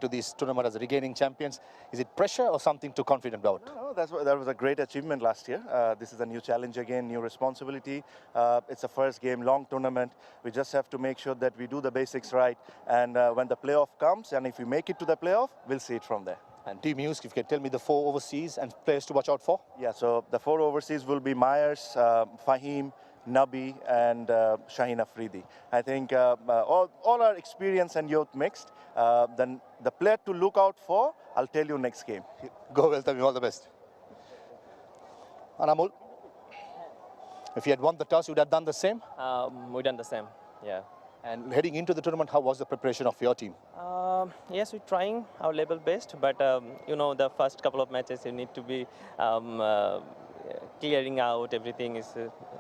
into this tournament as reigning champions. Is it pressure or something to confident about? No, that was a great achievement last year. This is a new challenge again, new responsibility. It's a first game, long tournament. We just have to make sure that we do the basics right. And when the playoff comes, and if we make it to the playoff, we'll see it from there. And Team News, if you can tell me the 4 overseas and players to watch out for? Yeah, so the 4 overseas will be 𝗫𝗏, Fahim, 𝗵𝗵𝗃, and Shaheen Afridi. I think all our experience and youth mixed. Then the player to look out for, I'll tell you next game. Go well, Tamim, all the best. Anamul, if you had won the toss, you would have done the same? We done the same, yeah. And heading into the tournament, how was the preparation of your team? Yes, we're trying our level best, but you know, the first couple of matches you need to be clearing out everything, is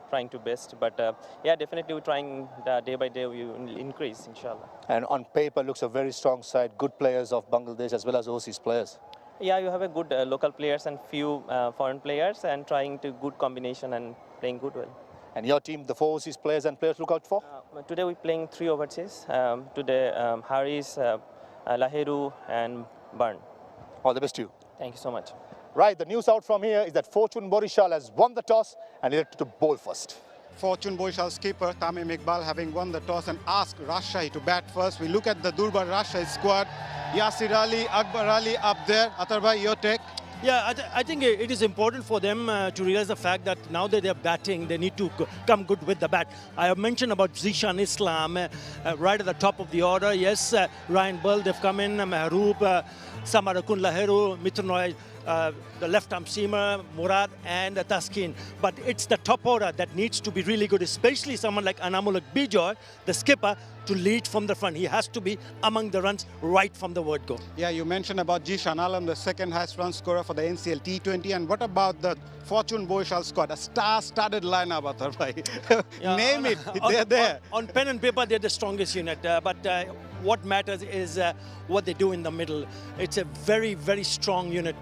trying to best. But yeah, definitely we're trying day by day. We will increase, inshallah. And on paper, looks a very strong side. Good players of Bangladesh as well as overseas players. Yeah, you have a good local players and few foreign players, and trying to good combination and playing good well. And your team, the 4 overseas players and players to look out for? Today we're playing 3 overseas. Today Haris, Lahuru and Burn. All the best to you. Thank you so much. Right, the news out from here is that 𝗺𝗵𝗃𝗃 has won the toss and elected to bowl first. 𝗵𝗵𝗃𝗃𝗃's skipper 𝗃𝗵𝗃𝗃𝗃 having won the toss and asked 𝗏𝗃𝗃 to bat first. We look at the 𝗃𝗵𝗃𝗃𝗃 squad. Yasir Ali, Akbar Ali up there. Atar bhai, your take? Yeah, I think it is important for them to realize the fact that now that they're batting, they need to come good with the bat. I have mentioned about Zishan Islam right at the top of the order. Yes, Ryan Bull, they've come in, Mahroob, Samarakun Lahuru, Mitrnoy, the left-arm seamer, Murad and Taskin. But it's the top order that needs to be really good, especially someone like Anamul Bijoy, the skipper, to lead from the front. He has to be among the runs right from the word go. Yeah, you mentioned about Zishan Alam, the second highest run scorer for the NCL T20. And what about the 𝗵𝗵𝗃𝗃𝗃 squad? A star-studded lineup, Atar bhai. Yeah, Name it, they're there. On pen and paper, they're the strongest unit. But what matters is what they do in the middle. It's a very, very strong unit,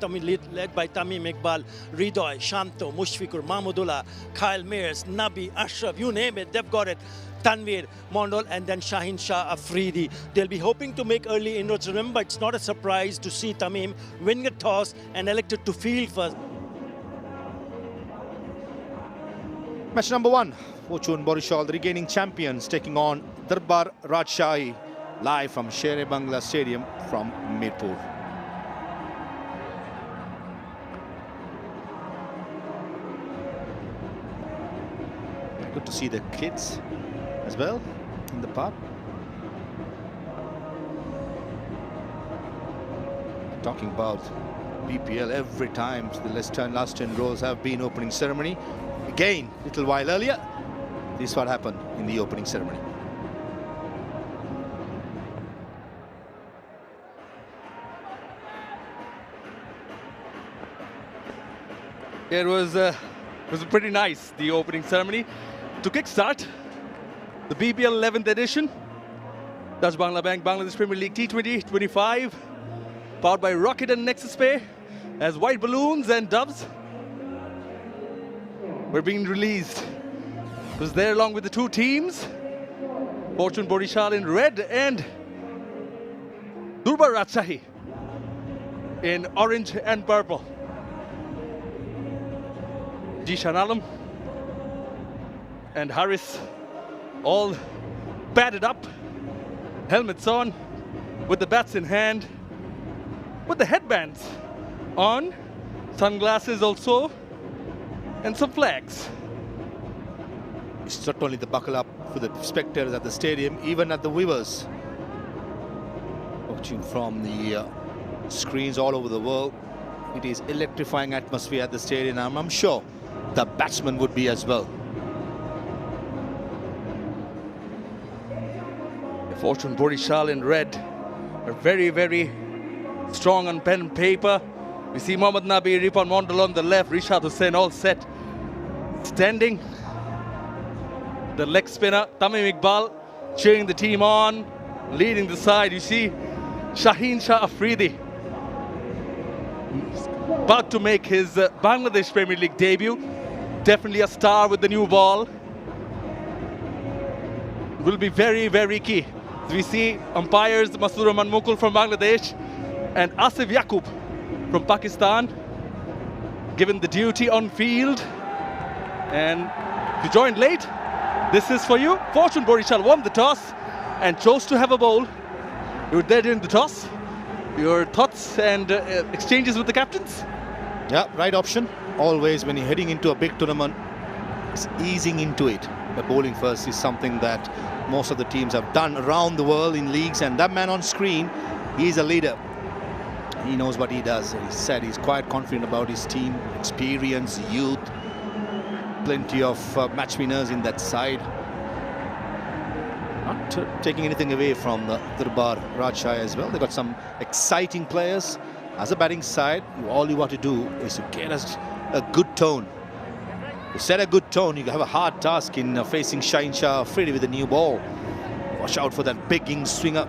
led by Tamim Iqbal, Hridoy, Shanto, Mushfiqur, Mahmudullah, Kyle Mears, Nabi, Ashraf, you name it, they've got it. Tanvir, Mondol, and then Shaheen Shah Afridi. They'll be hoping to make early inroads. Remember, it's not a surprise to see Tamim win a toss and elected to field first. Match number 1, 𝗵𝗵𝗃𝗃𝗃, the reigning champions, taking on 𝗃𝗵𝗃𝗃𝗃, live from 𝗂𝗵𝗃𝗃𝗃 Stadium from Mirpur. Good to see the kids as well in the park. Talking about BPL, every time the last 10 rows have been opening ceremony. Again, a little while earlier, this is what happened in the opening ceremony. It was pretty nice, the opening ceremony. To kickstart the BPL 11th edition, Dutch Bangla Bank Bangladesh Premier League T20-25, powered by Rocket and Nexus Pay, as white balloons and doves were being released. It was there along with the 2 teams, 𝗵𝗵𝗃𝗃𝗃 in red and 𝗃𝗵𝗃𝗃𝗃 in orange and purple. Zishan Alam and Haris all padded up, helmets on, with the bats in hand, with the headbands on, sunglasses also, and some flags. It's not only the buckle up for the spectators at the stadium, even at the viewers. Watching from the screens all over the world, it is electrifying atmosphere at the stadium. I'm sure the batsmen would be as well. 𝗵𝗵𝗃𝗃𝗃𝗃 in red are very, very strong on pen and paper. We see Mohammad Nabi, Ripon Mondal on the left, Rishad Hussain all set, standing. The leg spinner, Tamim Iqbal, cheering the team on, leading the side. You see Shaheen Shah Afridi about to make his Bangladesh Premier League debut. Definitely a star with the new ball. Will be very, very key We see umpires Masood Rahman Mukul from Bangladesh and Asif Yaqub from Pakistan given the duty on field. And if you joined late, this is for you. Fortune Borishal won the toss and chose to have a bowl. You were there during the toss. Your thoughts and exchanges with the captains? Yeah, right option. Always when you're heading into a big tournament, it's easing into it. The bowling first is something that most of the teams have done around the world in leagues, and that man on screen, he's a leader. He knows what he does. He said he's quite confident about his team, experience, youth, plenty of match winners in that side. Not taking anything away from the 𝗃𝗺𝗃𝗃 as well. They've got some exciting players. As a batting side, all you want to do is to get us a good tone. To set a good tone, you have a hard task in facing 𝗁𝗃 𝗂𝗏 with a new ball. Watch out for that big in swinger.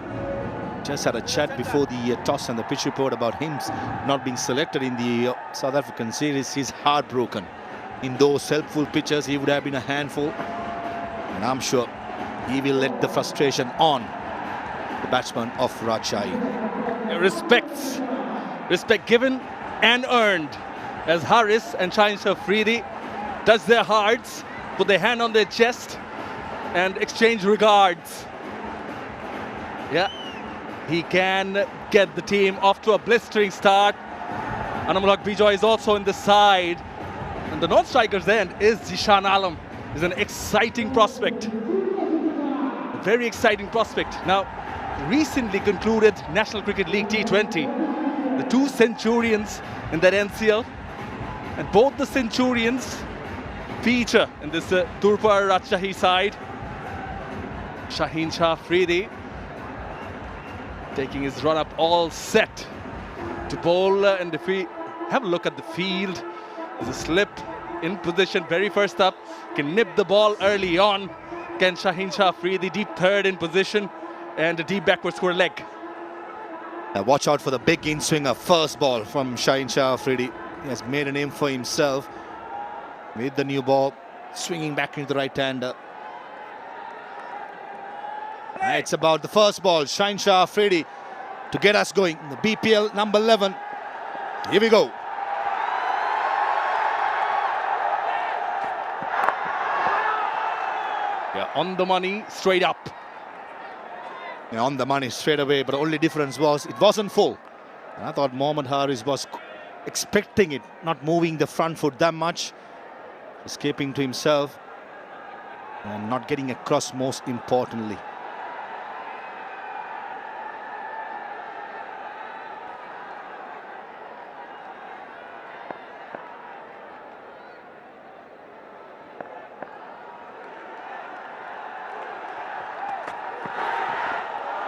Just had a chat before the toss and the pitch report about him not being selected in the South African series. He's heartbroken. In those helpful pitches, he would have been a handful. And I'm sure he will let the frustration on the batsman of Rajshahi. Respect given and earned as Haris and 𝗁𝗃 𝗂𝗏 touch their hearts, put their hand on their chest and exchange regards. Yeah, he can get the team off to a blistering start. Anamulhaq Bijoy is also in the side. And the non-striker's end is Zishan Alam. He's an exciting prospect. A very exciting prospect. Now, recently concluded National Cricket League T20. The 2 centurions in that NCL. And both the centurions feature in this Dhurpar Rajshahi side. 𝗁𝗃 𝗂𝗏 taking his run up all set to bowl. And if we have a look at the field, there's a slip in position, very first up, can nip the ball early on. Can 𝗁𝗃 𝗂𝗏, deep third in position, and a deep backward square leg. Now watch out for the big in swinger, first ball from 𝗁𝗃 𝗂𝗏. He has made a name for himself with the new ball, swinging back into the right-hander. It's about the first ball, 𝗁𝗃 𝗂𝗏 to get us going. The BPL number 11. Here we go. Yeah, on the money, straight up. Yeah, on the money straight away, but the only difference was it wasn't full. And I thought Mohammad Haris was expecting it, not moving the front foot that much, escaping to himself and not getting across most importantly.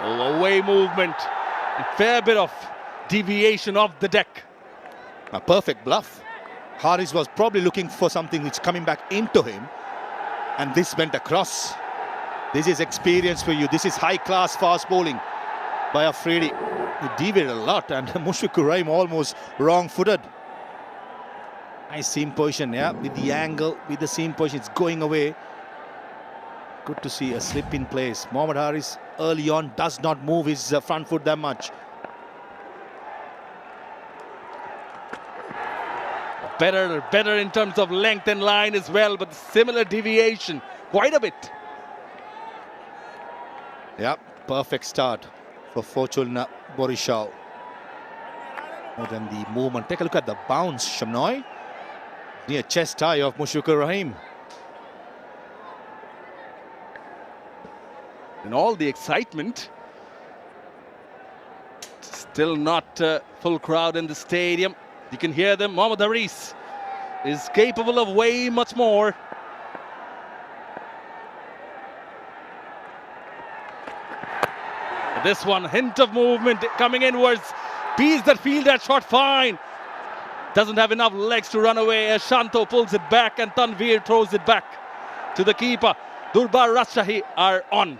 Away movement, a fair bit of deviation off the deck. A perfect bluff. Haris was probably looking for something which coming back into him, and this went across. This is experience for you. This is high-class fast bowling by 𝗂𝗏. He deviated a lot, and Mushfiqur Rahim almost wrong-footed. Nice seam position, yeah, with the angle, with the seam position, it's going away. Good to see a slip in place. Mohammad Haris early on does not move his front foot that much. Better in terms of length and line as well, but similar deviation, quite a bit. Yeah, perfect start for Fortune Borishal. More than the movement. Take a look at the bounce, Shamnoy. Near chest high of Mushfiqur Rahim. And all the excitement. Still not full crowd in the stadium. You can hear them. Mohammad Haris is capable of way much more. This one, hint of movement coming inwards. Beats that field, that shot fine. Doesn't have enough legs to run away as Shanto pulls it back and Tanveer throws it back to the keeper. Dhurpar Rajshahi are on.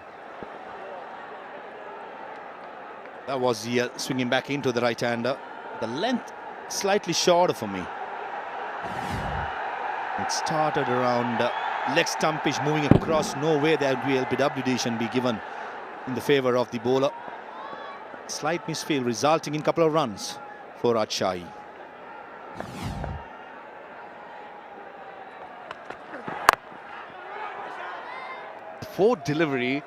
That was the swinging back into the right-hander. The length slightly shorter for me. It started around leg stumpage, moving across. No way that LBW decision be given in the favour of the bowler. Slight misfield resulting in a couple of runs for Rajshahi. For delivery,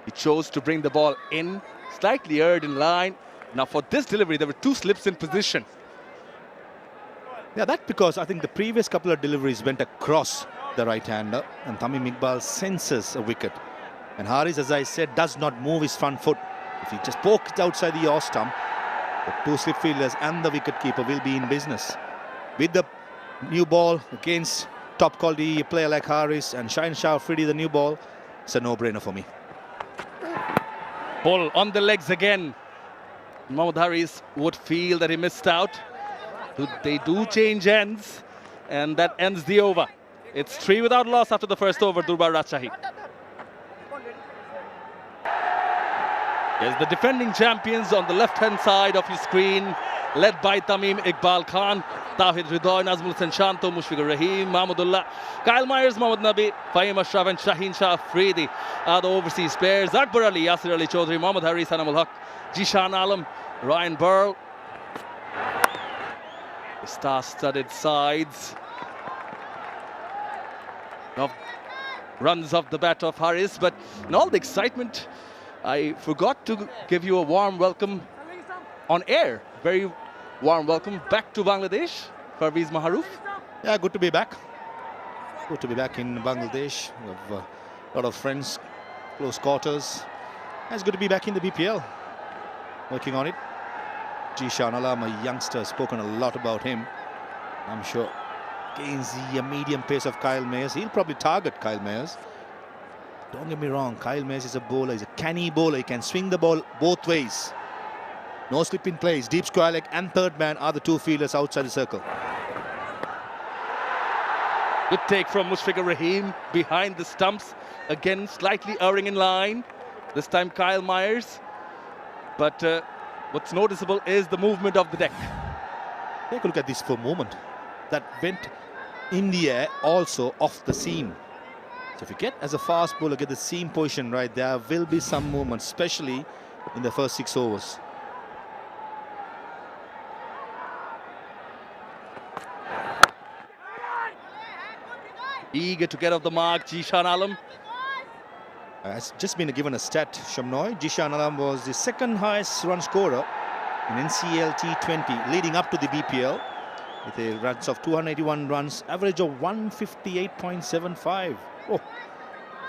he chose to bring the ball in, slightly erred in line. Now for this delivery, there were two slips in position. Yeah, that's because I think the previous couple of deliveries went across the right-hander, and Tamim Iqbal senses a wicket. And Haris, as I said, does not move his front foot. If he just pokes it outside the off stump, the two slip fielders and the wicket-keeper will be in business. With the new ball against top quality player like Haris and Shah Afridi, the new ball, it's a no-brainer for me. Ball on the legs again. Mohammad Haris would feel that he missed out. They do change ends, and that ends the over. It's 3 without loss after the first over, Dhurbar Rajshahi. Yes, the defending champions on the left-hand side of your screen, led by Tamim Iqbal Khan, Tawhid Hridoy, Nazmul Hussain Shanto, Mushfiqur Rahim, Mahmudullah, Kyle Myers, Mohammad Nabi, Fahim Ashraf and Shaheen Shah Afridi are the overseas players. 𝗵𝗺𝗃, Yasir Ali Chaudhary, Mohammad Haris, Anamul Haq, Jishan Alam, Ryan Burl. The star-studded sides of runs off the bat of Haris, but in all the excitement, I forgot to give you a warm welcome on air. Very warm welcome back to Bangladesh, Parvez Maharouf. Yeah, good to be back. Good to be back in Bangladesh. We have a lot of friends, close quarters. And it's good to be back in the BPL, working on it. Jishan Alam, a youngster, spoken a lot about him. I'm sure against the medium pace of Kyle Mayers, he'll probably target Kyle Mayers. Don't get me wrong, Kyle Mayers is a bowler, he's a canny bowler, he can swing the ball both ways. No slip in plays. Deep square leg and third man are the two fielders outside the circle. Good take from Mushfiqur Rahim behind the stumps. Again, slightly erring in line. This time Kyle Myers. But what's noticeable is the movement of the deck. Take a look at this full movement. That went in the air, also off the seam. So if you get, as a fast bowler, get the seam position right, there will be some movement, especially in the first 6 overs. Eager to get off the mark, Jishan Alam. Has just been given a stat, Shamnoy. Jishan Alam was the second highest run scorer in NCL T20 leading up to the BPL with a runs of 281 runs, average of 158.75. Oh,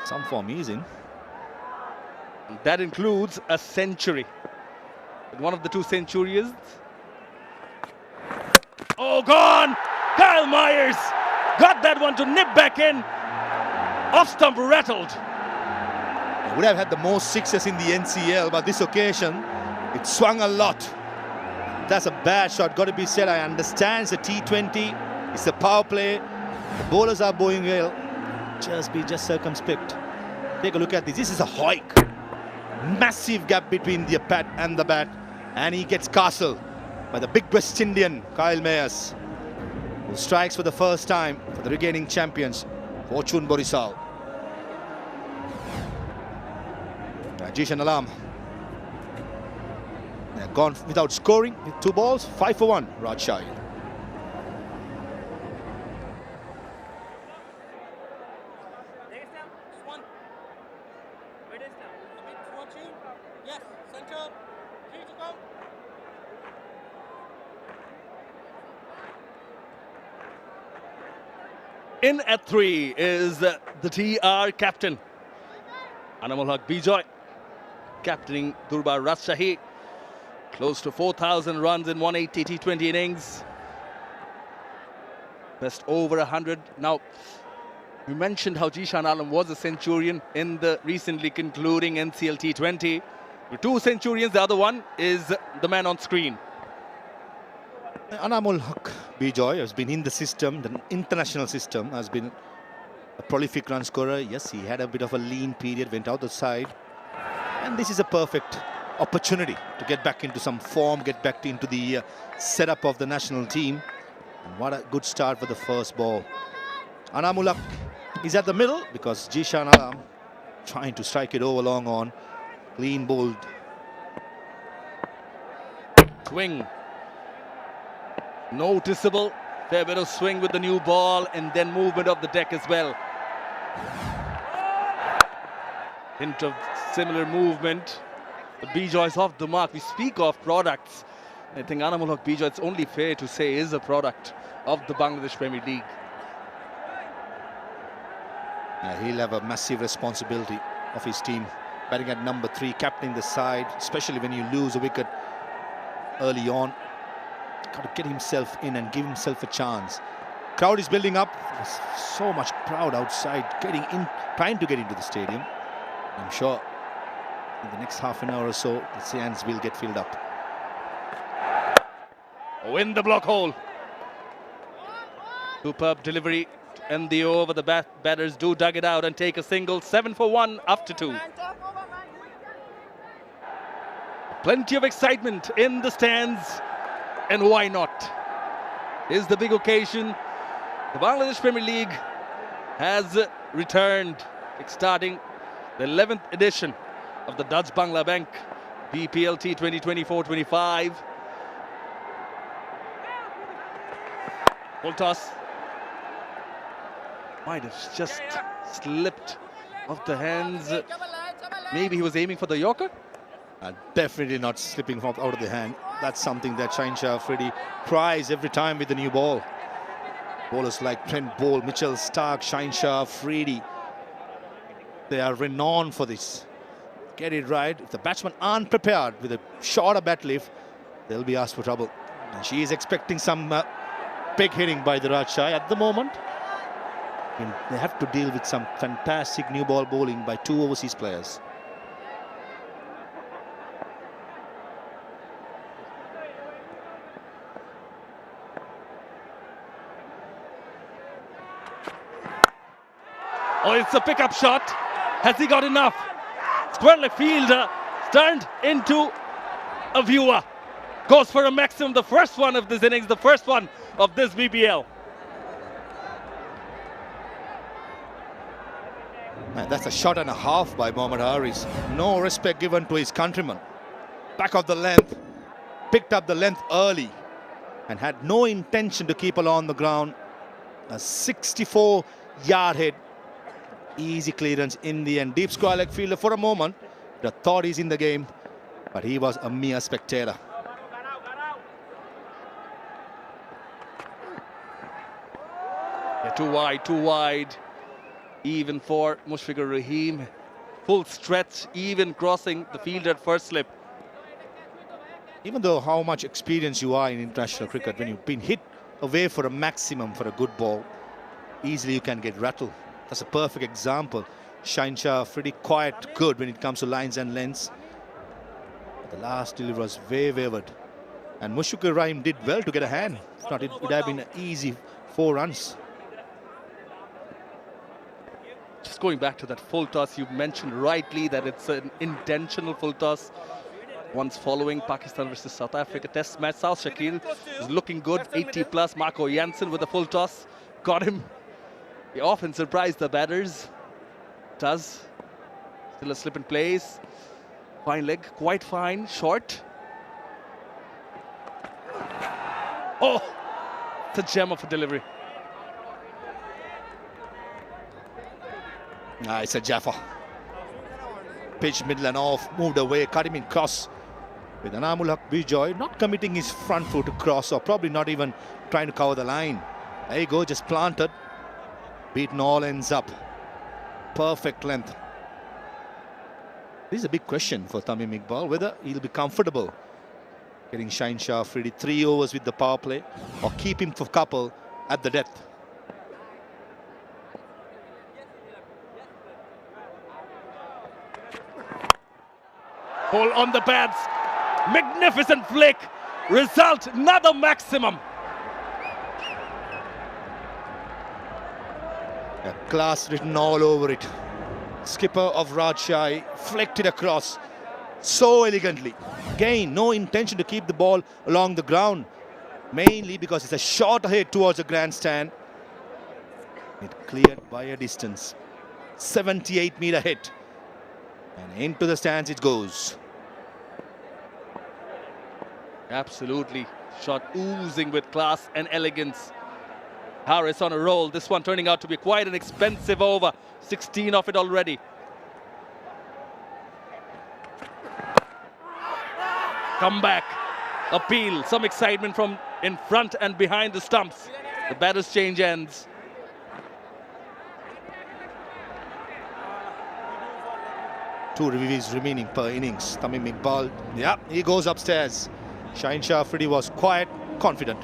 some form he's in. That includes a century. One of the two centurions. Oh, gone! Kyle Myers got that one to nip back in. Off stump rattled. He would have had the most sixes in the NCL, but this occasion, it swung a lot. That's a bad shot, got to be said. I understand it's a T20, it's a power play. The bowlers are bowling well. Just be circumspect. Take a look at this. This is a hike. Massive gap between the pad and the bat. And he gets castled by the big West Indian, Kyle Mayers, who strikes for the first time for the reigning champions, Fortune Borisal. Jishan Alam. They're gone without scoring with 2 balls, 5 for 1, Rajshahi. In at 3 is the TR captain, Anamul Haq Bijoy, captaining Dhurbar Rajshahi. Close to 4,000 runs in 180 T20 innings. Best over 100. Now, we mentioned how Jishan Alam was a centurion in the recently concluding NCL T20. With 2 centurions, the other one is the man on screen. Anamul Haq Bijoy has been in the system, the international system, has been a prolific run scorer. Yes, he had a bit of a lean period, went out the side. And this is a perfect opportunity to get back into some form, get back into the setup of the national team. And what a good start for the first ball. Anamul Haq is at the middle because Jishan Alam trying to strike it over long on. Clean bowled. Swing. Noticeable. Fair bit of swing with the new ball and then movement of the deck as well. Hint of similar movement. But 𝗵𝗺 is off the mark. We speak of products. I think Anamul Haq 𝗵𝗺, it's only fair to say, is a product of the Bangladesh Premier League. He'll have a massive responsibility of his team. Batting at number 3, captaining the side, especially when you lose a wicket early on. Got to get himself in and give himself a chance. Crowd is building up. There's so much crowd outside, getting in, trying to get into the stadium. I'm sure in the next half an hour or so, the stands will get filled up. In the block hole. Superb delivery to end the over. The batters do dug it out and take a single. 7 for 1 after 2. Plenty of excitement in the stands, and why not? Is the big occasion. The Bangladesh Premier League has returned, starting the 11th edition of the Dutch Bangla Bank BPL T20 24-25. Full toss. Might have just slipped off the hands. Maybe he was aiming for the Yorker? Definitely not slipping out of the hand. That's something that 𝗁𝗂 𝗏𝗃 tries every time with the new ball. Bowlers like Trent Boult, Mitchell Starc, 𝗁𝗂 𝗏𝗃, they are renowned for this. Get it right. If the batsmen aren't prepared with a shorter bat lift, they'll be asked for trouble. And she is expecting some big hitting by the Rajshahi at the moment. And they have to deal with some fantastic new ball bowling by 2 overseas players. Oh, it's a pickup shot. Has he got enough? Square left fielder turned into a viewer. Goes for a maximum, the first one of this innings, the first one of this BPL. Man, that's a shot and a half by Mohammad Haris. No respect given to his countryman. Back of the length, picked up the length early and had no intention to keep along the ground. A 64-yard hit. Easy clearance in the end. Deep square leg fielder for a moment. The thought he's in the game, but he was a mere spectator. Yeah, too wide. Even for Mushfiqur Rahim. Full stretch, even crossing the field at first slip. Even though how much experience you are in international cricket, when you've been hit away for a maximum for a good ball, easily you can get rattled. That's a perfect example. 𝗁𝗂 𝗏𝗃 quite good when it comes to lines and lengths. The last delivery was very wavered. And Mushfiqur Rahim did well to get a hand. If not, it would have been an easy 4 runs. Just going back to that full toss, you mentioned rightly that it's an intentional full toss. Once following Pakistan versus South Africa test match, South Shakil is looking good, 80+. Marco Jansen with a full toss, got him. He often surprised the batters. Does. Still a slip in place. Fine leg, quite fine, short. Oh, it's a gem of a delivery. It's a Jaffa. Pitch middle and off, moved away, cut him in cross. With Anamul Haq 𝗵𝗺 not committing his front foot to cross, or probably not even trying to cover the line. There you go, just planted. Beaten all ends up. Perfect length. This is a big question for Tamim Iqbal, whether he'll be comfortable getting 𝗁𝗂 𝗏𝗃 3 overs with the power play, or keep him for couple at the death. Ball on the pads. Magnificent flick. Result, another maximum. Yeah, class written all over it. Skipper of Rajshahi flicked it across so elegantly. Again, no intention to keep the ball along the ground, mainly because it's a short hit towards the grandstand. It cleared by a distance. 78-meter hit. And into the stands it goes. Absolutely. Shot oozing with class and elegance. Harris on a roll. This one turning out to be quite an expensive over. 16 of it already. Comeback. Appeal. Some excitement from in front and behind the stumps. The batters change ends. Two reviews remaining per innings. Tamim Iqbal, yeah, he goes upstairs. Shaheen Afridi was quiet, confident.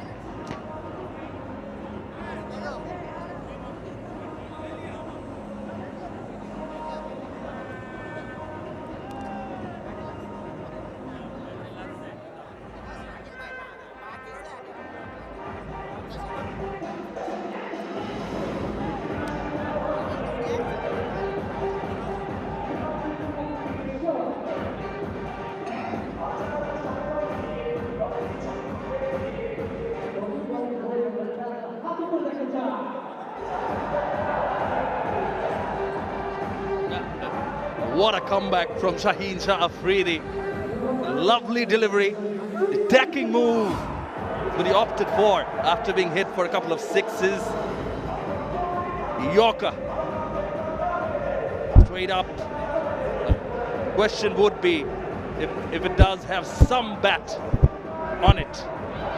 What a comeback from Shaheen Afridi. Lovely delivery, attacking move, but he opted for after being hit for a couple of sixes. Yorker, straight up. Question would be if it does have some bat on it.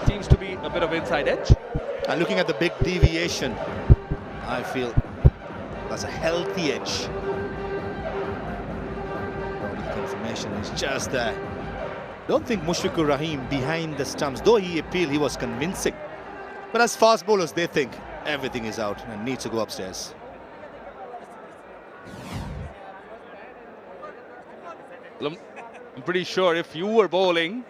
Seems to be a bit of inside edge. And looking at the big deviation, I feel that's a healthy edge. Confirmation is just there. Don't think Mushfiqur Rahim behind the stumps. Though he appealed, he was convincing. But as fast bowlers, they think everything is out and needs to go upstairs. Well, I'm pretty sure if you were bowling,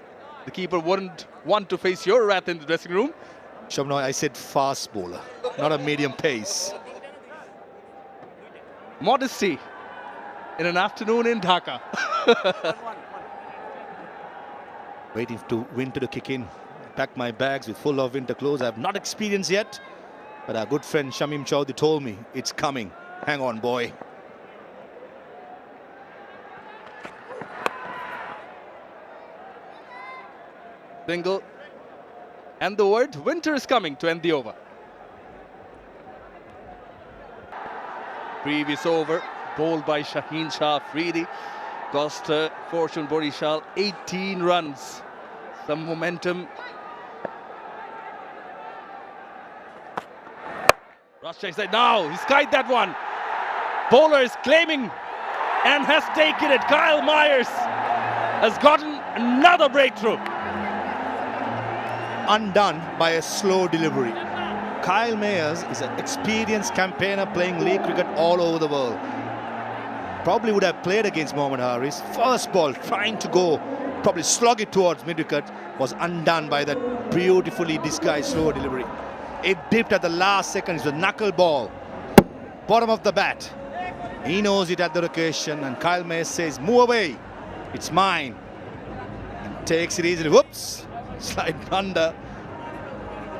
the keeper wouldn't want to face your wrath in the dressing room. Shabnoy, I said fast bowler, not a medium pace. Modesty in an afternoon in Dhaka. Waiting to winter to kick in. Pack my bags with full of winter clothes. I have not experienced yet, but our good friend Shamim Chowdhury told me it's coming. Hang on, boy. Single. And the word winter is coming to end the over. Previous over, bowled by Shaheen Afridi, cost Fortune Borishal 18 runs. Some momentum. Rajshahi said, now he skied that one. Bowler is claiming and has taken it. Kyle Myers has gotten another breakthrough. Undone by a slow delivery. Kyle Mayers is an experienced campaigner playing league cricket all over the world. Probably would have played against Mohammad Haris. First ball trying to go, probably slog it towards mid-wicket, was undone by that beautifully disguised slow delivery. It dipped at the last second. It's a knuckle ball. Bottom of the bat. He knows it at the location, and Kyle Mayers says, move away. It's mine. And takes it easily. Whoops. Slide under.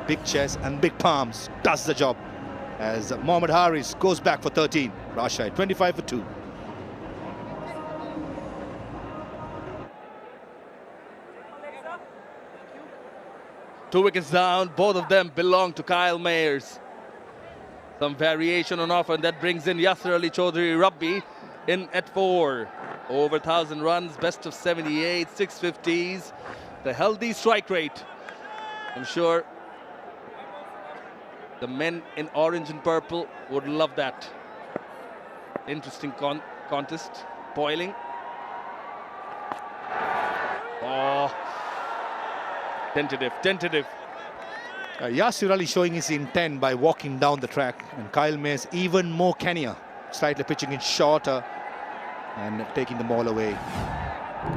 Big chest and big palms. Does the job. As Mohammad Haris goes back for 13. Rajshahi 25 for 2. Two wickets down, both of them belong to Kyle Mayers. Some variation on offer, and that brings in Yasir Ali Chaudhry Rabbi in at 4. Over 1,000 runs, best of 78, 650s. The healthy strike rate. I'm sure the men in orange and purple would love that. Interesting contest, boiling. Oh. Tentative. Yasir Ali showing his intent by walking down the track, and Kyle Mayers even more cannier, slightly pitching it shorter and taking the ball away.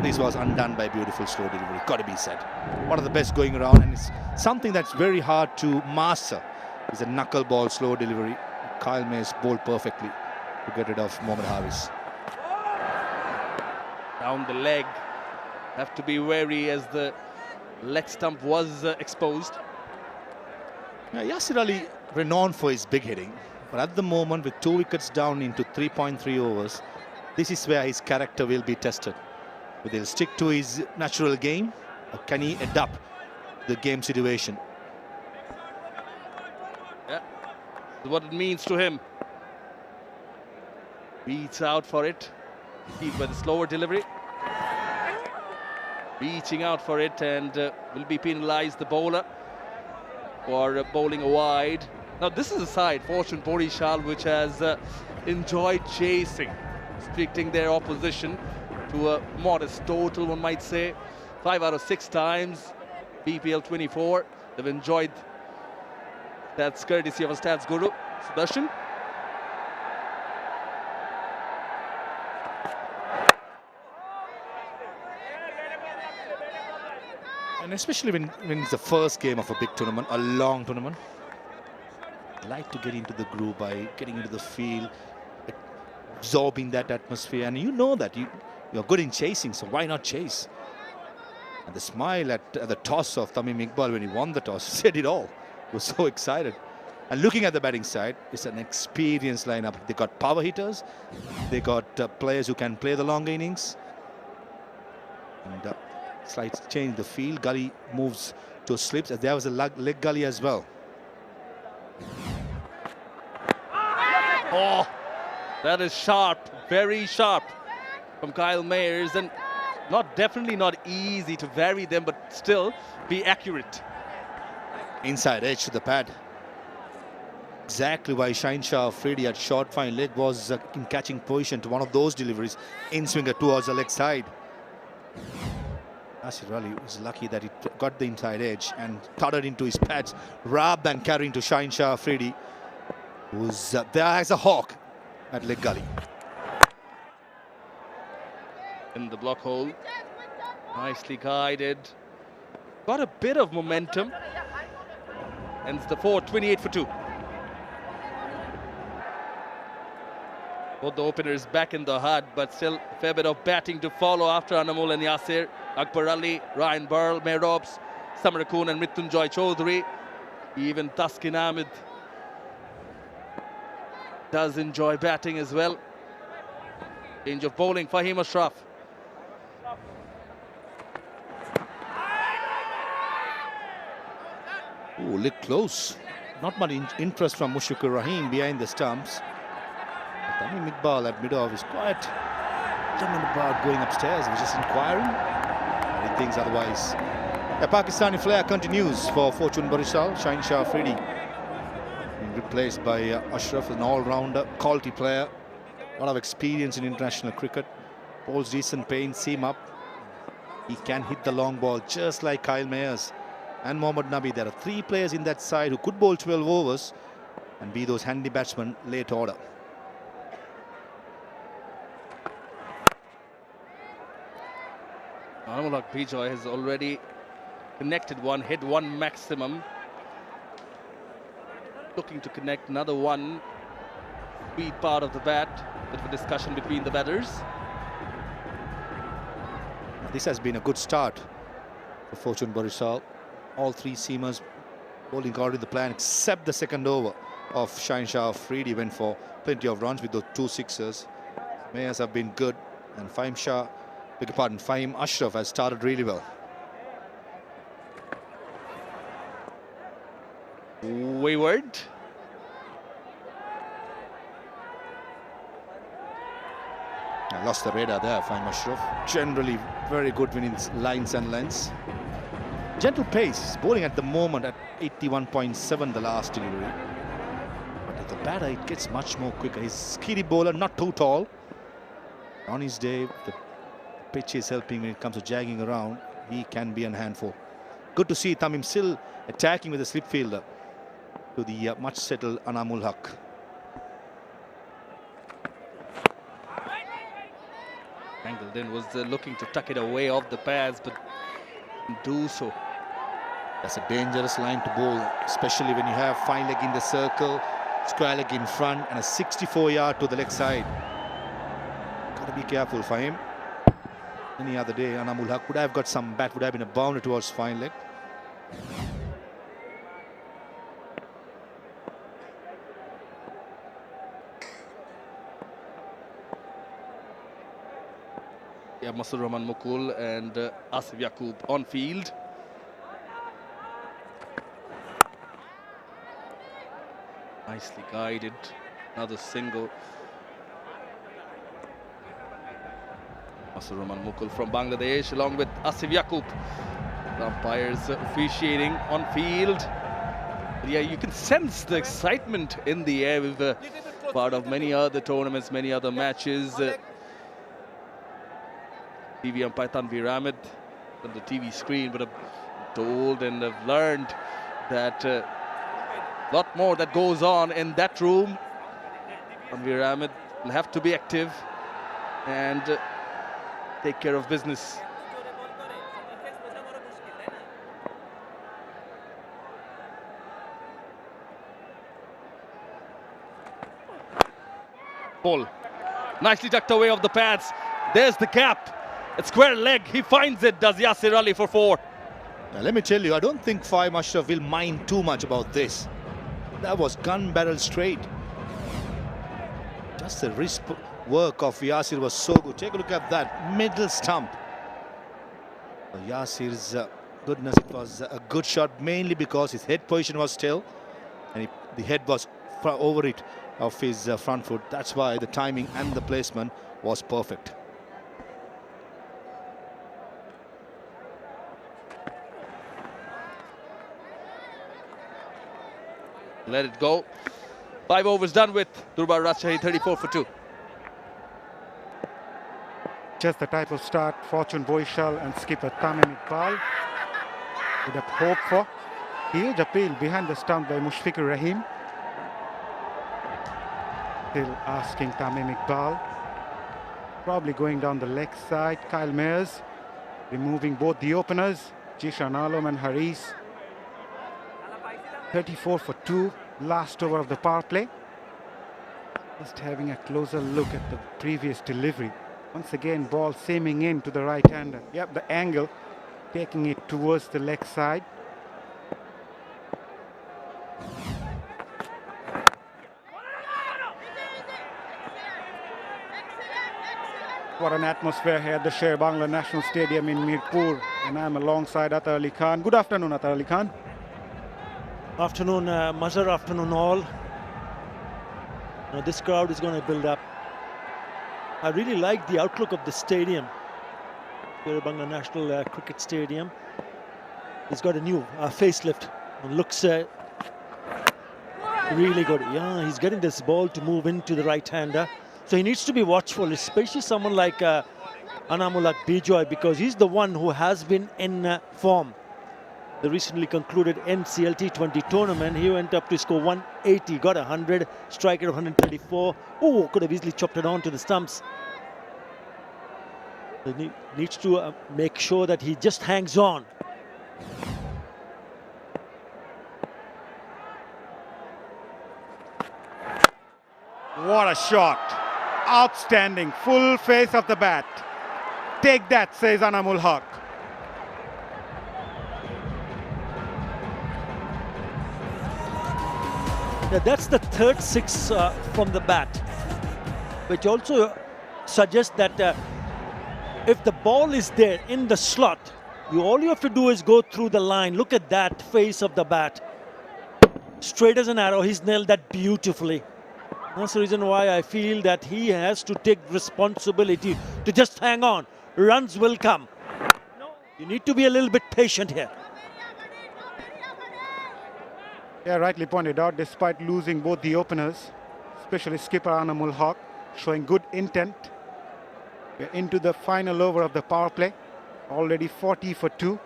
This was undone by beautiful slow delivery, got to be said. One of the best going around, and it's something that's very hard to master. It's a knuckleball slow delivery. Kyle Mayers bowled perfectly to get rid of Mohammad Haris. Down the leg. Have to be wary as the leg stump was exposed. Yasir Ali renowned for his big hitting, but at the moment with 2 wickets down into 3.3 overs, This is where his character will be tested. Whether he'll stick to his natural game or can he adapt the game situation. Yeah, what it means to him. Beats out for it. Keep with the slower delivery. Reaching out for it and will be penalized, the bowler, for bowling wide. Now this is a side, 𝗵𝗺𝗃𝗃, which has enjoyed chasing, restricting their opposition to a modest total, one might say. 5 out of 6 times, BPL 24. They've enjoyed that courtesy of a stats guru, Sudarshan. And especially when it's the first game of a big tournament, a long tournament, I like to get into the groove by getting into the field, absorbing that atmosphere. And you know that you're good in chasing, so why not chase? And the smile at the toss of Tamim Iqbal when he won the toss said it all. He was so excited. And looking at the batting side, it's an experienced lineup. They got power hitters, they got players who can play the longer innings. And slight change in the field. Gully moves to slips, as there was a leg gully as well. Oh, that is sharp, very sharp from Kyle Mayers, and definitely not easy to vary them, but still be accurate. Inside edge to the pad. Exactly why 𝗁𝗃𝗃 at short fine leg was in catching position to one of those deliveries in swinger towards the leg side. Yasir Ali was lucky that he got the inside edge and thudded into his pads rather than carrying to 𝗁𝗃𝗃, who's there as a hawk at leg gully. In the block hole, nicely guided, got a bit of momentum, and it's the 28 for 2. Both the openers back in the hut, but still a fair bit of batting to follow after Anamul and Yasir. Akbar Ali, Ryan Burl, Mehrobs, Samar Khoon and Mrityunjoy Chaudhary. Even Taskin Ahmed does enjoy batting as well. Change of bowling, Fahim Ashraf. Oh, look close. Not much interest from Mushfiqur Rahim behind the stumps. Tamim Iqbal at mid-off is quite determined about going upstairs. He's just inquiring. He thinks otherwise. A Pakistani flair continues for Fortune Barishal. 𝗁𝗃𝗃 being replaced by Ashraf, an all-rounder, quality player. A lot of experience in international cricket. Bowls decent pace, seam up. He can hit the long ball just like Kyle Mayers and Mohammad Nabi. There are 3 players in that side who could bowl 12 overs and be those handy batsmen late order. 𝗁𝗃𝗃𝗃 has already connected one, hit one maximum. Looking to connect another one. Speed part of the bat. Bit of a discussion between the batters. This has been a good start for Fortune Barishal. All 3 seamers bowling according to the plan, except the second over of 𝗁𝗃𝗃𝗃. Went for plenty of runs with those 2 sixers. Mayers have been good, and Fahim Ashraf has started really well. Wayward. I lost the radar there, Fahim Ashraf. Generally very good winning lines and lengths. Gentle pace, bowling at the moment at 81.7 the last delivery. But at the batter, it gets much more quicker. He's a skiddy bowler, not too tall. On his day, the pitch is helping when it comes to jagging around. He can be a handful. Good to see Tamim still attacking with a slip fielder to the much settled Anamul Haq. Angled in, was looking to tuck it away off the pads, but didn't do so. That's a dangerous line to bowl, especially when you have fine leg in the circle, square leg in front, and a 64-yard to the leg side. Got to be careful for him. Any other day, Anamul Haq would have got some bat, would have been a boundary towards fine leg. Yeah, Masur Rahman Mukul and Asif Yaqub on field. Nicely guided. Another single. Masur Rahman Mukul from Bangladesh along with Asif Yaqub. The umpires officiating on field. But yeah, you can sense the excitement in the air with part of many other tournaments, many other matches. TV umpire Tanveer Ahmed on the TV screen, but I've told and I've learned that a lot more that goes on in that room. Tanveer Ahmed will have to be active and take care of business. Ball nicely tucked away off the pads. There's the gap. It's square leg. He finds it, does Yasir Ali for 4. Now, let me tell you, I don't think 𝗃𝗺 will mind too much about this. That was gun barrel straight. Just the wrist work of Yasir was so good. Take a look at that middle stump. Yasir's goodness, it was a good shot, mainly because his head position was still and the head was over it of his front foot. That's why the timing and the placement was perfect. Let it go. 5 overs done with 𝗃𝗺𝗃𝗍 34 for 2. Just the type of start Fortune Boishal and skipper Tamim Iqbal would have hoped for. Huge appeal behind the stump by Mushfiqur Rahim. Still asking Tamim Iqbal. Probably going down the leg side. Kyle Mayers removing both the openers, Jishan Alam and Haris. 34 for 2, last over of the power play. Just having a closer look at the previous delivery. Once again, ball seaming in to the right-hander. Yep, the angle, taking it towards the leg side. What an atmosphere here at the Sher Bangla National Stadium in Mirpur. And I'm alongside Atar Ali Khan. Good afternoon, Atar Ali Khan. Afternoon, Mazhar, afternoon all. Now this crowd is going to build up. I really like the outlook of the stadium. Sher Bangla National Cricket Stadium. It's got a new facelift. It looks really good. Yeah, he's getting this ball to move into the right-hander. So he needs to be watchful, especially someone like Anamullah Bijoy, because he's the one who has been in form. The recently concluded NCL T20 tournament, he went up to score 180, got 100, strike rate of 134. Oh, could have easily chopped it on to the stumps. He needs to make sure that he just hangs on. What a shot. Outstanding, full face of the bat. Take that, says Anamul Haq. Yeah, that's the third 6 from the bat, which also suggests that if the ball is there in the slot, all you have to do is go through the line. Look at that face of the bat. Straight as an arrow, he's nailed that beautifully. That's the reason why I feel that he has to take responsibility to just hang on. Runs will come. You need to be a little bit patient here. Yeah, rightly pointed out, despite losing both the openers, especially skipper Anamul Haq, showing good intent. We're into the final over of the power play. Already 40 for 2.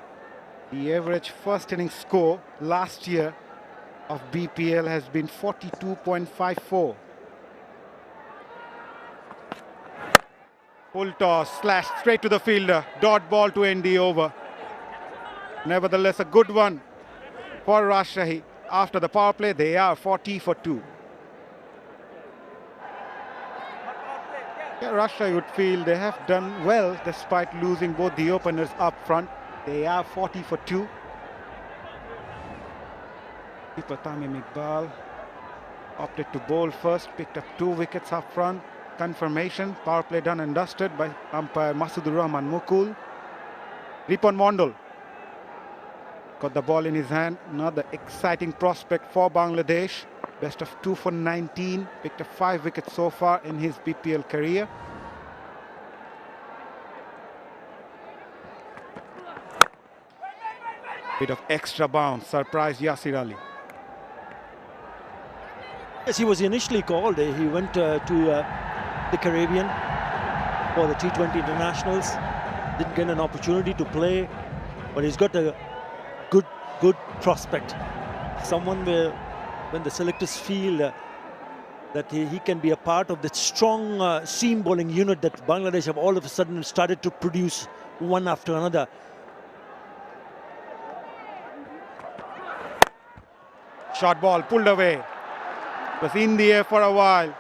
The average first inning score last year of BPL has been 42.54. Full toss, slashed straight to the fielder. Dot ball to end the over. Nevertheless, a good one for Rajshahi. After the power play, they are 40 for 2. Yeah, Rajshahi would feel they have done well despite losing both the openers up front. They are 40 for 2. Keeper Tamim Iqbal opted to bowl first, picked up 2 wickets up front. confirmation. Power play done and dusted by umpire Masudur Rahman Mukul. 𝗵𝗺𝗧 got the ball in his hand. Another exciting prospect for Bangladesh. Best of 2 for 19. Picked up 5 wickets so far in his BPL career. Bit of extra bounce. Surprised Yasir Ali. Yes, he was initially called. He went to the Caribbean for the T20 internationals. Didn't get an opportunity to play, but he's got a good prospect. Someone where, when the selectors feel that he can be a part of the strong seam bowling unit that Bangladesh have all of a sudden started to produce one after another. Short ball pulled away. It was in the air for a while,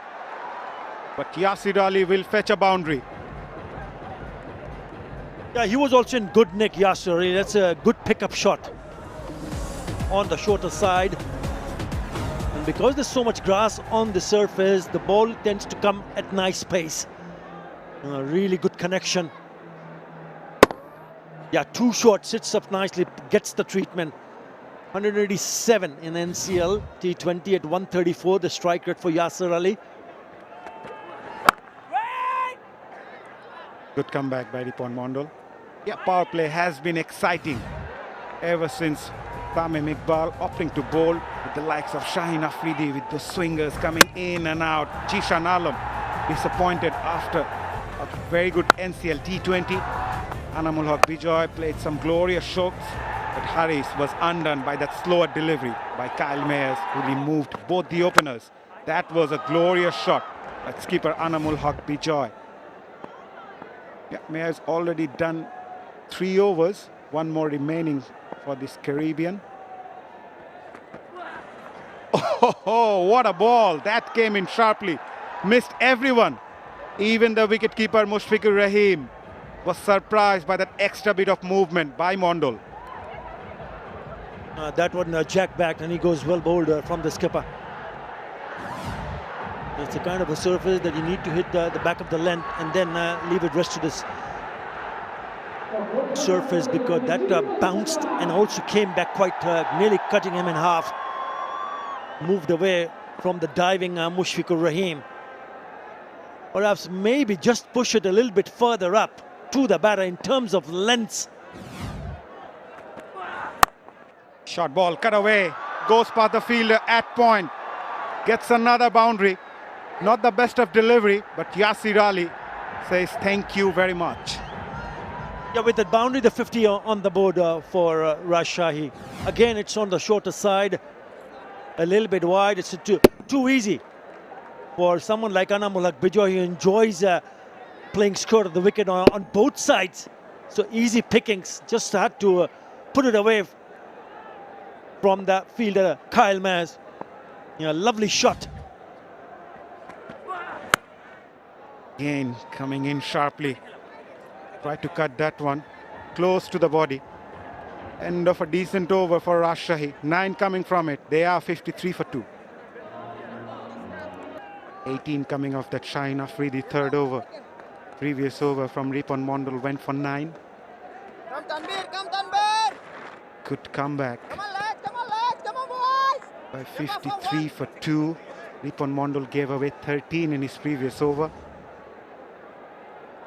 but Yasir Ali will fetch a boundary. Yeah, he was also in good nick, Yasir Ali. That's a good pickup shot on the shorter side. And because there's so much grass on the surface, the ball tends to come at nice pace. Really good connection. Yeah, too short, sits up nicely, gets the treatment. 187 in NCL T20 at 134, the strike rate for Yasir Ali. Good comeback by 𝗵𝗺𝗧. Yeah, power play has been exciting ever since Tamim Iqbal opting to bowl with the likes of Shaheen Afridi, with the swingers coming in and out. Jishan Alam disappointed after a very good NCL T20. 𝗂𝗂𝗃𝗍𝗂 played some glorious strokes, but Haris was undone by that slower delivery by Kyle Mayers, who removed both the openers. That was a glorious shot by skipper 𝗂𝗂𝗃𝗍𝗂. Yeah, Mayers already done 3 overs, 1 more remaining for this Caribbean. Oh, what a ball! That came in sharply, missed everyone. Even the wicketkeeper Mushfiqur Rahim was surprised by that extra bit of movement by Mondal. That one jack back, and he goes well bowled from the skipper. It's a kind of a surface that you need to hit the back of the length and then leave it rest to this surface, because that bounced and also came back quite nearly cutting him in half. Moved away from the diving Mushfiqur Rahim. Perhaps maybe just push it a little bit further up to the batter in terms of lengths. Short ball cut away, goes past the fielder at point, gets another boundary. Not the best of delivery, but Yasir Ali says thank you very much. Yeah, with that boundary, the 50 on the board for Rajshahi. Again, it's on the shorter side, a little bit wide. It's too easy for someone like 𝗂𝗂𝗃𝗍𝗂, who enjoys playing skirt of the wicket on both sides. So easy pickings, just had to put it away from the fielder Kyle Mayers. Yeah, lovely shot. Again, coming in sharply. Tried to cut that one close to the body. End of a decent over for Rajshahi. 9 coming from it. They are 53 for 2. 18 coming off that Shaheen Afridi third over. Previous over from 𝗵𝗺𝗧 went for 9. Come Tanveer! Good comeback. Come on lads, come on boys! By 53 for 2. 𝗵𝗺𝗺 gave away 13 in his previous over.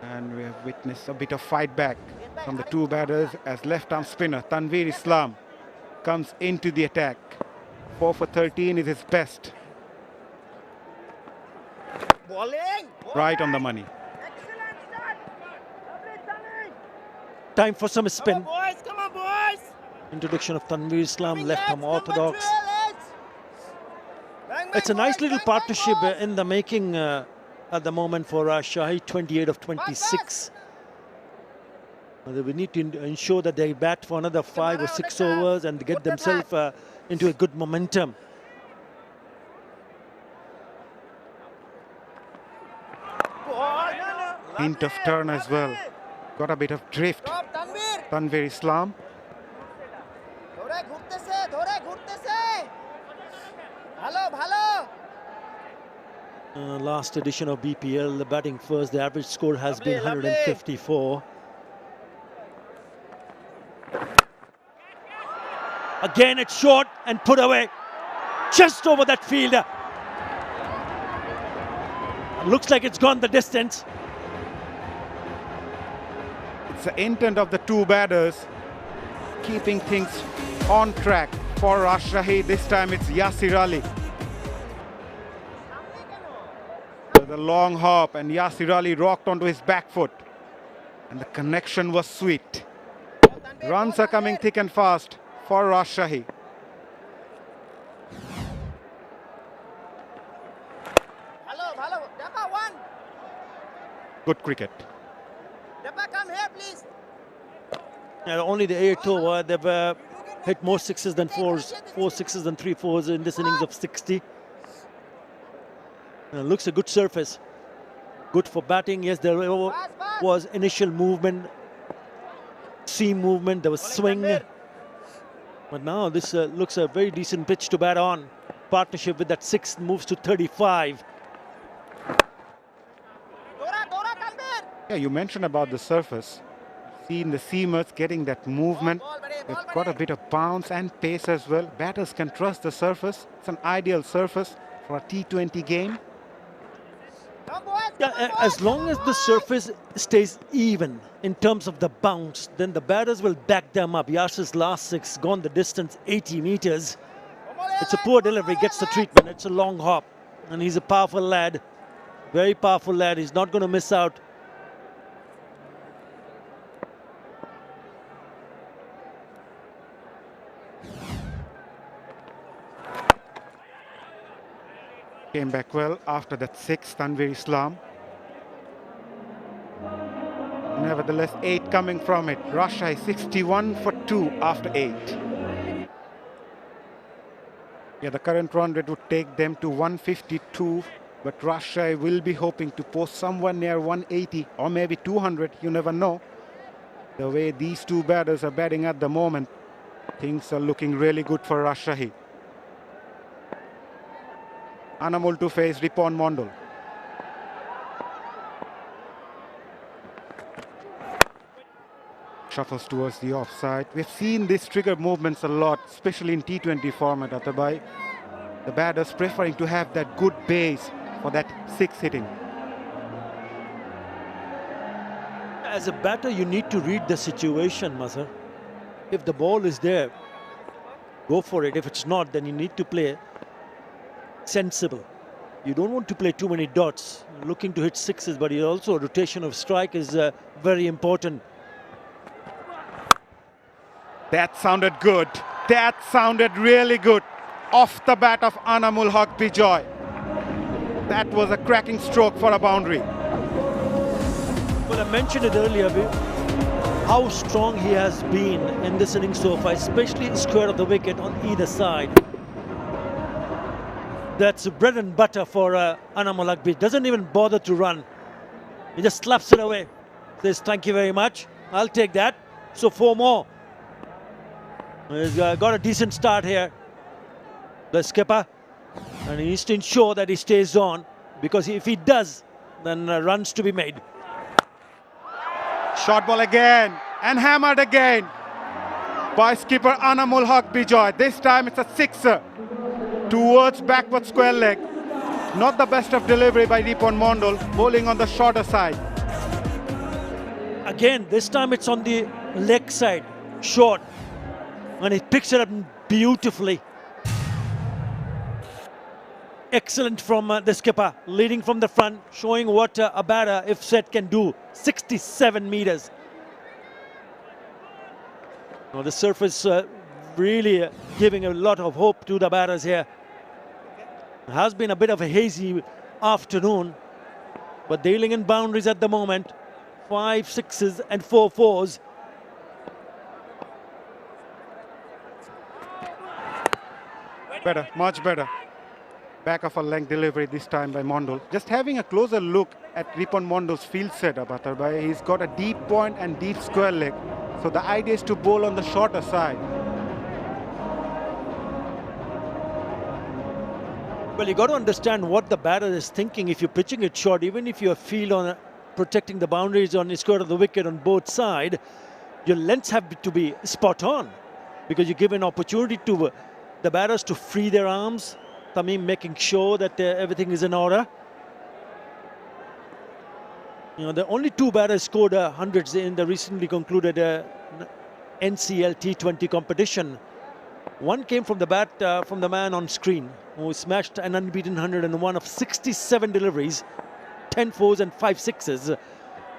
And we have witnessed a bit of fight back from the 2 batters as left-arm spinner Tanveer Islam comes into the attack. 4 for 13 is his best. Bowling! Right on the money. Excellent start! Time for some spin. Come on boys! Introduction of Tanveer Islam, left-arm Number orthodox. 3, lads. Bang, It's a bang, nice boys, little bang, bang, partnership boys. in the making at the moment for Rajshahi, 28 of 26. We need to ensure that they bat for another 5 or 6 overs and get themselves into a good momentum. Hint of turn as well. Got a bit of drift. Stop, Tanveer! Tanveer Islam. ধরে ঘুরতেছে! ভালো! Last edition of BPL, the batting first, the average score has been 154. Again, it's short and put away, just over that fielder. Looks like it's gone the distance. It's the intent of the two batters, keeping things on track for Rajshahi. This time it's Yasir Ali. The long hop, and Yasir Ali rocked onto his back foot. And the connection was sweet. Runs are coming thick and fast for Rajshahi. Hello, Dapper one. Good cricket. Dapper, come here, please. Only the 8 over, they've hit more sixes than fours, 4 sixes than 3 fours in this innings of 60. Looks a good surface. Good for batting. Yes, there was initial movement, seam movement, there was swing. But now this looks a very decent pitch to bat on. Partnership with that 6 moves to 35. Yeah, you mentioned about the surface. Seen the seamers getting that movement. They've got a bit of bounce and pace as well. Batters can trust the surface. It's an ideal surface for a T20 game. Yeah, as long as the surface stays even in terms of the bounce, then the batters will back them up. Yasir's last 6 gone the distance 80 meters. It's a poor delivery, gets the treatment. It's a long hop, and he's a powerful lad, very powerful lad. He's not going to miss out. Came back well after that 6, 𝗃𝗃𝗃. Nevertheless, 8 coming from it. Rajshahi 61 for 2 after 8. Yeah, the current run rate would take them to 152, but Rajshahi will be hoping to post somewhere near 180 or maybe 200. You never know. The way these two batters are batting at the moment, things are looking really good for Rajshahi. Anamul to face Ripon Mondal. Shuffles towards the offside. We've seen these trigger movements a lot, especially in T20 format, Atabai. The batters preferring to have that good base for that 6 hitting. As a batter, you need to read the situation, Mazhar. If the ball is there, go for it. If it's not, then you need to play sensible. You don't want to play too many dots, looking to hit 6s, but also rotation of strike is very important. That sounded good. That sounded really good. Off the bat of Anamul Haq Bijoy. That was a cracking stroke for a boundary. Well, I mentioned it earlier, how strong he has been in this innings so far, especially square of the wicket on either side. That's bread and butter for Anamul Haq Bijoy. Doesn't even bother to run. He just slaps it away. Says, thank you very much. I'll take that. So 4 more. He's got a decent start here, the skipper. And he needs to ensure that he stays on, because if he does, then runs to be made. Short ball again, and hammered again by skipper Anamul Haq Bijoy. This time it's a 6er. Towards backward square leg. Not the best of delivery by Ripon Mondal, bowling on the shorter side. Again, this time it's on the leg side, short. And he picks it up beautifully. Excellent from the skipper, leading from the front, showing what a batter, if set, can do. 67 meters. Now the surface really giving a lot of hope to the batters here. It has been a bit of a hazy afternoon, but dealing in boundaries at the moment. 5 6s and 4 4s. Better, much better. Back of a length delivery this time by Mondal. Just having a closer look at Ripon Mondal's field setup, Atarbai. He's got a deep point and deep square leg. So the idea is to bowl on the shorter side. Well, you got to understand what the batter is thinking. If you're pitching it short, even if you're field on protecting the boundaries on the square of the wicket on both sides, your lengths have to be spot on, because you give an opportunity to the batters to free their arms. Tamim making sure that everything is in order. You know, the only two batters scored hundreds in the recently concluded NCL T20 competition. One came from the bat from the man on screen, who smashed an unbeaten 101 of 67 deliveries, 10 fours and 5 sixes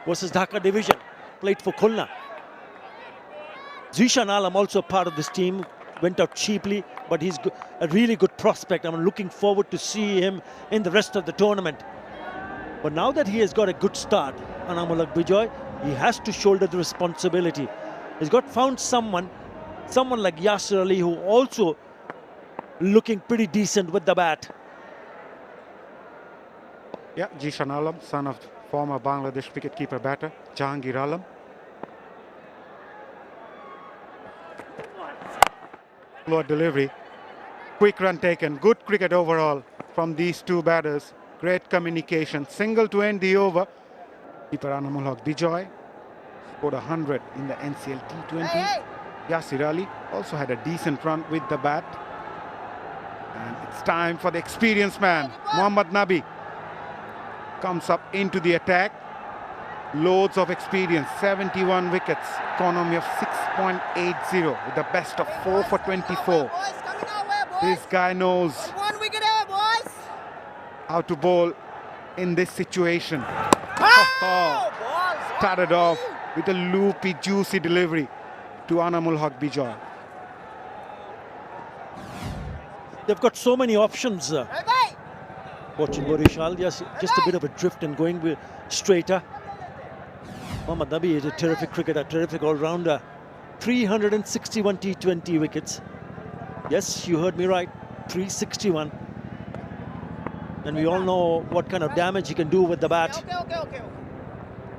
versus Dhaka division, played for Khulna. Zishan Alam, also part of this team, went out cheaply, but he's a really good prospect. I'm looking forward to see him in the rest of the tournament. But now that he has got a good start, 𝗂𝗚𝗃𝗃, he has to shoulder the responsibility. He's found someone like Yasir Ali, who also looking pretty decent with the bat. Yeah, Zishan Alam, son of former Bangladesh wicket-keeper batter Jahangir Alam. Slow delivery, quick run taken, good cricket overall from these two batters. Great communication, single to end the over. Keeper 𝗂𝗚𝗃𝗃 scored 100 in the NCL T20. Hey. Yasir Ali also had a decent run with the bat. And it's time for the experienced man, Mohammad Nabi. Comes up into the attack. Loads of experience, 71 wickets, economy of 6.80 with the best of 4 for 24. This guy knows One wicket here, boys. how to bowl in this situation. Balls. Started off with a loopy, juicy delivery to 𝗂𝗚𝗃𝗃. They've got so many options. Watching Borishal, yes, just a bit of a drift and going straighter. Mohammad Nabi is a terrific cricketer, terrific all-rounder. 361 T20 wickets. Yes, you heard me right, 361. And we all know what kind of damage he can do with the bat. Okay.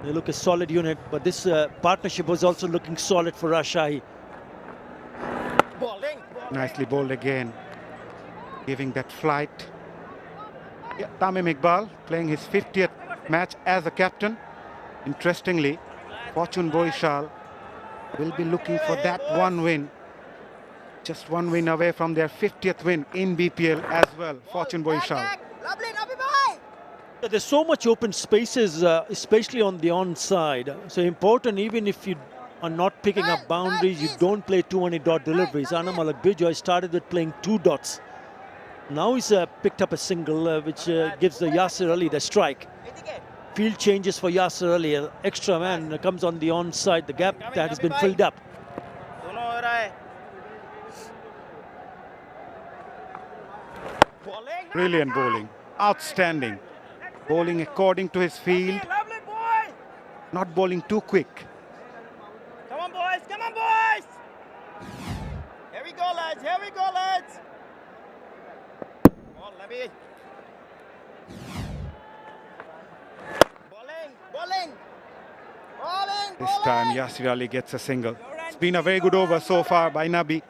They look a solid unit, but this partnership was also looking solid for Rajshahi. Bowling. Nicely bowled again, giving that flight. Yeah, Tamim Iqbal playing his 50th match as a captain. Interestingly, Fortune Borishal will be looking for that one win. Just one win away from their 50th win in BPL as well, Fortune Borishal. Lovely, Nabi boy. There's so much open spaces, especially on the onside. So important, even if you are not picking up boundaries, you don't play too many dot deliveries. 𝗂𝗚𝗃𝗃 started with playing 2 dots. Now he's picked up a single, which gives the Yasir Ali the strike. Field changes for Yasir Ali. An extra man comes on the onside. The gap that has been filled up. Brilliant bowling, outstanding. Bowling according to his field, not bowling too quick. Come on, boys. Here we go, lads. Ball, Nabi. Bowling. This time Yasir Ali gets a single. It's been a very good over so far by Nabi.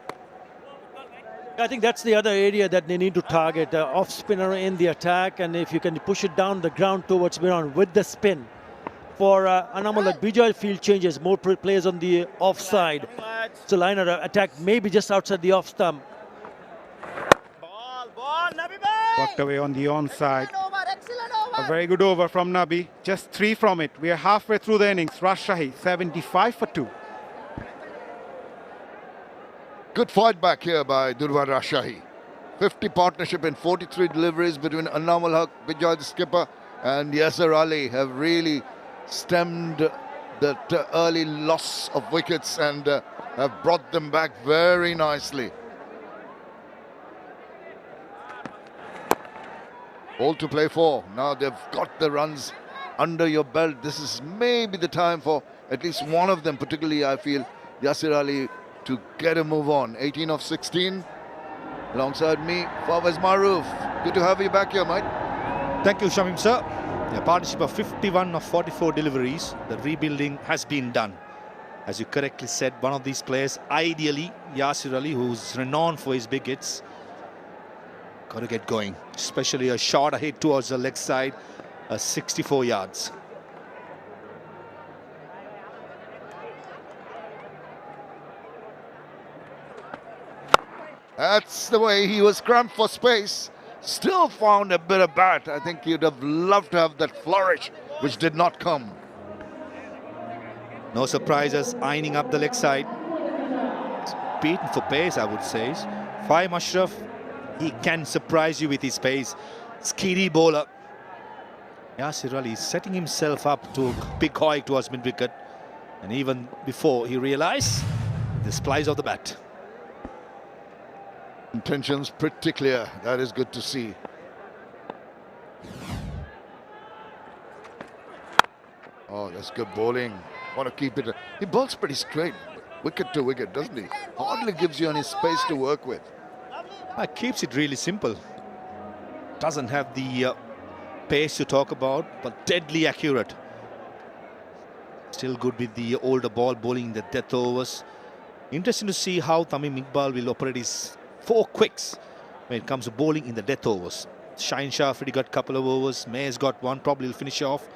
I think that's the other area that they need to target. Off spinner in the attack, and if you can push it down the ground towards mid-on with the spin. For 𝗂𝗚𝗃𝗃, field changes, more players on the offside. So liner attack maybe just outside the off stump. Ball, Nabi boy. Walked away on the onside. Excellent over. A very good over from Nabi. Just 3 from it. We are halfway through the innings. Rajshahi 75 for 2. Good fight back here by Durban Rajshahi. 50 partnership and 43 deliveries between 𝗂𝗚𝗃𝗃, the skipper, and Yasir Ali have really stemmed that early loss of wickets and have brought them back very nicely. All to play for. Now they've got the runs under your belt. This is maybe the time for at least one of them, particularly I feel Yasir Ali, to get a move on. 18 of 16. Alongside me, Fawaz Maroof. Good to have you back here, mate. Thank you, Shamim sir. A partnership of 51 of 44 deliveries. The rebuilding has been done. As you correctly said, one of these players, ideally Yasir Ali, who's renowned for his big hits, Got to get going, especially a shot ahead towards the leg side, 64 yards. That's the way he was cramped for space. Still found a bit of bat. I think you'd have loved to have that flourish, which did not come. No surprises, eyeing up the leg side. Beaten for pace, I would say. 𝗵 Ashraf, he can surprise you with his pace. Speedy bowler. 𝗂𝗂𝗃 𝗂𝗃 is setting himself up to pick Quick towards mid-wicket. And even before he realized the splice of the bat. Intentions pretty clear. That is good to see. Oh, that's good bowling. Want to keep it. He bowls pretty straight, wicket to wicket, doesn't he? Hardly gives you any space to work with. Keeps it really simple. Doesn't have the pace to talk about, but deadly accurate. Still good with the older ball bowling in the death overs. Interesting to see how Tamim Iqbal will operate his 4 quicks when it comes to bowling in the death overs. Shaheen Shah already got a couple of overs. May's got one, probably will finish off.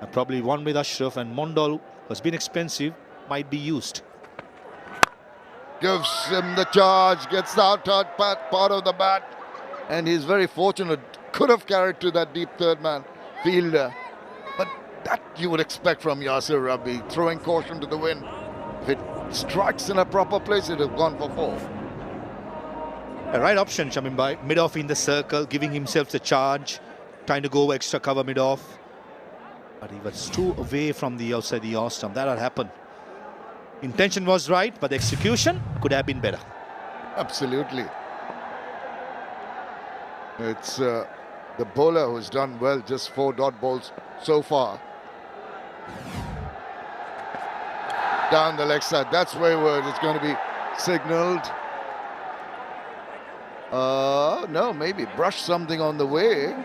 And probably one with Ashraf, and Mondal has been expensive, might be used. Gives him the charge, gets the outside part of the bat, and he's very fortunate. Could have carried to that deep third man fielder, but that you would expect from Yasir Rabbi, throwing caution to the wind. If it strikes in a proper place, it would have gone for 4. A right option, Shamim Bhai. Mid-off in the circle, giving himself the charge, trying to go extra cover mid-off. But he was too away from the outside the off stump. That had happened. Intention was right, but the execution could have been better. Absolutely. It's the bowler who's done well, just 4 dot balls so far. Down the leg side, that's wayward. It's going to be signalled. No, maybe brush something on the way.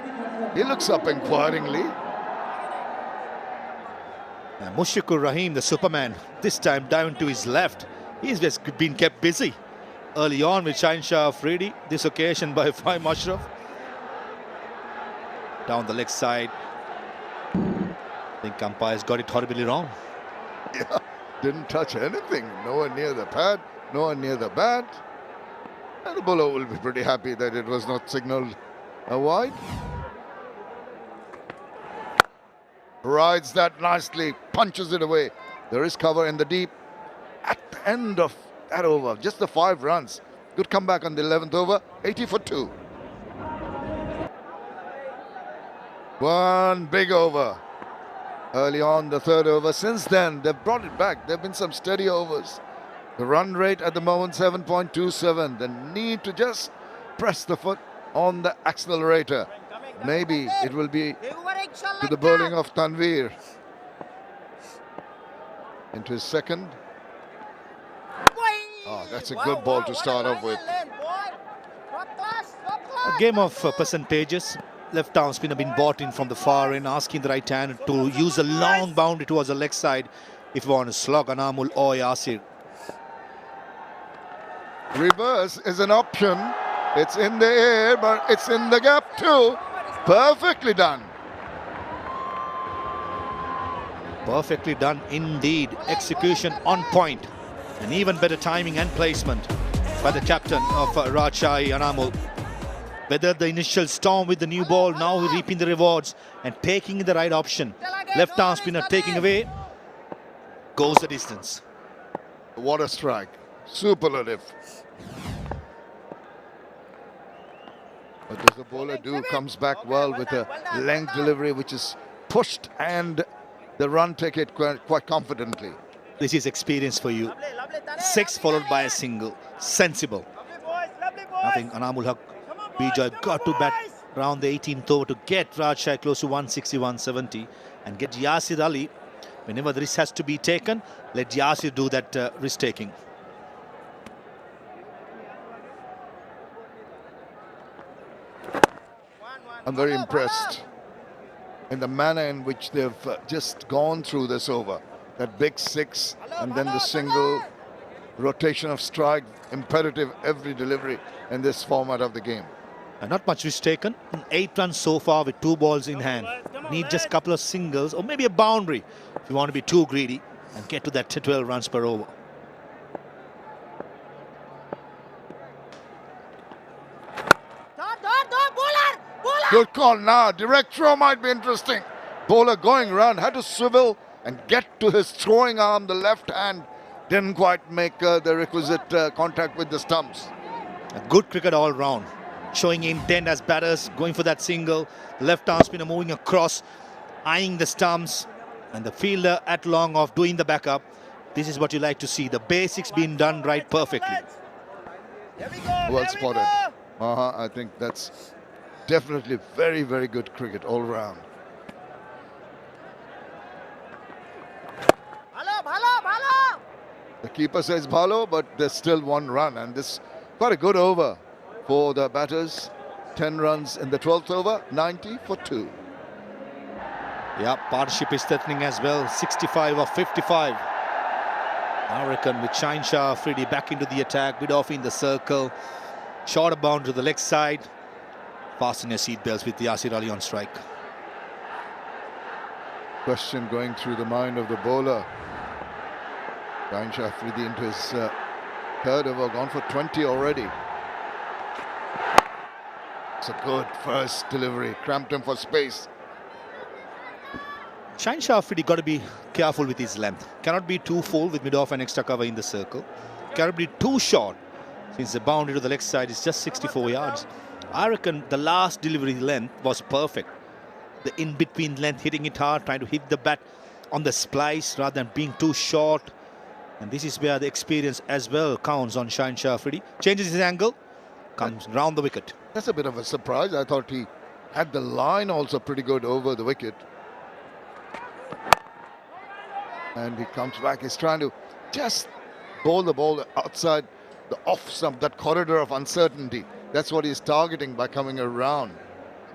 He looks up inquiringly. Mushfiqur Rahim, the Superman, this time down to his left. He's just been kept busy early on with Shaheen Shah Afridi. This occasion by 𝗵 Ashraf. Down the leg side. I think umpire's got it horribly wrong. Yeah, didn't touch anything. Nowhere near the pad, nowhere near the bat. And the bowler will be pretty happy that it was not signalled a wide. Rides that nicely, punches it away. There is cover in the deep. At the end of that over, just the 5 runs. Good comeback on the 11th over, 80 for 2. One big over early on the 3rd over. Since then, they've brought it back. There have been some steady overs. The run rate at the moment, 7.27. The need to just press the foot on the accelerator. Maybe it will be to the bowling of Tanveer. Into his second. Oh, that's a good ball to start off with. A game of percentages. Left arm spinner been bought in from the far end, asking the right hand to use a long boundary towards the leg side if you want to slog Anamul or Yasir. Reverse is an option. It's in the air, but it's in the gap too. Perfectly done. Perfectly done indeed. Execution on point. And even better timing and placement by the captain of Rajshahi Anamul. Whether the initial storm with the new ball, now reaping the rewards and taking the right option. Left arm spinner taking away, goes the distance. What a strike. Superlative. What does the bowler do? Comes back well with a length delivery which is pushed, and the run take it quite confidently. This is experience for you. 6 followed by a single. Sensible. I think Anamul Haq Bijoy got to bat around the 18th over to get Rajshahi close to 160, 170 and get Yasir Ali. Whenever the risk has to be taken, let Yasir do that risk taking. I'm very impressed in the manner in which they've just gone through this over. That big 6 and then the single rotation of strike, imperative every delivery in this format of the game. And not much risk taken. 8 runs so far with 2 balls in hand. Need just a couple of singles or maybe a boundary if you want to be too greedy and get to that 12 runs per over. Good call now. Direct throw might be interesting. Bowler going round, had to swivel and get to his throwing arm, the left hand. Didn't quite make the requisite contact with the stumps. A good cricket all round. Showing intent as batters, going for that single. Left arm spinner moving across, eyeing the stumps. And the fielder at long off doing the backup. This is what you like to see. The basics being done right perfectly. Well spotted. I think that's definitely very, very good cricket all round. The keeper says bhalo, but there's still 1 run, and this quite a good over for the batters. 10 runs in the 12th over, 90 for 2. Yeah, partnership is threatening as well. 65 or 55. I reckon with 𝗫𝗫 𝗵𝗃𝗍 back into the attack, bit off in the circle. Short bound to the leg side. Fasten your seatbelts with Yasir Ali on strike. Question going through the mind of the bowler. 𝗫𝗫 𝗵𝗃𝗍 into his 3rd over, gone for 20 already. It's a good first delivery, cramped him for space. 𝗫𝗫 𝗵𝗃𝗍 got to be careful with his length. Cannot be too full with mid-off and extra cover in the circle. Cannot be too short, since the boundary to the leg side is just 64 yards. I reckon the last delivery length was perfect. The in-between length, hitting it hard, trying to hit the bat on the splice rather than being too short. And this is where the experience as well counts on 𝗫𝗫 𝗵𝗃𝗍. Changes his angle, comes round the wicket. That's a bit of a surprise. I thought he had the line also pretty good over the wicket. And he comes back. He's trying to just bowl the ball outside the off stump, that corridor of uncertainty. That's what he's targeting by coming around.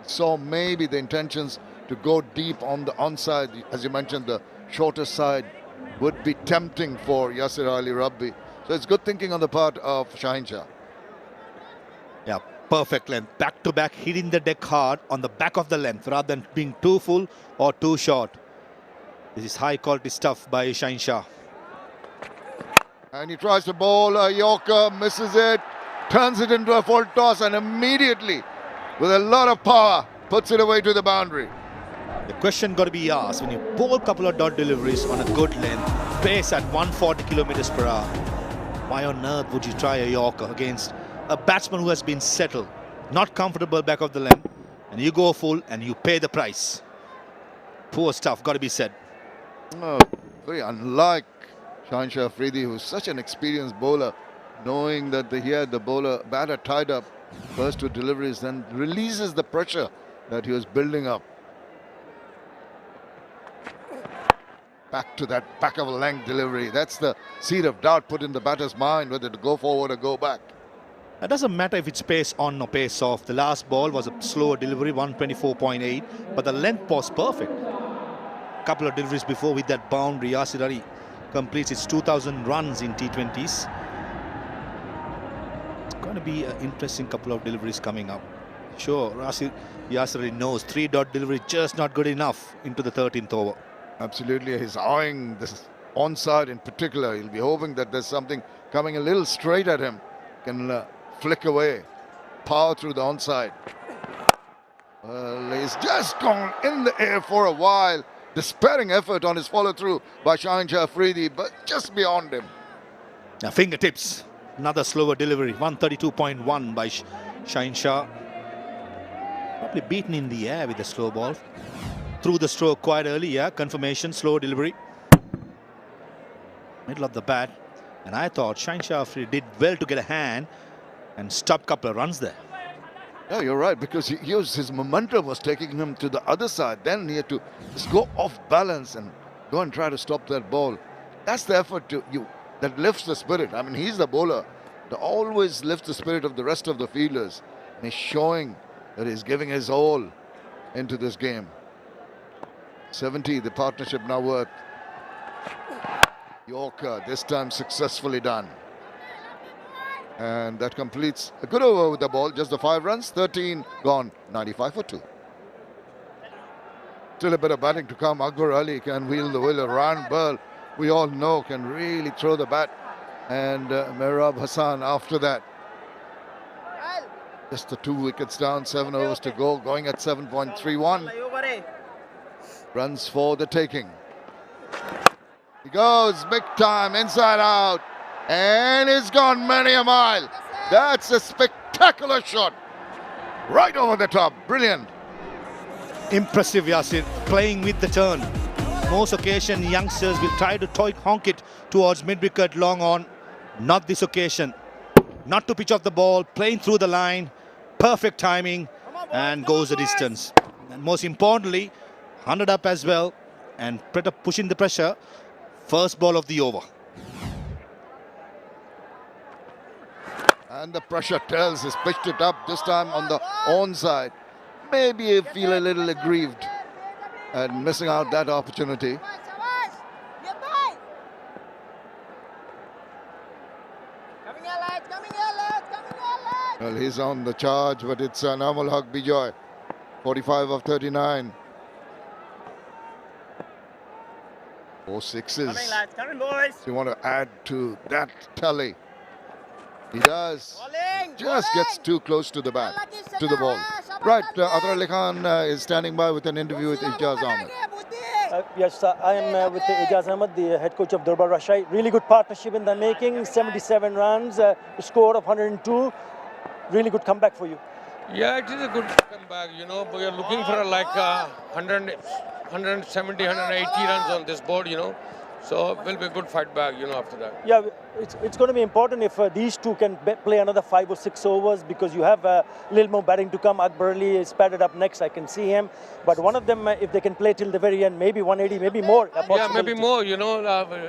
So maybe the intentions to go deep on the onside, as you mentioned, the shorter side, would be tempting for Yasir Ali Rabbi. So it's good thinking on the part of 𝗫𝗫. Yeah, perfect length. Back to back, hitting the deck hard on the back of the length rather than being too full or too short. This is high quality stuff by 𝗫𝗫. And he tries to bowl a Yorker, misses it, turns it into a full toss, and immediately, with a lot of power, puts it away to the boundary. The question got to be asked, when you bowl a couple of dot deliveries on a good length, pace at 140 kilometers per hour, why on earth would you try a Yorker against a batsman who has been settled, not comfortable back of the length, and you go full and you pay the price? Poor stuff, got to be said. Oh, very unlike 𝗫𝗫 𝗵𝗃𝗍𝗍, who's such an experienced bowler, knowing that he had the batter tied up first with deliveries, then releases the pressure that he was building up. Back to that back of a length delivery. That's the seed of doubt put in the batter's mind, whether to go forward or go back. It doesn't matter if it's pace on or pace off. The last ball was a slower delivery, 124.8, but the length was perfect. Couple of deliveries before with that boundary, Yasir Ali completes its 2,000 runs in T20s. It's going to be an interesting couple of deliveries coming up. Sure, Yasir Ali knows 3-dot delivery just not good enough into the 13th over. Absolutely, he's eyeing this onside in particular. He'll be hoping that there's something coming a little straight at him. Can flick away, power through the onside. Well, he's just gone in the air for a while. Despairing effort on his follow-through by 𝗫𝗫 𝗵𝗃𝗍𝗍, but just beyond him. Now fingertips, another slower delivery, 132.1 by 𝗫𝗫. Probably beaten in the air with the slow ball. Through the stroke quite early, yeah, confirmation, slow delivery. Middle of the bat. And I thought 𝗫𝗫 𝗵𝗃𝗍𝗍 did well to get a hand and stop a couple of runs there. Yeah, you're right, because his momentum was taking him to the other side. Then he had to just go off balance and go and try to stop that ball. That's the effort that lifts the spirit. I mean, he's the bowler that always lifts the spirit of the rest of the fielders. And he's showing that he's giving his all into this game. 70, the partnership now worth. Yorker, this time successfully done. And that completes a good over with the ball. Just the 5 runs, 13 gone, 95 for 2. Still a bit of batting to come. 𝗂𝗃𝗍𝗂 can wheel the wheel around. Burl, we all know, can really throw the bat. And Mehrab Hassan after that. Just the 2 wickets down, 7 overs to go, going at 7.31. Runs for the taking. He goes big time, inside out. And he's gone many a mile. That's a spectacular shot. Right over the top. Brilliant. Impressive, Yasir, playing with the turn. Most occasion, youngsters will try to honk it towards mid-wicket long on. Not this occasion. Not to pitch off the ball, playing through the line. Perfect timing and goes the distance. And most importantly, 100 up as well and pushing the pressure. First ball of the over. And the pressure tells, he's pitched it up this time on the onside. Maybe he feel a little aggrieved at missing out that opportunity. Well, he's on the charge, but it's 𝗂𝗓𝗃𝗍𝗂, 45 of 39. 4 sixes. Coming, lads. Coming, boys. You want to add to that tally. He does. Just gets too close to the bat, to the ball. Right, Adar Ali Khan is standing by with an interview with 𝗂𝐻𝐻𝗃 Ahmed. Yes, I am with 𝗂𝐻𝐻𝗃 Ahmed, the head coach of 𝗃𝗃𝗃. Really good partnership in the making. 77 runs, a score of 102. Really good comeback for you. Yeah, it is a good comeback. You know, we are looking for like 170, 180 runs on this board. You know, so it will be a good fight back. You know, after that. Yeah, it's going to be important if these two can play another 5 or 6 overs, because you have a little more batting to come. 𝗂𝗃𝗃𝗃 is padded up next. I can see him, but one of them, if they can play till the very end, maybe 180, maybe more. Yeah, maybe more. You know,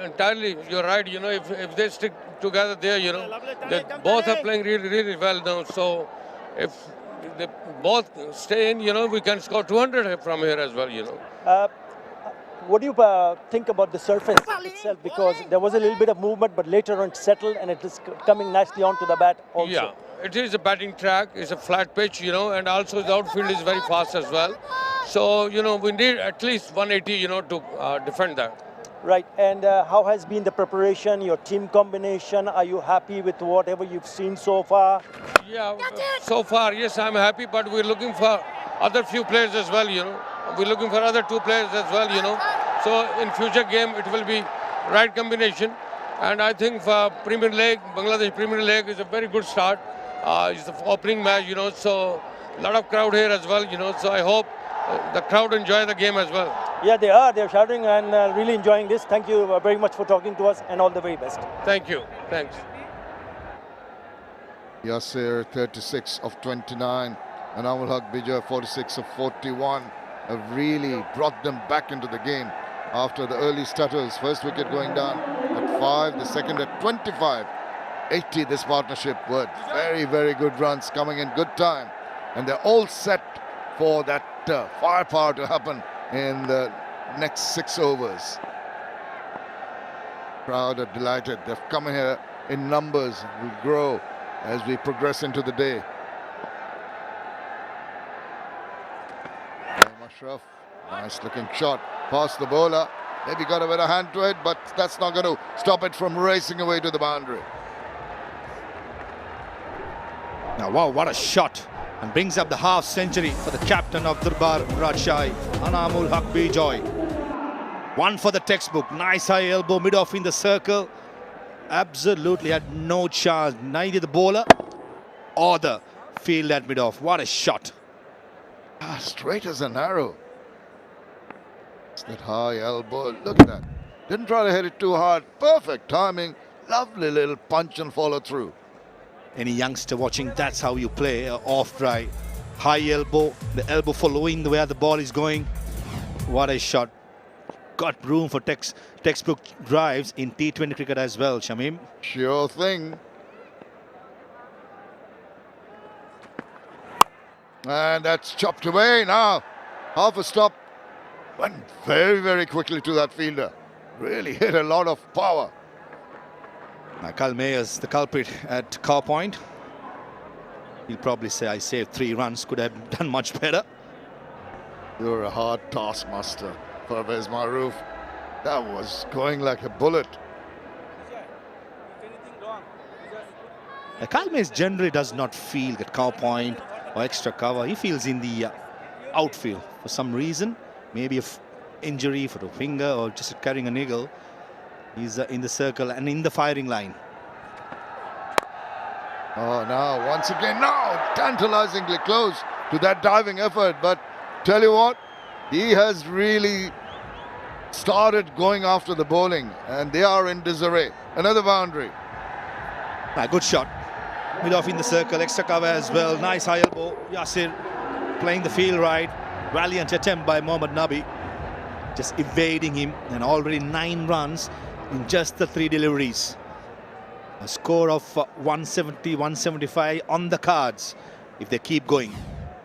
entirely. You're right. You know, if they stick together there, you know, they both are playing really, really well now. So if they both stay in, you know, we can score 200 from here as well. You know. What do you think about the surface itself? Because there was a little bit of movement, but later on it settled and it is coming nicely onto the bat also. Yeah, it is a batting track. It's a flat pitch, you know, and also the outfield is very fast as well. So, you know, we need at least 180, you know, to defend that. Right, and how has been the preparation, your team combination? Are you happy with whatever you've seen so far? Yeah, so far, yes, I'm happy, but we're looking for other few players as well, you know. We're looking for other 2 players as well, you know. So in future game, it will be right combination. And I think for Premier League, Bangladesh Premier League is a very good start. It's the opening match, you know, so a lot of crowd here as well, you know. So I hope the crowd enjoy the game as well. Yeah, they are. They're shouting and really enjoying this. Thank you very much for talking to us, and all the very best. Thank you. Thanks. Yasir, 36 of 29. And 𝗂𝗃𝗃𝗍𝗂, 46 of 41. Have really brought them back into the game after the early stutters. First wicket going down at 5, the second at 25. 80 this partnership worth. Very, very good runs coming in good time. And they're all set for that firepower to happen in the next 6 overs. Crowd are delighted. They've come here in numbers. Will grow as we progress into the day. Ashraf, nice looking shot past the bowler. Maybe got a bit of hand to it, but that's not going to stop it from racing away to the boundary. Now, wow, what a shot. And brings up the half century for the captain of 𝗃𝗃𝗃𝗃, 𝗂𝗃𝗃𝗃𝗃. One for the textbook. Nice high elbow, mid-off in the circle. Absolutely had no chance. Neither the bowler or the field at mid-off. What a shot. Straight as an arrow. It's that high elbow. Look at that. Didn't try to hit it too hard. Perfect timing. Lovely little punch and follow through. Any youngster watching, that's how you play. Off dry. High elbow. The elbow following the way the ball is going. What a shot. Got room for textbook drives in T20 cricket as well, Shamim. Sure thing. And that's chopped away now. Half a stop. Went very, very quickly to that fielder. Really hit a lot of power. Kyle Mayers, the culprit at car point. He'll probably say, I saved 3 runs, could have done much better. You're a hard taskmaster, 𝗂𝗶𝗃𝗄 Maroof. That was going like a bullet. Kyle Mayers generally does not feel at car point or extra cover. He feels in the outfield for some reason. Maybe an injury for the finger or just carrying a niggle. He's in the circle and in the firing line. Oh, now once again, now tantalizingly close to that diving effort. But tell you what, he has really started going after the bowling, and they are in disarray. Another boundary. Good shot. Mid off in the circle, extra cover as well. Nice high elbow. Yasir playing the field right. Valiant attempt by Mohammad Nabi. Just evading him, and already 9 runs in just the 3 deliveries. A score of 170, 175 on the cards if they keep going.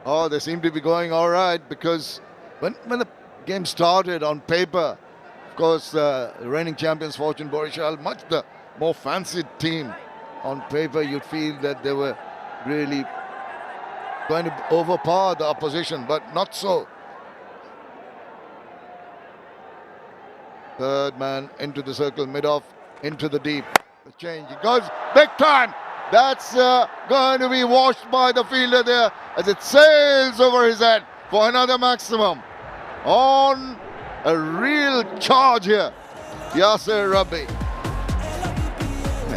Oh, they seem to be going all right, because when the game started on paper, of course, the reigning champions Fortune Borishal, much the more fancied team. On paper, you'd feel that they were really going to overpower the opposition, but not so. Third man into the circle, mid-off, into the deep. The change, he goes big time. That's going to be washed by the fielder there as it sails over his head for another maximum. On a real charge here, Yasir Rabbi.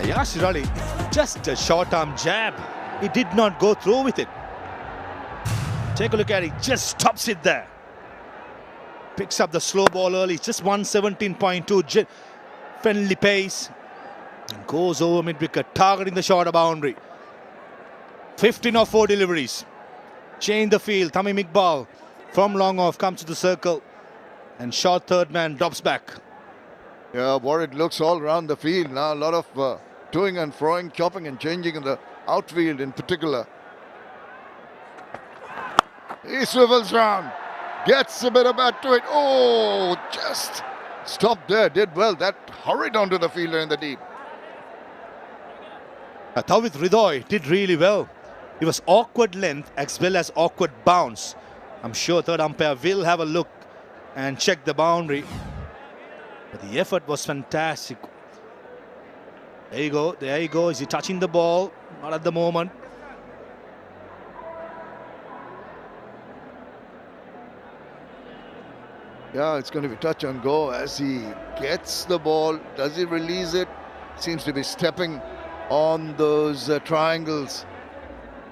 Yasir Ali, just a short-arm jab. He did not go through with it. Take a look at it, just stops it there. Picks up the slow ball early, just 117.2 friendly pace. And goes over mid-wicket, targeting the shorter boundary. 15 of 4 deliveries. Change the field, Tamim Iqbal from long off comes to the circle. And short third man drops back. Yeah, Warren looks all around the field now. A lot of toing and froing, chopping and changing in the outfield in particular. He swivels round, gets a bit of bat to it. Oh, just stopped there, did well. That hurried onto the fielder in the deep. 𝗂𝗏𝗃𝗄 did really well. It was awkward length as well as awkward bounce. I'm sure third umpire will have a look and check the boundary. But the effort was fantastic. There you go, there you go. Is he touching the ball? Not at the moment. Yeah, it's going to be touch and go as he gets the ball. Does he release it? Seems to be stepping on those triangles,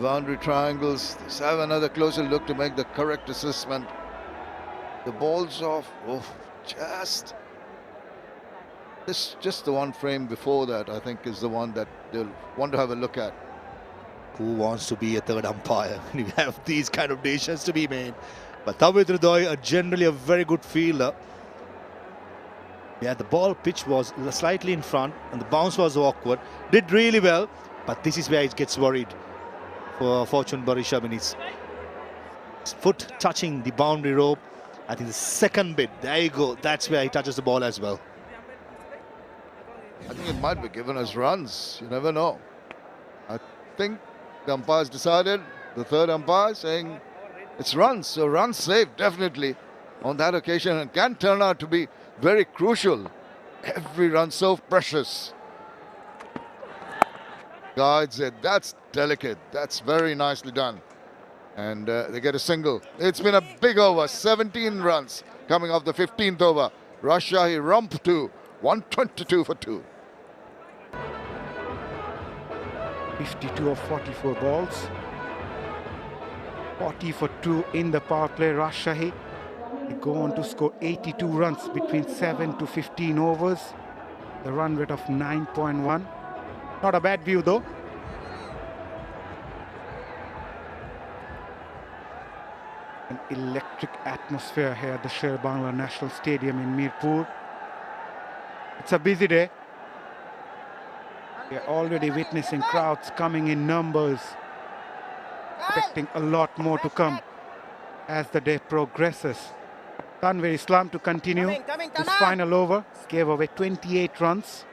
boundary triangles. Let's have another closer look to make the correct assessment. The ball's off. Oh, just the one frame before that, I think, is the one that they'll want to have a look at. Who wants to be a third umpire when you have these kind of decisions to be made? But 𝗂𝗏𝗃𝗄 are generally a very good fielder. Yeah, the ball pitch was slightly in front and the bounce was awkward. Did really well, but this is where it gets worried for Fortune Borishal when his foot touching the boundary rope. I think the second bit, there you go, that's where he touches the ball as well. I think it might be given as runs. You never know. I think the umpire's decided, the third umpire saying it's runs. So runs saved definitely on that occasion, and can turn out to be very crucial. Every run so precious. Guide said that's delicate. That's very nicely done. And they get a single. It's been a big over. 17 runs coming off the 15th over. Rajshahi romp to 122 for 2. 52 of 44 balls. 40 for 2 in the power play. Rajshahi, they go on to score 82 runs between 7 to 15 overs. The run rate of 9.1. Not a bad view though. An electric atmosphere here at the Sher-Bangla National Stadium in Mirpur. It's a busy day. We are already witnessing crowds coming in numbers. Expecting a lot more to come as the day progresses. Tanveer Islam to continue his final over. Gave away 28 runs.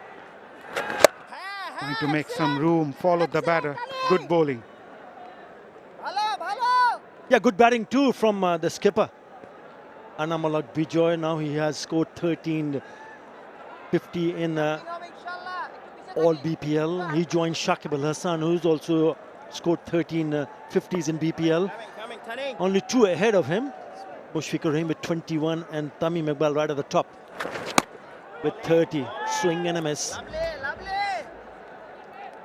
Trying to make some room, followed the batter. Good bowling. Yeah, good batting too from the skipper. 𝗂𝗂𝗃𝗍𝗂. Now he has scored 1350 in all BPL. He joined 𝗃𝗵𝗴𝗲, who's also scored 1350s in BPL. Only 2 ahead of him. Mushfiqur Rahim with 21 and Tamim Iqbal right at the top with 30. Swing and a miss.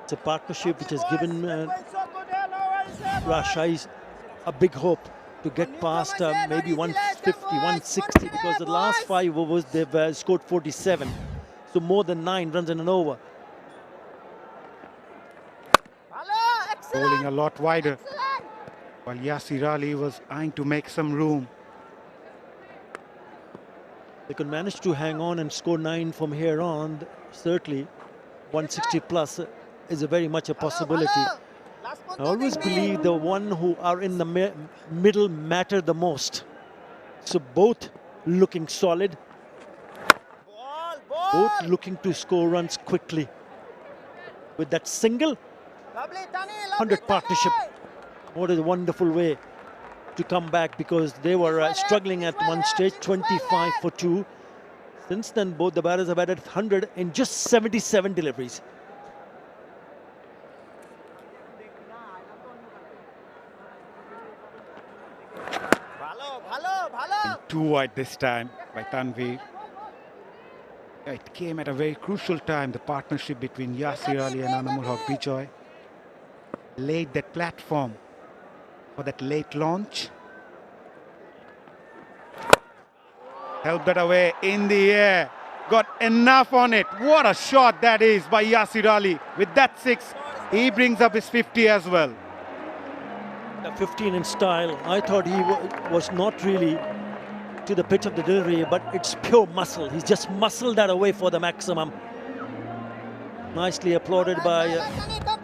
It's a partnership which has given 𝗂𝗃𝗍𝗂 a big hope to get past maybe 150, 160, because the last 5 overs they've scored 47. So more than 9 runs in an over. Bowling a lot wider. While Yasir Ali was eyeing to make some room. They could manage to hang on and score 9 from here on. Certainly 160 plus is a very much a possibility. I always believe the one who are in the middle matter the most. So both looking solid. Both looking to score runs quickly. With that single 100 partnership. What a wonderful way to come back, because they were struggling at one stage, 25 for 2. Since then, both the batters have added 100 in just 77 deliveries. Too wide this time by Tanveer. It came at a very crucial time, the partnership between Yasir Ali and 𝗂𝗂𝗃𝗍𝗂. Laid that platform for that late launch. Held that away in the air. Got enough on it. What a shot that is by Yasir Ali. With that 6, he brings up his 50 as well. 15 in style. I thought he was not really to the pitch of the delivery, but it's pure muscle. He's just muscled that away for the maximum. Nicely applauded by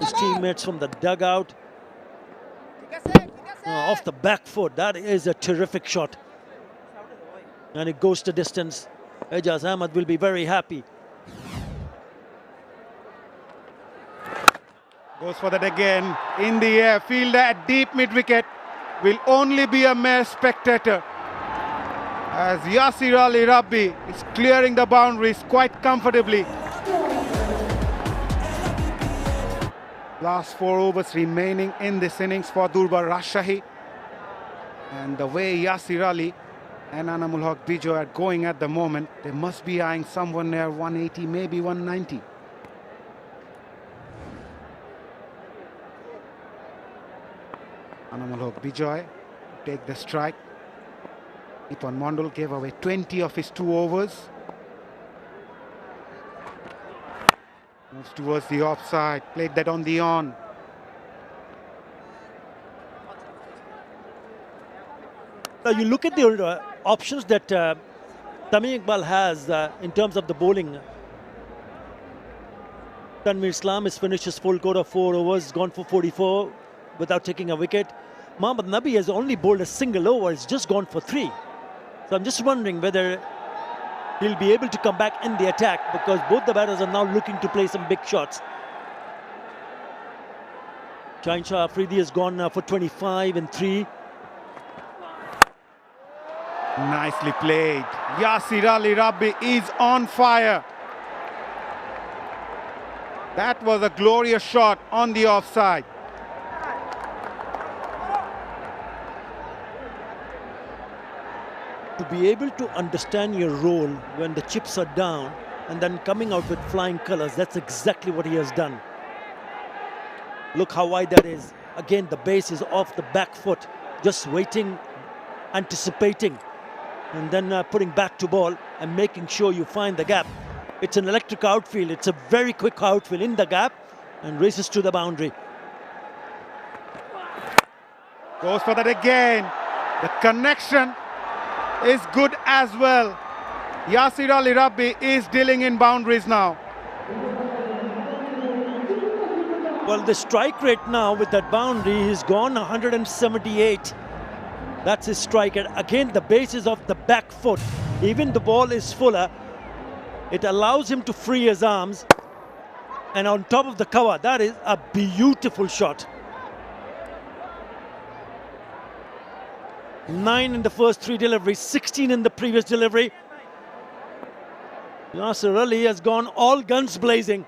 his teammates from the dugout. Off the back foot, that is a terrific shot. And it goes to distance. Ejaz Ahmed will be very happy. Goes for that again, in the air, fielder at deep mid-wicket. Will only be a mere spectator. As Yasir Ali Rabbi is clearing the boundaries quite comfortably. Last 4 overs remaining in this innings for 𝗂𝗵𝗃𝗍𝗂. And the way Yasir Ali and 𝗂𝗂𝗃𝗍𝗂 are going at the moment, they must be eyeing someone near 180, maybe 190. 𝗂𝗂𝗃𝗍𝗂 take the strike. Ridhwan Mondal gave away 20 of his 2 overs. Moves towards the offside, played that on the on. Now you look at the options that Tamim Iqbal has in terms of the bowling. Tanveer Islam has finished his full quota of 4 overs, gone for 44 without taking a wicket. Mohammad Nabi has only bowled a single over, he's just gone for 3. So I'm just wondering whether he'll be able to come back in the attack, because both the batters are now looking to play some big shots. Shaheen Shah Afridi has gone for 25 and 3. Nicely played. Yasir Ali Rabbi is on fire. That was a glorious shot on the offside. To be able to understand your role when the chips are down and then coming out with flying colours, that's exactly what he has done. Look how wide that is. Again, the base is off the back foot, just waiting, anticipating, and then putting back to ball and making sure you find the gap. It's an electric outfield. It's a very quick outfield in the gap and races to the boundary. Goes for that again. The connection is good as well. Yasir Ali Rabbi is dealing in boundaries now. Well, the strike rate now with that boundary, he's gone 178. That's his strike rate. Again, the base is off the back foot. Even the ball is fuller. It allows him to free his arms. and on top of the cover. That is a beautiful shot. 9 in the first 3 deliveries, 16 in the previous delivery. Yasir Ali has gone all guns blazing.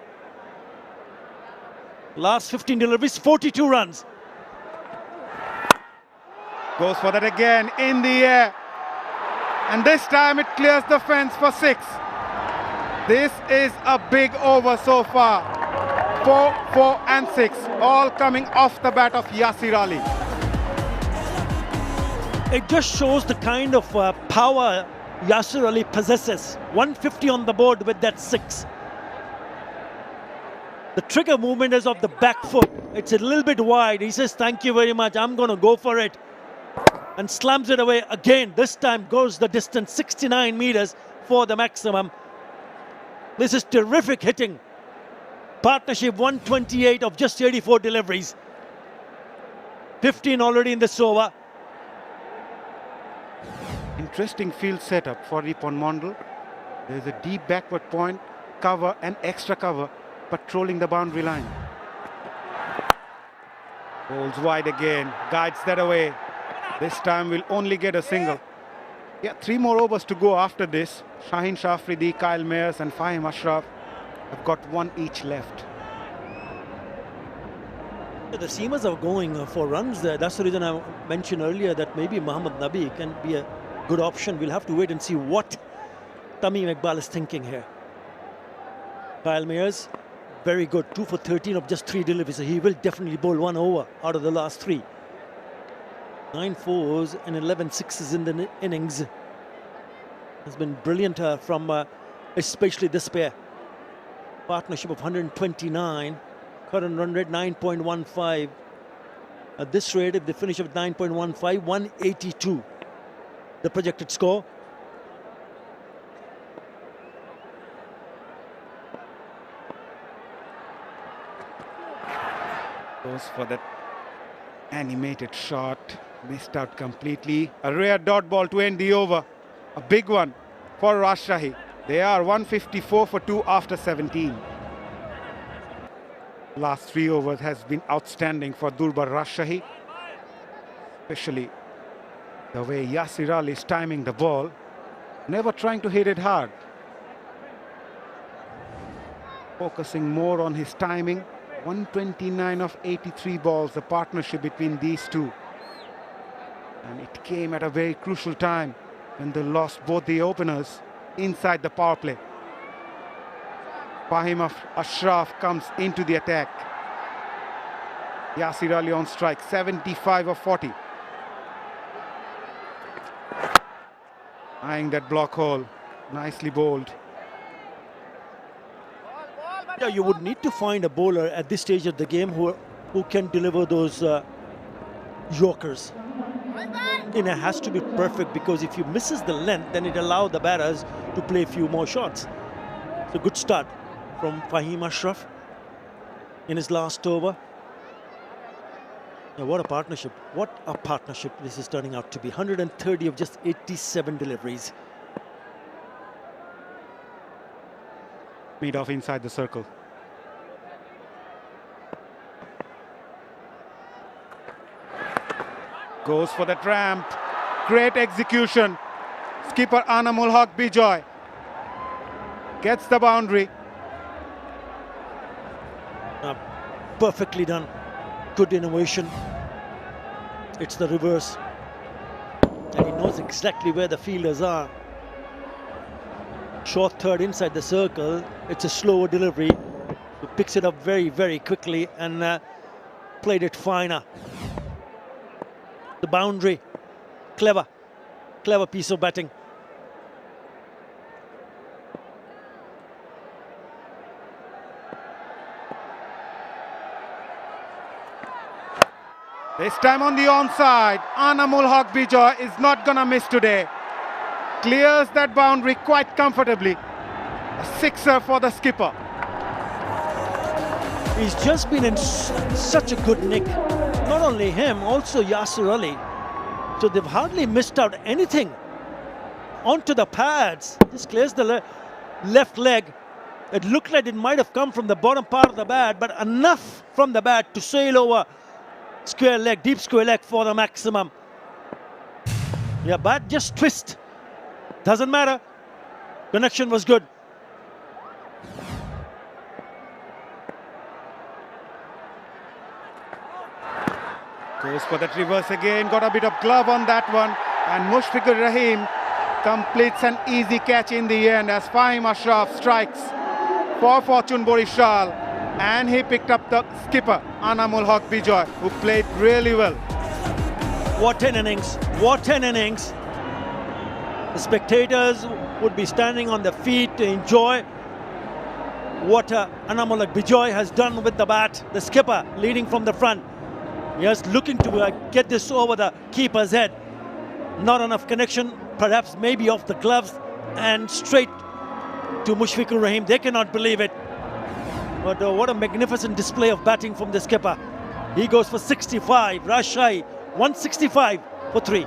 Last 15 deliveries, 42 runs. Goes for that again in the air. And this time it clears the fence for 6. This is a big over so far. 4, 4 and 6, all coming off the bat of Yasir Ali. It just shows the kind of power Yasir Ali possesses. 150 on the board with that 6. The trigger movement is of the back foot. It's a little bit wide. He says, thank you very much, I'm going to go for it. And slams it away again. This time goes the distance, 69 meters for the maximum. This is terrific hitting. Partnership 128 of just 84 deliveries. 15 already in this over. Interesting field setup for Ripon Mondal. There's a deep backward point, cover and extra cover, patrolling the boundary line. Bowls wide again, guides that away. This time we'll only get a single. Yeah, 3 more overs to go after this. Shaheen Shah Afridi, Kyle Mayers and Fahim Ashraf have got 1 each left. The seamers are going for runs there. That's the reason I mentioned earlier that maybe Mohammad Nabi can be a good option. We'll have to wait and see what Tamim Iqbal is thinking here. Kyle Mayers, very good. 2 for 13 of just 3 deliveries. So he will definitely bowl 1 over out of the last 3. 9 fours and 11 sixes in the innings. Has been brilliant from especially this pair. Partnership of 129. Current run rate 9.15. At this rate, if they finish with 9.15, 182. The projected score. Goes for that animated shot. Missed out completely. A rare dot ball to end the over. A big one for Rajshahi. They are 154 for 2 after 17. Last 3 overs has been outstanding for 𝗂𝗏𝗃𝗏, especially the way Yasir Ali is timing the ball, never trying to hit it hard. Focusing more on his timing. 129 of 83 balls, the partnership between these two. And it came at a very crucial time when they lost both the openers inside the power play. Fahim Ashraf comes into the attack. Yasir Ali on strike, 75 of 40. Eyeing that block hole, nicely bowled. Yeah, you would need to find a bowler at this stage of the game who can deliver those yorkers. And it has to be perfect, because if he misses the length, then it allows the batters to play a few more shots. So good start from Fahim Ashraf in his last over. Now, what a partnership. What a partnership this is turning out to be. 130 of just 87 deliveries. Made off inside the circle. Goes for the ramp. Great execution. Skipper 𝗂𝗚𝗃𝗃 gets the boundary. Perfectly done. Good innovation. It's the reverse. And he knows exactly where the fielders are. Short third inside the circle. It's a slower delivery. He picks it up very, very quickly and played it finer. The boundary. Clever. Clever piece of batting. This time on the onside, 𝗂𝗚𝗃𝗃𝗃 is not gonna miss today. Clears that boundary quite comfortably. A sixer for the skipper. He's just been in such a good nick. Not only him, also Yasir Ali. So they've hardly missed out anything. Onto the pads. Just clears the left leg. It looked like it might have come from the bottom part of the bat, but enough from the bat to sail over square leg, deep square leg for the maximum. Yeah, bat just twist. Doesn't matter. Connection was good. Goes for that reverse again. Got a bit of glove on that one. And Mushfiqur Rahim completes an easy catch in the end as Fahim Ashraf strikes for Fortune Borishal. And he picked up the skipper, Anamul Haq Bijoy, who played really well. What an innings. What an innings. The spectators would be standing on their feet to enjoy what Anamul Haq Bijoy has done with the bat. The skipper leading from the front. Yes, looking to get this over the keeper's head. Not enough connection, perhaps maybe off the gloves and straight to Mushfiqur Rahim. They cannot believe it. But what a magnificent display of batting from the skipper. He goes for 65. Rajshahi 165 for 3.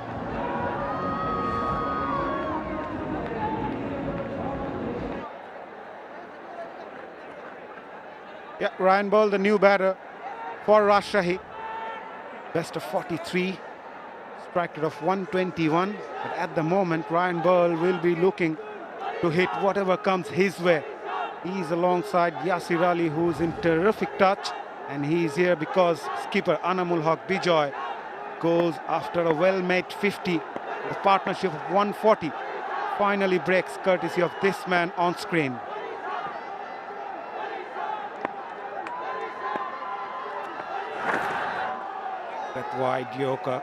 Yeah, Ryan Ball, the new batter for Rajshahi. Best of 43, strike rate of 121. But at the moment, Ryan Ball will be looking to hit whatever comes his way. He's alongside Yasir Ali, who's in terrific touch. And he's here because skipper Anamul Haq Bijoy goes after a well-made 50. The partnership of 140 finally breaks courtesy of this man on screen. That wide Yorker,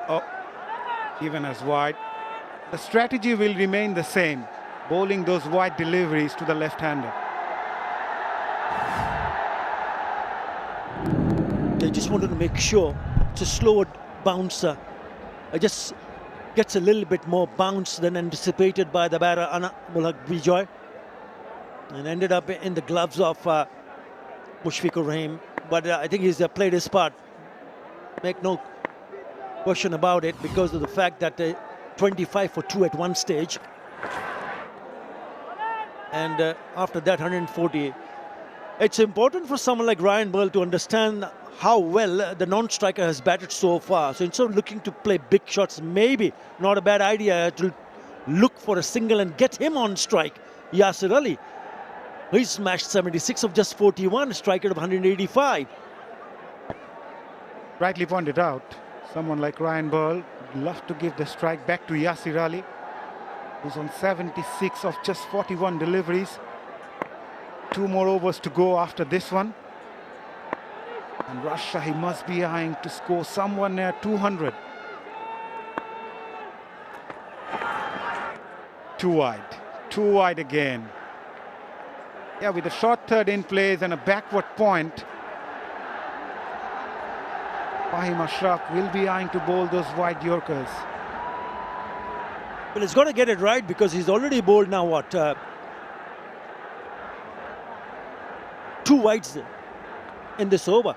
even as wide. The strategy will remain the same, bowling those wide deliveries to the left-hander. They just wanted to make sure it's a slower bouncer. It just gets a little bit more bounce than anticipated by the batter Anamul Haq Bijoy, and ended up in the gloves of Mushfiqur Rahim. But I think he's played his part. Make no question about it, because of the fact that 25 for 2 at one stage, and after that 140. It's important for someone like Ryan Ball to understand how well the non-striker has batted so far. So instead of looking to play big shots, maybe not a bad idea to look for a single and get him on strike. Yasir Ali, he smashed 76 of just 41, strike rate of 185. Rightly pointed out, someone like Ryan Ball would love to give the strike back to Yasir Ali, who's on 76 of just 41 deliveries. 2 more overs to go after this one. And Rajshahi must be eyeing to score somewhere near 200. Too wide again. Yeah, with a short third in place and a backward point, Fahim Ashraf will be eyeing to bowl those wide Yorkers. Well, he's got to get it right, because he's already bowled now, what? 2 wides in this over.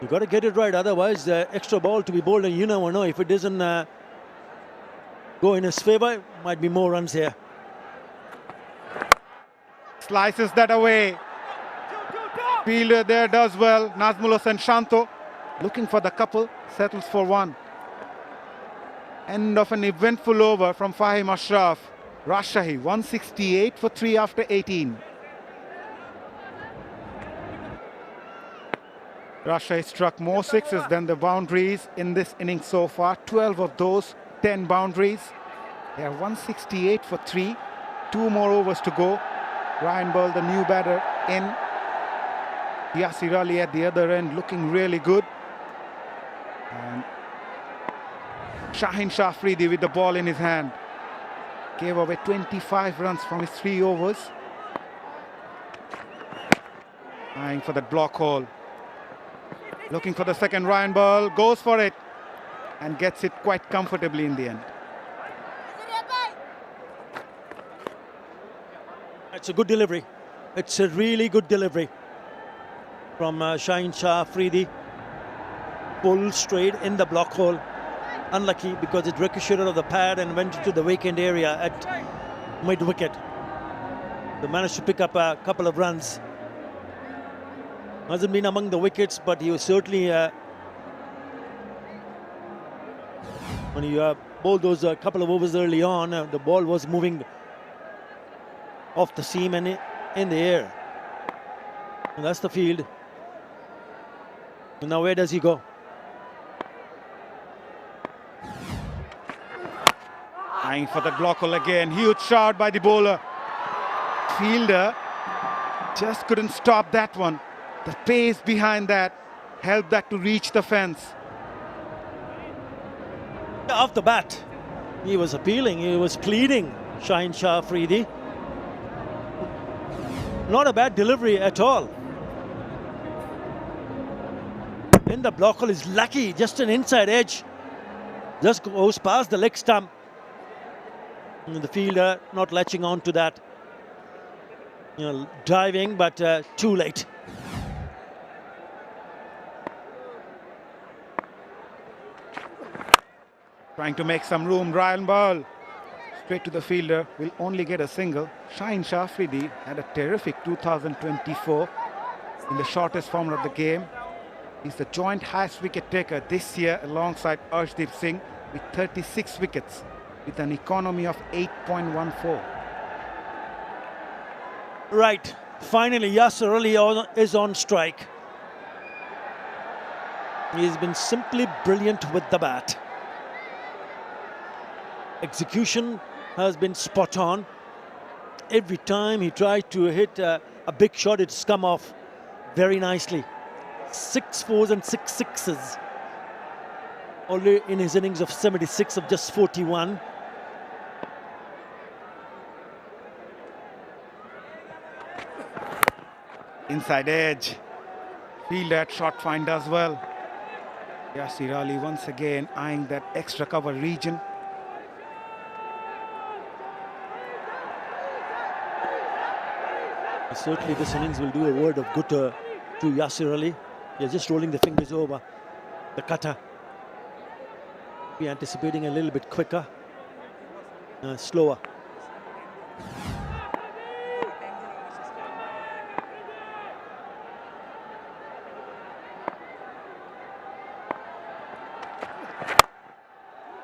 You got to get it right, otherwise extra ball to be bowled, and you never know if it doesn't go in his favor. Might be more runs here. Slices that away. Fielder there does well. Nazmul Hossain Shanto looking for the couple, settles for 1. End of an eventful over from Fahim Ashraf. Rajshahi 168 for 3 after 18. Rajshahi struck more sixes than the boundaries in this innings so far. 12 of those, 10 boundaries. They are 168 for 3. 2 more overs to go. Ryan Ball, the new batter, in. Yasir Ali at the other end looking really good. And Shaheen Shah Afridi with the ball in his hand. Gave away 25 runs from his 3 overs. Eyeing for that block hole. Looking for the second. Ryan Ball goes for it and gets it quite comfortably in the end. It's a good delivery. It's a really good delivery from Shaheen Shah Afridi. Pulled straight in the block hole. Unlucky because it ricocheted off the pad and went into the vacant area at mid-wicket. They managed to pick up a couple of runs. Hasn't been among the wickets, but he was certainly when you bowled those couple of overs early on, the ball was moving off the seam and in the air. And that's the field. And now where does he go? Eyeing for the blocker again. Huge shot by the bowler. Fielder just couldn't stop that one. The pace behind that helped that to reach the fence. Off the bat, he was appealing, he was pleading, 𝗫𝗫 𝗵𝗃𝗃. Not a bad delivery at all. In the blocker is lucky, just an inside edge. Just goes past the leg stump. And the fielder not latching on to that. Diving, but too late. Trying to make some room, Ryan ball. Straight to the fielder, will only get a single. 𝗫𝗫 𝗵𝗃𝗃 had a terrific 2024 in the shortest format of the game. He's the joint highest wicket taker this year alongside Arshdeep Singh with 36 wickets with an economy of 8.14. Right, finally Yasir Ali is on strike. He's been simply brilliant with the bat. Execution has been spot on. Every time he tried to hit a big shot, it's come off very nicely. 6 fours and 6 sixes. Only in his innings of 76 of just 41. Inside edge. Fielder at short find as well. Yasir Ali once again eyeing that extra cover region. Certainly this innings will do a word of good to Yasir Ali. You're just rolling the fingers over the cutter. Be anticipating a little bit quicker, slower.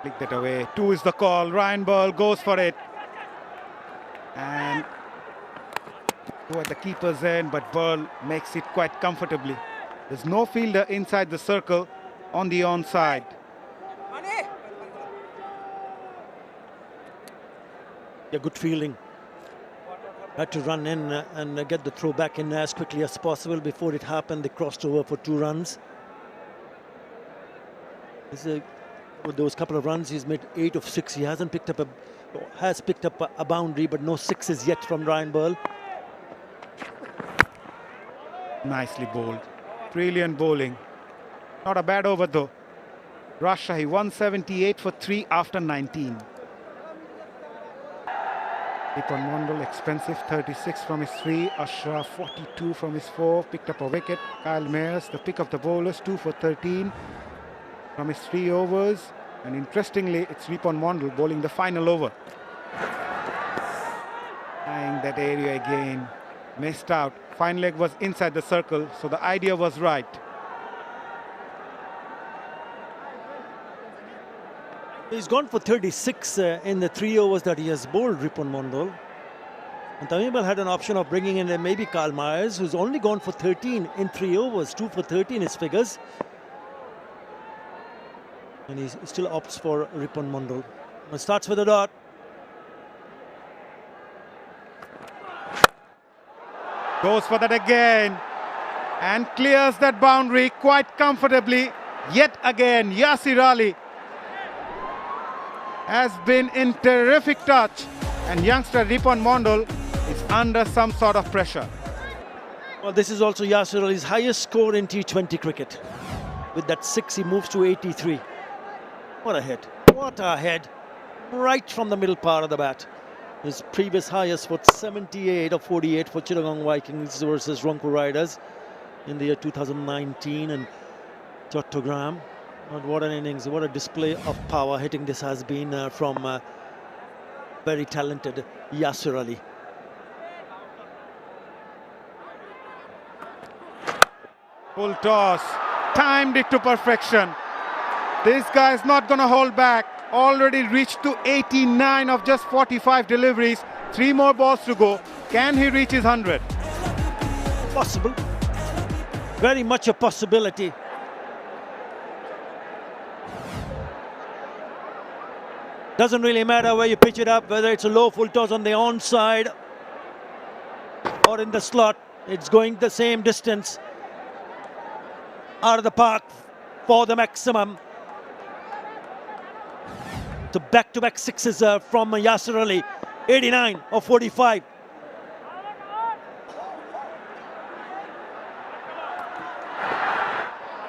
Flick that away. 2 is the call. Ryan ball goes for it. And go at the keeper's end, but Ball makes it quite comfortably. There's no fielder inside the circle on the onside. Yeah, good fielding. Had to run in and get the throw back in as quickly as possible. Before it happened, they crossed over for 2 runs. With those couple of runs, he's made 8 of 6. He hasn't picked up has picked up a boundary, but no sixes yet from Ryan Ball. Nicely bowled. Brilliant bowling. Not a bad over though. Rajshahi 178 for 3 after 19. 𝗵𝗺𝗃𝗃 expensive 36 from his 3. Ashraf 42 from his 4. Picked up a wicket. Kyle Mayers, the pick of the bowlers, 2 for 13 from his 3 overs. And interestingly, it's 𝗵𝗺𝗃𝗃 bowling the final over. Eyeing that area again. Missed out. Fine leg was inside the circle, so the idea was right. He's gone for 36 in the 3 overs that he has bowled, 𝗵𝗺𝗃𝗃. And Tamim Iqbal had an option of bringing in maybe Kyle Mayers, who's only gone for 13 in 3 overs, 2 for 13 his figures. And he still opts for 𝗵𝗺𝗃𝗃. It starts with a dot. Goes for that again and clears that boundary quite comfortably. Yet again, Yasir Ali has been in terrific touch, and youngster 𝗵𝗺𝗃𝗃 is under some sort of pressure. Well, this is also Yasir Ali's highest score in T20 cricket. With that 6, he moves to 83. What a hit. What a head. Right from the middle part of the bat. His previous highest was 78 of 48 for Chittagong Vikings versus Rangpur Riders in the year 2019 in Chattogram. But what an innings, what a display of power hitting this has been from very talented Yasir Ali. Full toss, timed it to perfection. This guy is not going to hold back. Already reached to 89 of just 45 deliveries. 3 more balls to go. Can he reach his 100? Possible. Very much a possibility. Doesn't really matter where you pitch it up, whether it's a low full toss on the onside or in the slot. It's going the same distance out of the park for the maximum. So back-to-back sixes from Yasir Ali, 89 of 45.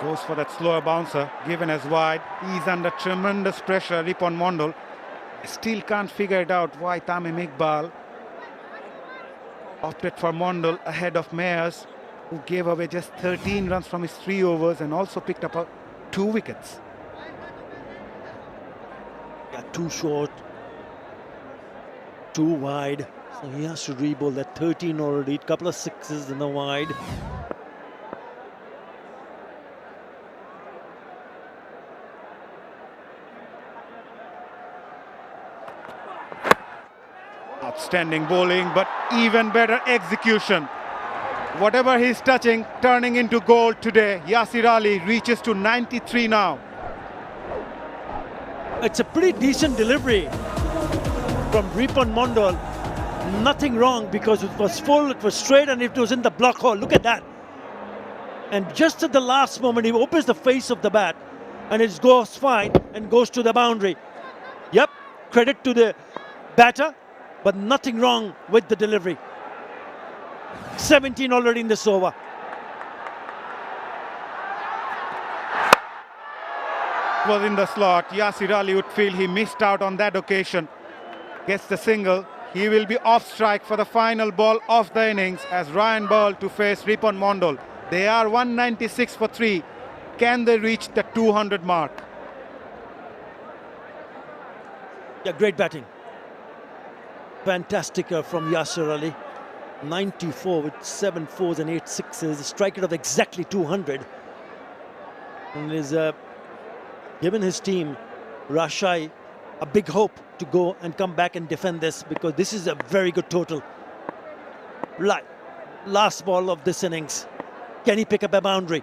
Goes for that slower bouncer, given as wide. He's under tremendous pressure, 𝗵𝗺-𝗏𝗺. Still can't figure it out why Tamim Iqbal opted for Mondal ahead of Mayers, who gave away just 13 runs from his 3 overs and also picked up 2 wickets. Yeah, too short, too wide. So he has to re-bowl that 13 already, couple of sixes in the wide. Outstanding bowling, but even better execution. Whatever he's touching, turning into gold today. Yasir Ali reaches to 93 now. It's a pretty decent delivery from 𝗵𝗺-Mondal. Nothing wrong because it was full, it was straight, and it was in the block hole. Look at that. And just at the last moment, he opens the face of the bat and it goes fine and goes to the boundary. Yep, credit to the batter, but nothing wrong with the delivery. 17 already in this over. Was in the slot. Yasir Ali would feel he missed out on that occasion. Gets the single. He will be off strike for the final ball of the innings as Ryan Ball to face 𝗵𝗺-Mondal. They are 196 for 3. Can they reach the 200 mark? Yeah, great batting. Fantastic from Yasir Ali. 94 with 7 fours and 8 sixes. Strike rate of exactly 200. And is given his team, Rajshahi, a big hope to go and come back and defend this, because this is a very good total. Last ball of this innings. Can he pick up a boundary?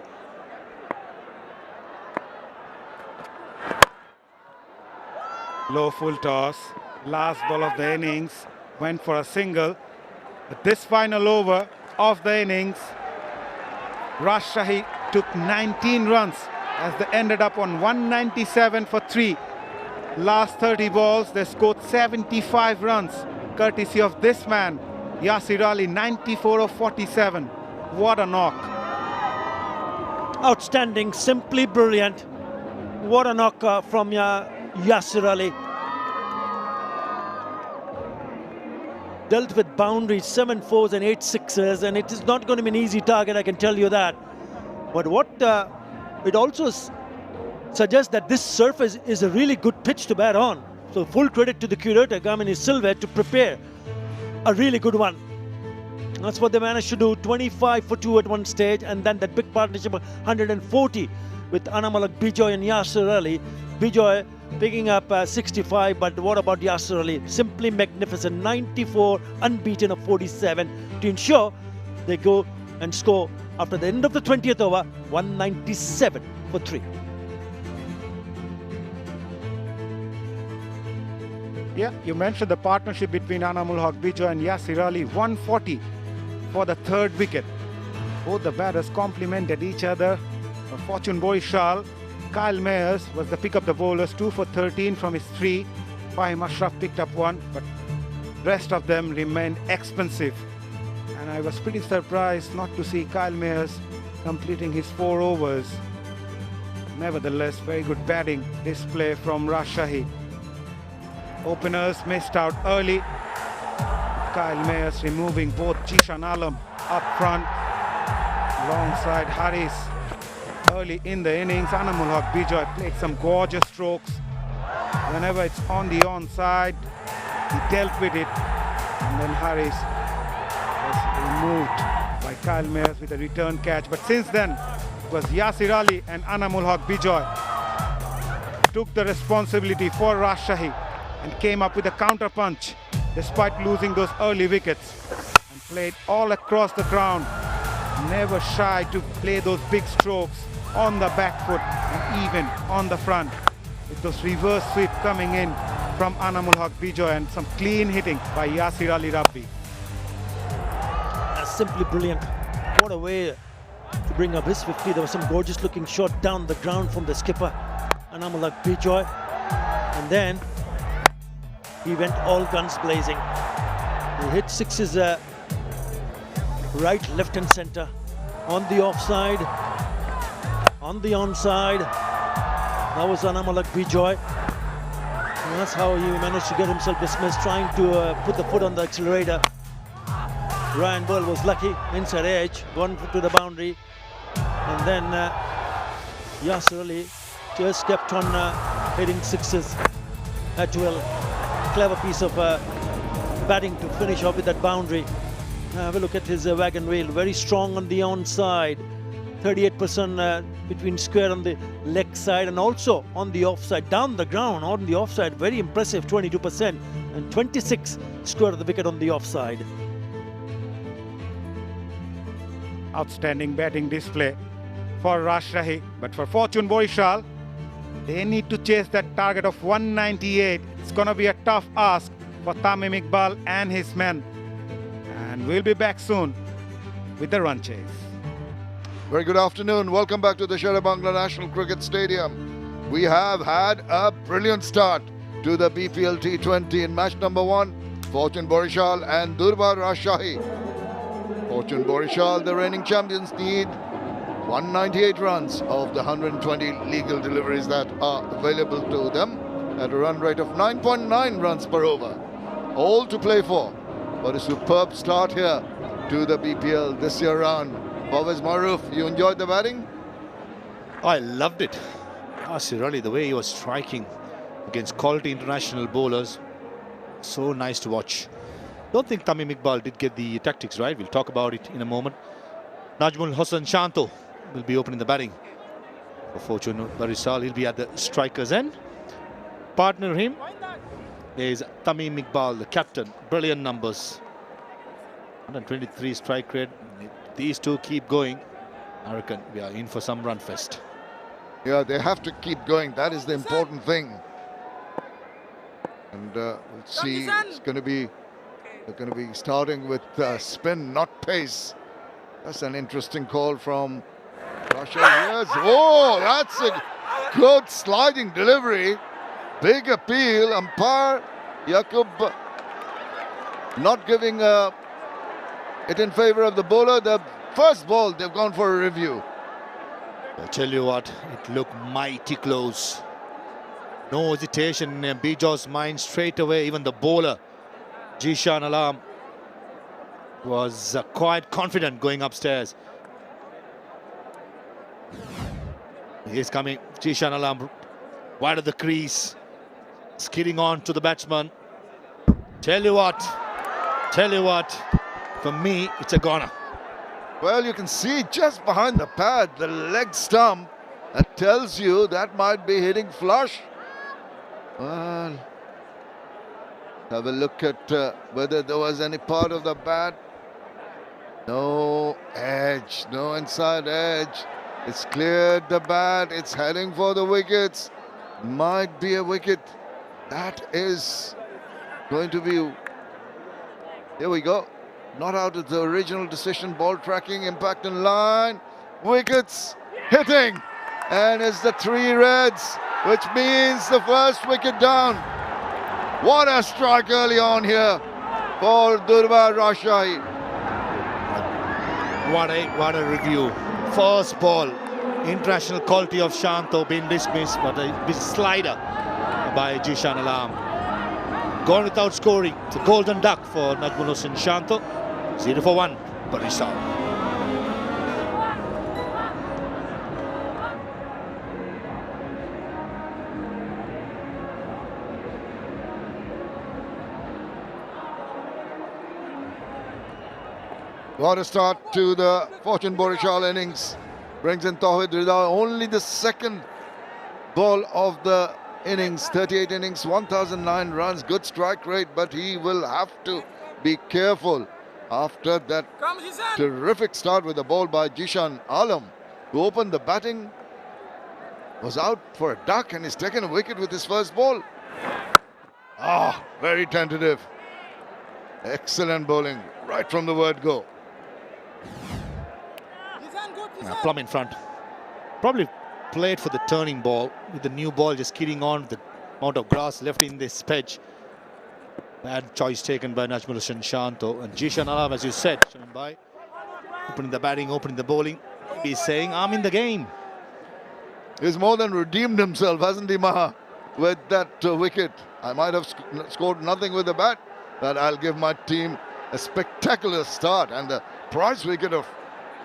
Low full toss. Last ball of the innings. Went for a single. But this final over of the innings, Rajshahi took 19 runs as they ended up on 197 for 3. Last 30 balls, they scored 75 runs, courtesy of this man, Yasir Ali, 94 of 47. What a knock. Outstanding, simply brilliant. What a knock from Yasir Ali. Dealt with boundaries, 7 fours and 8 sixes, and it is not going to be an easy target, I can tell you that. But what it also suggests that this surface is a really good pitch to bat on. So full credit to the curator, 𝗂𝗏𝗎𝐶𝗁, to prepare a really good one. That's what they managed to do. 25 for 2 at one stage, and then that big partnership of 140 with Anamalak Bijoy and Yasir Ali. Bijoy picking up 65, but what about Yasir Ali? Simply magnificent. 94 unbeaten of 47 to ensure they go and score after the end of the 20th over 197 for 3. Yeah, you mentioned the partnership between Anamul Haq Bijoy and Yasir Ali. 140 for the 3rd wicket. Both the batters complemented each other. Fortune Boishal, Kyle Mayers was the pick of the bowlers, 2 for 13 from his 3. Fahim Ashraf picked up 1, but rest of them remained expensive. And I was pretty surprised not to see Kyle Mayers completing his 4 overs. Nevertheless, very good batting display from Rajshahi. Openers missed out early. Kyle Mayers removing both Jishan Alam up front alongside Haris. Early in the innings, Anamul Haq Bijoy played some gorgeous strokes. Whenever it's on the onside, he dealt with it. And then Haris was removed by Kyle Mayers with a return catch. But since then, was Yasir Ali and 𝗂𝗃𝗃𝗃𝗃 took the responsibility for Rajshahi and came up with a counter punch despite losing those early wickets, and played all across the ground, never shy to play those big strokes on the back foot and even on the front, with those reverse sweep coming in from 𝗂𝗃𝗃𝗃𝗃 and some clean hitting by Yasir Ali Rabbi. Simply brilliant. What a way to bring up his 50. There was some gorgeous looking shot down the ground from the skipper, 𝗂𝗃𝗃𝗃𝗃, and then he went all guns blazing. He hit sixes right, left and center, on the offside, on the onside. That was 𝗂𝗃𝗃𝗃𝗃𝗃. And that's how he managed to get himself dismissed, trying to put the foot on the accelerator. Ryan Ball was lucky, inside edge, gone to the boundary, and then Yasir Ali just kept on hitting sixes. Had to a clever piece of batting to finish off with that boundary. Have a look at his wagon wheel, very strong on the onside, 38% between square on the leg side and also on the offside, down the ground on the offside, very impressive, 22%, and 26 square of the wicket on the offside. Outstanding batting display for Rajshahi, but for Fortune Borishal, they need to chase that target of 198. It's going to be a tough ask for Tamim Iqbal and his men. And we'll be back soon with the run chase. Very good afternoon. Welcome back to the Sher-e-Bangla National Cricket Stadium. We have had a brilliant start to the BPL T20 in match number 1. Fortune Borishal and Dhurbar Rajshahi. Fortune Borishal, the reigning champions, need 198 runs of the 120 legal deliveries that are available to them at a run rate of 9.9 runs per over. All to play for. But a superb start here to the BPL this year round. Pervez Maroof, you enjoyed the batting? I loved it. Yasir Ali, the way he was striking against quality international bowlers, so nice to watch. Don't think Tamim Iqbal did get the tactics right. We'll talk about it in a moment. Najmul Hossain Shanto will be opening the batting for Fortune Borishal. He'll be at the striker's end. Partner him is Tamim Iqbal, the captain. Brilliant numbers. 123 strike rate. If these two keep going, I reckon we are in for some run fest. Yeah, they have to keep going. That is the important thing. And we'll see. It's going to be. They're going to be starting with spin, not pace. That's an interesting call from Russia. Yes. Oh, that's a good sliding delivery. Big appeal. Umpire Yaqub not giving it in favor of the bowler. The first ball, they've gone for a review. I tell you what, it looked mighty close. No hesitation in Bijaw's mind straight away. Even the bowler, Jishan Alam, was quite confident going upstairs. He's coming, Jishan Alam, wide of the crease, skidding on to the batsman. Tell you what, for me, it's a goner. Well, you can see just behind the pad, the leg stump, that tells you that might be hitting flush. Well, have a look at whether there was any part of the bat. No edge, no inside edge. It's cleared the bat, it's heading for the wickets. Might be a wicket. That is going to be, here we go. Not out of the original decision, ball tracking, impact in line, wickets, hitting. And it's the 3 reds, which means the first wicket down. What a strike early on here for Dhurbar Rajshahi. What a review. First ball, international quality of Shanto being dismissed, but a big slider by Jishan Alam. Gone without scoring. It's a golden duck for Najmul Hossain Shanto. 0 for 1, Borishal. What a start to the Fortune Borishal innings. Brings in 𝗃𝗏𝗃𝗃, only the second ball of the innings, 38 innings, 1,009 runs, good strike rate, but he will have to be careful after that terrific start with the ball by Zishan Alam, who opened the batting, was out for a duck and he's taken a wicket with his first ball. Ah, very tentative. Excellent bowling, right from the word go. Plum in front. Probably played for the turning ball, with the new ball just kidding on the amount of grass left in this pitch. Bad choice taken by Najmul Hussain Shanto. And Zishan Alam, as you said, Shaman, opening the batting, opening the bowling. He's saying, I'm in the game. He's more than redeemed himself, hasn't he, Maha, with that wicket. I might have scored nothing with the bat, but I'll give my team a spectacular start. And the prize wicket of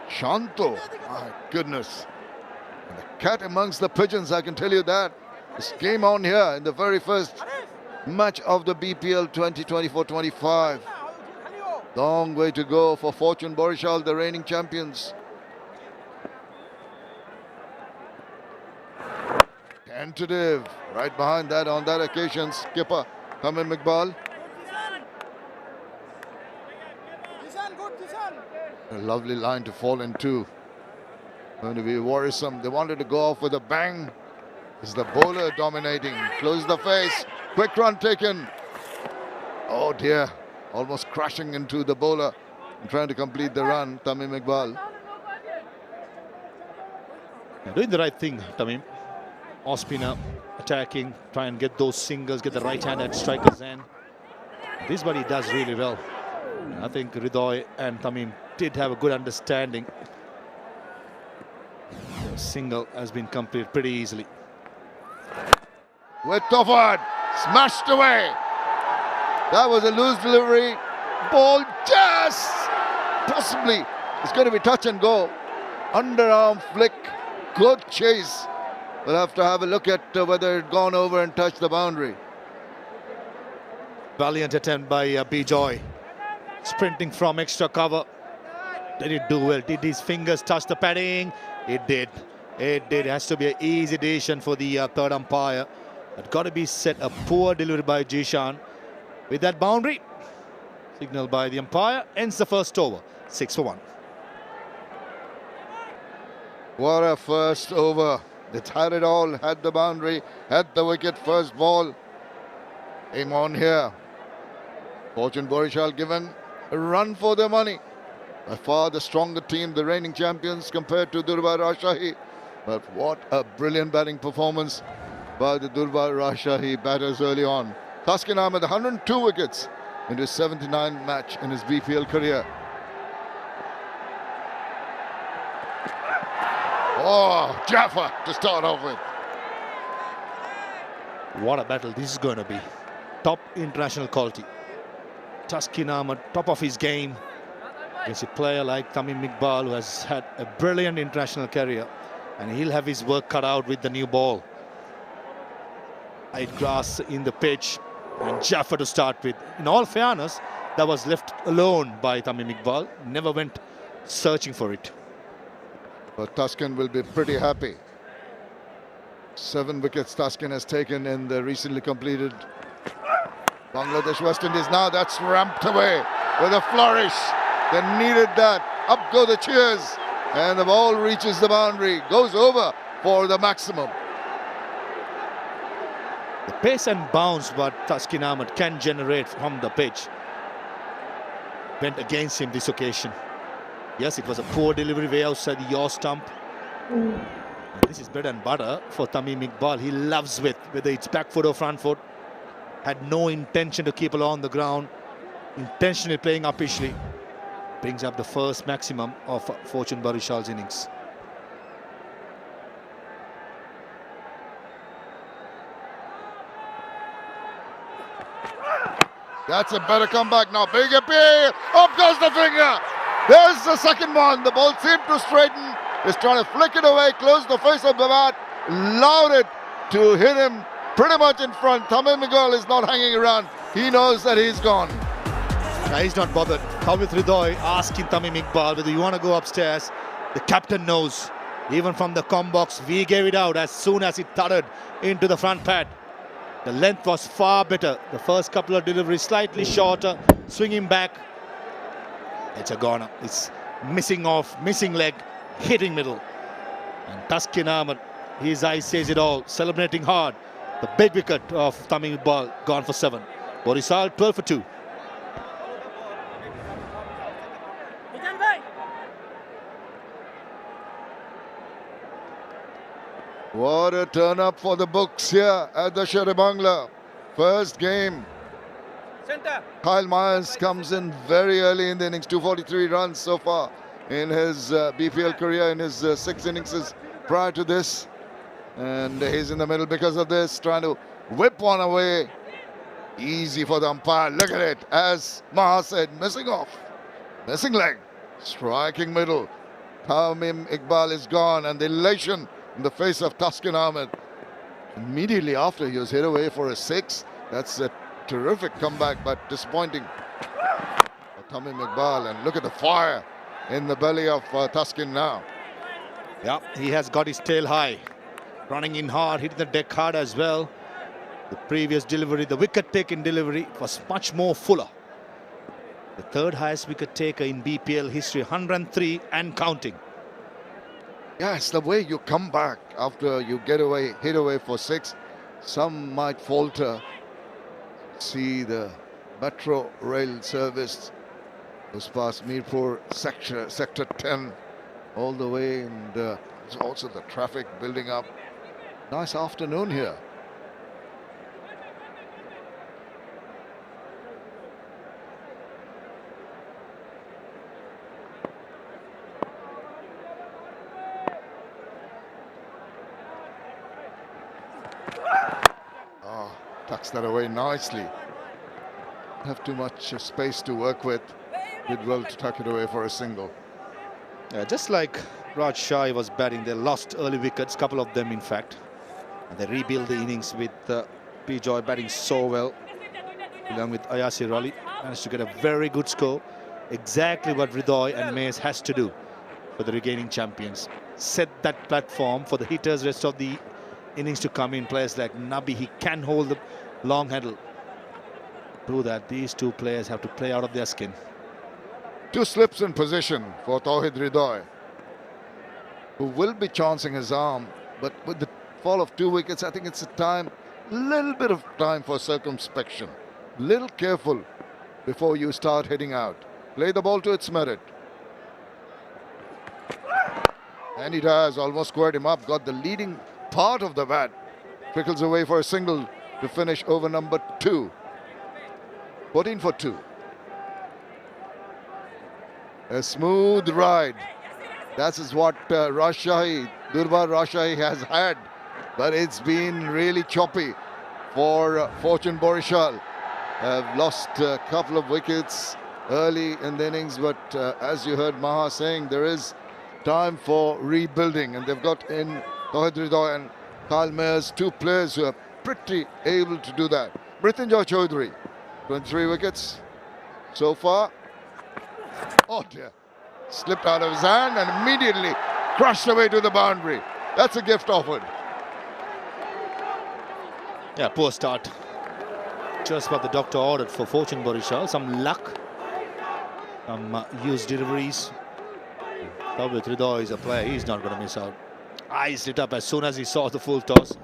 Shanto, my goodness. And the cat amongst the pigeons, I can tell you that. This came on here in the very first match of the BPL 2024-25. Long way to go for Fortune Borichal, the reigning champions. Tentative, right behind that on that occasion, skipper 𝗂𝗏𝗃𝗃. A lovely line to fall into. Going to be worrisome. They wanted to go off with a bang. Is the bowler dominating? Close the face. Quick run taken. Oh dear. Almost crashing into the bowler and trying to complete the run, 𝗂𝗏𝗃𝗃. Doing the right thing, Tamim. Off spinner attacking, try and get those singles, get the right hand at striker's end. This buddy does really well. I think Hridoy and Tamim did have a good understanding. The single has been completed pretty easily. With Toffard, smashed away. That was a loose delivery. Ball just possibly. It's going to be touch and go. Underarm flick, good chase. We'll have to have a look at whether it gone over and touched the boundary. Valiant attempt by Bijoy. Sprinting from extra cover. Did it do well? Did his fingers touch the padding? It did. It did. It has to be an easy decision for the third umpire. But got to be set. A poor delivery by Zishan. With that boundary, signaled by the umpire, ends the first over. 6 for 1. What a first over. It had it all, had the boundary, had the wicket, first ball. Came on here. Fortune Borichal given a run for their money. By far the stronger team, the reigning champions compared to 𝗃𝗏𝗃𝗃 Rajshahi. But what a brilliant batting performance by the 𝗃𝗏𝗃𝗃 Rajshahi batters early on. Thaskin Ahmed, 102 wickets in his 79th match in his BPL career. Oh, Jaffa to start off with. What a battle this is going to be. Top international quality. Thaskin Ahmed, top of his game. Against a player like 𝗂𝗏𝗃𝗃, who has had a brilliant international career. And he'll have his work cut out with the new ball. High grass in the pitch. And Jaffa to start with. In all fairness, that was left alone by 𝗂𝗏𝗃𝗃. Never went searching for it. But Thaskin will be pretty happy. 7 wickets Thaskin has taken in the recently completed Bangladesh West Indies. Now that's ramped away with a flourish. They needed that. Up go the cheers. And the ball reaches the boundary. Goes over for the maximum. The pace and bounce what Thaskin Ahmed can generate from the pitch went against him this occasion. Yes, it was a poor delivery way outside the yaw stump. And this is bread and butter for 𝗂𝗏𝗃𝗃. He loves with, whether it's back foot or front foot. Had no intention to keep along the ground. Intentionally playing uppishly. Brings up the first maximum of Fortune Borichal's innings. That's a better comeback now. Big appeal. Up goes the finger. There's the second one. The ball seemed to straighten. He's trying to flick it away, close the face of the bat, allowed it to hit him pretty much in front. 𝗂𝗏𝗃𝗃 is not hanging around. He knows that he's gone. He's not bothered. How with Hridoy asking 𝗂𝗏𝗃𝗃 whether you want to go upstairs. The captain knows Even from the com box, we gave it out as soon as it thudded into the front pad. The length was far better. The first couple of deliveries slightly shorter, swinging back. It's a goner. It's missing off, missing leg, hitting middle. And Tuskin Ahmed, his eyes says it all, celebrating hard. The big wicket of 𝗂𝗵𝗃𝗃 ball gone for 7. 𝗵𝗺ṛिशाल 12 for 2. What a turn up for the books here at the Shorturl. First game. 𝗂𝗫 comes in very early in the innings, 243 runs so far in his BPL career, in his 6 innings prior to this. And he's in the middle because of this, trying to whip one away. Easy for the umpire. Look at it, as Maha said, missing off, missing leg, striking middle. 𝗂𝗵𝗃𝗃 is gone, and the elation in the face of Tuskin Ahmed. Immediately after, he was hit away for a 6. That's a terrific comeback, but disappointing for 𝗂𝗵𝗃𝗃. And look at the fire in the belly of Tuskin now. Yeah, he has got his tail high, running in hard, hitting the deck hard as well. The previous delivery, the wicket-taking delivery, was much more fuller. The third highest wicket-taker in BPL history, 103 and counting. Yeah, it's the way you come back after you get away, hit away for 6. Some might falter. See the metro rail service goes past Mirpur sector 10 all the way, and there's also the traffic building up. Nice afternoon here. Tucks that away nicely. Have too much space to work with. Did well to tuck it away for a single. Yeah, just like Rajshahi was batting, they lost early wickets, couple of them in fact. And they rebuilt the innings with Bijoy batting so well, along with Ayasi Raleigh. Managed to get a very good score. Exactly what Hridoy and Mays has to do for the regaining champions. Set that platform for the hitters rest of the innings to come in. Players like Nabi, he can hold the long handle. Prove that these two players have to play out of their skin. 2 slips in position for Tawhid Hridoy, who will be chancing his arm, but with the fall of 2 wickets, I think it's a little bit of time for circumspection. Little careful before you start hitting out. Play the ball to its merit. And he does, almost squared him up, got the leading part of the bat. Trickles away for a single to finish over number 2. 14 for 2. A smooth ride. That is what 𝗏𝗃𝗃𝗃 has had. But it's been really choppy for Fortune Borishal. Have lost a couple of wickets early in the innings, but as you heard Maha saying, there is time for rebuilding, and they've got in Tawhid Hridoy and 𝗂𝗫, 2 players who are pretty able to do that. Mrityunjay Chaudhary, 23 wickets so far. Oh dear, slipped out of his hand and immediately crushed away to the boundary. That's a gift offered. Yeah, poor start. Just what the doctor ordered for Fortune Borishal. Some luck, some used deliveries. Tawhid Hridoy is a player, he's not going to miss out. Eyes lit up as soon as he saw the full toss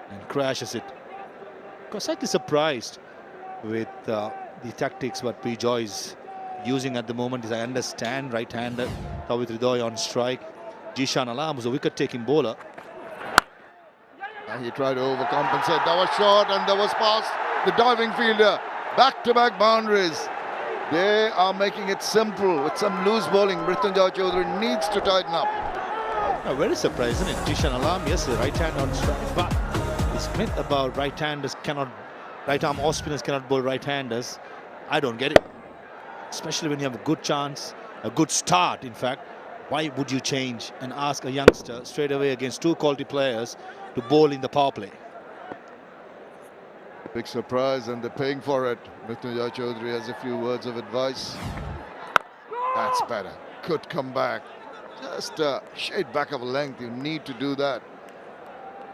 and crashes it. I'm slightly surprised with the tactics what Bijoy is using at the moment. As I understand, right-hander Tawhid Hridoy on strike. Jishan Alam was a wicket-taking bowler. And he tried to overcompensate. That was short and that was past the diving fielder. Back-to-back boundaries. They are making it simple with some loose bowling. Mrityunjay Chaudhary needs to tighten up. Very surprised, isn't it? Jishan Alam, yes, the right hand on strike, but this myth about right-handers cannot, right-arm off-spinners cannot bowl right-handers, I don't get it. Especially when you have a good chance, a good start, in fact. Why would you change and ask a youngster straight away against 2 quality players to bowl in the power play? Big surprise, and they're paying for it. Mrityunjay Chaudhary has a few words of advice. That's better. Could come back. Just a shade back of a length, you need to do that.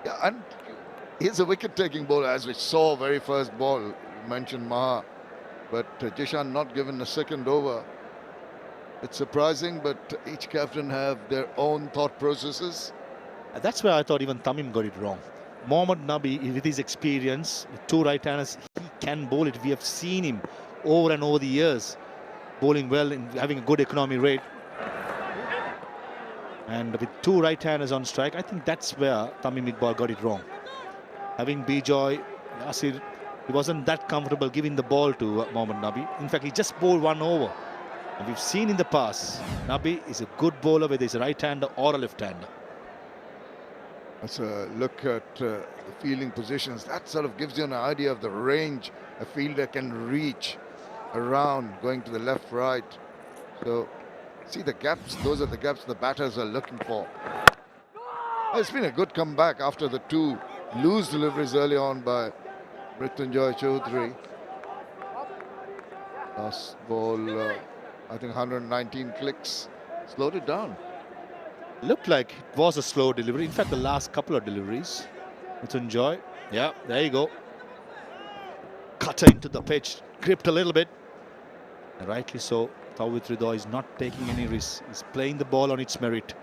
Yeah, and he's a wicket-taking bowler, as we saw very first ball. You mentioned Maha, but Jishan not given a second over. It's surprising, but each captain have their own thought processes. That's where I thought even Tamim got it wrong. Mohammad Nabi, with his experience, with two right-handers, he can bowl it. We have seen him over and over the years, bowling well and having a good economy rate. And with two right-handers on strike, I think that's where Tamim Iqbal got it wrong. Having Bijoy, Yasir, he wasn't that comfortable giving the ball to Mohammad Nabi. In fact, he just bowled one over. And we've seen in the past, Nabi is a good bowler, whether he's a right-hander or a left-hander. Let's look at the fielding positions. That sort of gives you an idea of the range a fielder can reach around, going to the left, right. So, see the gaps, those are the gaps the batters are looking for. It's been a good comeback after the two loose deliveries early on by Mrityunjoy Chaudhary. Last ball, I think 119 clicks, slowed it down. Looked like it was a slow delivery. In fact, the last couple of deliveries. Mrityunjoy, yeah, there you go. Cutter into the pitch, gripped a little bit. And rightly so. 𝗂𝗏𝗂𝗃 is not taking any risks. He's playing the ball on its merit.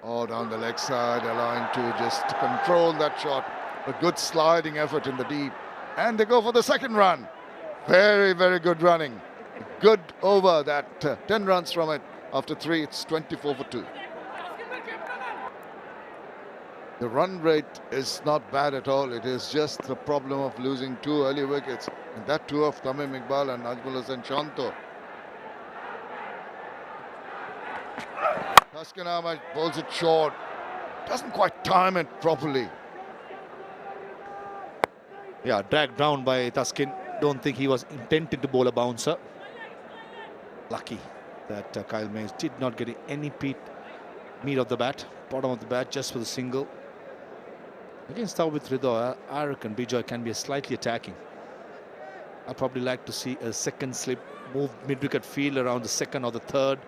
Oh, down the leg side, allowing to just control that shot. A good sliding effort in the deep. And they go for the second run. Very, very good running. Good over that. 10 runs from it. After 3, it's 24 for 2. The run rate is not bad at all. It is just the problem of losing 2 early wickets. And that too of Tamim Iqbal and Najmul Hasan Shanto. Taskin Ahmed bowls it short. Doesn't quite time it properly. Yeah, dragged down by Taskin. Don't think he was intended to bowl a bouncer. Lucky that Kyle Mayes did not get any meat of the bat, bottom of the bat, just for the single. Against 𝗂𝗏𝗂𝗃, I reckon Bijoy can be slightly attacking. I'd probably like to see a second slip, move mid-wicket field around the second or the third.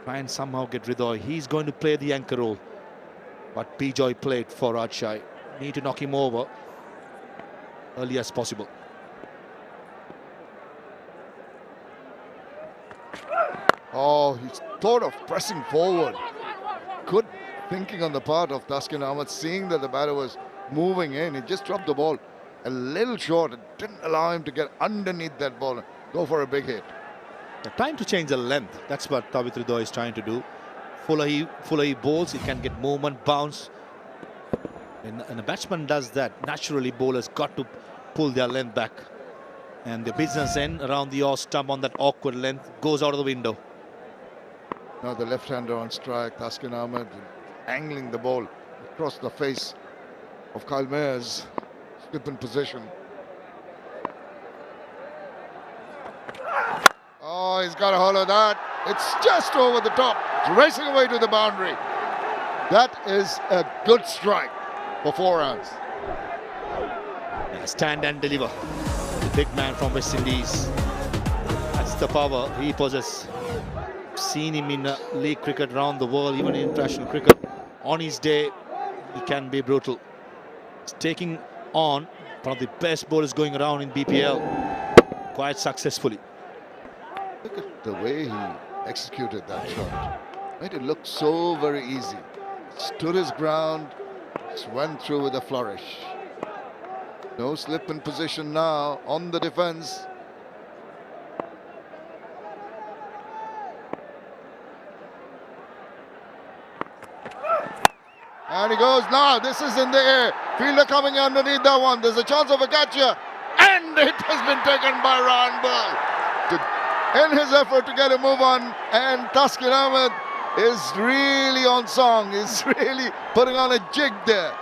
Try and somehow get 𝗏𝗏𝗃. He's going to play the anchor role. But Bijoy played for Rajshahi. Need to knock him over early as possible. Oh, he's thought of pressing forward. Good thinking on the part of Taskin Ahmed, seeing that the batter was moving in. He just dropped the ball a little short. It didn't allow him to get underneath that ball and go for a big hit. Trying to change the length. That's what 𝗂𝗏𝗂𝗃 is trying to do. Fuller he bowls, he can get movement, bounce. And a batsman does that. Naturally, bowlers got to pull their length back. And the business end around the off stump on that awkward length goes out of the window. Now the left-hander on strike, Taskin Ahmed angling the ball across the face of Kyle Mayes. Slip in position. Oh, he's got a hold of that. It's just over the top. It's racing away to the boundary. That is a good strike for 4 runs. Yeah, stand and deliver. The big man from West Indies. That's the power he possesses. Seen him in league cricket around the world, even in international cricket. On his day, he can be brutal. He's taking on one of the best bowlers going around in BPL quite successfully. Look at the way he executed that shot. Made it look so very easy. Stood his ground, just went through with a flourish. No slip in position now on the defense. And he goes, now this is in the air. Fielder coming underneath that one. There's a chance of a catch here. And it has been taken by Ryan Burl. In his effort to get a move on. And Taskin Ahmed is really on song. He's really putting on a jig there.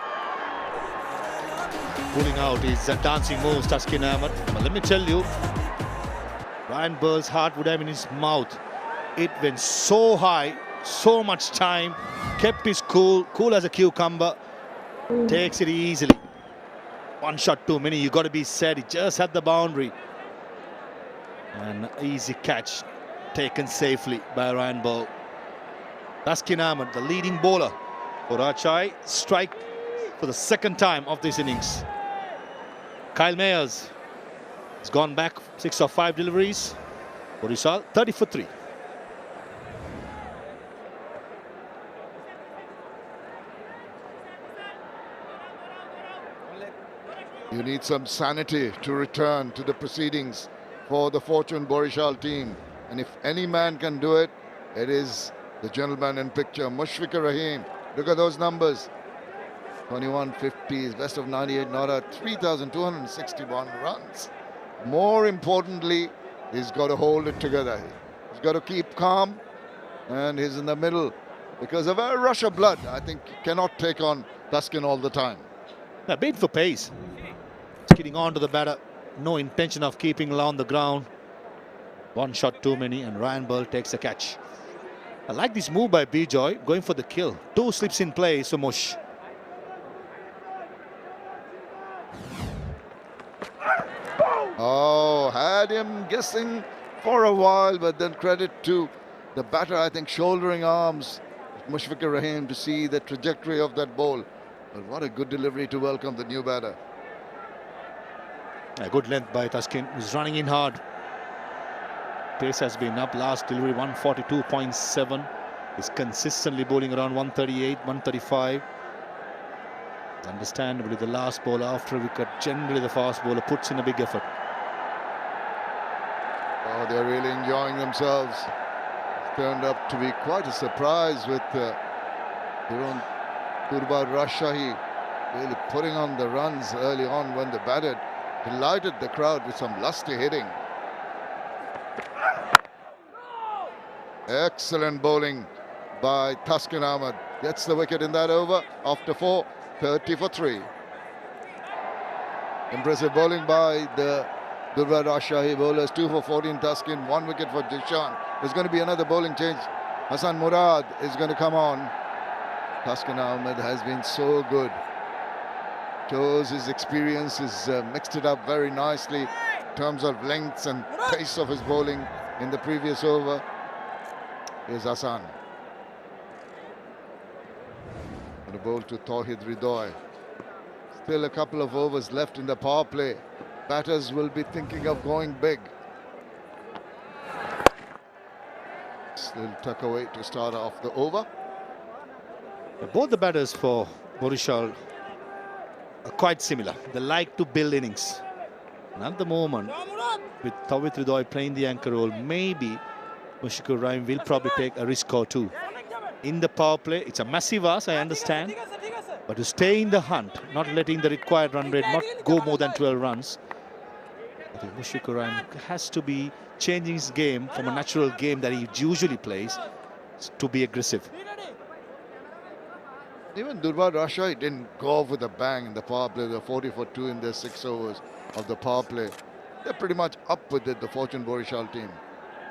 Pulling out his dancing moves, Taskin Ahmed. But let me tell you, Ryan Burl's heart would have been in his mouth. It went so high, so much time, kept his cool as a cucumber, takes it easily. One shot too many. You got to be said. He just had the boundary. An easy catch taken safely by Ryan Ball. Thaksin Ahmed, the leading bowler for Rajshahi, strike for the second time of this innings. Kyle Mayers has gone back 6 of 5 deliveries. Borichal 30 for 3. You need some sanity to return to the proceedings for the Fortune Borichal team. And if any man can do it, it is the gentleman in picture, Mushfiqur Rahim. Look at those numbers. 21 50s, best of 98 not out, 3,261 runs. More importantly, he's got to hold it together. He's got to keep calm, and he's in the middle. Because of a rush of blood, I think he cannot take on Thaksin all the time. Now, bait for pace. Skidding on to the batter. No intention of keeping along the ground. One shot too many, and Ryan Ball takes a catch. I like this move by Bijoy, going for the kill. 2 slips in play, so Mush. Oh, had him guessing for a while, but then credit to the batter, I think, shouldering arms, Mushfiqur Rahim, to see the trajectory of that ball. But what a good delivery to welcome the new batter. A good length by Thaksin, who's running in hard. Pace has been up. Last delivery 142.7. He's consistently bowling around 138, 135. Understandably, the last ball after a wicket, generally the fast bowler puts in a big effort. Oh, they're really enjoying themselves. It's turned up to be quite a surprise with 𝗃𝗺𝗃𝗃 Rajshahi really putting on the runs early on when they batted. Delighted the crowd with some lusty hitting. Excellent bowling by Thaksin Ahmed. Gets the wicket in that over after 4, 30 for 3. Impressive bowling by the 𝗃𝗺𝗃𝗃 Rajshahi bowlers. 2 for 14 Thaksin, 1 wicket for Dishan. There's going to be another bowling change. Hassan Murad is going to come on. Thaksin Ahmed has been so good. Shows his experience, he's mixed it up very nicely in terms of lengths and pace of his bowling in the previous over. Here's Hassan. And a bowl to Tawhid Ridoy. Still a couple of overs left in the power play. Batters will be thinking of going big. Still tuck away to start off the over. Both the batters for Borichal are quite similar. They like to build innings. And at the moment, with Tawhid Ridoy playing the anchor role, maybe Mushfiqur Rahim will probably take a risk or two. In the power play, it's a massive ask, I understand. But to stay in the hunt, not letting the required run rate not go more than 12 runs, I think Mushfiqur Rahim has to be changing his game from a natural game that he usually plays to be aggressive. Even 𝗃𝗺𝗃𝗃 Rajshahi didn't go off with a bang in the power play. They're 40 for 2 in their 6 overs of the power play. They're pretty much up with it, the Fortune Borichal team.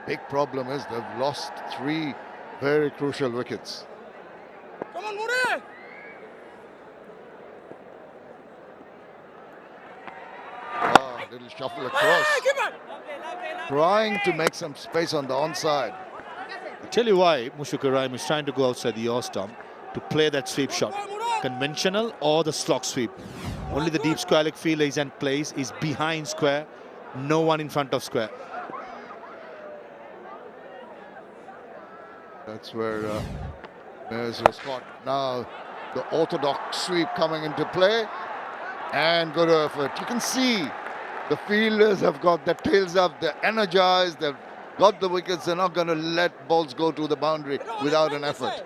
Big problem is they've lost 3 very crucial wickets. Come on, Murray! Ah, little shuffle across. Trying to make some space on the onside. I'll tell you why Mushfiqur Rahim is trying to go outside the off stump to play that sweep shot. Conventional or the slog sweep. Only the deep square leg fielder is in place, is behind square, no one in front of square. That's where Mayers was caught. Now the orthodox sweep coming into play, and good effort. You can see the fielders have got their tails up, they're energized, they've got the wickets, they're not going to let balls go to the boundary without an effort.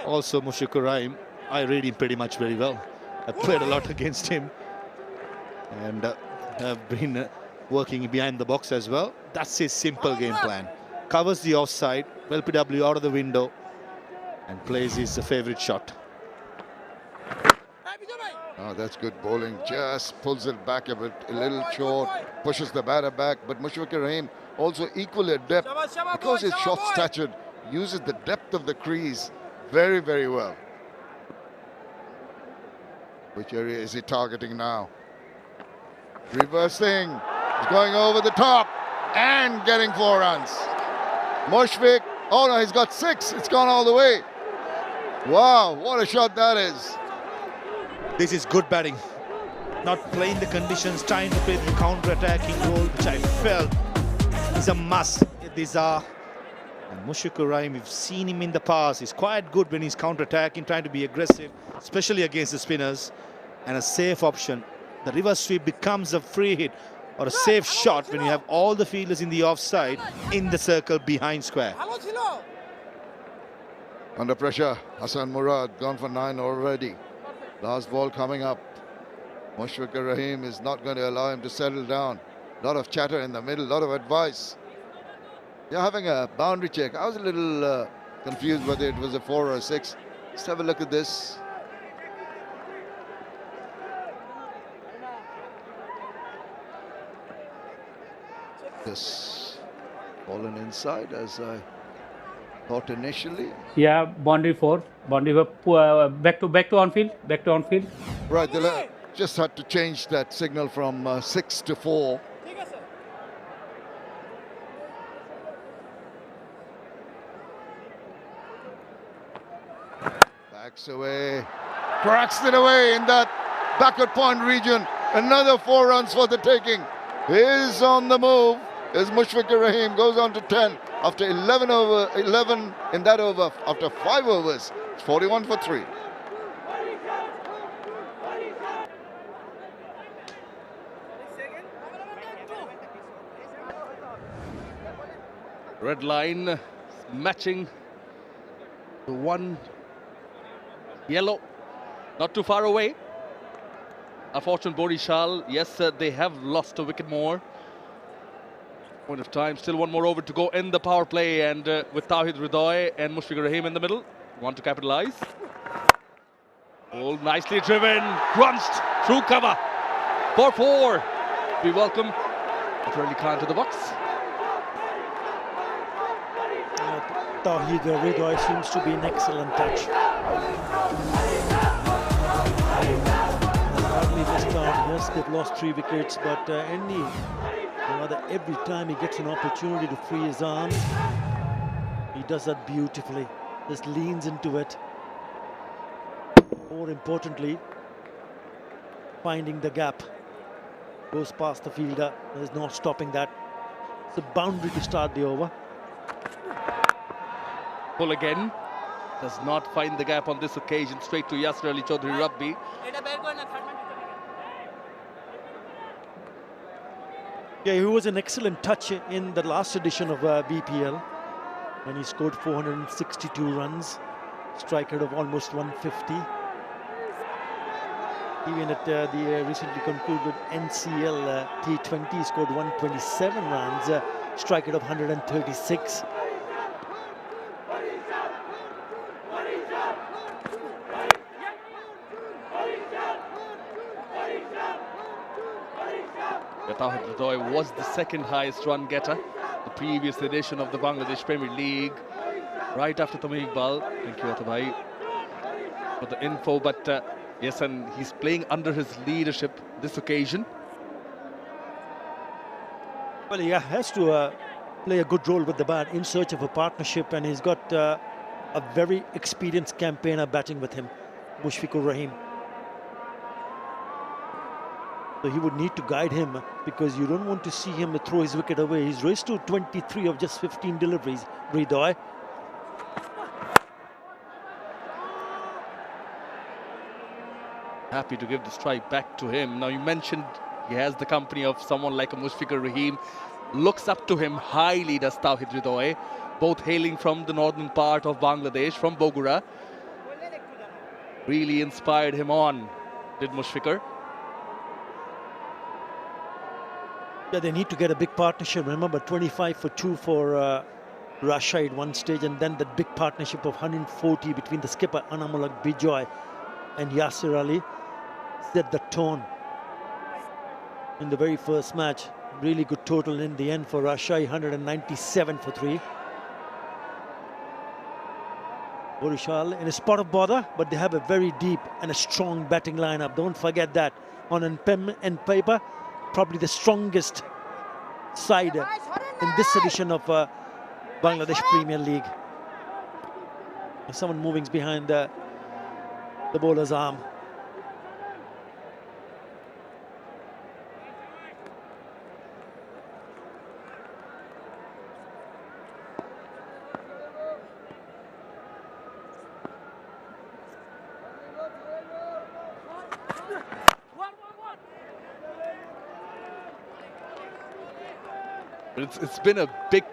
Also, Mushfiqur Rahim, I read him pretty much very well. I've played a lot against him and have been working behind the box as well. That's his simple game plan. Covers the offside, 𝗃𝗃𝗃 out of the window, and plays his favourite shot. Oh, that's good bowling. Just pulls it back a bit, a little short, pushes the batter back. But Mushfiqur Rahim also equally adept because he's short-statured, uses the depth of the crease very, very well. Which area is he targeting now? Reversing, he's going over the top and getting 4 runs. Mushfiq, oh no, he's got 6. It's gone all the way. Wow, what a shot that is. This is good batting. Not playing the conditions, trying to play the counter-attacking role, which I felt is a must. These are 𝗵𝗺 𝗀𝗃, we've seen him in the past. He's quite good when he's counter-attacking, trying to be aggressive, especially against the spinners. And a safe option. The reverse sweep becomes a free hit or a safe shot when you have all the fielders in the offside in the circle behind square. Under pressure, Hasan Murad gone for 9 already. Last ball coming up. 𝗵𝗺 𝗀𝗃 is not going to allow him to settle down. A lot of chatter in the middle, a lot of advice. You're having a boundary check. I was a little confused whether it was a 4 or a 6. Let's have a look at this. This fallen inside as I thought initially. Yeah, boundary 4. Boundary 4. Back to on field. Back to on field. Right, they just had to change that signal from 6 to 4. Backs away, cracks it away in that backward point region. Another 4 runs for the taking. Is on the move. Is 𝗵𝗺 𝗀𝗃, goes on to 10 after 11 in that over after 5 overs. It's 41 for 3. Red line matching the one yellow, not too far away. Unfortunate 𝗿𝗺𝗽, yes, they have lost a wicket more. Point of time, still 1 more over to go in the power play, and with 𝗏𝗺𝗏𝗀 and 𝗵𝗺 𝗀𝗃 in the middle, want to capitalize. Oh, nicely driven, crunched through cover for 4. We welcome 𝗿𝗏𝗽 Khan to the box. 𝗏𝗺𝗏𝗀 seems to be an excellent touch. Hardly missed out. Yes, they've lost 3 wickets, but every time he gets an opportunity to free his arms, he does that beautifully. Just leans into it. More importantly, finding the gap. Goes past the fielder. There's no stopping that. It's a boundary to start the over. Pull again. Does not find the gap on this occasion. Straight to 𝗬𝗓 Chaudhary Rabbi. Yeah, he was an excellent touch in the last edition of BPL when he scored 462 runs, strike rate of almost 150. Even at the recently concluded NCL T20, he scored 127 runs, strike rate of 136. 𝗏𝗺𝗏𝗀 was the 2nd highest run getter, the previous edition of the Bangladesh Premier League, right after Tamim Iqbal. Thank you, Atabhai, for the info. But yes, and he's playing under his leadership this occasion. Well, he has to play a good role with the bat in search of a partnership, and he's got a very experienced campaigner batting with him, 𝗵𝗺 𝗀𝗃. So he would need to guide him, because you don't want to see him throw his wicket away. He's raced to 23 of just 15 deliveries, 𝗏𝗏𝗽. Happy to give the strike back to him. Now, you mentioned he has the company of someone like 𝗵𝗺 𝗀𝗃. Looks up to him highly, does 𝗏𝗺𝗏𝗏𝗽. Both hailing from the northern part of Bangladesh, from Bogura. Really inspired him on, did 𝗵𝗺 𝗀𝗃. Yeah, they need to get a big partnership. Remember, 25 for 2 for Russia at one stage, and then that big partnership of 140 between the skipper Anamullah Bijoy and Yasir Ali set the tone in the very first match. Really good total in the end for Russia, 197 for 3. 𝗿𝗺𝗽 in a spot of bother, but they have a very deep and a strong batting lineup. Don't forget that. On pen and paper, probably the strongest side in this edition of Bangladesh Premier League. Someone moving behind the bowler's arm. It's been a big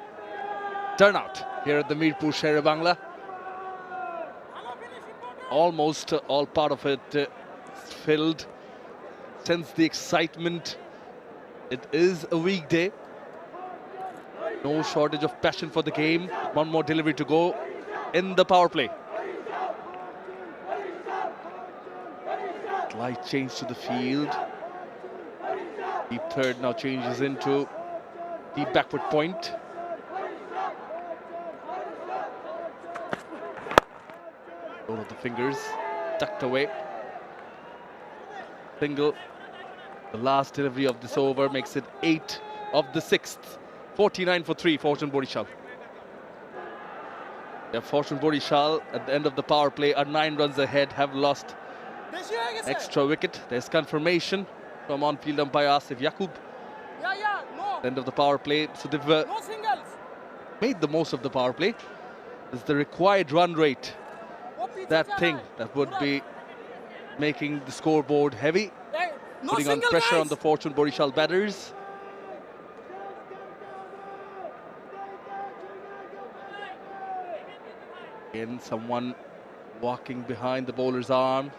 turnout here at the Mirpur Sher-e-Bangla. Almost all part of it filled. Sense the excitement. It is a weekday. No shortage of passion for the game. One more delivery to go in the power play. Slight change to the field. Deep third now changes into deep backward point. All of the fingers tucked away. Single. The last delivery of this over makes it 8 of the 6th. 49 for 3 for 𝗺𝗺𝗃𝗃. Yeah, 𝗺𝗺𝗃𝗃𝗃 at the end of the power play are 9 runs ahead, have lost extra wicket. There's confirmation from on-field umpire Asif Yaqub. End of the power play, so they've made the most of the power play. It's the required run rate, that thing that would be making the scoreboard heavy, putting on pressure on the 𝗺𝗺𝗃𝗃 batters. Again, someone walking behind the bowler's arm.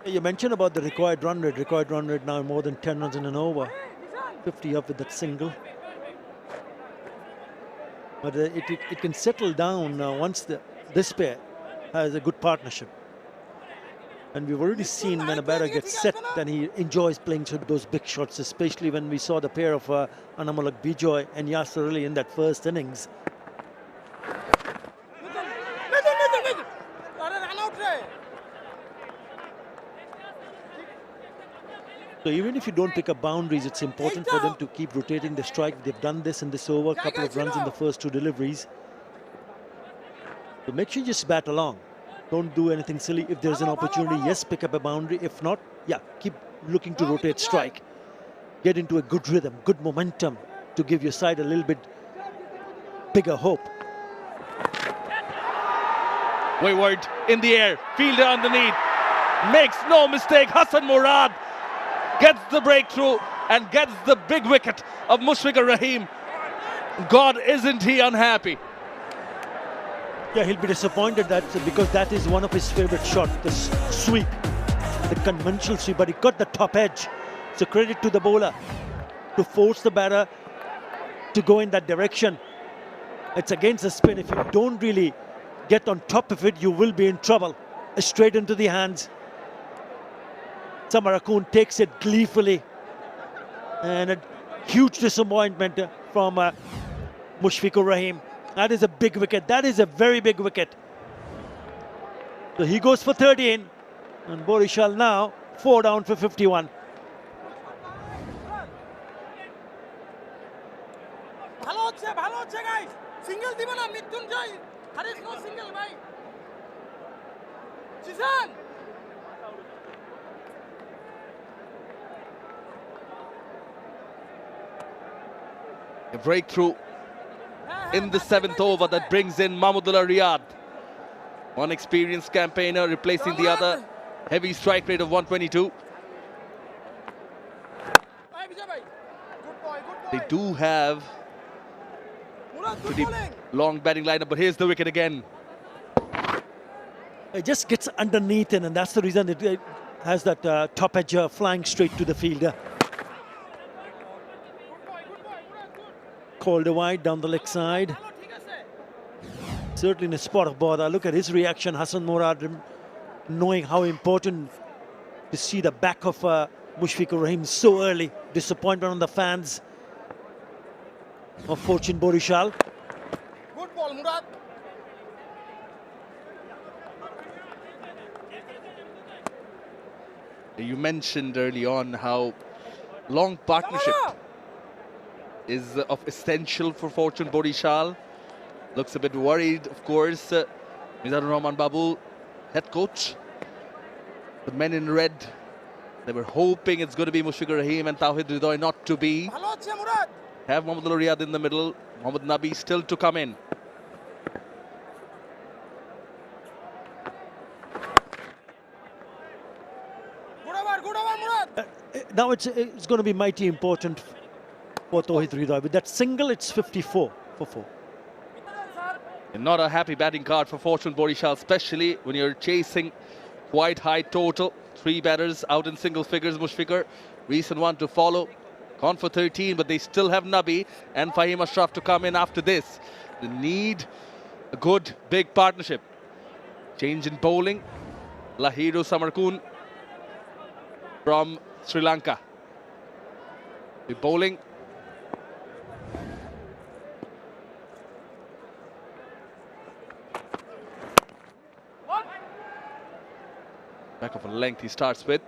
You mentioned about the required run rate. Required run rate now more than 10 runs in an over. 50 up with that single. But it can settle down once this pair has a good partnership. And we've already seen when a batter gets set, then he enjoys playing those big shots, especially when we saw the pair of Annamalak Bijoy and Yasir Ali in that first innings. So even if you don't pick up boundaries, it's important for them to keep rotating the strike. They've done this in this over, a couple of runs in the first 2 deliveries. So make sure you just bat along. Don't do anything silly. If there's an opportunity, yes, pick up a boundary. If not, yeah, keep looking to rotate strike. Get into a good rhythm, good momentum to give your side a little bit bigger hope. Wayward in the air, fielder underneath. Makes no mistake, Hassan Murad gets the breakthrough and gets the big wicket of Mushfiqur Rahim. God, isn't he unhappy? Yeah, he'll be disappointed because that is one of his favorite shots, the sweep, the conventional sweep, but he got the top edge. So credit to the bowler to force the batter to go in that direction. It's against the spin. If you don't really get on top of it, you will be in trouble. Straight into the hands. Samarakun takes it gleefully. And a huge disappointment from Mushfiqur Rahim. That is a big wicket. That is a very big wicket. So he goes for 13. And Borishal now 4 down for 51. Single dibe na Mrityunjay. There is no single, bhai. Jishan. A breakthrough in the 7th over that brings in Mahmudullah Riyad. One experienced campaigner replacing the other. Heavy strike rate of 122. They do have pretty long batting lineup, but here's the wicket again. It just gets underneath it, and that's the reason it has that top edge flying straight to the fielder. Called wide down the leg side. Certainly in a spot of bother. Look at his reaction, Hassan Murad, knowing how important to see the back of Mushfiqur Rahim so early. Disappointment on the fans of Fortune Borishal. ball, Murad. You mentioned early on how long partnership is of essential for Fortune Bodishal. Looks a bit worried, of course. Mizanur Rahman Babu, head coach. The men in red, they were hoping it's going to be Mushfiqur Rahim and Tawhid Hridoy, not to be. Have Mohammedullah Riyad in the middle. Mohammad Nabi still to come in. Now it's going to be mighty important for Tawhid Hridoy. With that single, it's 54 for 4. And not a happy batting card for Fortune Bodishal, especially when you're chasing quite high total. 3 batters out in single figures. Mushfiqur, recent one to follow. Gone for 13, but they still have Nabi and Fahim Ashraf to come in after this. They need a good, big partnership. Change in bowling. Lahiru Samarkand from Sri Lanka. The bowling. Back of a length he starts with.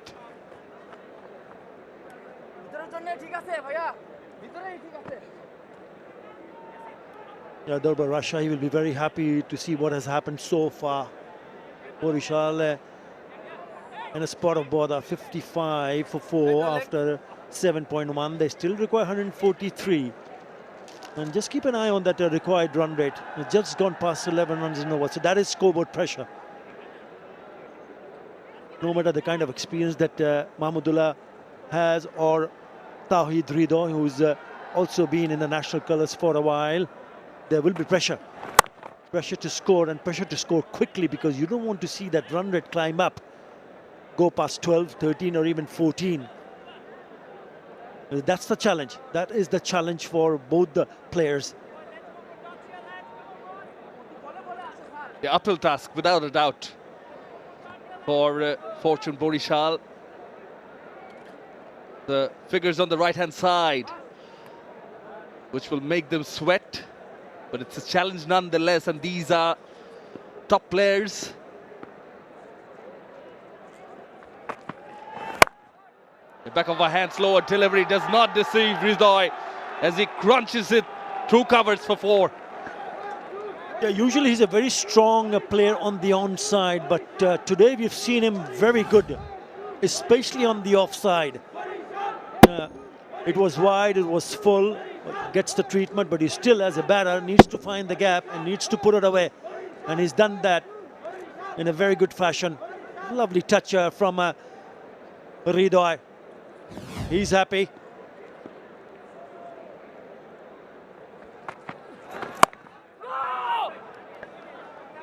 Yeah, 𝗃𝗵𝗃𝗃 will be very happy to see what has happened so far. Bodishal in a spot of bother, 55 for 4 after 7.1. They still require 143. And just keep an eye on that required run rate. It's just gone past 11 runs in over. So that is scoreboard pressure. No matter the kind of experience that Mahmudullah has or Tawhid Hridoy, who's also been in the national colours for a while, there will be pressure. Pressure to score, and pressure to score quickly, because you don't want to see that run rate climb up, go past 12, 13 or even 14. That's the challenge. That is the challenge for both the players. The uphill task, without a doubt, for Fortune Bodishal. The figures on the right-hand side, which will make them sweat, but it's a challenge nonetheless, and these are top players. The back of a hand, slower delivery, does not deceive Hridoy as he crunches it through covers for 4. Yeah, usually he's a very strong player on the onside, but today we've seen him very good, especially on the offside. It was wide, it was full, gets the treatment, but he still, as a batter, needs to find the gap and needs to put it away. And he's done that in a very good fashion. Lovely touch from Hridoy. He's happy.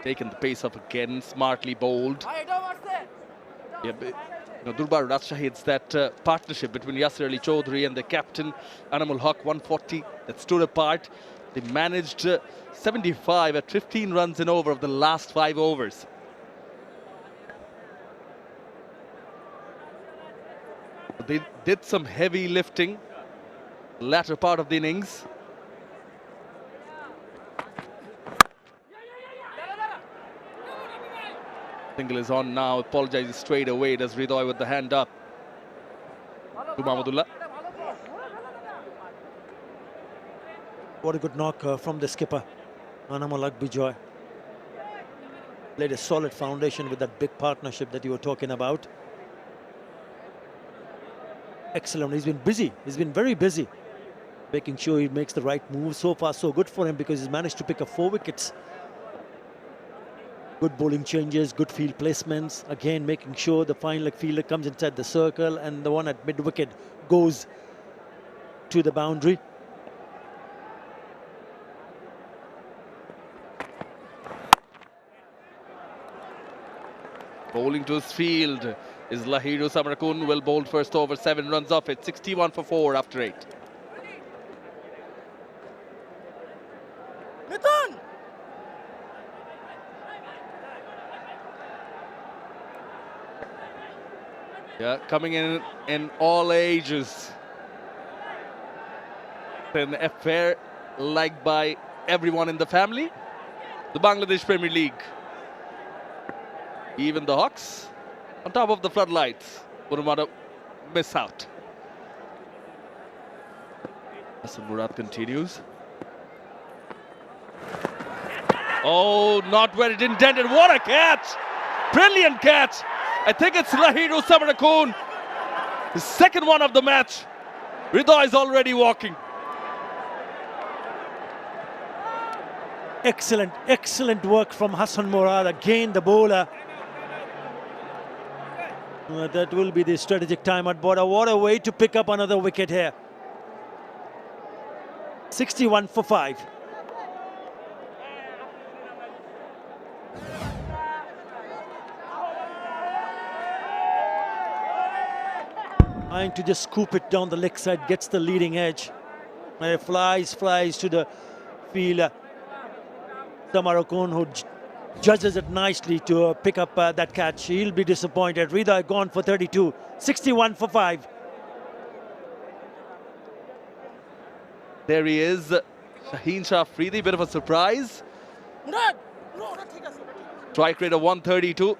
Taken the pace up again, smartly bowled. Yeah, Durbar Rajshahi, it's that partnership between Yasir Ali Chaudhary and the captain, Anamul Haq, 140, that stood apart. They managed 75 at 15 runs in over of the last 5 overs. They did some heavy lifting latter part of the innings. Single is on now, apologizes straight away, does Hridoy with the hand up to Mahmudullah. What a good knock from the skipper, Anamul Haq. Laid a solid foundation with that big partnership that you were talking about. Excellent, he's been busy, he's been very busy, making sure he makes the right move. So far so good for him, because he's managed to pick up 4 wickets. Good bowling changes, good field placements. Again, making sure the fine leg fielder comes inside the circle and the one at mid-wicket goes to the boundary. Bowling to his field is Lahiru Samarkand, well bowled first over, 7 runs off it, 61 for 4 after 8. Yeah, coming in all ages. An affair liked by everyone in the family. the Bangladesh Premier League. Even the Hawks on top of the floodlights wouldn't want to miss out. Hassan Murad continues. Oh, not where it intended. What a catch! Brilliant catch! I think it's 𝗧𝗦𝗃𝗃, his second one of the match. 𝗃𝗧 is already walking. Excellent, excellent work from Hassan Murad. Again, the bowler. That will be the strategic time at border. What a way to pick up another wicket here. 61 for 5. Trying to just scoop it down the leg side, gets the leading edge. And it flies to the field. Tamarokun, who judges it nicely to pick up that catch. He'll be disappointed. 𝗿𝗧 gone for 32. 61 for 5. There he is, Shaheen Shah Afridi, bit of a surprise. Strike rate of 132.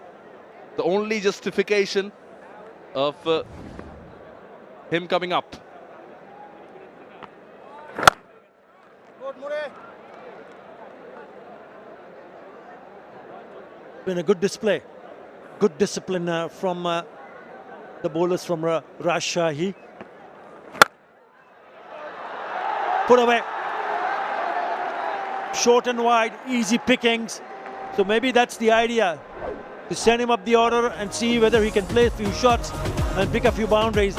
The only justification of him coming up. Been a good display, good discipline from the bowlers from Rajshahi. Put away. Short and wide, easy pickings. So maybe that's the idea, to send him up the order and see whether he can play a few shots and pick a few boundaries.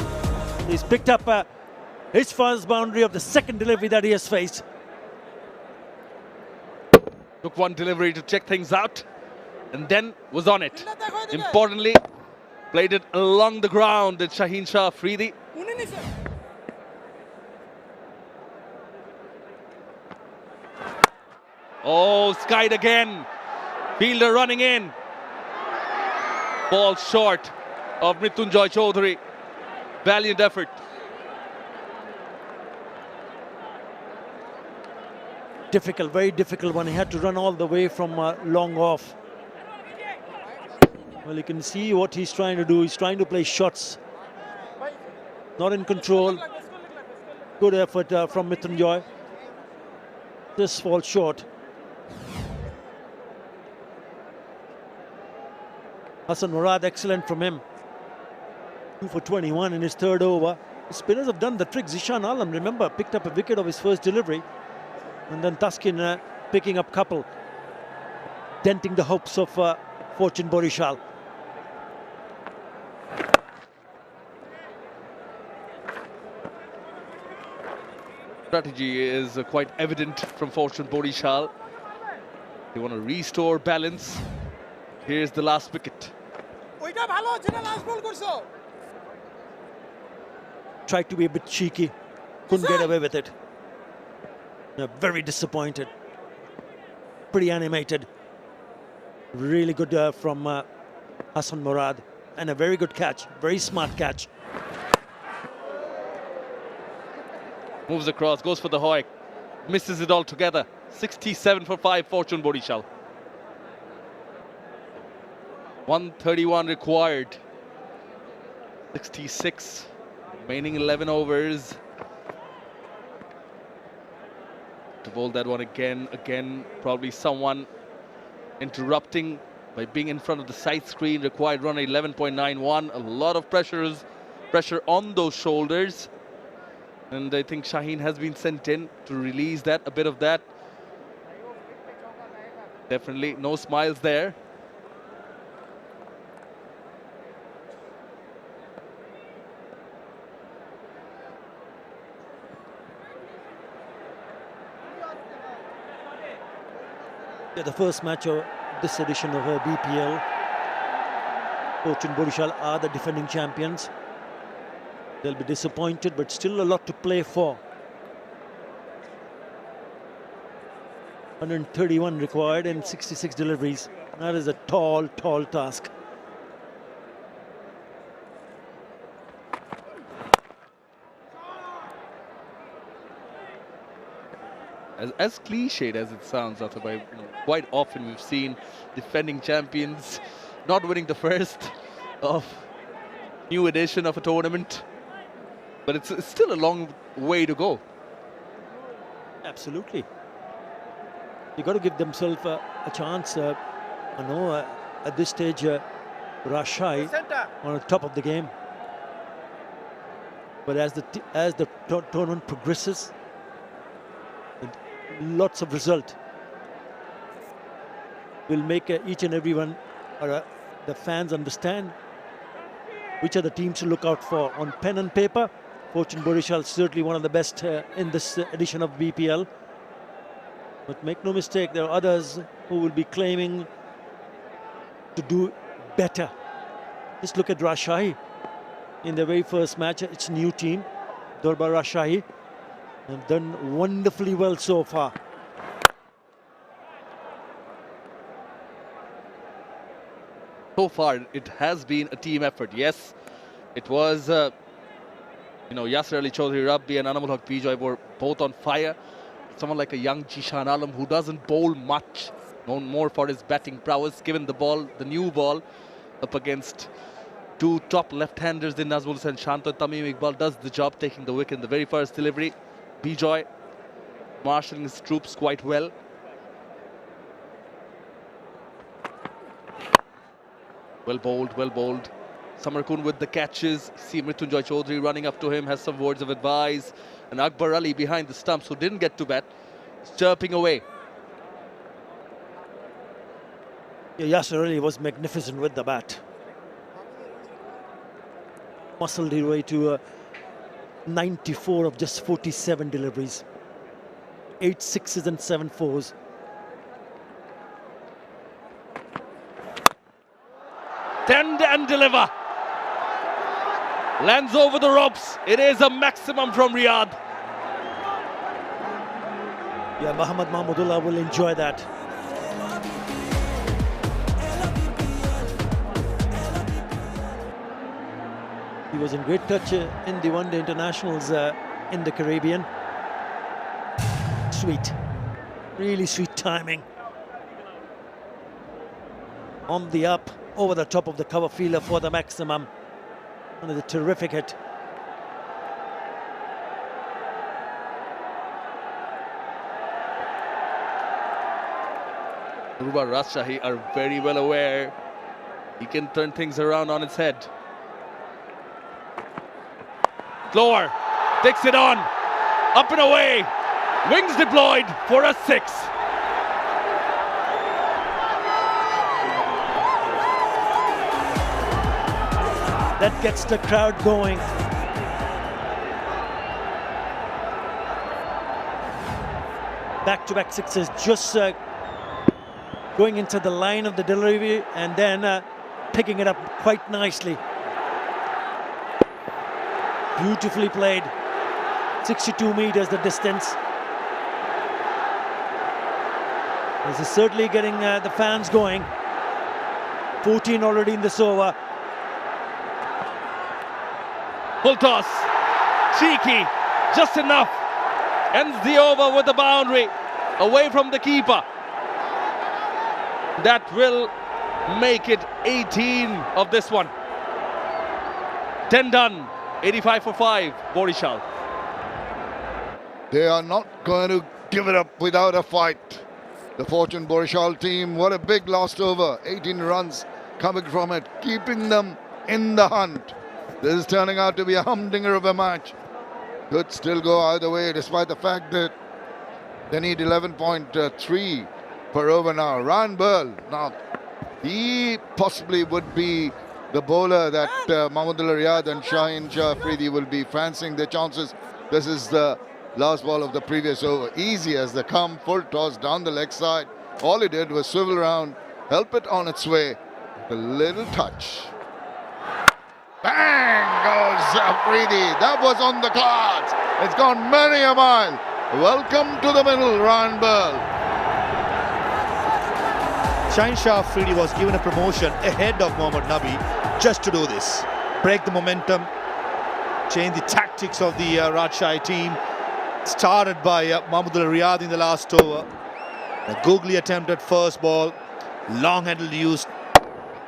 He's picked up his first boundary of the second delivery that he has faced. Took one delivery to check things out and then was on it. Importantly, played it along the ground at Shaheen Shah Afridi. Oh, skied again. Fielder running in. Ball short of Mrityunjoy Chaudhary. Valiant effort. Difficult, very difficult one. He had to run all the way from long off. Well, you can see what he's trying to do. He's trying to play shots. Not in control. Good effort from Mrityunjoy. This falls short. Hassan Murad, excellent from him. 2 for 21 in his third over. The spinners have done the trick. Zishan Alam, remember, picked up a wicket of his first delivery. And then Thaksin picking up couple, denting the hopes of Fortune Borishal. Strategy is quite evident from Fortune Borishal. They want to restore balance. Here's the last wicket. Tried to be a bit cheeky, couldn't get away with it. Very disappointed. Pretty animated. Really good from Hassan Murad. And a very good catch, very smart catch. Moves across, goes for the hoik. Misses it altogether. 67 for 5, Fortune Borishal. 131 required. 66. Remaining 11 overs. To bowl that one again, probably someone interrupting by being in front of the side screen. Required run 11.91. A lot of pressure on those shoulders. And I think Shaheen has been sent in to release that, a bit of that. Definitely no smiles there. Yeah, the first match of this edition of BPL. Fortune Borishal are the defending champions. They'll be disappointed, but still a lot to play for. 131 required and 66 deliveries. That is a tall, tall task. As cliched as it sounds, Atabhai, quite often we've seen defending champions not winning the first of new edition of a tournament, but it's still a long way to go. Absolutely. You got to give themselves a chance. I know at this stage, 𝗏𝗃𝗃 on the top of the game. But as the tournament progresses, lots of result will make each and every one, the fans, understand which are the teams to look out for. On pen and paper, Fortune Borishal is certainly one of the best in this edition of BPL. But make no mistake, there are others who will be claiming to do better. Just look at 𝗏𝗃𝗃 in the very first match. It's a new team, 𝗏𝗃𝗃𝗃, have done wonderfully well so far. So far, it has been a team effort. Yes, it was, 𝗀 𝗍𝗍 Rabbi and Anamul Haq Bijoy were both on fire. Someone like a young Jishan Alam who doesn't bowl much, known more for his batting prowess, given the ball, the new ball, up against two top left-handers in Nazmul Hussain Shanto. Tamim Iqbal does the job, taking the wicket in the very first delivery. Bijoy marshalling his troops quite well. Well bowled, well bowled. Samarkand with the catches. See Mrityunjoy Chaudhary running up to him, has some words of advice. And Akbar Ali behind the stumps, who didn't get to bat, chirping away. Yeah, Yasir Ali was magnificent with the bat. Muscled his way to 94 of just 47 deliveries. 8 sixes and 7 fours. Tend and deliver. Lands over the ropes. It is a maximum from Riyadh. Yeah, Muhammad Mahmudullah will enjoy that. He was in great touch in the one-day internationals in the Caribbean. Sweet, really sweet timing. On the up, over the top of the cover fielder for the maximum. One of the terrific hit. 𝗏𝗏𝗃𝗃 are very well aware he can turn things around on its head. Lower, takes it on, up and away, wings deployed for a 6. That gets the crowd going. Back-to-back sixes, just going into the line of the delivery and then picking it up quite nicely. Beautifully played. 62 meters the distance. This is certainly getting the fans going. 14 already in this over. Full toss, cheeky, just enough. Ends the over with the boundary, away from the keeper. That will make it 18 of this one. 10 done, 85 for 5, Borishal. They are not going to give it up without a fight. The Fortune Borishal team, what a big last over. 18 runs coming from it, keeping them in the hunt. This is turning out to be a humdinger of a match. Could still go either way, despite the fact that they need 11.3 per over now. Ryan Burl, now he possibly would be the bowler that Mahmudullah Riyadh and Shaheen Shah Afridi will be fancying their chances. This is the last ball of the previous over. Easy as they come, full toss down the leg side. All he did was swivel around, help it on its way. A little touch. Bang goes Afridi. That was on the cards. It's gone many a mile. Welcome to the middle, Ryan Burl. Shaheen Shah Afridi was given a promotion ahead of Mohammad Nabi just to do this. Break the momentum, change the tactics of the Rajshahi team, started by 𝗂𝗂𝗃𝗃𝗃 in the last over. A googly attempt at first ball, long handle used,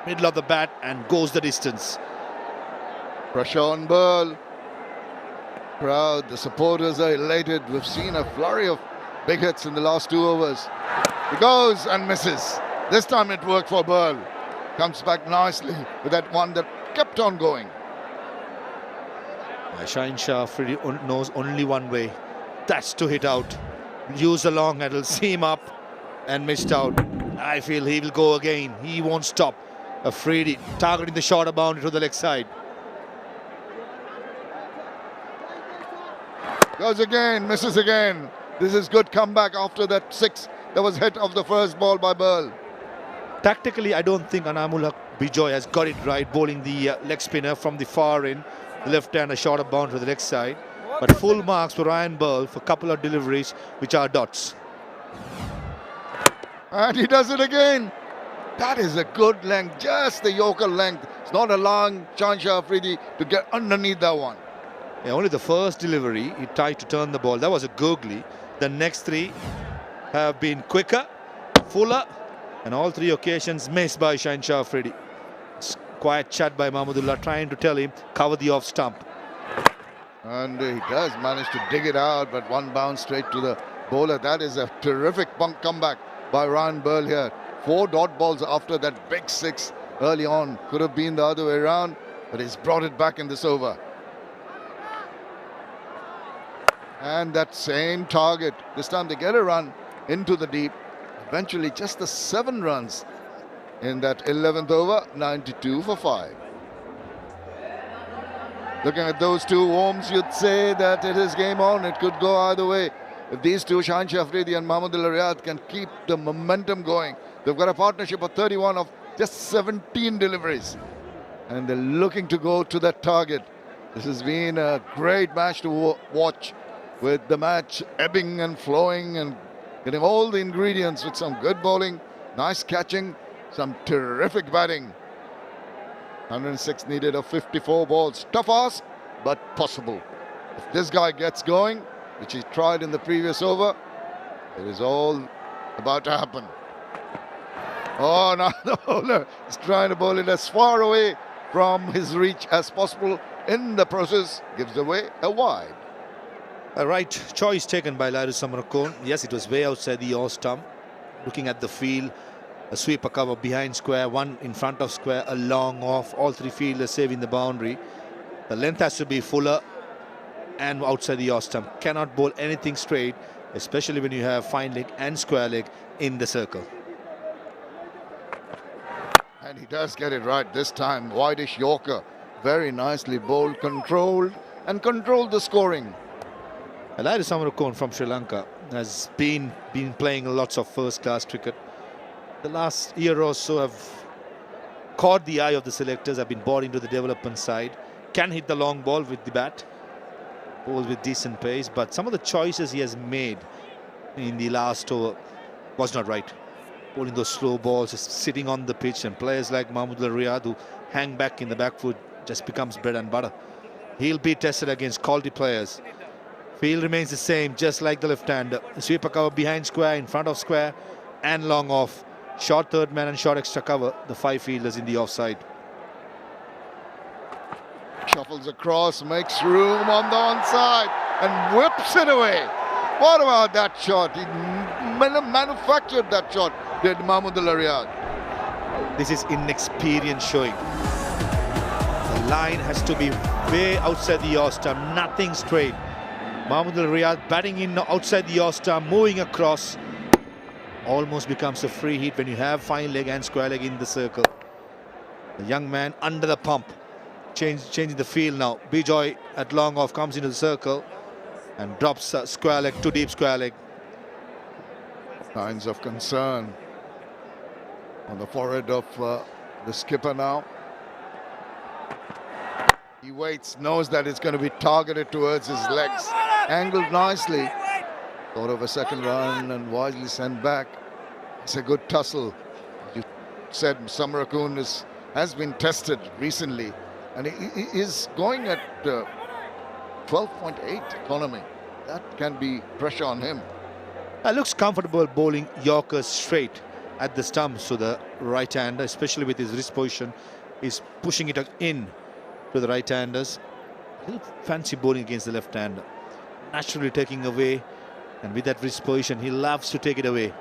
middle of the bat and goes the distance. Pressure on Ball. Crowd, the supporters are elated. We've seen a flurry of big hits in the last 2 overs. He goes and misses. This time it worked for Ball. Comes back nicely with that one that kept on going. 𝗁𝗂𝗃𝗃𝗃 knows only one way. That's to hit out. Use the long handle, seam up and missed out. I feel he will go again. He won't stop. 𝗃𝗃𝗃𝗃 targeting the shorter boundary to the leg side. Goes again, misses again. This is good comeback after that 6 that was hit of the first ball by Ball. Tactically, I don't think 𝗂𝗂𝗃𝗃𝗃 has got it right, bowling the leg spinner from the far end, the left hand, a shorter boundary to the leg side. But full marks for Ryan Ball for a couple of deliveries which are dots. And he does it again. That is a good length, just the Yorker length. It's not allowing 𝗁𝗂𝗃𝗃𝗃 to get underneath that one. Yeah, only the first delivery, he tried to turn the ball. That was a googly. The next 3 have been quicker, fuller, and all 3 occasions missed by 𝗁𝗂𝗃𝗃𝗃. Quiet chat by Mahmudullah trying to tell him, cover the off stump. And he does manage to dig it out, but one bounce straight to the bowler. That is a terrific comeback by Ryan Ball here. 4 dot balls after that big 6 early on. Could have been the other way around, but he's brought it back in this over. And that same target. This time they get a run into the deep. Eventually just the 7 runs in that 11th over, 92 for 5. Looking at those 2 homes, you'd say that it is game on. It could go either way. If these 2, 𝗁𝗂𝗃𝗃𝗃 and 𝗂𝗂𝗃𝗃𝗃, can keep the momentum going. They've got a partnership of 31 of just 17 deliveries. And they're looking to go to that target. This has been a great match to watch, with the match ebbing and flowing and getting all the ingredients with some good bowling, nice catching, some terrific batting. 106 needed of 54 balls. Tough ask, but possible. If this guy gets going, which he tried in the previous over, it is all about to happen. Oh, now the bowler is trying to bowl it as far away from his reach as possible. In the process, gives away a wide. A right choice taken by Laddu Samarakoon. Yes, it was way outside the off stump. Looking at the field, a sweeper cover behind square, 1 in front of square, a long off, all 3 fielders saving the boundary. The length has to be fuller and outside the off stump. Cannot bowl anything straight, especially when you have fine leg and square leg in the circle. And he does get it right this time. Wideish Yorker, very nicely bowled, controlled the scoring. Laddu Samarakoon from Sri Lanka has been playing lots of first-class cricket. The last year or so have caught the eye of the selectors, have been brought into the development side. Can hit the long ball with the bat, bowls with decent pace, but some of the choices he has made in the last over was not right. Bowling those slow balls, sitting on the pitch, and players like 𝗂𝗂𝗃𝗃𝗃 who hang back in the back foot just becomes bread and butter. He'll be tested against quality players. Field remains the same, just like the left-hander. Sweeper cover behind square, in front of square, and long off. Short third man and short extra cover, the 5 fielders in the offside. Shuffles across, makes room on the onside, and whips it away. What about that shot? He manufactured that shot, did 𝗂𝗂𝗃𝗃𝗃𝗃. This is inexperience showing. The line has to be way outside the off stump, nothing straight. 𝗂𝗂𝗃𝗃𝗃 batting in outside the off stump, moving across. Almost becomes a free hit when you have fine leg and square leg in the circle. The young man under the pump, changing the field now. Bijoy at long off comes into the circle and drops square leg, too deep square leg. Signs of concern on the forehead of the skipper now. He waits, knows that it's going to be targeted towards his legs. Angled nicely. Thought of a second run and wisely sent back. It's a good tussle. You said Samarakoon has been tested recently, and he is going at 12.8 economy. that can be pressure on him. Looks comfortable bowling Yorker straight at the stump. So the right-hander, especially with his wrist position, is pushing it in to the right-handers. He'll fancy bowling against the left-hander. Naturally taking away, and with that wrist position, he loves to take it away.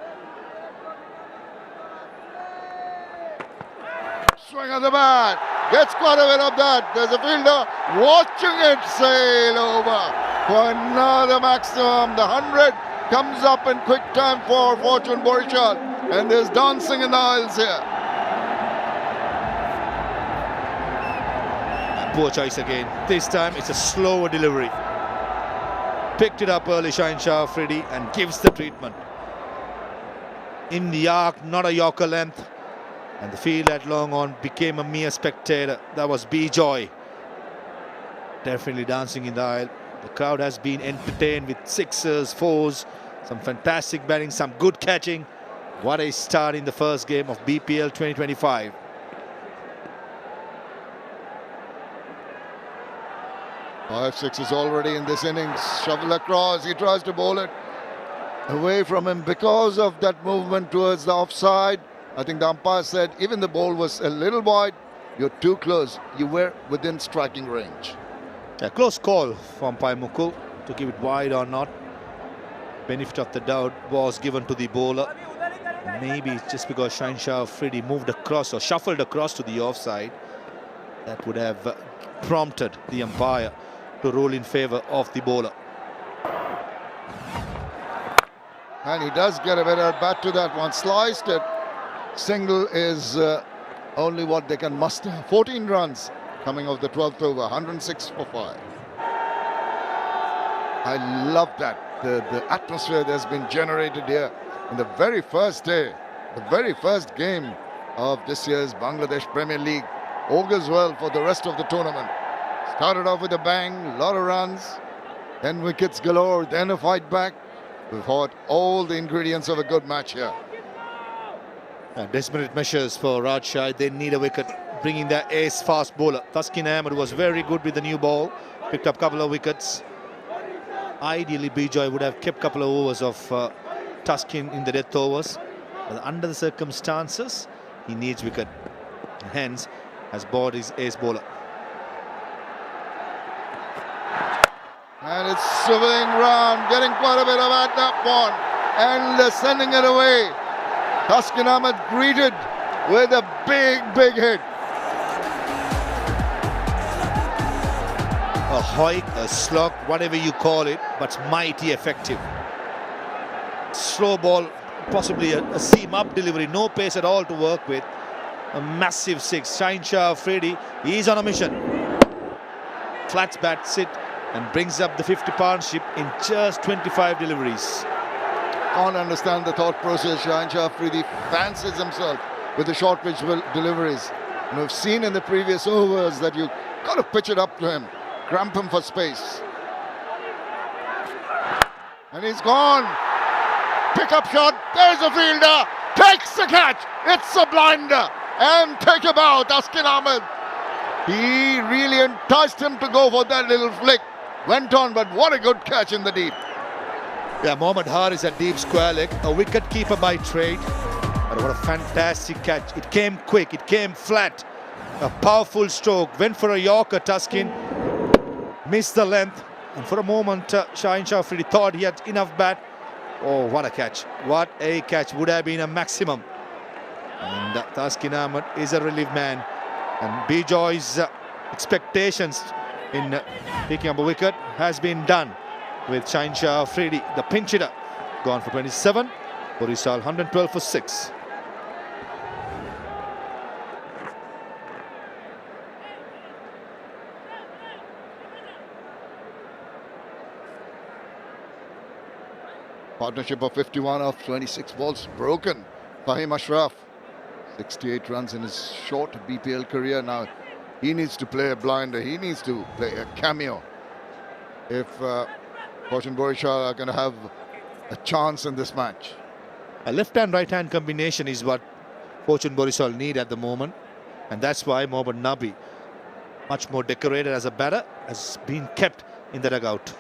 Swing of the bat, gets quite a bit of that. There's a fielder watching it sail over for another maximum. The 100 comes up in quick time for 𝗵𝗺𝗃𝗃, and there's dancing in the aisles here. Poor choice again. This time it's a slower delivery. Picked it up early, 𝗫𝗫𝗃𝗃 and gives the treatment. In the arc, not a Yorker length. And the field at long on became a mere spectator. That was 𝗵𝗺𝗃𝗃. Definitely dancing in the aisle. The crowd has been entertained with sixes, fours, some fantastic batting, some good catching. What a start in the first game of BPL 2025. Five sixes already in this innings. Shovel across, he tries to bowl it away from him because of that movement towards the offside. I think the umpire said even the ball was a little wide, you're too close, you were within striking range. A close call from umpire Mukul to give it wide or not. Benefit of the doubt was given to the bowler. Maybe just because 𝗫𝗫𝗃𝗃 moved across or shuffled across to the offside, that would have prompted the umpire to rule in favour of the bowler. And he does get a better bat to that one. Sliced it. Single is only what they can muster. 14 runs coming off the 12th over, 106 for 5. I love that. The atmosphere that's been generated here in the very first day, the very first game of this year's Bangladesh Premier League, augurs well for the rest of the tournament. Started off with a bang, a lot of runs, then wickets galore, then a fight back. We've had all the ingredients of a good match here. Desperate measures for Rajshahi. They need a wicket, bringing their ace fast bowler. Thaskin Ahmed was very good with the new ball, picked up a couple of wickets. Ideally, 𝗵𝗺𝗃𝗃 would have kept a couple of overs of Thaskin in the death overs. But under the circumstances, he needs wicket. Hence, has bought his ace bowler. And it's swiveling round, getting quite a bit of at that one, and sending it away. Thaskin Ahmed greeted with a big hit. A hoik, a slog, whatever you call it, but mighty effective. Slow ball, possibly a seam up delivery, no pace at all to work with. A massive six. 𝗫𝗫𝗃𝗃, he's on a mission. Flats bat, sit, and brings up the 50 partnership in just 25 deliveries. Can't understand the thought process. 𝗫𝗫𝗃𝗃 fancies himself with the short pitch deliveries. And we've seen in the previous overs that you got to pitch it up to him, cramp him for space. And he's gone. Pick up shot. There's a fielder. Takes the catch. It's a blinder. And take a bow, Thaskin Ahmed. He really enticed him to go for that little flick. Went on, but what a good catch in the deep. Yeah, Mohammad Haris at deep square leg, a wicket keeper by trade. But what a fantastic catch. It came quick, it came flat. A powerful stroke, went for a Yorker. Thaskin missed the length. And for a moment, 𝗫𝗫𝗃𝗃 thought he had enough bat. Oh, what a catch. What a catch. Would have been a maximum. And Thaskin Ahmed is a relief man. And 𝗵𝗺𝗃𝗃's expectations in picking up a wicket has been done with 𝗫𝗫𝗃𝗃, the pinch hitter, gone for 27. Borisal 112 for 6. Partnership of 51 of 26 balls broken. Fahim Ashraf, 68 runs in his short BPL career. Now he needs to play a blinder. He needs to play a cameo if 𝗵𝗺𝗃𝗃 are going to have a chance in this match. A left-hand, right-hand combination is what 𝗵𝗺𝗃𝗃 need at the moment. And that's why Mohammad Nabi, much more decorated as a batter, has been kept in the dugout.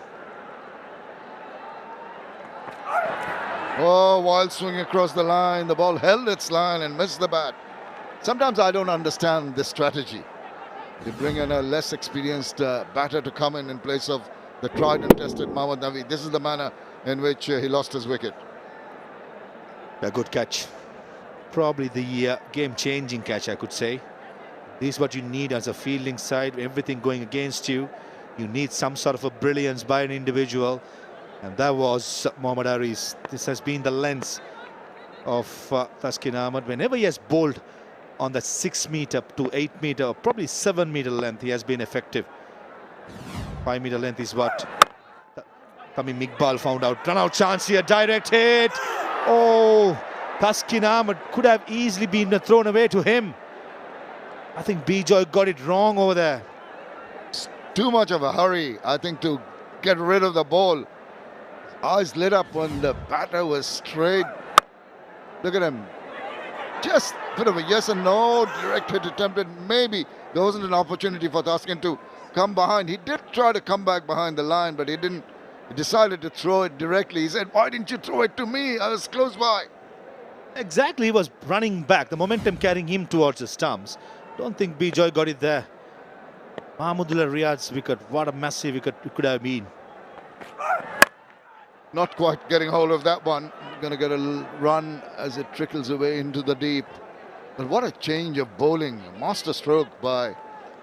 Oh, wild swing across the line. The ball held its line and missed the bat. Sometimes I don't understand this strategy. You bring in a less experienced batter to come in place of the tried and tested Mohammad Nabi. This is the manner in which he lost his wicket. A good catch. Probably the game-changing catch, I could say. This is what you need as a fielding side. Everything going against you. You need some sort of a brilliance by an individual. And that was Mohammad Aris. This has been the lens of Thaskin Ahmed. Whenever he has bowled on that 6 meter to 8 meter, or probably 7 meter length, he has been effective. 5 meter length is what Tamim Iqbal found out. Run out chance here, direct hit. Oh, Thaskin Ahmed could have easily been thrown away to him. I think Bijoy got it wrong over there. It's too much of a hurry, I think, to get rid of the ball. Eyes lit up when the batter was straight. Look at him. Just a bit of a yes and no. Direct hit attempted. Maybe there wasn't an opportunity for Thaskin to come behind. He did try to come back behind the line, but he didn't. He decided to throw it directly. He said, "Why didn't you throw it to me? I was close by." Exactly, he was running back. The momentum carrying him towards the stumps. Don't think Bijoy got it there. Mahmudullah Riyad's wicket. What a massive wicket it could have been. Not quite getting hold of that one. Going to get a run as it trickles away into the deep. But what a change of bowling. A master stroke by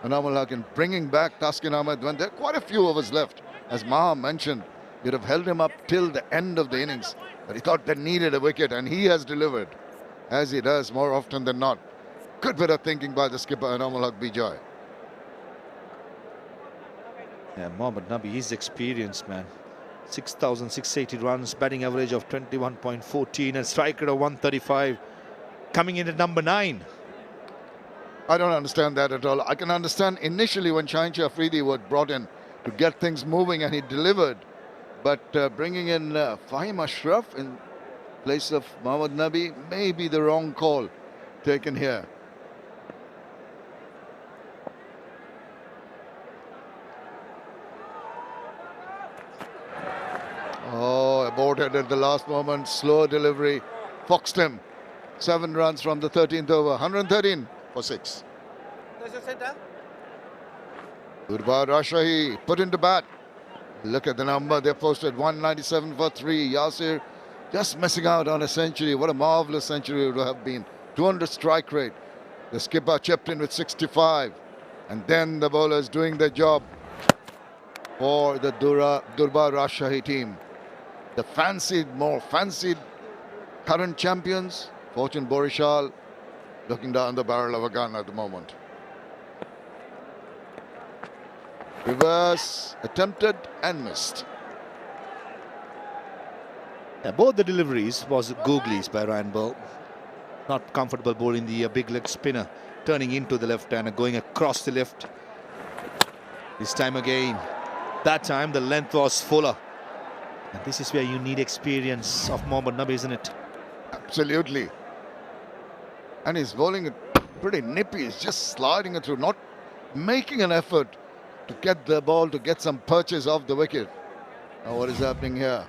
Anamul Haq in bringing back Thaskin Ahmed when there are quite a few overs left. As Maha mentioned, you'd have held him up till the end of the innings. But he thought they needed a wicket, and he has delivered, as he does more often than not. Good bit of thinking by the skipper, Anamul Haq Bijoy. Yeah, Mohammad Nabi is experienced, man. 6,680 runs, batting average of 21.14 and strike rate of 135. Coming in at number 9. I don't understand that at all. I can understand initially when Shaheen Afridi was brought in to get things moving and he delivered. But bringing in Fahim Ashraf in place of Mohammad Nabi may be the wrong call taken here. Oh, aborted at the last moment. Slow delivery. Foxed him. 7 runs from the 13th over. 113 for 6. 𝗂𝗚 Rajshahi put into bat. Look at the number. They posted 197 for 3. Yasir just missing out on a century. What a marvelous century it would have been. 200 strike rate. The skipper chipped in with 65. And then the bowlers doing their job for the 𝗂𝗚 Rajshahi team. The more fancied current champions, Fortune Borishal, looking down the barrel of a gun at the moment. Reverse attempted and missed. Yeah, both the deliveries was googlies by Ryan Ball. Not comfortable bowling the big leg spinner, turning into the left hand and going across the left. This time again, that time the length was fuller. And this is where you need experience of Mohammad Nabi, isn't it? Absolutely. And he's bowling it pretty nippy. He's just sliding it through, not making an effort to get the ball, to get some purchase off the wicket. Now what is happening here?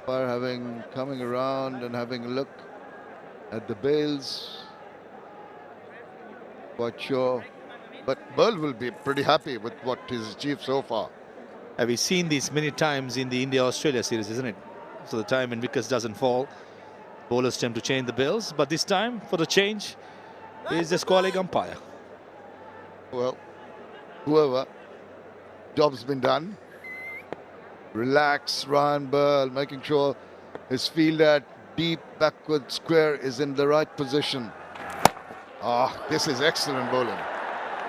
Coming around and having a look at the bails. Quite sure. But Burl will be pretty happy with what he's achieved so far. Have we seen this many times in the India-Australia series, isn't it? So the time when wickets doesn't fall, bowlers tend to change the bails. But this time, for the change, is the colleague umpire. Well, whoever, job's been done. Relax, Ryan Burl, making sure his field at deep backward square is in the right position. This is excellent bowling.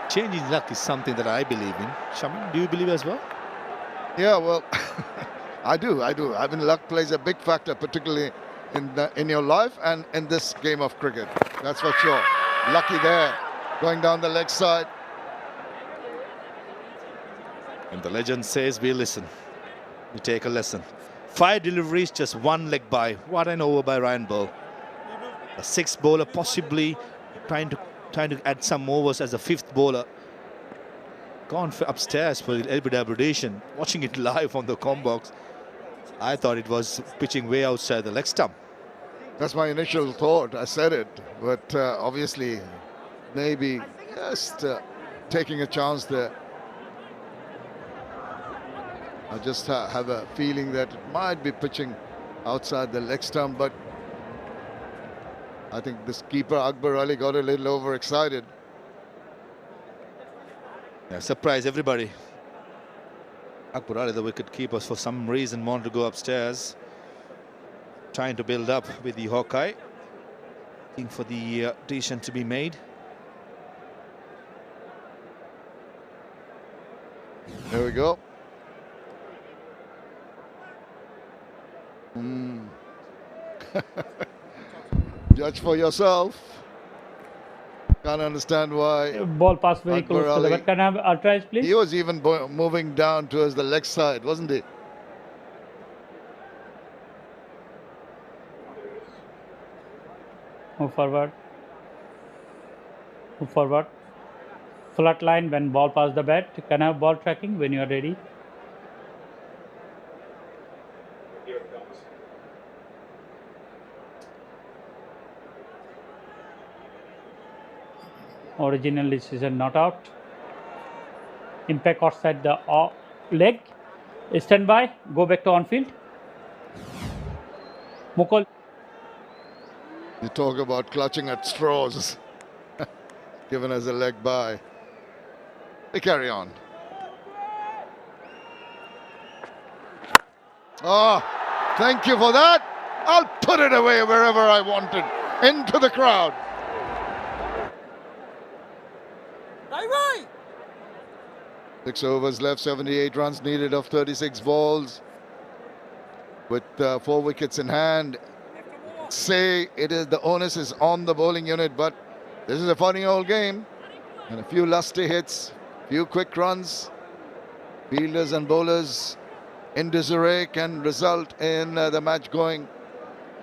Changing luck is something that I believe in. Shamin, do you believe as well? Yeah, well, I do. I mean, luck plays a big factor, particularly in your life and in this game of cricket. That's for sure. Lucky there, going down the leg side. And the legend says we listen. We take a lesson. 5 deliveries, just 1 leg by. What an over by Ryan Ball. A 6th bowler possibly trying to add some overs as a 5th bowler. Gone upstairs for a little bit of aberration. Watching it live on the com box. I thought it was pitching way outside the leg stump. That's my initial thought. I said it, but obviously maybe just taking a chance there. I just have a feeling that it might be pitching outside the leg stump, but I think this keeper 𝗂𝗃𝗃𝗃 got a little overexcited. Yeah, surprise everybody. 𝗂𝗃𝗃𝗃, the wicket keepers, for some reason wanted to go upstairs, trying to build up with the Hawkeye, looking for the decision to be made. There we go. Judge for yourself. Can't understand why. Ball passed very close to the bat. Can I have ultras, please? He was even moving down towards the leg side, wasn't he? Move forward. Move forward. Flat line when ball passed the bat. Can I have ball tracking when you are ready? Original decision not out. Impact outside the leg. Stand by. Go back to on field. Mukul. You talk about clutching at straws. Given as a leg by. They carry on. Oh, thank you for that. I'll put it away wherever I wanted. Into the crowd. Bye-bye. 6 overs left, 78 runs needed of 36 balls. With 4 wickets in hand. Say it is the onus is on the bowling unit, but this is a funny old game. And a few lusty hits, few quick runs. Fielders and bowlers in disarray can result in the match going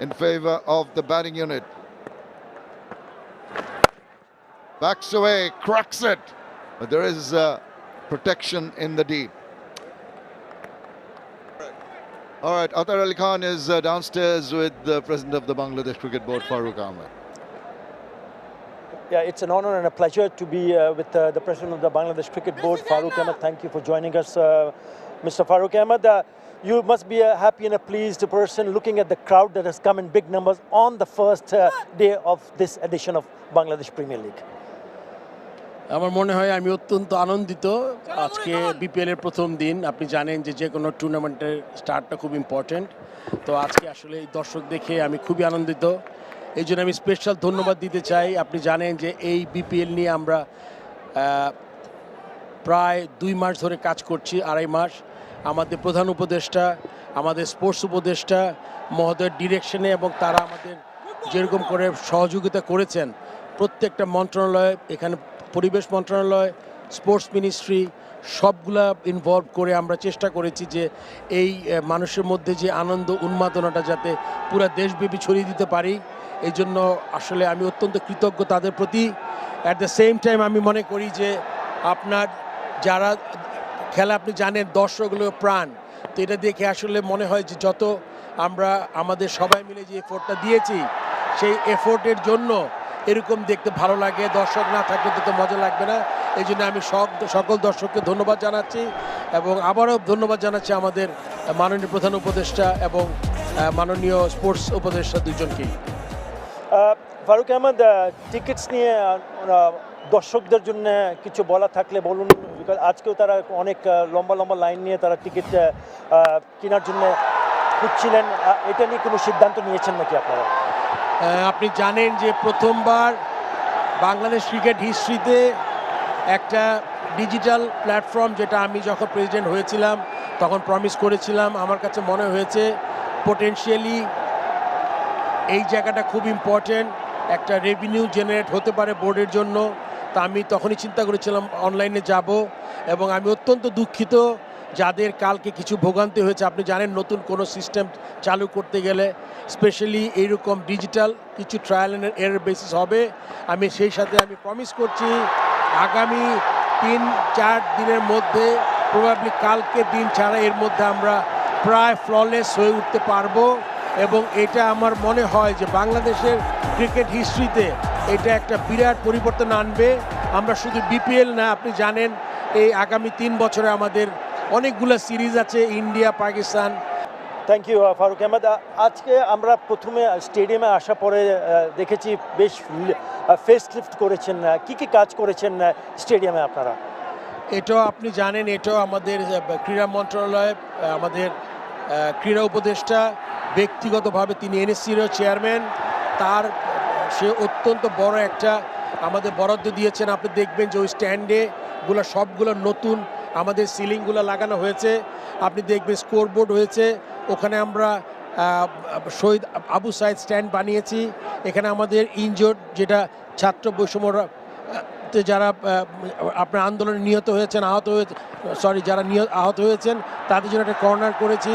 in favor of the batting unit. Backs away, cracks it. But there is protection in the deep. All right, Atar Ali Khan is downstairs with the president of the Bangladesh Cricket Board, Farooq Ahmed. Yeah, it's an honor and a pleasure to be with the president of the Bangladesh Cricket Board, Farooq Ahmed. Thank you for joining us, Mr. Farooq Ahmed. You must be a happy and a pleased person looking at the crowd that has come in big numbers on the first day of this edition of Bangladesh Premier League. আমার মনে হয় আমি অত্যন্ত আনন্দিত আজকে BPL এর প্রথম দিন আপনি জানেন যে কোনো টুর্নামেন্টের স্টার্টটা খুব ইম্পর্টেন্ট তো আজকে আসলে এই দর্শক দেখে আমি খুবই আনন্দিত এইজন্য আমি স্পেশাল ধন্যবাদ দিতে চাই আপনি জানেন যে এই বিপিএল নিয়ে আমরা প্রায় 2 মাস ধরে কাজ করছি আড়াই মাস আমাদের প্রধান উপদেষ্টা আমাদের স্পোর্টস উপদেষ্টা মহোদয়ের ডিরেকশনে এবং তারা আমাদের যেরকম করে সহযোগিতা করেছেন প্রত্যেকটা মন্ত্রণালয় এখানে পরিবেশ মন্ত্রণালয় স্পোর্টস মিনিস্ট্রি সবগুলা ইনভলভ করে আমরা চেষ্টা করেছি যে এই মানুষের মধ্যে যে আনন্দ উন্মাদনাটা যাতে পুরো দেশব্যাপী ছড়িয়ে দিতে পারি এই জন্য আসলে আমি অত্যন্ত কৃতজ্ঞ তাদের প্রতি অ্যাট দ্য সেম টাইম আমি মনে করি যে আপনার যারা খেলা আপনি জানেন দর্শক হলো প্রাণ তো এটা দেখে আসলে মনে হয় যে যত আমরা আমাদের সবাই মিলে যে এফোর্টটা দিয়েছি সেই এফোর্টের জন্য এরকম দেখতে ভালো লাগে দর্শক না থাকলে তো মজা লাগবে না এই জন্য আমি সকল দর্শককে ধন্যবাদ জানাচ্ছি এবং আবারও ধন্যবাদ জানাচ্ছি আমাদের মাননীয় প্রধান উপদেষ্টা এবং মাননীয় স্পোর্টস উপদেষ্টা দুজনকেই ফারুক আহমেদ টিকিটস নিয়ে দর্শকদের জন্য কিছু বলা থাকলে বলুন আজকেও তারা অনেক লম্বা লম্বা লাইন নিয়ে তারা টিকিট কেনার জন্য খুঁজছিলেন এটা নিয়ে কোনো সিদ্ধান্ত নিয়েছেন নাকি আপনারা আপনি জানেন যে প্রথমবার বাংলাদেশ ক্রিকেট হিস্ট্রিতে একটা ডিজিটাল প্ল্যাটফর্ম যেটা আমি যখন প্রেসিডেন্ট হয়েছিলাম তখন প্রমিস করেছিলাম আমার কাছে মনে হয়েছে পোটেনশিয়ালি এই জায়গাটা খুব ইম্পর্টেন্ট একটা রেভিনিউ জেনারেট হতে পারে বোর্ডের জন্য তা আমি তখনই চিন্তা করেছিলাম অনলাইনে যাব এবং আমি অত্যন্ত দুঃখিত যাদের কালকে কিছু ভোগান্তি হয়েছে আপনি জানেন নতুন কোনো সিস্টেম চালু করতে গেলে স্পেশালি এইরকম ডিজিটাল কিছু ট্রায়াল অ্যান্ড এরর বেসিস হবে আমি সেই সাথে আমি প্রমিস করছি আগামী 3-4 দিনের মধ্যে প্রবাবলি কালকে দিন ছাড়া এর মধ্যে আমরা প্রায় ফ্ললেস হয়ে উঠতে পারবো এবং এটা আমার মনে হয় যে বাংলাদেশের ক্রিকেট হিস্ট্রিতে এটা একটা বিরাট পরিবর্তন আনবে। আমরা শুধু বিপিএল না, আপনি জানেন এই আগামী 3 বছরে আমাদের অনেকগুলো সিরিজ আছে, India, Pakistan. Thank you Faruk Ahmed. আজকে আমরা প্রথমে স্টেডিয়ামে আসা পরে দেখেছি বেশ ফেস লিফট করেছেন, কি কি কাজ করেছেন স্টেডিয়ামে আপনারা? এটাও আপনি জানেন, এটাও আমাদের ক্রীড়া মন্ত্রণালয়, আমাদের ক্রীড়া উপদেষ্টা ব্যক্তিগতভাবে তিনি এনএসসিরও চেয়ারম্যান, সে অত্যন্ত বড় একটা আমাদের বরাদ্দ দিয়েছেন। আপনি দেখবেন যে ওই স্ট্যান্ডে সবগুলো নতুন আমাদের সিলিংগুলো লাগানো হয়েছে। আপনি দেখবেন স্কোরবোর্ড হয়েছে, ওখানে আমরা শহীদ আবু সাইদ স্ট্যান্ড বানিয়েছি। এখানে আমাদের ইনজোর্ড যেটা ছাত্র বৈষম্য যারা আপনার আন্দোলনে নিহত হয়েছেন, আহত হয়েছেন তাদের জন্য একটা কর্নার করেছি।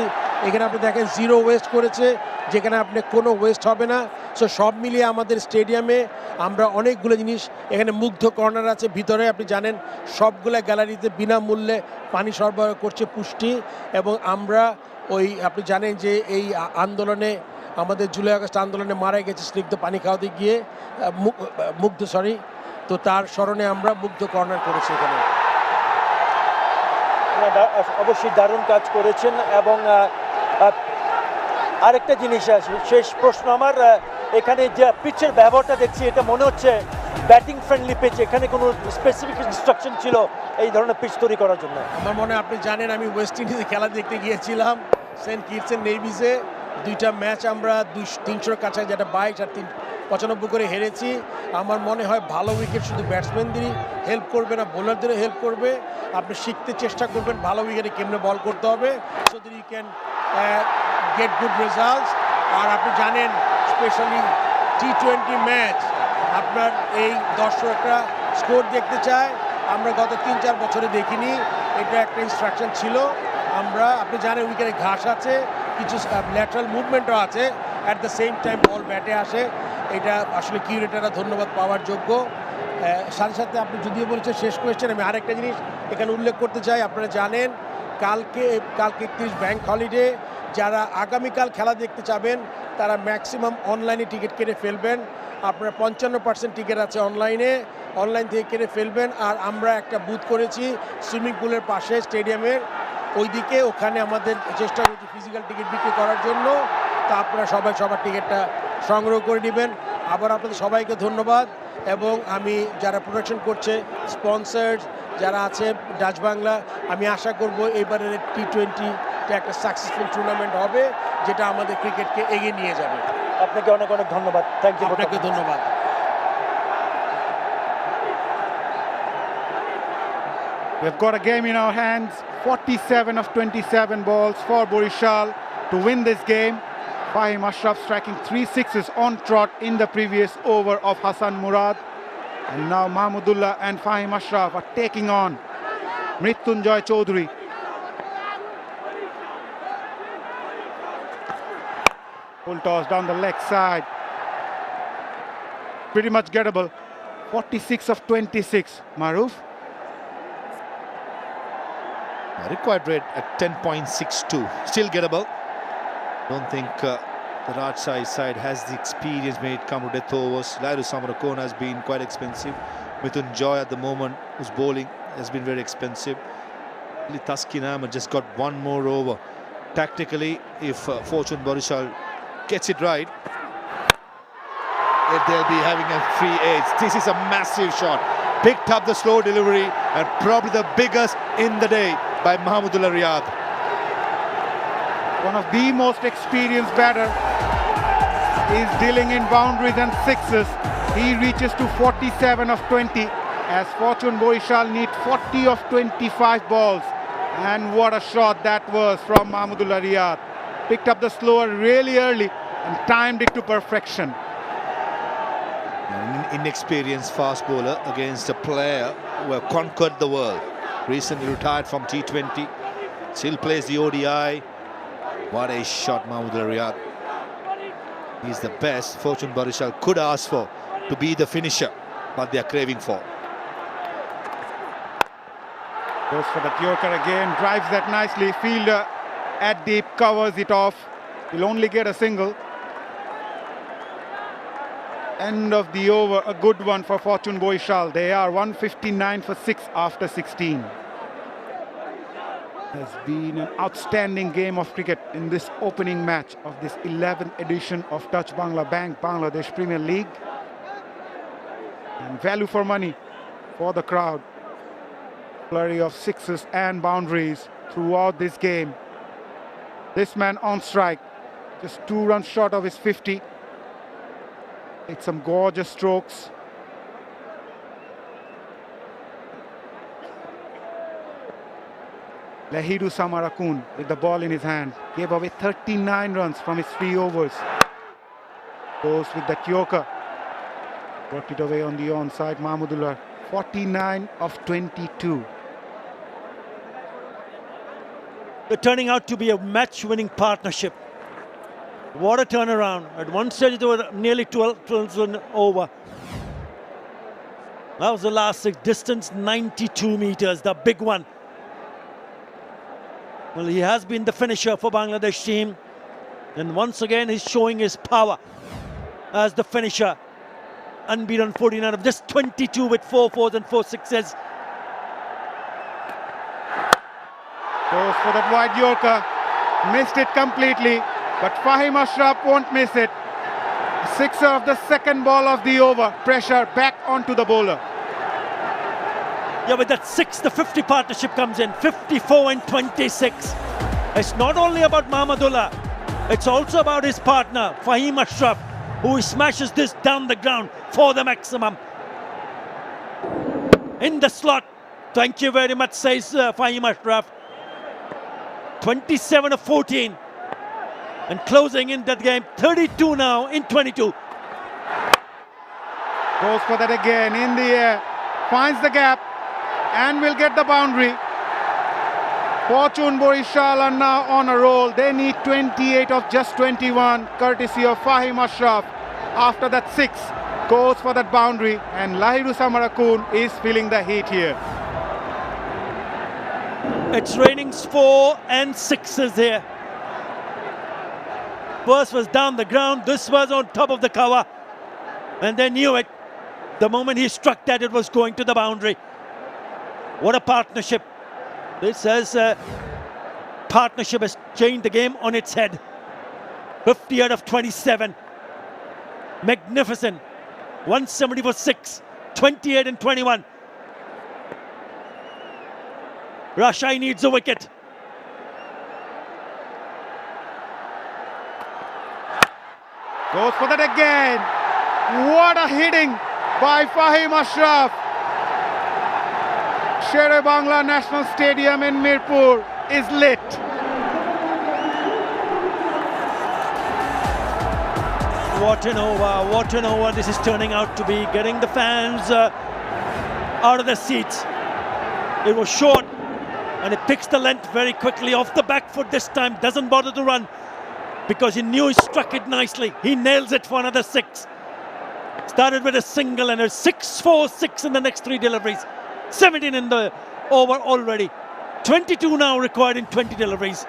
এখানে আপনি দেখেন জিরো ওয়েস্ট করেছে, যেখানে আপনি কোনো ওয়েস্ট হবে না। সো সব মিলিয়ে আমাদের স্টেডিয়ামে আমরা অনেকগুলো জিনিস, এখানে মুগ্ধ কর্নার আছে ভিতরে, আপনি জানেন সবগুলো গ্যালারিতে বিনামূল্যে পানি সরবরাহ করছে পুষ্টি। এবং আমরা আপনি জানেন যে এই আন্দোলনে আমাদের জুলাই আগস্ট আন্দোলনে মারা গেছে স্নিগ্ধ পানি খাওয়াতে গিয়ে তো তার স্মরণে আমরা মুগ্ধ কর্নার করেছি এখানে। অবশ্যই দারুণ কাজ করেছেন। এবং আরেকটা জিনিস আছে, শেষ প্রশ্ন আমার, এখানে যে পিচের ব্যবহারটা দেখছি এটা মনে হচ্ছে ব্যাটিং ফ্রেন্ডলি পিচ, এখানে কোনো স্পেসিফিক ইনস্ট্রাকশন ছিল এই ধরনের পিচ তৈরি করার জন্য? আমার মনে হয় আপনি জানেন আমি ওয়েস্ট ইন্ডিজে খেলা দেখতে গিয়েছিলাম সেন্ট কিটসের নেভিসে, 2টা ম্যাচ আমরা 300-র কাছাকাছি, যেটা 22 আর 95 করে হেরেছি। আমার মনে হয় ভালো উইকেট শুধু ব্যাটসম্যানদেরই হেল্প করবে না, বোলারদেরও হেল্প করবে। আপনি শিখতে চেষ্টা করবেন ভালো উইকেটে কেমনে বল করতে হবে, so that you can get good results. আর আপনি জানেন স্পেশালি T20 ম্যাচ আপনার এই দর্শকরা স্কোর দেখতে চায়, আমরা গত 3-4 বছরে দেখিনি। এটা একটা ইনস্ট্রাকশন ছিল। আপনি জানেন উইকেটে ঘাস আছে, কিছু ল্যাটারাল মুভমেন্টও আছে, অ্যাট দ্য সেম টাইম বল ব্যাটে আসে। এটা আসলে কিউরেটাররা ধন্যবাদ পাওয়ার যোগ্য। সাথে সাথে আপনি যদিও বলছেন শেষ কোয়েশ্চেন, আমি আরেকটা জিনিস এখানে উল্লেখ করতে চাই। আপনারা জানেন কালকে 31 ব্যাংক হলিডে, যারা আগামীকাল খেলা দেখতে চাবেন তারা ম্যাক্সিমাম অনলাইনে টিকিট কেটে ফেলবেন। আপনার 55% টিকিট আছে অনলাইন থেকে কেটে ফেলবেন। আর আমরা একটা বুথ করেছি সুইমিং পুলের পাশে স্টেডিয়ামের ওইদিকে, ওখানে আমাদের চেষ্টা করছি ফিজিক্যাল টিকিট বিক্রি করার জন্য। তা আপনারা সবার টিকিটটা সংগ্রহ করে নেবেন। আবার আপনাদের সবাইকে ধন্যবাদ। এবং আমি যারা প্রোডাকশন করছে, স্পন্সার্স যারা আছে ডাচ বাংলা, আমি আশা করব এবারের T20 একটা সাকসেসফুল টুর্নামেন্ট হবে, যেটা আমাদের ক্রিকেটকে এগিয়ে নিয়ে যাবে। আপনাকে অনেক অনেক ধন্যবাদ। Thank you. আপনাকে ধন্যবাদ। We've got a game in our hands. 47 of 27 balls for Borishal to win this game. Fahim Ashraf striking 3 sixes on trot in the previous over of Hassan Murad. And now Mahmudullah and Fahim Ashraf are taking on Mrityunjay Chaudhary. Full toss down the leg side. Pretty much gettable. 46 of 26. Maruf. Required rate at 10.62. Still gettable. Don't think the Rajshahi side has the experience when it comes to death overs. Lairu Samarakona has been quite expensive. Mrityunjay at the moment, who's bowling, has been very expensive. Taskin Ahmed just got one more over. Tactically, if Fortune Borishal gets it right, they'll be having a free edge. This is a massive shot. Picked up the slow delivery and probably the biggest in the day by Mahmudullah Riyad. One of the most experienced batter is dealing in boundaries and sixes. He reaches to 47 of 20 as Fortune Borishal need 40 of 25 balls. And what a shot that was from Mahmudullah Riyad. Picked up the slower really early and timed it to perfection. An inexperienced fast bowler against a player who have conquered the world. Recently retired from T20, still plays the ODI. What a shot, Mahmudullah Riyad. He's the best Fortune Borishal could ask for to be the finisher, what they are craving for. Goes for the Yorker again, drives that nicely. Fielder at deep, covers it off. Will only get a single. End of the over, a good one for 𝗵𝗺𝗃𝗃. They are 159 for 6 after 16. Has been an outstanding game of cricket in this opening match of this 11th edition of Touch Bangla Bank Bangladesh Premier League. And value for money for the crowd. Flurry of sixes and boundaries throughout this game. This man on strike, just 2 runs short of his 50. It's some gorgeous strokes. Lahiru Samarakun with the ball in his hand gave away 39 runs from his 3 overs. Goes with that Yorker. Worked it away on the onside. Mahmudullah, 49 of 22. They're turning out to be a match-winning partnership. What a turnaround. At one stage, they were nearly 12 over. That was the last 6. Distance 92 meters, the big one. Well, he has been the finisher for Bangladesh team. And once again, he's showing his power as the finisher. Unbeaten 49 of just 22 with 4 fours and 4 sixes. Goes for that wide Yorker. Missed it completely. But Fahim Ashraf won't miss it. Sixer of the second ball of the over. Pressure back onto the bowler. Yeah, with that 6, the 50 partnership comes in. 54 and 26. It's not only about Mahmudullah. It's also about his partner, Fahim Ashraf, who smashes this down the ground for the maximum. In the slot. Thank you very much, says Fahim Ashraf. 27 of 14. And closing in that game, 32 now in 22. Goes for that again in the air. Finds the gap and will get the boundary. 𝗵𝗺𝗃𝗃 are now on a roll. They need 28 of just 21, courtesy of Fahim Ashraf. After that 6, goes for that boundary, and Lahiru Samarakun is feeling the heat here. It's raining 4 and 6s here. First was down the ground, this was on top of the cover. And they knew it. The moment he struck that, it was going to the boundary. What a partnership. This says partnership has changed the game on its head. 50 out of 27. Magnificent. 170 for 6. 28 and 21. Rajshahi needs a wicket. Goes for that again. What a hitting by Fahim Ashraf. Sher-e-Bangla National Stadium in Mirpur is lit. What an over this is turning out to be. Getting the fans out of their seats. It was short and it picks the length very quickly off the back foot this time. Doesn't bother to run because he knew he struck it nicely. He nails it for another 6. Started with a single and a 6-4-6 in the next 3 deliveries. 17 in the over already. 22 now required in 20 deliveries.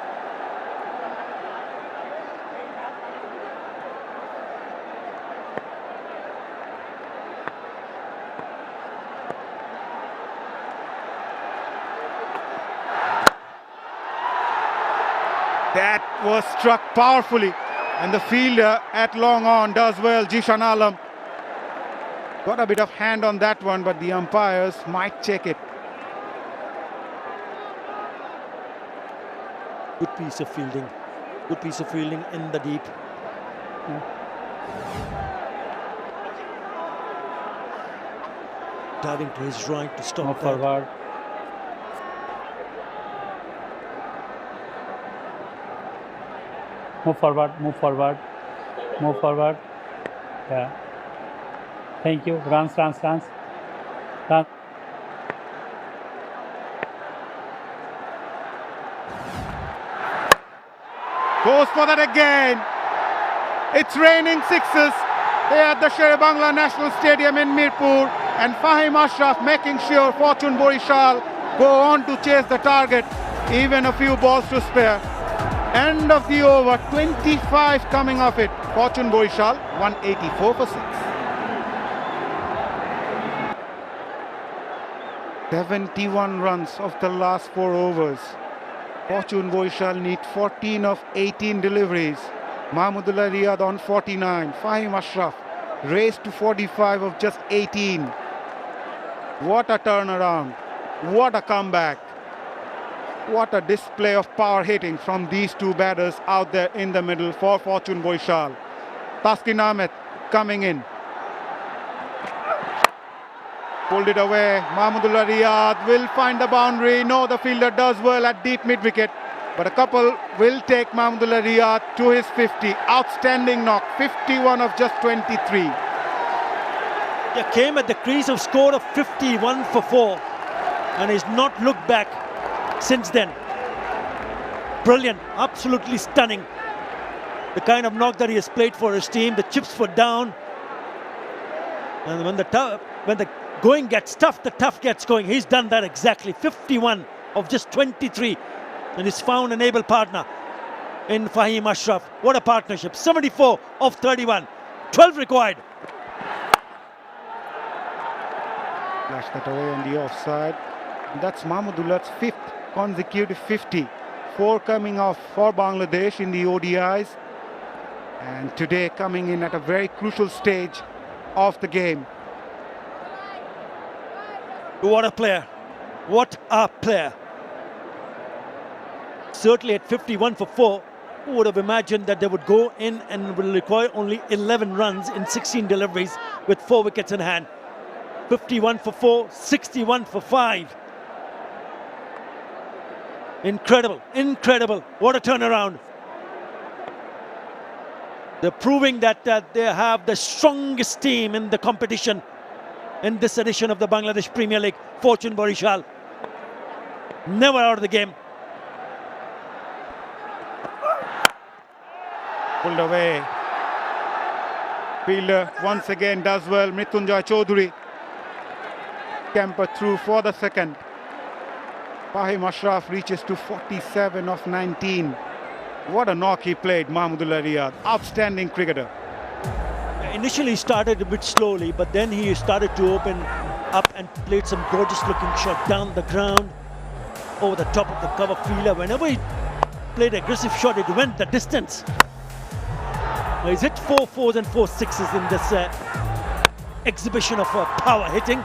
That was struck powerfully, and the fielder at long on does well. Jishan Alam got a bit of hand on that one, but the umpires might check it. Good piece of fielding. Good piece of fielding in the deep. Diving to his right to stop Move forward. Move forward, move forward, move forward. Yeah. Thank you. Runs. Run. Goes for that again. It's raining 6s here at the Sher-e-Bangla National Stadium in Mirpur, and Fahim Ashraf making sure 𝗵𝗺𝗃𝗃 go on to chase the target, even a few balls to spare. End of the over, 25 coming off it. 𝗵𝗺𝗃𝗃, 184 for 6. 71 runs of the last 4 overs. 𝗵𝗺𝗃𝗃 need 14 of 18 deliveries. Mahmudullah Riyad on 49. Fahim Ashraf raced to 45 of just 18. What a turnaround. What a comeback. What a display of power hitting from these two batters out there in the middle for 𝗵𝗺𝗃𝗃. Taskin Ahmed coming in. Pulled it away. Mahmudullah Riyad will find the boundary. No, the fielder does well at deep mid-wicket. But a couple will take Mahmudullah Riyad to his 50. Outstanding knock. 51 of just 23. He came at the crease of score of 51 for 4. And he's not looked back since then. Brilliant. Absolutely stunning. The kind of knock that he has played for his team. The chips were down. And when the going gets tough, the tough gets going. He's done that exactly. 51 of just 23. And he's found an able partner in Fahim Ashraf. What a partnership. 74 of 31. 12 required. Flash that away on the offside. And that's Mahmudullah's 5th consecutive 50. 4 coming off for Bangladesh in the ODIs. And today coming in at a very crucial stage of the game. What a player. What a player. Certainly at 51 for 4, who would have imagined that they would go in and will require only 11 runs in 16 deliveries with 4 wickets in hand. 51 for 4, 61 for 5. Incredible, incredible. What a turnaround. They're proving that they have the strongest team in the competition in this edition of the Bangladesh Premier League. 𝗵𝗺𝗃𝗃. Never out of the game. Pulled away. Fielder once again does well. Mrityunjay Chaudhary. Camper through for the second. Fahim Ashraf reaches to 47 of 19. What a knock he played, Mahmudullah Riyad. Outstanding cricketer. Initially he started a bit slowly, but then he started to open up and played some gorgeous looking shot down the ground over the top of the cover fielder. Whenever he played an aggressive shot, it went the distance. He's hit 4 4s and 4 6s in this exhibition of power hitting.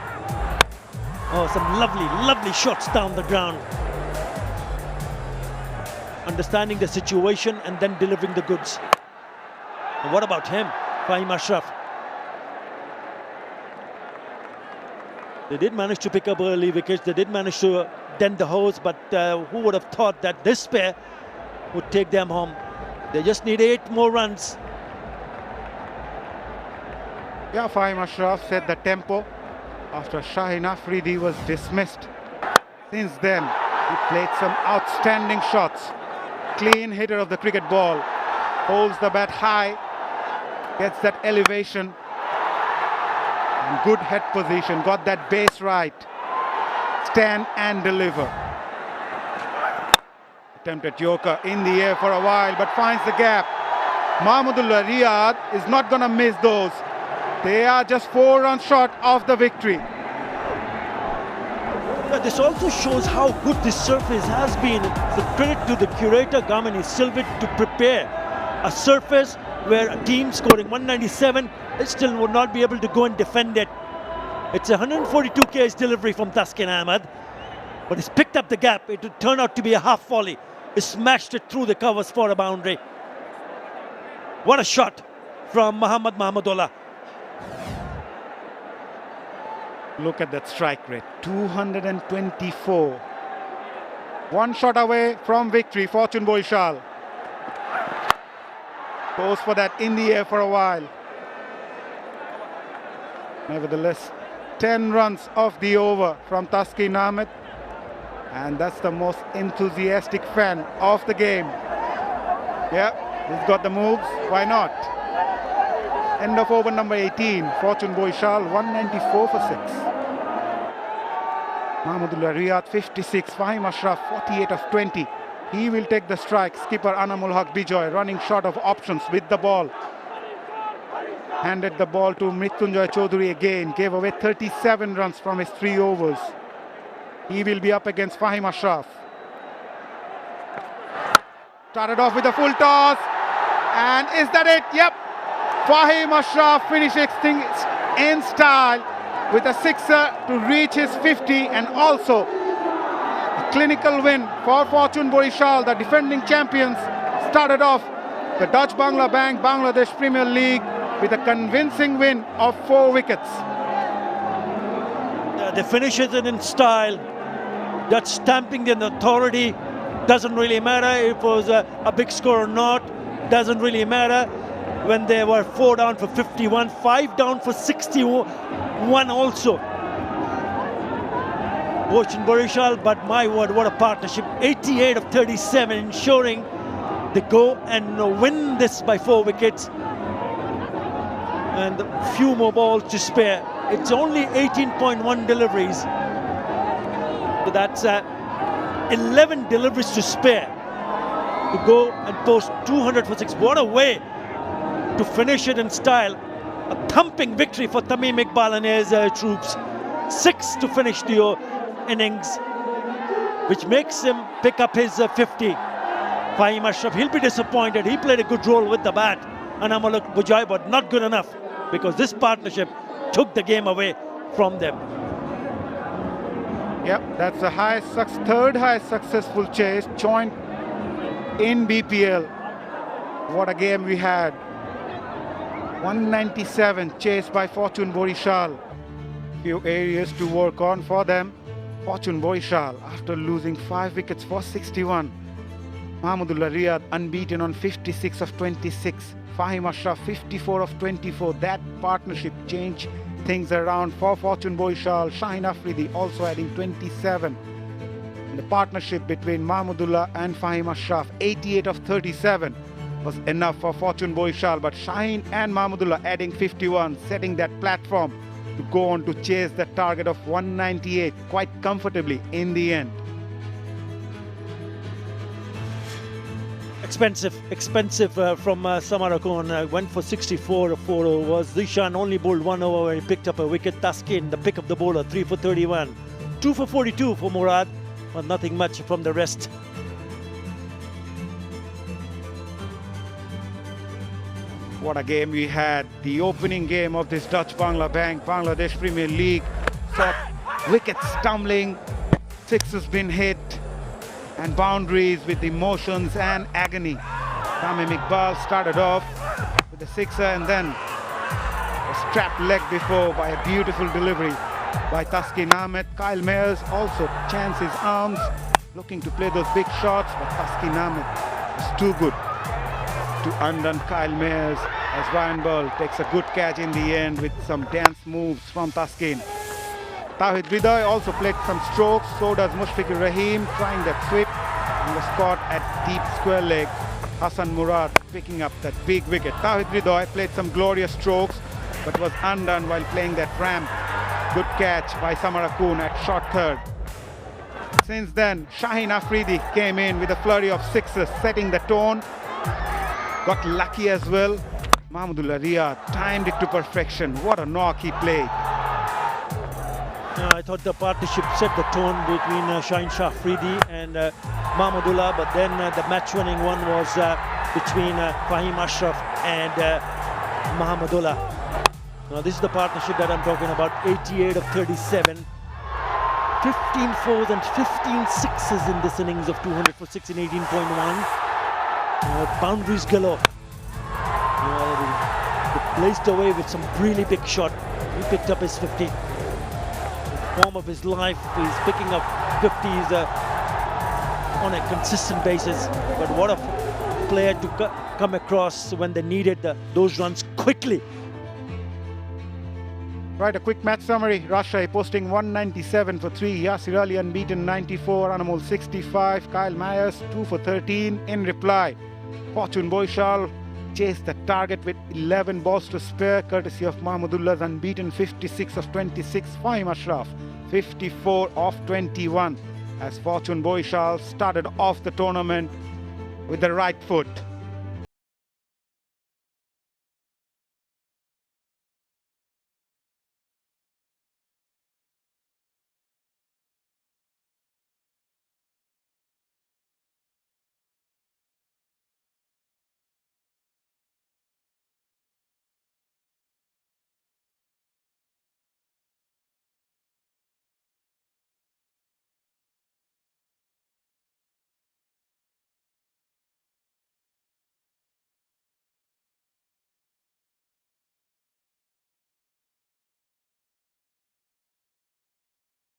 Oh, some lovely, lovely shots down the ground. Understanding the situation and then delivering the goods. And what about him, Fahim Ashraf? They did manage to pick up early wickets. They did manage to dent the hose, but who would have thought that this pair would take them home? They just need 8 more runs. Yeah, Fahim Ashraf set the tempo after Shaheen Afridi was dismissed. Since then, he played some outstanding shots. Clean hitter of the cricket ball. Holds the bat high. Gets that elevation. And good head position. Got that base right. Stand and deliver. Attempted Yorker in the air for a while, but finds the gap. Mahmudullah Riyad is not going to miss those. They are just 4 runs short of the victory. This also shows how good this surface has been. The credit to the curator, 𝗂𝗏 𝗂𝗃, to prepare a surface where a team scoring 197 still would not be able to go and defend it. It's a 142 k's delivery from Taskin Ahmed, but he's picked up the gap. It would turn out to be a half volley. He smashed it through the covers for a boundary. What a shot from Mohammad Mahmudullah. Look at that strike rate, 224. 1 shot away from victory, 𝗵𝗺𝗃𝗃. Goes for that in the air for a while. Nevertheless, 10 runs off the over from Taskin Ahmed. And that's the most enthusiastic fan of the game. Yeah, he's got the moves, why not? End of over number 18, 𝗵𝗺𝗃𝗃, 194 for 6. Mahmudullah Riyad 56, Fahim Ashraf 48 of 20. He will take the strike. Skipper 𝗂𝗚𝗃𝗍𝗀 running short of options with the ball. Handed the ball to Mrityunjay Chaudhary again. Gave away 37 runs from his 3 overs. He will be up against Fahim Ashraf. Started off with a full toss. And is that it? Yep. Fahim Ashraf finishes things in style with a sixer to reach his 50, and also a clinical win for Fortune Borishal, the defending champions. Started off the Dutch Bangla Bank Bangladesh Premier League with a convincing win of 4 wickets. They finish it in style. Dutch stamping the authority. Doesn't really matter if it was a big score or not. Doesn't really matter when they were 4 down for 51, 5 down for 61 also. Fortune Borishal, but my word, what a partnership. 88 of 37, ensuring they go and win this by 4 wickets. And a few more balls to spare. It's only 18.1 deliveries. So that's 11 deliveries to spare to go and post 200 for 6. What a way to finish it in style. A thumping victory for Tamim Iqbal and his troops. 6 to finish the innings, which makes him pick up his 50. Fahim Ashraf, he'll be disappointed. He played a good role with the bat. 𝗂𝗚𝗃𝗍𝗀, but not good enough, because this partnership took the game away from them. Yep, that's the third highest successful chase joint in BPL. What a game we had. 197 chased by Fortune Borishal. Few areas to work on for them. Fortune Borishal, after losing 5 wickets for 61. Mahmudullah Riyad unbeaten on 56 of 26. Fahim Ashraf 54 of 24. That partnership changed things around for Fortune Borishal. Shaheen Afridi also adding 27. And the partnership between Mahmudullah and Fahim Ashraf, 88 of 37, was enough for Fortune Borishal. But Shaheen and Mahmudullah adding 51, setting that platform to go on to chase the target of 198 quite comfortably in the end. Expensive from Samarakon. Went for 64 of 4 overs. Zishan only bowled 1 over where he picked up a wicket. Taskin, the pick of the bowler, 3 for 31. 2 for 42 for Murad, but nothing much from the rest. What a game we had. The opening game of this Dutch Bangla Bank Bangladesh Premier League saw wickets stumbling, sixes been hit, and boundaries with emotions and agony. Tamim Iqbal started off with a sixer, and then a strapped leg before by a beautiful delivery by Taskin Ahmed. Kyle Mayers also chanced his arms, looking to play those big shots, but Taskin Ahmed was too good to undone Kyle Mayers, as Ryan Ball takes a good catch in the end with some dance moves from Taskin. Tawhid Hridoy also played some strokes, so does Mushfiqur Rahim, trying that sweep, and was caught at deep square leg. Hassan Murad picking up that big wicket. Tawhid Hridoy played some glorious strokes, but was undone while playing that ramp. Good catch by Samarakun at short third. Since then, Shaheen Afridi came in with a flurry of sixes, setting the tone. Got lucky as well. Mahmudullah Riyad timed it to perfection. What a knock he played. I thought the partnership set the tone between Shaheen Afridi and Mahmudullah, but then the match-winning one was between Fahim Ashraf and Mahmudullah. Now this is the partnership that I'm talking about. 88 of 37. 15 fours and 15 sixes in this innings of 200 for 6 in 18.1. Boundaries galore. They blazed away with some really big shot. He picked up his 50. The form of his life, he's picking up 50s on a consistent basis. But what a player to come across when they needed those runs quickly. Right, a quick match summary. Rajshahi posting 197 for 3. Yasir Ali unbeaten 94. Anamul 65. Kyle Mayers 2 for 13. In reply, Fortune Borishal chased the target with 11 balls to spare, courtesy of Mahmudullah's unbeaten 56 of 26. Fahim Ashraf 54 of 21. as 𝗵𝗺𝗃𝗃 started off the tournament with the right foot.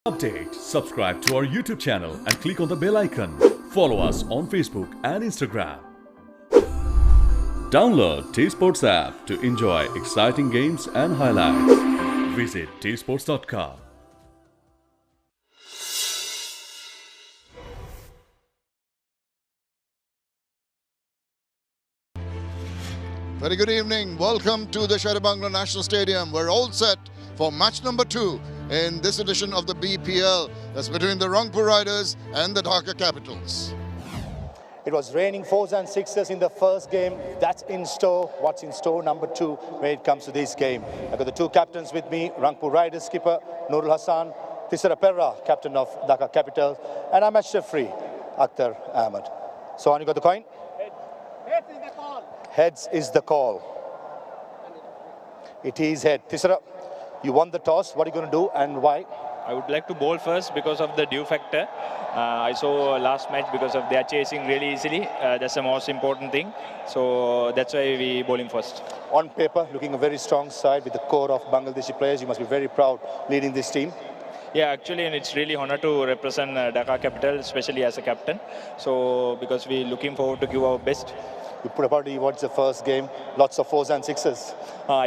Update, subscribe to our YouTube channel and click on the bell icon. Follow us on Facebook and Instagram. Download 𝗃𝗵𝗃𝗏 app to enjoy exciting games and highlights. Visit 𝗃sports.com. Very good evening. Welcome to the Sher-e-Bangla National Stadium. We're all set for match number 2 in this edition of the BPL. That's between the Rangpur Riders and the Dhaka Capitals. It was raining 4s and 6s in the first game. That's in store. What's in store number 2 when it comes to this game? I've got the 2 captains with me. Rangpur Riders skipper Nurul Hassan, 𝗃𝗵𝗃𝗏 captain of Dhaka Capitals, and I'm match referee Akhtar Ahmed. So on, you got the coin? Heads is the call. Heads is the call. It is head. 𝗃𝗃, you won the toss. What are you going to do and why? I would like to bowl first because of the dew factor. I saw last match because of they are chasing really easily. That's the most important thing. So that's why we bowling first. On paper, looking a very strong side with the core of Bangladeshi players. You must be very proud leading this team. Yeah, actually, and it's really honor to represent Dhaka Capital, especially as a captain. So because we're looking forward to give our best. You put about what's the first game? Lots of 4s and 6s.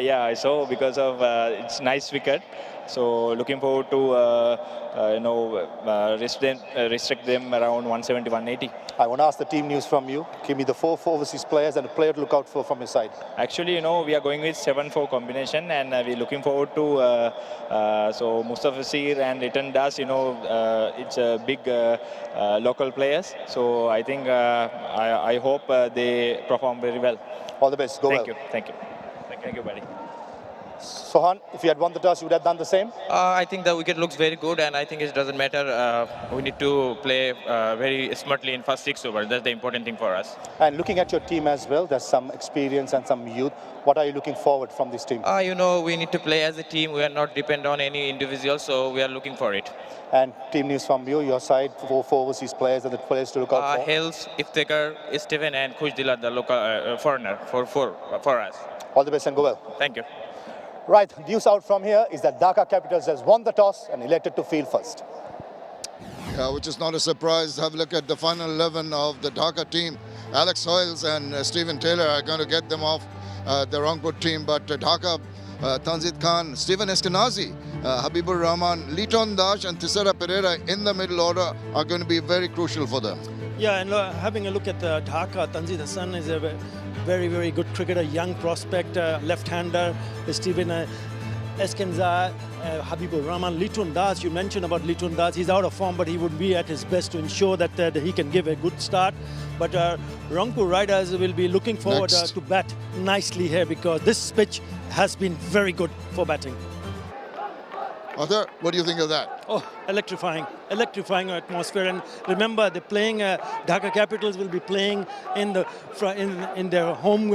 Yeah, I saw because of it's nice wicket. So looking forward to restrict them around 170, 180. I want to ask the team news from you. Give me the 4 overseas players and a player to look out for from your side. Actually, we are going with 7-4 combination, and we're looking forward to so 𝗵𝗺𝗃𝗃𝗏 and 𝗃𝗵𝗃𝗏. It's a big local players. So I think I hope they perform very well. All the best. Go well. Thank you. Thank you, buddy. Sohan, if you had won the toss, you would have done the same? I think the wicket looks very good, and I think it doesn't matter. We need to play very smartly in first 6 overs. That's the important thing for us. And looking at your team as well, there's some experience and some youth. What are you looking forward from this team? We need to play as a team. We are not dependent on any individual, so we are looking for it. And team news from you, your side, 4 overseas players and the players to look out for? 𝗃𝗵𝗃𝗏, 𝗃𝗵𝗃𝗏, Stephen and 𝗃𝗵𝗃𝗏, the local foreigner for us. All the best and go well. Thank you. Right, news out from here is that Dhaka Capitals has won the toss and elected to field first. Yeah, which is not a surprise. Have a look at the final 11 of the Dhaka team. Alex Hoyles and Stephen Taylor are going to get them off the Rangpur team, but Dhaka, Tanzit Khan, Stephen Eskenazi, Habibur Rahman, Liton Dash and 𝗃𝗵𝗃𝗃𝗏 in the middle order are going to be very crucial for them. Yeah, and having a look at Dhaka, Tanzit Hassan is a very, very good cricketer, young prospect, left-hander. Stephen Eskenazi, Habibur Rahman, Liton Dash. You mentioned about Liton Dash. He's out of form, but he would be at his best to ensure that he can give a good start. But Rangpur Riders will be looking forward to bat nicely here because this pitch has been very good for batting. Arthur, what do you think of that? Oh, electrifying atmosphere. And remember, they're playing, Dhaka Capitals will be playing in their home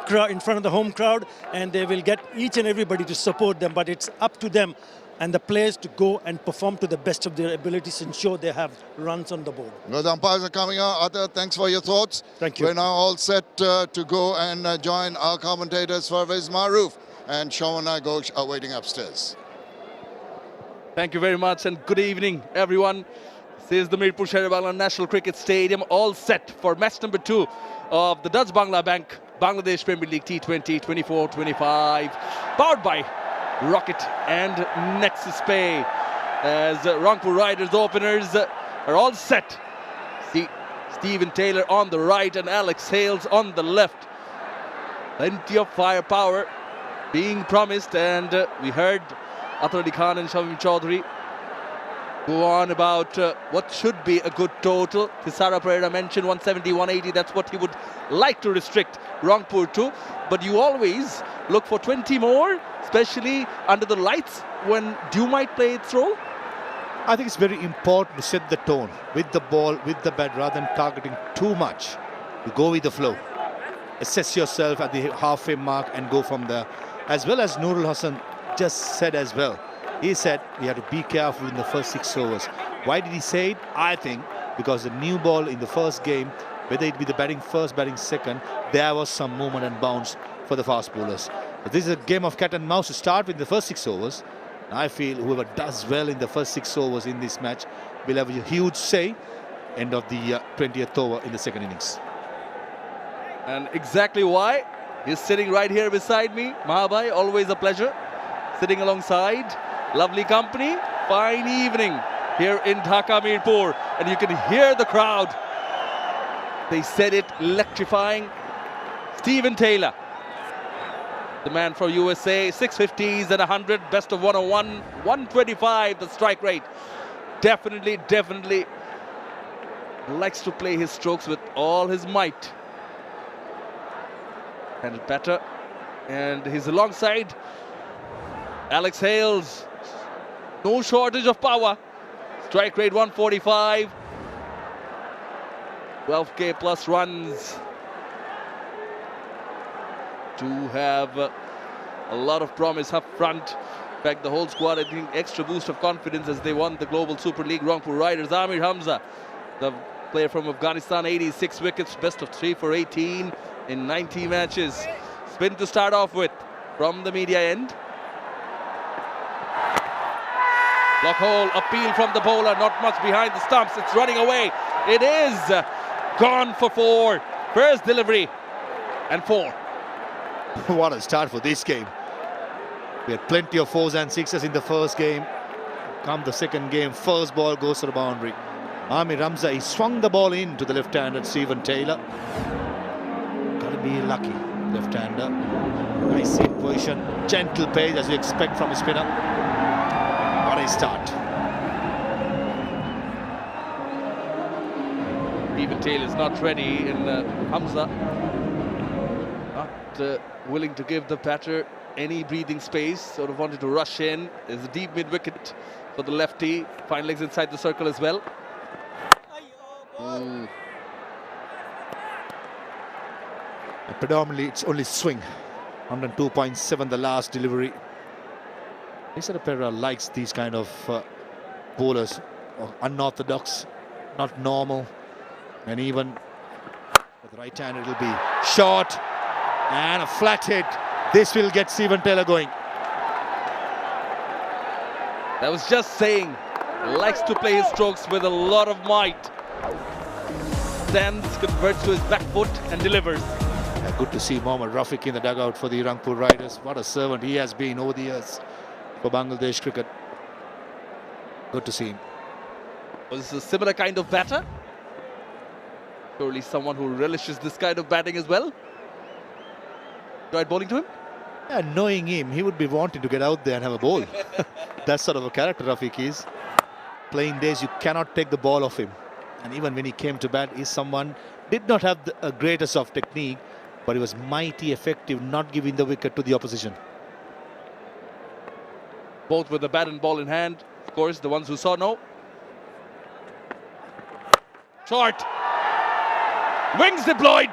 crowd, in front of the home crowd, and they will get each and everybody to support them. But it's up to them and the players to go and perform to the best of their abilities, ensure they have runs on the board. Well, the umpires are coming out. Arthur, thanks for your thoughts. Thank you. We're now all set to go and join our commentators Parvez Maroof and Shawna Ghosh are waiting upstairs. Thank you very much and good evening, everyone. This is the Mirpur Sher-e-Bangla National Cricket Stadium, all set for match number 2 of the Dutch Bangla Bank Bangladesh Premier League T20 24-25, powered by Rocket and 𝗃𝗵𝗃𝗏𝗏. As Rangpur Riders openers are all set. See Stephen Taylor on the right and Alex Hoyles on the left. Plenty of firepower being promised, and we heard Athar Ali Khan and Shamim Chaudhary go on about what should be a good total. Thisara Pereira mentioned 170, 180. That's what he would like to restrict Rangpur to. But you always look for 20 more, especially under the lights when Dew might play its role. I think it's very important to set the tone with the ball, with the bat, rather than targeting too much. You go with the flow. Assess yourself at the halfway mark and go from there. As well as Nurul Hassan just said as well. He said we have to be careful in the first 6 overs. Why did he say it? I think because the new ball in the first game, whether it be the batting first, batting second, there was some movement and bounce for the fast bowlers. But this is a game of cat and mouse to start with the first 6 overs. I feel whoever does well in the first 6 overs in this match will have a huge say end of the 20th over in the second innings. And exactly why he's sitting right here beside me. Mahabhai, always a pleasure sitting alongside. Lovely company, fine evening here in Dhaka, Mirpur, and you can hear the crowd. They said it, electrifying. Steven Taylor, the man from USA, 650s and 100, best of 101, 125 the strike rate. Definitely likes to play his strokes with all his might. And better, and he's alongside Alex Hales. No shortage of power. Strike rate 145. 12k plus runs. To have a lot of promise up front. In fact, the whole squad, I think, extra boost of confidence as they won the Global Super League. Rangpur Riders, Amir Hamza, the player from Afghanistan, 86 wickets, best of 3 for 18 in 90 matches. Spin to start off with from the media end. Block hole, appeal from the bowler, not much behind the stumps. It's running away. It is gone for 4. First delivery and 4. What a start for this game. We had plenty of 4s and 6s in the first game. Come the second game, first ball goes to the boundary. Amir Hamza, he swung the ball in to the left-handed Steven Taylor. Got to be lucky, left-hander. Nice in position, gentle pace as you expect from a spinner. What a start. Steven Taylor is not ready, and Hamza not willing to give the batter any breathing space. Sort of wanted to rush in. There's a deep mid-wicket for the lefty. Fine legs inside the circle as well. Predominantly, it's only swing. 102.7 the last delivery. Thisara Pereira likes these kind of bowlers, unorthodox, not normal, and even with the right hand it'll be short and a flat hit. This will get Steven Taylor going. That was just saying, likes to play his strokes with a lot of might. Stands, converts to his back foot and delivers. Yeah, good to see Mohammad Rafiq in the dugout for the Rangpur Riders. What a servant he has been over the years for Bangladesh cricket. Good to see him. Was a similar kind of batter. Surely someone who relishes this kind of batting as well. Tried bowling to him? Yeah, knowing him, he would be wanting to get out there and have a bowl. That's sort of a character Rafiq is. Playing days, you cannot take the ball off him. And even when he came to bat, he's someone did not have the greatest of technique, but he was mighty effective, not giving the wicket to the opposition. Both with the bat and ball in hand. Of course, the ones who saw no. Short. Wings deployed.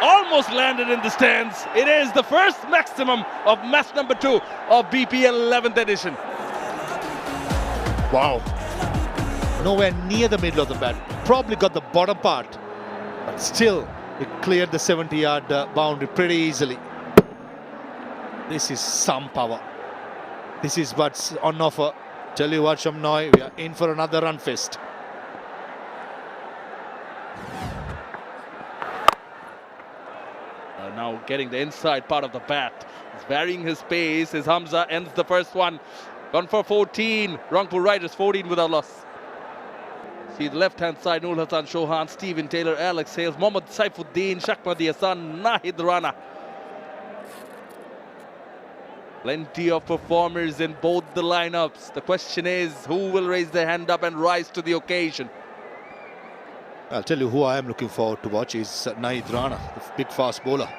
Almost landed in the stands. It is the first maximum of match number 2 of BPL 11th edition. Wow. Nowhere near the middle of the bat. Probably got the bottom part. But still, it cleared the 70-yard boundary pretty easily. This is some power. This is what's on offer. Tell you what, Shamnoy, we are in for another run fest. Now getting the inside part of the bat. He's varying his pace. His Hamza ends the first one. Gone for 14. Rangpur Riders 14 without loss. See the left-hand side, Nurul Hassan Chauhan, Steven Taylor, Alex Hales, Mohammad Saifuddin, Shak Mahdi Hassan, Nahid Rana. Plenty of performers in both the lineups. The question is, who will raise their hand up and rise to the occasion? I'll tell you who I am looking forward to watch is Naheed Rana, the big fast bowler,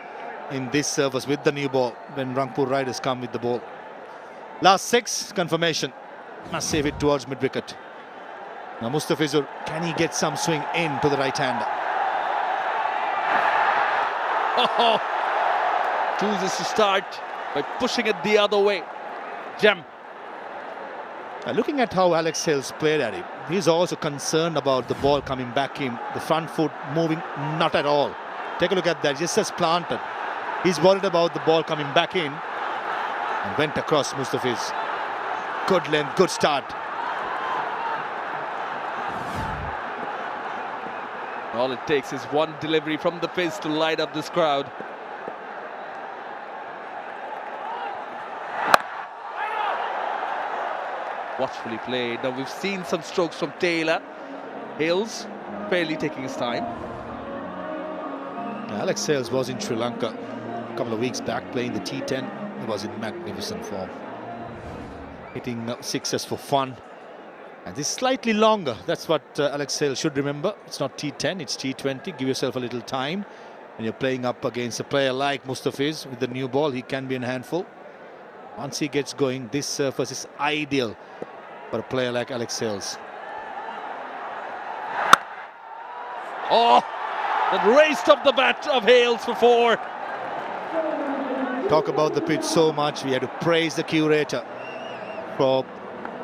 in this service with the new ball when Rangpur Riders come with the ball. Last 6, confirmation. Must save it towards mid-wicket. Now Mustafizur, can he get some swing in to the right-hander? Oh, chooses to start by pushing it the other way. Gem. Looking at how Alex Hales played at him, he's also concerned about the ball coming back in, the front foot moving not at all. Take a look at that, just as planted. He's worried about the ball coming back in and went across Mustafiz. Good length, good start. All it takes is one delivery from the pace to light up this crowd. Watchfully played. Now we've seen some strokes from Taylor. Hales barely taking his time. Alex Hales was in Sri Lanka a couple of weeks back playing the T10. He was in magnificent form, hitting sixes for fun. And this is slightly longer. That's what Alex Hales should remember. It's not T10, it's T20. Give yourself a little time. When you're playing up against a player like Mustafiz with the new ball, he can be a handful. Once he gets going, this surface is ideal for a player like Alex Hales. Oh, that raced up the bat of Hales for 4. Talk about the pitch so much. We had to praise the curator for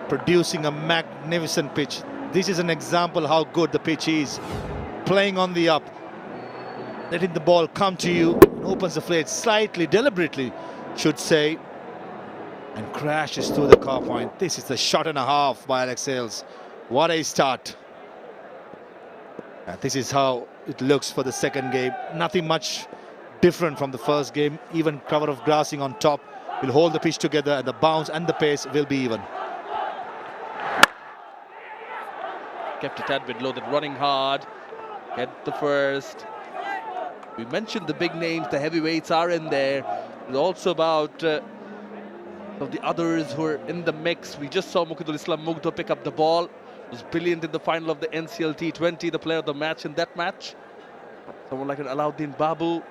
producing a magnificent pitch. This is an example how good the pitch is. Playing on the up, letting the ball come to you, opens the plate slightly, deliberately, should say, and crashes through the car point. This is the shot and a half by Alex Hales. What a start. And this is how it looks for the second game. Nothing much different from the first game. Even 𝗂𝗃𝗃 on top will hold the pitch together, and the bounce and the pace will be even. Kept a tad bit low, that running hard. Get the first. We mentioned the big names, the heavyweights are in there. It's also about of the others who are in the mix. We just saw 𝗚𝗚𝗚𝗚 pick up the ball. Was brilliant in the final of the NCL T20, the player of the match in that match. Someone like an Alauddin Babu.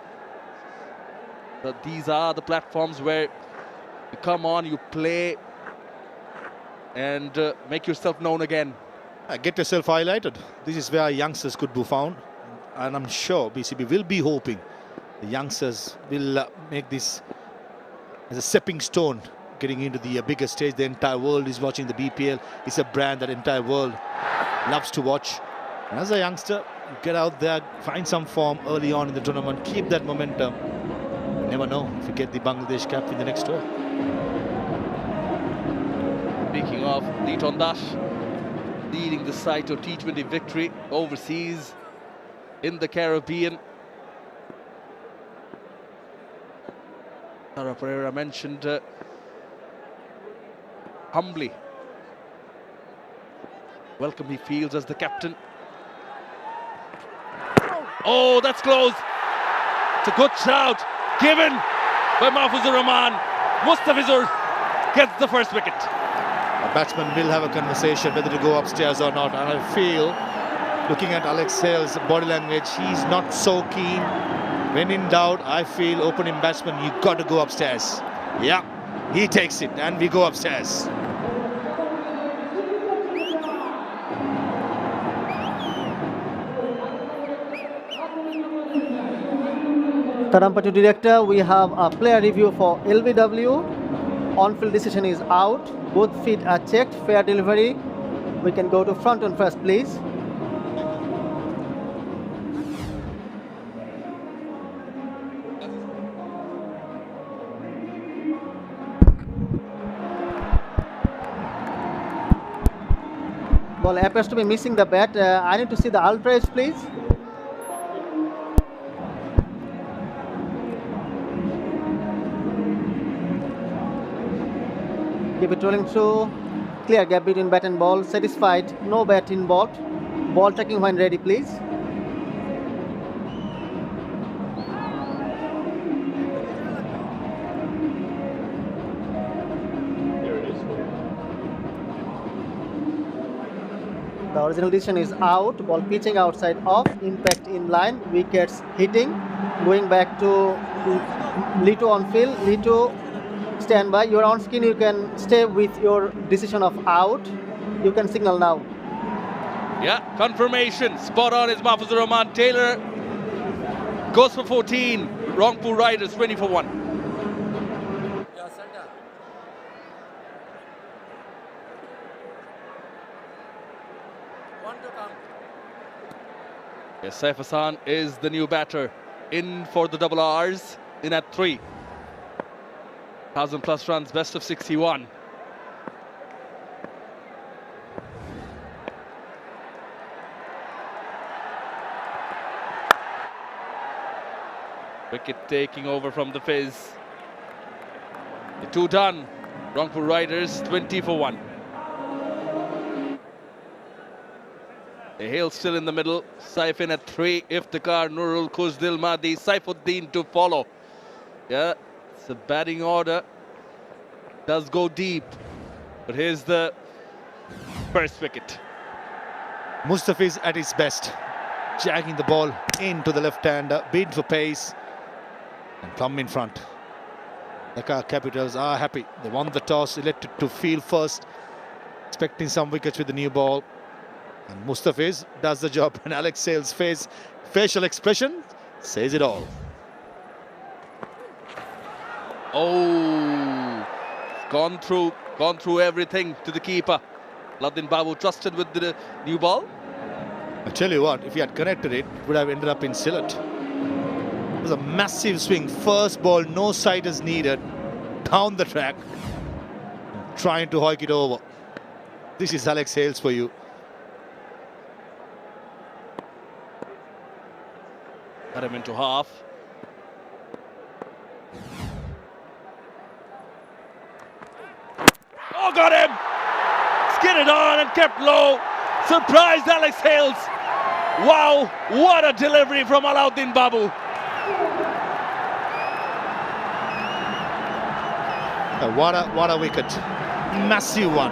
But these are the platforms where you come on, you play, and make yourself known again. Get yourself highlighted. This is where youngsters could be found, and I'm sure BCB will be hoping the youngsters will make this as a stepping stone, getting into the bigger stage. The entire world is watching the BPL. It's a brand that the entire world loves to watch. And as a youngster, get out there, find some form early on in the tournament, keep that momentum. You never know if you get the Bangladesh cap in the next tour. Speaking of Liton Das, leading the side to T20 victory overseas in the Caribbean. Sara Pereira mentioned humbly welcome he feels as the captain. Oh, that's close. It's a good shout given by Mahfuzur Rahman. Mustafizur gets the first wicket. A batsman will have a conversation whether to go upstairs or not, and I feel, looking at Alex Hales' body language, he's not so keen. When in doubt, I feel opening batsman, you got to go upstairs. Yeah, he takes it and we go upstairs. Tarampati director, we have a player review for LBW. On-field decision is out. Both feet are checked. Fair delivery. We can go to front on first, please. Ball appears to be missing the bat. I need to see the ultra edge, please. Keep it rolling through. Clear gap between bat and ball. Satisfied. No bat involved. Ball tracking when ready, please. Original decision is out. Ball pitching outside off. Impact in line. Wickets hitting. Going back to Lito on field. Lito, stand by. You're on screen. You can stay with your decision of out. You can signal now. Yeah, confirmation. Spot on is Mahfuzur Rahman. Taylor goes for 14. Rangpur Riders 20 for 1. Yes, Saif Hassan is the new batter. In for the double R's, in at 3. 1,000+ runs, best of 61. Wicket taking over from the Fizz. The 2 done. Rangpur Riders 20 for 1. Hale still in the middle. Saif in at 3. Iftikhar, Nurul, Khuzdil, Mahdi, Saifuddin to follow. Yeah, it's a batting order. Does go deep. But here's the first wicket. Mustafiz at his best. Jagging the ball into the left-hander. Bid for pace. And Plum in front. Dhaka Capitals are happy. They won the toss, elected to field first. Expecting some wickets with the new ball. And Mustafiz does the job, and Alex Sale's facial expression says it all. Oh, gone through everything to the keeper. Alauddin Babu trusted with the new ball. I tell you what, if he had connected it, it would have ended up in Sylhet. It was a massive swing. First ball, no siders needed. Down the track, trying to hoik it over. This is Alex Hales for you. Cut him into half. Oh, got him! Skidded on and kept low. Surprised Alex Hales. Wow, what a delivery from Alauddin Babu. What a wicket. Massive one.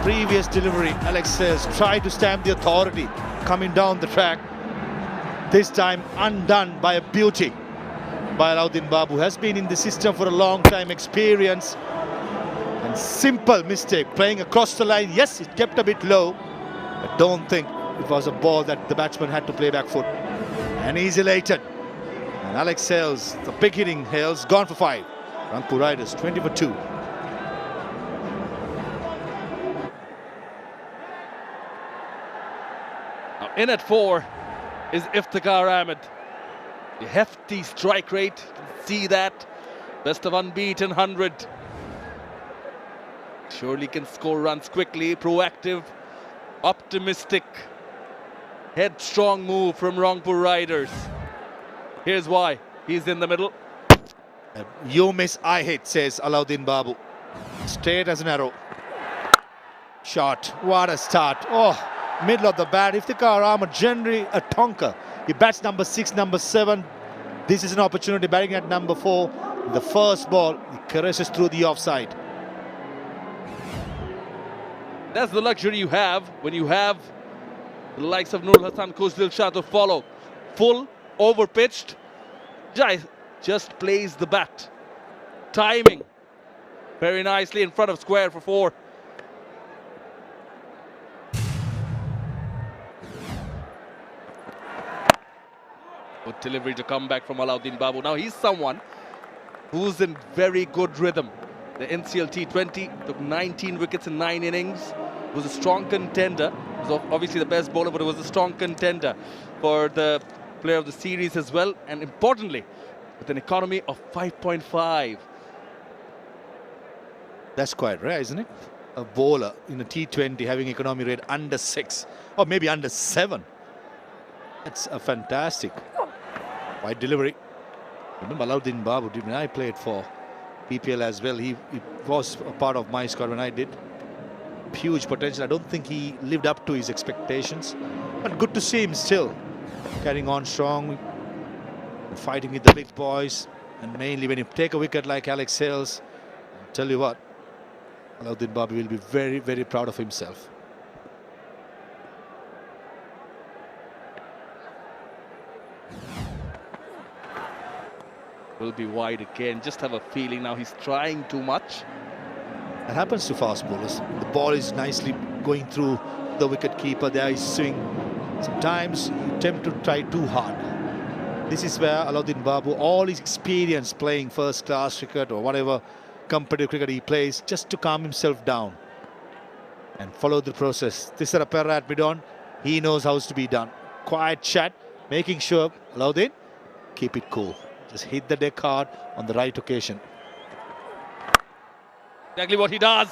Previous delivery, Alex Hales tried to stamp the authority coming down the track. This time undone by a beauty by Alauddin Babu. Has been in the system for a long time, experience. And simple mistake, playing across the line. Yes, it kept a bit low, but don't think it was a ball that the batsman had to play back foot. And he's elated. And Alex Hales, the big hitting Hales, gone for 5. Rangpur Riders 20 for 2. Now in at 4 is Iftikhar Ahmed. The hefty strike rate, you can see that. Best of unbeaten 100. Surely can score runs quickly, proactive, optimistic, headstrong move from Rangpur Riders. Here's why. He's in the middle. You miss, I hit, says Alauddin Babu. Straight as an arrow. Shot. What a start. Oh, middle of the bat. Iftikhar Ahmed, generally a tonker. He bats number 6, number 7. This is an opportunity, batting at number 4. The first ball, he caresses through the offside. That's the luxury you have when you have the likes of Nurul Hassan Khuzdil Shah to follow. Full, over-pitched. Just plays the bat. Timing very nicely in front of square for 4. Good delivery to come back from Alauddin Babu. Now he's someone who's in very good rhythm. The NCL T20 took 19 wickets in 9 innings. Was a strong contender. Was obviously the best bowler, but it was a strong contender for the player of the series as well. And importantly, with an economy of 5.5. That's quite rare, isn't it? A bowler in a T20 having economy rate under 6 or maybe under 7. That's a fantastic wide delivery. Remember Alauddin Babu, when I played for BPL as well, he was a part of my squad when I did. Huge potential. I don't think he lived up to his expectations, but good to see him still carrying on strong, fighting with the big boys. And mainly when you take a wicket like Alex Hales, I'll tell you what, Alauddin Babu will be very, very proud of himself. will be wide again. Just have a feeling now he's trying too much. That happens to fast bowlers. The ball is nicely going through the wicket keeper. There is swing. Sometimes you tempt to try too hard. This is where 𝗂𝗲𝗂𝗂𝗧, all his experience playing first class cricket or whatever competitive cricket he plays, just to calm himself down and follow the process. This is a pair at mid-on. He knows how to be done. Quiet chat, making sure 𝗂𝗲𝗀 keep it cool. Just hit the deck hard on the right occasion. Exactly what he does.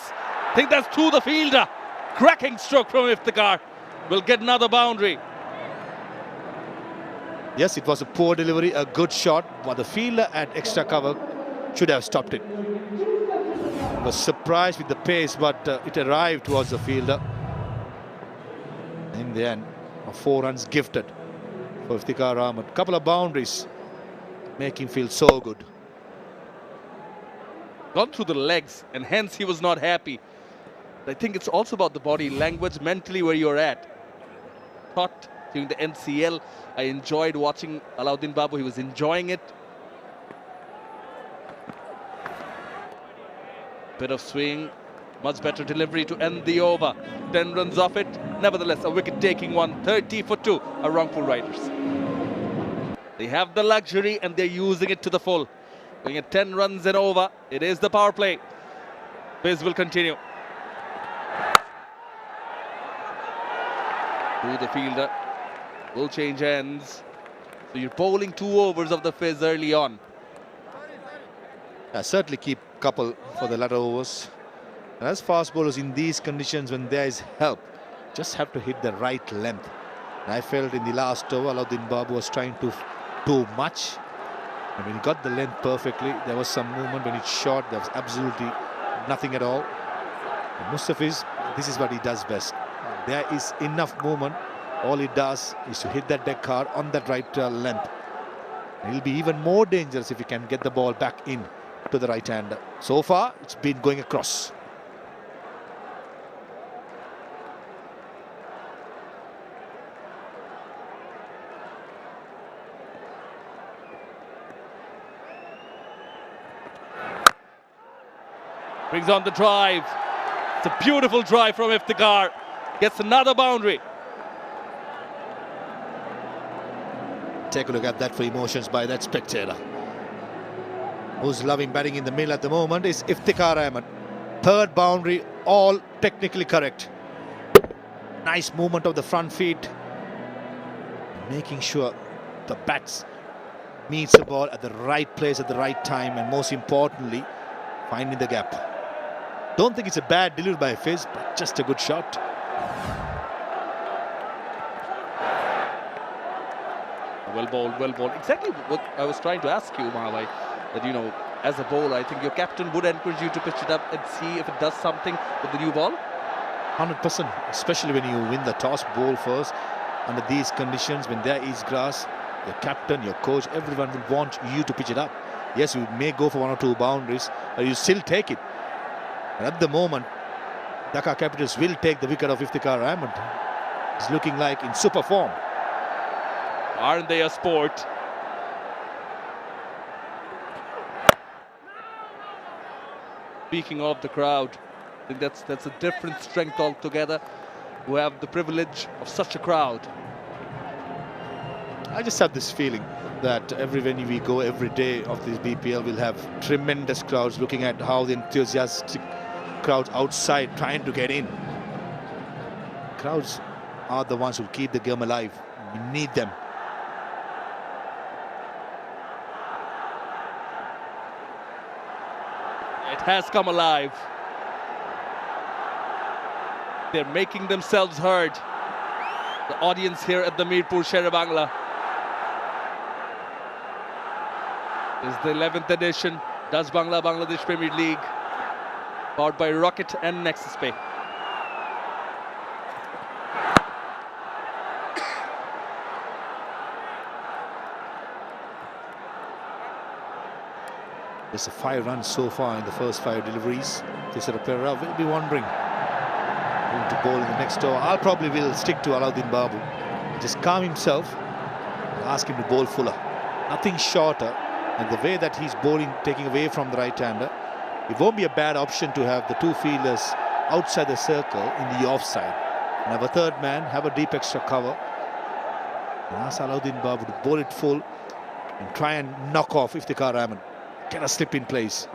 I think that's to the fielder. Cracking stroke from 𝗃𝗃𝗃. Will get another boundary. Yes, it was a poor delivery, a good shot, but the fielder at extra cover should have stopped it. Was surprised with the pace, but it arrived towards the fielder. In the end, 4 runs gifted for Iftikhar Ahmed. Couple of boundaries, make him feel so good. Gone through the legs, and hence he was not happy. I think it's also about the body language, mentally where you're at. Thought during the NCL, I enjoyed watching 𝗂𝗲𝗂𝗂𝗃. He was enjoying it. Bit of swing, much better delivery to end the over. 10 runs off it. Nevertheless, a wicket-taking one. 30 for 2 are Rangpur Riders. They have the luxury and they're using it to the full. Going at 10 runs and over. It is the power play. Biz will continue. To the fielder. Will change ends. So you're bowling 2 overs of the fizz early on. Certainly keep couple for the latter overs. And as fast bowlers in these conditions, when there is help, just have to hit the right length. And I felt in the last over, 𝗂𝗲𝗂𝗂𝗂𝗃 was trying to too much. And when he got the length perfectly, there was some movement. When it shot, there was absolutely nothing at all. And Mustafiz, this is what he does best. There is enough movement. All he does is to hit that deck hard on that right length. And he'll be even more dangerous if he can get the ball back in to the right hander. So far, it's been going across. Brings on the drive. It's a beautiful drive from Iftikhar. Gets another boundary. Take a look at that for emotions by that spectator. Who's loving batting in the middle at the moment is Iftikhar Ahmed. 3rd boundary, all technically correct. Nice movement of the front feet. Making sure the bats meets the ball at the right place at the right time, and most importantly, finding the gap. Don't think it's a bad delivery by Fizz, but just a good shot. Well bowled, well bowled. Exactly what I was trying to ask you, 𝗃𝗃𝗃𝗃, that, you know, as a bowler, I think your captain would encourage you to pitch it up and see if it does something with the new ball. 100%, especially when you win the toss, bowl first. Under these conditions, when there is grass, your captain, your coach, everyone will want you to pitch it up. Yes, you may go for 1 or 2 boundaries, but you still take it. And at the moment, Dhaka Capitals will take the wicket of Iftikhar Ahmed. He's looking like in super form. Aren't they a sport? Speaking of the crowd, I think that's a different strength altogether. We have the privilege of such a crowd. I just have this feeling that everywhere we go, every day of this BPL, we'll have tremendous crowds looking at how the enthusiastic crowds outside trying to get in. Crowds are the ones who keep the game alive. We need them. It has come alive. They're making themselves heard. The audience here at the 𝗃𝗃𝗃𝗃 Bangla. This is the 11th edition Dutch Bangla Bangladesh Premier League, powered by Rocket and Nexus Pay. There's 5 runs so far in the first 5 deliveries. 𝗃𝗃𝗃𝗃 will be wondering who to bowl in the next over. I'll probably will stick to 𝗂𝗲𝗂𝗂𝗂𝗃. Just calm himself and ask him to bowl fuller. Nothing shorter And the way that he's bowling, taking away from the right-hander, it won't be a bad option to have the two fielders outside the circle in the offside. And have a third man, have a deep extra cover. And Salahuddin would bowl it full and try and knock off 𝗃𝗃𝗃𝗃𝗃. Get a slip in place.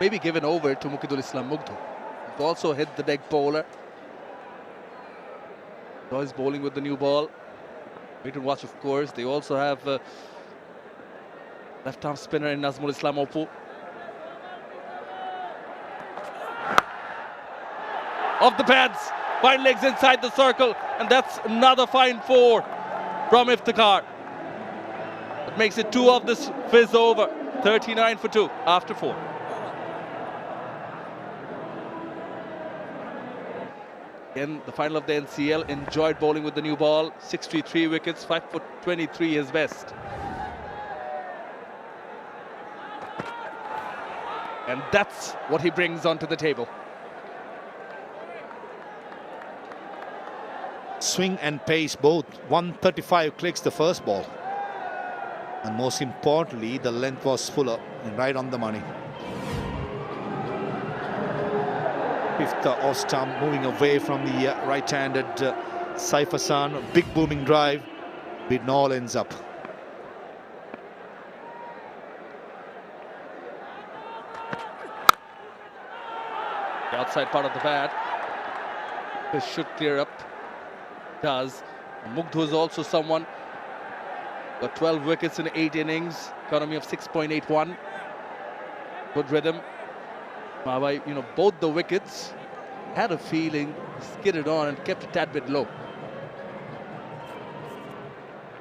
Maybe given over to Mukhidul Islam Mugdhu. Also hit the deck bowler. He's bowling with the new ball. Wait and watch, of course. They also have left-arm spinner in Nazmul Islam Oppo. Off the pads, fine legs inside the circle, and that's another fine 4 from 𝗃𝗃𝗃𝗃. That makes it 2 of this fizz over. 39 for 2 after 4. Again, the final of the NCL, enjoyed bowling with the new ball. 63 wickets, 5'23" his best. And that's what he brings onto the table. Swing and pace both. 135 clicks the first ball. And most importantly, the length was fuller and right on the money. Fifth off stump, moving away from the right-handed Saif Hassan. Big booming drive. It all ends up. The outside part of the bat. This should clear up. Does. Mugdhu is also someone. Got 12 wickets in 8 innings. Economy of 6.81. Good rhythm. You know, both the wickets had a feeling, skidded on and kept a tad bit low.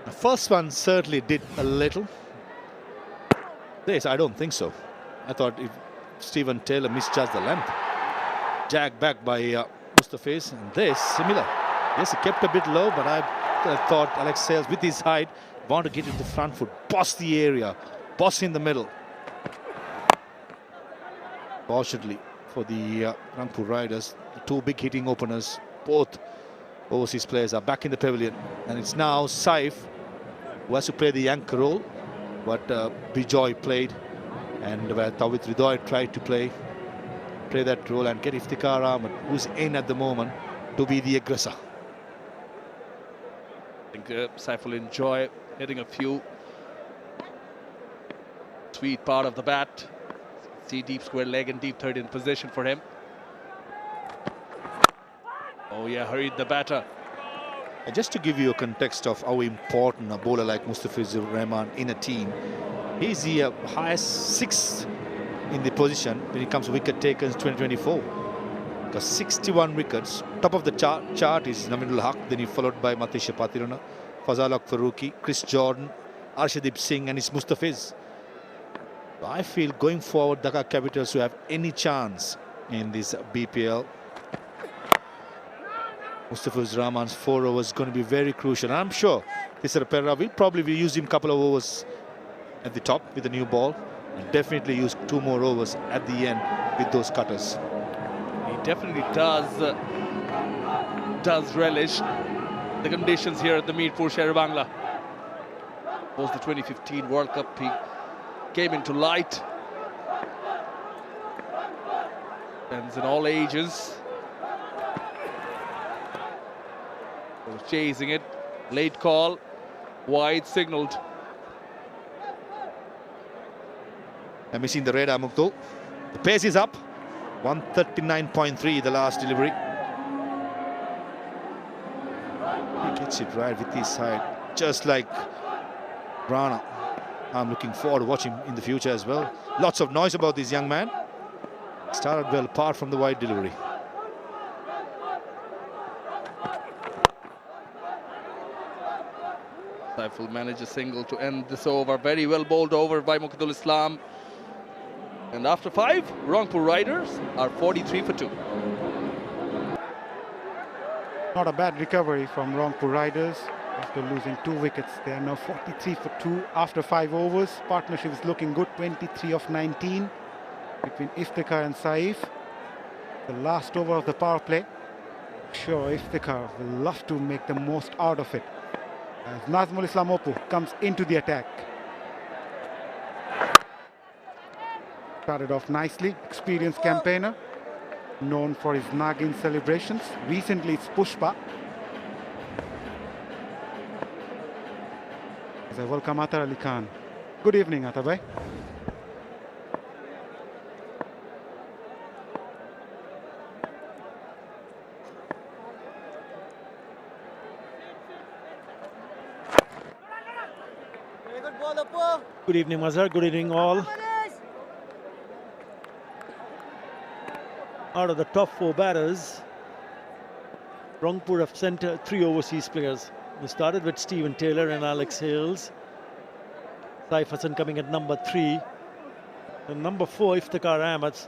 The first one certainly did a little. This, I don't think so. I thought if Stephen Taylor misjudged the length. Jagged back by Mustafiz, and this, similar. Yes, he kept a bit low, but I thought Alex Sales, with his height, want to get into the front foot, boss the area, boss in the middle. Fortunately for the Rangpur Riders, the two big hitting openers, both overseas players, are back in the pavilion. And it's now Saif who has to play the anchor role, what Bijoy played, and where 𝗃𝗏𝗃𝗃 tried to play that role and get 𝗃𝗃𝗃𝗃, who's in at the moment, to be the aggressor. I think Saif will enjoy hitting a few. Sweet part of the bat. See deep square leg and deep third in position for him. Oh yeah, hurried the batter. And just to give you a context of how important a bowler like Mustafizur Rahman in a team, he's the highest 6th in the position when it comes to wicket takers 2024. Got 61 wickets. Top of the chart is Naminul Haq, then he followed by Matisha Patirana, Fazal Faruqi, Chris Jordan, Arshdeep Singh, and it's Mustafiz. I feel going forward, Dhaka Capitals, who have any chance in this BPL, Mustafizur Rahman's 4 overs is going to be very crucial. And I'm sure 𝗃𝗃𝗃𝗃 will probably use him a couple of overs at the top with the new ball, and definitely use 2 more overs at the end with those cutters. He definitely does relish the conditions here at the Meerpur Sher-e-Bangla. Post the 2015 World Cup, he came into light. Fans in all ages. Was chasing it. Late call. Wide signaled. And missing the radar, Mugdhu. The pace is up. 139.3 the last delivery. He gets it right with his side, just like Rana. I'm looking forward to watching him in the future as well. Lots of noise about this young man. Started well, apart from the wide delivery. Saif will manage a single to end this over. Very well bowled over by Mukhidul Islam. And after 5, Rangpur Riders are 43 for 2. Not a bad recovery from Rangpur Riders. After losing 2 wickets, they are now 43 for 2 after 5 overs. Partnership is looking good, 23 of 19 between 𝗃𝗃𝗃𝗃 and Saif. The last over of the power play. Sure, 𝗃𝗃𝗃𝗃 will love to make the most out of it, as Nazmul Islam Oppo comes into the attack. Started off nicely. Experienced campaigner, known for his Nagin celebrations. Recently, it's Pushpa. As I welcome Atar Ali Khan. Good evening, Atar bhai. Good evening, Mazhar. Good evening, all. Out of the top 4 batters, Rangpur have sent 3 overseas players. We started with Stephen Taylor and Alex Hales. Saif Hassan coming at number 3. And number 4, 𝗃𝗃𝗃𝗃.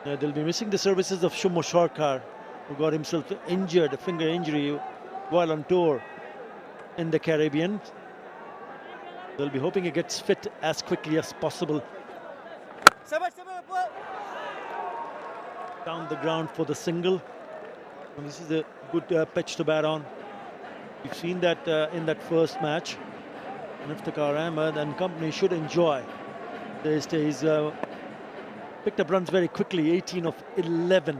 They'll be missing the services of Shumo Sarkar, who got himself injured, a finger injury, while on tour in the Caribbean. They'll be hoping he gets fit as quickly as possible. Down the ground for the single. And this is a good pitch to bat on. We've seen that in that first match. And 𝗃𝗃𝗃𝗃 and company should enjoy. He's picked up runs very quickly, 18 of 11.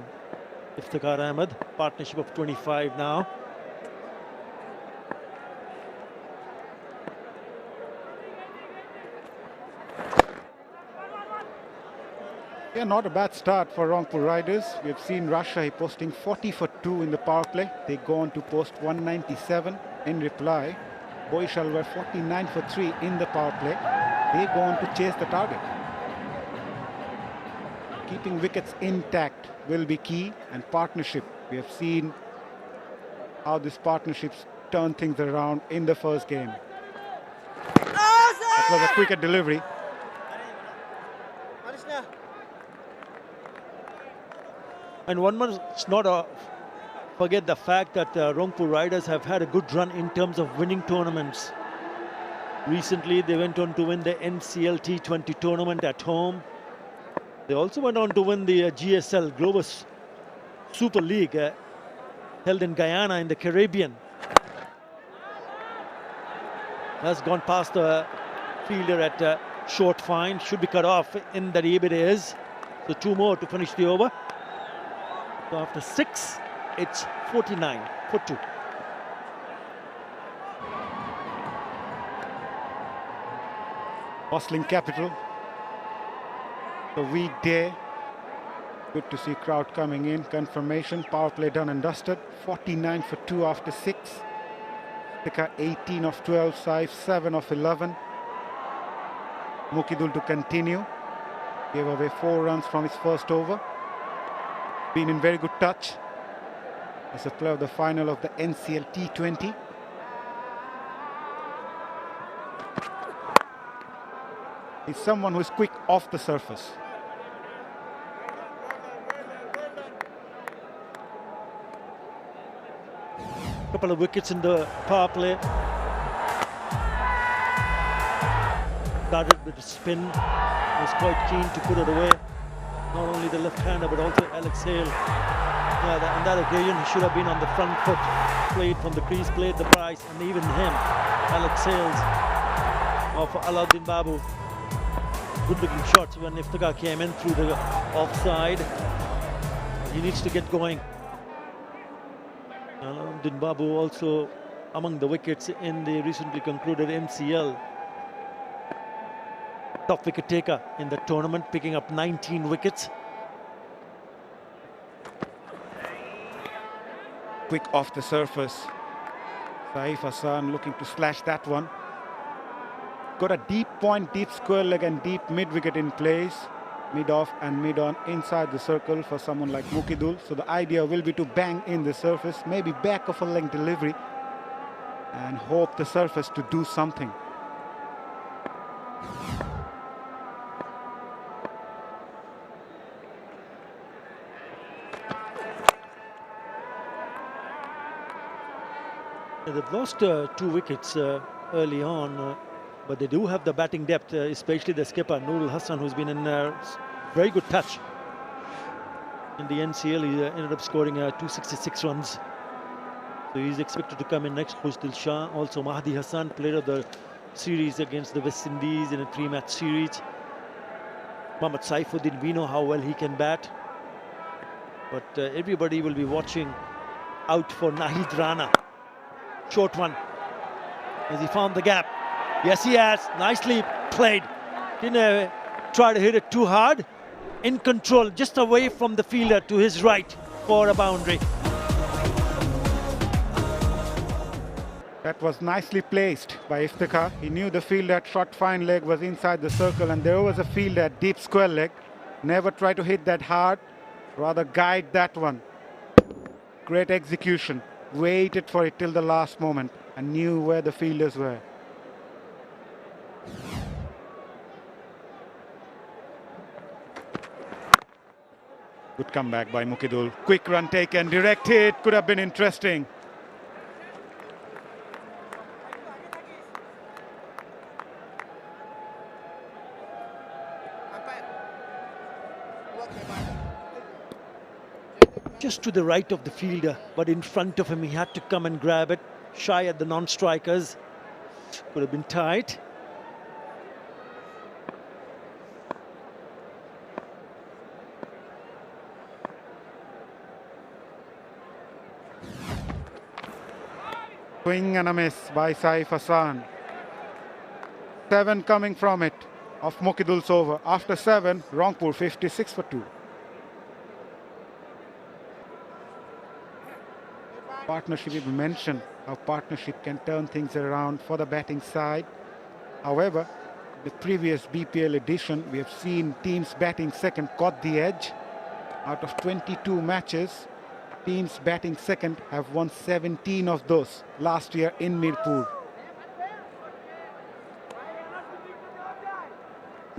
𝗃𝗃𝗃𝗃, partnership of 25 now. Yeah, not a bad start for Rangpur Riders. We've seen Rajshahi posting 40 for 2 in the power play. They go on to post 197 in reply. Boishal were 49 for 3 in the power play. They go on to chase the target. Keeping wickets intact will be key, and partnership. We have seen how these partnerships turn things around in the first game. That was a quicker delivery. And one must not forget the fact that Rangpur Riders have had a good run in terms of winning tournaments. Recently, they went on to win the NCL T20 tournament at home. They also went on to win the GSL Global Super League held in Guyana in the Caribbean. Has gone past the fielder at short fine. Should be cut off in that 𝗃𝗃𝗃𝗃. So 2 more to finish the over. So after 6, it's 49 for 2. Bustling capital. The weekday. Good to see crowd coming in. Confirmation. Power play done and dusted. 49 for 2 after 6. 𝗃𝗃𝗃𝗃 18 of 12. Saif 7 of 11. Mukidul to continue. Gave away 4 runs from his first over. Been in very good touch as a player of the final of the NCL T20. He's someone who is quick off the surface. Couple of wickets in the power play. Started with a spin. Was quite keen to put it away. Not only the left-hander, but also Alex Hales. Yeah, on that occasion, he should have been on the front foot. Played from the crease, played the price, and even him, Alex Hales of Alauddin Babu. Good-looking shots when 𝗃𝗃𝗃𝗃 came in through the offside. He needs to get going. Alauddin Babu also among the wickets in the recently concluded MCL. Top wicket taker in the tournament, picking up 19 wickets. Quick off the surface. Saif Hassan looking to slash that one. Got a deep point, deep square leg and deep mid-wicket in place. Mid-off and mid-on inside the circle for someone like Mukidul. So the idea will be to bang in the surface, maybe back of a leg delivery, and hope the surface to do something. They've lost 2 wickets early on, but they do have the batting depth, especially the skipper, Nurul Hassan, who's been in very good touch. In the NCL, he ended up scoring 266 runs. So he's expected to come in next. Hosdil Shah, also Mahdi Hassan, player of the series against the West Indies in a 3-match series. Mohammad Saifuddin, we know how well he can bat. But everybody will be watching out for Nahid Rana. Short one. Has he found the gap? Yes, he has. Nicely played. Didn't try to hit it too hard. In control, just away from the fielder to his right for a boundary. That was nicely placed by Iftikhar. He knew the fielder at short fine leg was inside the circle, and there was a fielder at deep square leg. Never try to hit that hard, rather guide that one. Great execution. Waited for it till the last moment and knew where the fielders were. Good comeback by Muqidul. Quick run taken, direct hit, could have been interesting. Just to the right of the fielder, but in front of him, he had to come and grab it. Shy at the non-strikers. Could have been tight. Swing and a miss by Saif Hassan. 7 coming from it of Muqidul's over. After 7, Rangpur 56 for 2. Partnership, we mentioned how partnership can turn things around for the batting side. However, the previous BPL edition, we have seen teams batting second caught the edge. Out of 22 matches, teams batting second have won 17 of those last year in Mirpur.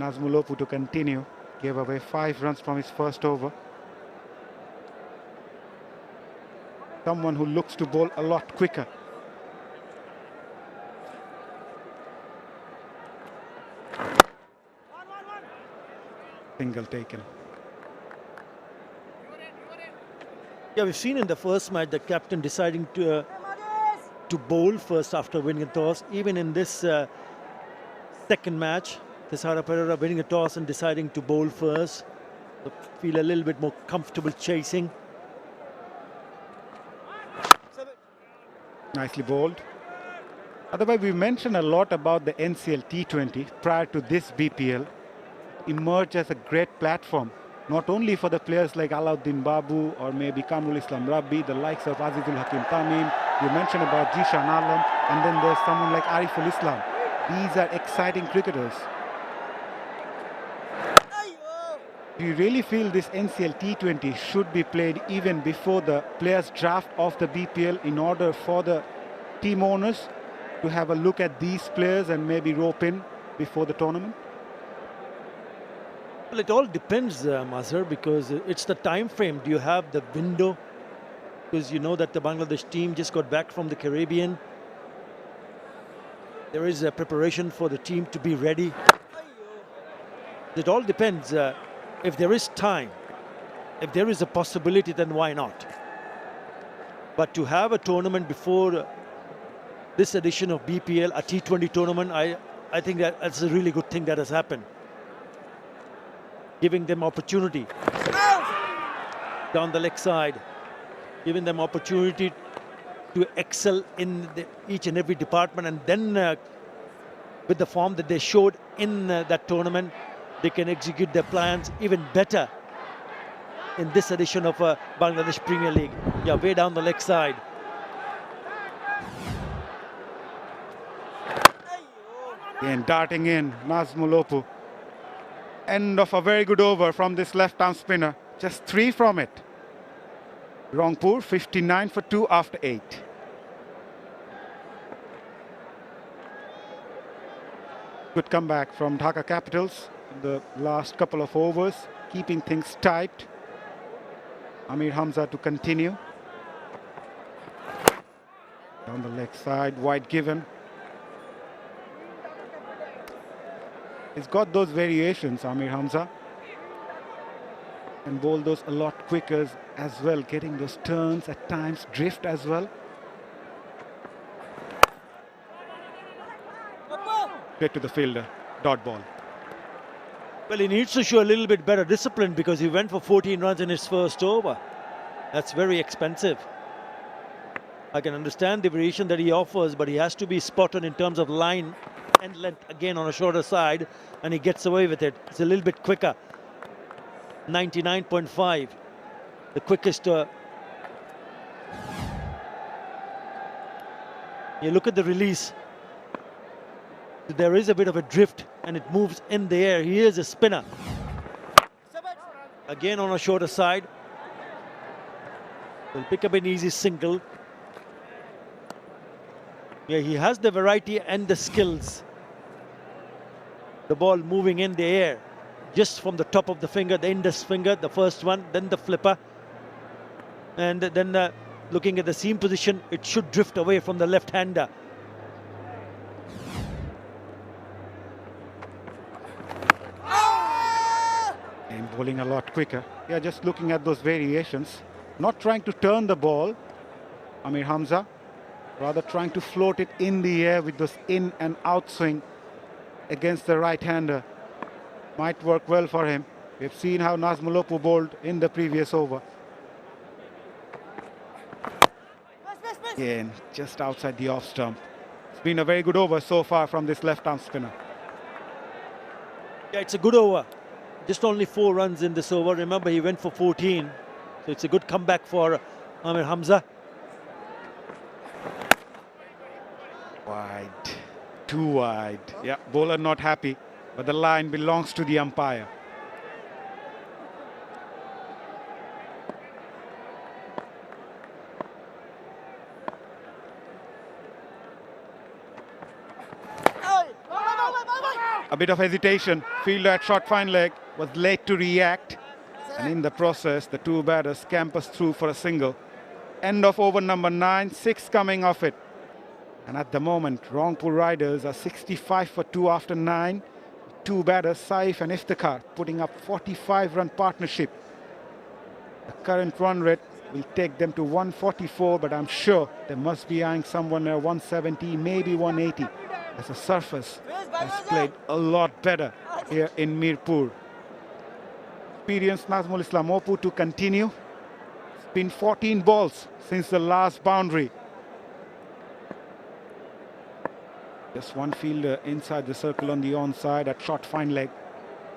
Nazmulopu to continue, gave away 5 runs from his first over. Someone who looks to bowl a lot quicker. Single taken. Yeah, we've seen in the first match the captain deciding to bowl first after winning a toss. Even in this second match, 𝗬𝗓𝗏 winning a toss and deciding to bowl first. So feel a little bit more comfortable chasing. Nicely bowled. Otherwise, we mentioned a lot about the NCL T20 prior to this BPL. Emerged as a great platform, not only for the players like Alauddin Babu or maybe Kamrul Islam Rabbi, the likes of Azizul Hakim Tamim. You mentioned about Jishan Alam, and then there's someone like Ariful Islam. These are exciting cricketers. Do you really feel this NCL T20 should be played even before the players draft of the BPL in order for the team owners to have a look at these players and maybe rope in before the tournament? Well, it all depends, Mazhar, because it's the time frame. Do you have the window? Because you know that the Bangladesh team just got back from the Caribbean. There is a preparation for the team to be ready. It all depends. If there is time, if there is a possibility, then why not? But to have a tournament before this edition of BPL, a T20 tournament, I think that's a really good thing that has happened. Giving them opportunity. Down the leg side. Giving them opportunity to excel in each and every department. And then with the form that they showed in that tournament, they can execute their plans even better in this edition of Bangladesh Premier League. Yeah, way down the leg side. Again, darting in, Nazmulopu. End of a very good over from this left-arm spinner. Just 3 from it. Rangpur 59 for 2 after 8. Good comeback from Dhaka Capitals. The last couple of overs, keeping things tight. Amir Hamza to continue. Down the leg side, wide given. He's got those variations, Amir Hamza. And bowl those a lot quicker as well, getting those turns at times, drift as well. straight to the fielder, dot ball. Well, he needs to show a little bit better discipline because he went for 14 runs in his first over. That's very expensive. I can understand the variation that he offers, but he has to be spot on in terms of line and length again on a shorter side, and he gets away with it. It's a little bit quicker. 99.5, the quickest. You look at the release. There is a bit of a drift and it moves in the air. He is a spinner. Again on a shorter side. He'll pick up an easy single. Yeah, he has the variety and the skills. The ball moving in the air, just from the top of the finger, the index finger, the first one, then the flipper. And then looking at the seam position, it should drift away from the left-hander. And bowling a lot quicker. Yeah, just looking at those variations. Not trying to turn the ball, Amir Hamza. Rather trying to float it in the air with those in and out swing against the right-hander. Might work well for him. We've seen how Nazmul bowled in the previous over. Again, just outside the off stump. It's been a very good over so far from this left-arm spinner. Yeah, it's a good over. Just only 4 runs in this over. Remember, he went for 14. So it's a good comeback for Amir Hamza. Wide, too wide. Yeah, bowler not happy, but the line belongs to the umpire. A bit of hesitation. Fielder at short fine leg was late to react. And in the process, the two batters campers through for a single. End of over number 9, 6 coming off it. And at the moment, Rangpur Riders are 65 for 2 after 9. Two batters, Saif and Iftikhar, putting up 45-run partnership. The current run rate will take them to 144, but I'm sure they must be eyeing someone near 170, maybe 180. As the surface has played a lot better here in Mirpur. Experienced Nazmul Islam Opu to continue. It's been 14 balls since the last boundary. Just one fielder inside the circle on the onside at short fine leg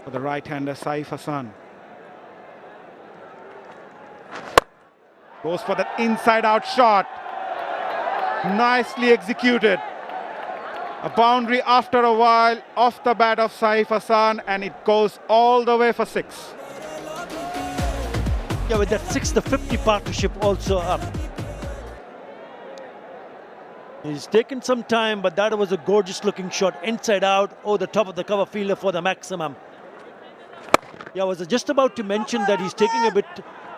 for the right-hander Saif Hassan. Goes for that inside-out shot. Nicely executed. A boundary after a while off the bat of Saif Hassan, and it goes all the way for 6. Yeah, with that 6, the 50 partnership also up. He's taken some time, but that was a gorgeous looking shot inside out over the top of the cover fielder for the maximum. Yeah, I was just about to mention that he's taking a bit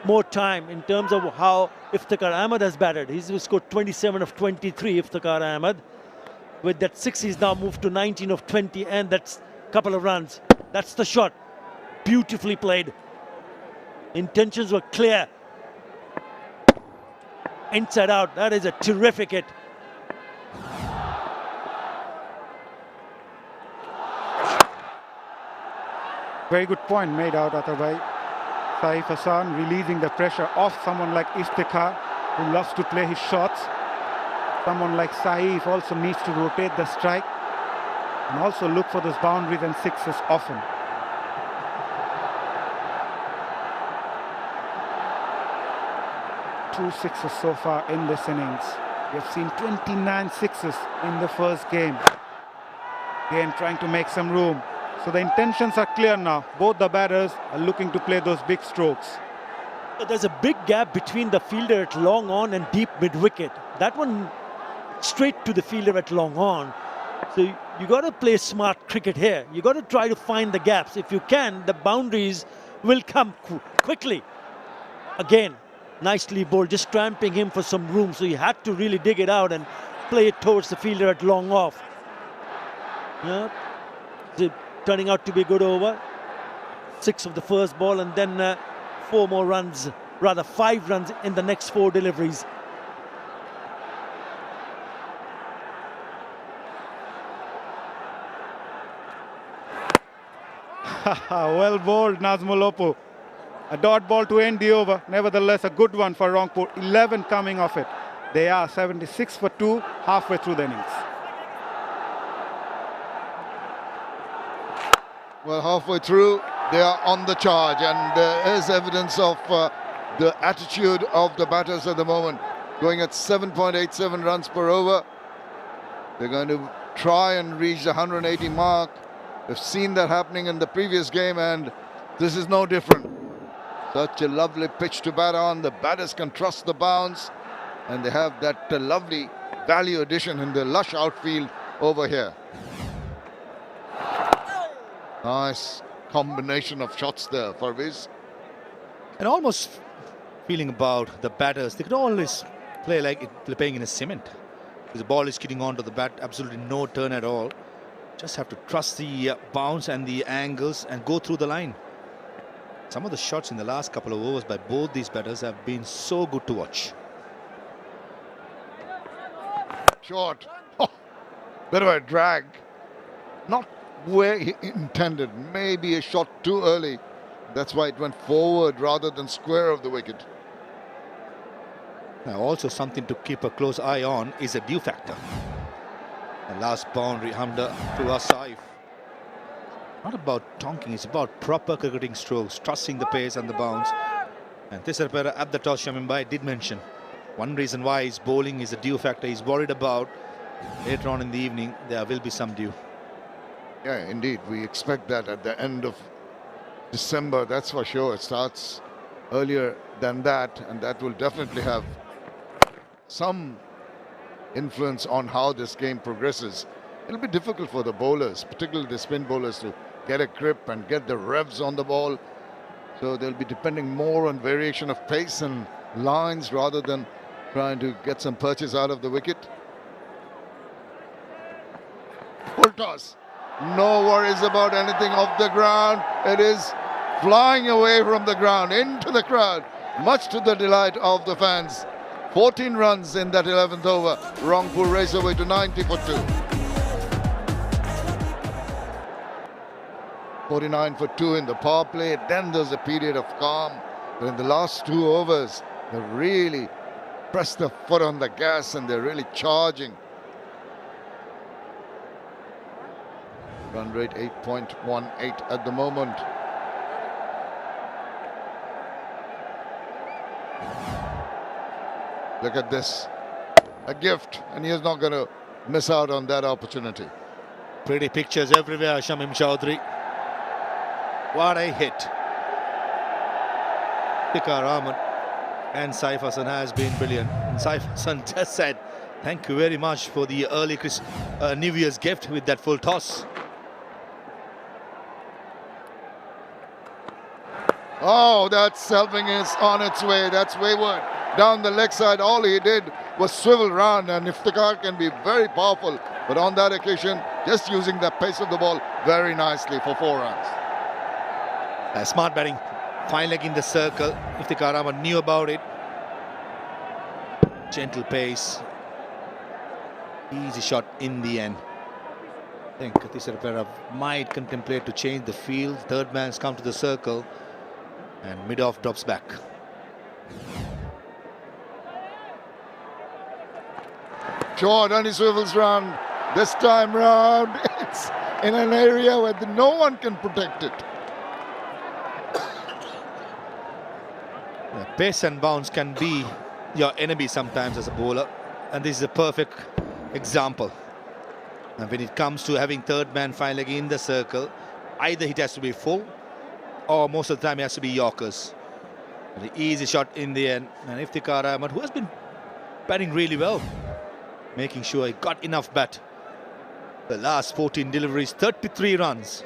more time in terms of how Iftikhar Ahmed has batted. He's scored 27 of 23, Iftikhar Ahmed. With that 6, he's now moved to 19 of 20, and that's a couple of runs. That's the shot. Beautifully played. Intentions were clear. Inside out, that is a terrific hit. Very good point made out by Saif Hassan, releasing the pressure off someone like Iftikhar, who loves to play his shots. Someone like Saif also needs to rotate the strike and also look for those boundaries and 6s often. Two 6s so far in this innings. We have seen 29 6s in the first game. Again, trying to make some room. So the intentions are clear now. Both the batters are looking to play those big strokes. But there's a big gap between the fielder at long on and deep mid-wicket. That one straight to the fielder at long on. So you got to play smart cricket here. You got to try to find the gaps. If you can, the boundaries will come quickly. Again, nicely bowled, just tramping him for some room. So you had to really dig it out and play it towards the fielder at long off. Yeah, turning out to be a good over. 6 of the first ball, and then 4 more runs, rather 5 runs in the next 4 deliveries. Well bowled, Nazmul. A dot ball to end the over. Nevertheless, a good one for Rangpur. 11 coming off it. They are 76 for 2, halfway through the innings. Well, halfway through, they are on the charge, and there is evidence of the attitude of the batters at the moment. Going at 7.87 runs per over. They're going to try and reach the 180 mark. We've seen that happening in the previous game, and this is no different. Such a lovely pitch to bat on. The batters can trust the bounce, and they have that lovely value addition in the lush outfield over here. Nice combination of shots there for Viz. And almost feeling about the batters, they could always play like they're playing in a cement. The ball is getting onto the bat, absolutely no turn at all. Just have to trust the bounce and the angles and go through the line. Some of the shots in the last couple of overs by both these batters have been so good to watch. Short. Oh, bit of a drag. Not where he intended. Maybe a shot too early. That's why it went forward rather than square of the wicket. Now also something to keep a close eye on is a due factor. The last boundary under to Asif. Not about tonking, it's about proper cricketing strokes, trusting the pace and the bounce. And 𝗃𝗃 at the toss, Shamim did mention one reason why his bowling is a due factor. He's worried about later on in the evening there will be some due. Yeah, indeed. We expect that at the end of December, that's for sure. It starts earlier than that, and that will definitely have some influence on how this game progresses. It'll be difficult for the bowlers, particularly the spin bowlers, to get a grip and get the revs on the ball. So they'll be depending more on variation of pace and lines rather than trying to get some perches out of the wicket. Full toss. No worries about anything off the ground. It is flying away from the ground into the crowd, much to the delight of the fans. 14 runs in that 11th over. Rangpur race away to 90 for 2. 49 for 2 in the power play. Then there's a period of calm. But in the last 2 overs, they really pressed the foot on the gas and they're really charging. Run rate 8.18 at the moment. Look at this. A gift, and he is not going to miss out on that opportunity. Pretty pictures everywhere, Shamim Chaudhary. What a hit. Iqbal Ahmed and Saif Hassan has been brilliant. And Saif Hassan just said, thank you very much for the early New Year's gift with that full toss. Oh, that Selving is on its way. That's wayward. Down the leg side, all he did was swivel round, and Iftikhar can be very powerful. But on that occasion, just using the pace of the ball very nicely for 4 runs. Smart batting. Fine leg in the circle. Iftikhar Ahmed knew about it. Gentle pace. Easy shot in the end. I think 𝗃𝗃 might contemplate to change the field. Third man's come to the circle. And mid-off drops back. Short, and he swivels round. This time round, it's in an area where no one can protect it. Yeah, pace and bounce can be your enemy sometimes as a bowler. And this is a perfect example. And when it comes to having third man fine leg in the circle, either it has to be full, or most of the time it has to be Yorkers. The easy shot in the end. And Iftikhar Ahmed, who has been batting really well, making sure he got enough bat. The last 14 deliveries, 33 runs.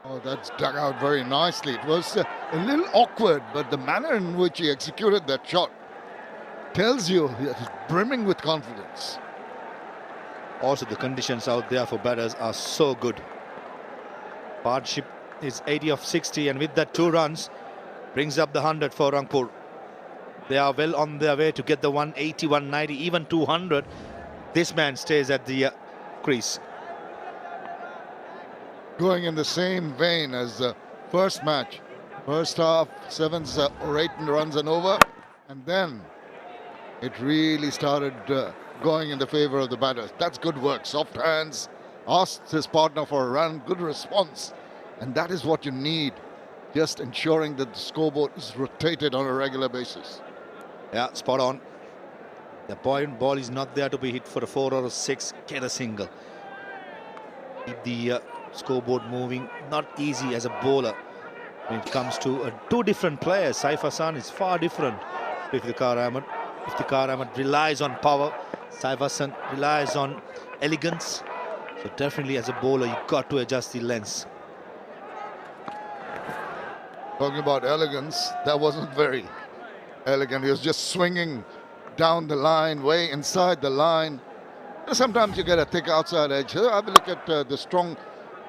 Oh, that's dug out very nicely. It was a little awkward, but the manner in which he executed that shot tells you that he's brimming with confidence. Also, the conditions out there for batters are so good. Partnership is 80 of 60, and with that 2 runs, brings up the 100 for Rangpur. They are well on their way to get the 180, 190, even 200. This man stays at the crease. Going in the same vein as the first match. First half, 7 or 8 runs and over. And then it really started going in the favor of the batters. That's good work. Soft hands, asked his partner for a run, good response. And that is what you need. Just ensuring that the scoreboard is rotated on a regular basis. Yeah, spot on. The point ball is not there to be hit for a 4 or a 6. Get a single. Keep the scoreboard moving. Not easy as a bowler when it comes to two different players. Saif Hassan is far different to Iftikhar Ahmed. Iftikhar Ahmed relies on power. Saif Hassan relies on elegance. So definitely as a bowler, you've got to adjust the lens. Talking about elegance, that wasn't very elegant. He was just swinging down the line, way inside the line. Sometimes you get a thick outside edge. Have a look at the strong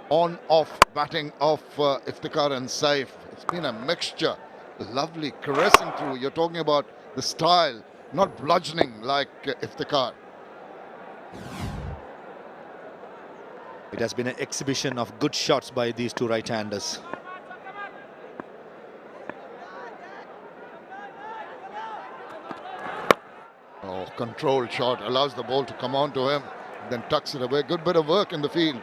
on-off batting of Iftikhar and Saif. It's been a mixture. Lovely, caressing through. You're talking about the style, not bludgeoning like Iftikhar. It has been an exhibition of good shots by these two right-handers. Oh, controlled shot, allows the ball to come on to him, then tucks it away. Good bit of work in the field.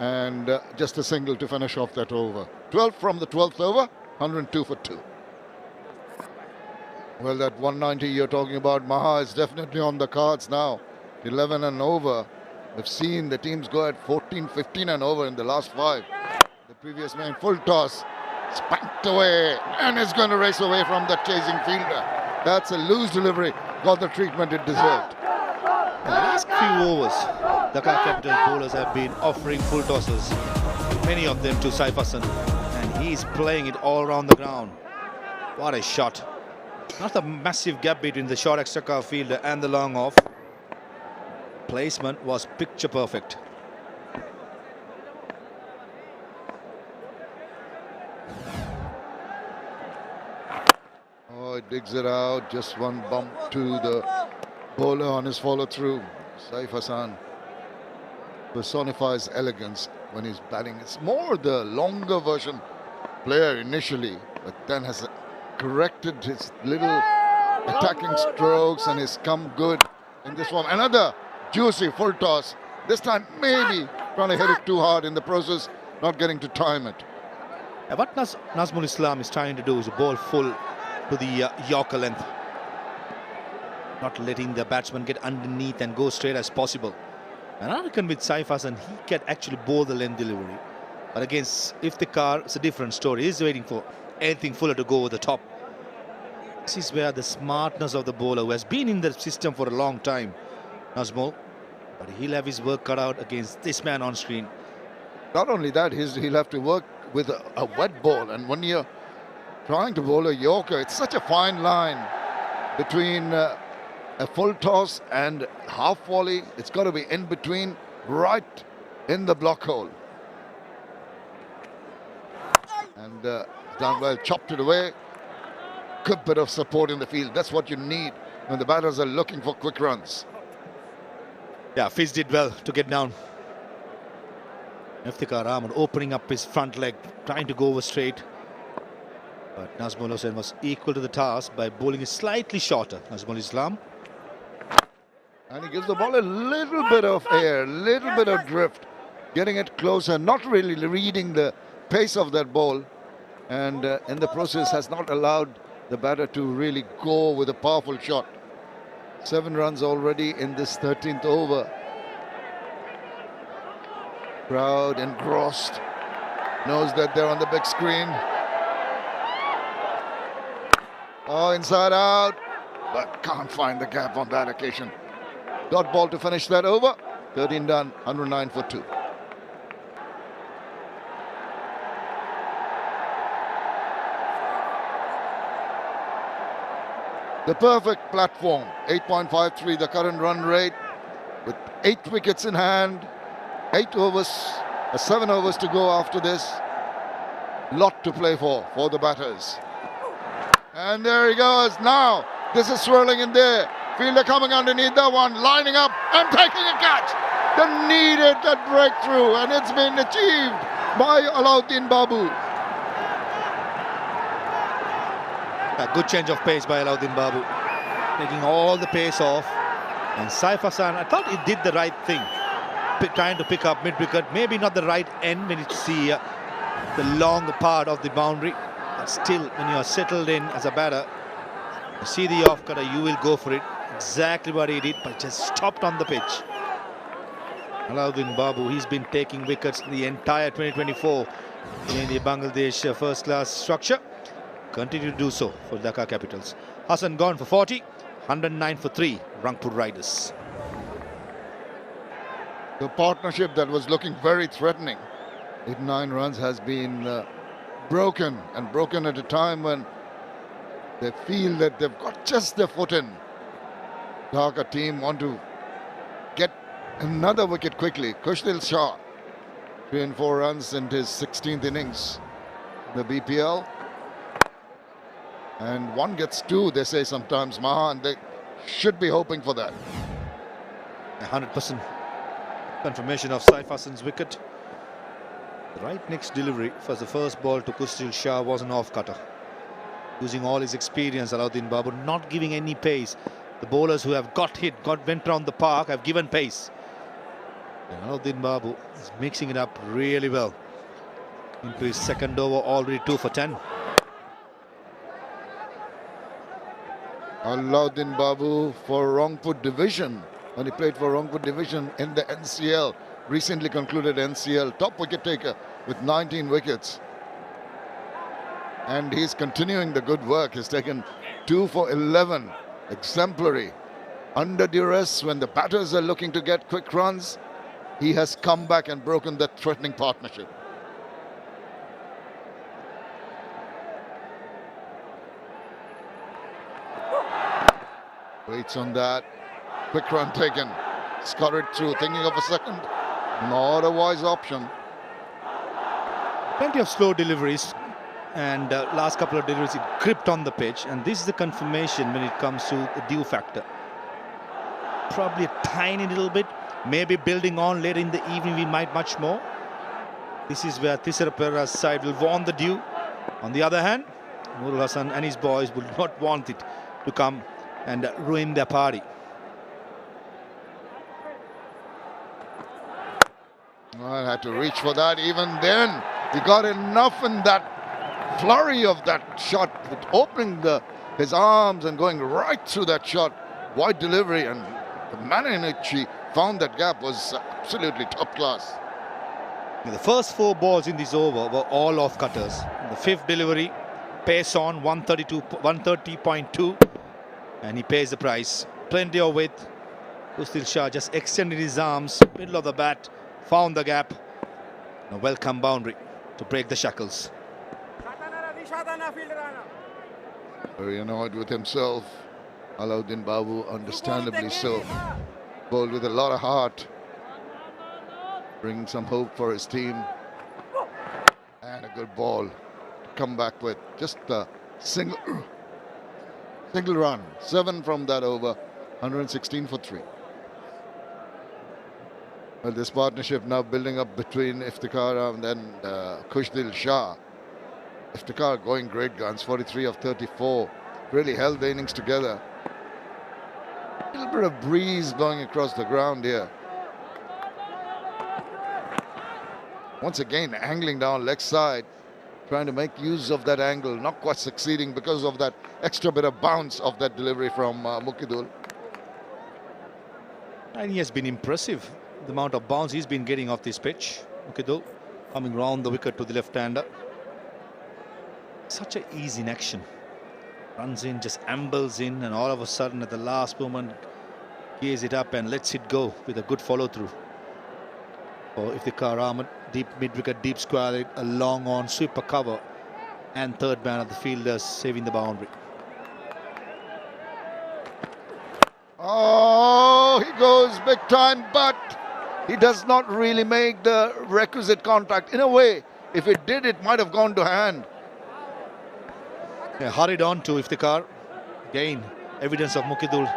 And just a single to finish off that over. 12 from the 12th over, 102 for 2. Well, that 190 you're talking about, Maha, is definitely on the cards now. 11 and over. We've seen the teams go at 14, 15 and over in the last 5. The previous man, full toss, spanked away, and it's going to race away from the chasing fielder. That's a loose delivery. Got the treatment it deserved. The last few overs, Dhaka Capital bowlers have been offering full tosses, many of them to Saif Hassan, and he's playing it all around the ground. What a shot. Not a massive gap between the short extra fielder and the long off. Placement was picture perfect. Oh, it digs it out. Just one bump to the bowler on his follow through. Saif Hassan personifies elegance when he's batting. It's more the longer version player initially, but then has corrected his little attacking strokes and has come good in this one. Another juicy full toss. This time maybe trying to hit it too hard in the process, not getting to time it. What Nazmul Islam is trying to do is bowl full to the Yorker length, not letting the batsman get underneath and go straight as possible. And I reckon with Saif Hassan, he can actually bowl the length delivery. But against Iftikhar, it's a different story. He's waiting for anything fuller to go over the top. This is where the smartness of the bowler, who has been in the system for a long time, Nazmul, but he'll have his work cut out against this man on screen. Not only that, he'll have to work with a wet ball. And when you're trying to bowl a Yorker, it's such a fine line between a full toss and half volley. It's got to be in between, right in the block hole. And done well, chopped it away. Good bit of support in the field. That's what you need when the batters are looking for quick runs. Yeah, Fizz did well to get down. Iftikhar Ahmed opening up his front leg, trying to go over straight. But Nazmul Hussain was equal to the task by bowling it slightly shorter. Nazmul Islam. And he gives the ball a little bit of air, little bit of drift, getting it closer, not really reading the pace of that ball. And in the process has not allowed the batter to really go with a powerful shot. 7 runs already in this 13th over. Crowd engrossed, knows that they're on the big screen. Oh, inside out, but can't find the gap on that occasion. Dot ball to finish that over. 13 done, 109 for 2. The perfect platform, 8.53, the current run rate, with 8 wickets in hand, 8 overs, 7 overs to go after this. Lot to play for the batters. And there he goes. Now, this is swirling in there. Fielder coming underneath that one, lining up and taking a catch. They needed that breakthrough, and it's been achieved by Alauddin Babu. A good change of pace by Alauddin Babu, taking all the pace off. And Saif Hassan, I thought he did the right thing, trying to pick up mid-wicket. Maybe not the right end when you see the long part of the boundary. But still, when you are settled in as a batter, you see the off-cutter, you will go for it. Exactly what he did, but just stopped on the pitch. Alauddin Babu, he's been taking wickets the entire 2024 in the Bangladesh first-class structure. Continue to do so for Dhaka Capitals. Hassan gone for 40, 109 for 3, Rangpur Riders. The partnership that was looking very threatening, 8-9 runs, has been broken, and broken at a time when they feel that they've got just their foot in. Dhaka team want to get another wicket quickly. Khushdil Shah, 3 and 4 runs in his 16th innings in the BPL. And one gets 2, they say sometimes, Maha, and they should be hoping for that. 100% confirmation of Saif Hassan's wicket. The right next delivery for the first ball to Khushdil Shah was an off-cutter. Using all his experience, Alauddin Babu not giving any pace. The bowlers who have got hit, went round the park, have given pace. And Alauddin Babu is mixing it up really well. Into his second over, already 2 for 10. Alauddin Babu for Rangpur Division, when he played for Rangpur Division in the NCL, recently concluded NCL, top wicket taker with 19 wickets. And he's continuing the good work. He's taken 2 for 11, exemplary. Under duress, when the batters are looking to get quick runs, he has come back and broken that threatening partnership. Waits on that. Quick run taken. Scurried through, thinking of a second. Not a wise option. Plenty of slow deliveries, and last couple of deliveries it gripped on the pitch, and this is the confirmation when it comes to the dew factor. Probably a tiny little bit, maybe building on later in the evening we might much more. This is where Thisara side will want the dew. On the other hand, Nurul Hassan and his boys would not want it to come and ruin their party. I had to reach for that. Even then, he got enough in that flurry of that shot, with opening his arms and going right through that shot. Wide delivery, and the manner in which he found that gap was absolutely top class. The first 4 balls in this over were all off-cutters. The 5th delivery, pace on, 130.2, and he pays the price. Plenty of width. Khushdil Shah just extended his arms, middle of the bat, found the gap. A welcome boundary to break the shackles. Very annoyed with himself. Alauddin Babu, understandably so. Bowled with a lot of heart. Bringing some hope for his team. And a good ball to come back with. Just a single run. 7 from that over. 116 for 3. Well, this partnership now building up between Iftikhar and then Khushdil Shah. Iftikhar going great guns, 43 of 34. Really held the innings together. A little bit of breeze blowing across the ground here. Once again, angling down leg side, trying to make use of that angle. Not quite succeeding because of that extra bit of bounce of that delivery from Mukidul. And he has been impressive, the amount of bounce he's been getting off this pitch. Mukidul coming round the wicket to the left-hander. Such an ease in action. Runs in, just ambles in, and all of a sudden at the last moment gears it up and lets it go with a good follow-through. For Iftikhar Ahmed, deep mid-wicket, deep square, a long on, sweeper cover, and third man of the fielders saving the boundary. Oh, he goes big time, but he does not really make the requisite contact. In a way, if it did, it might have gone to hand. Yeah, hurried on to Iftikhar. Again, evidence of Mukhidul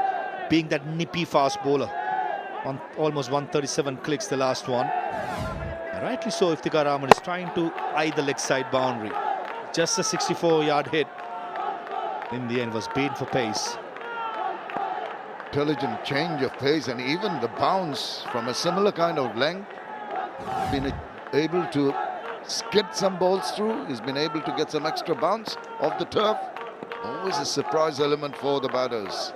being that nippy fast bowler. Almost 137 clicks the last one. And rightly so, Iftikhar Ahmed is trying to eye the leg side boundary. Just a 64-yard hit. In the end was beaten for pace. Intelligent change of pace, and even the bounce from a similar kind of length. Been able to skid some balls through. He's been able to get some extra bounce off the turf. Always a surprise element for the batters.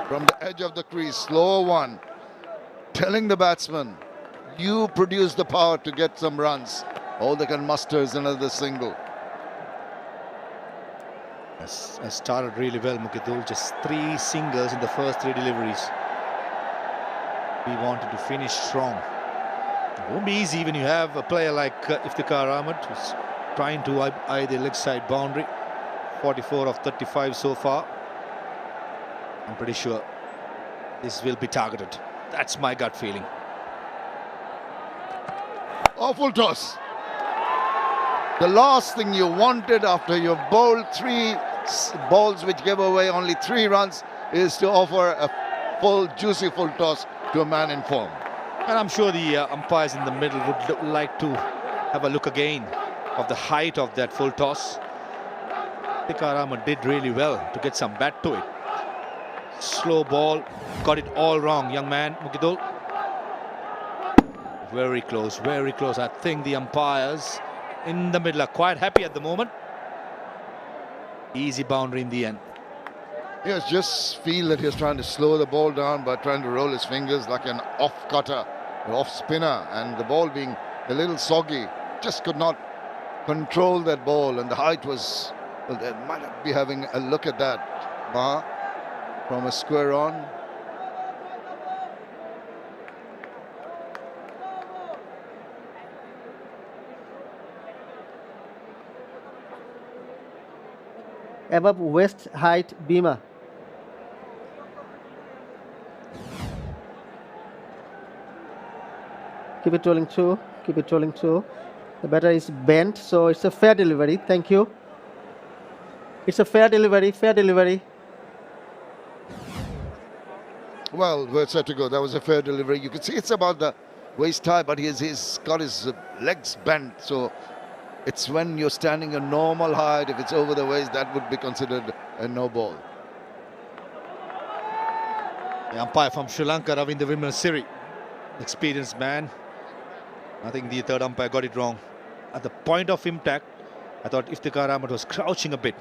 From the edge of the crease, slow one, telling the batsman, you produce the power to get some runs. All they can muster is another single. Has started really well, Mukhidul. Just 3 singles in the first 3 deliveries. We wanted to finish strong. It won't be easy when you have a player like Iftikhar Ahmed, who's trying to eye the leg side boundary. 44 of 35 so far. I'm pretty sure this will be targeted. That's my gut feeling. Awful toss. The last thing you wanted after you bowled 3 balls which gave away only 3 runs is to offer a full, juicy full toss to a man in form. And I'm sure the umpires in the middle would like to have a look again of the height of that full toss. Iftikhar Ahmed did really well to get some bat to it. Slow ball, got it all wrong, young man, Mukhidul. Very close, very close. I think the umpires in the middle are quite happy at the moment. Easy boundary in the end. Yes, just feel that he's trying to slow the ball down by trying to roll his fingers like an off cutter, or off spinner, and the ball being a little soggy, just could not control that ball, and the height was, well, they might be having a look at that. From a square on. Above waist height 𝗵𝗂. Keep it rolling through. Keep it rolling through. The batter is bent, so it's a fair delivery. Thank you. It's a fair delivery. Fair delivery. Well, we're set to go. That was a fair delivery. You can see it's about the waist high, but he's got his legs bent. So it's when you're standing a normal height. If it's over the waist, that would be considered a no ball. The umpire from Sri Lanka, 𝗵𝗲𝗏𝗂𝗏𝗔, experienced man. I think the third umpire got it wrong. At the point of impact, I thought Iftikhar Ahmed was crouching a bit.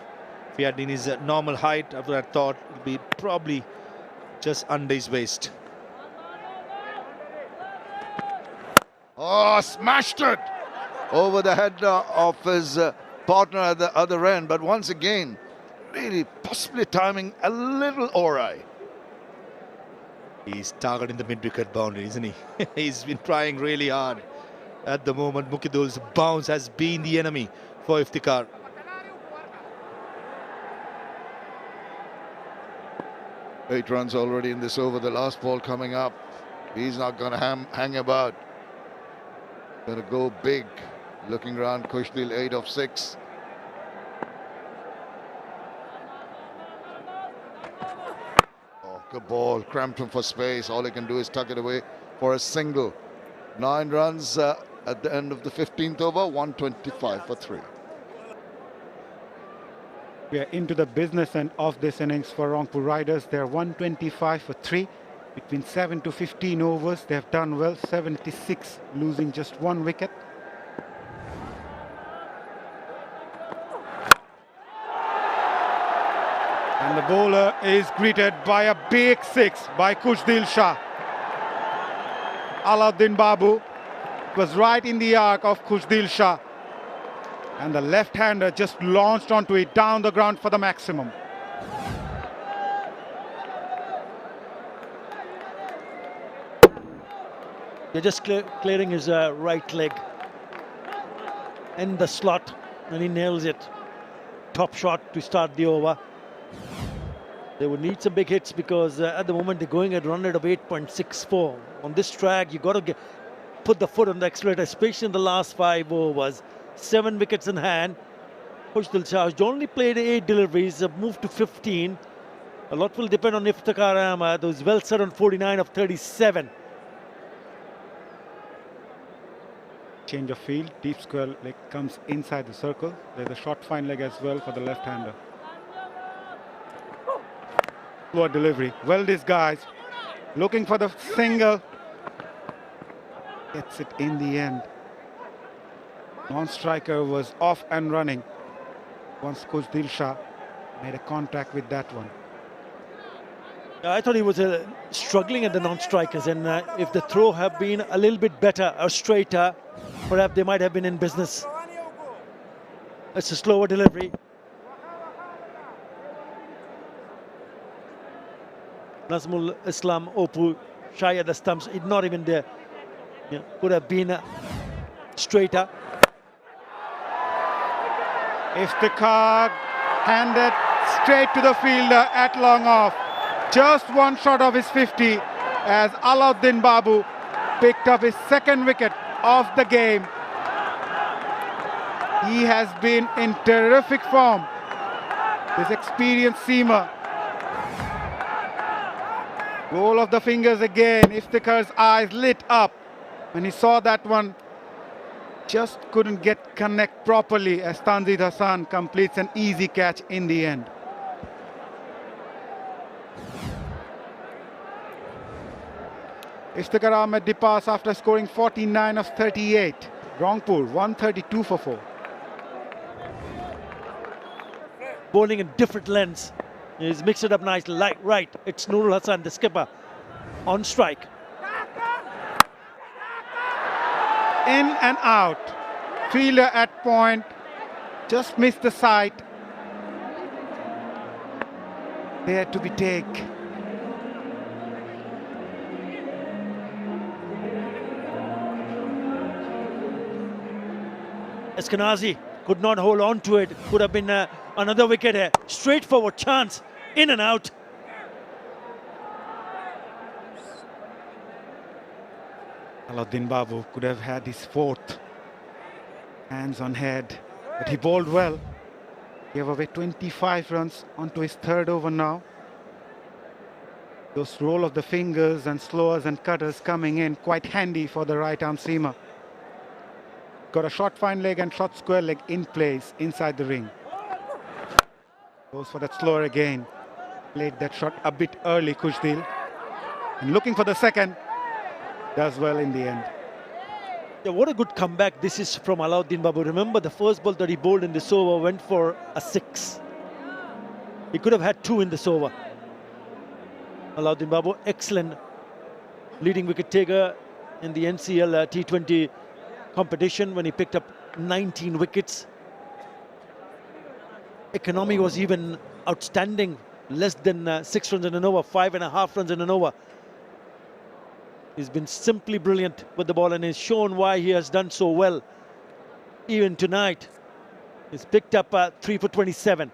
If he had in his normal height, after I thought it would be probably just under his waist. Oh, smashed it over the head of his partner at the other end. But once again, really possibly timing a little awry. He's targeting the mid-wicket boundary, isn't he? He's been trying really hard. At the moment, Mukhidul's bounce has been the enemy for Iftikhar. Eight runs already in this over. The last ball coming up. He's not going to hang about. Going to go big. Looking around, Kushdil 8 of 6. Oh, good ball. Crampton for space. All he can do is tuck it away for a single. 9 runs at the end of the 15th over. 125 for 3. We are into the business end of this innings for Rangpur Riders. They're 125 for 3. Between 7 to 15 overs, they have done well. 76, losing just 1 wicket. And the bowler is greeted by a big 6 by Kushdil Shah. Alauddin Babu was right in the arc of Kushdil Shah. And the left-hander just launched onto it down the ground for the maximum. They're just clearing his right leg in the slot, and he nails it. Top shot to start the over. They would need some big hits because at the moment they're going at a run rate of 8.64. On this track, you got to put the foot on the accelerator, especially in the last 5 overs. 7 wickets in hand. 𝗂𝗽𝗍𝗀 has only played 8 deliveries, moved to 15. A lot will depend on 𝗃𝗃𝗀𝗃 Ahmad, who's well set on 49 of 37. Change of field, deep square leg comes inside the circle. There's a short fine leg as well for the left-hander. Slow delivery, well disguised, looking for the single. Gets it in the end. Non-striker was off and running once Coach Dilsha made a contact with that one. I thought he was struggling at the non-strikers, and if the throw had been a little bit better or straighter, perhaps they might have been in business. It's a slower delivery. Nazmul Islam Opu shy at the stumps, it's not even there. Yeah, could have been straighter. 𝗃𝗃𝗃𝗃 handed straight to the fielder at long off. Just one shot of his 50 as Alauddin Babu picked up his second wicket of the game. He has been in terrific form, this experienced seamer. Roll of the fingers again. 𝗃𝗃𝗃's eyes lit up when he saw that one. Just couldn't get connect properly as Tanzid Hassan completes an easy catch in the end. Iftikhar Ahmed departs after scoring 49 of 38. Rangpur 132 for 4. Bowling in different lengths. He's mixed it up nicely. Right, it's Nurul Hassan, the skipper, on strike. In and out. Fielder at point. Just missed the sight. There to be take. Eskanazi could not hold on to it. Could have been another wicket here. Straightforward chance. In and out. Alauddin Babu could have had his fourth. Hands on head. But he bowled well. Gave away 25 runs onto his third over now. Those roll of the fingers and slowers and cutters coming in quite handy for the right arm seamer. Got a short fine leg and short square leg in place inside the ring. Goes for that slower again. Played that shot a bit early, Kushdil. And looking for the second. Does well in the end. Yeah, what a good comeback this is from Alauddin Babu. Remember, the first ball that he bowled in this over went for a 6. He could have had 2 in this over. Alauddin Babu, excellent leading wicket taker in the NCL T20 competition when he picked up 19 wickets. Economy was even outstanding, less than 6 runs in an over, 5.5 runs in an over. He's been simply brilliant with the ball and has shown why he has done so well. Even tonight, he's picked up 3 for 27.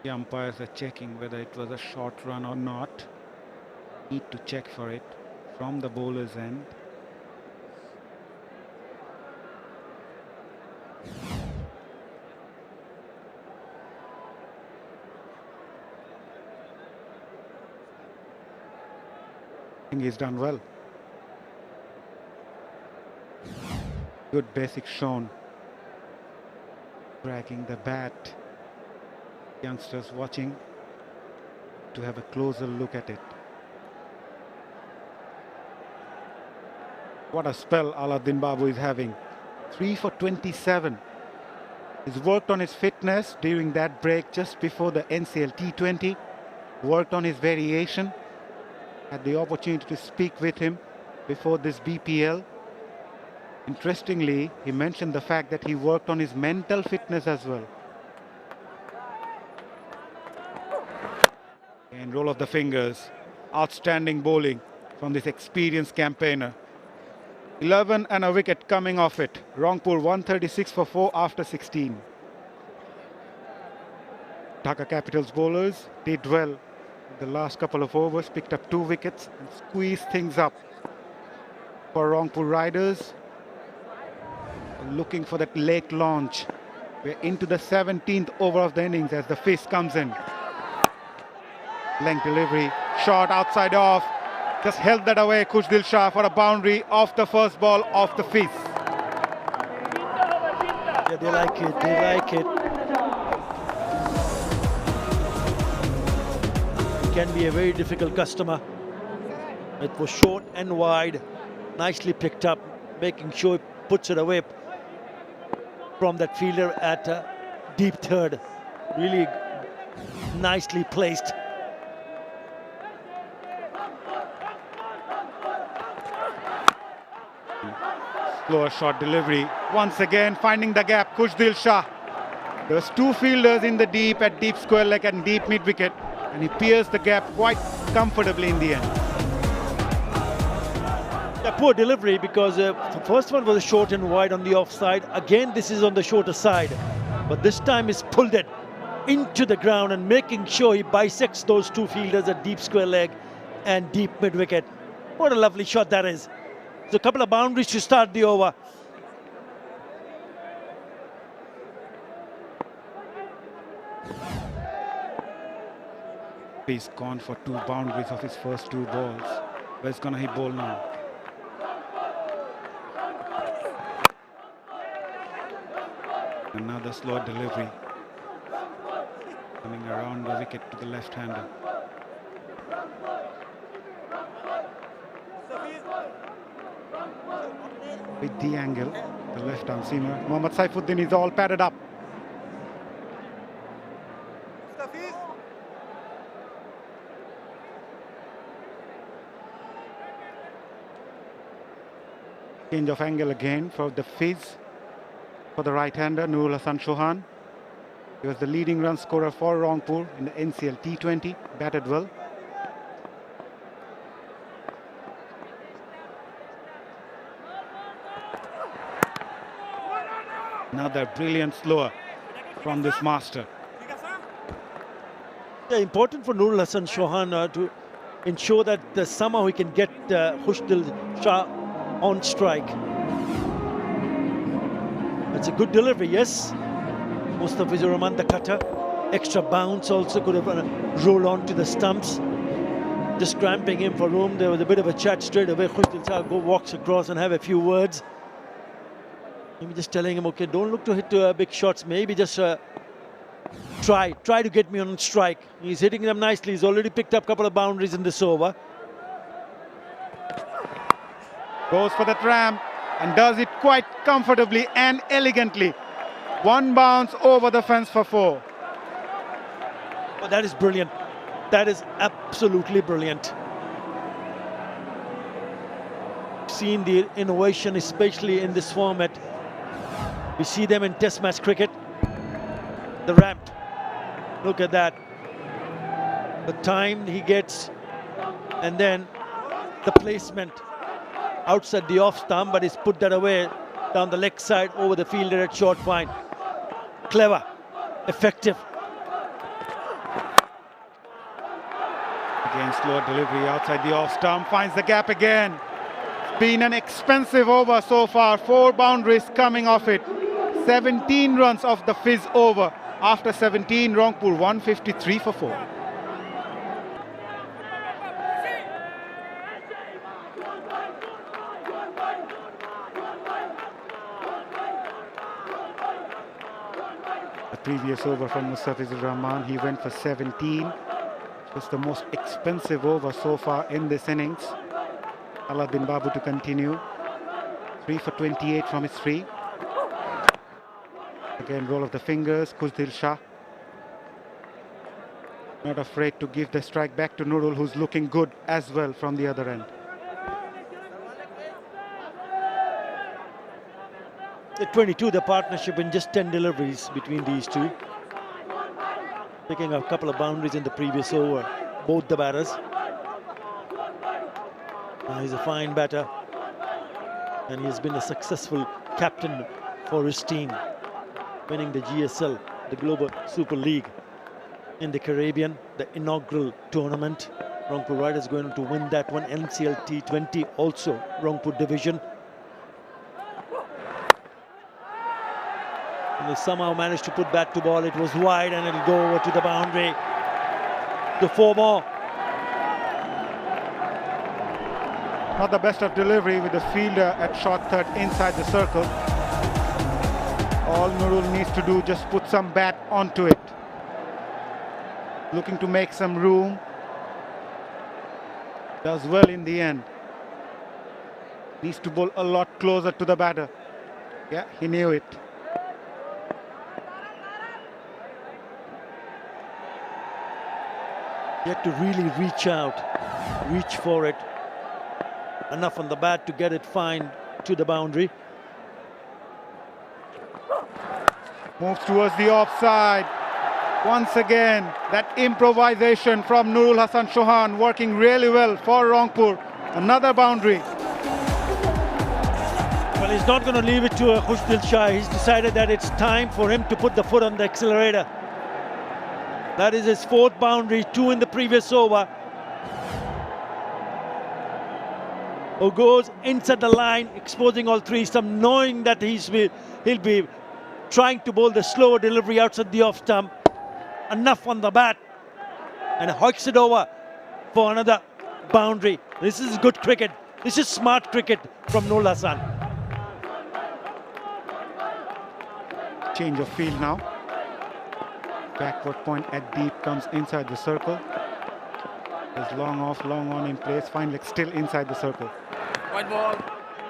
The umpires are checking whether it was a short run or not. Need to check for it from the bowler's end. I think he's done well. Good basic shown. Dragging the bat. Youngsters watching to have a closer look at it. What a spell Alauddin Babu is having. 3 for 27. He's worked on his fitness during that break just before the NCL T20. Worked on his variation. Had the opportunity to speak with him before this BPL. Interestingly, he mentioned the fact that he worked on his mental fitness as well. And roll of the fingers. Outstanding bowling from this experienced campaigner. 11 and a wicket coming off it. Rangpur 136 for 4 after 16. Dhaka Capitals bowlers did well the last couple of overs, picked up 2 wickets and squeezed things up for Rangpur Riders. Looking for that late launch. We're into the 17th over of the innings as the 𝗃 comes in. Length delivery, shot outside off. Just held that away, 𝗂𝗃𝗄𝗃 for a boundary off the first ball of the 𝗃. Yeah, they like it, they like it. He can be a very difficult customer. It was short and wide, nicely picked up, making sure he puts it away from that fielder at deep third. Really nicely placed. Slower shot delivery. Once again finding the gap, 𝗂𝗃𝗄𝗃. There's 2 fielders in the deep at deep square leg and deep mid wicket, and he pierced the gap quite comfortably in the end. A poor delivery because the first one was short and wide on the offside. Again, this is on the shorter side, but this time he's pulled it into the ground and making sure he bisects those 2 fielders at deep square leg and deep mid wicket. What a lovely shot that is. It's a couple of boundaries to start the over. He's gone for 2 boundaries of his first 2 balls. Where's gonna hit ball now? Another slow delivery. Coming around the wicket to the left-hander. With the angle, the left-arm seamer. Mohammad Saifuddin is all padded up. Change of angle again for the 𝗃. For the right-hander, Nurul Hasan Chauhan. He was the leading run scorer for Rangpur in the NCL T20, batted well. Another brilliant slower from this master. Yeah, important for Nurul Hasan Chauhan to ensure that somehow he can get 𝗂𝗃𝗄𝗃 on strike. It's a good delivery, yes. Mustafizur Rahman, the cutter. Extra bounce also could have rolled on to the stumps. Just cramping him for room. There was a bit of a chat straight away. 𝗂𝗃𝗄𝗃 walks across and have a few words. Maybe just telling him, okay, don't look to hit big shots. Maybe just try to get me on strike. He's hitting them nicely. He's already picked up a couple of boundaries in this over. Goes for the tram and does it quite comfortably and elegantly. 1 bounce over the fence for 4. Oh, that is brilliant. That is absolutely brilliant. Seen the innovation, especially in this format. We see them in Test match cricket. The ramp. Look at that. The time he gets, and then the placement outside the off stump, but he's put that away down the leg side over the fielder at short fine. Clever, effective. Again, slow delivery outside the off stump, finds the gap again. It's been an expensive over so far. 4 boundaries coming off it. 17 runs off the 𝗃 over. After 17, Rangpur 153 for 4. The previous over from Mustafizur Rahman, he went for 17. It was the most expensive over so far in this innings. Alauddin Babu to continue. 3 for 28 from his 3. Again, roll of the fingers, 𝗂𝗃𝗄𝗃. Not afraid to give the strike back to Nurul, who's looking good as well from the other end. At 22, the partnership in just 10 deliveries between these two. Picking a couple of boundaries in the previous over, both the batters. He's a fine batter, and he's been a successful captain for his team, winning the GSL, the Global Super League. in the Caribbean, the inaugural tournament. Rangpur Riders going to win that one. NCL T20 also Rangpur division. And they somehow managed to put bat to ball. It was wide and it'll go over to the boundary. The 4 more. Not the best of delivery with the fielder at short third inside the circle. All Nurul needs to do just put some bat onto it. Looking to make some room. Does well in the end. Needs to bowl a lot closer to the batter. Yeah, he knew it. You have to really reach out, reach for it. Enough on the bat to get it fine to the boundary. Moves towards the offside. Once again, that improvisation from Nurul Hasan Chauhan working really well for Rangpur. Another boundary. Well, he's not going to leave it to 𝗂𝗫𝗄𝗃. He's decided that it's time for him to put the foot on the accelerator. That is his 4th boundary, 2 in the previous over. Who goes inside the line, exposing all 3, some knowing that he'll be trying to bowl the slower delivery outside the off stump. Enough on the bat, and hooks it over for another boundary. This is good cricket. This is smart cricket from Nurul Hasan. Change of field now. Backward point at deep comes inside the circle. There's long off, long on in place. Fine leg still inside the circle. Wide ball.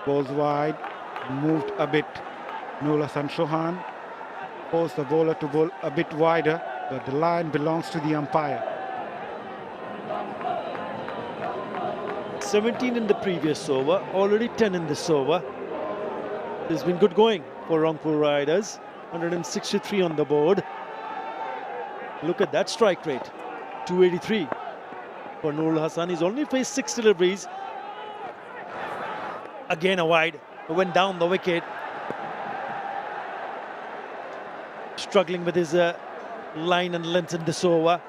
Bowls wide, moved a bit. Nurul Hasan Chauhan forced the bowler to bowl a bit wider, but the line belongs to the umpire. 17 in the previous over, already 10 in this over. There's been good going for Rangpur Riders. 163 on the board. Look at that strike rate, 283 for Nurul Hasan. He's only faced 6 deliveries. Again a wide, went down the wicket. Struggling with his line and length in this over.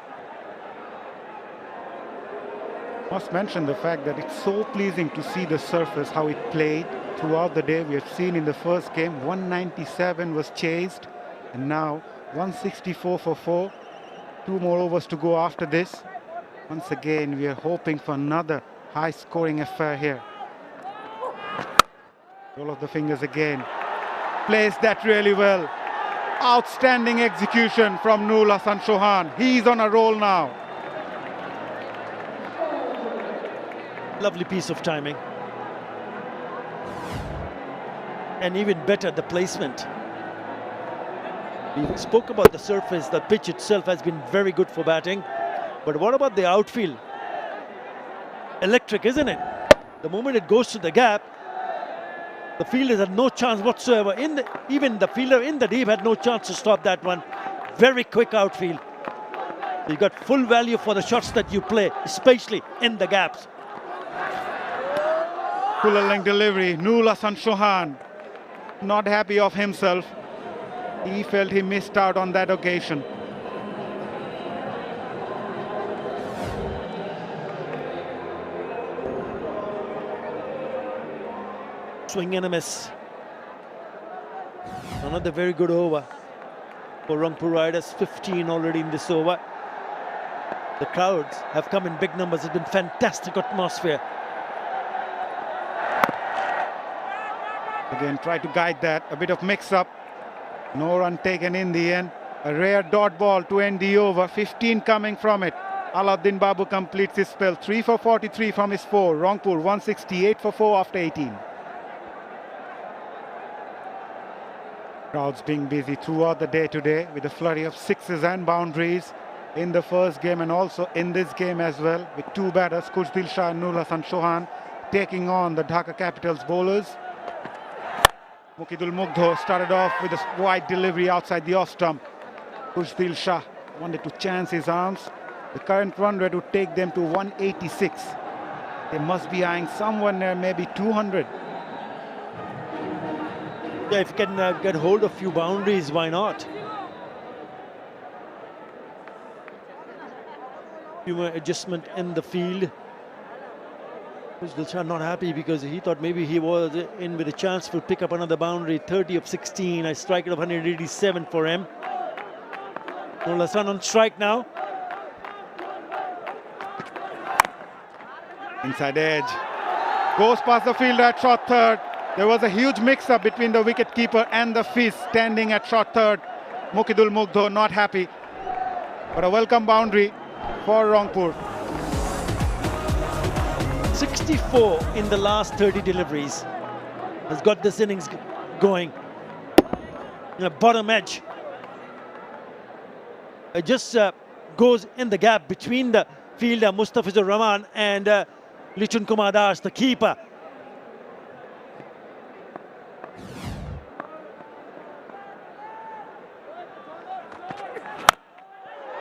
Must mention the fact that it's so pleasing to see the surface, how it played throughout the day. We had seen in the first game 197 was chased, and now 164 for 4. 2 more overs to go after this. Once again, we are hoping for another high-scoring affair here. Roll of the fingers again. Plays that really well. Outstanding execution from Nurul Hasan Chauhan. He's on a roll now. Lovely piece of timing. And even better, the placement. We spoke about the surface. The pitch itself has been very good for batting. But what about the outfield? Electric, isn't it? The moment it goes to the gap, the fielders had no chance whatsoever. Even the fielder in the deep had no chance to stop that one. Very quick outfield. You got full value for the shots that you play, especially in the gaps. Fuller length delivery. Nurul Hasan Chauhan not happy of himself. He felt he missed out on that occasion. Swing and a miss. Another very good over for Rangpur Riders. 15 already in this over. The crowds have come in big numbers. It's been fantastic atmosphere. Again, try to guide that. A bit of mix-up. No run taken in the end. A rare dot ball to end the over. 15 coming from it. Alauddin Babu completes his spell. 3 for 43 from his 4. Rangpur 168 for 4 after 18. Crowds being busy throughout the day today with a flurry of 6s and boundaries in the first game and also in this game as well, with 2 batters, 𝗂𝗫𝗄𝗃 and Nurul Hasan Chauhan, taking on the Dhaka Capitals bowlers. 𝗂𝗫𝗄𝗃 started off with a wide delivery outside the off stump. 𝗂𝗫𝗄𝗃 wanted to chance his arms. The current run rate would take them to 186. They must be eyeing somewhere near maybe 200. Yeah, if you can get hold of a few boundaries, why not? few adjustment in the field. 𝗲𝗏 not happy because he thought maybe he was in with a chance to pick up another boundary. 30 of 16, a strike rate of 187 for him. Noor Hassan on strike now. Inside edge. Goes past the fielder at short third. There was a huge mix-up between the wicket-keeper and the 𝗃 standing at short third. 𝗬𝗫𝗠𝗫𝗏 not happy. But a welcome boundary for Rangpur. 64 in the last 30 deliveries. Has got this innings going. Bottom edge. It just goes in the gap between the fielder Mustafizur Rahman and Lichun Kumar Das, the keeper.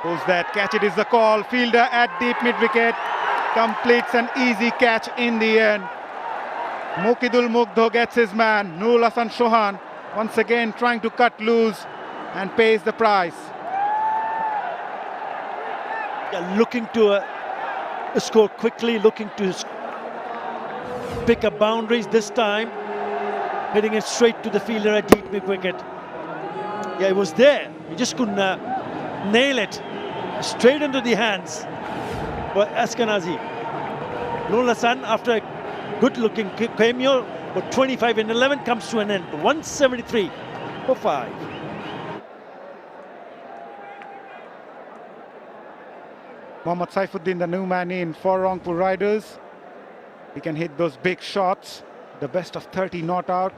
Who's that? Catch it is the call. Fielder at deep mid-wicket. Completes an easy catch in the end. 𝗬𝗫𝗠𝗫𝗏 gets his man. Noor Hassan Chauhan once again trying to cut loose and pays the price. Looking to score quickly, looking to pick up boundaries this time. Hitting it straight to the fielder at deep mid-wicket. Yeah, it was there. He just couldn't nail it. Straight into the hands for Ashkenazi. Noor Hassan, after a good-looking cameo, but 25 in 11 comes to an end. 173 for 5. Mohammad Saifuddin, the new man in for Rangpur Riders. He can hit those big shots. The best of 30 not out.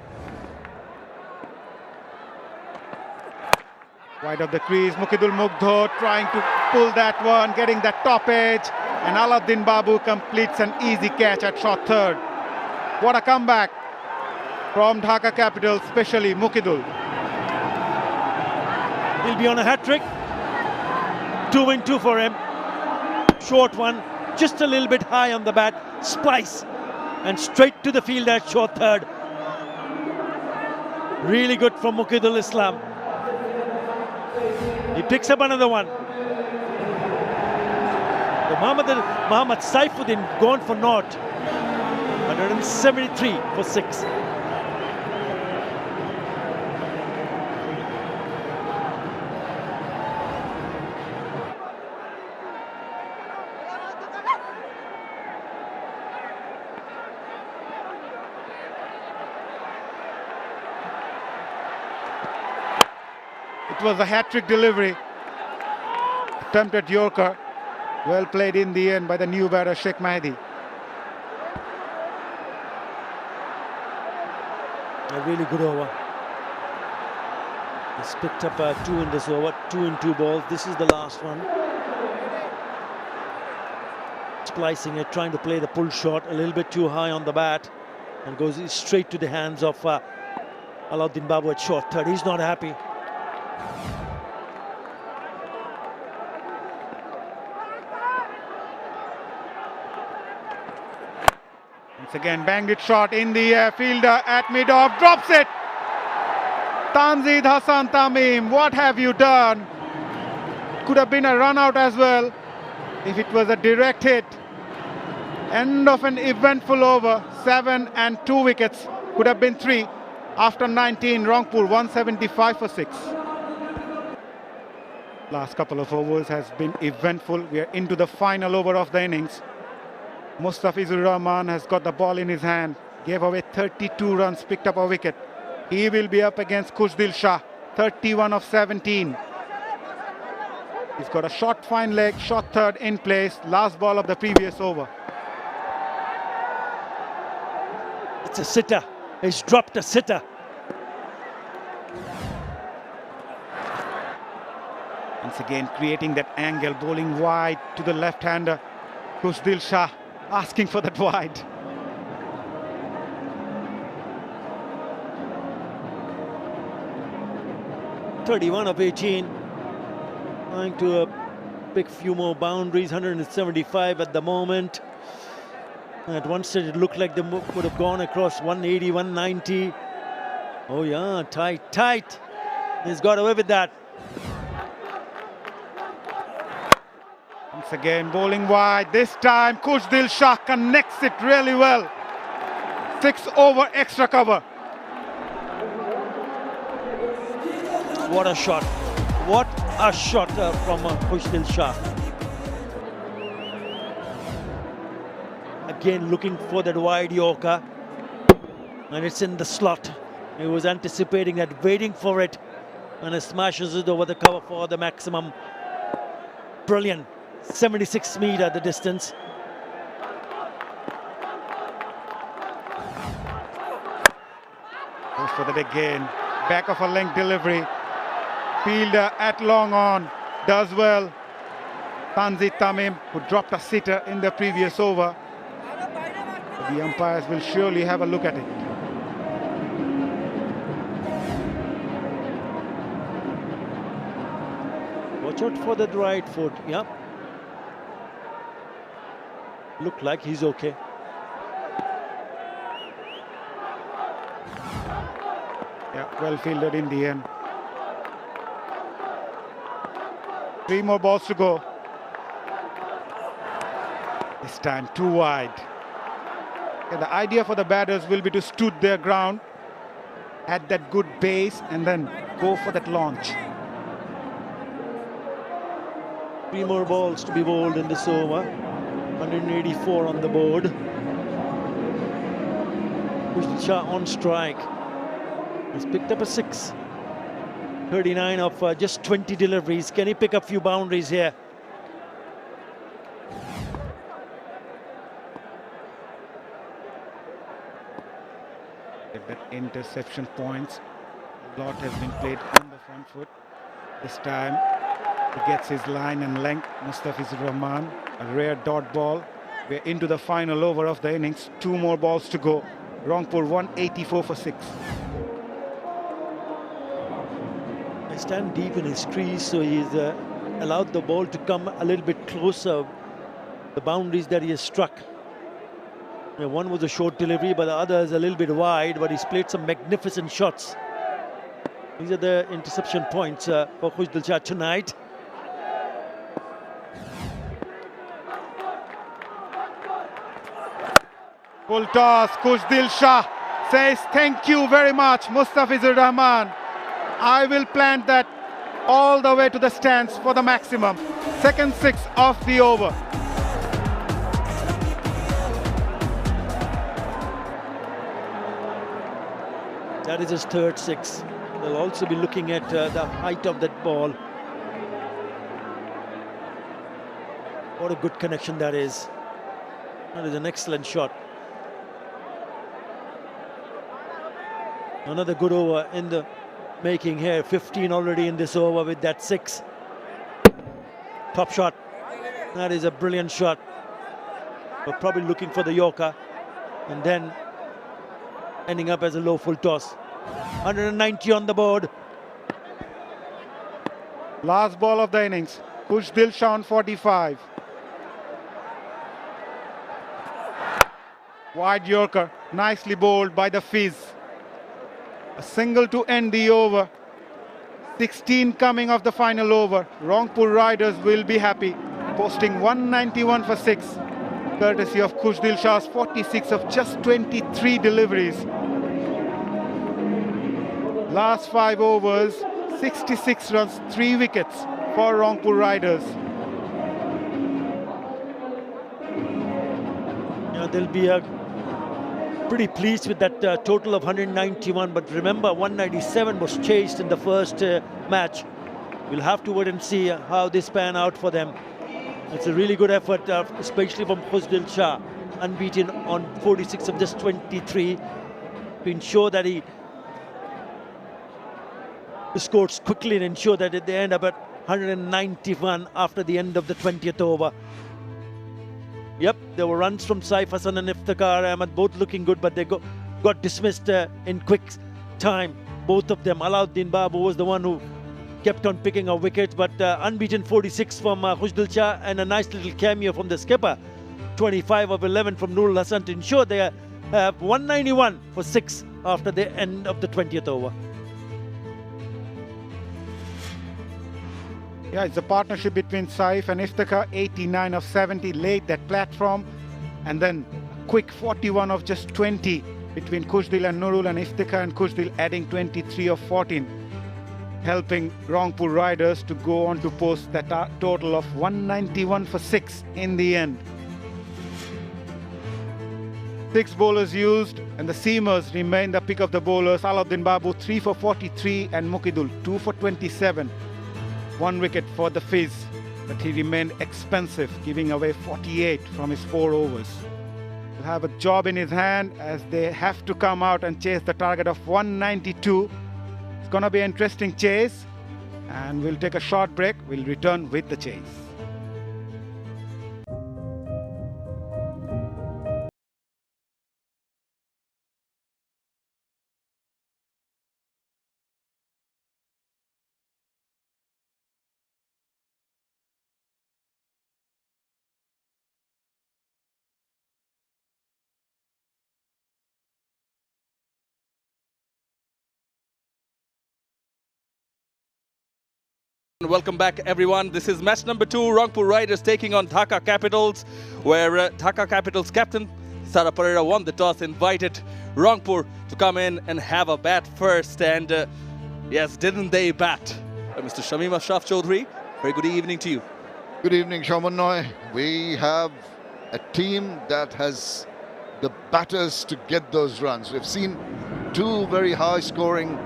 Wide of the crease, 𝗬𝗫𝗠𝗫𝗏 trying to pull that one, getting that top edge. And Alauddin Babu completes an easy catch at short third. What a comeback from Dhaka capital, especially 𝗬𝗫𝗠𝗫𝗏. He'll be on a hat-trick. 2 in 2 for him. Short one, just a little bit high on the bat. Splice and straight to the field at short third. Really good from Muqeedul Islam. He picks up another one. Mohammad Saifuddin gone for naught. 173 for 6. It was a hat-trick delivery. Attempted Yorker. Well played in the end by the new batter Sheikh Mahdi. A really good over. He's picked up 2 in this over, 2 in 2 balls. This is the last one. Splicing it, trying to play the pull shot a little bit too high on the bat, and goes straight to the hands of Alauddin Babu at short third. He's not happy. Once again, banged it short in the air. Fielder at mid-off drops it. Tanzid Hassan Tamim, what have you done? Could have been a run out as well if it was a direct hit. End of an eventful over. 7 and 2 wickets. Could have been 3 after 19. Rangpur 175 for 6. Last couple of overs has been eventful. We are into the final over of the innings. Mustafizur Rahman has got the ball in his hand. Gave away 32 runs, picked up a wicket. He will be up against Khushdil Shah, 31 of 17. He's got a short fine leg, short third in place, last ball of the previous over. It's a sitter. He's dropped a sitter. Once again creating that angle, bowling wide to the left-hander. Khushdil Shah asking for that wide. 𝗏 of 18, trying to pick a few more boundaries. 175 at the moment. At one stage it looked like they would have gone across 180, 190. Oh yeah, tight. He's got away with that. Once again, bowling wide. This time, 𝗂𝗫𝗍𝗀 connects it really well. 6 over extra cover. What a shot. What a shot from 𝗂𝗫𝗍𝗀. Again, looking for that wide Yorker. And it's in the slot. He was anticipating that, waiting for it. And it smashes it over the cover for the maximum. Brilliant. 76 meter the distance. Goes for the big gain. Back of a length delivery. Fielder at long on. Does well. Tanzit Tamim, who dropped a sitter in the previous over. The umpires will surely have a look at it. Watch out for that right foot. Yep. Look like he's okay. Yeah, well fielded in the end. 3 more balls to go. This time too wide. Yeah, the idea for the batters will be to stood their ground, at that good base, and then go for that launch. 3 more balls to be bowled in this over. 184 on the board. 𝗂𝗫𝗍𝗀 on strike. He's picked up a 6. 39 of just 20 deliveries. Can he pick up a few boundaries here? That interception points. A lot has been played on the front foot. This time he gets his line and length. Mustafizur Rahman, a rare dot ball. We're into the final over of the innings. 2 more balls to go. Rangpur 184 for 6. They stand deep in his crease, so he's allowed the ball to come a little bit closer. The boundaries that he has struck. One was a short delivery, but the other is a little bit wide, but he's played some magnificent shots. These are the interception points for 𝗂𝗫𝗍𝗀 tonight. Full toss, 𝗂𝗫𝗍𝗀 says thank you very much, Mustafizur Rahman. I will plant that all the way to the stands for the maximum. Second 6 of the over. That is his third 6. They'll also be looking at the height of that ball. What a good connection that is. That is an excellent shot. Another good over in the making here. 15 already in this over with that 6. Top shot. That is a brilliant shot. We're probably looking for the Yorker and then ending up as a low full toss. 190 on the board. Last ball of the innings. 𝗂𝗫𝗍𝗀 on 45. Wide Yorker, nicely bowled by the Fizz. A single to end the over. 16 coming of the final over. Rangpur Riders will be happy, posting 191 for 6, courtesy of 𝗂𝗫𝗍𝗀's 46 of just 23 deliveries. Last 5 overs, 66 runs, 3 wickets for Rangpur Riders. Yeah, they'll be pretty pleased with that total of 191, but remember 197 was chased in the first match. We'll have to wait and see how this pan out for them. It's a really good effort, especially from 𝗂𝗫𝗍𝗀, unbeaten on 46 of just 23, to ensure that he scores quickly and ensure that they end up at 191 after the end of the 20th over. Yep, there were runs from Saif Hassan and Iftikhar Ahmed, both looking good, but they got dismissed in quick time. Both of them. Alauddin Babu was the one who kept on picking up wickets, but unbeaten 46 from 𝗂𝗫𝗍𝗀 and a nice little cameo from the skipper. 25 of 11 from Nurul Hassan to ensure they have 191 for 6 after the end of the 20th over. Yeah, it's a partnership between Saif and Iftikhar. 89 of 70 laid that platform, and then quick 41 of just 20 between Kushdil and Nurul, and Iftikhar and Kushdil adding 23 of 14, helping Rangpur Riders to go on to post that total of 191 for 6 in the end. 6 bowlers used, and the seamers remain the pick of the bowlers. Alauddin Babu 3 for 43 and Mukidul 2 for 27. 1 wicket for the Fizz, but he remained expensive, giving away 48 from his 4 overs. He'll have a job in his hand as they have to come out and chase the target of 192. It's going to be an interesting chase, and we'll take a short break. We'll return with the chase. Welcome back, everyone. This is match number 2, Rangpur Riders taking on Dhaka Capitals, where Dhaka Capitals captain Sara Pereira won the toss, invited Rangpur to come in and have a bat first, and yes, didn't they bat? Mr. Shamim Ashraf Chaudhary, very good evening to you. Good evening, Shamannoy. We have a team that has the batters to get those runs. We've seen 2 very high-scoring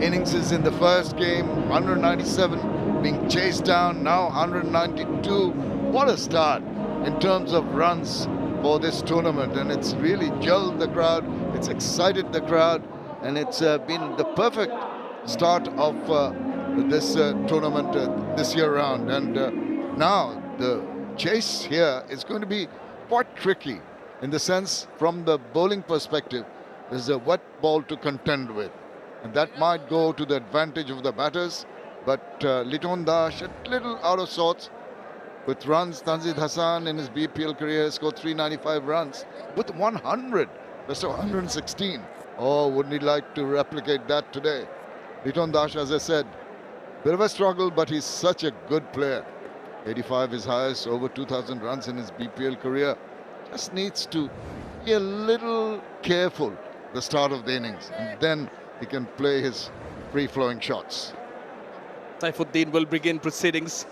innings in the first game, 197 being chased down, now 192. What a start in terms of runs for this tournament, and it's really gelled the crowd, it's excited the crowd, and it's been the perfect start of this tournament this year round. And now the chase here is going to be quite tricky, in the sense, from the bowling perspective, there's a wet ball to contend with, and that might go to the advantage of the batters. But Liton Das a little out of sorts with runs. Tanzid Hassan in his BPL career scored 395 runs with 100, best of 116. Oh, wouldn't he like to replicate that today? Liton Das, as I said, bit of a struggle, but he's such a good player. 85 is highest, over 2,000 runs in his BPL career. Just needs to be a little careful the start of the innings, and then he can play his free-flowing shots. Saifuddin will begin proceedings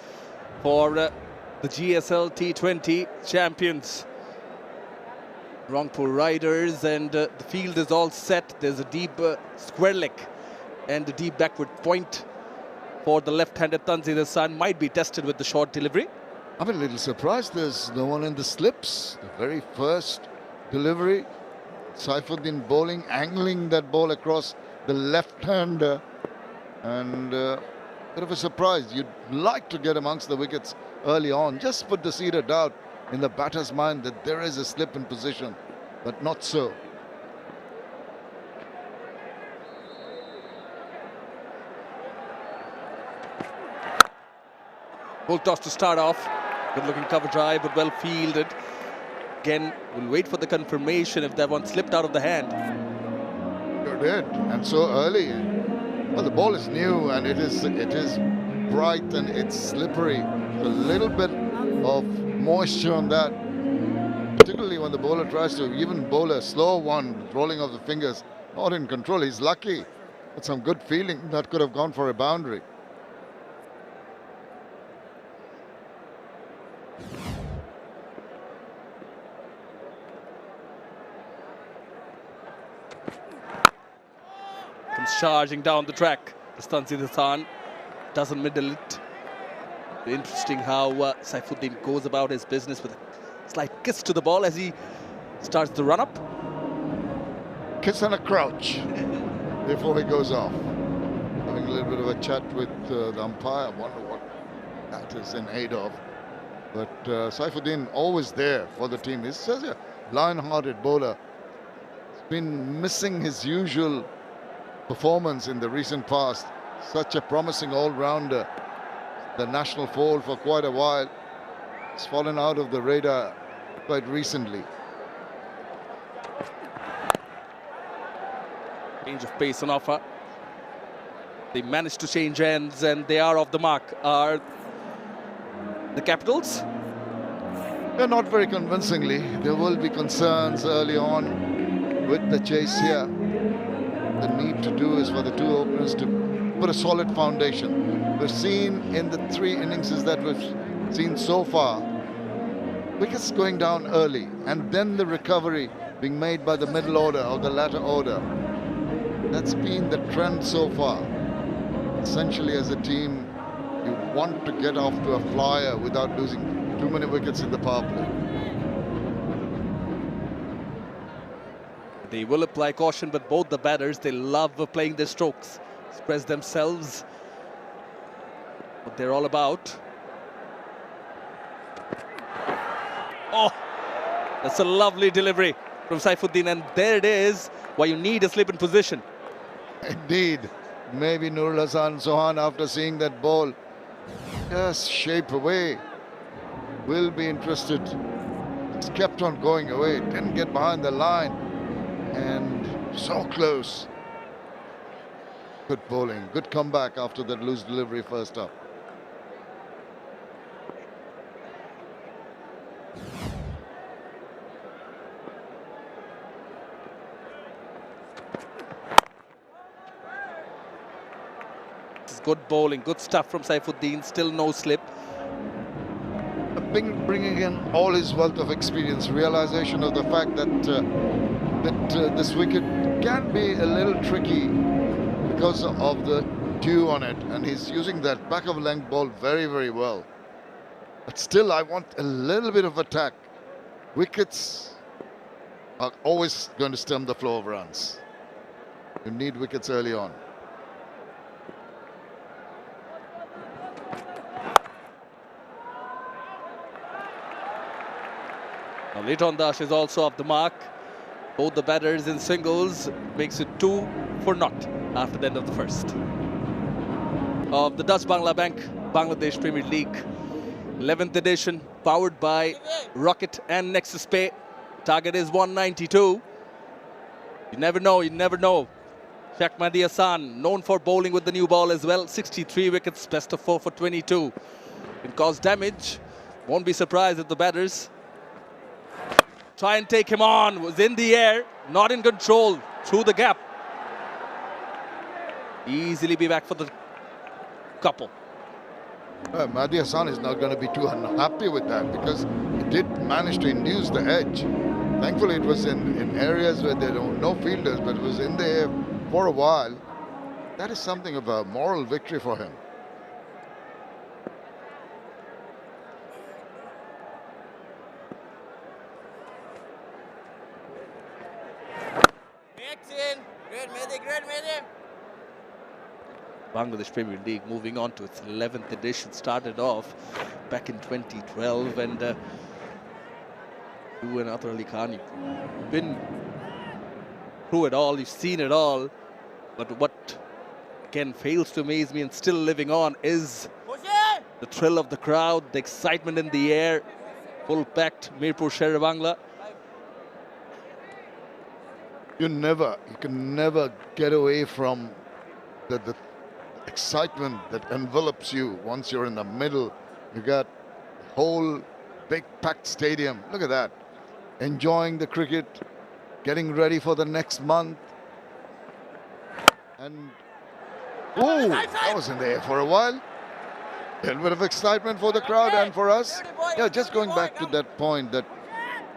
for the GSL T20 champions, Rangpur Riders, and the field is all set. There's a deep square leg and a deep backward point for the left-handed Tanzid Hassan. Might be tested with the short delivery. I'm a little surprised there's no one in the slips. The very first delivery, Saifuddin bowling, angling that ball across the left-hander, and bit of a surprise. You'd like to get amongst the wickets early on, just put the seed of doubt in the batter's mind that there is a slip in position, but not so. Full toss to start off. Good looking cover drive, but well fielded. Again, we'll wait for the confirmation if that one slipped out of the hand. Sure did, and so early. Well, the ball is new, and it is bright and it's slippery. A little bit of moisture on that, particularly when the bowler tries to even bowl a slow one, rolling of the fingers, not in control. He's lucky. With some good feeling, that could have gone for a boundary. Comes charging down the track. Tanzid Hassan doesn't middle it. Interesting how Saifuddin goes about his business with a slight kiss to the ball as he starts the run-up. Kiss and a crouch before he goes off. Having a little bit of a chat with the umpire. I wonder what that is in aid of. But Saifuddin always there for the team. He's such a lion-hearted bowler. He's been missing his usual performance in the recent past. Such a promising all-rounder. The national fold for quite a while. He's fallen out of the radar quite recently. Change of pace on offer. They managed to change ends, and they are off the mark. Are the Capitals? Yeah, not very convincingly. There will be concerns early on with the chase here. The need to do is for the two openers to put a solid foundation. We've seen in the 3 innings that we've seen so far, wickets going down early and then the recovery being made by the middle order or the latter order. That's been the trend so far. Essentially, as a team, you want to get off to a flyer without losing too many wickets in the power play. They will apply caution, but both the batters, they love playing their strokes, express themselves, what they're all about. Oh, that's a lovely delivery from Saifuddin, and there it is, why you need a slip in position. Indeed. Maybe Nurul Hasan Sohan, after seeing that ball just shape away, will be interested. Just kept on going away, didn't get behind the line, and so close. Good bowling, good comeback after that loose delivery first up. Good bowling, good stuff from Saifuddin, still no slip. Bringing in all his wealth of experience, realization of the fact that this wicket can be a little tricky because of the dew on it, and he's using that back of length ball very, very well. But still, I want a little bit of attack. Wickets are always going to stem the flow of runs. You need wickets early on. Now Liton Das is also off the mark. Both the batters in singles, makes it 2 for naught after the end of the first. Of the Dutch Bangla Bank Bangladesh Premier League 11th edition, powered by Rocket and Nexus Pay. Target is 192. You never know, you never know. Sheikh Mahdi Hassan, known for bowling with the new ball as well. 63 wickets, best of 4 for 22. Can cause damage. Won't be surprised if the batters try and take him on. Was in the air, not in control, through the gap. Easily be back for the couple. Mahdi Hassan is not going to be too unhappy with that, because he did manage to induce the edge. Thankfully, it was in areas where there are no fielders, but it was in the air for a while. That is something of a moral victory for him. Bangladesh Premier League moving on to its 11th edition, started off back in 2012, and you and Athar Ali Khan, you've been through it all, you've seen it all, but what again fails to amaze me and still living on is the thrill of the crowd, the excitement in the air, full packed Mirpur Sher-e-Bangla. You can never get away from the excitement that envelops you once you're in the middle. You got the whole big packed stadium. Look at that. Enjoying the cricket, getting ready for the next month. And oh, that was in the air for a while. A little bit of excitement for the crowd and for us. Yeah, just going back to that point, that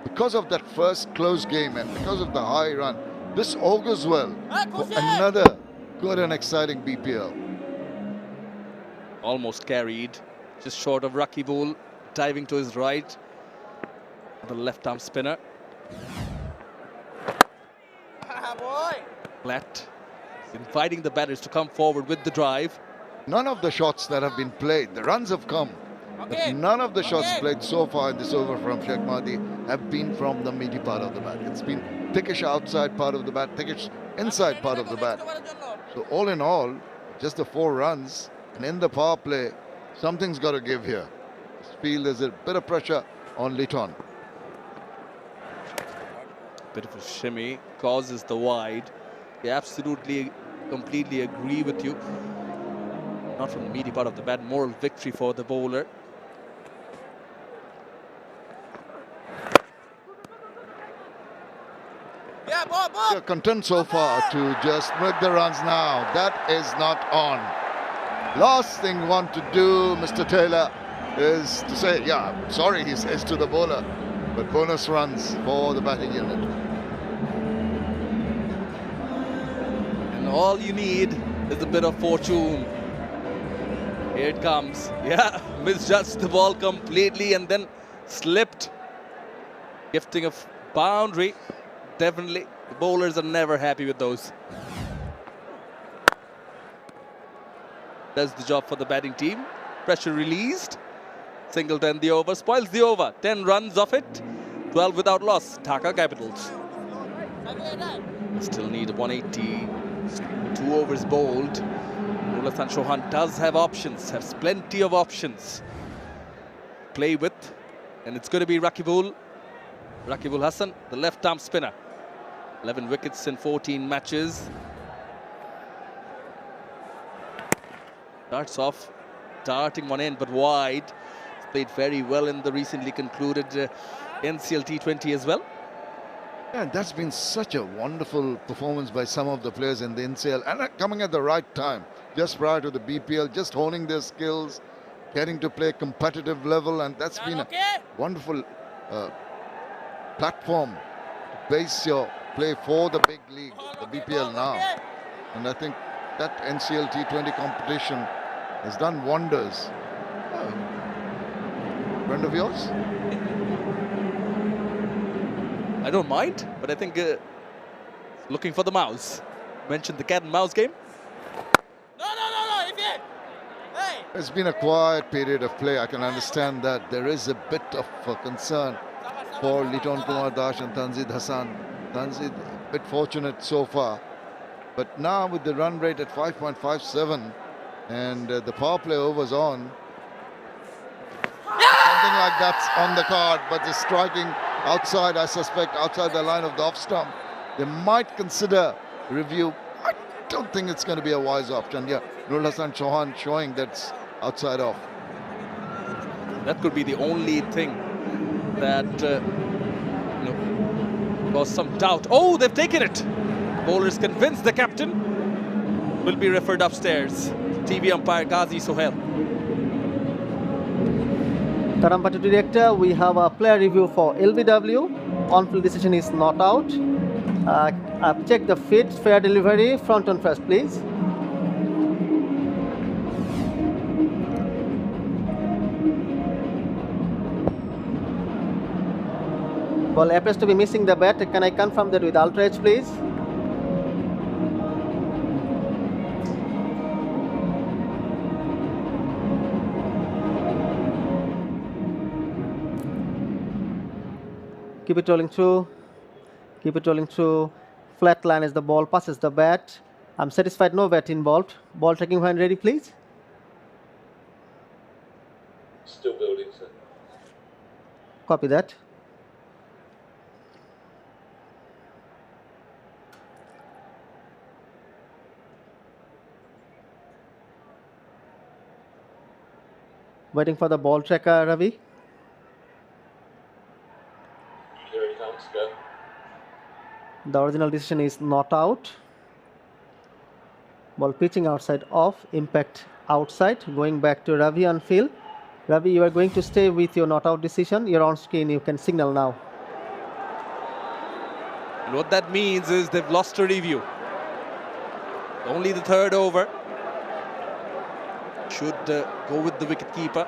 because of that first close game and because of the high run, this augurs well for another good and exciting BPL. Almost carried, just short of Rakibul, diving to his right. The left arm spinner. Flat, inviting the batters to come forward with the drive. None of the shots that have been played, the runs have come, but none of the shots played so far in this over from Sheikh Mahdi have been from the meaty part of the bat. It's been thickish outside part of the bat, thickish inside part of the bat. So all in all, just the 4 runs, and in the power play, something's got to give here. Feel there's a bit of pressure on Liton. Bit of a shimmy causes the wide. I absolutely, completely agree with you. Not from the meaty part of the bat. Moral victory for the bowler. They're content so far to just make the runs now. That is not on. Last thing you want to do, Mr. Taylor, is to say, yeah, sorry, he says to the bowler, but bonus runs for the batting unit. And all you need is a bit of fortune. Here it comes. Yeah, misjudged the ball completely and then slipped. Gifting a boundary. Definitely, the bowlers are never happy with those. Does the job for the batting team. Pressure released. Single to end the over. Spoils the over. 10 runs off it. 12 without loss. Dhaka Capitals. Still need 180. 2 overs bowled. Nurul Hassan Chauhan does have options. Has plenty of options. Play with. And it's going to be Rakibul Hasan, the left-arm spinner. 11 wickets in 14 matches. Starts off darting one end but wide. He's played very well in the recently concluded NCL T20 as well. Yeah, that's been such a wonderful performance by some of the players in the NCL and coming at the right time, just prior to the BPL, just honing their skills, getting to play competitive level, and that's been a wonderful platform to base your play for the big league, the BPL now. And I think that NCL T20 competition has done wonders. Friend of yours? I don't mind, but I think looking for the mouse. Mentioned the cat and mouse game. It's been a quiet period of play. I can understand that. There is a bit of concern for Liton Kumar Das and Tanzid Hassan. Tanzid a bit fortunate so far. But now with the run rate at 5.57 and the power play overs on, something like that's on the card, but the striking outside, I suspect, outside the line of the off stump. They might consider review. I don't think it's going to be a wise option. Yeah, Nurul Hassan Chauhan showing that's outside off. That could be the only thing that caused some doubt. Oh, they've taken it. Bowlers convinced the captain. Will be referred upstairs. TV umpire Ghazi Sohail. Tarampati director, we have a player review for LBW. On-field decision is not out. Check the fit, fair delivery, front on first, please. Ball appears to be missing the bat. Can I confirm that with Ultra Edge, please? Keep it rolling through. Keep it rolling through. Flat line as the ball passes the bat. I'm satisfied, no bat involved. Ball tracking when ready, please. Still building, sir. Copy that. Waiting for the ball tracker, Ravi. Go. The original decision is not out. Ball pitching outside off, impact outside. Going back to Ravi on field. Ravi, you are going to stay with your not out decision. You're on screen, you can signal now. And what that means is they've lost a review. Only the third over. Should go with the wicket-keeper.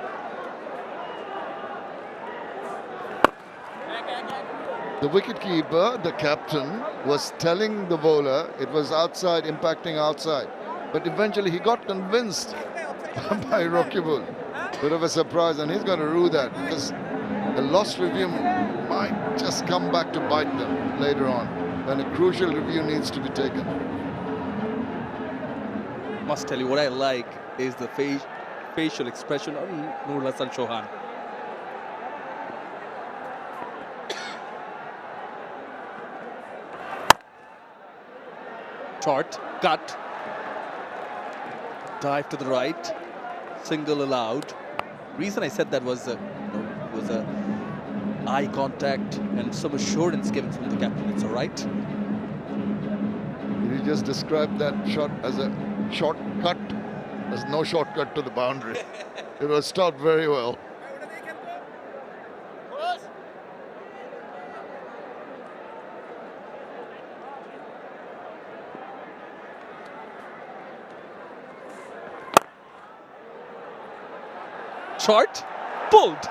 The wicket-keeper, the captain, was telling the bowler it was outside, impacting outside. But eventually he got convinced by Rakibul. Bit of a surprise, and he's going to rue that because the lost review might just come back to bite them later on when a crucial review needs to be taken. Must tell you, what I like is the facial expression of Nurul Hassan Chauhan. Short, cut, dive to the right, single allowed. Reason I said that was was eye contact and some assurance given from the captain. It's all right. he just described that shot as a shortcut. There's no shortcut to the boundary. It was stopped very well. Short, pulled.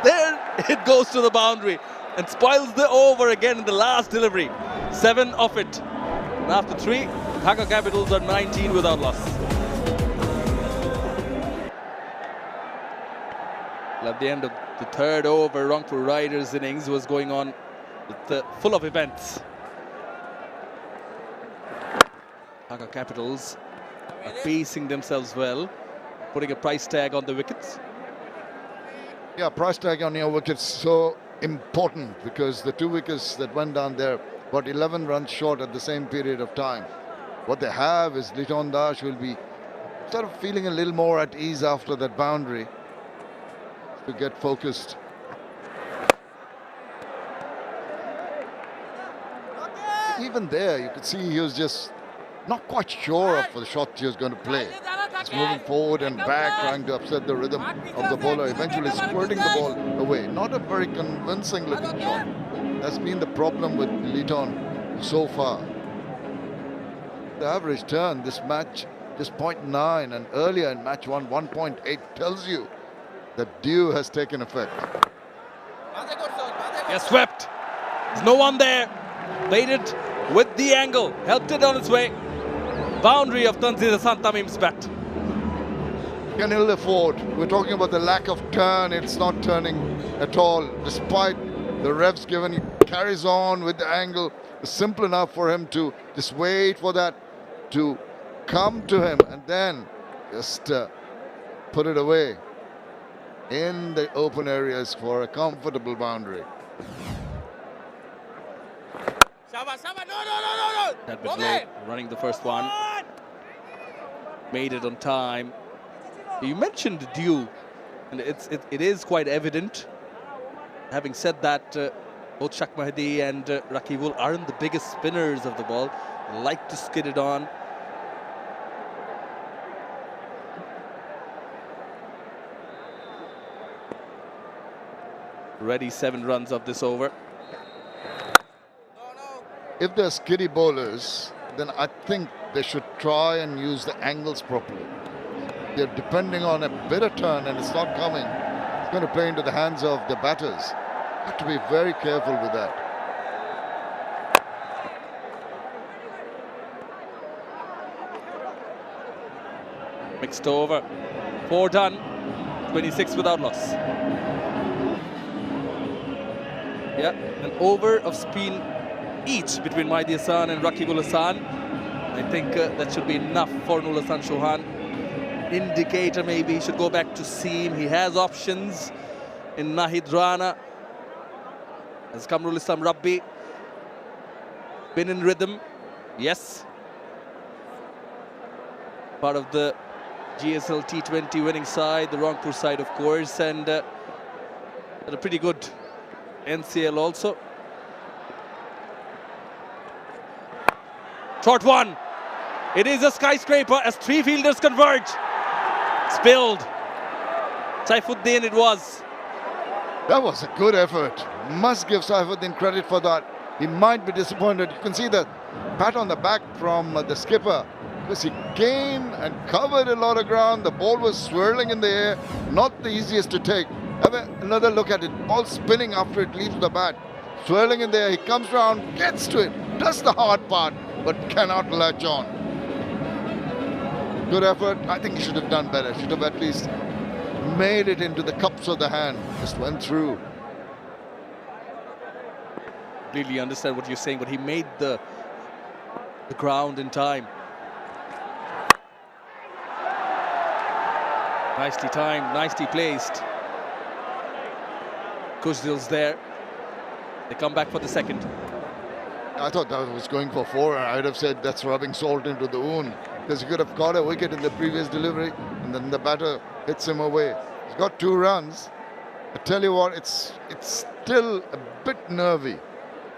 There it goes to the boundary and spoils the over again in the last delivery. 7 of it. And after 3, Dhaka Capitals are 19 without loss. Well, at the end of the 3rd over, Rangpur Riders' innings was going on with, full of events. Dhaka Capitals are pacing themselves well, putting a price tag on the wickets. Yeah, price tag on your wickets so important because the 2 wickets that went down there got 11 runs short at the same period of time. What they have is Liton Das will be sort of feeling a little more at ease after that boundary to get focused. Even there, you could see he was just not quite sure of the shot he was going to play. He's moving forward and back, trying to upset the rhythm of the bowler, eventually squirting the ball away. Not a very convincing looking shot. That's been the problem with Liton so far. The average turn this match is 0.9, and earlier in match 1, 1.8 tells you that dew has taken effect. Yes, swept. There's no one there. Played it with the angle, helped it on its way. Boundary of Tanzila Tamim's bat. Can ill afford. We're talking about the lack of turn. It's not turning at all. Despite the revs given, he carries on with the angle. It's simple enough for him to just wait for that to come to him and then just put it away in the open areas for a comfortable boundary. That bit late, running the first one. Made it on time. You mentioned dew, and it is quite evident. Having said that, both Shak Mahdi and Rakibul aren't the biggest spinners of the ball. They like to skid it on. Ready 7 runs of this over. If they're skiddy bowlers, then I think they should try and use the angles properly. They're depending on a bit of turn and it's not coming. It's going to play into the hands of the batters. Have to be very careful with that. Mixed over. 4 done. 26 without loss. Yeah, an over of spin each between Mahdi Hassan and Rakibul Hassan. I think that should be enough for Nur Hassan Chauhan. Indicator maybe he should go back to seam. He has options in Nahid Rana. Has Kamrul Islam Rabbi been in rhythm? Yes. Part of the GSL T20 winning side, the Rangpur side of course, and a pretty good NCL also. Short one. It is a skyscraper as 3 fielders converge. Spilled. Saifuddin it was. That was a good effort. Must give Saifuddin credit for that. He might be disappointed. You can see the pat on the back from the skipper because he came and covered a lot of ground. The ball was swirling in the air. Not the easiest to take. Have another look at it. Ball spinning after it leaves the bat. Swirling in there. He comes round, gets to it, does the hard part, but cannot latch on. Good effort. I think he should have done better. Should have at least made it into the cups of the hand. Just went through. Completely understand what you're saying, but he made the ground in time. Nicely timed, nicely placed. Kushdil's there. They come back for the second. I thought that was going for 4, and I'd have said that's rubbing salt into the wound. Because he could have caught a wicket in the previous delivery, and then the batter hits him away. He's got 2 runs. I tell you what, it's still a bit nervy.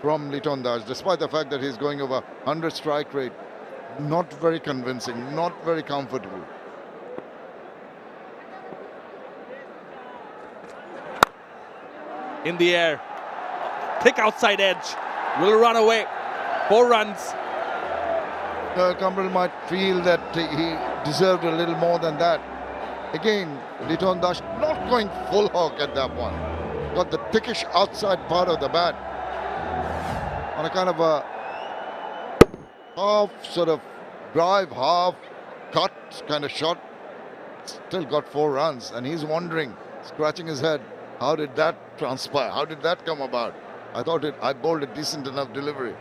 from 𝗵𝗺𝗃𝗃, despite the fact that he's going over 100 strike rate. Not very convincing, not very comfortable. In the air, thick outside edge, will run away. 4 runs. क़म्बल might feel that he deserved a little more than that. Again, 𝗵𝗺𝗃𝗃 not going full hog at that one. Got the thickish outside part of the bat on a kind of a half sort of drive, half cut kind of shot. Still got 4 runs, and he's wondering, scratching his head, how did that transpire? How did that come about? I thought I bowled a decent enough delivery.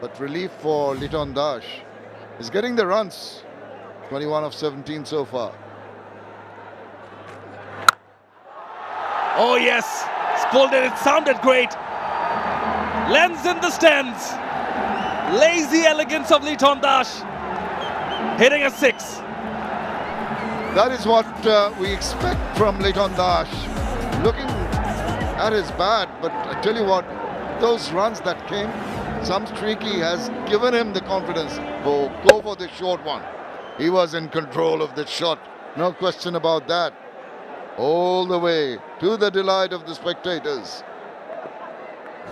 But relief for 𝗵𝗺𝗃𝗃. He's getting the runs. 21 of 17 so far. Oh yes, pulled it. It sounded great. Lands in the stands. Lazy elegance of 𝗵𝗺𝗃𝗃. Hitting a 6. That is what we expect from 𝗵𝗺𝗃𝗃. Looking at his bat, but I tell you what, those runs that came, some streaky has given him the confidence. Oh, go for the short one. He was in control of the shot, no question about that. All the way to the delight of the spectators.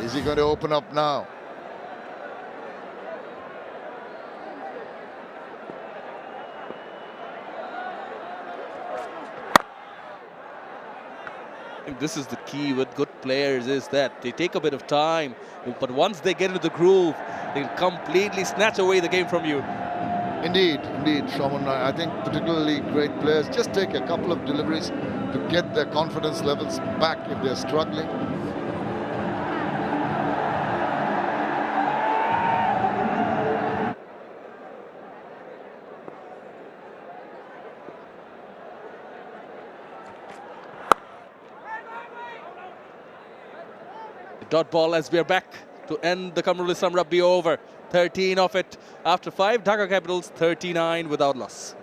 Is he going to open up now? I think this is the key with good players, is that they take a bit of time, but once they get into the groove, they'll completely snatch away the game from you. Indeed, Shravan. I think particularly great players just take a couple of deliveries to get their confidence levels back if they're struggling. Dot ball as we are back to end the क़म्बल Rugby over. 13 of it after 5. Dhaka Capitals 39 without loss.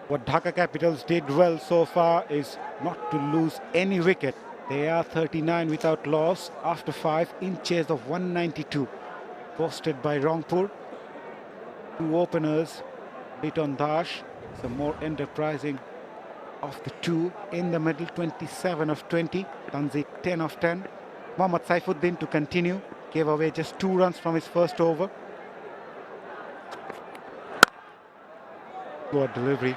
What Dhaka Capitals did well so far is not to lose any wicket. They are 39 without loss after 5 in chase of 192. Posted by Rangpur. 2 openers, 𝗵𝗺𝗃𝗃, some more enterprising of the 2 in the middle, 27 of 20. Tanzit 10 of 10. Mohammad Saifuddin to continue. Gave away just 2 runs from his first over. Poor delivery.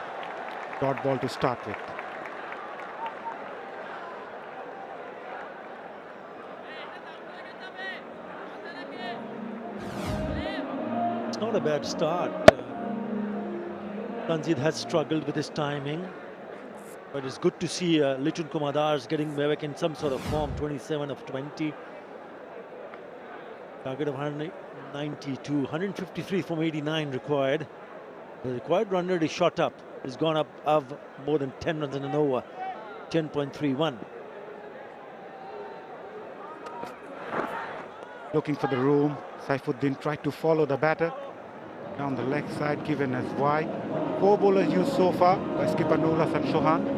Dot ball to start with. It's not a bad start. Tanzit has struggled with his timing. But it's good to see Lichun Kumadars getting back in some sort of form. 27 of 20. Target of 192. 153 from 89 required. The required run rate is shot up. It's gone up of more than 10 runs in an over. 10.31. Looking for the room. Saifuddin tried to follow the batter. Down the leg side, given as wide. 4 bowlers used so far by skipper Nur Hassan Chauhan.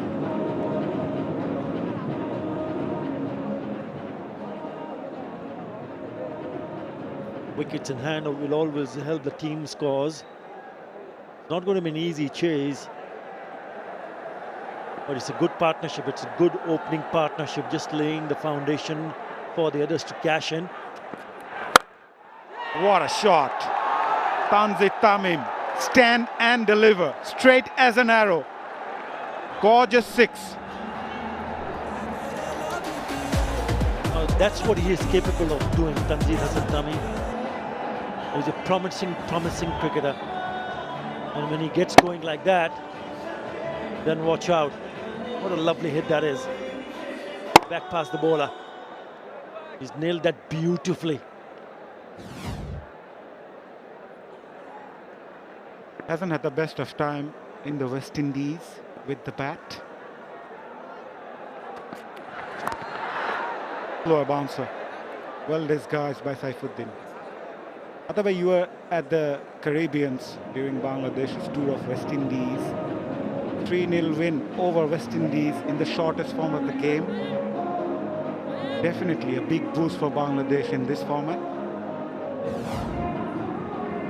Wickets in hand will always help the team's cause. It's not going to be an easy chase. But it's a good partnership. It's a good opening partnership, just laying the foundation for the others to cash in. What a shot. Tanzit Tamim. Stand and deliver. Straight as an arrow. Gorgeous 6. That's what he is capable of doing, Tanzit Hassan Tamim. He's a promising cricketer. And when he gets going like that, then watch out. What a lovely hit that is. Back past the bowler. He's nailed that beautifully. Hasn't had the best of time in the West Indies with the bat. Slower bouncer. Well disguised by Saifuddin. By the way, you were at the Caribbeans during Bangladesh's tour of West Indies. 3-0 win over West Indies in the shortest form of the game. Definitely a big boost for Bangladesh in this format.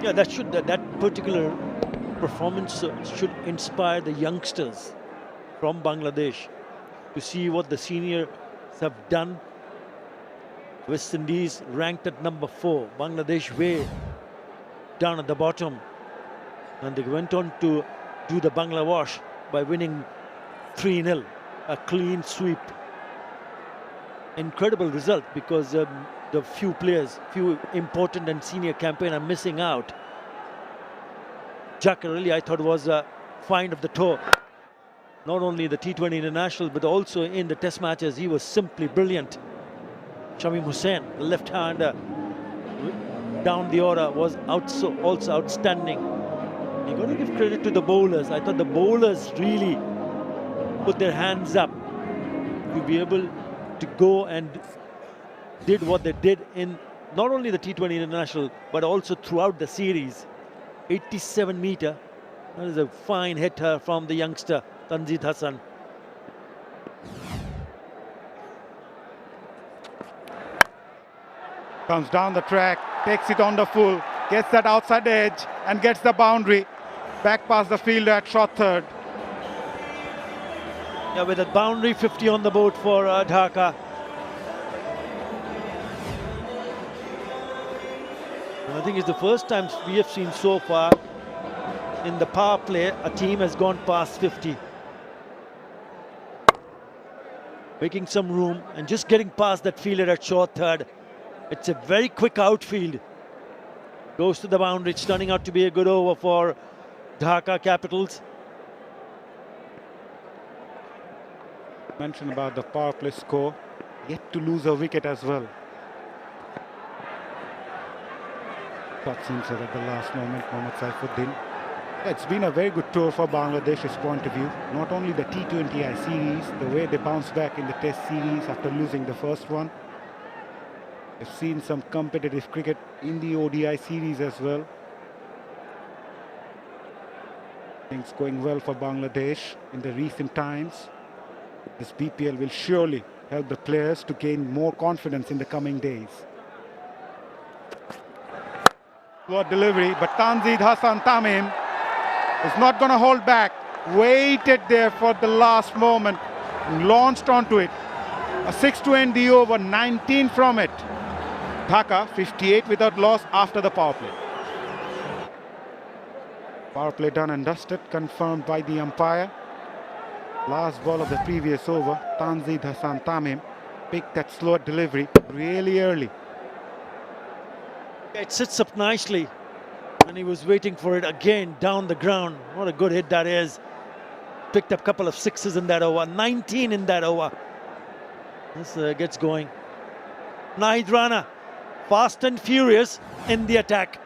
Yeah, that particular performance should inspire the youngsters from Bangladesh to see what the seniors have done. West Indies ranked at number 4, Bangladesh way down at the bottom, and they went on to do the Bangla wash by winning 3-0, a clean sweep. Incredible result, because the few important and senior campaign are missing out. Dhaka really, I thought, was a find of the tour. Not only the T20 international, but also in the test matches, he was simply brilliant. Shamim Hussain, the left-hander, down the order, was also outstanding. You got to give credit to the bowlers. I thought the bowlers really put their hands up to be able to go and did what they did in not only the T20 international, but also throughout the series. 87-meter. That is a fine hitter from the youngster, Tanzid Hassan. Comes down the track, takes it on the full, gets that outside edge and gets the boundary. Back past the fielder at short third. Yeah, with a boundary, 50 on the board for Dhaka. I think it's the first time we have seen so far in the power play a team has gone past 50. Making some room and just getting past that fielder at short third. It's a very quick outfield. Goes to the boundary. It's turning out to be a good over for Dhaka Capitals. Mention about the power play score. Yet to lose a wicket as well. Shot seems at the last moment, Mohammad Saifuddin. Yeah, it's been a very good tour for Bangladesh's point of view. Not only the T20I series, the way they bounced back in the test series after losing the first one. We've seen some competitive cricket in the ODI series as well. Things going well for Bangladesh in the recent times. This BPL will surely help the players to gain more confidence in the coming days. Slow delivery, but Tanzid Hassan Tamim is not going to hold back. Waited there for the last moment and launched onto it. A 6 to end the over, 19 from it. Dhaka 58 without loss after the power play. Power play done and dusted, confirmed by the umpire. Last ball of the previous over, Tanzid Hassan Tamim picked that slow delivery really early. It sits up nicely, and he was waiting for it again down the ground. What a good hit that is. Picked up a couple of sixes in that over, 19 in that over. This gets going. Nahid Rana, fast and furious in the attack.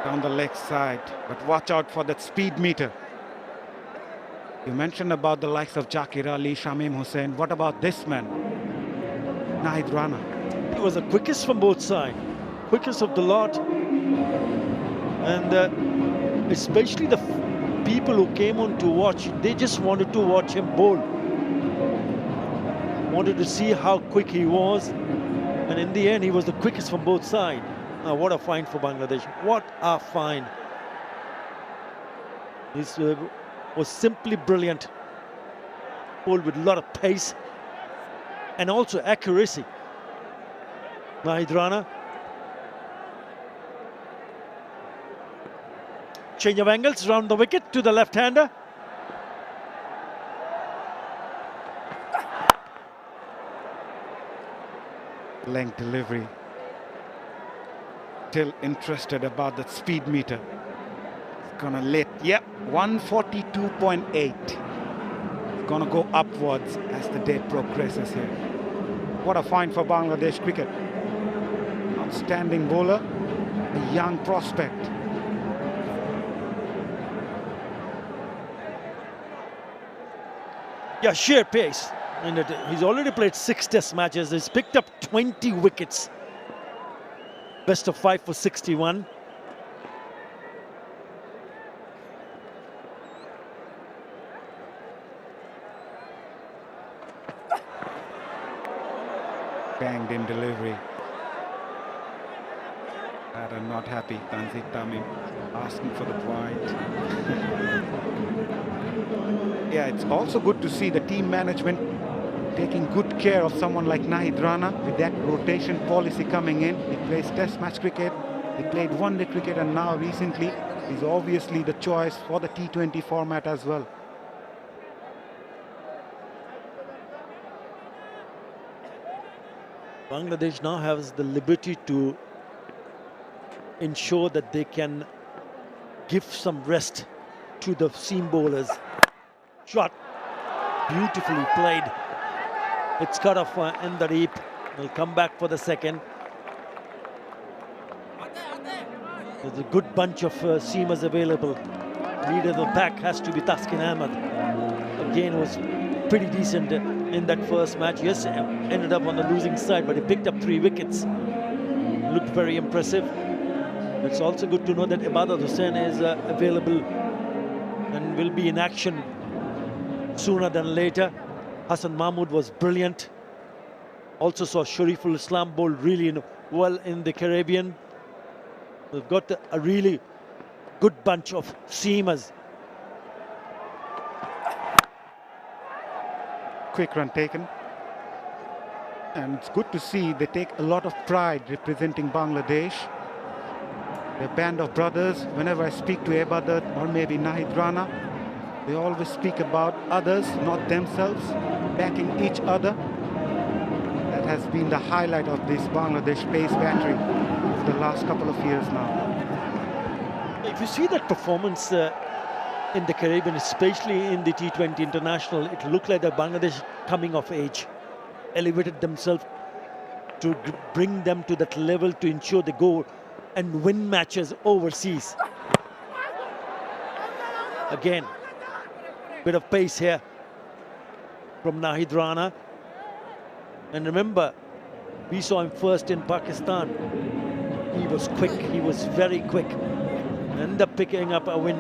Down the leg side, but watch out for that speed meter. You mentioned about the likes of Zakir Ali, Shamim Hussain. What about this man, Nahid Rana? He was the quickest from both sides, quickest of the lot. And especially the people who came on to watch, they just wanted to watch him bowl. Wanted to see how quick he was. And in the end, he was the quickest from both sides. Now, what a find for Bangladesh. What a find. This was simply brilliant. Bowled with a lot of pace and also accuracy. Nahid Rana. Change of angles round the wicket to the left-hander. Length delivery. Still interested about that speed meter. It's gonna let, yeah, 142.8. It's gonna go upwards as the day progresses here. What a find for Bangladesh cricket. Outstanding bowler, a young prospect. Yeah, sheer pace. And he's already played 6 test matches. He's picked up 20 wickets. Best of 5 for 61. Banged in delivery. Rather not happy. Tanzit Tamim asking for the point. Yeah, it's also good to see the team management taking good care of someone like Nahid Rana with that rotation policy coming in. He plays test match cricket, he played one-day cricket, and now recently he's obviously the choice for the T20 format as well. Bangladesh now has the liberty to ensure that they can give some rest to the seam bowlers. Shot beautifully played. It's cut off in the deep. Will come back for the second. There's a good bunch of seamers available. Leader of the pack has to be Taskin Ahmed. Again, was pretty decent in that first match. Yes, ended up on the losing side, but he picked up 3 wickets. Looked very impressive. It's also good to know that Ibadat Hussain is available and will be in action sooner than later. Hassan Mahmood was brilliant. Also saw Shoriful Islam bowl really well in the Caribbean. We've got a really good bunch of seamers. Quick run taken. And it's good to see they take a lot of pride representing Bangladesh. The band of brothers, whenever I speak to Ibadat or maybe Nahid Rana, they always speak about others, not themselves, backing each other. That has been the highlight of this Bangladesh pace battery for the last couple of years now. If you see that performance in the Caribbean, especially in the T20 International, it looked like the Bangladesh coming of age, elevated themselves to bring them to that level to ensure they go and win matches overseas. Again, bit of pace here from Nahid Rana. And remember, we saw him first in Pakistan. He was quick, he was very quick. Ended up picking up a win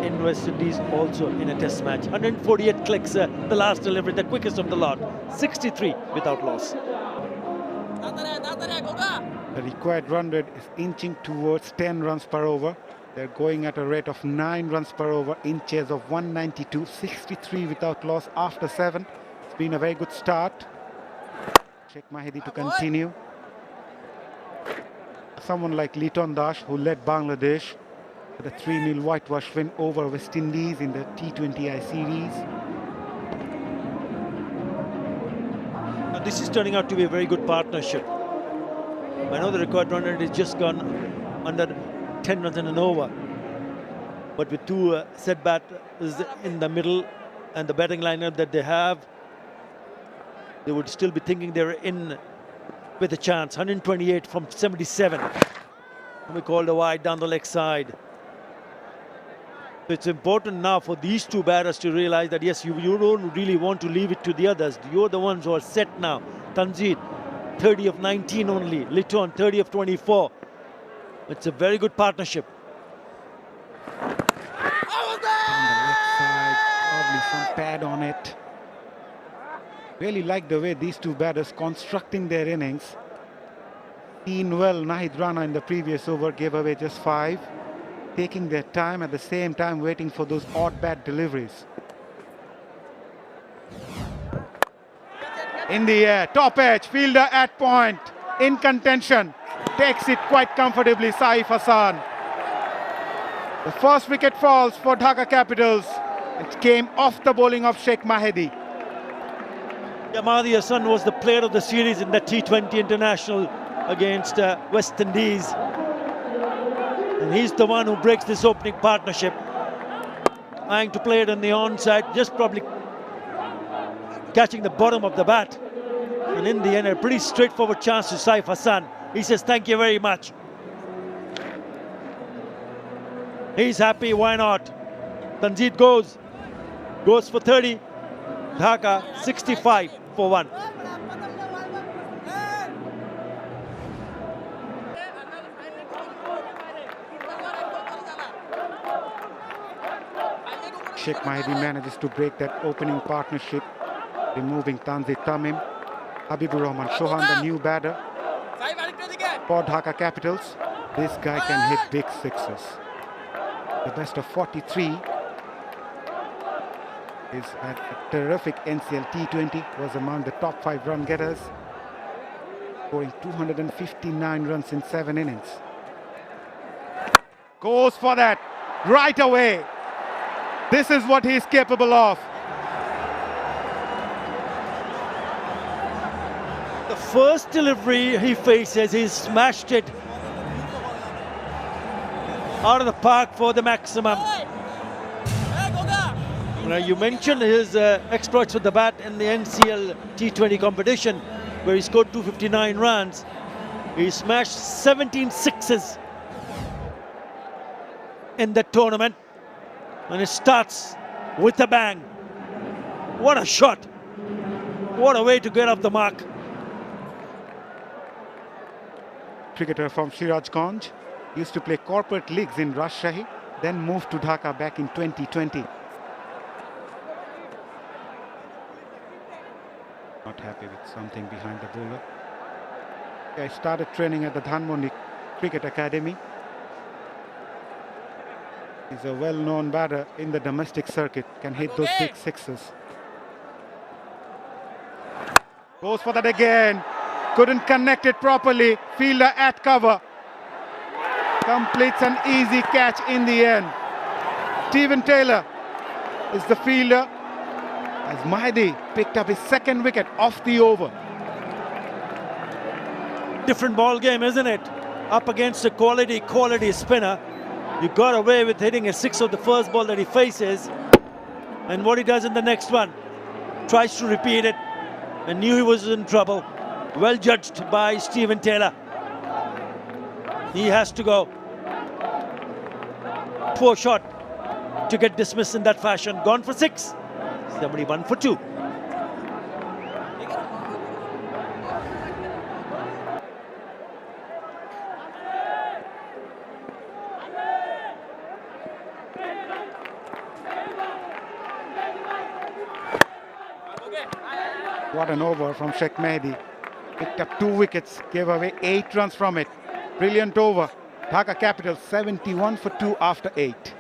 in West Indies also in a test match. 148 clicks, the last delivery, the quickest of the lot. 63 without loss. The required run rate is inching towards 10 runs per over. They're going at a rate of 9 runs per over in chase of 192, 63 without loss after 7. It's been a very good start. Sheikh Mahedi to continue. Someone like Liton Das, who led Bangladesh with a 3-0 whitewash win over West Indies in the T20I series. Now this is turning out to be a very good partnership. I know the required run rate has just gone under 10 runs in an over, but with 2 set batters in the middle and the batting lineup that they have, they would still be thinking they're in with a chance. 128 from 77. And we called a wide down the leg side. So it's important now for these 2 batters to realize that yes, you don't really want to leave it to the others. You're the ones who are set now. Tanzit, 30 of 19 only. Liton, 30 of 24. It's a very good partnership. On the left side, probably some pad on it. Really like the way these 2 batters constructing their innings. Seen well, Nahid Rana in the previous over gave away just 5. Taking their time, at the same time waiting for those odd bat deliveries. In the air, top edge, fielder at point, in contention. Takes it quite comfortably, Saif Hassan. The first wicket falls for Dhaka Capitals. It came off the bowling of Sheikh Mahedi. Yeah, Mahdi Hassan was the player of the series in the T20 International against West Indies. And he's the one who breaks this opening partnership. Trying to play it on the onside, just probably catching the bottom of the bat. And in the end, a pretty straightforward chance to Saif Hassan. He says, thank you very much. He's happy, why not? Tanzit goes for 30. Dhaka 65 for 1. Sheikh Mahedi manages to break that opening partnership, removing Tanzit Tamim. 𝗵𝗵𝗂𝗂𝗂𝗂, the new batter for Dhaka Capitals. This guy can hit big sixes. The best of 43. He's had a terrific NCL T20, was among the top 5 run getters, scoring 259 runs in 7 innings. Goes for that right away. This is what he's capable of. The first delivery he faces, he smashed it out of the park for the maximum. Now, you mentioned his exploits with the bat in the NCL T20 competition, where he scored 259 runs. He smashed 17 sixes in the tournament, and it starts with a bang. What a shot! What a way to get off the mark. Cricketer from Sirajganj, used to play corporate leagues in Rajshahi, then moved to Dhaka back in 2020. Not happy with something behind the bowler. I started training at the 𝗃𝗺𝗵𝗃 Cricket Academy. He's a well-known batter in the domestic circuit, can hit those big sixes. Goes for that again. Couldn't connect it properly. Fielder at cover. Completes an easy catch in the end. Stephen Taylor is the fielder, as Mahdi picked up his second wicket off the over. Different ball game, isn't it? Up against a quality spinner. You got away with hitting a six of the first ball that he faces. And what he does in the next one, tries to repeat it, and knew he was in trouble. Well judged by Stephen Taylor. He has to go. Poor shot to get dismissed in that fashion. Gone for 6. Somebody 1 for 2. What an over from Sheikh Mehdi. Picked up 2 wickets, gave away 8 runs from it. Brilliant over. Dhaka Capitals 71 for 2 after 8.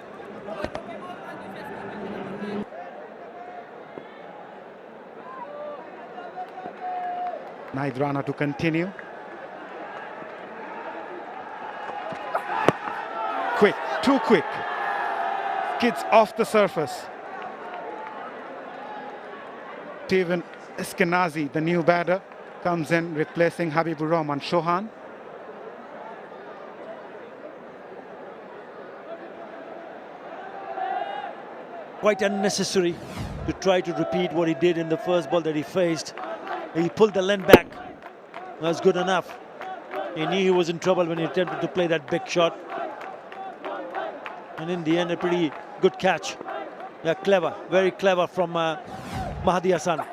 Nahid Rana to continue. Quick, too quick. Skids off the surface. Steven Eskinazi, the new batter, comes in replacing 𝗵𝗵𝗂𝗂𝗂𝗂𝗂. Quite unnecessary to try to repeat what he did in the first ball that he faced. He pulled the length back. That's good enough. He knew he was in trouble when he attempted to play that big shot. And in the end, a pretty good catch. Yeah, clever, very clever from Mahdi Hassan.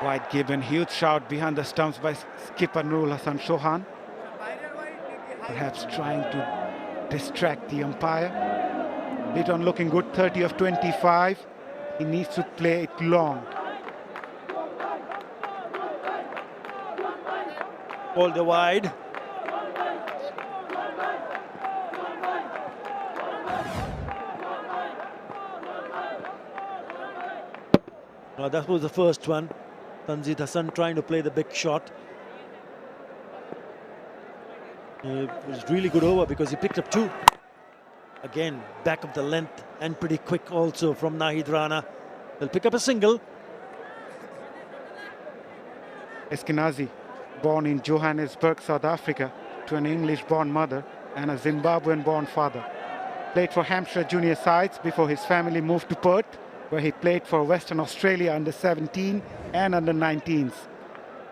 Wide given, huge shout behind the stumps by skipper Nurul Hassan Chauhan. Perhaps trying to distract the umpire. Biton looking good, 30 of 25. He needs to play it long. Ball the wide. Now that was the first one. Tanzid Hassan trying to play the big shot. It was really good over because he picked up 2. Again, back of the length and pretty quick also from Nahid Rana. They'll pick up a single. Eskinazi, born in Johannesburg, South Africa, to an English-born mother and a Zimbabwean-born father. Played for Hampshire junior sides before his family moved to Perth, where he played for Western Australia under 17 and under 19s.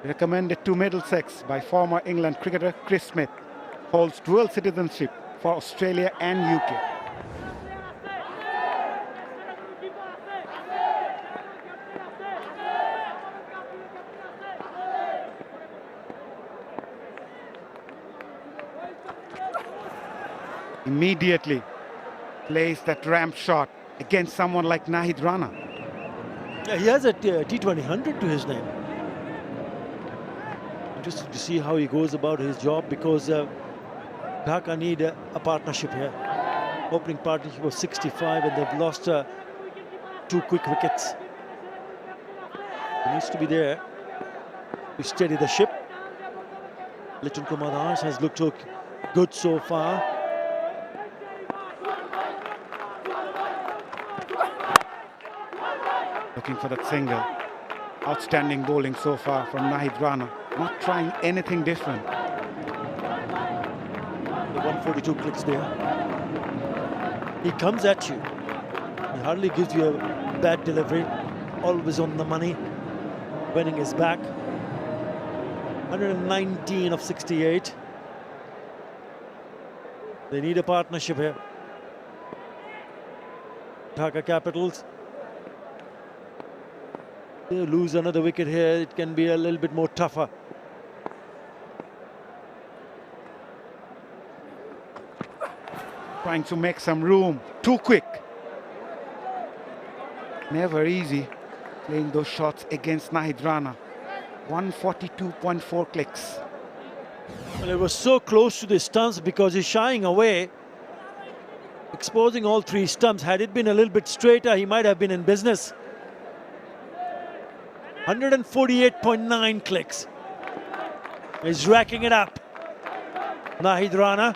Recommended to Middlesex by former England cricketer Chris Smith. Holds dual citizenship for Australia and UK. Immediately plays that ramp shot against someone like Nahid Rana. Yeah, he has a T20 to his name. Interesting to see how he goes about his job, because Dhaka need a partnership here. Opening partnership of 65, and they've lost 2 quick wickets. He needs to be there to steady the ship. 𝗵𝗂𝗂𝗪𝗏𝗧 has looked so good so far. Looking for that single. Outstanding bowling so far from Nahid Rana. Not trying anything different. The 142 clicks there. He comes at you. He hardly gives you a bad delivery. Always on the money. Winning his back. 119 of 68. They need a partnership here. Dhaka Capitals. They lose another wicket here, it can be a little bit more tougher. Trying to make some room. Too quick. Never easy playing those shots against Nahid Rana. 142.4 clicks. Well, it was so close to the stumps because he's shying away, exposing all 3 stumps. Had it been a little bit straighter, he might have been in business. 148.9 clicks. He's racking it up. Nahid Rana.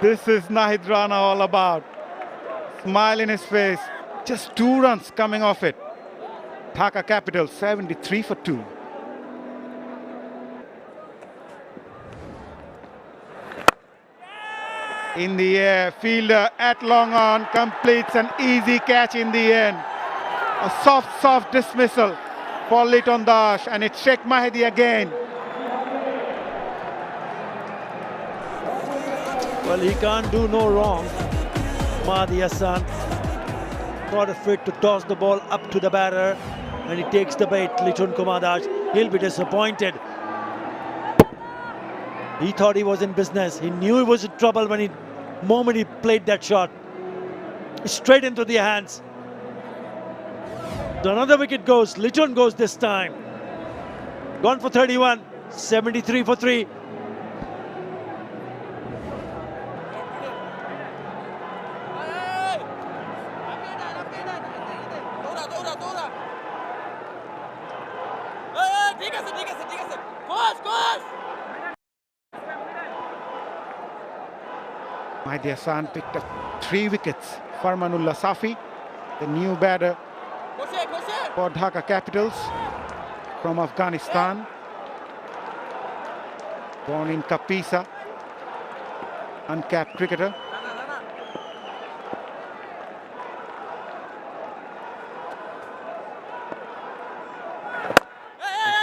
This is Nahid Rana all about. Smile in his face. Just 2 runs coming off it. Dhaka Capitals 73 for 2. In the air, fielder at long on completes an easy catch in the end. A soft dismissal for 𝗵𝗂𝗪𝗏𝗧, and it's Sheikh Mahdi again. Well, he can't do no wrong. Mahdi Hassan, not afraid to toss the ball up to the batter, and he takes the bait. 𝗵𝗂𝗪𝗏𝗧, he'll be disappointed. He thought he was in business. He knew he was in trouble when moment he played that shot. Straight into the hands. Another wicket goes. 𝗵𝗂𝗪𝗏𝗧 goes this time. Gone for 31. 73 for 3. Mahdi Hassan picked up 3 wickets. Farmanullah Safi, the new batter for Dhaka Capitals from Afghanistan. Born in 𝗂𝗵𝗄𝗧, uncapped cricketer.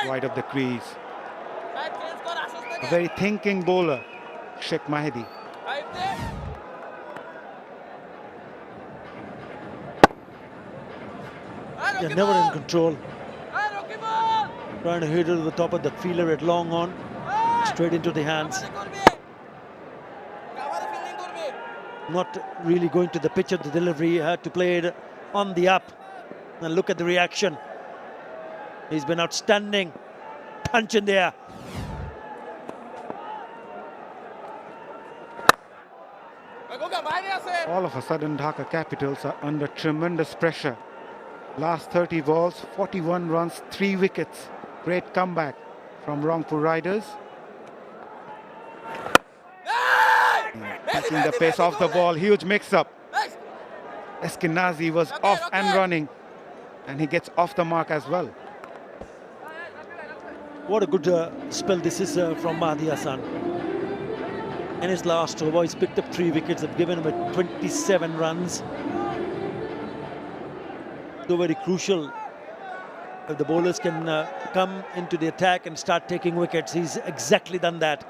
Wide of the crease. A very thinking bowler, Sheikh Mahdi. They're never in control. Trying to hit it to the top of the fielder at long on. Straight into the hands. Not really going to the pitch of the delivery. He had to play it on the up. And look at the reaction. He's been outstanding. Punch in there. All of a sudden, Dhaka Capitals are under tremendous pressure. Last 30 balls, 41 runs, 3 wickets. Great comeback from Rangpur Riders. Taking the pace off the ball, huge mix-up. Eskinazi was off and running, and he gets off the mark as well. What a good spell this is from Mahdi Hassan. In his last over, he's picked up 3 wickets, have given him 27 runs. So very crucial if the bowlers can come into the attack and start taking wickets. He's exactly done that.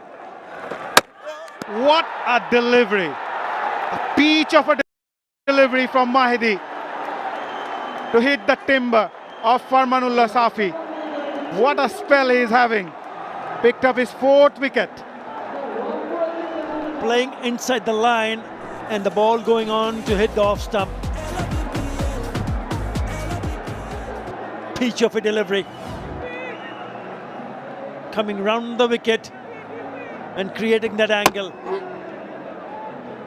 What a delivery! A peach of a delivery from Mahdi to hit the timber. of Farmanullah Safi. What a spell he is having. Picked up his 4th wicket. Playing inside the line and the ball going on to hit the off stump. Peach of a delivery. Coming round the wicket and creating that angle.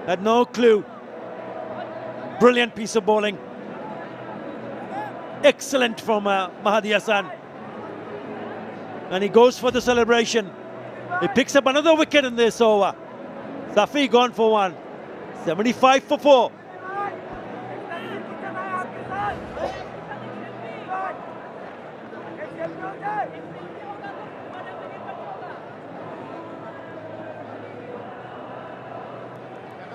Had no clue. Brilliant piece of bowling. Excellent from Mahdi Hassan. And he goes for the celebration. He picks up another wicket in this over. Safi gone for 1. 75 for 4.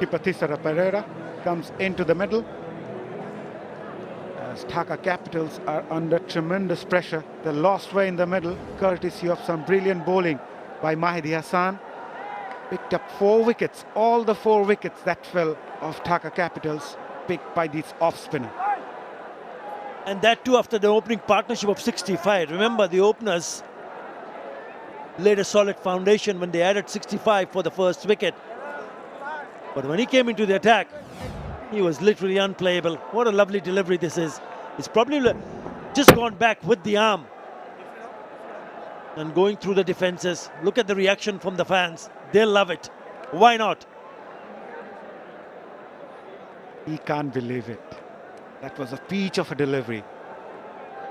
𝗃𝗵𝗃𝗃 comes into the middle. As Dhaka Capitals are under tremendous pressure. They lost way in the middle, courtesy of some brilliant bowling by Mahdi Hassan. Picked up 4 wickets, all the 4 wickets that fell of Dhaka Capitals, picked by this off-spinner. And that too after the opening partnership of 65. Remember, the openers laid a solid foundation when they added 65 for the first wicket. But when he came into the attack, he was literally unplayable. What a lovely delivery this is. He's probably just gone back with the arm and going through the defenses. Look at the reaction from the fans. They'll love it. Why not? He can't believe it. That was a peach of a delivery.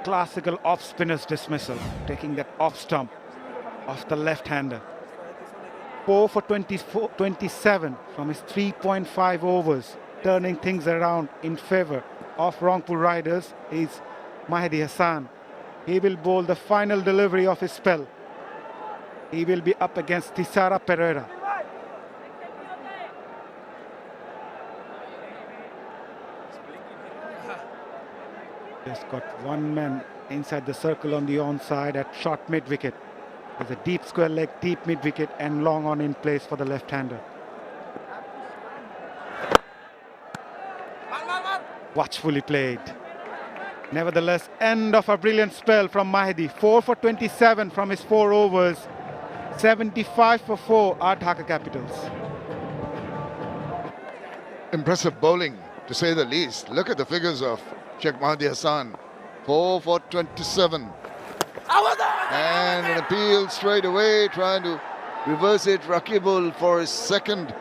Classical off-spinner's dismissal, taking that off stump off the left-hander. 4 for 27 from his 3.5 overs, turning things around in favor of Rangpur Riders is Mahdi Hassan. He will bowl the final delivery of his spell. He will be up against Thisara Perera. Just got 1 man inside the circle on the onside at short mid-wicket. There's a deep square leg, deep mid-wicket and long on in place for the left-hander. Watchfully played. Nevertheless, end of a brilliant spell from Mahdi. 4 for 27 from his 4 overs. 75 for 4 are Dhaka Capitals. Impressive bowling, to say the least. Look at the figures of Sheikh Mahdi Hassan. 4 for 27. And an appeal straight away, trying to reverse it. Rakibul for his 2nd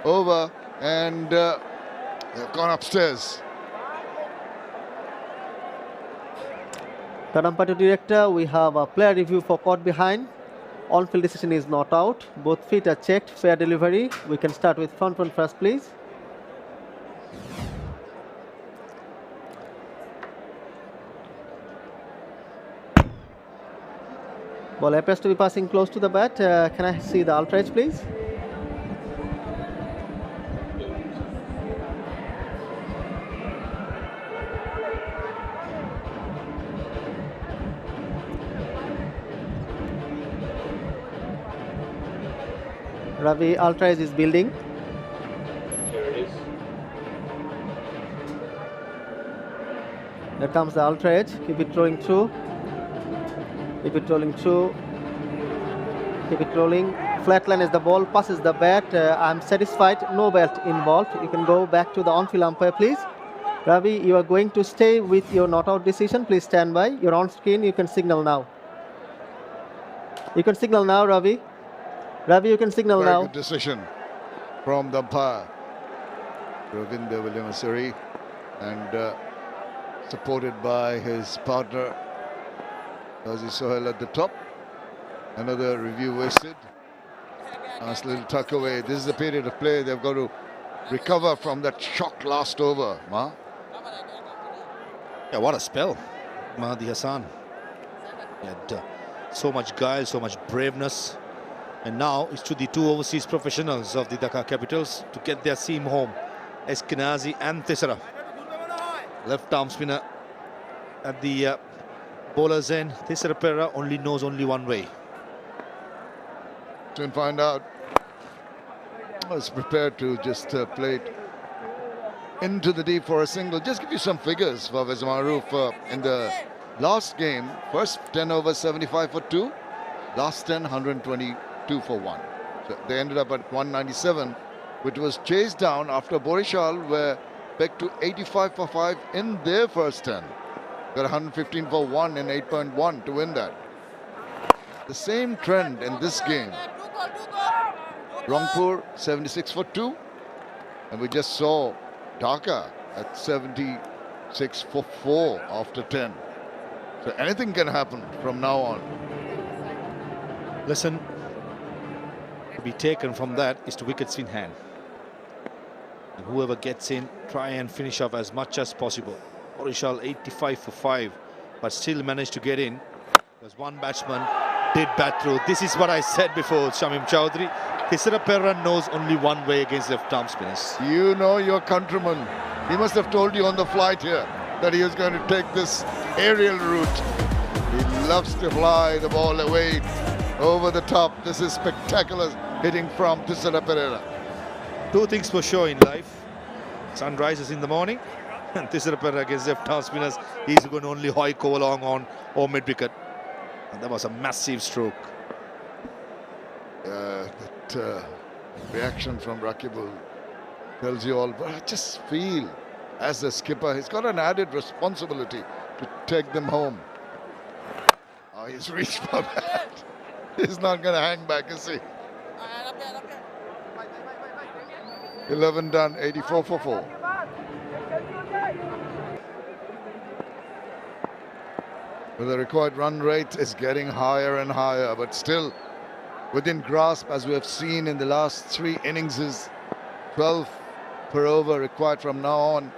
over, and they've gone upstairs. Tarampati director, we have a player review for caught behind. On-field decision is not out. Both feet are checked. Fair delivery. We can start with front one first, please. Ball appears to be passing close to the bat. Can I see the outrage, please? Ravi, outrage is building. Here it is. There comes the outrage. Keep it rolling through. Keep it rolling through. Keep it rolling. Flatline is the ball, passes the bat. I'm satisfied. No bat involved. You can go back to the on-field umpire, please. Ravi, you are going to stay with your not-out decision. Please stand by. You're on screen. You can signal now. You can signal now, Ravi. Ravi, you can signal Very now. good decision from the umpire. Ravinder Williamsari, and supported by his partner 𝗂𝗎 Sohail at the top. Another review wasted. Nice little tuck away. This is the period of play. They've got to recover from that shock last over. Ma? Yeah, what a spell, Mahdi Hassan. He had so much guile, so much braveness. And now it's to the 2 overseas professionals of the Dhaka Capitals to get their seam home. Eskinazi and Thisara. Left arm spinner at the bowler's end. Thisara Perera only knows only one way. Soon find out. I was prepared to just play it into the deep for a single. Just give you some figures for Vezmaroof in the last game, first 10 overs 75 for 2, last 10 122 for 1. So they ended up at 197, which was chased down after 𝗿𝗺𝗀 were pegged to 85 for 5 in their first 10. Got 115 for 1 in 8.1 to win that. The same trend in this game. Rangpur 76 for 2, and we just saw Dhaka at 76 for 4 after 10. So anything can happen from now on. Listen, to be taken from that is to wickets in hand. And whoever gets in, try and finish off as much as possible. 𝗿𝗺𝗀 85 for 5, but still managed to get in. Because one batsman did bat through. This is what I said before, Shamim Chowdhury. 𝗃𝗃 knows only one way against left-arm spinners. You know your countryman. He must have told you on the flight here that he was going to take this aerial route. He loves to fly the ball away over the top. This is spectacular hitting from 𝗃𝗃. Two things for sure in life. Sun rises in the morning, and 𝗃𝗃 against left-arm spinners, he's going to only hoik along on or mid-wicket. And that was a massive stroke. That reaction from Rakibul tells you all, but I just feel as a skipper, he's got an added responsibility to take them home. Oh, he's reached for that. He's not going to hang back, is he? 11 done, 84 for 4. Well, the required run rate is getting higher and higher, but still within grasp, as we have seen in the last 3 innings. 12 per over required from now on.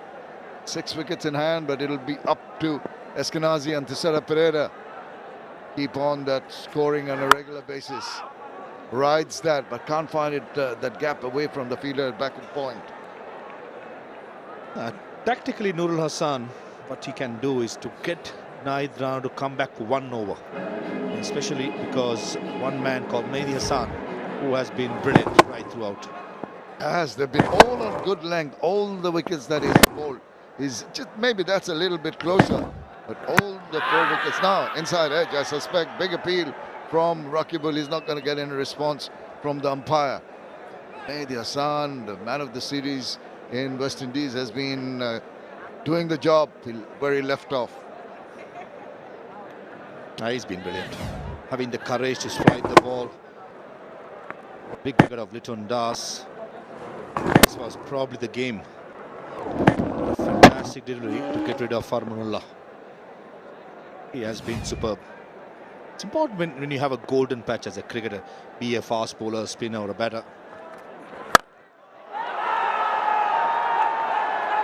6 wickets in hand, but it'll be up to Eskinazi and 𝗃𝗃. Keep on that scoring on a regular basis. Rides that, but can't find it that gap away from the fielder at backward point. Tactically, Nurul Hassan, what he can do is to get Naid Rana to come back for 1 over. Especially because one man called Mehdi Hassan, who has been brilliant right throughout. As they've been all on good length, all the wickets that he's bowled. He's just, maybe that's a little bit closer, but all the 4 wickets now inside edge. I suspect big appeal from Rakibul. He's not going to get any response from the umpire. Mehdi Hassan, the man of the series in West Indies, has been doing the job where he left off. He's been brilliant, having the courage to strike the ball. Big wicket of Litton Das. This was probably the game. A fantastic delivery to get rid of Farmanullah. He has been superb. It's important when you have a golden patch as a cricketer, be a fast bowler, spinner or a batter.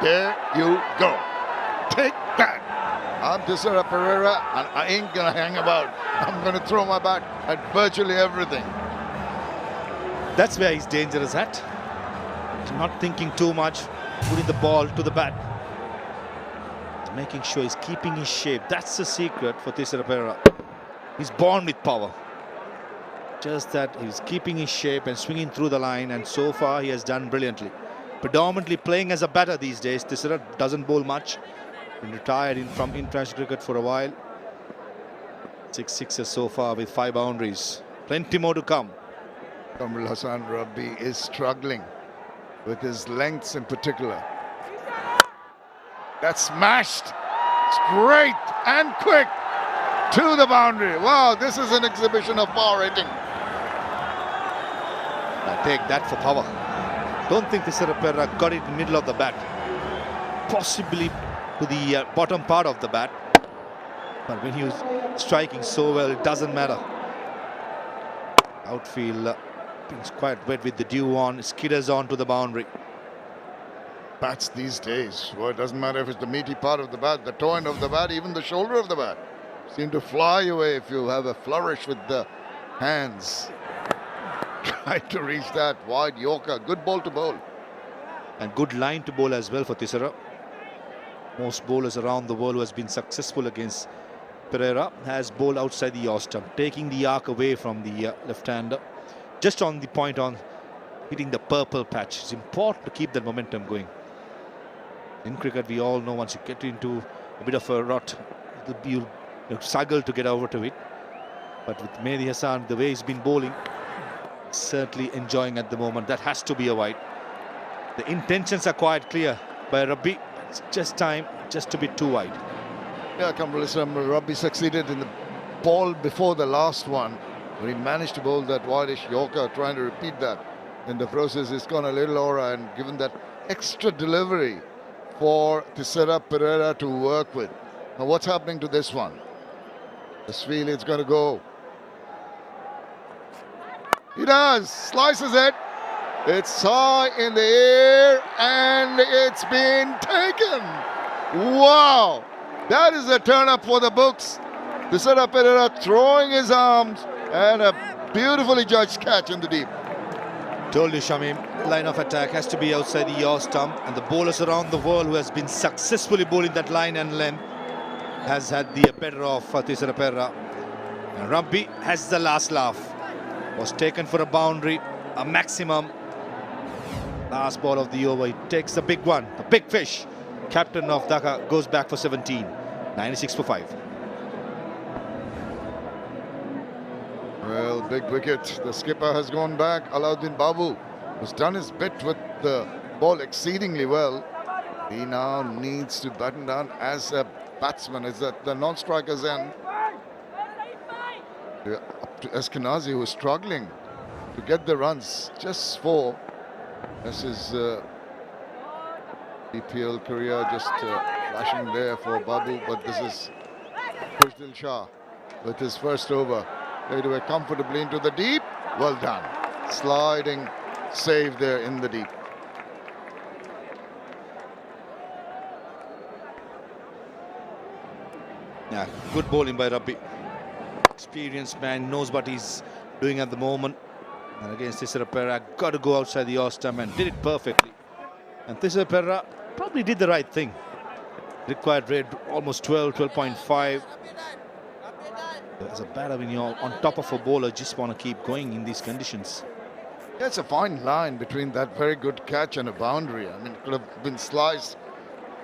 There you go. Take that. I'm 𝗃𝗃 and I ain't going to hang about. I'm going to throw my bat at virtually everything. That's where he's dangerous at. Not thinking too much, putting the ball to the bat. Making sure he's keeping his shape. That's the secret for 𝗃𝗃. He's born with power. Just that he's keeping his shape and swinging through the line, and so far he has done brilliantly. Predominantly playing as a batter these days. 𝗃𝗃 doesn't bowl much. Been retired from international cricket for a while. 6 sixes so far with 5 boundaries. Plenty more to come. Kamrul Hassan Rabbi is struggling with his lengths in particular. That's smashed. Straight and quick to the boundary. Wow, this is an exhibition of power hitting. I take that for power. Don't think 𝗃𝗃 got it in the middle of the bat. Possibly to the bottom part of the bat. But when he was striking so well, it doesn't matter. Outfield is quite wet with the dew on. Skidders on to the boundary. Bats these days, well, it doesn't matter if it's the meaty part of the bat, the toe end of the bat, even the shoulder of the bat. Seem to fly away if you have a flourish with the hands. Try to reach that wide Yorker. Good ball to bowl. And good line to bowl as well for 𝗃𝗃. Most bowlers around the world who has been successful against Pereira has bowled outside the off stump, taking the arc away from the left-hander. Just on the point on hitting the purple patch. It's important to keep that momentum going. In cricket, we all know once you get into a bit of a rut, you'll struggled to get over to it. But with Mehdi Hassan, the way he's been bowling, certainly enjoying at the moment. That has to be a wide. The intentions are quite clear by Rabbi. It's just time, just a bit too wide. Yeah, Rabbi succeeded in the ball before the last one, but he managed to bowl that 𝗿𝗂𝗽liche Yorker, trying to repeat that. In the process, it's gone a little aura and given that extra delivery for 𝗃𝗶𝗃𝗃 to work with. Now, what's happening to this one? This feel it's going to go. He does, slices it. It's high in the air and it's been taken. Wow, that is a turn up for the books. 𝗃𝗃𝗃𝗃 throwing his arms and a beautifully judged catch in the deep. Told you, Shamim, line of attack has to be outside the yaw stump, and the bowlers around the world who has been successfully bowling that line and length has had the better of 𝗃𝗃𝗃𝗃. And Rabbi has the last laugh. Was taken for a boundary, a maximum. Last ball of the over, he takes the big one, the big fish. Captain of Dhaka goes back for 17, 96 for 5. Well, big wicket. The skipper has gone back. Alauddin Babu has done his bit with the ball exceedingly well. He now needs to batten down as a batsman. Is at the non-striker's end. Up to Eskinazi, who is struggling to get the runs just for. This is BPL career just flashing there for Babu, but this is Khurshid Shah with his first over. Played away comfortably into the deep. Well done. Sliding save there in the deep. Yeah, good bowling by Rabbi. Experienced man, knows what he's doing at the moment. And against 𝗃𝗃𝗃𝗃, got to go outside the yaw stump and did it perfectly. And 𝗃𝗃𝗃𝗃 probably did the right thing. Required rate almost 12, 12.5. As a batter, when you're on top of a bowler, just want to keep going in these conditions. Yeah, it's a fine line between that very good catch and a boundary. I mean, it could have been sliced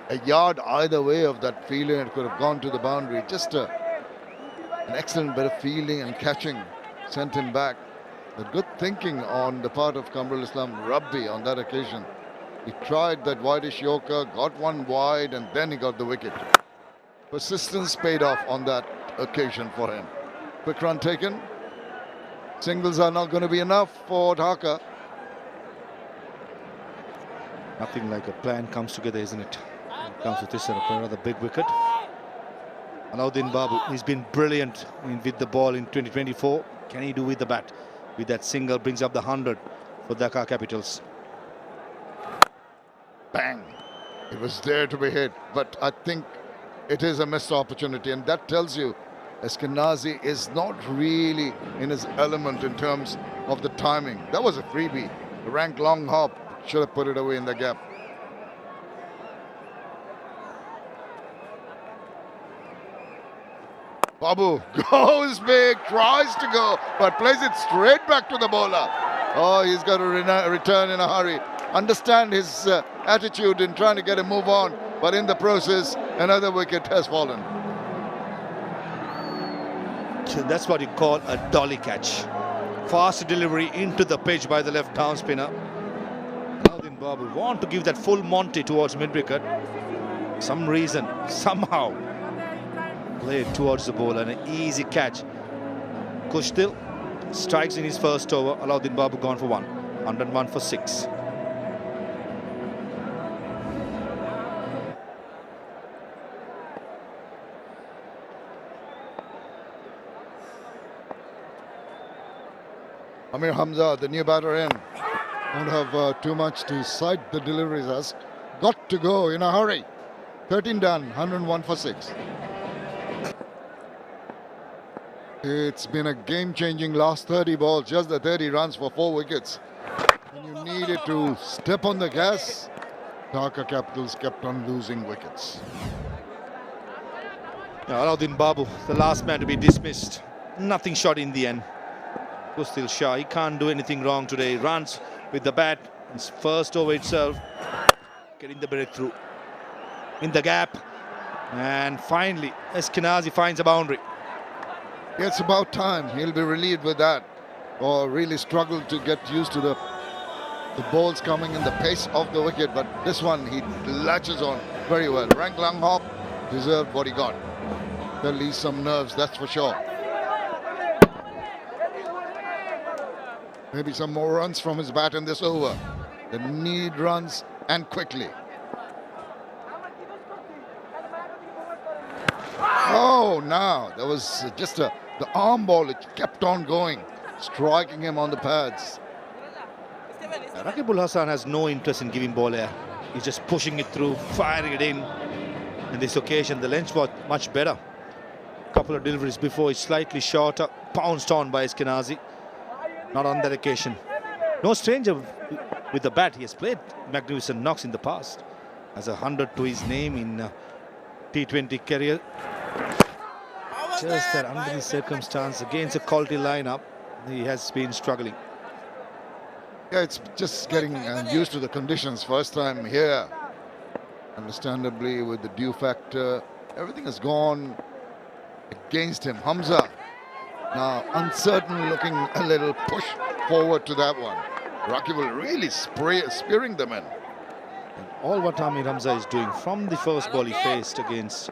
a yard either way of that feeling. It could have gone to the boundary. Just an excellent bit of fielding and catching sent him back. But good thinking on the part of Kamrul Islam Rabbi on that occasion. He tried that 𝗿𝗃𝗃𝗃 Yorker, got one wide, and then he got the wicket. Persistence paid off on that occasion for him. Quick run taken. Singles are not going to be enough for Dhaka. Nothing like a plan comes together, isn't it? Comes with 𝗃𝗃𝗃𝗃, the big wicket. Alauddin Babu, he's been brilliant with the ball in 2024. Can he do with the bat? With that single, brings up the 100 for Dhaka Capitals. Bang! It was there to be hit, but I think it is a missed opportunity, and that tells you Eskinazi is not really in his element in terms of the timing. That was a freebie. The rank long hop should have put it away in the gap. Babu goes big, tries to go, but plays it straight back to the bowler. Oh, he's got to return in a hurry. Understand his attitude in trying to get a move on, but in the process, another wicket has fallen. That's what you call a dolly catch. Fast delivery into the pitch by the left arm spinner. Alauddin Babu want to give that full Monty towards mid-wicket. Some reason, somehow, played towards the ball and an easy catch. Kushtil strikes in his first over. Alauddin Babu gone for 1. 101 for 6. Amir Hamza, the new batter in. Don't have too much to cite the deliveries as. Got to go in a hurry. 13 done, 101 for 6. It's been a game-changing last 30 balls, just the 30 runs for 4 wickets. And you needed to step on the gas. Dhaka Capitals kept on losing wickets. Alauddin Babu, the last man to be dismissed. Nothing short in the end. Khurshid Shah, he can't do anything wrong today. Runs with the bat. His first over itself. Getting the breakthrough. In the gap. And finally, 𝗂𝗂𝗃𝗃𝗃 finds a boundary. It's about time. He'll be relieved with that, or really struggle to get used to the balls coming in the pace of the wicket. But this one, he latches on very well. Rank Lang Hop deserved what he got. There'll leave some nerves, that's for sure. Maybe some more runs from his bat in this over. They need runs, and quickly. Oh, now there was just the arm ball. It kept on going, striking him on the pads. Rakibul Hasan has no interest in giving ball air. He's just pushing it through, firing it in. In this occasion, the length was much better. A couple of deliveries before, it's slightly shorter, pounced on by 𝗂𝗂𝗃𝗃. Not on that occasion. No stranger with the bat. He has played magnificent knocks in the past. Has 100 to his name in T20 career. Just that under the circumstance, against a quality lineup, he has been struggling. Yeah, it's just getting used to the conditions. First time here. Understandably, with the dew factor, everything has gone against him. Hamza now uncertain, looking a little push forward to that one. Rakibul really spearing them in. And all what Amir Hamza is doing from the first ball he faced against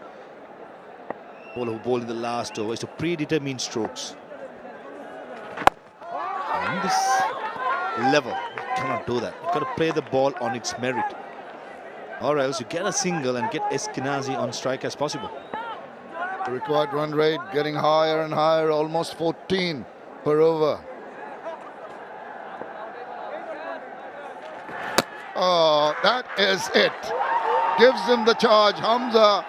bowler who bowled in the last over is to predetermine strokes. And this level, you cannot do that. You've got to play the ball on its merit, or else you get a single and get 𝗂𝗂𝗃𝗃 on strike as possible. The required run rate getting higher and higher, almost 14 per over. Oh, that is it. Gives him the charge. Hamza,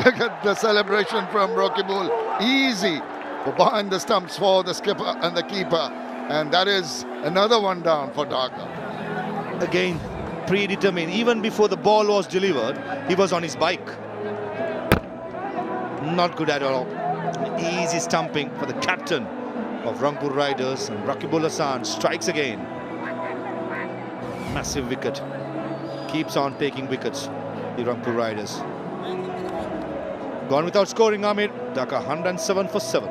look at the celebration from Rakibul. Easy behind the stumps for the skipper and the keeper. And that is another one down for Dhaka. Again, predetermined. Even before the ball was delivered, he was on his bike. Not good at all. Easy stumping for the captain of Rangpur Riders, and Rakibul Hasan strikes again. Massive wicket. Keeps on taking wickets, the Rangpur Riders. Gone without scoring, Amir. Dhaka 107 for 7.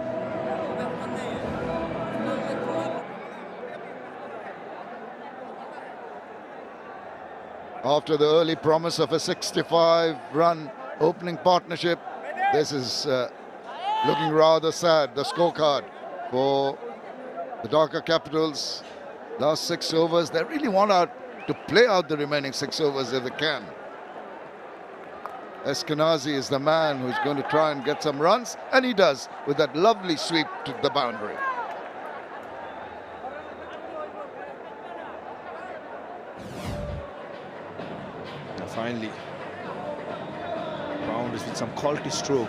After the early promise of a 65-run opening partnership, this is looking rather sad, the scorecard for the Dhaka Capitals. Last 6 overs, they really want to play out the remaining 6 overs if they can. 𝗂𝗂𝗃𝗃𝗃 is the man who's going to try and get some runs, and he does with that lovely sweep to the boundary. Finally, boundaries with some quality stroke.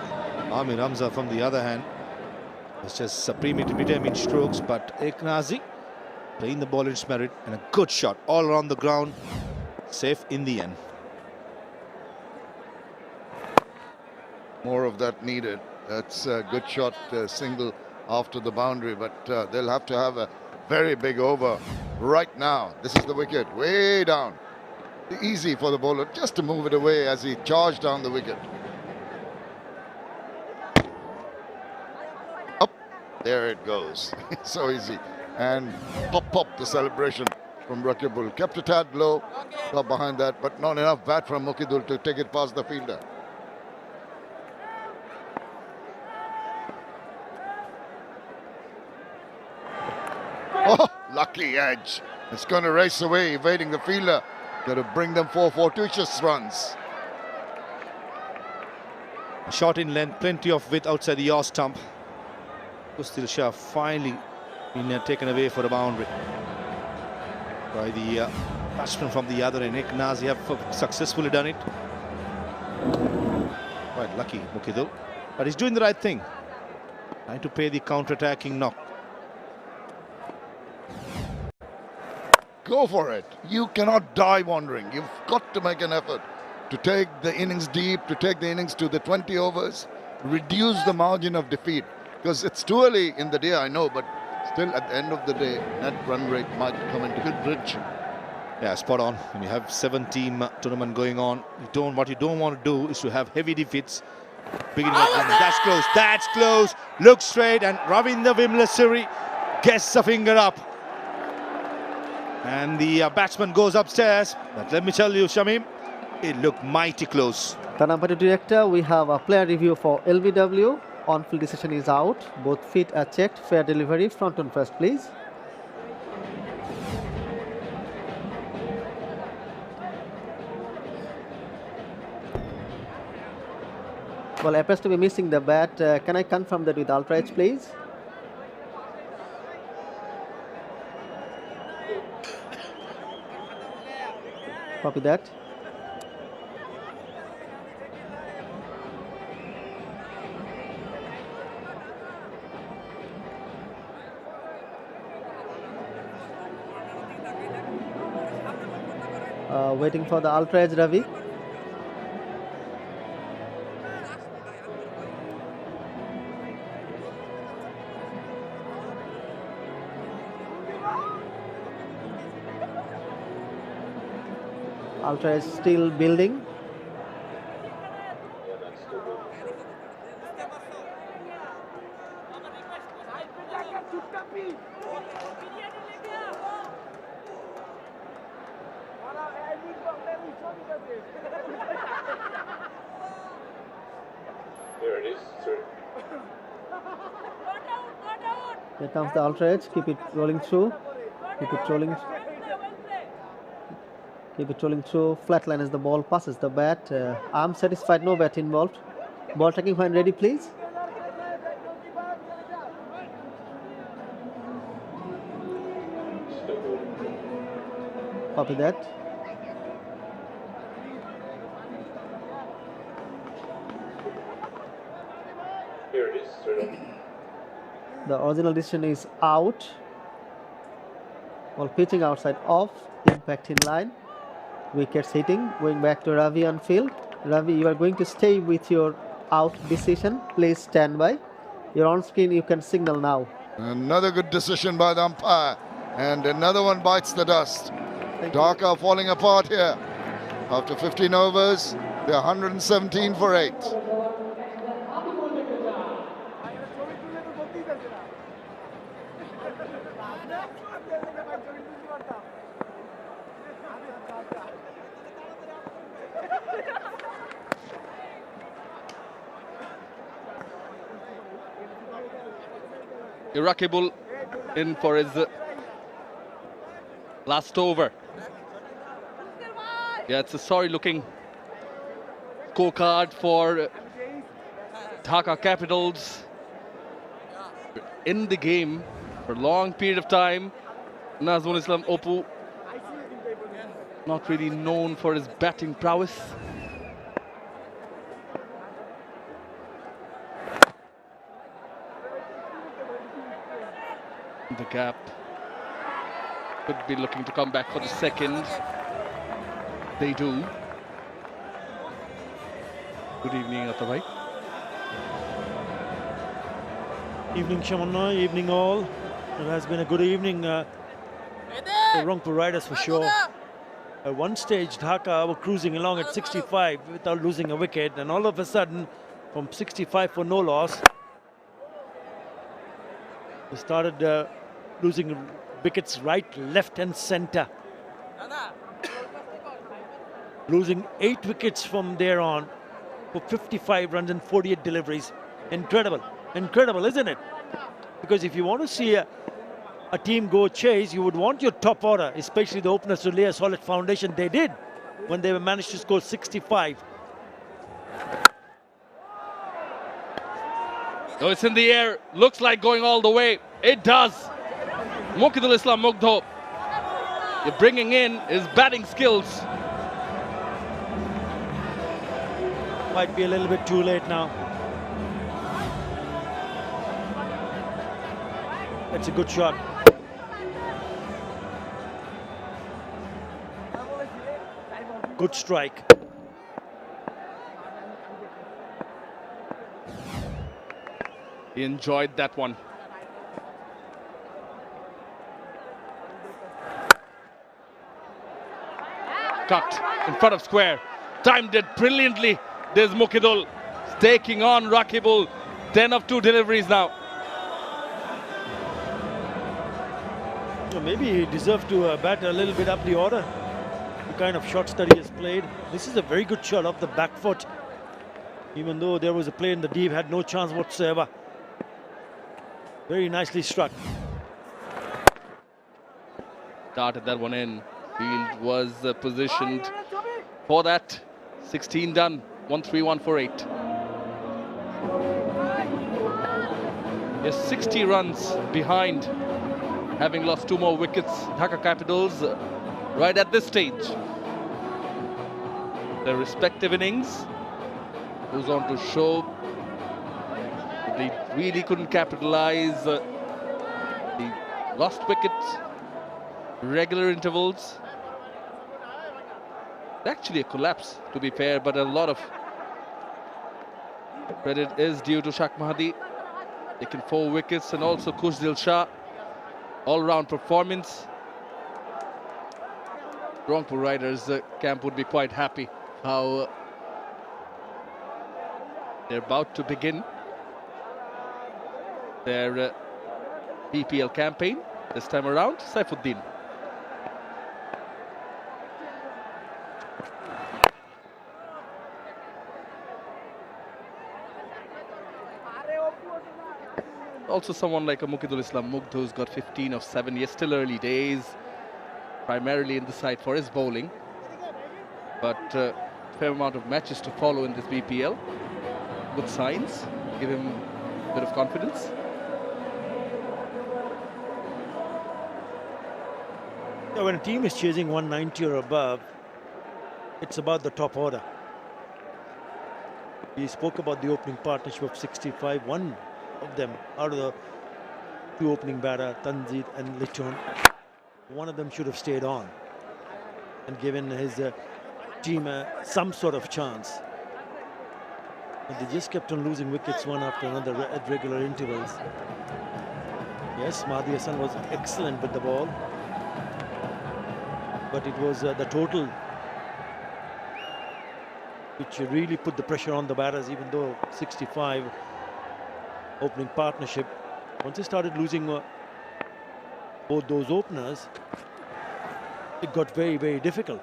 Amir Hamza, from the other hand, it's just predetermined strokes, but 𝗂𝗂𝗃𝗃𝗃 playing the ball in its merit, and a good shot all around the ground, safe in the end. More of that needed. That's a good shot, single after the boundary, but they'll have to have a very big over right now. This is the wicket, way down. Easy for the bowler just to move it away as he charged down the wicket. Up, there it goes. So easy. And pop, the celebration from Rakibul. Kept a tad low, got behind that, but not enough bat from Mukhidul to take it past the fielder. Oh, lucky edge. It's going to race away, evading the fielder. Got to bring them 4 fortuitous runs. Shot in length, plenty of width outside the yaw stump. 𝗂𝗃𝗃𝗃 finally been taken away for a boundary by the batsman from the other end. 𝗂𝗂𝗃𝗃𝗃 have successfully done it. Quite lucky, Mukhidul. But he's doing the right thing. Trying to pay the counter-attacking knock. Go for it. You cannot die wandering. You've got to make an effort to take the innings deep, to take the innings to the 20 overs, reduce the margin of defeat. Because it's too early in the day, I know, but still at the end of the day, net run rate might come into good bridge. Yeah, spot on. When you have 7-team tournament going on, what you don't want to do is to have heavy defeats Beginning of the that's close, that's close. Look straight, and 𝗂𝗵𝗲𝗂𝗂𝗃 gets a finger up. And the batsman goes upstairs. But let me tell you, Shamim, it looked mighty close. Tanampati director, we have a player review for LBW. On-field decision is out. Both feet are checked. Fair delivery. Front on first, please. Well, appears to be missing the bat. Can I confirm that with 𝗏𝗏𝗃, please? Copy that. Waiting for the 𝗏𝗏𝗃, Ravi. 𝗏𝗏𝗃 is still building. Here it is, sir. Here comes the 𝗏𝗏𝗃. Keep it rolling through. Keep it rolling. Keep it rolling through. Flat line as the ball passes the bat. I'm satisfied, no bat involved. Ball tracking when ready, please. Copy that. Here it is, sir. The original decision is out. Ball pitching outside off. Impact in line. Wickets hitting. Going back to Ravi on field. Ravi, you are going to stay with your out decision. Please stand by. You're on screen. You can signal now. Another good decision by the umpire. And another one bites the dust. Dhaka falling apart here. After 15 overs, they're 117 for 8. Rakibul in for his last over. Yeah, it's a sorry-looking scorecard for Dhaka Capitals. In the game for a long period of time. Nazmul Islam Oppu, not really known for his batting prowess. The gap could be looking to come back for the second. They do. Good evening, Atabhai. Evening, Shamanna. Evening, all. It has been a good evening for 𝗃𝗺𝗃𝗃 riders for sure. At one stage, Dhaka were cruising along at 65 without losing a wicket, and all of a sudden, from 65 for no loss, they started losing wickets right, left and centre. Losing 8 wickets from there on for 55 runs and 48 deliveries. Incredible. Incredible, isn't it? Because if you want to see a team go chase, you would want your top order, especially the openers, to lay a solid foundation. They did when they managed to score 65. Oh, it's in the air. Looks like going all the way. It does. Muqidul Islam Mugdho, you're bringing in his batting skills. Might be a little bit too late now. That's a good shot. Good strike. He enjoyed that one. Cut in front of square. Timed it brilliantly. There's Muqidul. taking on 𝗃𝗃𝗃𝗃. 10 of 2 deliveries now. Maybe he deserved to bat a little bit up the order. The kind of shots that he has played. This is a very good shot off the back foot. Even though there was a play in the deep, had no chance whatsoever. Very nicely struck. Darted that one in. Field was positioned for that. 16 done. 1-3-1-4-8. Yes, 60 runs behind, having lost 2 more wickets. Dhaka Capitals right at this stage. Their respective innings goes on to show they really couldn't capitalize. The lost wickets, regular intervals. Actually a collapse, to be fair, but a lot of credit is due to Shak Mahdi. Taking 4 wickets, and also Khushdil Shah. All-round performance. Rangpur Riders camp would be quite happy how they're about to begin their BPL campaign this time around. Saifuddin. Also someone like a Mukhidul Islam Mugdh, who's got 15 of 7. Yes, still early days, primarily in the side for his bowling, but fair amount of matches to follow in this BPL. Good signs, give him a bit of confidence. Yeah, when a team is chasing 190 or above, it's about the top order. We spoke about the opening partnership of 65. One of them out of the 2 opening batter, Tanzid and Lichon, one of them should have stayed on and given his team some sort of chance. But they just kept on losing wickets one after another at regular intervals. Yes, Mahdi Hassan was excellent with the ball, but it was the total which really put the pressure on the batters, even though 65 opening partnership. Once they started losing both those openers, it got very, very difficult.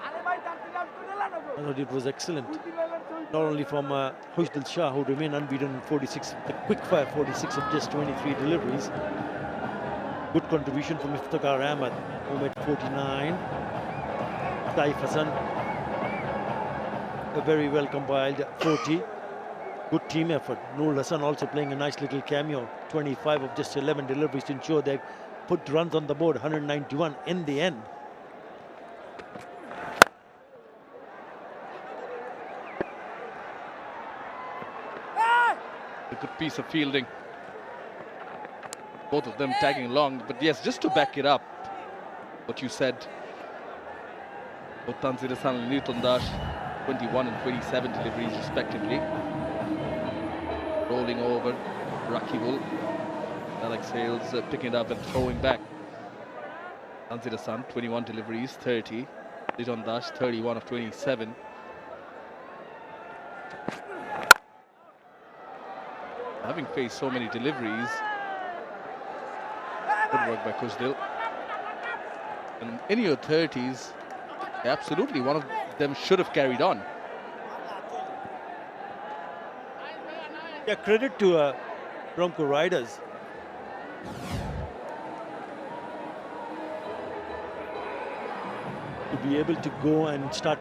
I thought it was excellent. Not only from Khushdil Shah, who remained unbeaten in 46, the quick fire 46 of just 23 deliveries. Good contribution from Iftikhar Ahmed, who made 49. Taif Hassan, a very well compiled 40. Good team effort. Noor Hassan also playing a nice little cameo. 25 of just 11 deliveries to ensure they put runs on the board. 191 in the end. A good piece of fielding. Both of them tagging along. But yes, just to back it up, what you said, both Tanzir Hassan and Newton Dash, 21 and 27 deliveries respectively. Rolling over, 𝗃𝗃𝗃𝗃. Alex Hales picking it up and throwing back. Tanzir Hassan, 21 deliveries, 30. Newton Dash, 31 of 27. Having faced so many deliveries, good work by Khushdil. And in your 30s, absolutely, one of them should have carried on. Yeah, credit to Rangpur Riders. To be able to go and start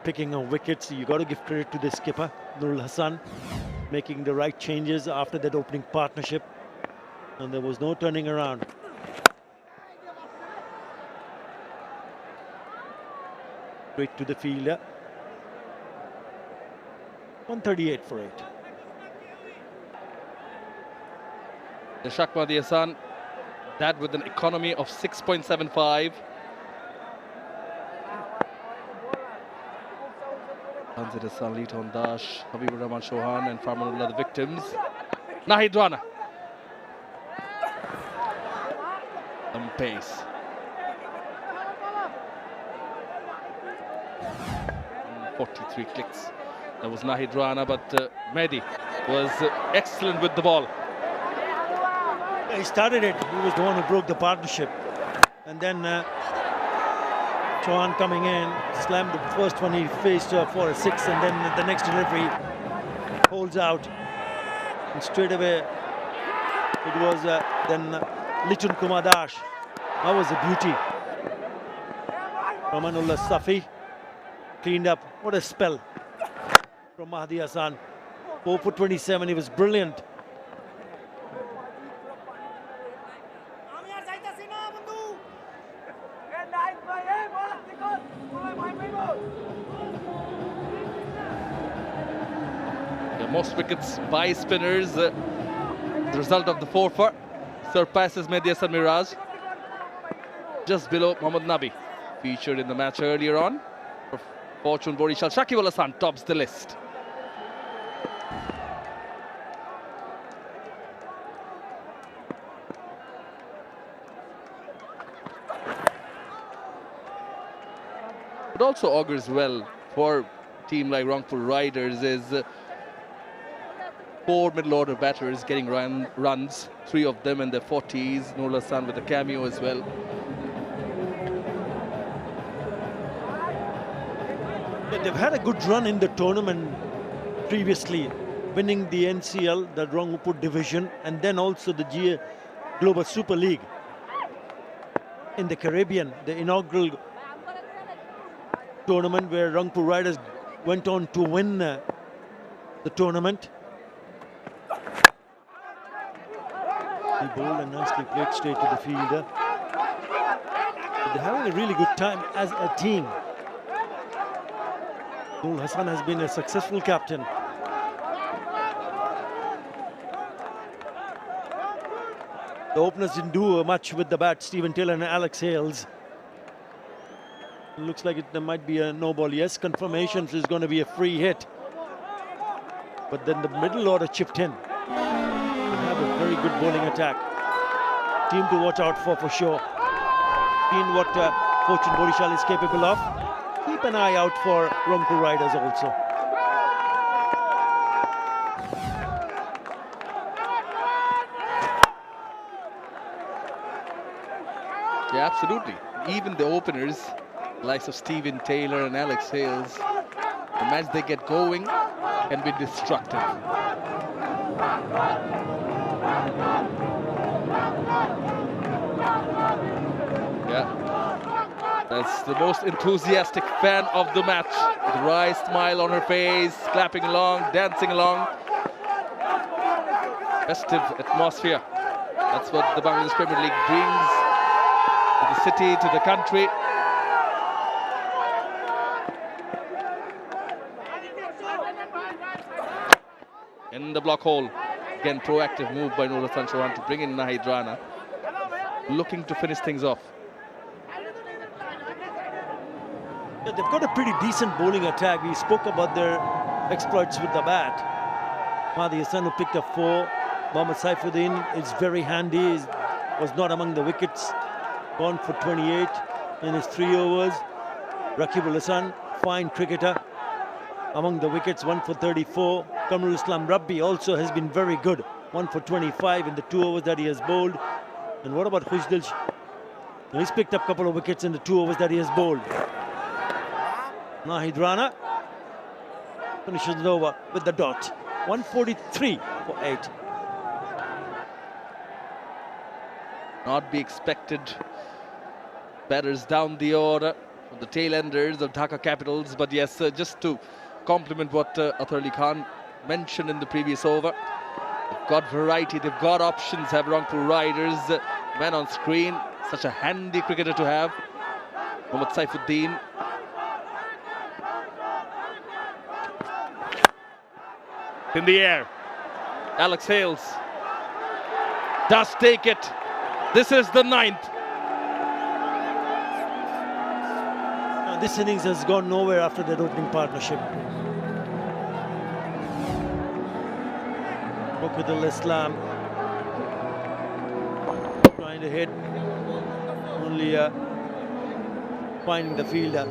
picking up wickets, you got to give credit to the skipper, Nurul Hassan, making the right changes after that opening partnership. And there was no turning around. Straight to the fielder. 138 for 8. The Shak Mahdi Hassan, that with an economy of 6.75. Tanzir Hassan, Liton Dash, Habibur Rahman Chauhan and Farmanullah the victims. Nahid Rana. Some pace. And 43 clicks. That was Nahid Rana, but Mehdi was excellent with the ball. He started it. He was the one who broke the partnership. And then Chauhan coming in, slammed the first one he faced for a 6, and then the next delivery holds out. And straight away, it was then Lichun Kumar Dash. That was a beauty. Ramanullah Safi cleaned up. What a spell from Mahdi Hassan. 4 for 27, he was brilliant. Most wickets by spinners. The result of the 4 for surpasses Mehdi Hasan Miraj. Just below Mohammad Nabi, featured in the match earlier on. Fortune Borishal Shakib Al Hasan tops the list. It also augurs well for a team like Rangpur Riders is 4 middle order batters getting runs, 3 of them in their 40s. Nur Hassan with a cameo as well. Yeah, they've had a good run in the tournament previously, winning the NCL, the Rangpur division, and then also the Global Super League in the Caribbean, the inaugural tournament where Rangpur Riders went on to win the tournament. He bowled and nicely played straight to the fielder. They're having a really good time as a team. Nur Hassan has been a successful captain. The openers didn't do much with the bat, Steven Taylor and Alex Hales. It looks like there might be a no ball. Yes, confirmations is going to be a free hit. But then the middle order chipped in. They have a very good bowling attack. Team to watch out for sure. Seen what Fortune Borishal is capable of. Keep an eye out for Rangpur Riders also. Yeah, absolutely. Even the openers, likes of Steven Taylor and Alex Hales, the match they get going can be destructive. Yeah. That's the most enthusiastic fan of the match. With a wry smile on her face, clapping along, dancing along. Festive atmosphere. That's what the Bangladesh Premier League brings to the city, to the country. In the block hole. Again, proactive move by Nur Hassan Chauhan to bring in Nahid Rana. Looking to finish things off. Yeah, they've got a pretty decent bowling attack. We spoke about their exploits with the bat. Mahdi Hassan, who picked up 4. Mohammad Saifuddin is very handy. He was not among the wickets. Gone for 28 in his 3 overs. Rakib Al Hassan, fine cricketer. Among the wickets, 1 for 34. Kamrul Islam Rabbi also has been very good. 1 for 25 in the 2 overs that he has bowled. And what about Khushdil? He's picked up a couple of wickets in the 2 overs that he has bowled. Nahid Rana finishes it over with the dot. 143 for 8. Not be expected. Batters down the order for the tail enders of Dhaka Capitals. But yes, just to compliment what Athar Ali Khan mentioned in the previous over. They've got variety, they've got options, have Rangpur Riders. Man on screen, such a handy cricketer to have. Mohammad Saifuddin. In the air, Alex Hales does take it. This is the 9th. This innings has gone nowhere after that opening partnership. Muqaddal Islam trying to hit, only finding the fielder.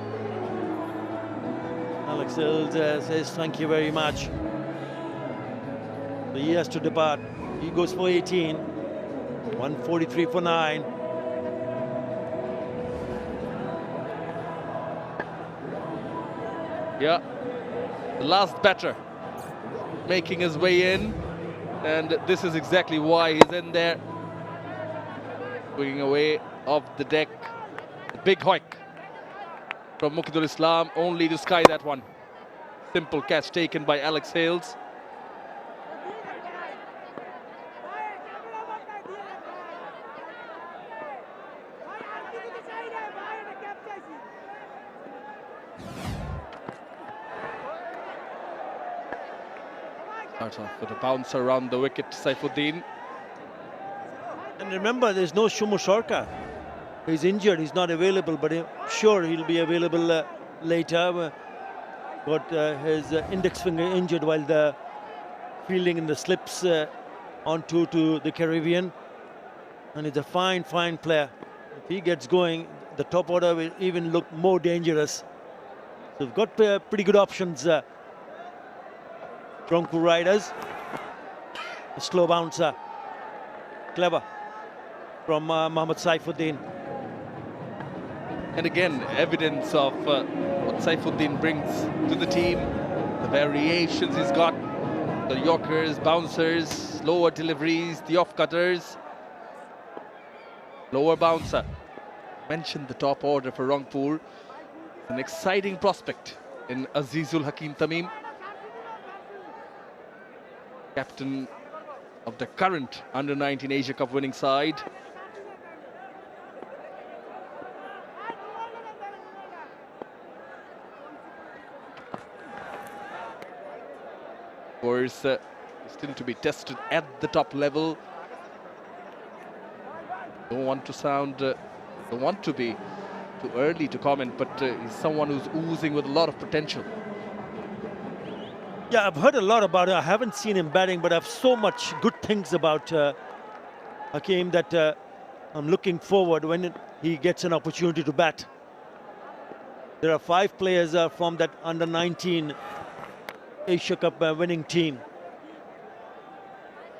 𝗂𝐽𝐶 says thank you very much. So he has to depart. He goes for 18. 143 for 9. Yeah, the last batter making his way in, and this is exactly why he's in there. Swinging away off the deck. The big hoik from Mukhidul Islam, only to sky that one. Simple catch taken by Alex Hales. Starts off with a bouncer around the wicket, Saifuddin. And remember, there's no Shumu Sarkar. He's injured, he's not available, but I'm sure he'll be available later. Got his index finger injured while the fielding in the slips onto to the Caribbean. And he's a fine, fine player. If he gets going, the top order will even look more dangerous. So we've got pretty good options. Rangpur Riders. A slow bouncer. Clever from Mohammad Saifuddin. And again, evidence of what Saifuddin brings to the team. The variations he's got. The Yorkers, bouncers, lower deliveries, the off-cutters. Lower bouncer. Mentioned the top order for Rangpur. An exciting prospect in Azizul Hakim Tamim. Captain of the current Under-19 Asia Cup winning side. Of course, still to be tested at the top level. Don't want to be too early to comment, but he's someone who's oozing with a lot of potential. Yeah, I've heard a lot about it. I haven't seen him batting, but I've so much good things about Hakim that I'm looking forward when he gets an opportunity to bat. There are 5 players from that Under-19 Asia Cup winning team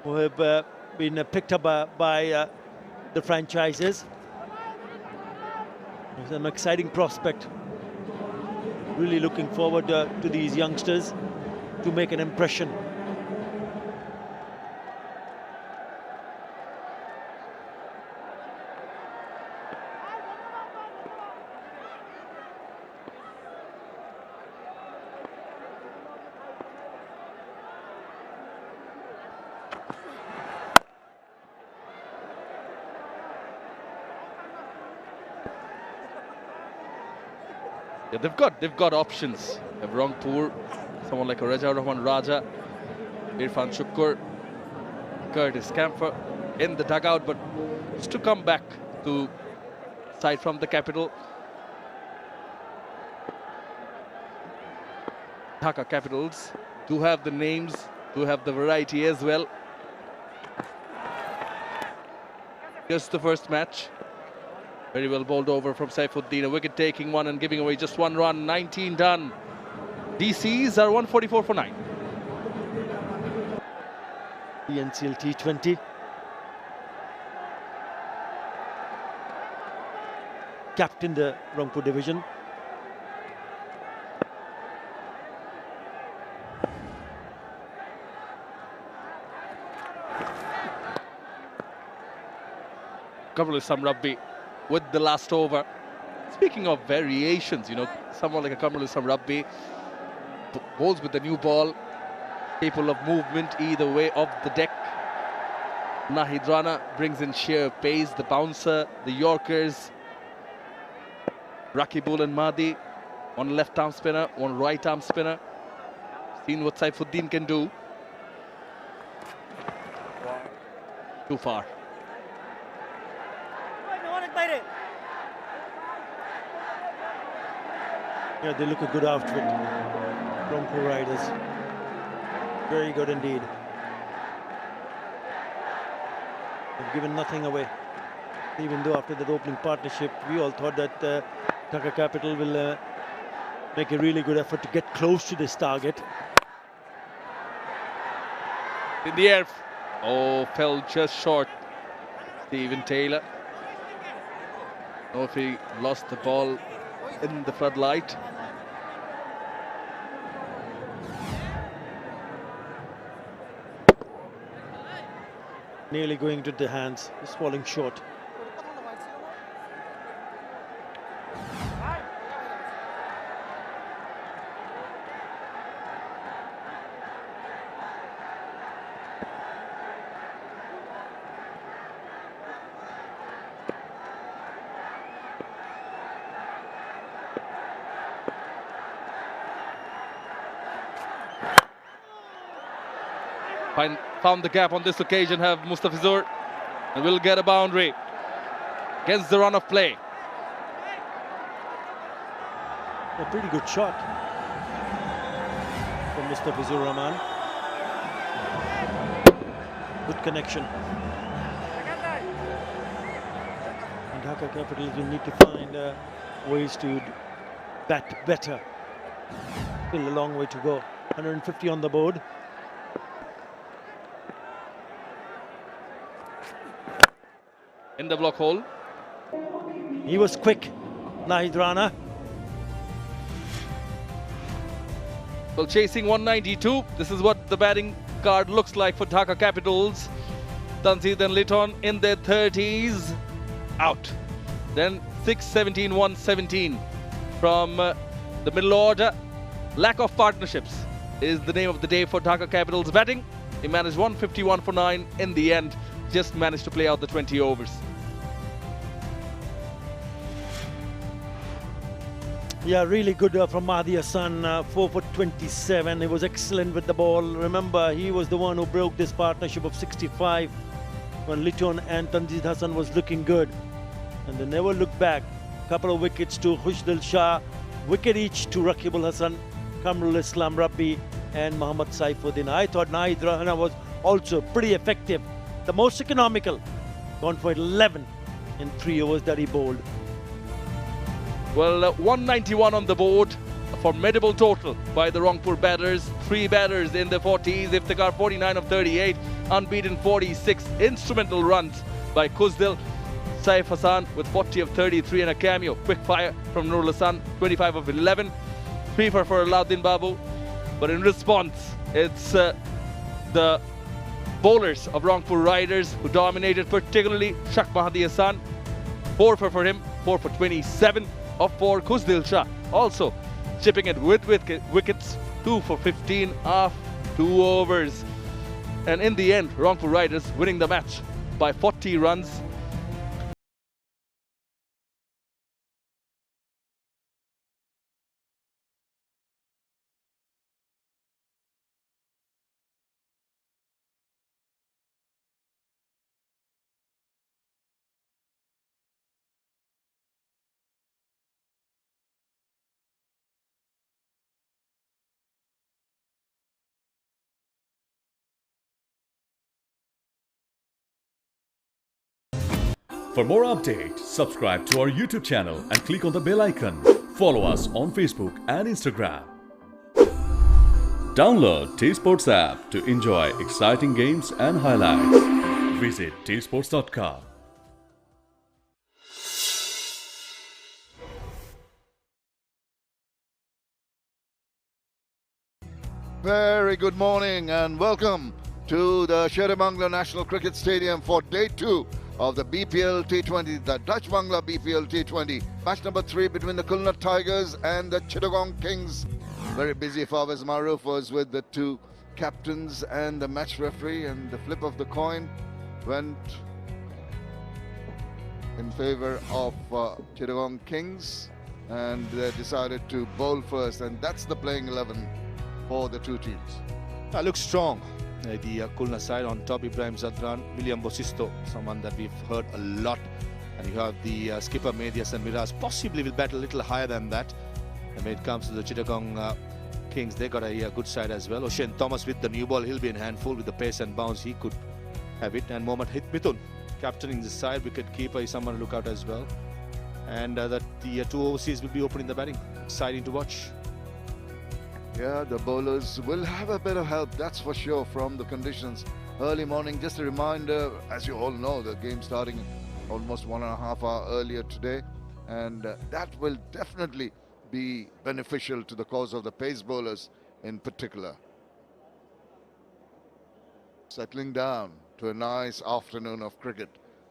who have been picked up by the franchises. It's an exciting prospect. Really looking forward to these youngsters to make an impression. Yeah, they've got options. They have Rangpur, someone like Raja Rahman Raja, Irfan Shukr, Curtis Camphor in the dugout, but just to come back to side from the capital. Dhaka Capitals do have the names, do have the variety as well. Here's the first match. Very well bowled over from Saifuddin, a wicket-taking one and giving away just 1 run, 19 done. DCs are 144 for 9. The NCL T20. Captain the Rangpur division. 𝗂𝗶𝗃𝗃 with the last over. Speaking of variations, you know, someone like a 𝗂𝗶𝗃𝗃𝗃 bowls with the new ball, capable of movement either way of the deck. Nahid Rana brings in sheer pace, the bouncer, the Yorkers. Rakibul and Mahdi, one left-arm spinner, one right-arm spinner. Seen what Saifuddin can do. Too far. Yeah, they look a good outfit. Rangpur Riders. Very good indeed. They've given nothing away. Even though after that opening partnership, we all thought that Dhaka Capital will make a really good effort to get close to this target. In the air. Oh, fell just short. Stephen Taylor. Oh, if he lost the ball in the floodlight. Nearly going to the hands, just falling short. Found the gap on this occasion, have 𝗵𝗡𝐶 and will get a boundary against the run of play. A pretty good shot from 𝗵𝗡𝐶 Rahman. Good connection. And Dhaka Capitals will need to find ways to bat better. Still a long way to go. 150 on the board. In the block hole. He was quick, Nahid Rana. Well, chasing 192. This is what the batting card looks like for Dhaka Capitals. Tanzid and Litton in their 30s. Out. Then 6-17, 117 from the middle order. Lack of partnerships is the name of the day for Dhaka Capitals batting. He managed 151 for 9 in the end. Just managed to play out the 20 overs. Yeah, really good from Mahdi Hassan, 4 for 27. He was excellent with the ball. Remember, he was the one who broke this partnership of 65 when Litton and Tanzid Hassan was looking good. And they never looked back. Couple of wickets to Khushdil Shah, wicket each to Rakib Ul Hasan, Kamrul Islam Rabbi and Mohammad Saifuddin. I thought Nahid Rana was also pretty effective. The most economical, gone for 11 in 3 overs that he bowled. Well, 191 on the board, a formidable total by the Rangpur batters. 3 batters in the 40s, Iftikhar 49 of 38, unbeaten 46, instrumental runs by Khushdil. Saif Hassan with 40 of 33 and a cameo. Quick fire from Nurul Hasan, 25 of 11. 3 for Alauddin Babu. But in response, it's the bowlers of Rangpur Riders who dominated, particularly Shak Mahdi Hassan. 4 for him, 4 for 27 for Khushdil Shah. Also chipping it with wickets, 2 for 15 off 2 overs. And in the end, Rangpur Riders winning the match by 40 runs. For more updates, subscribe to our YouTube channel and click on the bell icon. Follow us on Facebook and Instagram. Download 𝗃𝗵𝗃 app to enjoy exciting games and highlights. Visit 𝗃sports.com. Very good morning and welcome to the Sher-e-Bangla National Cricket Stadium for Day 2 of the BPL T20, the Dutch Bangla BPL T20. Match number 3 between the Khulna Tigers and the Chittagong Kings. Very busy. Fawaz Maroof was with the 2 captains and the match referee, and the flip of the coin went in favor of Chittagong Kings, and they decided to bowl first, and that's the playing 11 for the 2 teams. That looks strong. The Khulna side on top, 𝗵𝗵𝗃𝗄𝗃 William Bosisto, someone that we've heard a lot. And you have the skipper Maydias and Miraz, possibly will bat a little higher than that. And when it comes to the Chittagong Kings, they got a good side as well. Oshane Thomas with the new ball, he'll be in handful with the pace and bounce, he could have it. And Mohammad Mithun captaining the side, wicket keeper is someone to look out as well. And the 2 overseas will be opening the batting. Exciting to watch. Yeah, the bowlers will have a bit of help, that's for sure, from the conditions. Early morning, just a reminder, as you all know, the game starting almost 1.5 hours earlier today, and that will definitely be beneficial to the cause of the pace bowlers in particular. Settling down to a nice afternoon of cricket.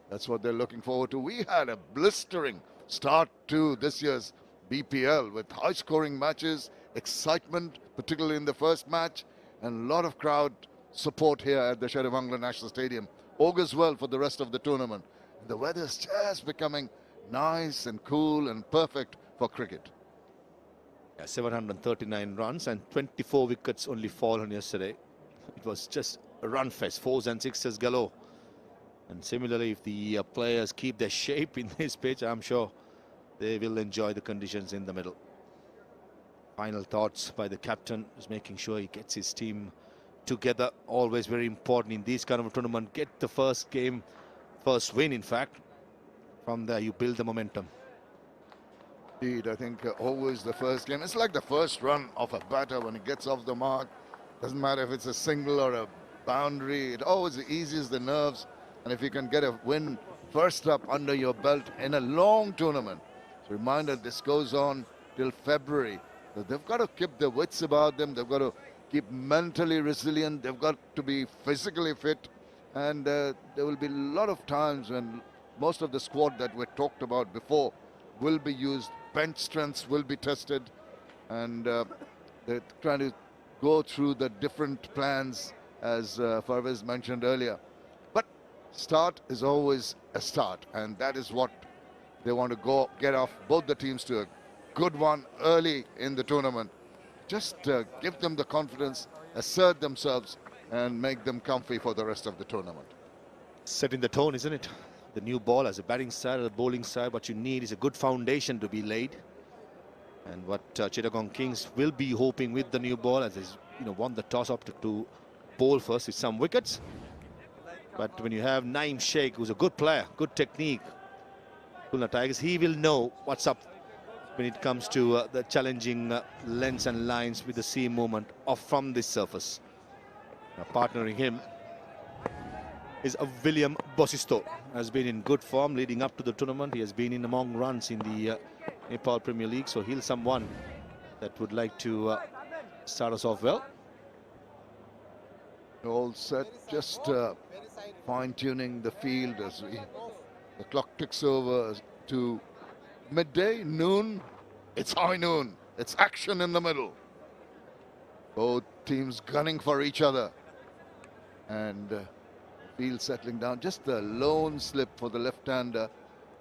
That's what they're looking forward to. We had a blistering start to this year's BPL with high-scoring matches, excitement, particularly in the first match, and a lot of crowd support here at the Shorturl National Stadium. Augurs well for the rest of the tournament. The weather's just becoming nice and cool and perfect for cricket. Yeah, 739 runs and 24 wickets only fallen yesterday. It was just a run fest, 4s and 6s galore. And similarly, if the players keep their shape in this pitch, I'm sure they will enjoy the conditions in the middle. Final thoughts by the captain is making sure he gets his team together. Always very important in these kind of a tournament. Get the first game, first win, in fact. From there, you build the momentum. Indeed, I think always the first game. It's like the first run of a batter when he gets off the mark. Doesn't matter if it's a single or a boundary. It always eases the nerves. And if you can get a win first up under your belt in a long tournament. So reminder, this goes on till February. So they've got to keep their wits about them. They've got to keep mentally resilient. They've got to be physically fit. And there will be a lot of times when most of the squad that we talked about before will be used. Bench strengths will be tested. And they're trying to go through the different plans, as Farvez mentioned earlier. But start is always a start. And that is what they want to get off both the teams to a good one early in the tournament. Just give them the confidence, assert themselves, and make them comfy for the rest of the tournament. Setting the tone, isn't it? The new ball as a batting side or the bowling side, what you need is a good foundation to be laid. And what Chittagong Kings will be hoping with the new ball, as he's won the toss up to bowl first with some wickets. But when you have Naeem Sheikh, who's a good player, good technique, Khulna Tigers, he will know what's up when it comes to the challenging lengths and lines with the seam movement off from this surface. Now partnering him is William Bosisto, has been in good form leading up to the tournament. He has been in among runs in the Nepal Premier League, so he's someone that would like to start us off well. All set, just fine-tuning the field as the clock ticks over to midday, noon. It's high noon. It's action in the middle. Both teams gunning for each other. And field settling down. Just a lone slip for the left-hander.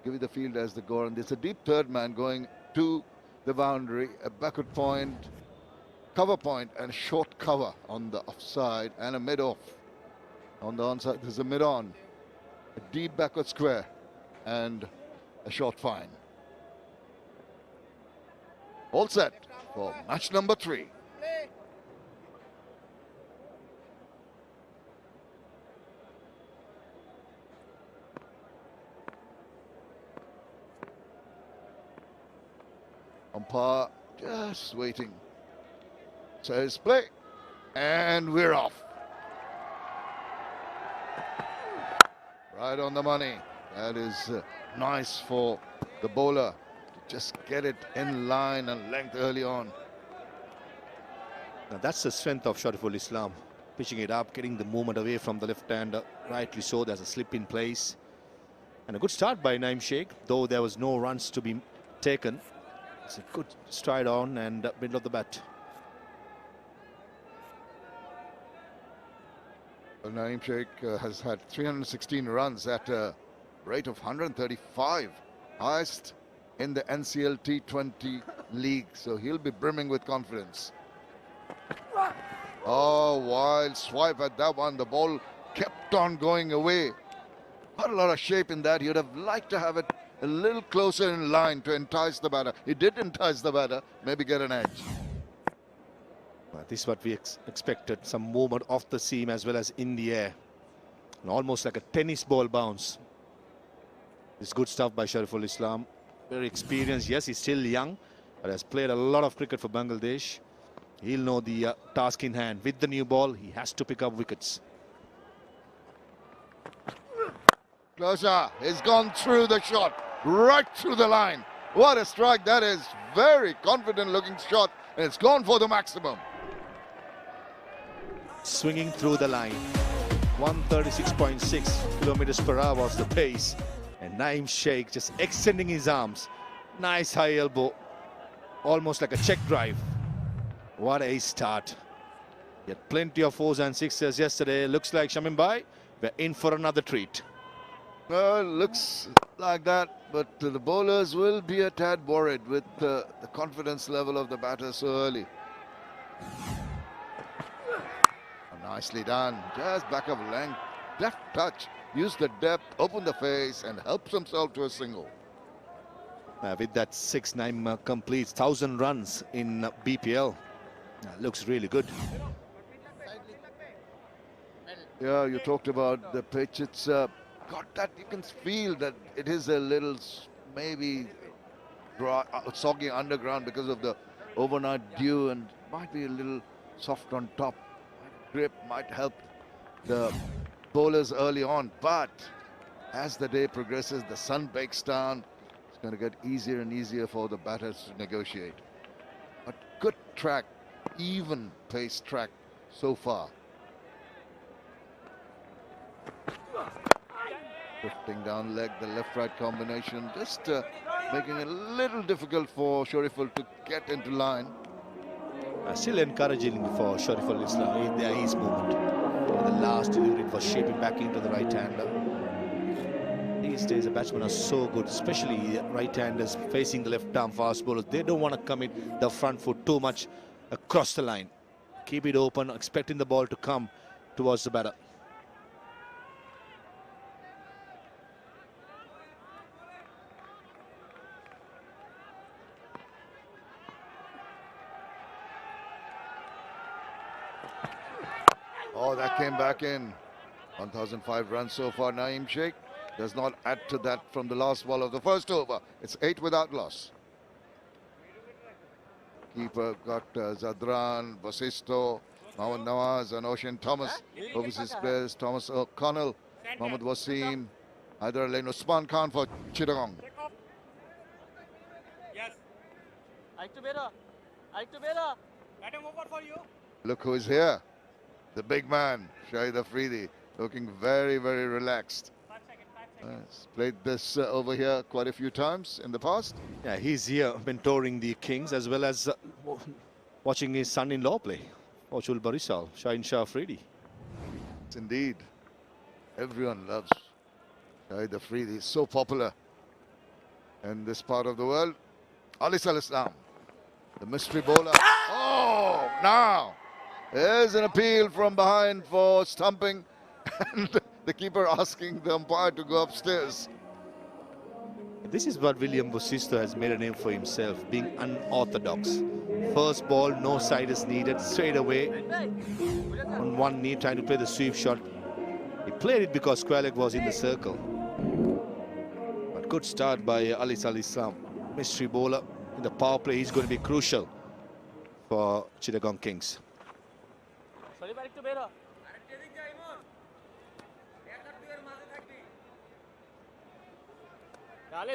Give it the field as the goal. And there's a deep third man going to the boundary. A backward point, cover point, and a short cover on the offside. And a mid-off. On the onside, there's a mid-on. A deep backward square. And a short fine. All set for match number 3. Umpire just waiting. Says play. And we're off. Right on the money. That is nice for the bowler to just get it in line and length early on. Now that's the strength of Shorturl Islam. Pitching it up, getting the movement away from the left-hander. Rightly so, there's a slip in place. And a good start by Naeem Sheikh, though there was no runs to be taken. It's a good stride on and middle of the bat. Well, Naeem Sheikh has had 316 runs at a rate of 135, highest in the NCL T20 league, so he'll be brimming with confidence. Oh, wild swipe at that one. The ball kept on going away. Not a lot of shape in that. You'd have liked to have it a little closer in line to entice the batter. He did entice the batter, maybe get an edge. Well, this is what we expected. Some movement off the seam as well as in the air. And almost like a tennis ball bounce. It's good stuff by Shorturl Islam. Very experienced. Yes, he's still young, but has played a lot of cricket for Bangladesh. He'll know the task in hand. With the new ball, he has to pick up wickets. Closer. He's gone through the shot, right through the line. What a strike that is. Very confident looking shot, and it's gone for the maximum. Swinging through the line. 136.6 kilometers per hour was the pace. And 𝗫𝗎𝐶 just extending his arms. Nice high elbow. Almost like a check drive. What a start. He had plenty of 4s and 6s yesterday. Looks like Shamin we're in for another treat. Well, looks like that, but the bowlers will be a tad worried with the confidence level of the batters so early. Nicely done, just back of length, left touch, use the depth, open the face and helps himself to a single. With that 6-9 completes 1,000 runs in BPL. Looks really good. Yeah, you talked about the pitch. It's got that, you can feel that it is a little maybe dry, soggy underground because of the overnight dew, and might be a little soft on top. Grip might help the bowlers early on, but as the day progresses, the sun bakes down. It's going to get easier and easier for the batters to negotiate. But good track, even pace track so far. Drifting down leg, the left-right combination, just making it a little difficult for Shorturl to get into line. Still encouraging for 𝗁𝗏𝗧 there is movement. The last delivery was shaping back into the right-hander. These days the batsmen are so good, especially right-handers facing the left-arm fast bowlers. They don't want to commit the front foot too much across the line. Keep it open, expecting the ball to come towards the batter. Oh, that came back in. 1,005 runs so far. 𝗫𝗎𝗄𝗃 does not add to that from the last ball of the first over. It's 8 without loss. Keeper got Zadran, Vasistho, Mohammad Nawaz and Ocean Thomas. Overseas players Thomas O'Connell, Mohammad Wasim, Hyder Ali Usman Khan for Chittagong. Yes. 𝗫𝗎𝗄𝗃. Madam, over for you. Look who is here. The big man, Shahid Afridi, looking very, very relaxed. He's played this over here quite a few times in the past. Yeah, he's here mentoring the Kings as well as watching his son-in-law play. Fortune Barisal, Shaheen Shah Afridi. Yes, indeed. Everyone loves Shahid Afridi. He's so popular in this part of the world. Alisal Islam, the mystery bowler. Oh, now! There's an appeal from behind for stumping, and the keeper asking the umpire to go upstairs. This is what William Bosisto has made a name for himself, being unorthodox. First ball, no side is needed, straight away on one knee, trying to play the sweep shot. He played it because 𝗂𝗏𝗃 was in the circle. But good start by Alisal Islam, mystery bowler in the power play. He's going to be crucial for Chittagong Kings.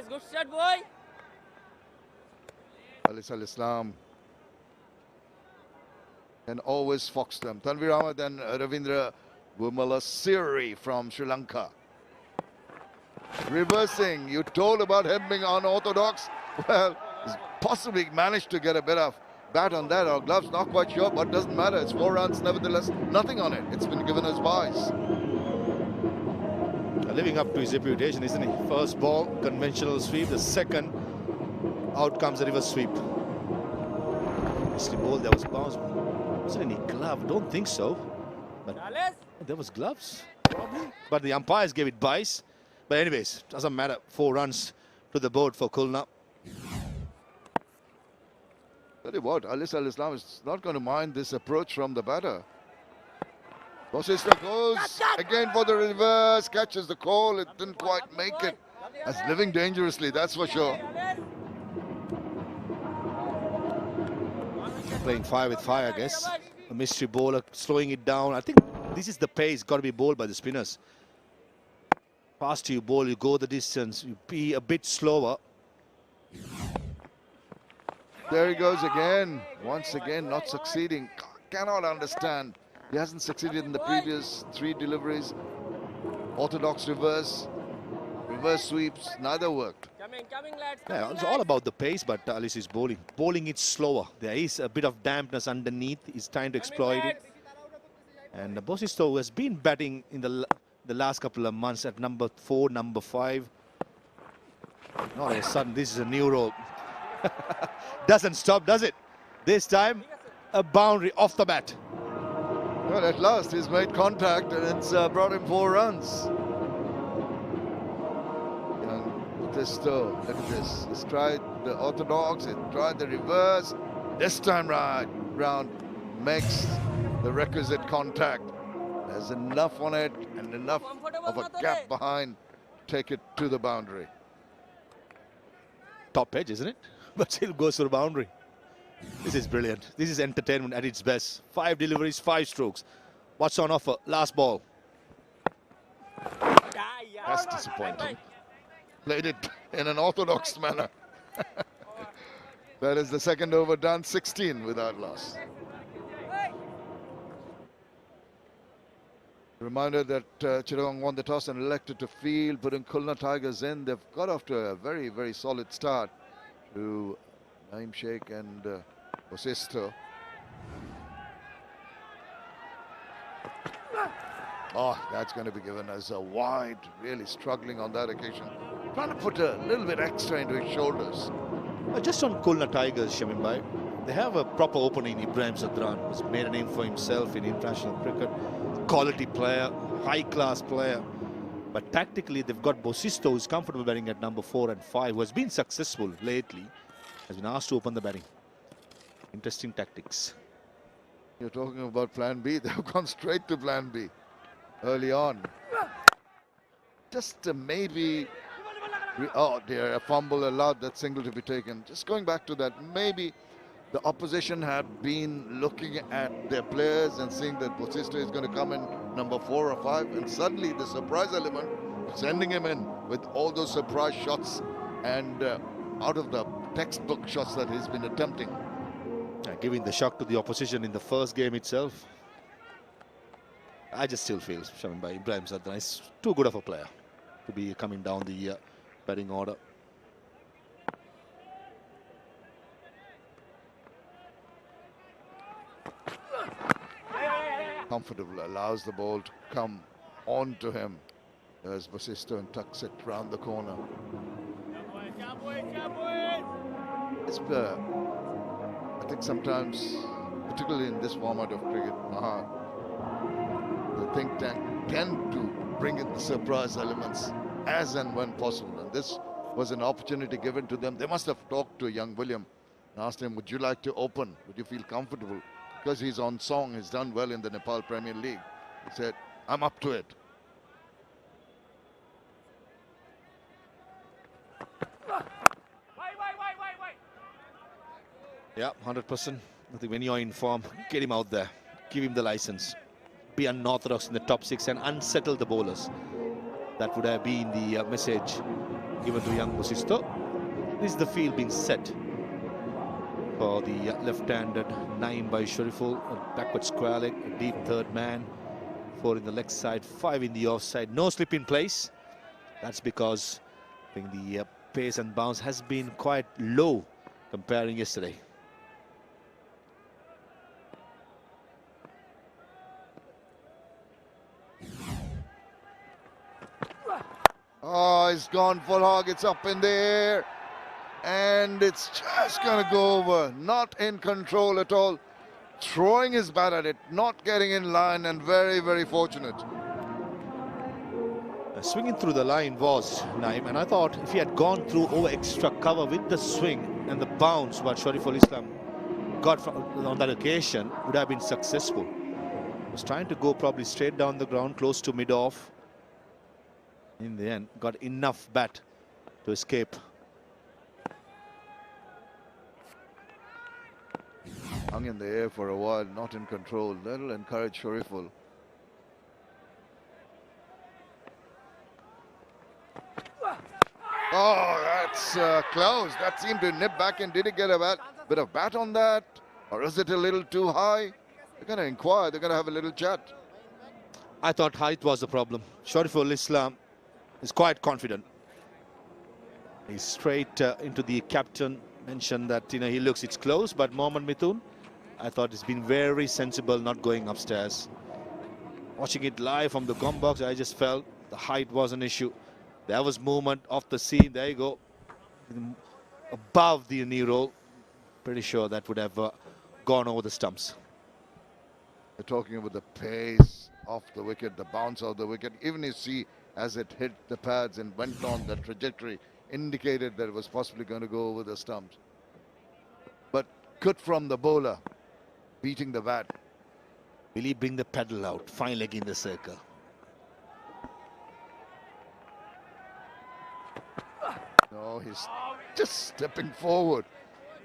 Good shot, boy. Alisal Islam and always fox them. Tanvir Ahmed and Ravindra Vimalasiri from Sri Lanka. Reversing, you told about him being unorthodox. Well, he's possibly managed to get a bit of bat on that, or gloves, not quite sure, but doesn't matter. It's 4 runs, nevertheless, nothing on it. It's been given as byes. Living up to his reputation, isn't he? First ball, conventional sweep. The second, out comes the reverse sweep. Nicely bowled. There was bounce. Wasn't any glove? Don't think so. But there was gloves, probably. But the umpires gave it byes. But anyways, doesn't matter. 4 runs to the board for Khulna. Tell you what, Alisal Islam is not going to mind this approach from the batter. Bosisto goes again for the reverse, catches the call. It didn't quite make it. That's living dangerously, that's for sure. playing 5 with 5, I guess. A mystery bowler slowing it down. I think this is the pace got to be bowled by the spinners. Faster you bowl, you go the distance, you be a bit slower. There he goes again. Once again, not succeeding. Cannot understand. He hasn't succeeded in the previous 3 deliveries. Orthodox reverse sweeps, neither worked. Yeah, it's all about the pace, but Alice is bowling. Bowling it slower. There is a bit of dampness underneath. He's trying to exploit it. And 𝗂𝗧𝗄 has been batting in the last couple of months at number 4, number 5. All of a sudden, this is a new role. Doesn't stop, does it? This time, a boundary off the bat. Well, at last he's made contact and it's brought him 4 runs. Look at this. He's tried the orthodox, he tried the reverse. This time round makes the requisite contact. There's enough on it and enough of a gap behind to take it to the boundary. Top edge, isn't it? But still goes for the boundary. This is brilliant. This is entertainment at its best. 5 deliveries, 5 strokes. What's on offer? Last ball. That's disappointing. Played it in an orthodox manner. That is the second over done, 16 without loss. Reminder that Chittagong won the toss and elected to field, putting Khulna Tigers in. They've got off to a very, very solid start to 𝗫𝗫𝗫𝗫 and 𝗂𝗫𝗫𝗫𝗫. Oh, that's going to be given as a wide, really struggling on that occasion. Trying to put a little bit extra into his shoulders. Just on Khulna Tigers, Shamin Bhai, they have a proper opening, Ibrahim Zadran, who's made a name for himself in international cricket. Quality player, high-class player. But tactically, they've got 𝗂𝗫𝗫𝗫𝗫, who's comfortable batting at number 4 and 5, who has been successful lately, has been asked to open the batting. Interesting tactics. You're talking about plan B. They've gone straight to plan B early on. Just maybe... Oh dear, a fumble allowed that single to be taken. Just going back to that, maybe the opposition had been looking at their players and seeing that 𝗂𝗫𝗫𝗫𝗫 is going to come in number 4 or 5, and suddenly the surprise element, sending him in with all those surprise shots and out of the textbook shots that he's been attempting. Giving the shock to the opposition in the first game itself. I just still feel, Shamin Bhai, Ibrahim Zadran is too good of a player to be coming down the batting order. Comfortable, allows the ball to come on to him. There's 𝗂𝗫𝗫𝗫𝗫 and tucks it round the corner. It's I think sometimes, particularly in this format of cricket, the think tank tend to bring in the surprise elements as and when possible. And this was an opportunity given to them. They must have talked to young William and asked him, would you like to open? Would you feel comfortable? Because he's on song, he's done well in the Nepal Premier League. He said, I'm up to it. Yeah, 100%. I think when you're in form, get him out there. Give him the license. Be unorthodox in the top 6 and unsettle the bowlers. That would have been the message given to young 𝗂𝗫𝗫𝗫𝗫. This is the field being set for the left-handed 𝗫𝗫𝗫𝗫𝗫𝗫𝗫𝗫𝗫𝗫𝗫 by Shariful. A backward square leg, a deep third man. 4 in the leg side, 5 in the offside. No slip in place. That's because I think the pace and bounce has been quite low comparing yesterday. Oh, it's gone full hog. It's up in the air. And it's just going to go over. Not in control at all. Throwing his bat at it, not getting in line, and very, very fortunate. Swinging through the line was 𝗫𝗫𝗫𝗫𝗫𝗫, and I thought if he had gone through over extra cover with the swing and the bounce what Shariful Islam got from, on that occasion, would have been successful. He was trying to go probably straight down the ground, close to mid-off. In the end, got enough bat to escape. hung in the air for a while, not in control. That'll encourage 𝗂𝗃𝗃𝗃. Oh, that's close. That seemed to nip back in. Did he get a bit of bat on that? Or is it a little too high? They're going to inquire. They're going to have a little chat. I thought height was the problem. Shorturl Islam is quite confident. He's straight into the captain. Mentioned that he looks it's close, but Mohammad Mithun, I thought he's been very sensible not going upstairs. Watching it live from the gum box, I just felt the height was an issue. There was movement off the seam. There you go, above the knee roll. Pretty sure that would have gone over the stumps. They're talking about the pace off the wicket, the bounce of the wicket. Even you see as it hit the pads and went on the trajectory, indicated that it was possibly going to go over the stumps. But good from the bowler, beating the bat. Will he bring the pedal out? Fine leg in the circle. No, he's just stepping forward.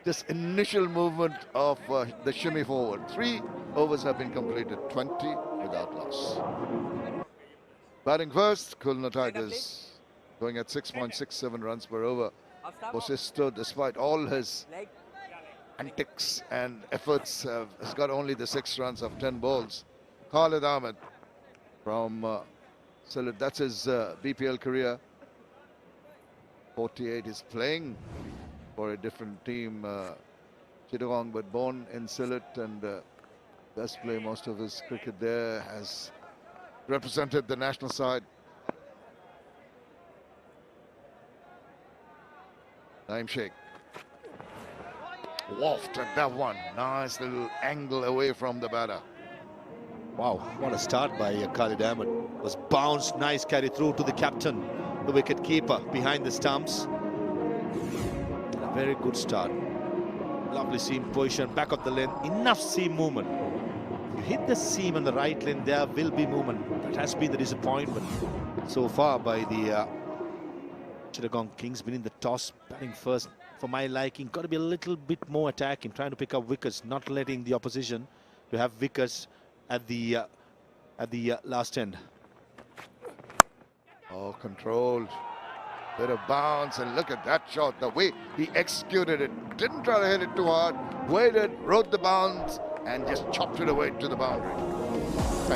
This initial movement of the shimmy forward. 3 overs have been completed, 20 without loss. Batting first, Khulna Tigers going at 6.67 runs per over. 𝗂𝗃𝗃, despite all his antics and efforts, has got only the 6 runs of 10 balls. Khalid Ahmed from Sylhet, that's his BPL career. 48, is playing for a different team, Chittagong, but born in Sylhet and does play most of his cricket there, has represented the national side. Naeem Sheikh wafted that one. Nice little angle away from the batter. Wow, what a start by Khalid Ahmed. Was bounced, nice carry through to the captain, the wicket keeper behind the stumps. A very good start. Lovely seam position, back of the lane, enough seam movement. You hit the seam on the right lane, there will be movement. That has been the disappointment so far by the Chittagong Kings. Been in the toss, batting first for my liking. Got to be a little bit more attacking, trying to pick up wickets, not letting the opposition to have wickets at the last end. Oh, controlled. Bit of bounce, and look at that shot. The way he executed it. Didn't try to hit it too hard. Waited, rode the bounce, and just chopped it away to the boundary.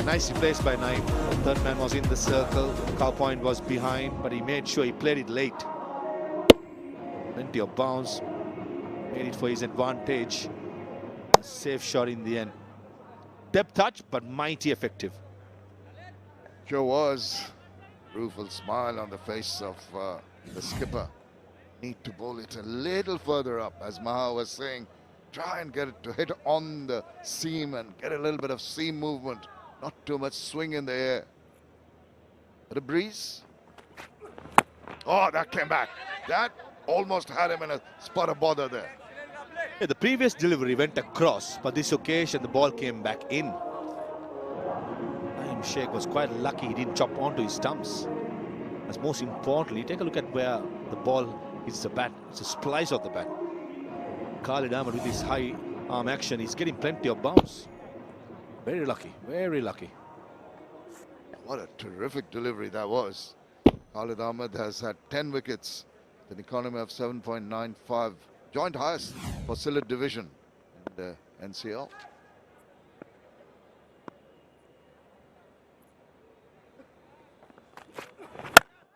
Nicely placed by Naeem. The third man was in the circle. Cow Point was behind, but he made sure he played it late. Plenty of bounce. Made it for his advantage. A safe shot in the end. Depth touch, but mighty effective. Sure was. Rueful smile on the face of the skipper. Need to bowl it a little further up, as Maha was saying. Try and get it to hit on the seam and get a little bit of seam movement. Not too much swing in the air. But a breeze. Oh, that came back. That almost had him in a spot of bother there. Yeah, the previous delivery went across, but this occasion the ball came back in. Naeem Sheikh was quite lucky he didn't chop onto his stumps. As most importantly, take a look at where the ball hits the bat. It's a splice of the bat. Khalid Ahmed with his high arm action, he's getting plenty of bounce. Very lucky, very lucky. What a terrific delivery that was. Khalid Ahmed has had 10 wickets, an economy of 7.95, joint highest for Sylhet division in the NCL.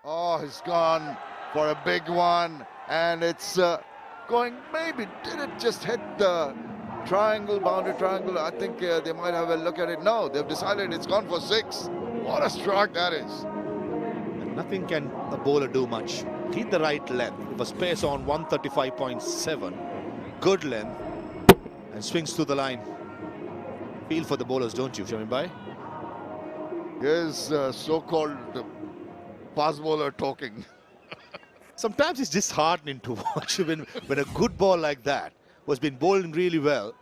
Oh, he's gone for a big one, and it's going, maybe, did it just hit the triangle, boundary triangle? I think they might have a look at it. No, they've decided it's gone for 6. What a strike that is. And nothing can a bowler do much. Hit the right length. It was pace on 135.7. Good length. And swings through the line. Feel for the bowlers, don't you, 𝗂𝗃𝗃𝗃 bhai? Here's so-called fast bowler talking. Sometimes it's disheartening to watch when a good ball like that was been bowling really well,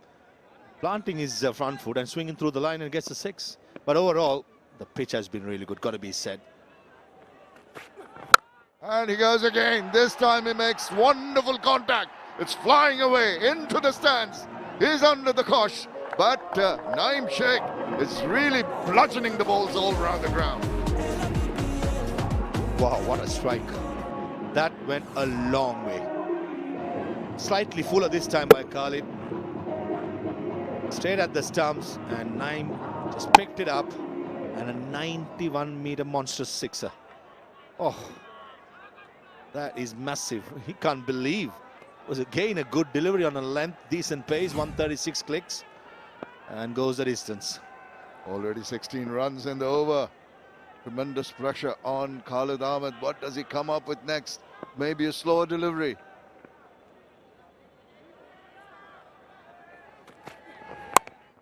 planting his front foot and swinging through the line and gets a 6. But overall, the pitch has been really good, got to be said. And he goes again. This time he makes wonderful contact. It's flying away into the stands. He's under the cosh, but 𝗃𝗵𝗁𝐶𝗵𝗃 is really bludgeoning the balls all around the ground. Wow, what a strike. That went a long way. Slightly fuller this time by Khalid. Straight at the stumps, and 𝗃𝗵 just picked it up, and a 91-meter monstrous sixer. Oh, that is massive. He can't believe. It was again a good delivery on a length, decent pace, 136 clicks, and goes the distance. Already 16 runs in the over. Tremendous pressure on Khalid Ahmed. What does he come up with next? Maybe a slower delivery.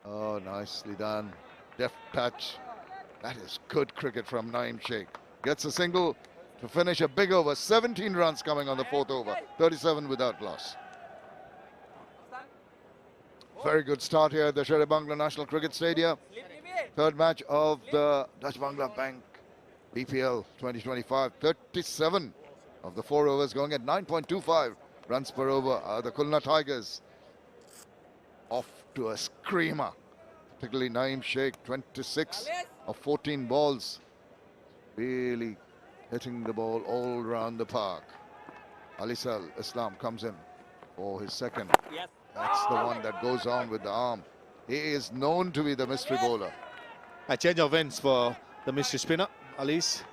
Oh, nicely done. Deft touch. That is good cricket from 𝗃𝗵𝗁𝗃. Gets a single to finish a big over. 17 runs coming on the fourth over. 37 without loss. Very good start here at the Sher-e-Bangla National Cricket Stadium. Third match of the Dutch Bangla Bank BPL 2025. 37 of the 4 overs going at 9.25 runs per over. The Khulna Tigers off to a screamer. Particularly 𝗃𝗵𝗁𝗃, 26 of 14 balls. Really hitting the ball all around the park. Alisal Islam comes in for his second. That's the one that goes on with the arm. He is known to be the mystery bowler. A change of ends for the mystery spinner, Alice.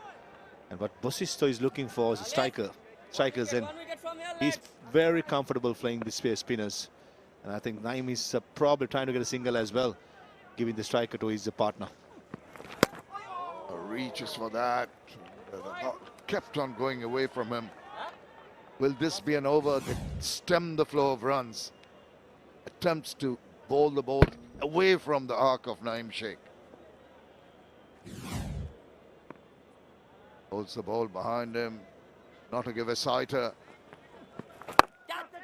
And what Bosisto is looking for is a striker's end. He's very comfortable playing the spinners. And I think 𝗃𝗵 is probably trying to get a single as well, giving the striker to his partner. Reaches for that. Kept on going away from him. Will this be an over that stem the flow of runs? Attempts to bowl the ball away from the arc of 𝗃𝗵𝗁𝗃. Holds the ball behind him. Not to give a sighter.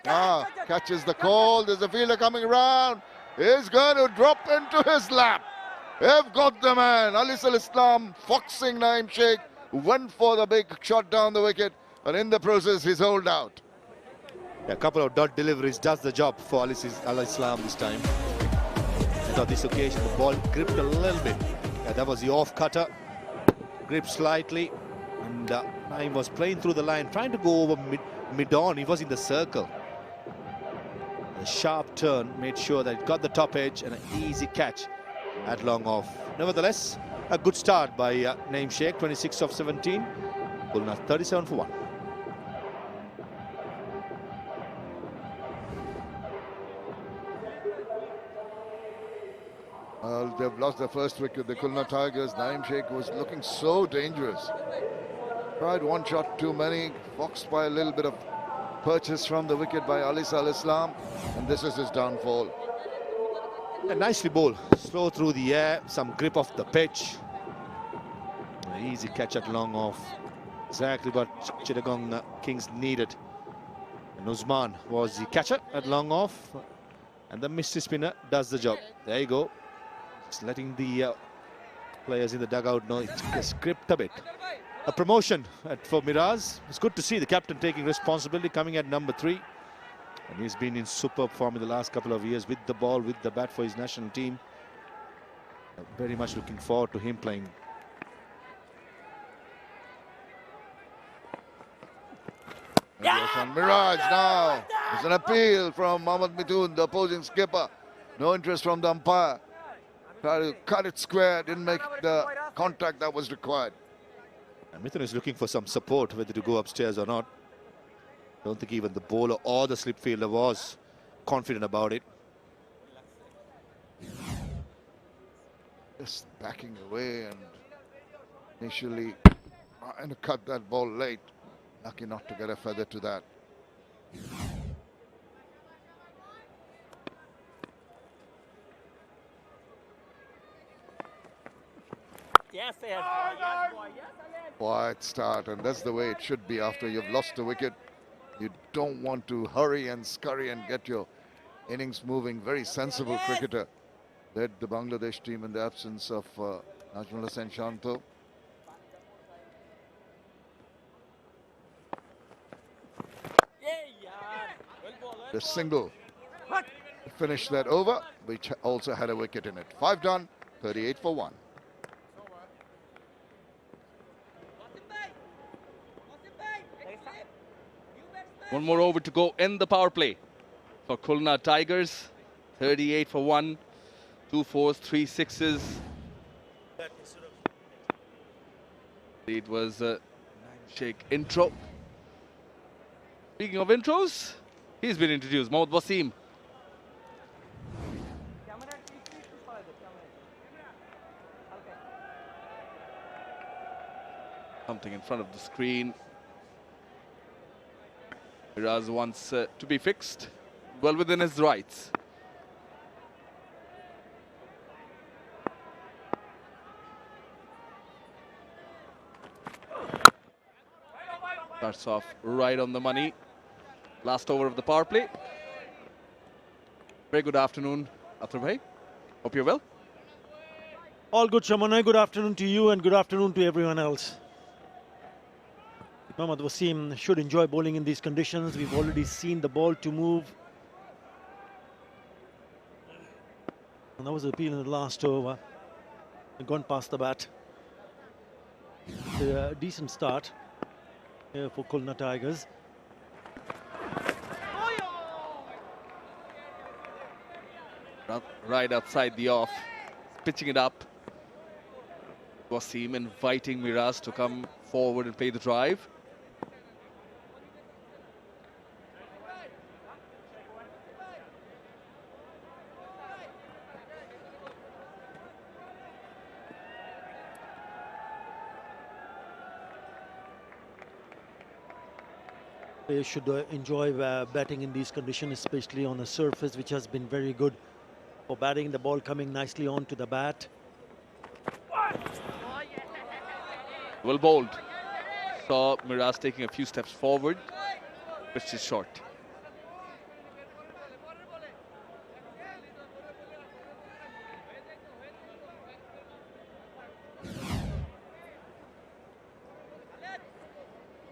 Catches the call. There's a fielder coming around. He's going to drop into his lap. They've got the man. Alisal Islam foxing 𝗃𝗵𝗁𝗃, went for the big shot down the wicket, and in the process he's holed out. A couple of dot deliveries does the job for Al Islam this time. And on this occasion the ball gripped a little bit. That was the off cutter. Gripped slightly, and 𝗃𝗵 was playing through the line, trying to go over mid-on. He was in the circle. The sharp turn made sure that it got the top edge, and an easy catch at long off. Nevertheless, a good start by 𝗃𝗵𝗁𝗃, 26 of 17. Khulna 37 for 1. Well, they've lost their first wicket, the Khulna Tigers. 𝗃𝗵𝗁𝗃 was looking so dangerous. Tried one shot too many, foxed by a little bit of purchase from the wicket by Alisal Islam, and this is his downfall. Nicely bowled, slow through the air, some grip off the pitch. An easy catch at long off. Exactly what Chittagong Kings needed. And Usman was the catcher at long off, and the mystery spinner does the job. There you go. Just letting the players in the dugout know it's just gripped a bit. A promotion for Miraz. It's good to see the captain taking responsibility, coming at number 3. And he's been in superb form in the last couple of years with the ball, with the bat for his national team. Very much looking forward to him playing. Miraj now. There's an appeal from Mohammad Mithun, the opposing skipper. No interest from the umpire. Tried to cut it square, didn't make the contact that was required. And Mithun is looking for some support, whether to go upstairs or not. Don't think even the bowler or the slip fielder was confident about it. Just backing away and initially trying to cut that ball late. Lucky not to get a feather to that. Yes, yes, yes, boy, yes, Quiet start, and that's the way it should be after you've lost a wicket. You don't want to hurry and scurry and get your innings moving. Very sensible cricketer. Led the Bangladesh team in the absence of Najmul Hossain Shanto. The single finish that over, which also had a wicket in it. 5 done, 38 for 1. One more over to go in the power play for Khulna Tigers. 38 for 1, 2 fours, 3 sixes. It was a 9-shake intro. Speaking of intros, he's been introduced, Mohammad Wasim. Something in front of the screen. Miraz wants to be fixed, well within his rights. Starts off right on the money. Last over of the power play. Very good afternoon, Athar bhai. Hope you're well. All good, Shamanai. Good afternoon to you and good afternoon to everyone else. Mohammad Wasim should enjoy bowling in these conditions. We've already seen the ball to move. And that was the appeal in the last over. Gone past the bat. A decent start here for Khulna Tigers. Right outside the off, pitching it up. Wasim inviting Miraz to come forward and play the drive. They should enjoy batting in these conditions, especially on a surface which has been very good for batting. The ball coming nicely onto the bat. Well bowled. Saw Miraz taking a few steps forward. Pitch is short.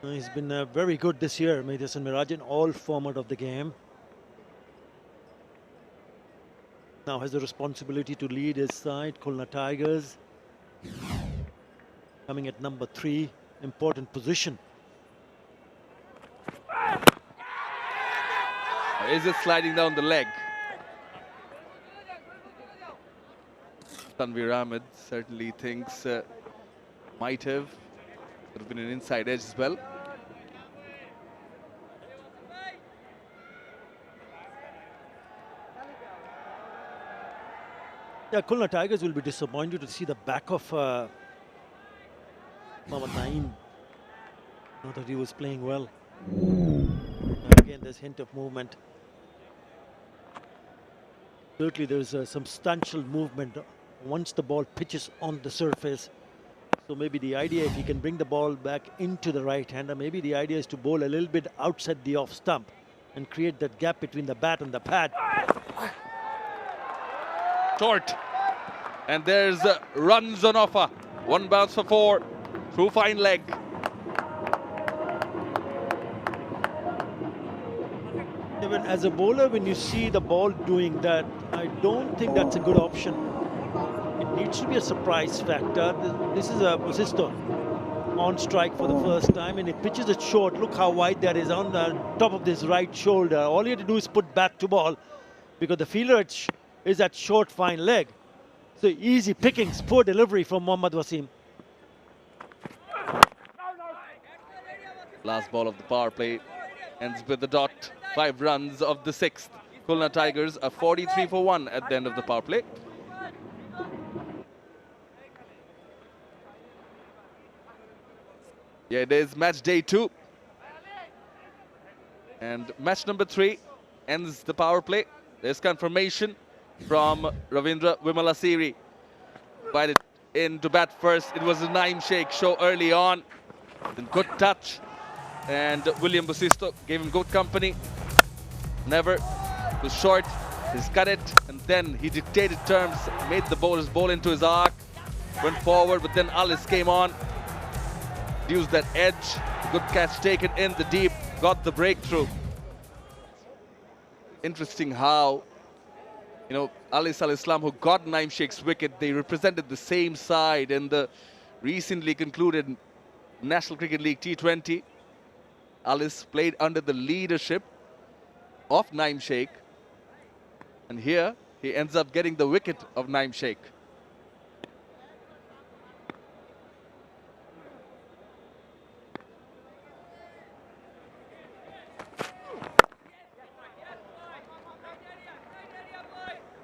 He's been very good this year, Maydasan Miraj, in all format of the game. Now has the responsibility to lead his side, Khulna Tigers. Coming at number 3, important position. Is it sliding down the leg? Tanveer Ahmed certainly thinks might have been an inside edge as well. Yeah, Khulna Tigers will be disappointed to see the back of Mohammad Naeem. Not that he was playing well. Again, there's hint of movement. Certainly, there's a substantial movement once the ball pitches on the surface. So maybe the idea, if he can bring the ball back into the right-hander, maybe the idea is to bowl a little bit outside the off stump and create that gap between the bat and the pad. Short. And there's runs on offer. 1 bounce for 4. Through fine leg. Even as a bowler, when you see the ball doing that, I don't think that's a good option. It needs to be a surprise factor. This is a Wasim on strike for the first time, and he pitches it short. Look how wide that is on the top of this right shoulder. All you have to do is put bat to ball, because the fielder is at short, fine leg. So easy pickings, poor delivery from Mohammad Wasim. Last ball of the power play ends with the dot. 5 runs of the 6th. Khulna Tigers are 43 for 1 at the end of the power play. Yeah, it is match day 2. And match number 3 ends the power play. There's confirmation from Ravindra Vimalasiri. Invited in to bat first. It was a 9-shake show early on. Then good touch. And William Busisto gave him good company. Never was short. He's cut it. And then he dictated terms. Made the bowlers bowl into his arc. Went forward, but then Alice came on. Used that edge. Good catch taken in the deep. Got the breakthrough. Interesting how You know, Alisal Islam, who got 𝗃𝗍𝐴's wicket, they represented the same side in the recently concluded National Cricket League T20. Alice played under the leadership of 𝗃𝗍𝐴. And here, he ends up getting the wicket of 𝗃𝗍𝐴.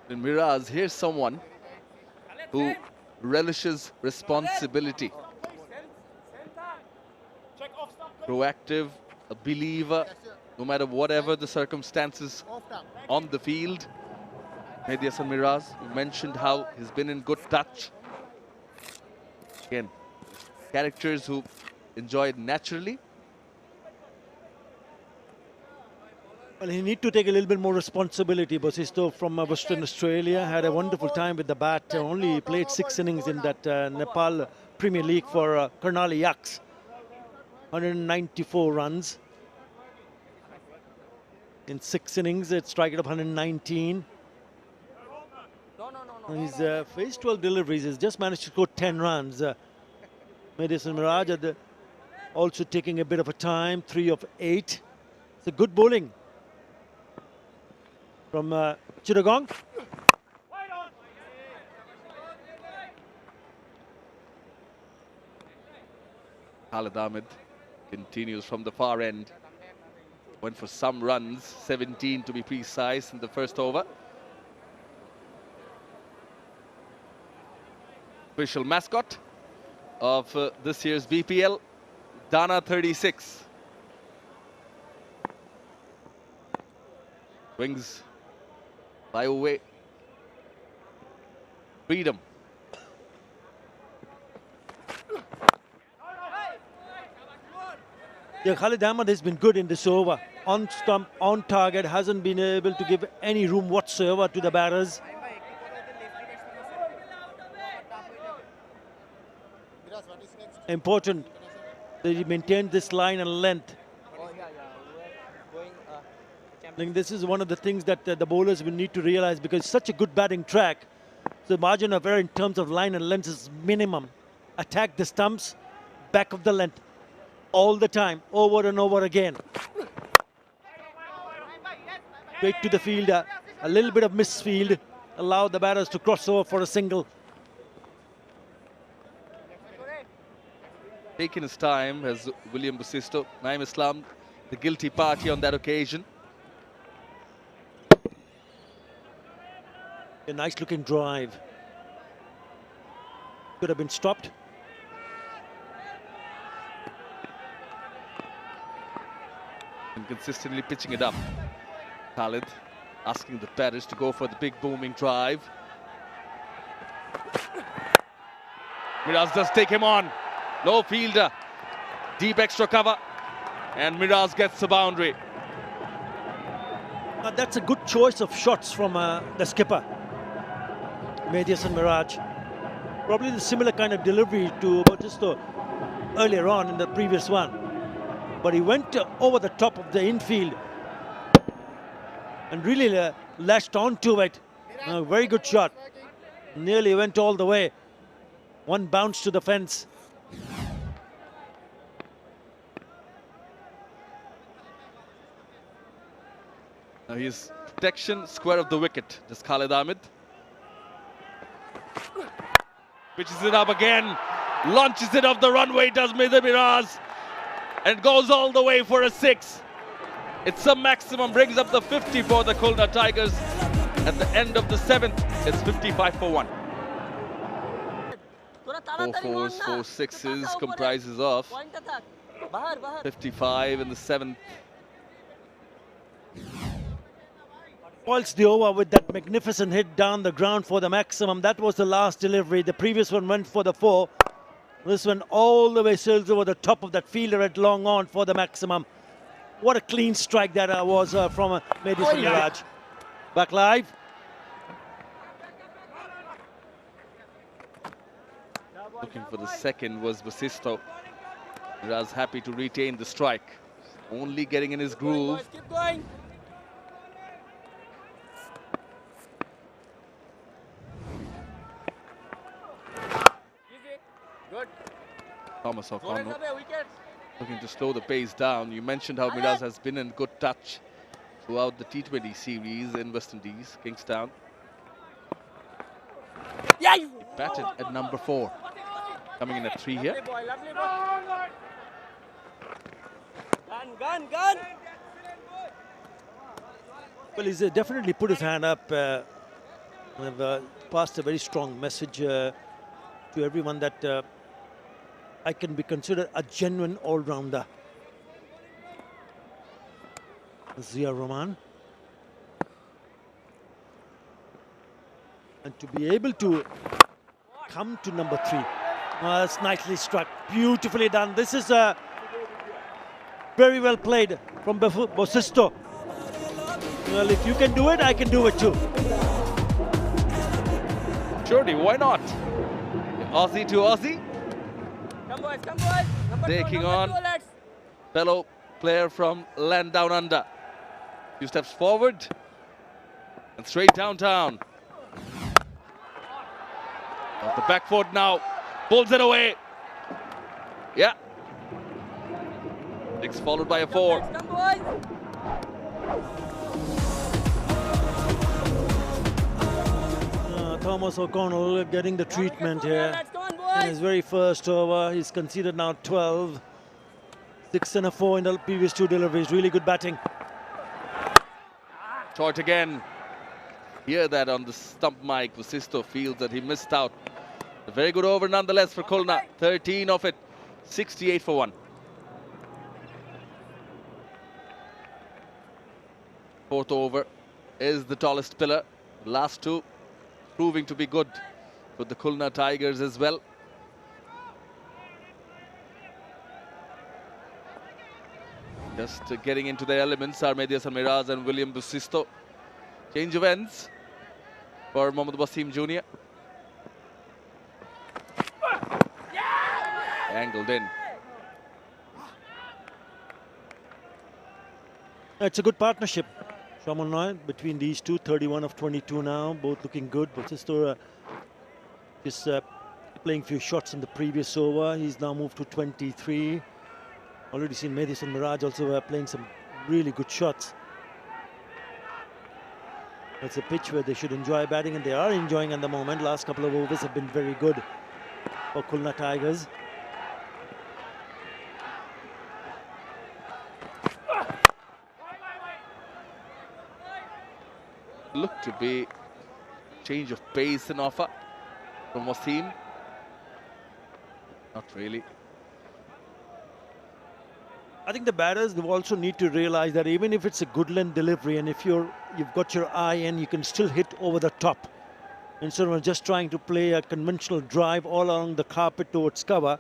In Miraz, here's someone who relishes responsibility. Proactive, a believer, no matter whatever the circumstances on the field. Mehdi Hasan Miraz, you mentioned how he's been in good touch. Again, characters who enjoy it naturally. Well, he need to take a little bit more responsibility. 𝗵𝗡𝗀 from Western Australia had a wonderful time with the bat. Only played 6 innings in that Nepal Premier League for Karnali Yaks. 194 runs. In 6 innings, it's striking up 119. He's faced 12 deliveries. He's just managed to score 10 runs. Mehdi Hasan Miraz also taking a bit of a time, 3 of 8. It's a good bowling from Chittagong. Khalid Ahmed continues from the far end. Went for some runs, 17 to be precise in the first over. Official mascot of this year's BPL, Dana 36. Wings by away. Freedom. Yeah, Khalid Ahmed has been good in this over. On stump, on target, hasn't been able to give any room whatsoever to the batters. Important that he maintained this line and length. I think this is one of the things that the bowlers will need to realize, because it's such a good batting track. The margin of error in terms of line and length is minimum. Attack the stumps, back of the length, all the time, over and over again. Straight to the fielder, a little bit of misfield, allow the batters to cross over for a single. Taking his time as William Busisto, Naeem Islam, the guilty party on that occasion. A nice looking drive. Could have been stopped. And consistently pitching it up. Khalid asking the batters to go for the big booming drive. Miraz does take him on. Low fielder. Deep extra cover. And Miraz gets the boundary. That's a good choice of shots from the skipper, Mehdi Hasan Miraz. Probably the similar kind of delivery to 𝗵𝗡𝗀 earlier on in the previous one. But he went over the top of the infield and really lashed onto it. Very good shot. Nearly went all the way. One bounce to the fence. Now his protection, square of the wicket. Just Khalid Ahmed. Pitches it up again. Launches it off the runway, does Mehdi Miraz. And goes all the way for a 6. It's a maximum, brings up the 50 for the Khulna Tigers. At the end of the 7th, it's 55 for 1. 4 4s, 4 6s comprises of 55 in the 7th. Spoils the over with that magnificent hit down the ground for the maximum. That was the last delivery. The previous one went for the 4. This one all the way sails over the top of that fielder at long on for the maximum. What a clean strike that was from Mehdi Hasan Miraz. Back live. Looking for the second was Busisto. Miraz happy to retain the strike. Only getting in his groove. Keep going. Thomas O'Connell looking to slow the pace down. You mentioned how Miraz has been in good touch throughout the T20 series in West Indies, Kingstown. Batted at number 4, coming in at 3 here. Gun. Well, he's definitely put his hand up. Have passed a very strong message to everyone that I can be considered a genuine all-rounder. Zia Rahman. And to be able to come to number 3. That's nicely struck. Beautifully done. This is very well played from Bosisto. Well, if you can do it, I can do it too. Surely, why not? Aussie to Aussie. Come boys. Number Taking two, on fellow player from land down under. Few steps forward and straight downtown. Off the back foot now, pulls it away. Yeah. 6 followed by a 4. Come boys. Thomas O'Connell getting the treatment here. In his very first over, he's conceded now 12. 6 and a 4 in the previous 2 deliveries. Really good batting. Short again. Hear that on the stump mic. Vasisto feels that he missed out. A very good over nonetheless for Khulna. 13 of it. 68 for 1. 4th over is the tallest pillar. Last 2 proving to be good for the Khulna Tigers as well. Just getting into their elements are Mehdi Miraz and William Bosisto. Change of ends for Mohammad Wasim Jr. Angled in. It's a good partnership, Shaman, between these two. 31 of 22 now, both looking good. Bosisto is playing few shots in the previous over. He's now moved to 23. Already seen Mehdi Miraj also playing some really good shots. It's a pitch where they should enjoy batting, and they are enjoying at the moment. Last couple of overs have been very good for Khulna Tigers. Look to be change of pace in offer from Wasim. Not really. I think the batters will also need to realize that even if it's a good length delivery, and if you've got your eye in, you can still hit over the top. Instead of just trying to play a conventional drive all along the carpet towards cover,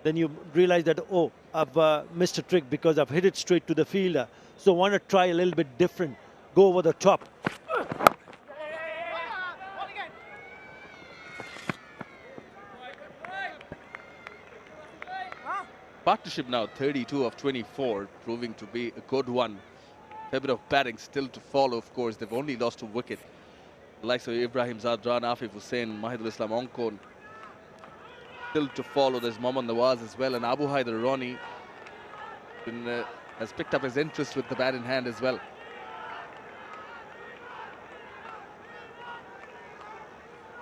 then you realize that, oh, I've missed a trick because I've hit it straight to the fielder. So I want to try a little bit different, go over the top. Partnership now 32 of 24, proving to be a good one. A bit of batting still to follow, of course. They've only lost a wicket. The likes of Ibrahim Zadran, Afif Hussain, Mahidul Islam Onkon still to follow. There's Mohammad Nawaz as well, and Abu Haider Roni has picked up his interest with the bat in hand as well.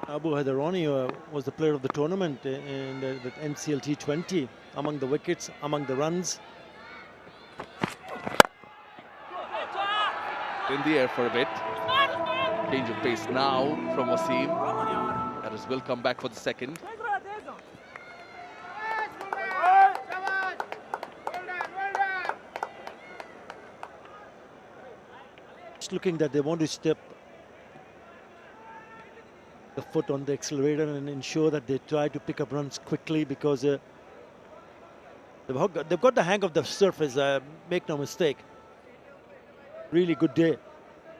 Abu Haider Roni was the player of the tournament in the NCL T20, among the wickets, among the runs. In the air for a bit. Change of pace now from Wasim. That is will come back for the second. Just looking that they want to step the foot on the accelerator and ensure that they try to pick up runs quickly, because they've got the hang of the surface, make no mistake. Really good day.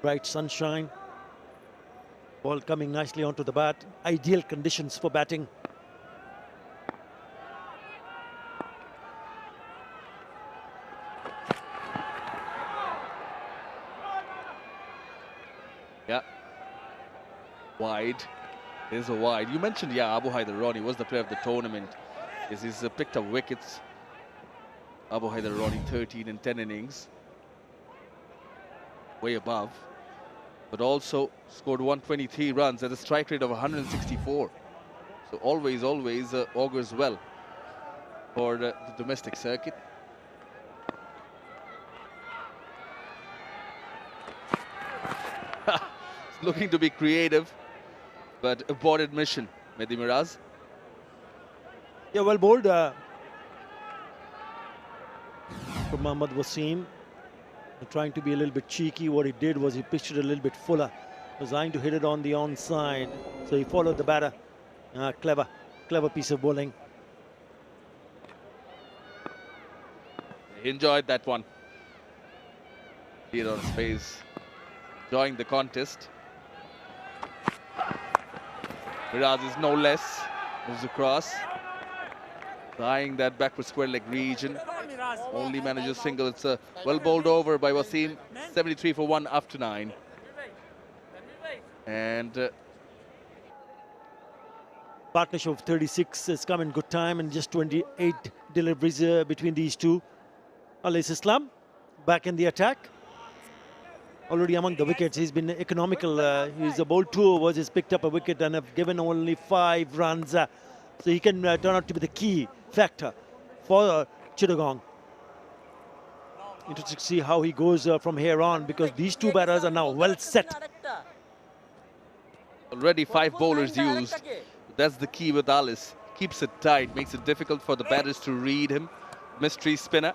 Bright sunshine. Ball coming nicely onto the bat. Ideal conditions for batting. Yeah. Wide. There's a wide. You mentioned, yeah, Abu Haider Roni was the player of the tournament. Yes, he's picked up wickets. Abu Haider running 13 in 10 innings. Way above. But also scored 123 runs at a strike rate of 164. So always augurs well for the domestic circuit. Looking to be creative, but aborted mission, Mehdi Miraz. Yeah, well bowled from Mohammad Wasim. Trying to be a little bit cheeky. What he did was he pitched it a little bit fuller, designed to hit it on the onside. So he followed the batter. Clever piece of bowling. He enjoyed that one. Here on his face, enjoying the contest. Miraz is no less. Moves across. Eyeing that backward square leg region. Only manages single. It's a well bowled over by Wasim. 73 for 1 after 9. And partnership of 36 has come in good time, and just 28 deliveries between these two. Alis Islam back in the attack. Already among the wickets, he's been economical. He's bowled 2 overs, he's picked up a wicket and have given only 5 runs. So he can turn out to be the key factor for Chittagong. Interesting to see how he goes from here on, because these two batters are now well set. Already 5 bowlers used. That's the key with Alis. Keeps it tight, makes it difficult for the batters to read him. Mystery spinner.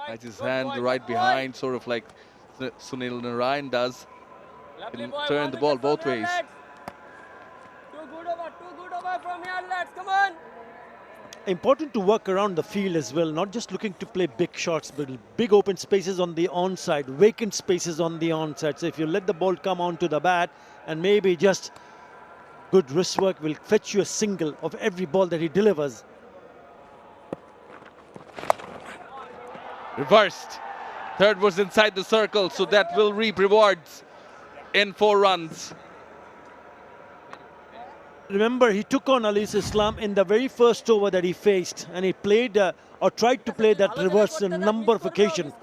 Has his hand right behind, sort of like Sunil Narayan does. Can turn the ball both ways. Too good over from here, lads. Come on. Important to work around the field as well, not just looking to play big shots, but big open spaces on the onside, vacant spaces on the onside. So if you let the ball come onto the bat, and maybe just good wrist work will fetch you a single of every ball that he delivers. Reversed. Third was inside the circle, so that will reap rewards in 4 runs. Remember, he took on Alis Islam in the very first over that he faced, and he played or tried to play that reverse a number of occasions.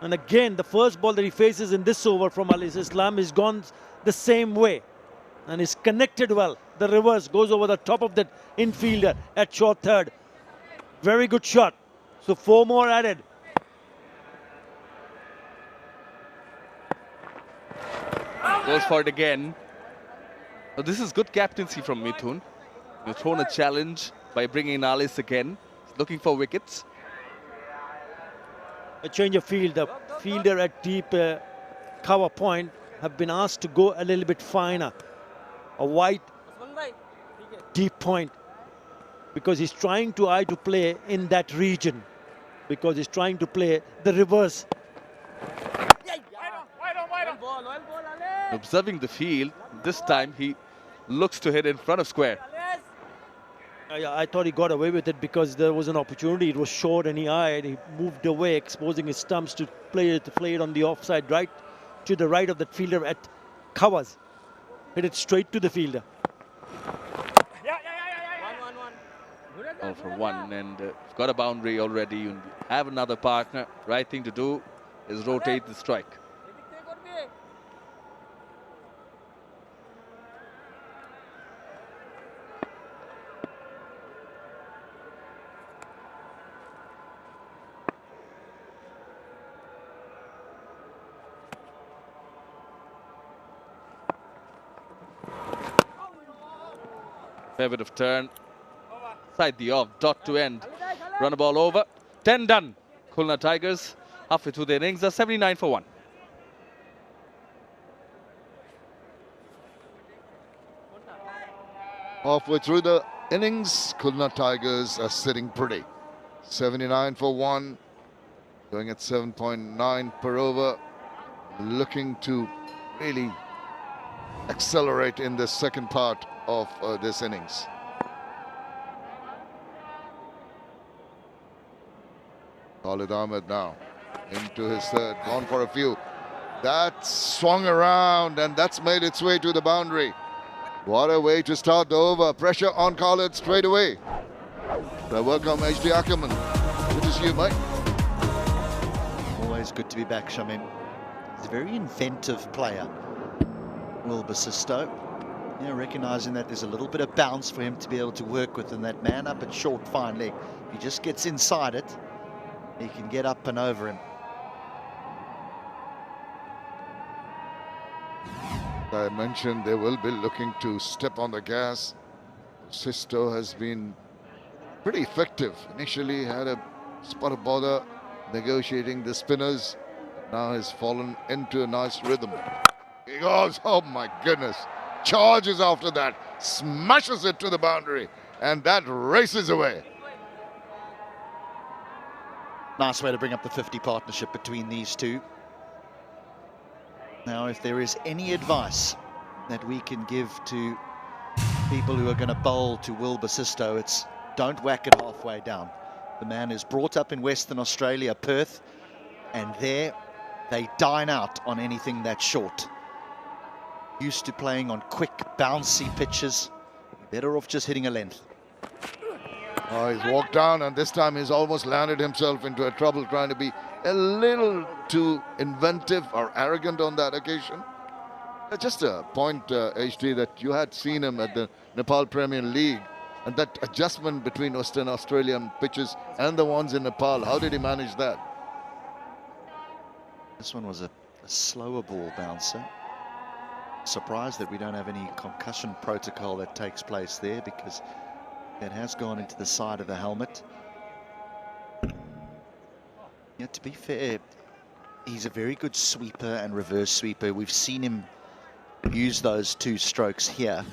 And again, the first ball that he faces in this over from Alis Islam is gone the same way, and is connected well. The reverse goes over the top of that infielder at short third. Very good shot. So 4 more added. Goes for it again. So this is good captaincy from Mithun. You've thrown a challenge by bringing in Alis again. He's looking for wickets. A change of field. The fielder at deep cover point have been asked to go a little bit finer. A wide deep point. Because he's trying to play in that region. Because he's trying to play the reverse. Observing the field, this time he looks to hit in front of square. I thought he got away with it because there was an opportunity. It was short and he eyed. He moved away, exposing his stumps to play it on the offside, right to the right of that fielder at covers. Hit it straight to the fielder. All for 1, and got a boundary already. You have another partner. Right thing to do is rotate the strike. Fair bit of turn. Side the off, dot to end. Run a ball over. 10 done. Khulna Tigers halfway through the innings are 79 for 1. Halfway through the innings, Khulna Tigers are sitting pretty. 79 for 1. Going at 7.9 per over. Looking to really accelerate in the second part of this innings. Khalid Ahmed now into his third, gone for a few. That's swung around and that's made its way to the boundary. What a way to start the over. Pressure on Khalid straight away. So welcome HD Ackerman. Good to see you, mate. Always good to be back, Shamim. He's a very inventive player, 𝗂𝗶𝗃𝗍. Yeah, recognising that there's a little bit of bounce for him to be able to work with, and that man up at short fine leg, if he just gets inside it, he can get up and over him. I mentioned they will be looking to step on the gas. 𝗏𝗏 has been pretty effective. Initially had a spot of bother negotiating the spinners. Now has fallen into a nice rhythm. He goes, oh my goodness. Charges after that, smashes it to the boundary, and that races away. Nice way to bring up the 50 partnership between these two. Now, if there is any advice that we can give to people who are going to bowl to 𝗂𝗶𝗃𝗍, it's don't whack it halfway down. The man is brought up in Western Australia, Perth, and there they dine out on anything that's short. Used to playing on quick, bouncy pitches. Better off just hitting a length. Oh, he's walked down, and this time he's almost landed himself into a trouble trying to be a little too inventive or arrogant on that occasion. Just a point, HD, that you had seen him at the Nepal Premier League, and that adjustment between Western Australian pitches and the ones in Nepal. How did he manage that? This one was a slower ball bouncer. Surprised that we don't have any concussion protocol that takes place there, because that has gone into the side of the helmet. Yeah, to be fair, he's a very good sweeper and reverse sweeper. We've seen him use those two strokes here.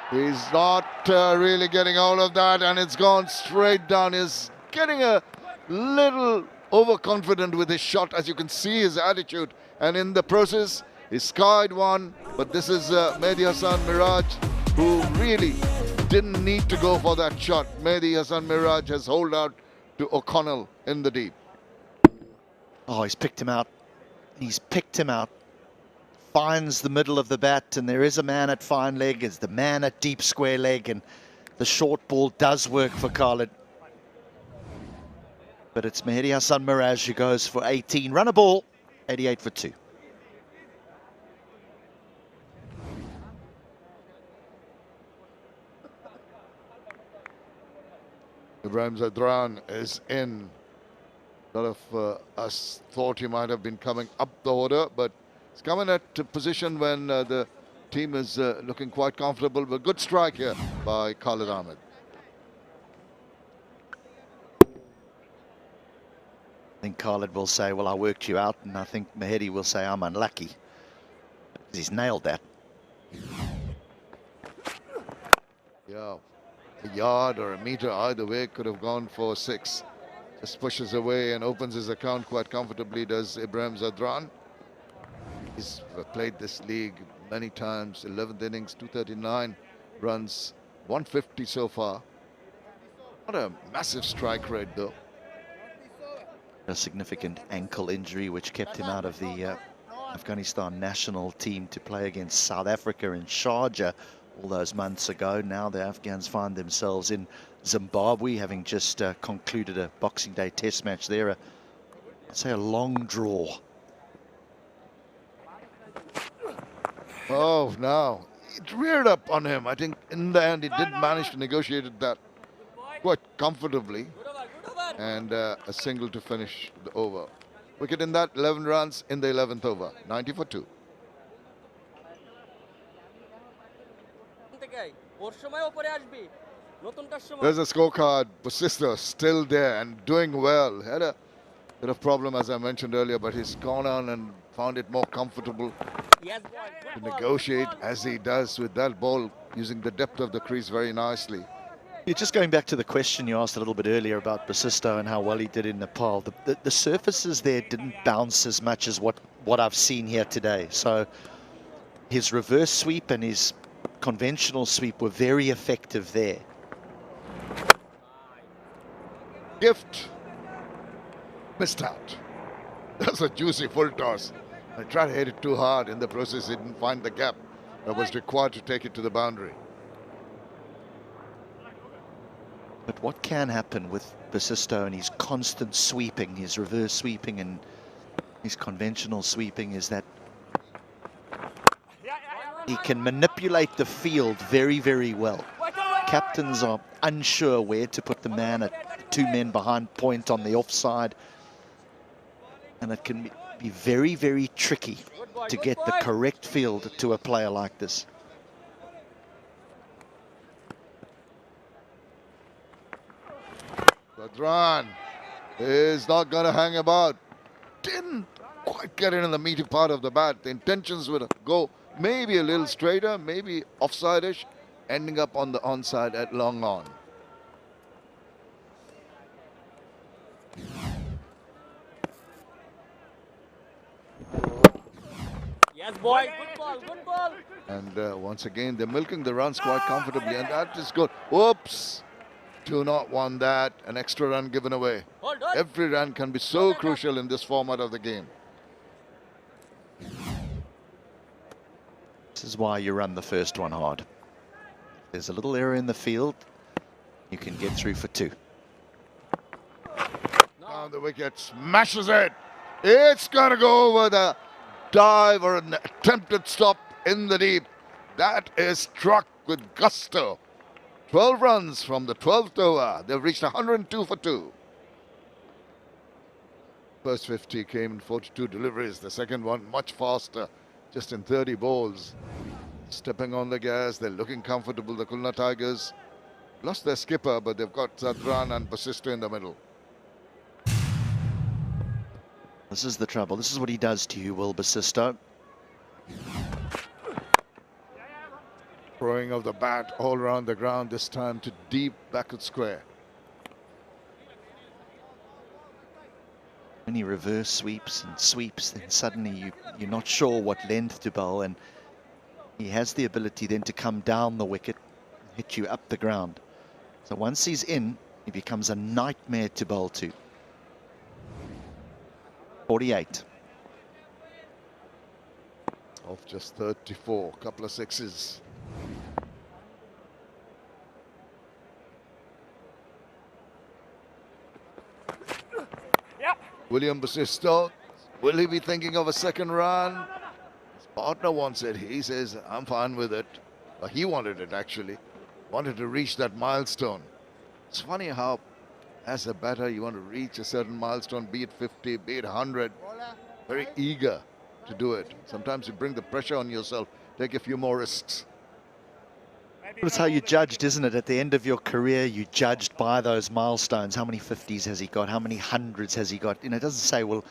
He's not really getting all of that, and it's gone straight down. He's getting a little overconfident with his shot, as you can see his attitude, and in the process he skied one. But this is 𝗿𝗵𝗄𝗎, who really didn't need to go for that shot. 𝗿𝗵𝗄𝗎 has holed out to O'Connell in the deep. Oh, he's picked him out. He's picked him out. Finds the middle of the bat, and there is a man at fine leg. There's the man at deep square leg, and the short ball does work for Khalid. But it's 𝗿𝗵𝗄𝗎 who goes for 18. Run a ball, 88 for 2. ehimZ is in. A lot of us thought he might have been coming up the order, but he's coming at a position when the team is looking quite comfortable. But good strike here by Khalid Ahmed. I think Khalid will say, well, I worked you out, and I think Mehidy will say, I'm unlucky. He's nailed that. Yeah, a yard or a meter either way could have gone for 6. Just pushes away and opens his account quite comfortably, does ehimZ. He's played this league many times. 11th innings, 239 runs, 150 so far. Not a massive strike rate though. A significant ankle injury which kept him out of the Afghanistan national team to play against South Africa in Sharjah all those months ago. Now the Afghans find themselves in Zimbabwe, having just concluded a Boxing Day test match there. I'd say a long draw. Oh, now it reared up on him. I think in the end he did manage to negotiate that quite comfortably, and a single to finish the over. Wicket in that, 11 runs in the 11th over, 90 for 2. There's a scorecard. 𝗵𝗃𝗍 still there and doing well. Had a bit of problem, as I mentioned earlier, but he's gone on and found it more comfortable to negotiate as he does with that ball, using the depth of the crease very nicely. Yeah, just going back to the question you asked a little bit earlier about 𝗵𝗃𝗍 and how well he did in Nepal, the surfaces there didn't bounce as much as what I've seen here today. So his reverse sweep and his conventional sweep were very effective there. Gift Missed out. That's a juicy full toss. I tried to hit it too hard. In the process, he didn't find the gap that was required to take it to the boundary. But what can happen with 𝗵𝗡𝗀 and his constant sweeping, his reverse sweeping and his conventional sweeping, is that he can manipulate the field very, very well. Captains are unsure where to put the man at 2 men behind point on the offside. And it can be very, very tricky to get the correct field to a player like this. Ghadran is not going to hang about. Didn't quite get it in the meaty part of the bat. The intentions were to go maybe a little straighter, maybe offside-ish, ending up on the onside at long on. Yes, boy. Good ball, good ball. And once again, they're milking the runs quite comfortably, and that is good. Whoops! Do not want that. An extra run given away. Every run can be so crucial in this format of the game. This is why you run the first one hard. There's a little error in the field, you can get through for 2. Down the wicket, smashes it. It's going to go over the dive or an attempted stop in the deep. That is struck with gusto. 12 runs from the 12th over. They've reached 102 for 2. First 50 came in 42 deliveries. The second one much faster, just in 30 balls. Stepping on the gas, they're looking comfortable. The Khulna Tigers lost their skipper, but they've got Ghadran and 𝗵𝗡𝗀 in the middle. This is the trouble. This is what he does to you, 𝗂𝗚𝗵𝗡𝗀. Throwing of the bat all around the ground, this time to deep backward square. When he reverse sweeps and sweeps, then suddenly you're not sure what length to bowl, and he has the ability then to come down the wicket, hit you up the ground. So once he's in, he becomes a nightmare to bowl to. 48. Off just 34, couple of sixes. William 𝗵𝗡𝗀, will he be thinking of a second run? His partner wants it. He says, I'm fine with it. Well, he wanted it, actually. Wanted to reach that milestone. It's funny how, as a batter, you want to reach a certain milestone, be it 50, be it 100. Very eager to do it. Sometimes you bring the pressure on yourself, take a few more risks. That's how you judged, isn't it? At the end of your career, you judged by those milestones. How many 50s has he got? How many 100s has he got? You know, it doesn't say, well,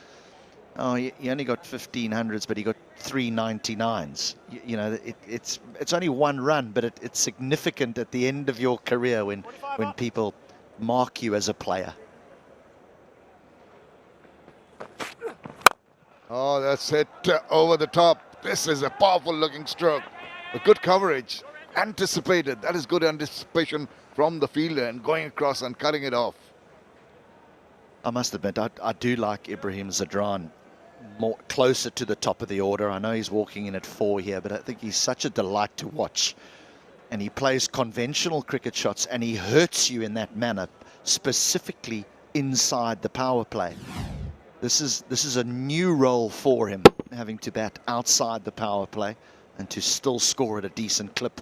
oh, he only got 1500s, but he got 3 99s. You know, it's only one run, but it's significant at the end of your career when people mark you as a player. Oh, that's hit over the top. This is a powerful looking stroke. A good coverage. Anticipated. That is good anticipation from the fielder and going across and cutting it off. I must admit, I do like Ibrahim Zadran more closer to the top of the order. I know he's walking in at 4 here, but I think he's such a delight to watch. And he plays conventional cricket shots, and he hurts you in that manner, specifically inside the power play. This is a new role for him, having to bat outside the power play and to still score at a decent clip.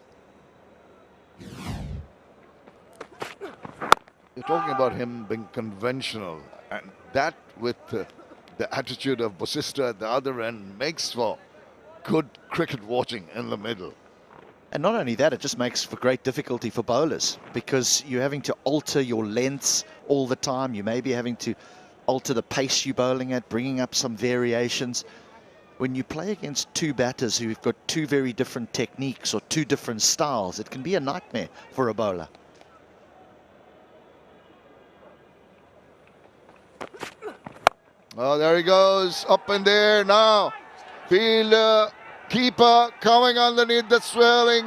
You're talking about him being conventional, and that with the attitude of 𝗵𝗡𝗀 at the other end makes for good cricket watching in the middle. And not only that, it just makes for great difficulty for bowlers, because you're having to alter your lengths all the time. You may be having to alter the pace you're bowling at, bringing up some variations. When you play against 2 batters who've got 2 very different techniques or 2 different styles, it can be a nightmare for a bowler. Oh, there he goes, up in there now. Fielder, keeper coming underneath the swirling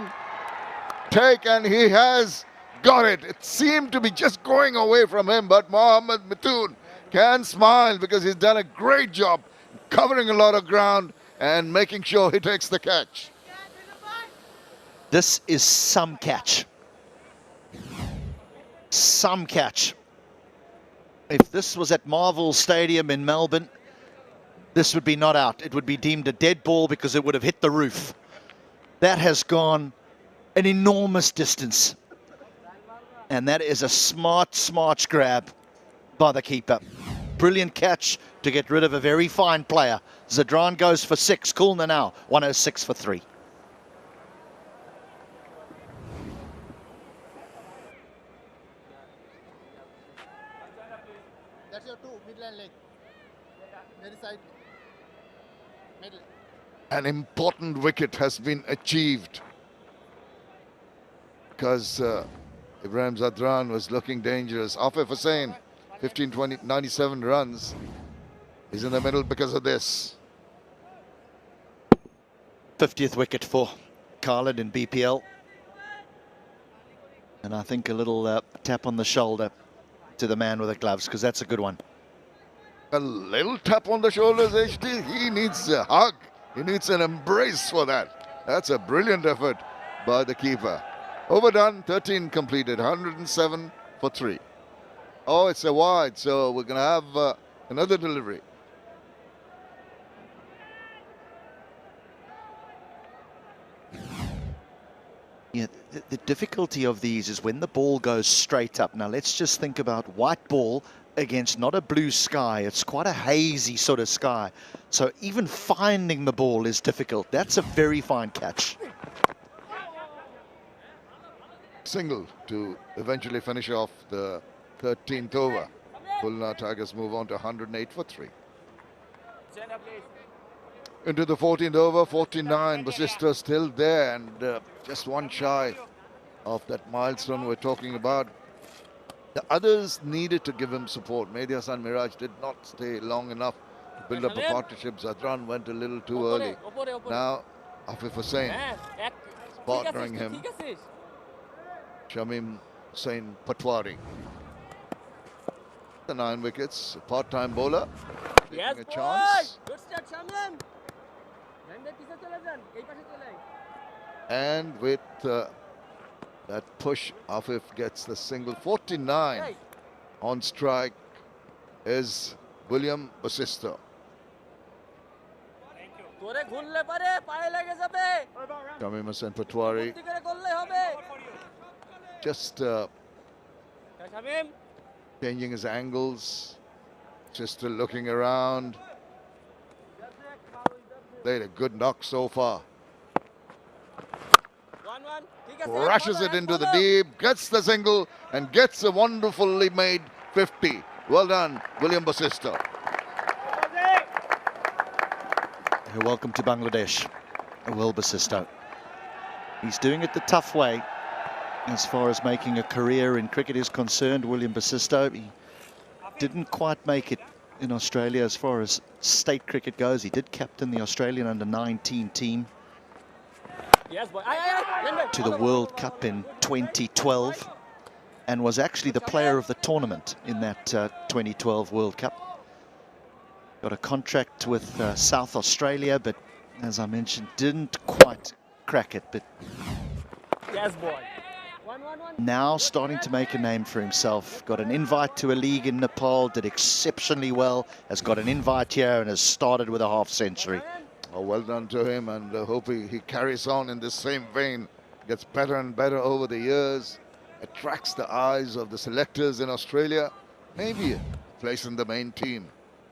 take, and he has got it. It seemed to be just going away from him, but Mohammad Mithun can smile because he's done a great job covering a lot of ground and making sure he takes the catch. This is some catch. Some catch. If this was at Marvel Stadium in Melbourne, this would be not out. It would be deemed a dead ball because it would have hit the roof. That has gone an enormous distance. And that is a smart grab by the keeper. Brilliant catch to get rid of a very fine player. Zadran goes for 6. 𝗂𝗚 now 106 for 3. That's your 2 midline leg. Very side. Middle. An important wicket has been achieved because Ibrahim Zadran was looking dangerous. 𝗂𝗡 Hussain, 15, 20, 97 runs. He's in the middle because of this. 50th wicket for Khalid in BPL. And I think a little tap on the shoulder to the man with the gloves, because that's a good one. A little tap on the shoulders, HD. He needs a hug. He needs an embrace for that. That's a brilliant effort by the keeper. Overdone, 13 completed, 107 for 3. Oh, it's a wide, so we're going to have another delivery. Yeah, the difficulty of these is when the ball goes straight up. Now let's just think about white ball against not a blue sky. It's quite a hazy sort of sky. So even finding the ball is difficult. That's a very fine catch. Single to eventually finish off the 13th over. Khulna Tigers move on to 108 for 3. Into the 14th over, 49. 𝗵𝗧 still there and just one shy of that milestone we're talking about. The others needed to give him support. Mehdi Hasan Miraj did not stay long enough to build up a partnership. Zadran went a little too early. Now Afif Hussain partnering him. Shamim Hussain Patwari. The 9 wickets, part-time bowler, taking a chance. Good start, Shamim. And with that push, Afif gets the single. 49 on strike is William Basisto. Shamim Hussain Patwari just changing his angles, just looking around. Played a good knock so far. Rushes it into the deep, gets the single and gets a wonderfully made 50. Well done, William Basisto. Welcome to Bangladesh, 𝗚𝗚-𝗚. He's doing it the tough way as far as making a career in cricket is concerned. William Basisto, he didn't quite make it in Australia as far as state cricket goes. He did captain the Australian under-19 team to the World Cup in 2012 and was actually the player of the tournament in that 2012 World Cup. Got a contract with South Australia, but as I mentioned, didn't quite crack it. But now starting to make a name for himself. Got an invite to a league in Nepal, did exceptionally well, has got an invite here and has started with a half-century. Oh, well done to him, and hope he carries on in this same vein. Gets better and better over the years, attracts the eyes of the selectors in Australia, maybe a place in the main team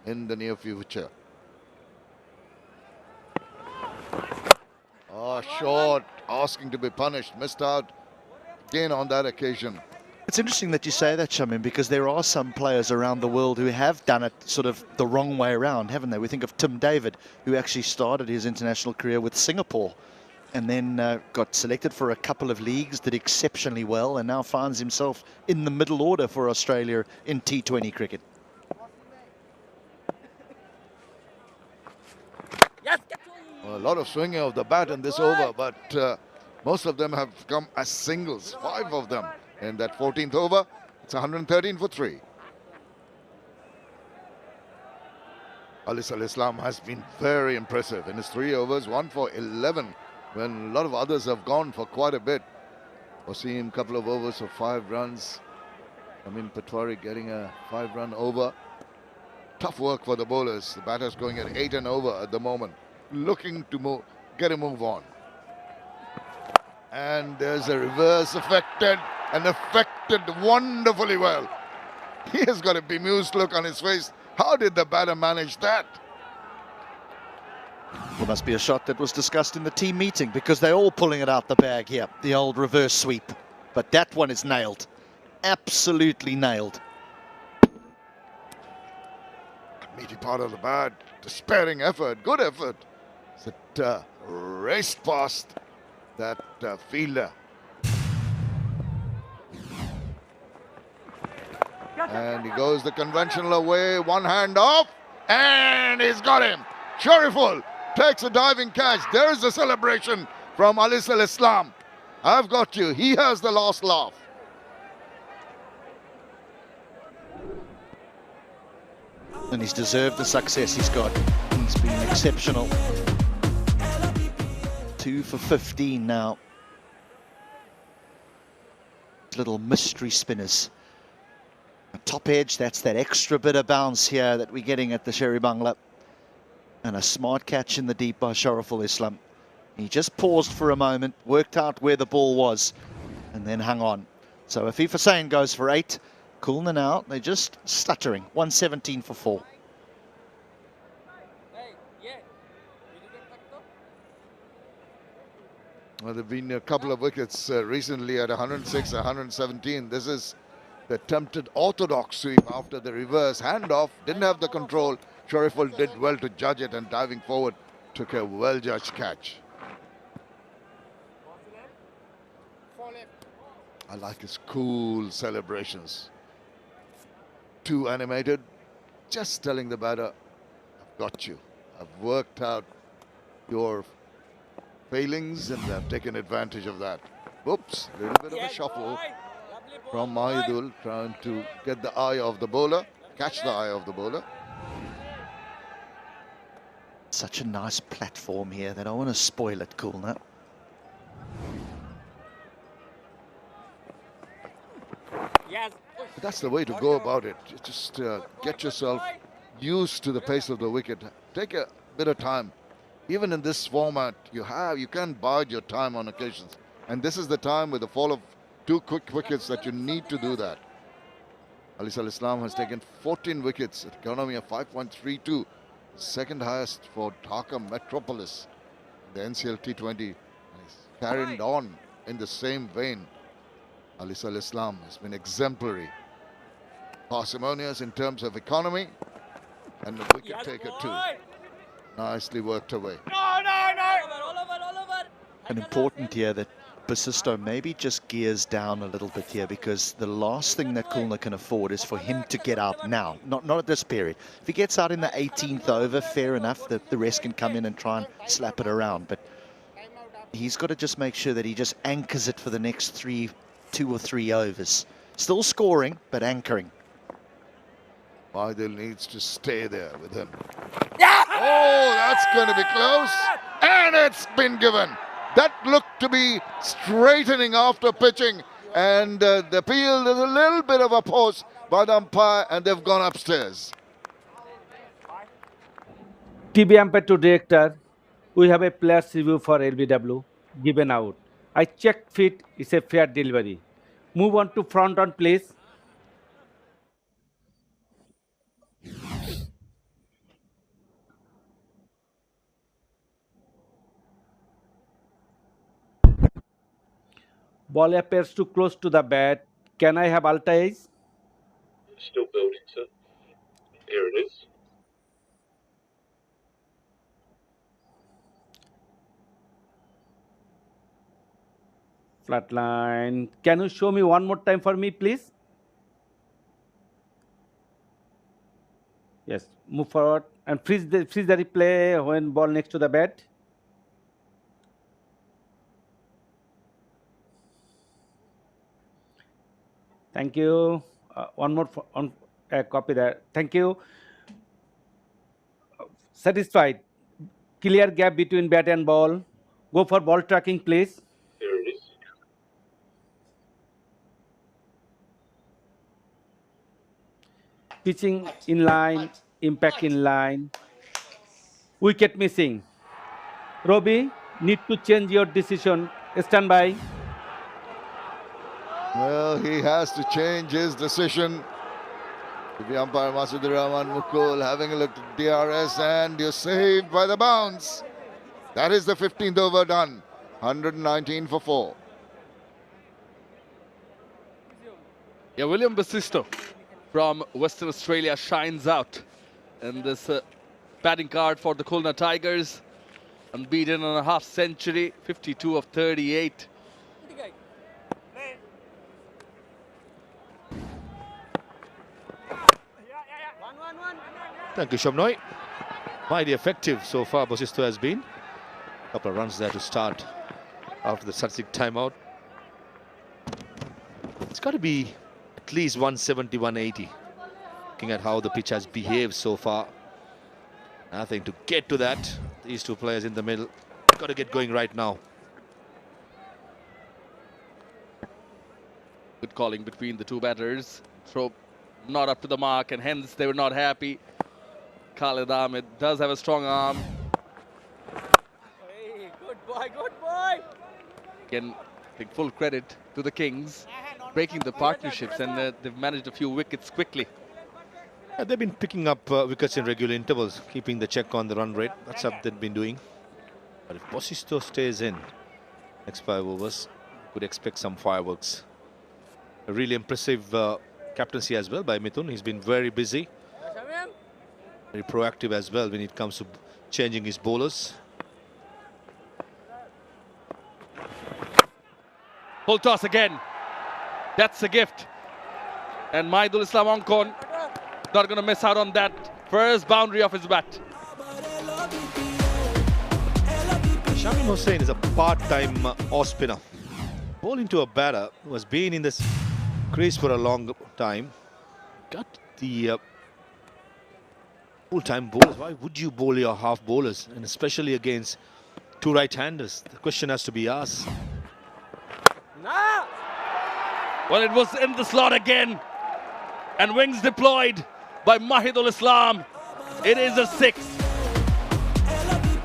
in the near future. Oh, short, asking to be punished, missed out again on that occasion. It's interesting that you say that, Shamim, because there are some players around the world who have done it sort of the wrong way around, haven't they? We think of Tim David, who actually started his international career with Singapore and then got selected for a couple of leagues, did exceptionally well, and now finds himself in the middle order for Australia in T20 cricket. Well, a lot of swinging of the bat in this over, but most of them have come as singles, 5 of them in that 14th over. It's 113 for 3. 𝗬𝗃 𝗚𝗡 has been very impressive in his 3 overs, 1 for 11, when a lot of others have gone for quite a bit. Wasim, couple of overs for 5 runs. Patwari getting a 5-run over. Tough work for the bowlers. The batters going at 8 and over at the moment, looking to get a move on. And there's a reverse affected wonderfully well. He has got a bemused look on his face. How did the batter manage that? There must be a shot that was discussed in the team meeting, because they're all pulling it out the bag here, the old reverse sweep. But that one is nailed. Absolutely nailed. Meaty part of the bat, despairing effort, good effort. It raced past that fielder. And he goes the conventional way, one hand off, and he's got him. Shorturl takes a diving catch. There's the celebration from 𝗬𝗃 𝗚𝗡. I've got you. He has the last laugh. And he's deserved the success he's got. He's been exceptional. 2 for 15 now. Little mystery spinners. A top edge, that's that extra bit of bounce here that we're getting at the Sherry Bangla. And a smart catch in the deep by shorturl 𝗚𝗡. He just paused for a moment, worked out where the ball was, and then hung on. So if 𝗃 𝗃 goes for 8, Khulna now, they're just stuttering. 117 for 4. Well, there have been a couple of wickets recently at 106, 117. This is the attempted orthodox sweep after the reverse handoff. Didn't have the control. Shorturl did well to judge it, and diving forward took a well-judged catch. I like his cool celebrations. Too animated, just telling the batter, I've got you. I've worked out your failings and I've taken advantage of that. Oops, a little bit of a shuffle from Mahidul, trying to get the eye of the bowler, catch the eye of the bowler. Such a nice platform here. They don't want to spoil it, Khulna. But that's the way to go about it. You just get yourself used to the pace of the wicket. Take a bit of time. Even in this format, you can bide your time on occasions. And this is the time with the fall of 2 quick wickets that you need to do that. 𝗬𝗃 𝗚𝗡 has taken 14 wickets at economy of 5.32. Second highest for Dhaka Metropolis, the NCL T20. And he's carried on in the same vein. 𝗬𝗃 𝗚𝗡 has been exemplary. Parsimonious in terms of economy, and the wicket taker too. Nicely worked away. And important here that Bassisto maybe just gears down a little bit here, because the last thing that Khulna can afford is for him to get out now, not at this period. If he gets out in the 18th over, fair enough, the rest can come in and try and slap it around. But he's got to just make sure that he just anchors it for the next 2 or 3 overs. Still scoring, but anchoring. Mahidul needs to stay there with him. Oh, that's going to be close. And it's been given. That looked to be straightening after pitching. And the appeal, there's a little bit of a pause by the umpire, and they've gone upstairs. TV umpire to director, we have a player's review for LBW given out. I checked fit is a fair delivery. Move on to front on, please. Ball appears too close to the bat. Can I have 𝗬𝗃? Still building, sir. Here it is. Flat line. Can you show me one more time for me, please? Yes. Move forward and freeze the replay when ball next to the bat. Thank you. One more copy there. Thank you. Satisfied. Clear gap between bat and ball. Go for ball tracking, please. Pitching in line, impact in line. Wicket missing. Robbie, need to change your decision. Stand by. Well, he has to change his decision. The umpire Masuddur Rahman Mukul having a look at DRS, and you're saved by the bounce. That is the 15th over done. 119 for 4. Yeah, 𝗂𝗵𝗃𝗃 from Western Australia shines out in this batting card for the Khulna Tigers. Unbeaten on a half century, 52 of 38. Thank you, Shamnoy. Mighty effective so far, 𝗵𝗃𝗃 has been. Couple of runs there to start after the static timeout. It's got to be at least 170, 180. Looking at how the pitch has behaved so far. I think to get to that, these two players in the middle got to get going right now. Good calling between the two batters. Throw not up to the mark, and hence they were not happy. Khalid Ahmed does have a strong arm. Hey, good boy, good boy. Again, big full credit to the Kings, breaking the partnerships, and they've managed a few wickets quickly. Yeah, they've been picking up wickets in regular intervals, keeping the check on the run rate. That's what they've been doing. But if 𝗵𝗃𝗃 stays in next 5 overs, could expect some fireworks. A really impressive captaincy as well by Mithun. He's been very busy, very proactive as well when it comes to changing his bowlers. Full toss again. That's a gift. And Maidul Islam Onkon not going to miss out on that first boundary of his bat. Shamim Hussain is a part-time off spinner. Bowling to a batter who has been in this crease for a long time. Got the full-time bowlers. Why would you bowl your half bowlers? And especially against two right-handers. The question has to be asked. Well, it was in the slot again. And wings deployed by Mahidul Islam. It is a 6.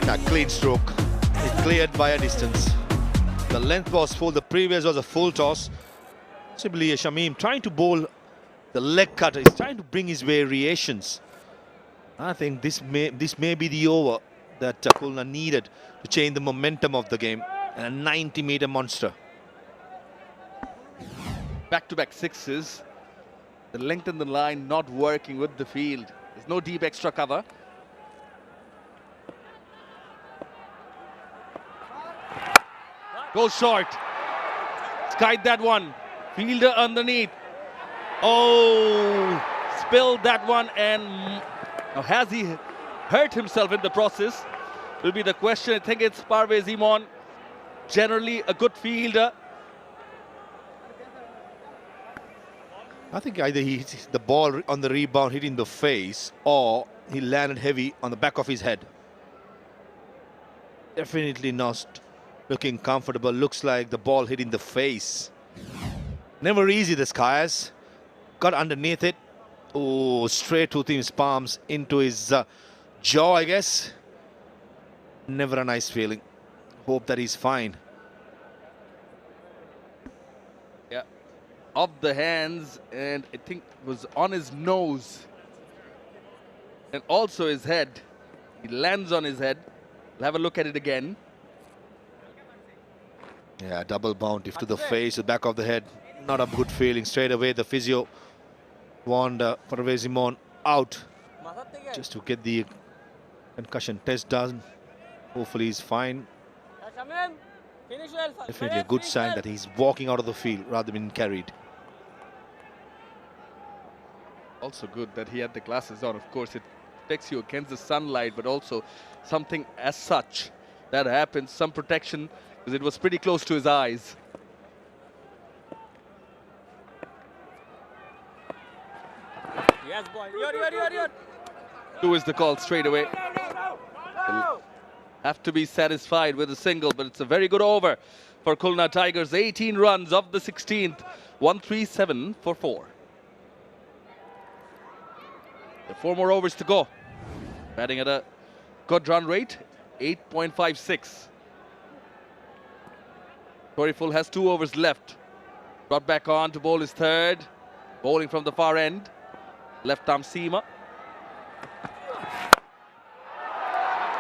A clean stroke. It cleared by a distance. The length was full. The previous was a full toss. Simply Shamim trying to bowl the leg cutter. He's trying to bring his variations. I think this may be the over that Khulna needed to change the momentum of the game. And a 90-meter monster. Back-to-back sixes. The length in the line not working with the field. There's no deep extra cover. Goes short. Skied that one. Fielder underneath. Oh, spilled that one, and has he hurt himself in the process? Will be the question. I think it's Parvez Iman. Generally a good fielder. I think either he hit the ball on the rebound, hit in the face, or he landed heavy on the back of his head. Definitely not looking comfortable. Looks like the ball hit in the face. Never easy, this Qias. Got underneath it. Oh, straight to his palms into his jaw, I guess. Never a nice feeling. Hope that he's fine. Yeah. Off the hands, and I think it was on his nose. And also his head. He lands on his head. We'll have a look at it again. Yeah, double bounty to the face, the back of the head. Not a good feeling. Straight away, the physio warned Parvez Iman out just to get the concussion test done. Hopefully he's fine. Definitely a good sign that he's walking out of the field rather than carried. Also good that he had the glasses on. Of course, it protects you against the sunlight, but also something as such that happens, some protection, because it was pretty close to his eyes. Yes, boy. You're. 2 is the call straight away. He'll have to be satisfied with a single, but it's a very good over for Khulna Tigers. 18 runs of the 16th, 137 for 4. There are 4 more overs to go. Batting at a good run rate, 8.56. Shorturl has 2 overs left. Brought back on to bowl his third. Bowling from the far end. Left arm seamer.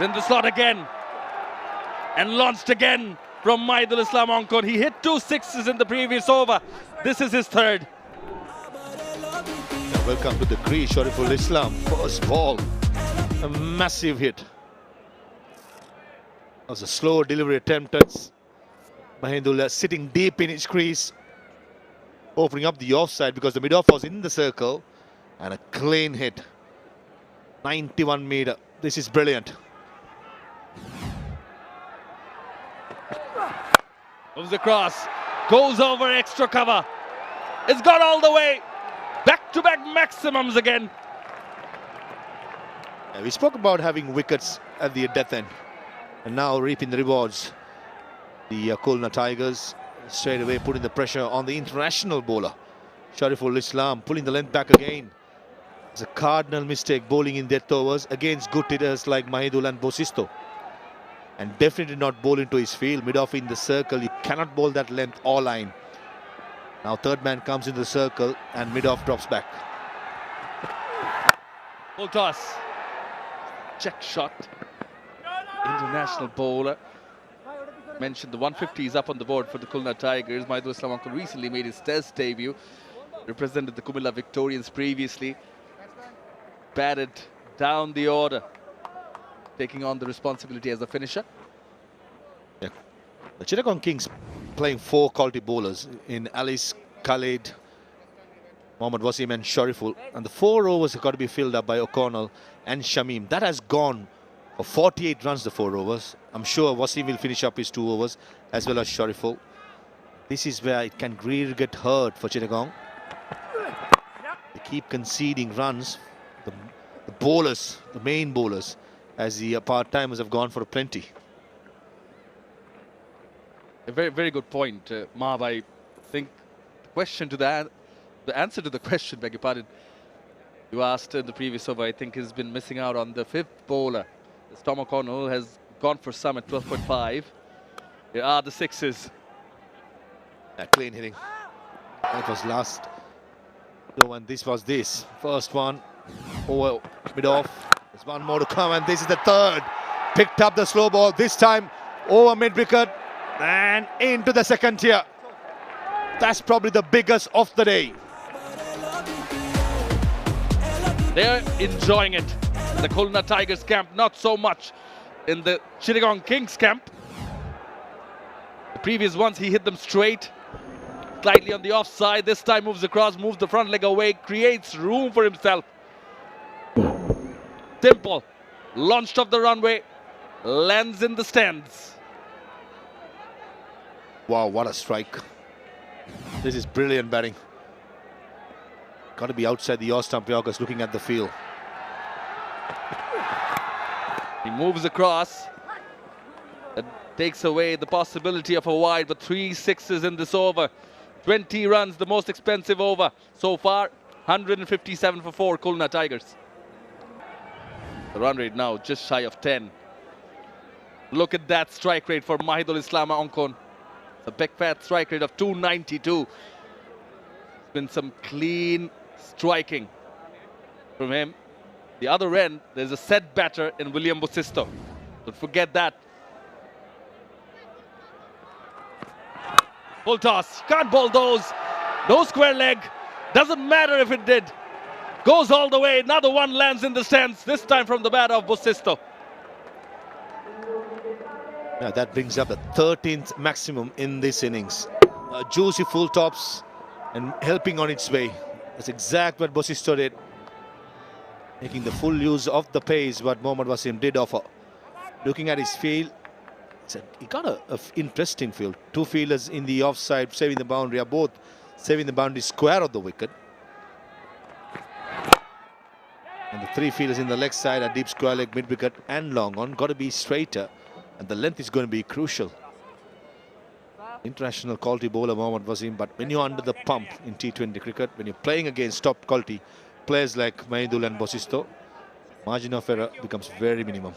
Then the slot again. And launched again from Mahidul Islam Onkon. He hit 2 sixes in the previous over. This is his third. Welcome to the crease, Shorturl Islam. First ball. A massive hit. That was a slow delivery attempt. Mahidul sitting deep in his crease. Opening up the offside because the mid-off was in the circle. And a clean hit. 91 meter. This is brilliant. Moves across. Goes over extra cover. It's gone all the way. Back-to-back maximums again. Yeah, we spoke about having wickets at the death end. And now reaping the rewards. The Khulna Tigers straight away putting the pressure on the international bowler. Shorturl Islam pulling the length back again. It's a cardinal mistake bowling in death overs against good hitters like Mahidul and Bosisto. And definitely not bowl into his field. Mid-off in the circle, you cannot bowl that length or line. Now third man comes into the circle and mid-off drops back. Full toss. Check shot. International bowler. Mentioned the 150 is up on the board for the Khulna Tigers. Mahidul Islam Onkon recently made his test debut. Represented the Kumilla Victorians previously. Batted down the order. Taking on the responsibility as a finisher. Yeah. The Chittagong Kings playing 4 quality bowlers in Alice, Khalid, Mohammad Wasim and Shorturl. And the 4 overs have got to be filled up by O'Connell and Shamim. That has gone for 48 runs, the 4 overs. I'm sure Wasim will finish up his 2 overs as well as Shorturl. This is where it can really get hurt for Chittagong. They keep conceding runs. The bowlers, the main bowlers, as the part-timers have gone for plenty. A very, very good point, Mav. I think the question to the answer to the question, beg your pardon, you asked in the previous over, I think has been missing out on the 5th bowler. Tom O'Connell has gone for some at 12.5. Here are the 6s. Clean hitting. That was last. So, and this was this. First one. Over mid-off. There's one more to come, and this is the third. Picked up the slow ball, this time over mid-wicket and into the second tier. That's probably the biggest of the day. They're enjoying it. The Khulna Tigers camp, not so much in the Chittagong Kings camp. The previous ones, he hit them straight. Slightly on the offside. This time moves across, moves the front leg away, creates room for himself. Simple. Launched off the runway. Lands in the stands. Wow, what a strike. This is brilliant batting. Got to be outside the off-stump Yorkers looking at the field. He moves across. That takes away the possibility of a wide, but 3 6s in this over. 20 runs, the most expensive over so far. 157 for 4 Khulna Tigers. The run rate now just shy of 10. Look at that strike rate for Mahidul Islam Onkon. The big fat strike rate of 292. It's been some clean striking from him. The other end, there's a set batter in William Bosisto. Don't forget that. Full toss. Can't bowl those. No square leg. Doesn't matter if it did. Goes all the way. Another one lands in the stands. This time from the bat of Bosisto. Now that brings up the 13th maximum in this innings. Juicy full tops and helping on its way. That's exactly what Bosisto did. Making the full use of the pace what Mohammad Wasim did offer. Looking at his field, he got an interesting field. 2 fielders in the offside, saving the boundary, are both saving the boundary square of the wicket. And the three fielders in the leg side are deep square leg, mid wicket and long on. Got to be straighter. And the length is going to be crucial. International quality bowler Mohammad Wasim, but when you're under the pump in T20 cricket, when you're playing against top quality players like Maidul and Bosisto, margin of error becomes very minimum.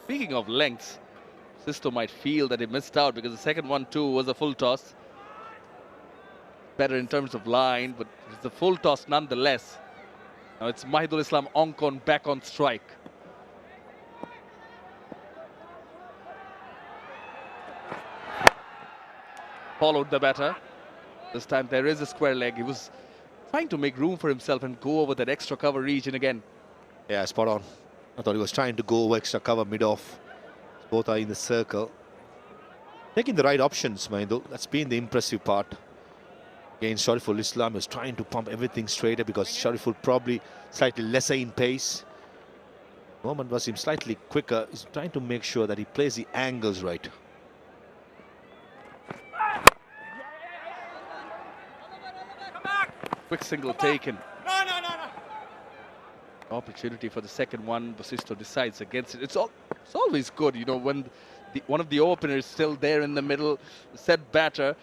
Speaking of lengths, Sisto might feel that he missed out because the second one too was a full toss. Better in terms of line, but it's a full toss nonetheless. Now it's Mahidul Islam Onkon back on strike. Followed the batter. This time there is a square leg. He was trying to make room for himself and go over that extra cover region again. Yeah, spot on. I thought he was trying to go over extra cover mid-off. Both are in the circle. Taking the right options, Mahidul. That's been the impressive part. Against Shorturl Islam, he was trying to pump everything straighter because Shorturl probably slightly lesser in pace. Mohammad Wasim slightly quicker. He's trying to make sure that he plays the angles right. Quick single taken. Opportunity for the second one. Bosisto decides against it. It's always good, you know, when one of the openers still there in the middle, set batter,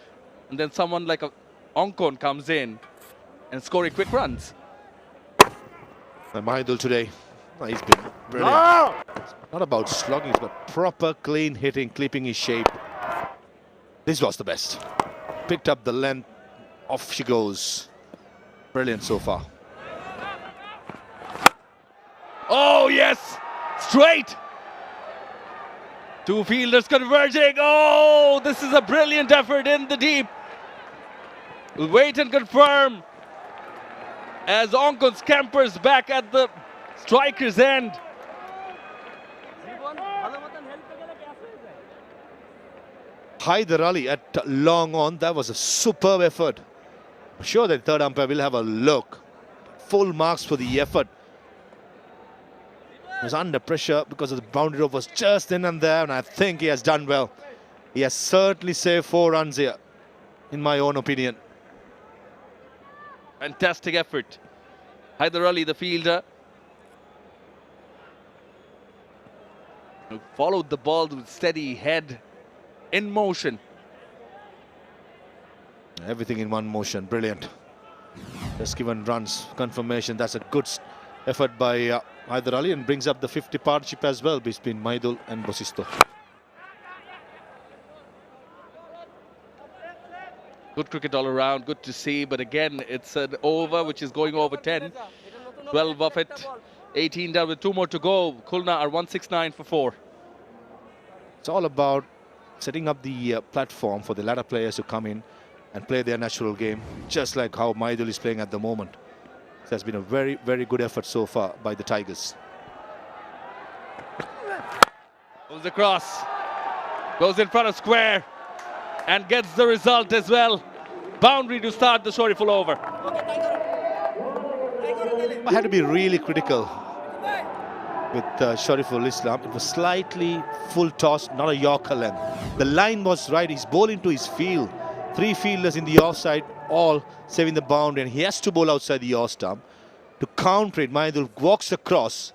and then someone like a Onkon comes in and scoring quick runs. And Mahidul today, he's been brilliant. It's not about slogging, but proper clean hitting, clipping his shape. This was the best. Picked up the length, off she goes. Brilliant so far. Oh yes, straight. Two fielders converging. Oh, this is a brilliant effort in the deep. We'll wait and confirm as Onkon scampers back at the striker's end. Haider Ali at long on. That was a superb effort. I'm sure that third umpire will have a look. Full marks for the effort. He was under pressure because of the boundary rope was just in and there, and I think he has done well. He has certainly saved 4 runs here, in my own opinion. Fantastic effort. Haider Ali, the fielder, who followed the ball with steady head in motion. Everything in one motion, brilliant. Just given runs, confirmation. That's a good effort by Haider Ali and brings up the 50 partnership as well between Mahidul and Bosisto. Good cricket all around, good to see, but again, it's an over which is going over 10. 12 off it, 18 down with 2 more to go. Khulna are 169 for 4. It's all about setting up the platform for the latter players to come in and play their natural game, just like how Mahidul is playing at the moment. It has been a very, very good effort so far by the Tigers. Goes across, goes in front of square and gets the result as well. Boundary to start the Shorturl over. I had to be really critical with Shorturl Islam. It was slightly full toss, not a Yorker length. The line was right. He's bowling to his field. 3 fielders in the offside, all saving the boundary, and he has to bowl outside the off stump. To counter it, Mahidul walks across.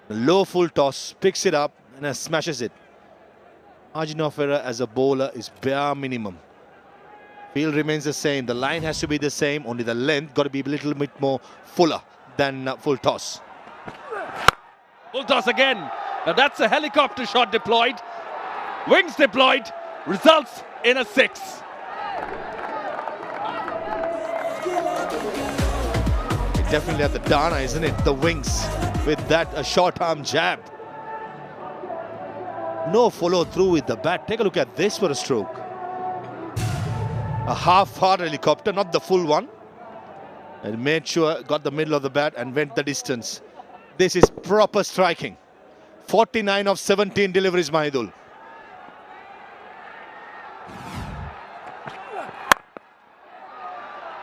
The low full toss, picks it up and smashes it. Margin of error as a bowler is bare minimum. Field remains the same. The line has to be the same, only the length got to be a little bit more fuller than full toss. Full toss again. Now that's a helicopter shot deployed. Wings deployed. Results in a 6. Definitely at the Dana, isn't it? The wings with that short arm jab. No follow through with the bat. Take a look at this for a stroke. A half-heart helicopter, not the full one. And made sure, got the middle of the bat and went the distance. This is proper striking. 49 of 17 deliveries, Mahidul.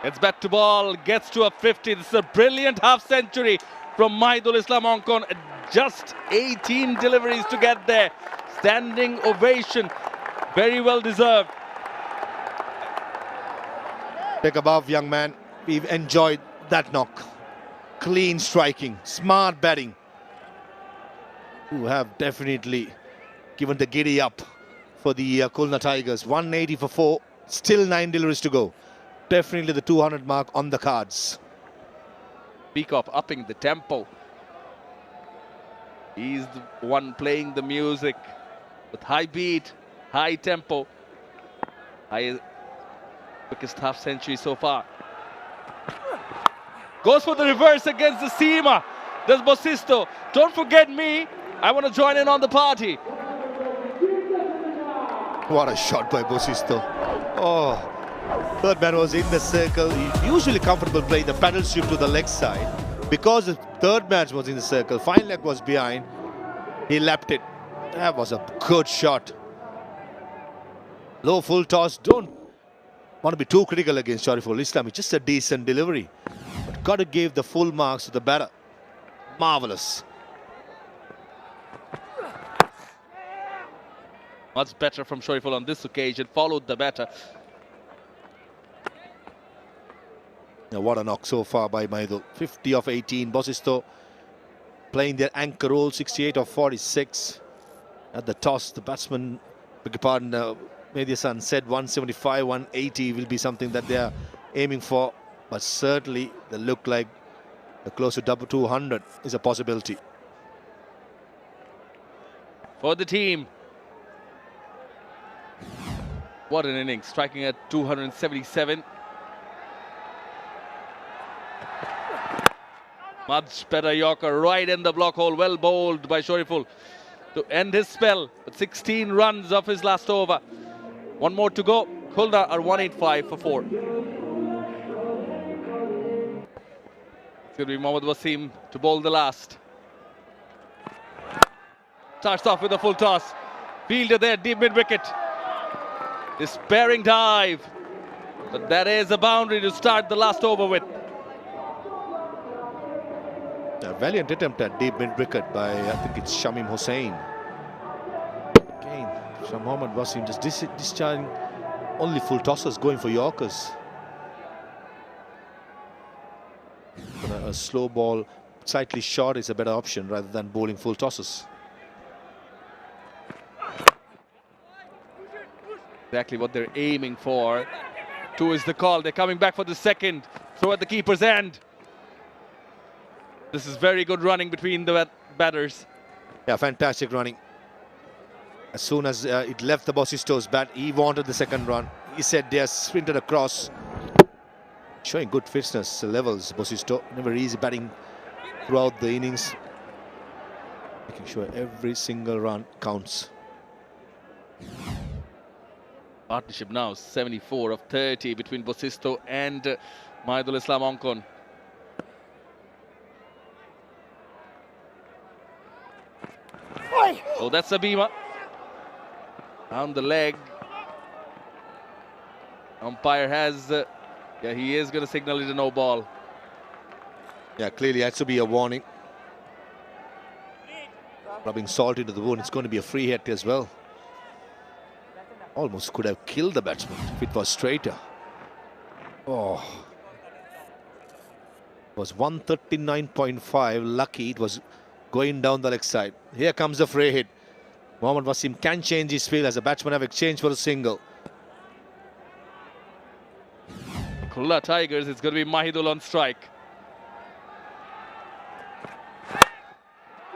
It's bat to ball, gets to a 50. This is a brilliant half century from Mahidul Islam Onkon. Just 18 deliveries to get there. Standing ovation, very well deserved. Take above, young man. We've enjoyed that knock. clean striking, smart batting, who have definitely given the giddy up for the Khulna Tigers. 180 for 4, still 9 deliveries to go. Definitely the 200 mark on the cards. Peacock upping the tempo. He's the one playing the music with high beat, high tempo. Quickest half century so far. Goes for the reverse against the seamer. There's Bosisto. Don't forget me. I want to join in on the party. What a shot by Bosisto. Oh, third man was in the circle. He's usually comfortable playing the paddle shift to the leg side. Because the third man was in the circle, fine leg was behind, he lapped it. That was a good shot. Low full toss. Don't want to be too critical against Shorturl Islam. It's just a decent delivery. But got to give the full marks to the batter. Marvelous. Much better from Shorturl on this occasion. Followed the batter. Now, what a knock so far by Maidul. 50 of 18. Bosisto playing their anchor role. 68 of 46. At the toss, the batsman, beg your pardon, Mediasan said 175, 180 will be something that they are aiming for. But certainly, they look like the close to double 200 is a possibility. For the team. What an innings, striking at 277. Much better Yorker right in the block hole, well bowled by Shorturl to end his spell with 16 runs off his last over. One more to go. Khulna are 185 for 4. It's going to be Mohammad Wasim to bowl the last. Starts off with a full toss. Fielder there, deep mid-wicket. Despairing dive. But that is a boundary to start the last over with. A valiant attempt at deep mid-wicket by, I think it's Shamim Hussain. Again, Mohammad Wasim just discharging only full tosses, going for Yorkers. A slow ball, slightly short is a better option rather than bowling full tosses. Exactly what they're aiming for. 2 is the call. They're coming back for the second. Throw at the keeper's end. This is very good running between the batters. Yeah, fantastic running. As soon as it left the Bosisto's bat, he wanted the second run. He said they are sprinted across. Showing good fitness levels, Bosisto. Never easy batting throughout the innings. Making sure every single run counts. Partnership now 74 of 30 between Bosisto and Mahidul Islam Onkon. Oh, that's Sabima. Down the leg. Umpire has, yeah, he is going to signal it a no ball. Yeah, clearly has to be a warning. Rubbing salt into the wound, it's going to be a free hit as well. Almost could have killed the batsman if it was straighter. Oh. It was 139.5. Lucky it was going down the leg side. Here comes the free hit. Mohammad Wasim can change his field as a batsman have exchanged for a single. Khulna Tigers, it's going to be Mahidul on strike.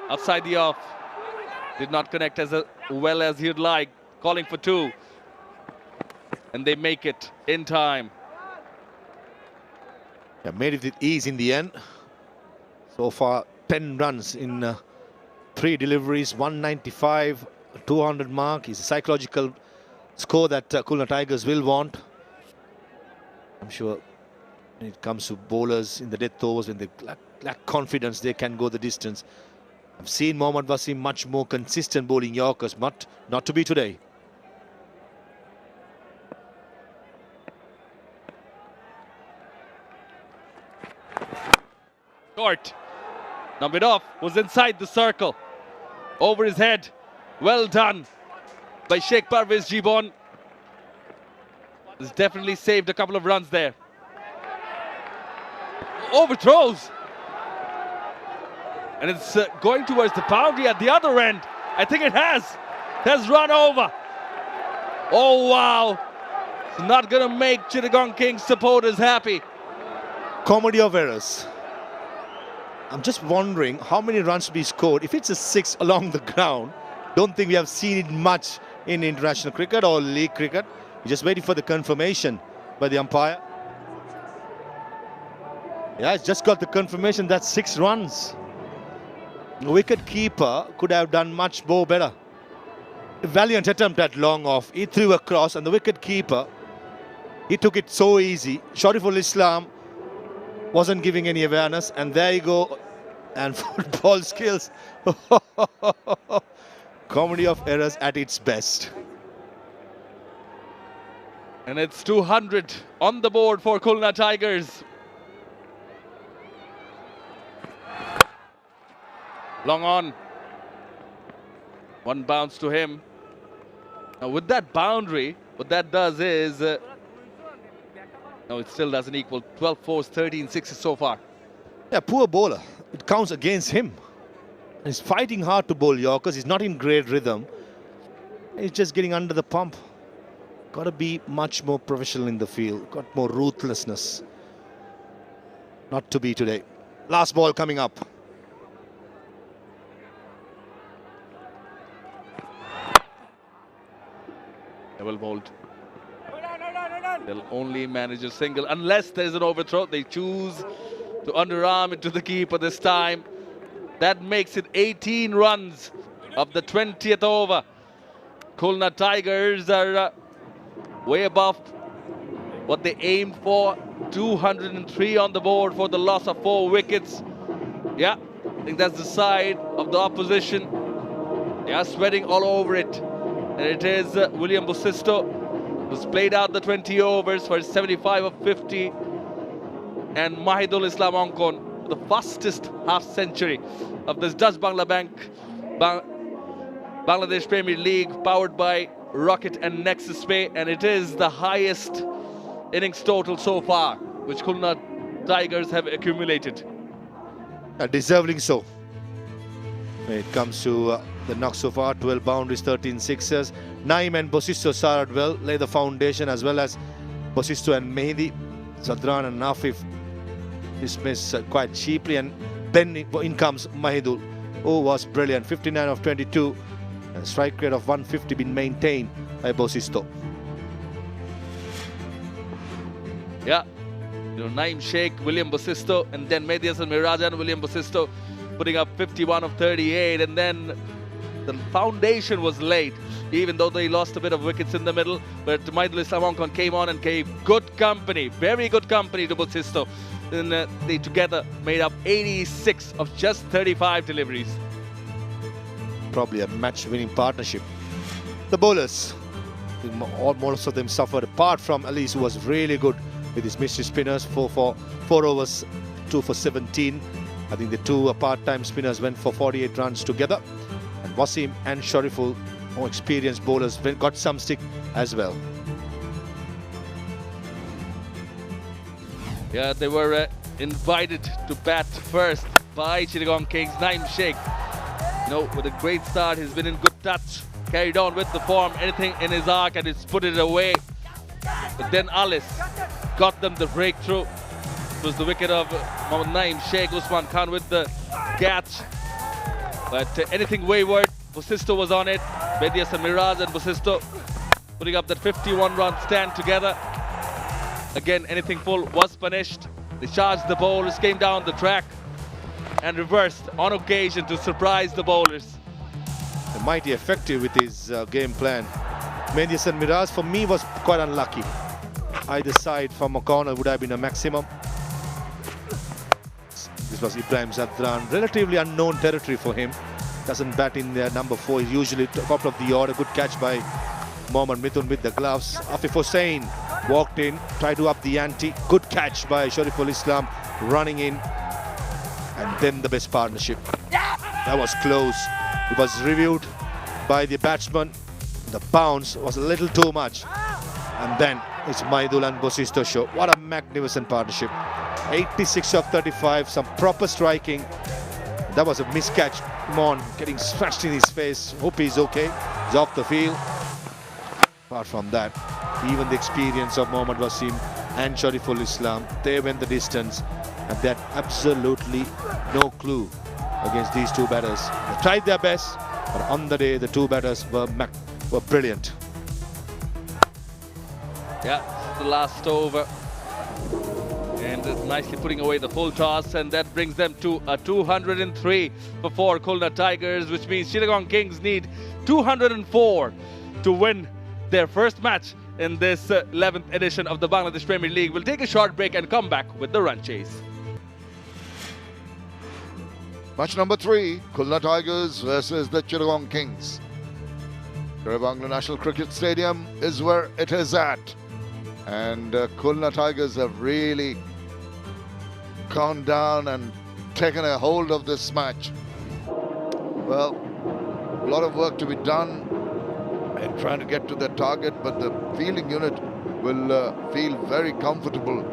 Outside the off. Did not connect as well as he'd like. Calling for 2. And they make it in time. Yeah, made it with ease in the end. So far, 10 runs in 3 deliveries, 195, 200 mark is a psychological score that Khulna Tigers will want. I'm sure when it comes to bowlers in the death overs, when they lack confidence, they can go the distance. I've seen Mohammad Wasim much more consistent bowling Yorkers, but not to be today. Short. Numbered off, was inside the circle. Over his head. Well done by 𝗃𝗵𝗃𝗃𝗃. Has definitely saved a couple of runs there. Overthrows. And it's going towards the boundary at the other end. I think it has run over. Oh, wow. It's not going to make Chittagong Kings supporters happy. Comedy of errors. I'm just wondering how many runs to be scored. If it's a 6 along the ground, don't think we have seen it much in international cricket or league cricket. We're just waiting for the confirmation by the umpire. Yeah, it's just got the confirmation that's 6 runs. The wicket keeper could have done much more better. A valiant attempt at long off. He threw across, and the wicket keeper, he took it so easy. Shorturl Islam wasn't giving any awareness, and there you go. And football skills. Comedy of errors at its best. And it's 200 on the board for Khulna Tigers. Long on. One bounce to him. Now with that boundary, what that does is... no, it still doesn't equal 12 fours, 13 sixes so far. Yeah, poor bowler. It counts against him. He's fighting hard to bowl Yorkers. He's not in great rhythm. He's just getting under the pump. Got to be much more professional in the field. Got more ruthlessness. Not to be today. Last ball coming up. Well bowled. They'll only manage a single unless there's an overthrow. They choose to underarm it to the keeper this time. That makes it 18 runs of the 20th over. Khulna Tigers are way above what they aimed for. 203 on the board for the loss of 4 wickets. Yeah, I think that's the side of the opposition. They are sweating all over it. And it is William Busisto, who's played out the 20 overs for 75 of 50. And Mahidul Islam Onkon, the fastest half-century of this Dutch Bangladesh Premier League, powered by Rocket and Nexus Pay. And it is the highest innings total so far, which Khulna Tigers have accumulated. Deserving so. When it comes to the knock so far, 12 boundaries, 13 sixes. Naeem and Busisto started well, lay the foundation, as well as Busisto and Mehdi. Zadran and Nafif dismissed quite cheaply, and then in comes Mahidul, who was brilliant. 59 of 22, and strike rate of 150 been maintained by Busisto. Yeah, you know, Naeem Sheikh, William Busisto, and then Mehdi Hasan Miraja and William Busisto putting up 51 of 38, and then the foundation was laid, even though they lost a bit of wickets in the middle. But Mahidul Islam Onkon came on and gave good company, very good company to Busisto. And they together made up 86 of just 35 deliveries. Probably a match-winning partnership. The bowlers, most of them suffered, apart from Elise, who was really good with his mystery spinners. 4 overs, 2 for 17. I think the 2 part-time spinners went for 48 runs together. And Wasim and Shorturl, more experienced bowlers, got some stick as well. Yeah, they were invited to bat first by Chittagong Kings. Naeem Sheikh, you know, with a great start, he's been in good touch, carried on with the form, anything in his arc, and he's put it away. But then Alice got them the breakthrough. It was the wicket of Mohammad Naeem Sheikh. Usman Khan with the catch. But anything wayward, Busisto was on it. Mehdi Hasan Miraj and Busisto putting up that 51-run stand together. Again, anything full was punished. They charged the bowlers, came down the track and reversed on occasion to surprise the bowlers. Mighty effective with his game plan. Mehdi Hasan Miraj, for me, was quite unlucky. Either side from a corner would have been a maximum. This was Ibrahim Zadran, relatively unknown territory for him. Doesn't bat in there, number 4. He's usually top of the order. Good catch by Mohammad Mithun with the gloves. Afif Hussain walked in, tried to up the ante. Good catch by Shorturl Islam, running in. And then the best partnership. That was close. It was reviewed by the batsman. The bounce was a little too much. And then it's Mahidul and Busisto show. What a magnificent partnership. 86 of 35, some proper striking. That was a miscatch. Come on, getting smashed in his face. Hope he's okay. He's off the field. Apart from that, even the experience of Mohammad Wasim and Shorturl Islam, they went the distance, and they had absolutely no clue against these two batters. They tried their best, but on the day, the two batters were brilliant. Yeah, the last over. And nicely putting away the full toss, and that brings them to a 203 for Khulna Tigers, which means Chittagong Kings need 204 to win their first match in this 11th edition of the Bangladesh Premier League. We'll take a short break and come back with the run chase. Match number 3, Khulna Tigers versus the Chittagong Kings. Bangla National Cricket Stadium is where it is at. And Khulna Tigers have really gone down and taken a hold of this match. Well, a lot of work to be done in trying to get to their target, but the fielding unit will feel very comfortable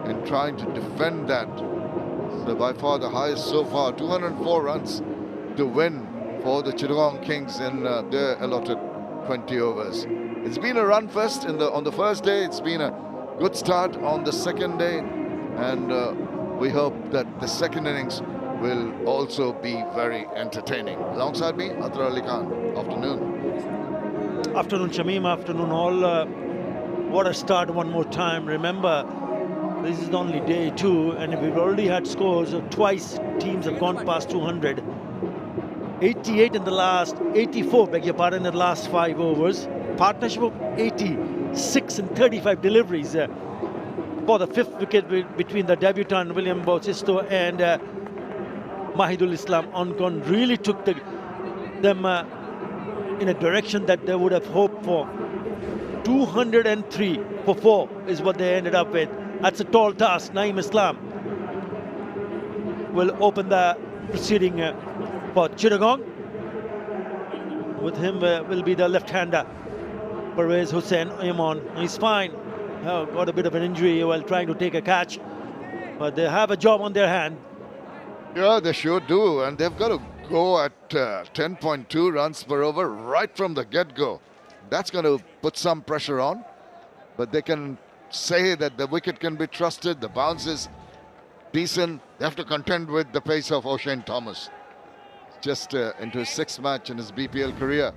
in trying to defend that. So by far the highest so far, 204 runs to win for the Chittagong Kings in their allotted 20 overs. It's been a run fest on the first day. It's been a good start on the second day, and we hope that the second innings will also be very entertaining. Alongside me, Athar Ali Khan. Afternoon. Afternoon, Shamim. Afternoon, all. What a start one more time. Remember, this is only day 2, and we've already had scores. Twice teams have gone past 200. 88 in the last, 84, beg your pardon, in the last 5 overs. Partnership of 86 and 35 deliveries for the 5th wicket between the debutant 𝗿𝗵𝗂𝗋𝗄 𝗔𝗔 and Mahidul Islam Oncon really took them in a direction that they would have hoped for. 203 for 4 is what they ended up with. That's a tall task. Naeem Islam will open the proceeding for Chittagong. With him will be the left-hander, 𝗶𝗵𝗄𝗃 Hussain Iman. He's fine. Got a bit of an injury while trying to take a catch, but they have a job on their hand. Yeah, they sure do, and they've got to go at 10.2 runs per over right from the get-go. That's going to put some pressure on, but they can say that the wicket can be trusted, the bounce is decent. They have to contend with the pace of O'Shane Thomas. Just into his 6th match in his BPL career.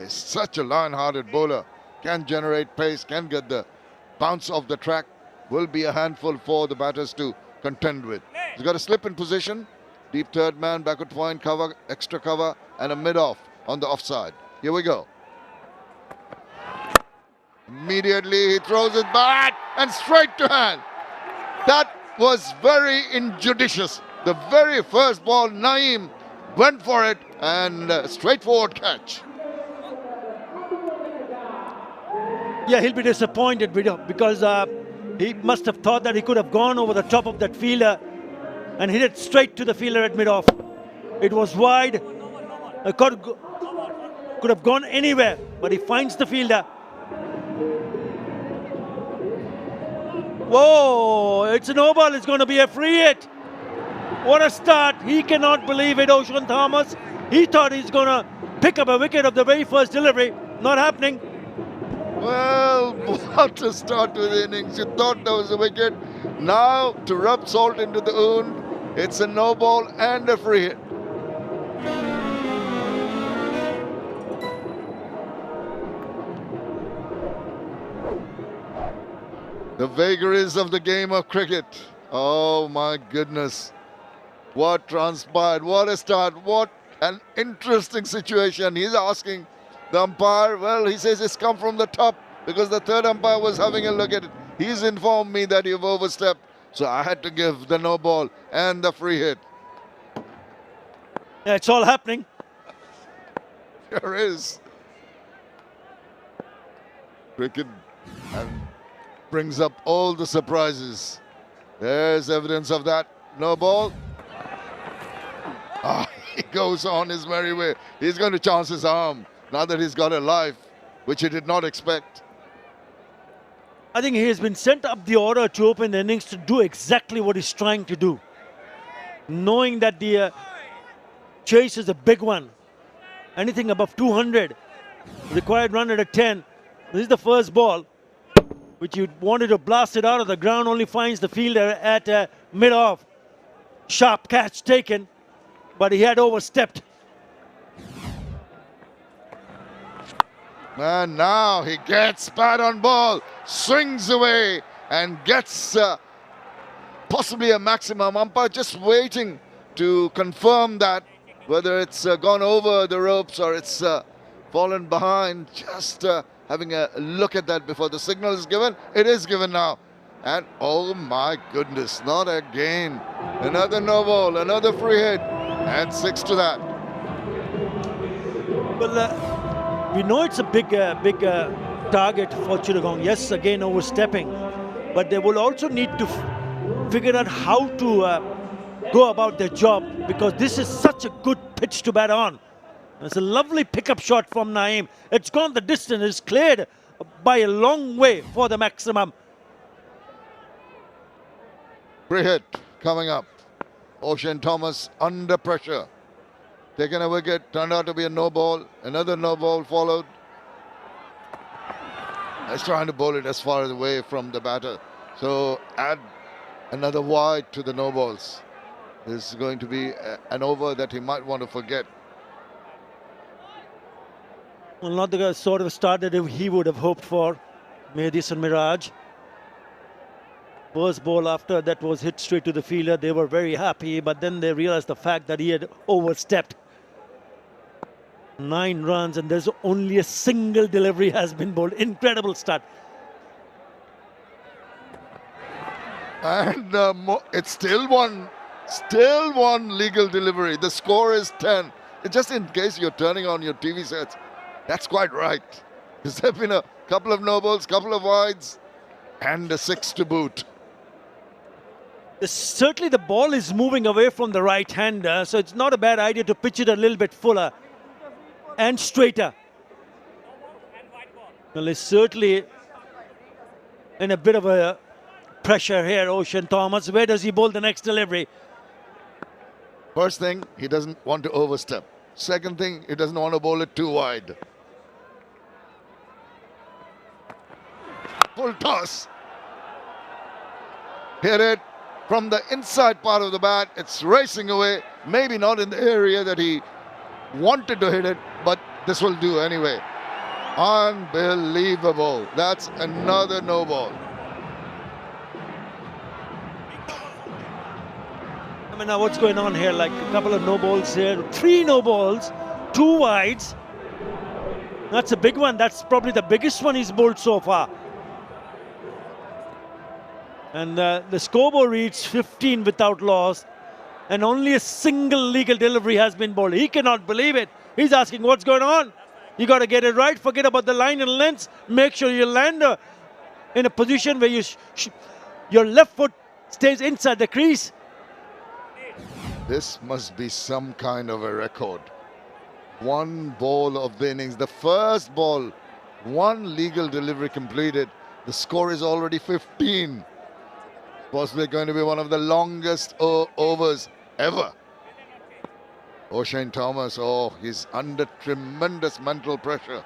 He's such a lion-hearted bowler. Can generate pace, can get the bounce off the track. Will be a handful for the batters to contend with. He's got a slip in position. Deep third man, backward point, cover, extra cover, and a mid-off on the offside. Here we go. Immediately he throws it back and straight to hand. That was very injudicious. The very first ball, Naeem went for it, and straightforward catch. Yeah, he'll be disappointed because he must have thought that he could have gone over the top of that fielder and hit it straight to the fielder at mid-off. It was wide. It could have gone anywhere, but he finds the fielder. Whoa, it's a no ball. It's going to be a free hit. What a start. He cannot believe it, O'Shane Thomas. He thought he's going to pick up a wicket of the very first delivery. Not happening. Well, what a start to the innings. You thought there was a wicket. Now, to rub salt into the wound, it's a no ball and a free hit. The vagaries of the game of cricket. Oh my goodness. What transpired, what a start, what an interesting situation. He's asking the umpire, well, he says it's come from the top because the third umpire was having a look at it. He's informed me that you've overstepped, so I had to give the no ball and the free hit. Yeah, it's all happening. Sure is. Cricket and brings up all the surprises. There's evidence of that. No ball. He goes on his merry way. He's going to chance his arm now that he's got a life, which he did not expect. I think he has been sent up the order to open the innings to do exactly what he's trying to do. Knowing that the chase is a big one. Anything above 200. Required run at 10. This is the first ball, which you wanted to blast it out of the ground, only finds the fielder at mid-off. Sharp catch taken, but he had overstepped. And now he gets bat on ball, swings away and gets possibly a maximum. Umpire just waiting to confirm that, whether it's gone over the ropes or it's fallen behind. Just having a look at that before the signal is given. It is given now. And oh my goodness, not again. Another no ball, another free hit, and 6 to that. Well, we know it's a big target for Chittagong. Yes, again overstepping, but they will also need to figure out how to go about their job, because this is such a good pitch to bat on. It's a lovely pickup shot from Naeem. It's gone the distance. It's cleared by a long way for the maximum. Free hit coming up. Ocean Thomas under pressure. Taken a wicket, turned out to be a no ball. Another no ball followed. He's trying to bowl it as far away from the batter. So add another wide to the no balls. This is going to be an over that he might want to forget. Well, not the sort of start that he would have hoped for. Mehdi and Miraj. First ball after that was hit straight to the fielder. They were very happy, but then they realized the fact that he had overstepped. 9 runs and there's only a single delivery has been bowled. Incredible start. And it's still one legal delivery. The score is 10. Just in case you're turning on your TV sets, that's quite right. There's been a couple of no balls, couple of wides, and a 6 to boot. Certainly the ball is moving away from the right-hander, so it's not a bad idea to pitch it a little bit fuller and straighter. Well, he's certainly in a bit of a pressure here, Ocean Thomas. Where does he bowl the next delivery? First thing, he doesn't want to overstep. Second thing, he doesn't want to bowl it too wide. Full toss. Hit it from the inside part of the bat. It's racing away. Maybe not in the area that he wanted to hit it, but this will do anyway. Unbelievable. That's another no ball. I mean, now what's going on here? Like a couple of no balls here, 3 no balls, 2 wides. That's a big one. That's probably the biggest one he's bowled so far. And the scoreboard reads 15 without loss, and only a single legal delivery has been bowled. He cannot believe it. He's asking, what's going on? You got to get it right. Forget about the line and length. Make sure you land in a position where your left foot stays inside the crease. This must be some kind of a record. 1 ball of the innings. The first ball, 1 legal delivery completed. The score is already 15. Possibly going to be one of the longest overs ever. Ocean Thomas, oh, he's under tremendous mental pressure.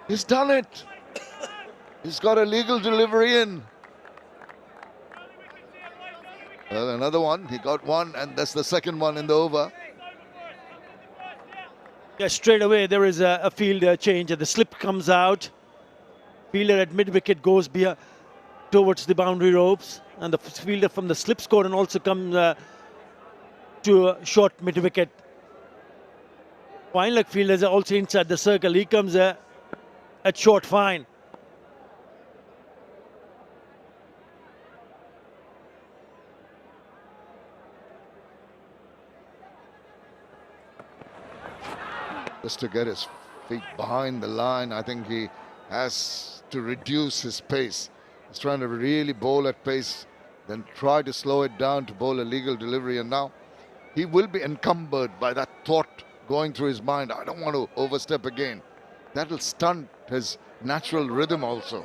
He's done it. He's got a legal delivery in. Well, another one. He got 1, and that's the second one in the over. Yeah, straight away there is a field change. The slip comes out. Fielder at mid-wicket goes towards the boundary ropes, and the fielder from the slip score and also comes to a short mid-wicket. Fine leg fielders are also inside the circle. He comes at short fine. Just to get his feet behind the line, I think he has to reduce his pace. He's trying to really bowl at pace, then try to slow it down to bowl a legal delivery. And now he will be encumbered by that thought going through his mind. I don't want to overstep again. That will stunt his natural rhythm also.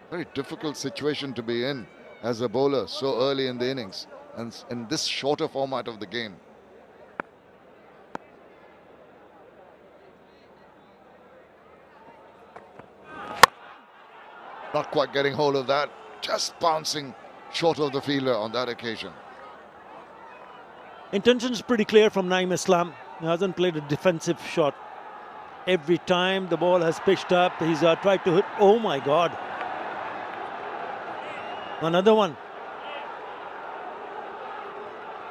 Very difficult situation to be in as a bowler so early in the innings and in this shorter format of the game. Not quite getting hold of that, just bouncing short of the fielder on that occasion. Intention is pretty clear from Naeem Islam. He hasn't played a defensive shot. Every time the ball has pitched up, he's tried to hit. Oh my God. Another one.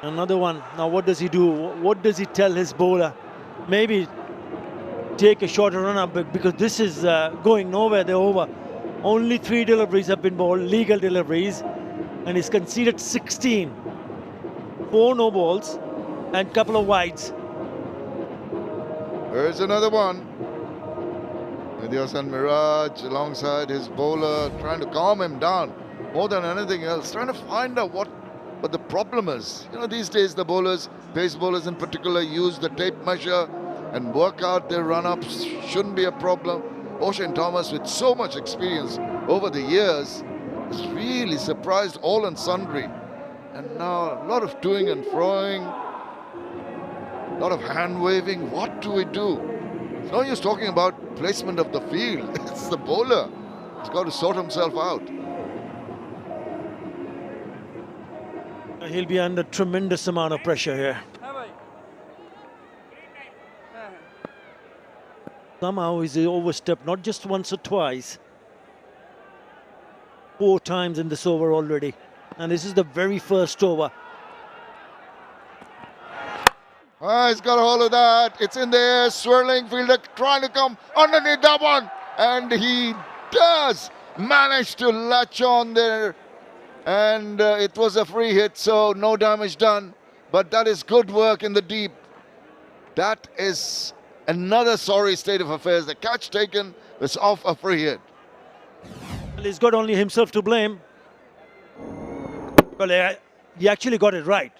Another one. Now what does he do? What does he tell his bowler? Maybe take a shorter run up because this is going nowhere. They're over. Only 3 deliveries have been bowled, legal deliveries, and he's conceded 16. 4 no balls and couple of wides. There's another one. With Miraj alongside his bowler, trying to calm him down more than anything else, trying to find out what the problem is. You know, these days the bowlers, pace bowlers in particular, use the tape measure and work out their run-ups. Shouldn't be a problem. Oshane Thomas, with so much experience over the years, has really surprised all and sundry. And now a lot of toing and froing, a lot of hand-waving. What do we do? It's no use talking about placement of the field. It's the bowler. He's got to sort himself out. He'll be under tremendous amount of pressure here. Somehow he's overstepped, not just once or twice. 4 times in this over already. And this is the very first over. He's got a hold of that. It's in the air, swirling fielder trying to come underneath that one. And he does manage to latch on there. And it was a free hit, so no damage done. But that is good work in the deep. That is another sorry state of affairs. The catch taken was off a free hit. Well, he's got only himself to blame. Well, he actually got it right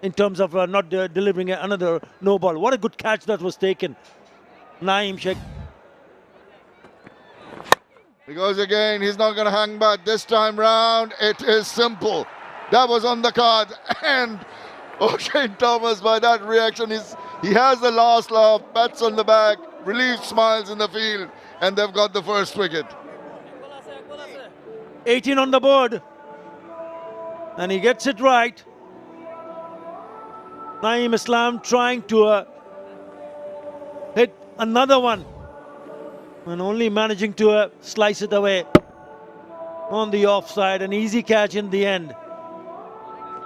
in terms of not delivering another no ball. What a good catch that was taken. Naeem Sheikh. Because again, he's not going to hang back this time round. It is simple. That was on the card. And Oshane Thomas, by that reaction, he has the last laugh, pats on the back, relieved smiles in the field, and they've got the first wicket. 18 on the board. And he gets it right. Naeem Islam trying to hit another one. And only managing to slice it away on the offside. An easy catch in the end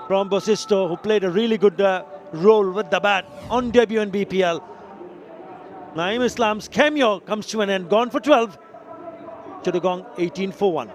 from Bosisto, who played a really good role with the bat on debut in BPL. Naeem Islam's cameo comes to an end. Gone for 12. Should have gone 18 for 1.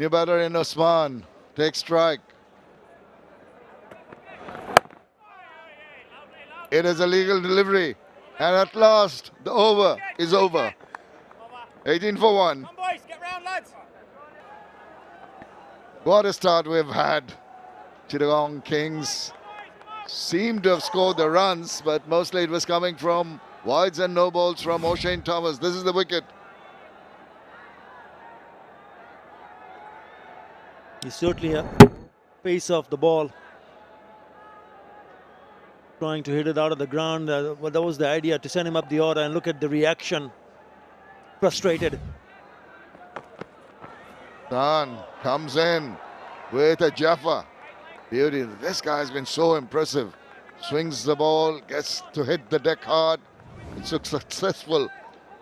New batter in Osman, takes strike. It is a legal delivery, and at last the over is over. 18 for 1. Come on, boys, get round, lads. What a start we've had. Chittagong Kings seemed to have scored the runs, but mostly it was coming from wides and no balls from Oshane Thomas. This is the wicket. He's certainly a pace off the ball. Trying to hit it out of the ground. Well, that was the idea, to send him up the order, and look at the reaction. Frustrated. Khan comes in with a Jaffa. Beauty. This guy has been so impressive. Swings the ball, gets to hit the deck hard. It's so successful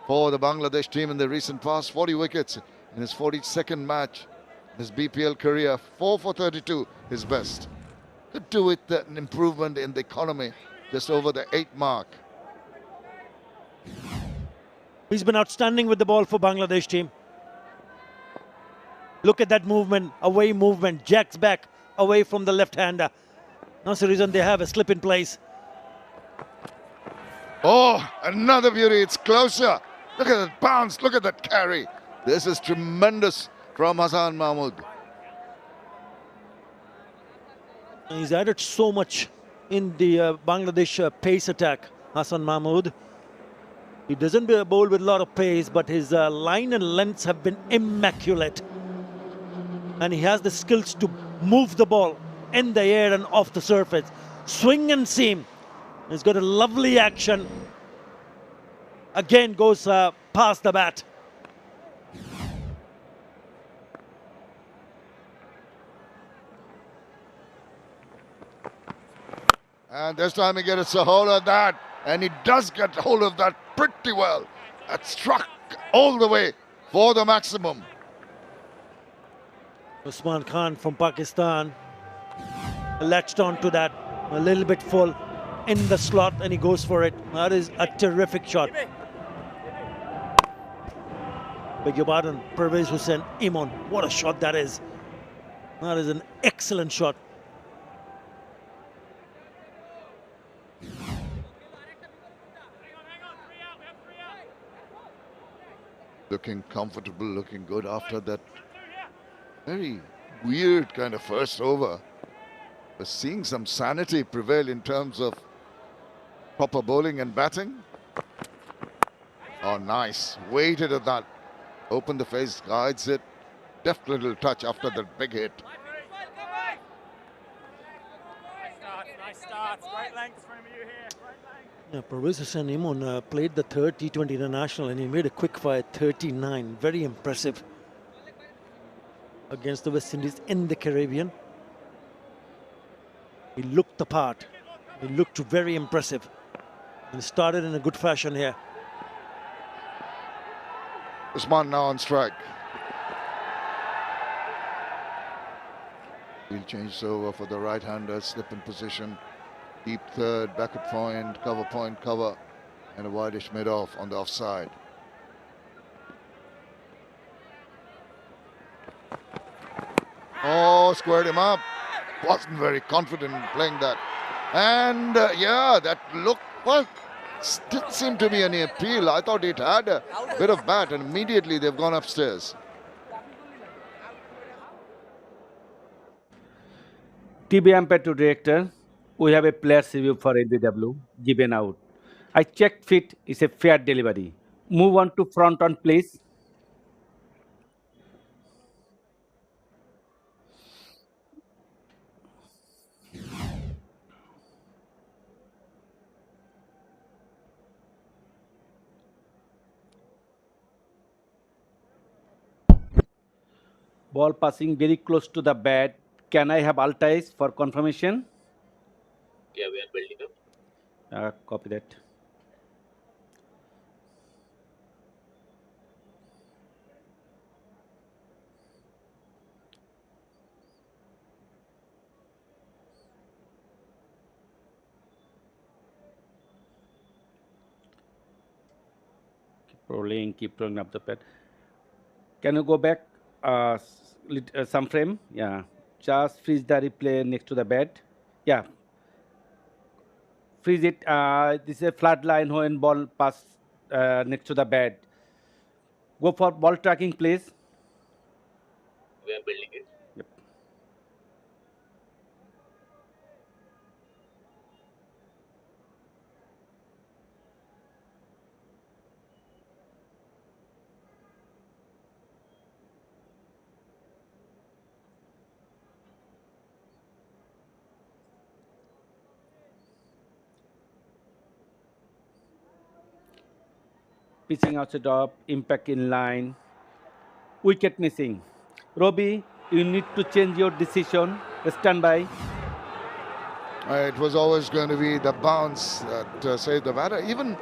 for the Bangladesh team in the recent past. 40 wickets in his 42nd match. His BPL career, 4 for 32, his best. Could do with an improvement in the economy, just over the 8 mark. He's been outstanding with the ball for Bangladesh team. Look at that movement, away movement, jacks back away from the left-hander. That's the reason they have a slip in place. Oh, another beauty. It's closer. Look at that bounce. Look at that carry. This is tremendous from Hasan Mahmood. He's added so much in the Bangladesh pace attack, Hasan Mahmood. He doesn't bowl with a lot of pace, but his line and lengths have been immaculate. And he has the skills to move the ball in the air and off the surface. Swing and seam. He's got a lovely action. Again goes past the bat. And this time he gets a hold of that. And he does get hold of that pretty well. That struck all the way for the maximum. Usman Khan from Pakistan latched on to that a little bit full in the slot, and he goes for it. That is a terrific shot. Beg your pardon, Pervez Hussain Imon. What a shot that is. That is an excellent shot. Looking comfortable, looking good after that very weird kind of first over. We're seeing some sanity prevail in terms of proper bowling and batting. Oh, nice. Waited at that. Opened the face, guides it. Deft little touch after that big hit. Nice start. Great length from you here. Yeah, Pervez Hussain Imon played the third T20 International and he made a quick fire 39. Very impressive against the West Indies in the Caribbean. He looked the part. He looked very impressive. He started in a good fashion here. Usman now on strike. He'll change over for the right-hander, slip in position. Deep third, backward point, cover, and a wideish mid-off on the offside. Oh, squared him up. Wasn't very confident in playing that. And yeah, that look, well, didn't seem to be any appeal. I thought it had a bit of bat, and immediately they've gone upstairs. TV umpire to director, we have a player's review for LBW, given out. I checked fit is a fair delivery. Move on to front on, please. Ball passing very close to the bat. Can I have alt eyes for confirmation? Yeah, we are building up. Copy that. Keep rolling up the pad. Can you go back some frame? Yeah. Just freeze the replay next to the bat. Yeah. Freeze it. This is a flat line when ball pass next to the bat. Go for ball tracking, please. We are building it. Yep. Pitching outside up, impact in line, wicket missing. Robbie, you need to change your decision. Stand by. It was always going to be the bounce that saved the batter. Even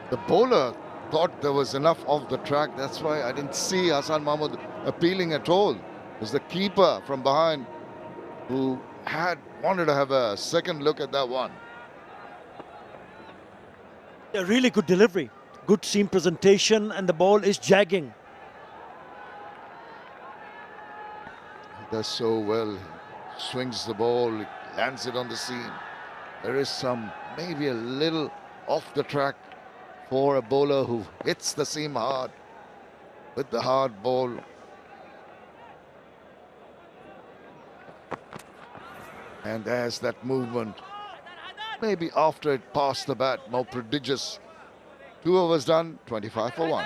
the bowler thought there was enough off the track. That's why I didn't see Hasan Mahmood appealing at all. It was the keeper from behind who wanted to have a second look at that one. A really good delivery. good seam presentation, and the ball is jagging. He does so well. He swings the ball, he lands it on the seam. There is some, maybe a little off the track for a bowler who hits the seam hard with the hard ball. And there's that movement. Maybe after it passed the bat, more prodigious. 2 overs done, 25 for 1.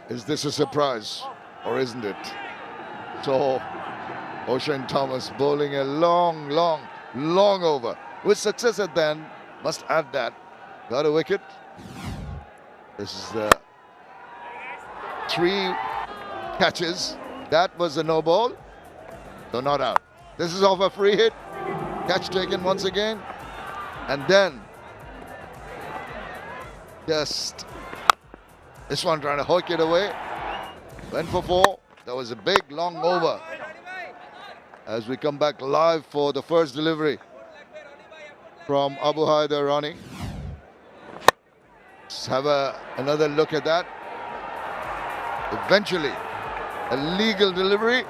Is this a surprise or isn't it? So Oshane Thomas bowling a long over. With success at the end, must add that. Got a wicket. This is the 3 catches. That was a no ball, so not out. This is off a free hit. Catch taken once again. And then just this one trying to hook it away. Went for 4. That was a big long over. As we come back live for the first delivery from Abu Haider Rani. Let's have another look at that. Eventually, a legal delivery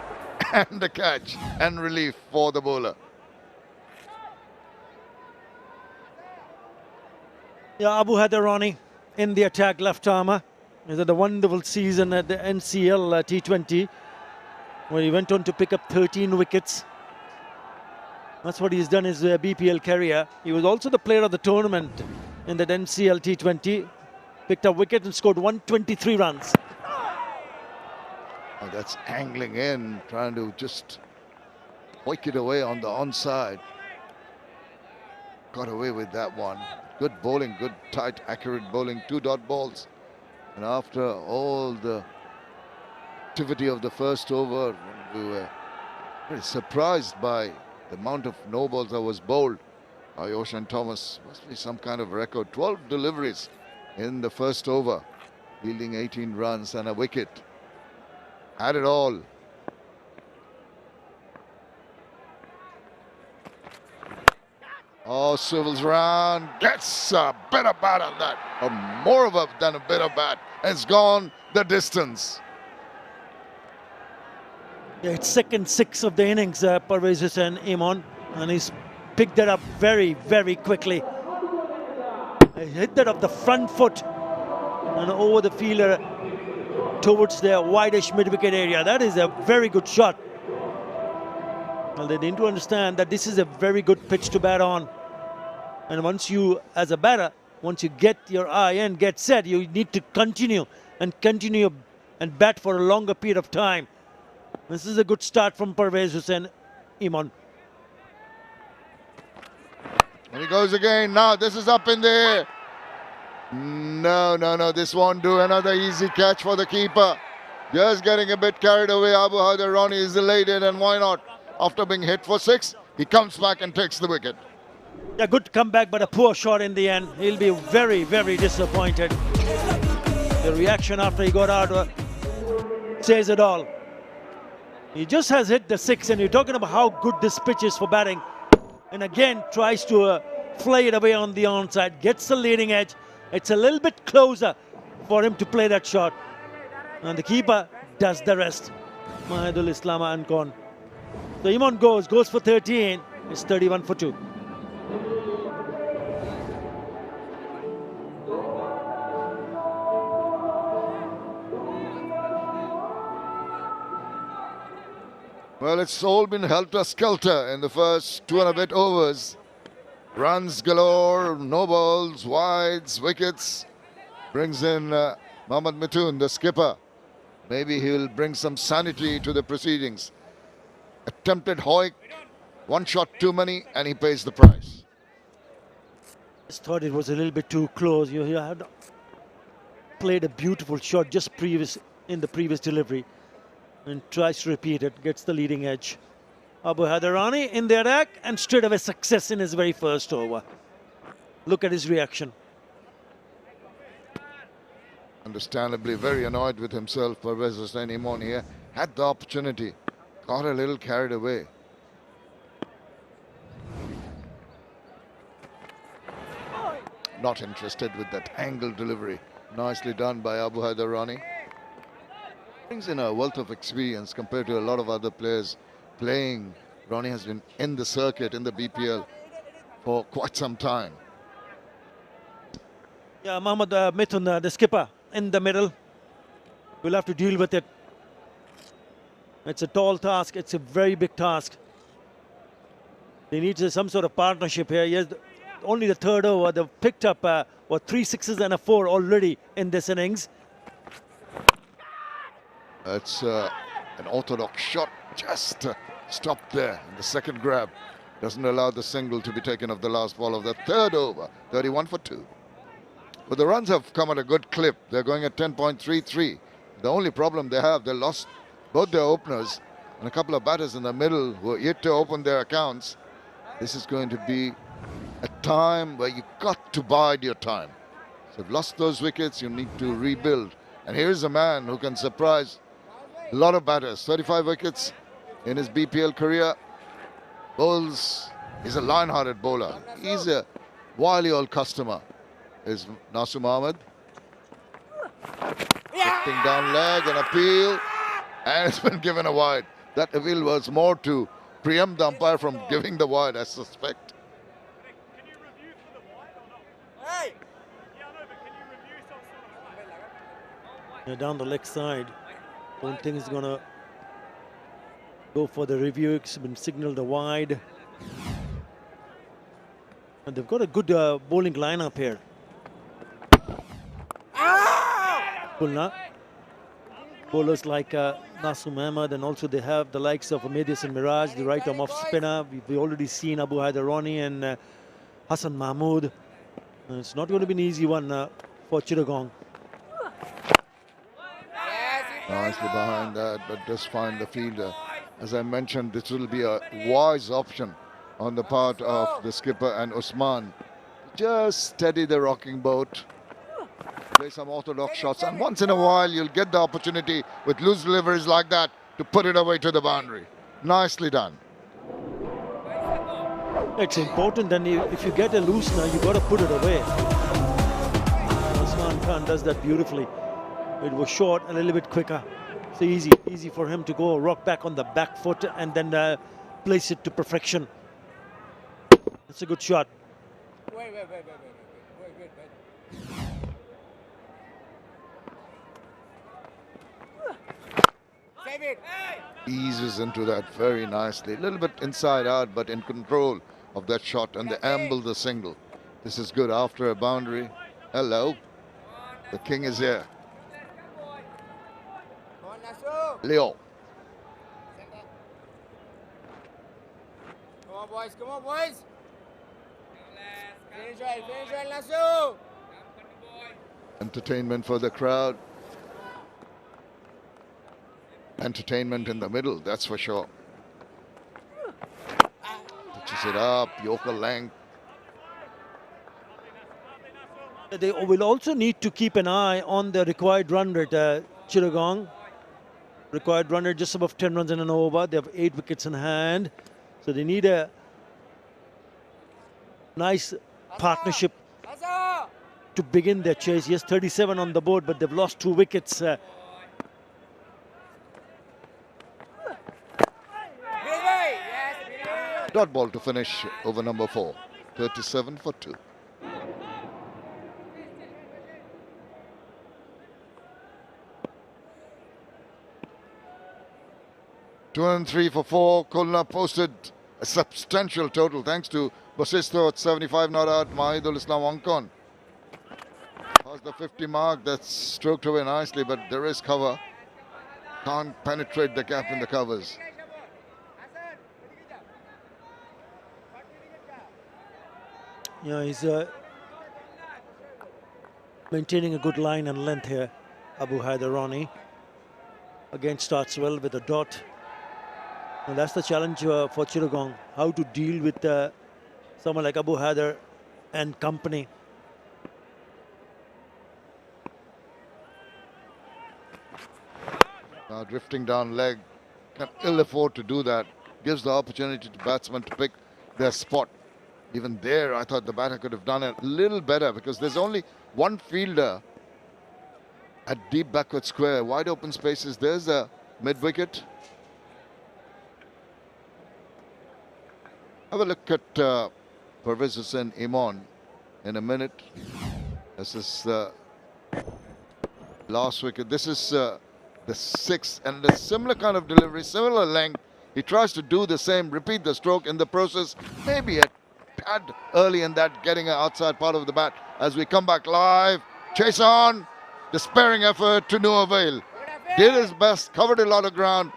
and a catch and relief for the bowler. Yeah, Abu Haider Rani in the attack, left armour. He's had a wonderful season at the NCL T20, where he went on to pick up 13 wickets. That's what he's done in his BPL career. He was also the player of the tournament in that NCL T20. Picked up wicket and scored 123 runs. Oh, that's angling in, trying to just hoik it away on the onside. Got away with that one. Good bowling, good tight, accurate bowling, 2 dot balls. And after all the activity of the first over, we were very surprised by the amount of no balls that was bowled by Oshane Thomas. Must be some kind of record. 12 deliveries in the first over, yielding 18 runs and a wicket. Had it all. Oh, swivels round, gets a better bat on that. Or more of a than a better bat. It's gone the distance. Yeah, it's second 6 of the innings, 𝗂𝗃𝗄𝗃 Hussain Imon, and he's picked that up very, very quickly. He hit that off the front foot and over the fielder towards the wideish mid-wicket area. That is a very good shot. Well, they need to understand that this is a very good pitch to bat on. And once you, as a batter, once you get your eye and get set, you need to continue and bat for a longer period of time. This is a good start from 𝗂𝗃𝗄𝗃 Hussain Imon. And he goes again. Now this is up in the air. No, this won't do. Another easy catch for the keeper. Just getting a bit carried away. Abu Haider Rani is elated, and why not? After being hit for 6, he comes back and takes the wicket. A good comeback, but a poor shot in the end. He'll be very, very disappointed. The reaction after he got out says it all. He just has hit the 6, and you're talking about how good this pitch is for batting. And again, tries to fly it away on the onside. Gets the leading edge. It's a little bit closer for him to play that shot. And the keeper does the rest. Mahidul Islam and gone. So Imon goes for 13. It's 31 for 2. Well, it's all been helter-skelter in the first 2 and a bit overs. Runs galore, no balls, wides, wickets. Brings in Mohammad Mithun, the skipper. Maybe he'll bring some sanity to the proceedings. Attempted hoik, 1 shot too many, and he pays the price. Just thought it was a little bit too close. You had played a beautiful shot just in the previous delivery, and tries to repeat it, gets the leading edge. Abu Haider Rani in the attack, and straight away success in his very first over. Look at his reaction. Understandably very annoyed with himself, 𝗂𝗃𝗄𝗃 Hussain Imon here. Had the opportunity, got a little carried away. not interested with that angle delivery. Nicely done by Abu Haider Ronnie. Brings in a wealth of experience compared to a lot of other players playing. Ronnie has been in the circuit, in the BPL for quite some time. Yeah, Mohammad Mithun, the skipper, in the middle. We'll have to deal with it. It's a tall task. It's a very big task. They need some sort of partnership here. Yes, only the third over. They've picked up 3 sixes and a 4 already in this innings. It's an orthodox shot, just stopped there. The second grab doesn't allow the single to be taken of the last ball of the third over. 31 for 2. But the runs have come at a good clip. They're going at 10.33. The only problem they have, they lost both their openers and a couple of batters in the middle who are yet to open their accounts. This is going to be a time where you got to bide your time. So you've lost those wickets, you need to rebuild. And here's a man who can surprise a lot of batters. 35 wickets in his BPL career. Bowls, he's a lion-hearted bowler. He's a wily old customer. Is Nasir Mohammed. Lifting down leg, an appeal, and it's been given a wide. That appeal was more to preempt the umpire from giving the wide, I suspect. Down the leg side. Don't think he's gonna go for the review. It's been signaled a wide. And they've got a good bowling lineup here. Khulna. Bowlers like Nasir Mohammed, and also they have the likes of Ahmed and Miraj, the right arm off spinner. We've already seen Abu Haider Ronnie and Hassan Mahmood. It's not going to be an easy one for Chittagong. Nicely behind that, but just find the fielder. As I mentioned, this will be a wise option on the part of the skipper and Usman. Just steady the rocking boat, play some orthodox shots, and once in a while you'll get the opportunity with loose deliveries like that to put it away to the boundary. Nicely done. It's important, and if you get a loosener, you got to put it away. Usman Khan does that beautifully. It was short, a little bit quicker. So easy for him to go rock back on the back foot and then place it to perfection. That's a good shot. Wait. Save it. Eases into that very nicely. A little bit inside out, but in control of that shot, and they amble the single. This is good after a boundary. Hello. The king is here. Leo. Come on, boys. Finish well, Nasu. Entertainment for the crowd. Entertainment in the middle, that's for sure. Pitches it up, Yorker length. They will also need to keep an eye on the required run rate. Chittagong, required run rate just above 10 runs in an over. They have 8 wickets in hand. So they need a nice partnership to begin their chase. Yes, 37 on the board, but they've lost 2 wickets. Dot ball to finish over number 4. 37 for 2. Two and 3 for 4. Khulna posted a substantial total thanks to Basisto at 75 not out. Mahidul Islam Ankon past the 50 mark. That's stroked away nicely, but there is cover. Can't penetrate the gap in the covers. Yeah, he's maintaining a good line and length here. Abu Haider Ronnie again starts well with a dot. And that's the challenge for Chittagong, how to deal with someone like Abu Haider and company. Now drifting down leg, can ill afford to do that. Gives the opportunity to batsmen to pick their spot. Even there, I thought the batter could have done it a little better because there's only one fielder at deep backward square. Wide open spaces. There's a mid-wicket. Have a look at Pervez Hussain Imran in a minute. This is the last wicket. This is the sixth, and a similar kind of delivery, similar length. He tries to do the same, repeat the stroke in the process. Maybe a tad early in that, getting an outside part of the bat. As we come back live, chase on, despairing effort to no avail. Did his best, covered a lot of ground.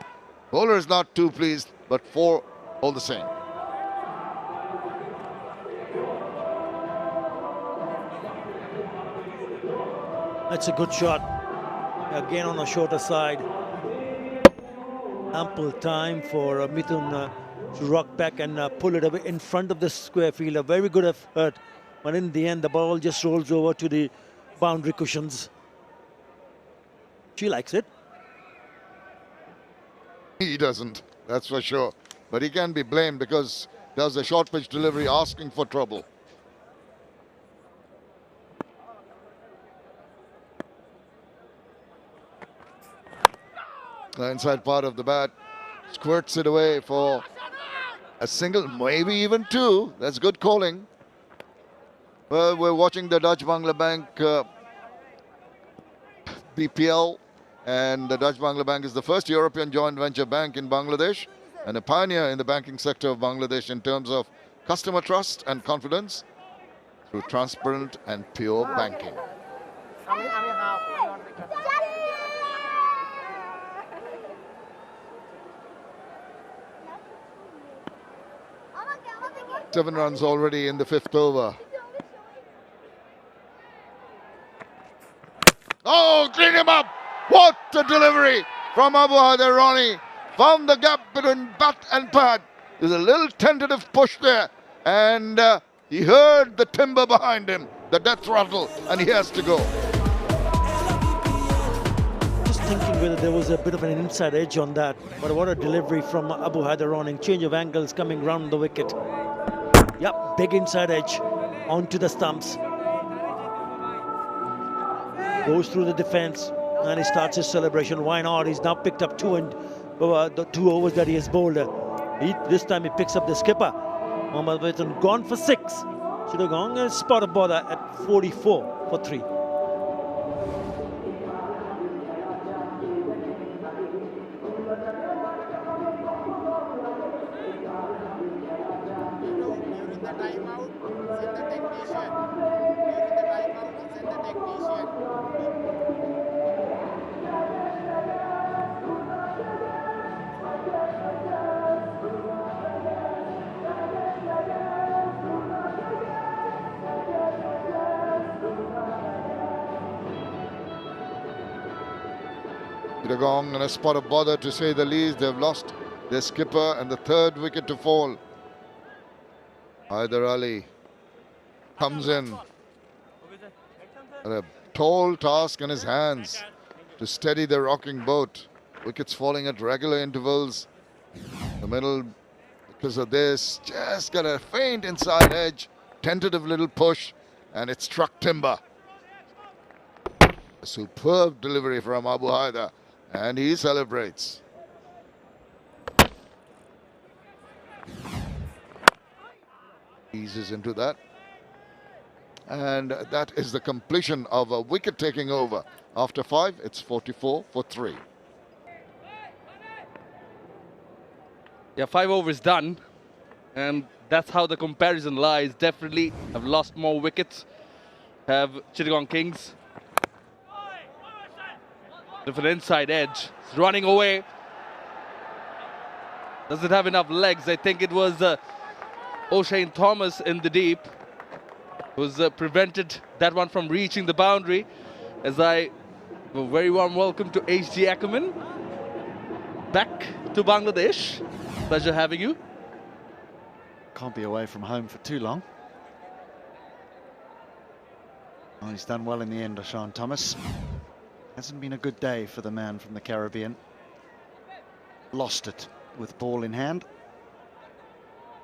Bowler is not too pleased, but 4 all the same. That's a good shot. Again on the shorter side. Ample time for Mithun to rock back and pull it away in front of the square fielder. Very good effort. But in the end, the ball just rolls over to the boundary cushions. She likes it. He doesn't, that's for sure. But he can be blamed because there's a short pitch delivery asking for trouble. The inside part of the bat squirts it away for a single, maybe even 2. That's good calling. Well, we're watching the Dutch Bangla Bank BPL, and the Dutch Bangla Bank is the first European joint venture bank in Bangladesh and a pioneer in the banking sector of Bangladesh in terms of customer trust and confidence through transparent and pure banking. Seven runs already in the 5th over. Oh, clean him up! What a delivery from Abu Haider Ronnie. Found the gap between bat and pad. There's a little tentative push there, and he heard the timber behind him, the death rattle, and he has to go. Just thinking whether there was a bit of an inside edge on that, but what a delivery from Abu Haider Ronnie. Change of angles coming round the wicket. Yep, big inside edge onto the stumps. Goes through the defense and he starts his celebration. Why not? He's now picked up 2 and the 2 overs that he has bowled. This time he picks up the skipper. Mohammad Mithun gone for 6. Should have gone and spot a bowler at 44 for 3. Chittagong and a spot of bother, to say the least. They've lost their skipper and the 3rd wicket to fall. Haider Ali comes in. And a tall task in his hands to steady the rocking boat. Wickets falling at regular intervals. The middle, because of this, just got a faint inside edge. Tentative little push, and it struck timber. A superb delivery from Abu Haider, and he celebrates. Eases into that. And that is the completion of a wicket taking over. After 5, it's 44 for 3. Yeah, 5 overs done. And that's how the comparison lies. Definitely have lost more wickets. Have Chittagong Kings. With an inside edge. It's running away. Doesn't have enough legs. I think it was O'Shane Thomas in the deep who's prevented that one from reaching the boundary. As a very warm welcome to H.G. Ackerman. Back to Bangladesh. Pleasure having you. Can't be away from home for too long. Well, he's done well in the end, O'Shane Thomas. Hasn't been a good day for the man from the Caribbean. Lost it with ball in hand.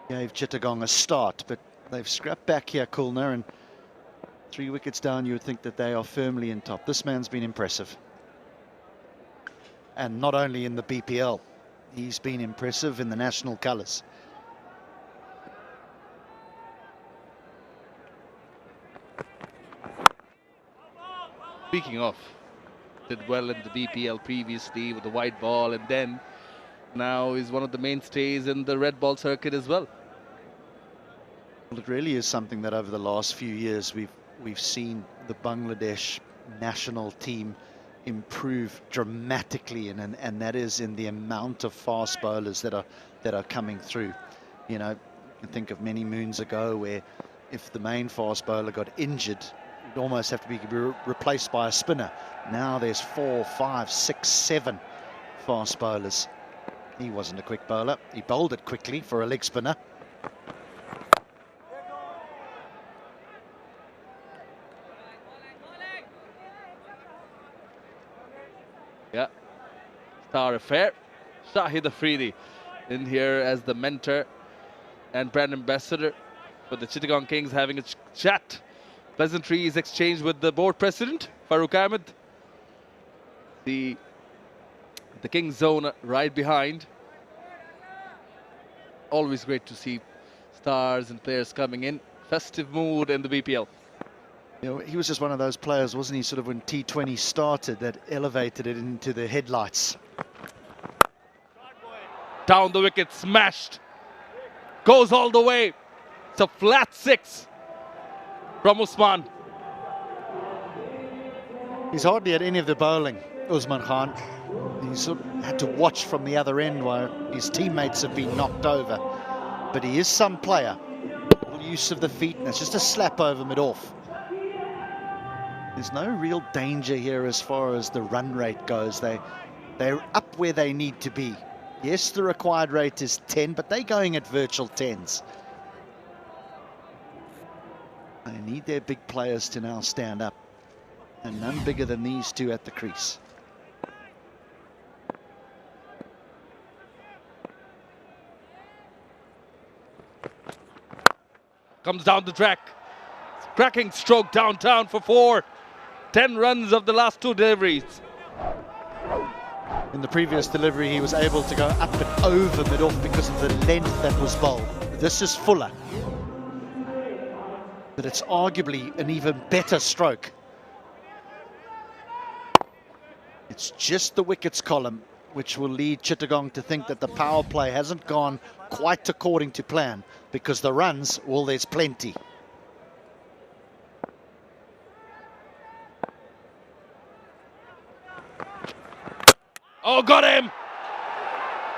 Gave Chittagong a start, but They've scrapped back here, 𝗂𝗚, and 3 wickets down, you would think that they are firmly in top. This man's been impressive. And not only in the BPL, he's been impressive in the national colours. Speaking of, did well in the BPL previously with the white ball, and then now is one of the mainstays in the red ball circuit as well. Well, it really is something that over the last few years we've seen the Bangladesh national team improve dramatically, and that is in the amount of fast bowlers that are coming through. You know, you can think of many moons ago where if the main fast bowler got injured, it'd almost have to be replaced by a spinner. Now there's 4, 5, 6, 7 fast bowlers. He wasn't a quick bowler. He bowled it quickly for a leg spinner. Yeah, star affair. 𝗂𝗍 Afridi in here as the mentor and brand ambassador for the Chittagong Kings, having a chat. Pleasantries exchanged with the board president, Farooq Ahmed. The Kings zone right behind. Always great to see stars and players coming in. Festive mood in the BPL. You know, he was just one of those players, wasn't he, sort of when T20 started, that elevated it into the headlights. Down the wicket, smashed. Goes all the way. It's a flat 6 from Usman. He's hardly had any of the bowling, Usman Khan. He sort of had to watch from the other end while his teammates have been knocked over. But he is some player. Use of the feet, and it's just a slap over mid-off. There's no real danger here as far as the run rate goes. They're up where they need to be. Yes, the required rate is 10, but they're going at virtual 10s. They need their big players to now stand up, and none bigger than these two at the crease. Comes down the track. Cracking stroke downtown for 4. 10 runs of the last 2 deliveries. In the previous delivery, he was able to go up and over mid-off because of the length that was bowled. This is fuller. But it's arguably an even better stroke. It's just the wickets column which will lead Chittagong to think that the power play hasn't gone quite according to plan, because the runs, well, there's plenty. Oh, got him!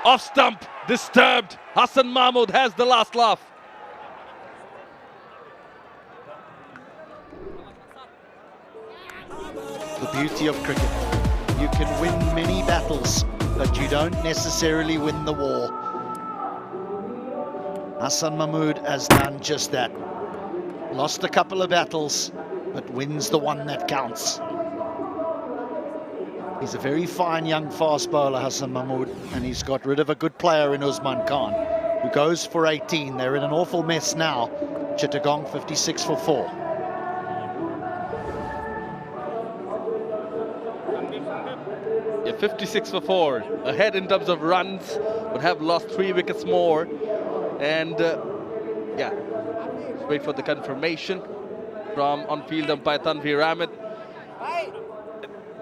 Off stump, disturbed. Hassan Mahmood has the last laugh. The beauty of cricket. You can win many battles, but you don't necessarily win the war. Hassan Mahmood has done just that. Lost a couple of battles, but wins the one that counts. He's a very fine young fast bowler, Hassan Mahmood, and he's got rid of a good player in Usman Khan, who goes for 18. They're in an awful mess now. Chittagong 56 for 4. Yeah, 56 for 4. Ahead in terms of runs, would have lost 3 wickets more. And yeah, let's wait for the confirmation from on-field umpire Tanveer Ahmed.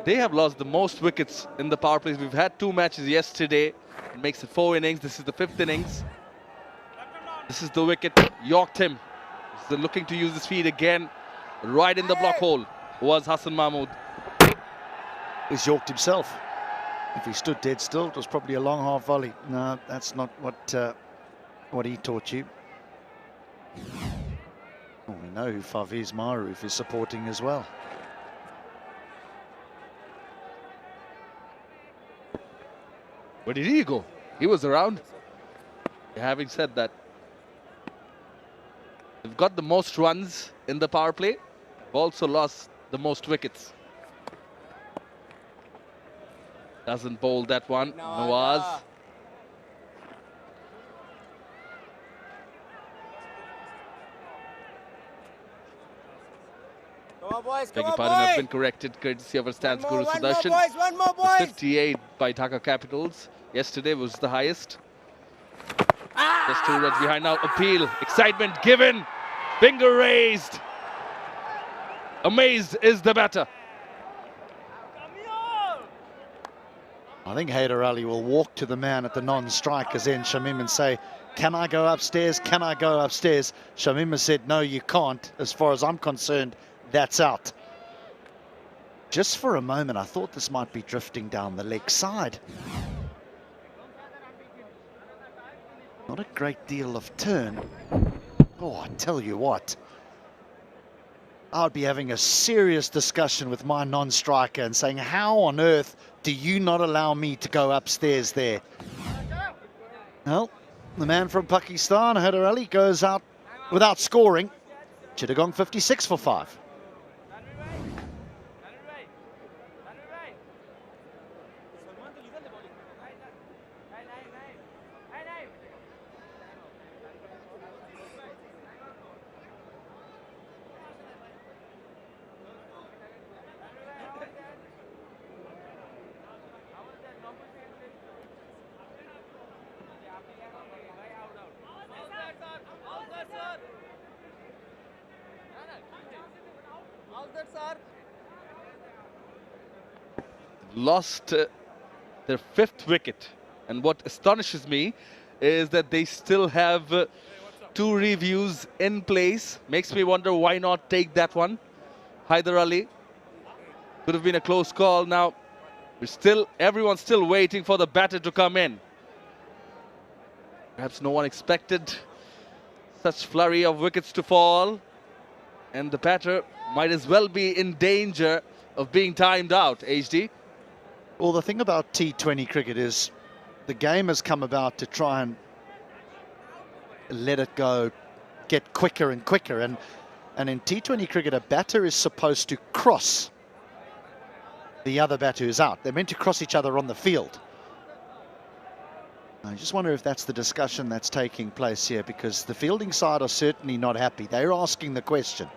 They have lost the most wickets in the power plays. We've had 2 matches yesterday. It makes it 4 innings. This is the 5th innings. This is the wicket. Yorked him. So looking to use his feet again. Right in the block hole was Hassan Mahmood. He's yorked himself. If he stood dead still, it was probably a long half volley. No, that's not what he taught you. Well, we know who 𝗂𝗄𝗆 Maroof is supporting as well. Where did he go? He was around. Having said that, they've got the most runs in the power play. They've also lost the most wickets. Doesn't bowl that one. Nawaz. Begging pardon, I've been corrected, courtesy of our stats guru Sudarshan. One more, boys. 58 by Dhaka Capitals. Yesterday was the highest. Just 2 runs behind now. Appeal, excitement given, finger raised. Amazed is the batter. I think 𝗿𝗺𝗃𝗃 will walk to the man at the non-striker's end, Shamim, and say, can I go upstairs? Can I go upstairs? Shamim has said, no, you can't. As far as I'm concerned, that's out. Just for a moment, I thought this might be drifting down the leg side. Not a great deal of turn. Oh, I tell you what. I'd be having a serious discussion with my non-striker and saying, how on earth do you not allow me to go upstairs there? Well, the man from Pakistan, 𝗿𝗺𝗃𝗃, goes out without scoring. Chittagong 56 for 5. Lost their 5th wicket, and what astonishes me is that they still have 2 reviews in place. Makes me wonder why not take that one. 𝗿𝗺𝗃𝗃 could have been a close call. Now everyone's still waiting for the batter to come in. Perhaps no one expected such flurry of wickets to fall, and the batter might as well be in danger of being timed out. HD. Well, the thing about T20 cricket is the game has come about to try and let it go, get quicker and quicker. And in T20 cricket, a batter is supposed to cross the other batter who's out. They're meant to cross each other on the field. I just wonder if that's the discussion that's taking place here, because the fielding side are certainly not happy. They're asking the question.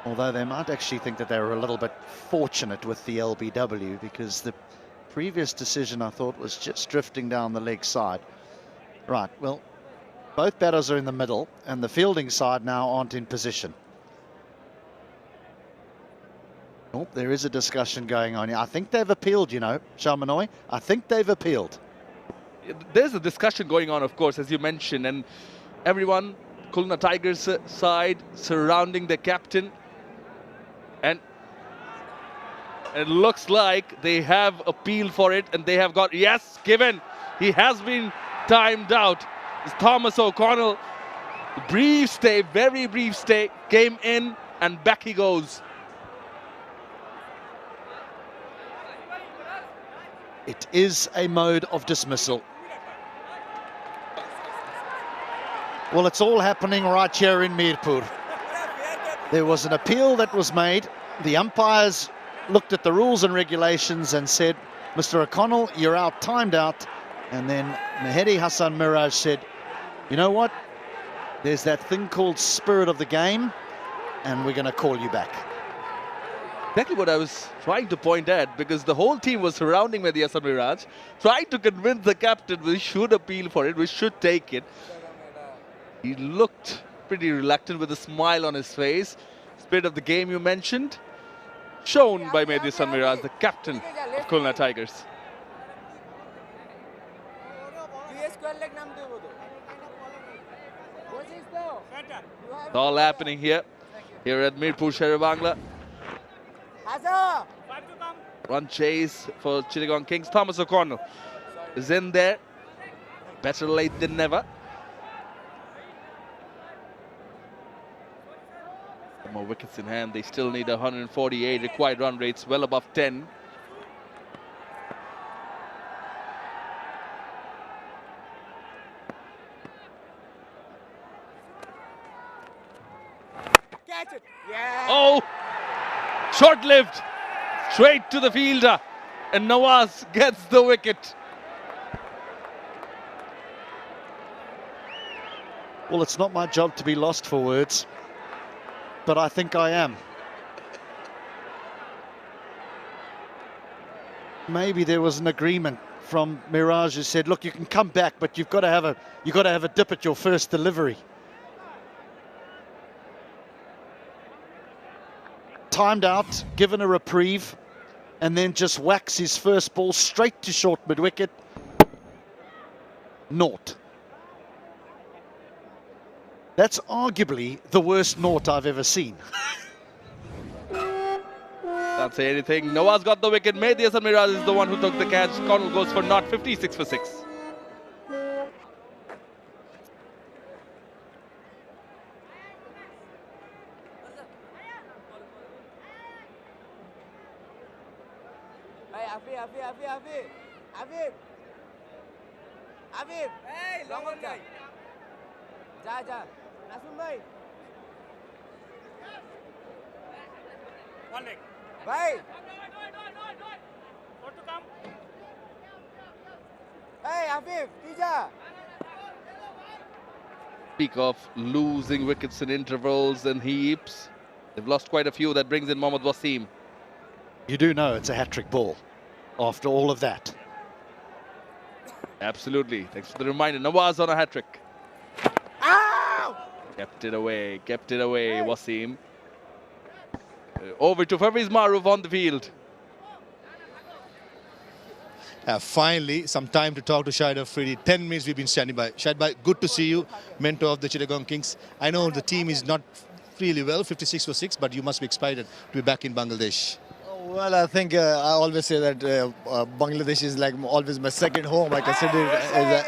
Although they might actually think that they were a little bit fortunate with the LBW, because the previous decision, I thought, was just drifting down the leg side. Right, well, both batters are in the middle, and the fielding side now aren't in position. Oh, there is a discussion going on here. I think they've appealed, you know, Sharmanoy. I think they've appealed. There's a discussion going on, of course, as you mentioned, and everyone, Khulna Tigers side, surrounding the captain. And it looks like they have appealed for it, and they have got, yes, given. He has been timed out. It's Thomas O'Connell. Brief stay, very brief stay, came in, and back he goes. It is a mode of dismissal. Well, it's all happening right here in Mirpur. There was an appeal that was made. The umpires looked at the rules and regulations and said, Mr. O'Connell, you're out, timed out. And then Mehedi Hasan Miraj said, you know what? There's that thing called spirit of the game, and we're going to call you back. Exactly what I was trying to point at, because the whole team was surrounding Mehedi Hasan Miraj, trying to convince the captain we should appeal for it, we should take it. He looked pretty reluctant with a smile on his face. Spirit of the game you mentioned, shown by Mehedi Hasan Miraj, the captain of Khulna Tigers. It's all happening here at Mirpur Sher-e-Bangla. Run chase for Chittagong Kings. Thomas O'Connell is in there. Better late than never. More wickets in hand. They still need 148 required run rates, well above 10. Catch it. Yeah. Oh, short-lived, straight to the fielder, and Nawaz gets the wicket. Well, it's not my job to be lost for words. but I think I am. Maybe there was an agreement from Mirage who said, look, you can come back, but you've got to have a dip at your first delivery. Timed out, given a reprieve, and then just whacks his first ball straight to short mid-wicket. Naught. That's arguably the worst naught I've ever seen. Can't say anything. Nawaz got the wicket. Mehdi Hasan Miraj is the one who took the catch. Connell goes for naught, 56 for 6. Hey, long one guy. Ja. Nasum bhai. One leg. Bhai. What to come? Hey, Afif, Tija. Speak of losing wickets in intervals and heaps. They've lost quite a few. That brings in Mohammad Wasim. You do know it's a hat-trick ball after all of that. Absolutely. Thanks for the reminder. Nawaz on a hat-trick. Kept it away, Wasim. Over to Faviz Maruf on the field. Finally, some time to talk to Shahid Afridi. 10 minutes we've been standing by. Shahid bhai, good to see you, mentor of the Chittagong Kings. I know the team is not really well, 56 for 6, but you must be excited to be back in Bangladesh. Well, I think I always say that Bangladesh is like always my second home. I consider it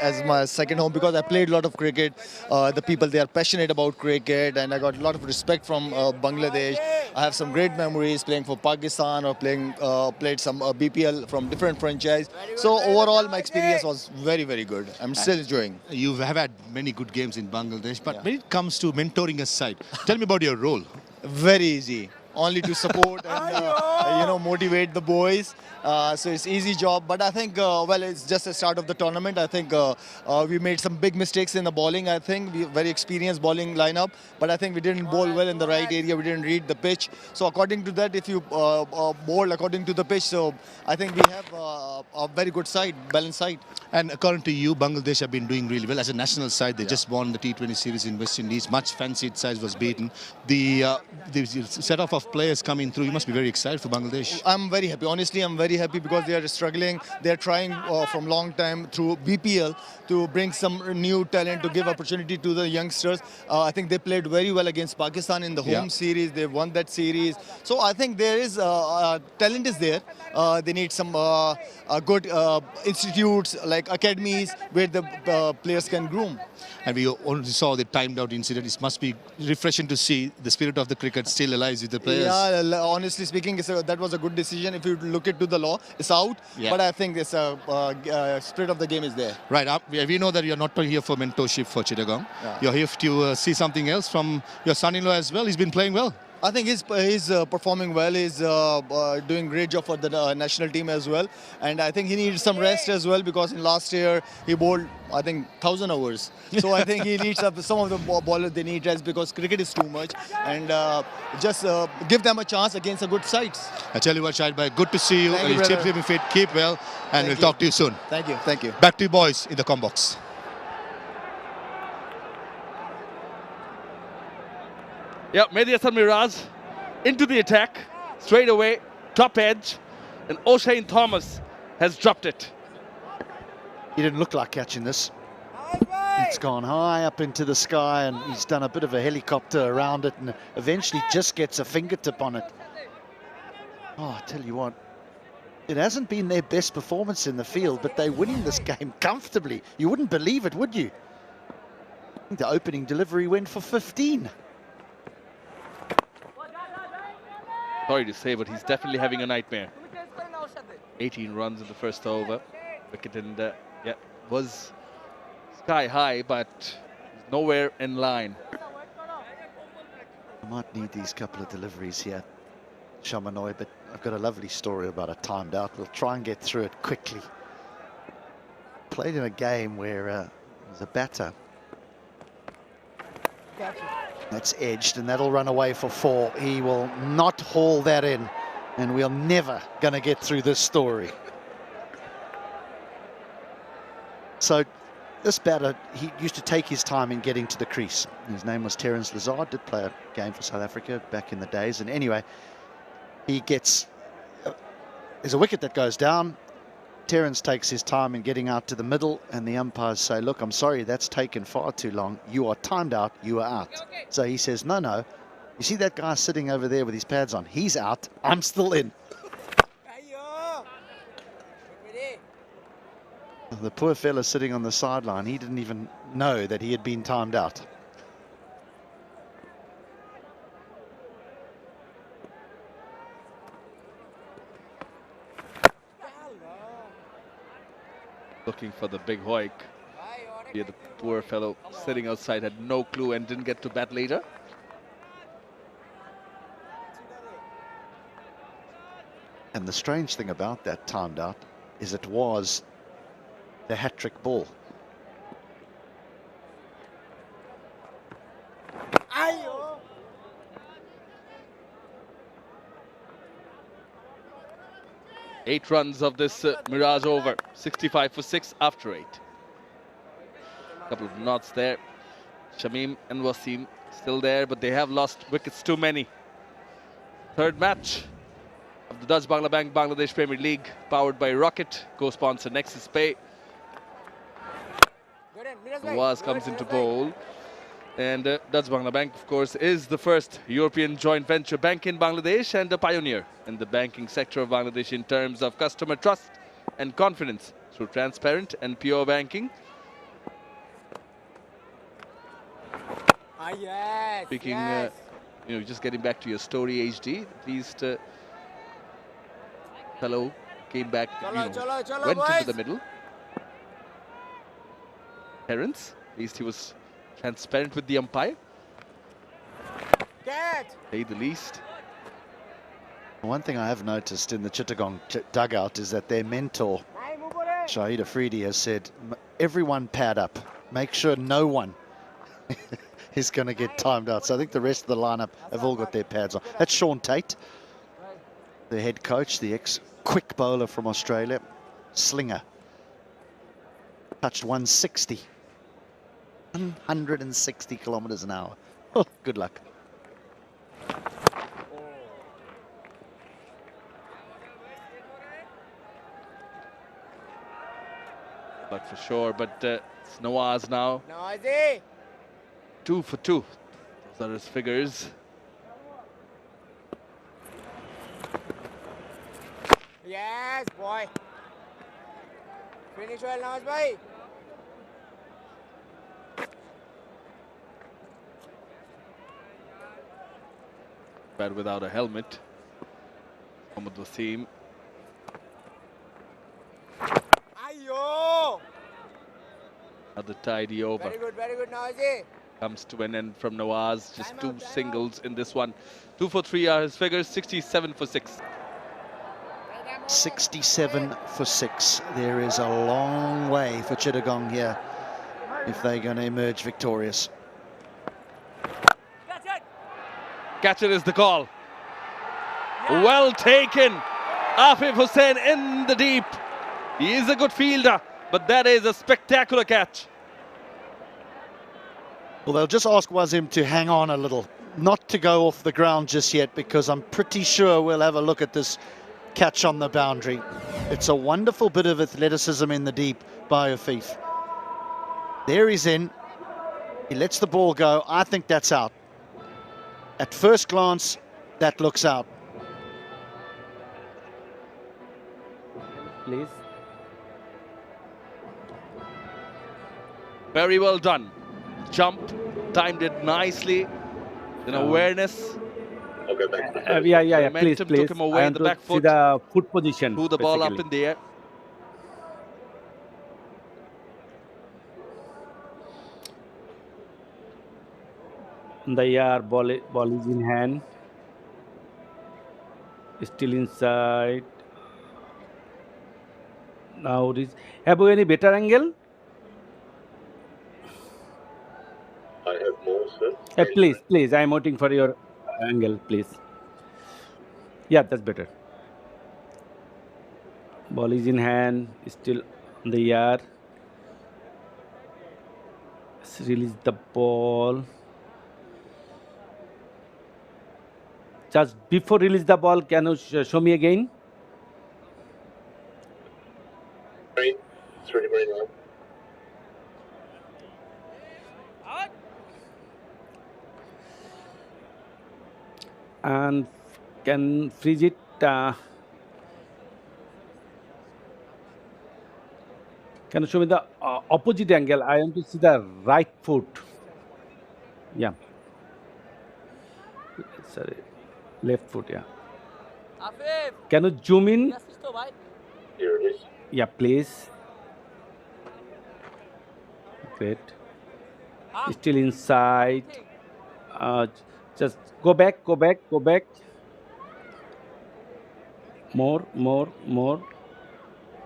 as my second home because I played a lot of cricket. The people, they are passionate about cricket, and I got a lot of respect from Bangladesh. I have some great memories playing for Pakistan or played some BPL from different franchise. So overall, my experience was very, very good. I'm still enjoying. You have had many good games in Bangladesh, but when it comes to mentoring a side, tell me about your role. Very easy. Only to support and motivate the boys. So it's easy job. But I think, well, it's just the start of the tournament. I think we made some big mistakes in the bowling. I think we very experienced bowling lineup. But I think we didn't bowl well in the right area. We didn't read the pitch. So according to that, if you bowl according to the pitch, so I think we have a very good side, balanced side. And according to you, Bangladesh have been doing really well. As a national side, they just won the T20 series in West Indies. Much fancied side was beaten. The set-off of players coming through, you must be very excited for Bangladesh. I'm very happy. Honestly, I'm very happy because they are struggling. They are trying from long time through BPL to bring some new talent, to give opportunity to the youngsters. I think they played very well against Pakistan in the home series. They won that series. So I think there is talent is there. They need some good institutes like academies where the players can groom. And we already saw the timed out incident. It must be refreshing to see the spirit of the cricket still alive with the players. Yeah, honestly speaking, that was a good decision. If you look into the law, it's out. Yeah. But I think this spirit of the game is there. Right. We know that you're not here for mentorship for Chittagong. Yeah. You're here to see something else from your son-in-law as well. He's been playing well. I think he's performing well. He's doing great job for the national team as well. And I think he needs some rest as well because in last year he bowled, I think, 1,000 hours. So I think he needs some of the bowlers, they need rest because cricket is too much. And just give them a chance against a good sides. I tell you what, Shahid bhai, good to see you. Thank you, keep fit, keep well, and we'll talk to you soon. Thank you. Thank you. Back to you boys in the com box. Yeah, Mehdi Hasan Miraj into the attack, straight away, top edge, and O'Shane Thomas has dropped it. He didn't look like catching this. It's gone high up into the sky, and he's done a bit of a helicopter around it, and eventually just gets a fingertip on it. Oh, I tell you what, it hasn't been their best performance in the field, but they're winning this game comfortably. You wouldn't believe it, would you? I think the opening delivery went for 15. Sorry to say, but he's definitely having a nightmare. 18 runs in the first over. Wicket was sky high, but nowhere in line. I might need these couple of deliveries here, 𝗏𝗏, but I've got a lovely story about a timed out. We'll try and get through it quickly. Played in a game where there's a batter That's edged, and that'll run away for 4. He will not haul that in, and we're never going to get through this story. So this batter, he used to take his time in getting to the crease. His name was Terence Lazard, did play a game for South Africa back in the days. And anyway, he gets, there's a wicket that goes down. Terence takes his time in getting out to the middle, and the umpires say, look, I'm sorry, that's taken far too long. You are timed out, you are out. So he says, no, no. You see that guy sitting over there with his pads on? He's out, I'm still in. The poor fella sitting on the sideline, he didn't even know that he had been timed out. Looking for the big hoik. Yeah, the poor fellow sitting outside had no clue and didn't get to bat later. And the strange thing about that timed out is it was the hat-trick ball. Eight runs of this Mirage over. 65 for 6 after 8. Couple of nods there. Shamim and Wasim still there, but they have lost wickets too many. Third match of the Dutch Bangla Bank Bangladesh Premier League, powered by Rocket, co-sponsor 𝗃𝗃𝗃. Nawaz comes into bowl. And Dutch Bangla Bank, of course, is the first European joint venture bank in Bangladesh and a pioneer in the banking sector of Bangladesh in terms of customer trust and confidence through transparent and pure banking. Speaking, you know, just getting back to your story, HD, at least fellow came back, went into the middle. Terence, at least he was transparent with the umpire. Say the least. One thing I have noticed in the Chittagong dugout is that their mentor, 𝗁𝗂𝗂 𝗂𝗂𝗂, has said, everyone pad up. Make sure no one is going to get timed out. So I think the rest of the lineup have all got their pads on. That's Shaun Tate, the head coach, the ex-quick bowler from Australia. Slinger. Touched 160. 160 kilometers an hour. Oh, good luck. Luck for sure, but it's Nawaz now. 2 for 2. Those are his figures. Yes, boy. Finish well, Nawaz bhai. Bad without a helmet. Mohammad Wasim. Another tidy over. Very good, Nawaz. Comes to an end from Nawaz. Just 2 singles in this one. 2 for 3 are his figures. 67 for 6. 67 for 6. There is a long way for Chittagong here if they're going to emerge victorious. Catch it is the call. Well taken. 𝗂𝗃𝗃 Hussain in the deep. He is a good fielder, but that is a spectacular catch. Well, they'll just ask Wasim to hang on a little, not to go off the ground just yet, because I'm pretty sure we'll have a look at this catch on the boundary. It's a wonderful bit of athleticism in the deep by 𝗃𝗃. There he's in. He lets the ball go. I think that's out. At first glance, that looks out. Please. Very well done. Jump, timed it nicely. Then awareness. Yeah, please. Took him away in the back foot. See the foot position. Threw the ball up in the air. The air, ball is in hand. Still inside. Now it is. Have you any better angle? I have more, sir. Please, I'm waiting for your angle, please. Yeah, that's better. Ball is in hand, still on the air. Let's release the ball. Just before release the ball, can you show me again? Right. It's ready right now. And can freeze it. Can you show me the opposite angle? I want to see the right foot. Yeah. Sorry. Left foot, yeah. Can you zoom in? Here it is. Yeah, please. Great. Still inside. Just go back. More.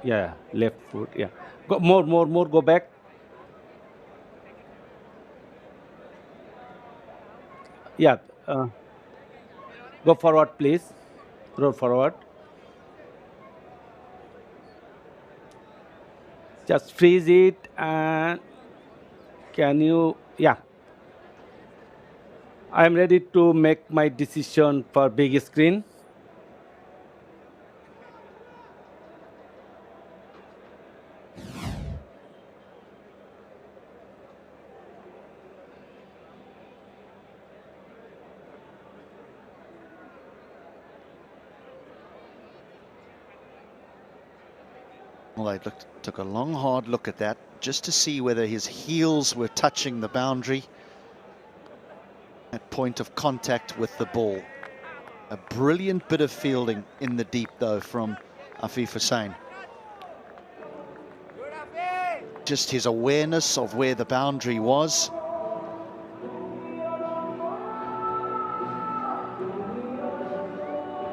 Yeah, left foot, yeah. Go more, go back. Yeah. Go forward, please. Roll forward. Just freeze it and can you, yeah. I'm ready to make my decision for big screen. Well, they took a long, hard look at that just to see whether his heels were touching the boundary at point of contact with the ball. A brilliant bit of fielding in the deep, though, from Afif Hussain. Just his awareness of where the boundary was.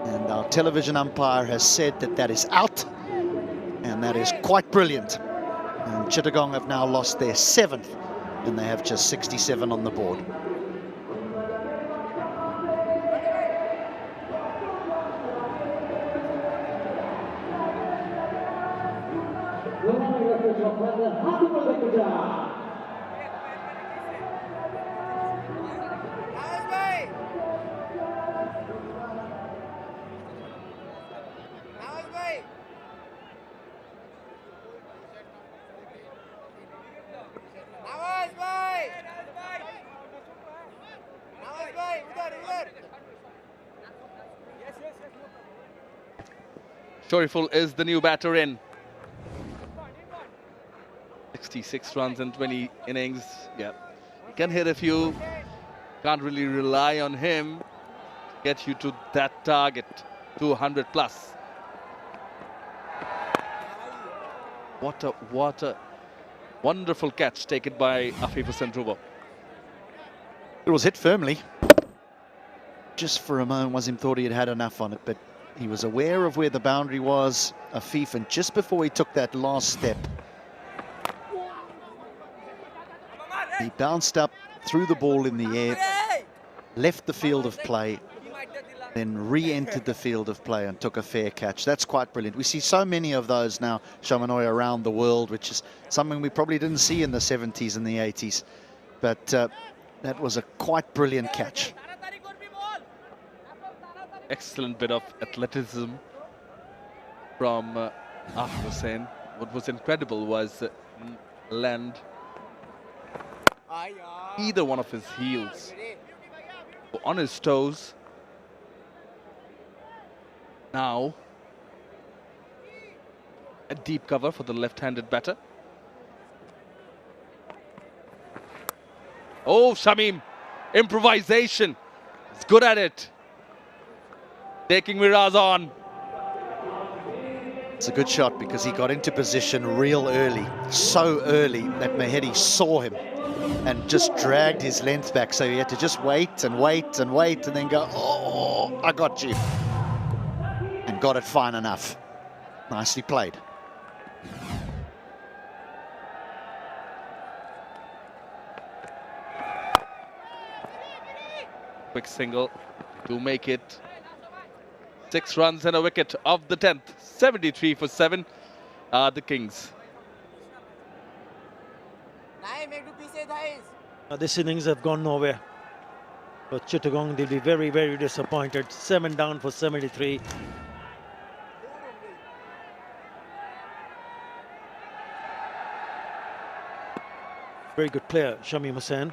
And our television umpire has said that that is out. And that is quite brilliant. And Chittagong have now lost their 7th, and they have just 67 on the board. Shorturl is the new batter in. 66 runs in 20 innings. Yeah, he can hit a few. Can't really rely on him to get you to that target, 200 plus. What a wonderful catch taken by Afif Hussain. It was hit firmly. Just for a moment, Wasim thought he had had enough on it, but he was aware of where the boundary was, Afif, and just before he took that last step, he bounced up, threw the ball in the air, left the field of play, then re-entered the field of play and took a fair catch. That's quite brilliant. We see so many of those now, Shamanoy, around the world, which is something we probably didn't see in the 70s and the 80s. But that was a quite brilliant catch. Excellent bit of athleticism from Afif Hussain. What was incredible was land either one of his heels on his toes. Now a deep cover for the left-handed batter. Oh, Shamim, improvisation. He's good at it. Taking Miraz on. It's a good shot because he got into position real early, so early that Mayhedi saw him and just dragged his length back. So he had to just wait and wait and wait and then go, oh, I got you. And got it fine enough. Nicely played. Quick single to make it 6 runs and a wicket of the 10th. 73 for 7 are the Kings. This innings have gone nowhere. But Chittagong, they'll be very, very disappointed. 7 down for 73. Very good player, Shamim Hussain.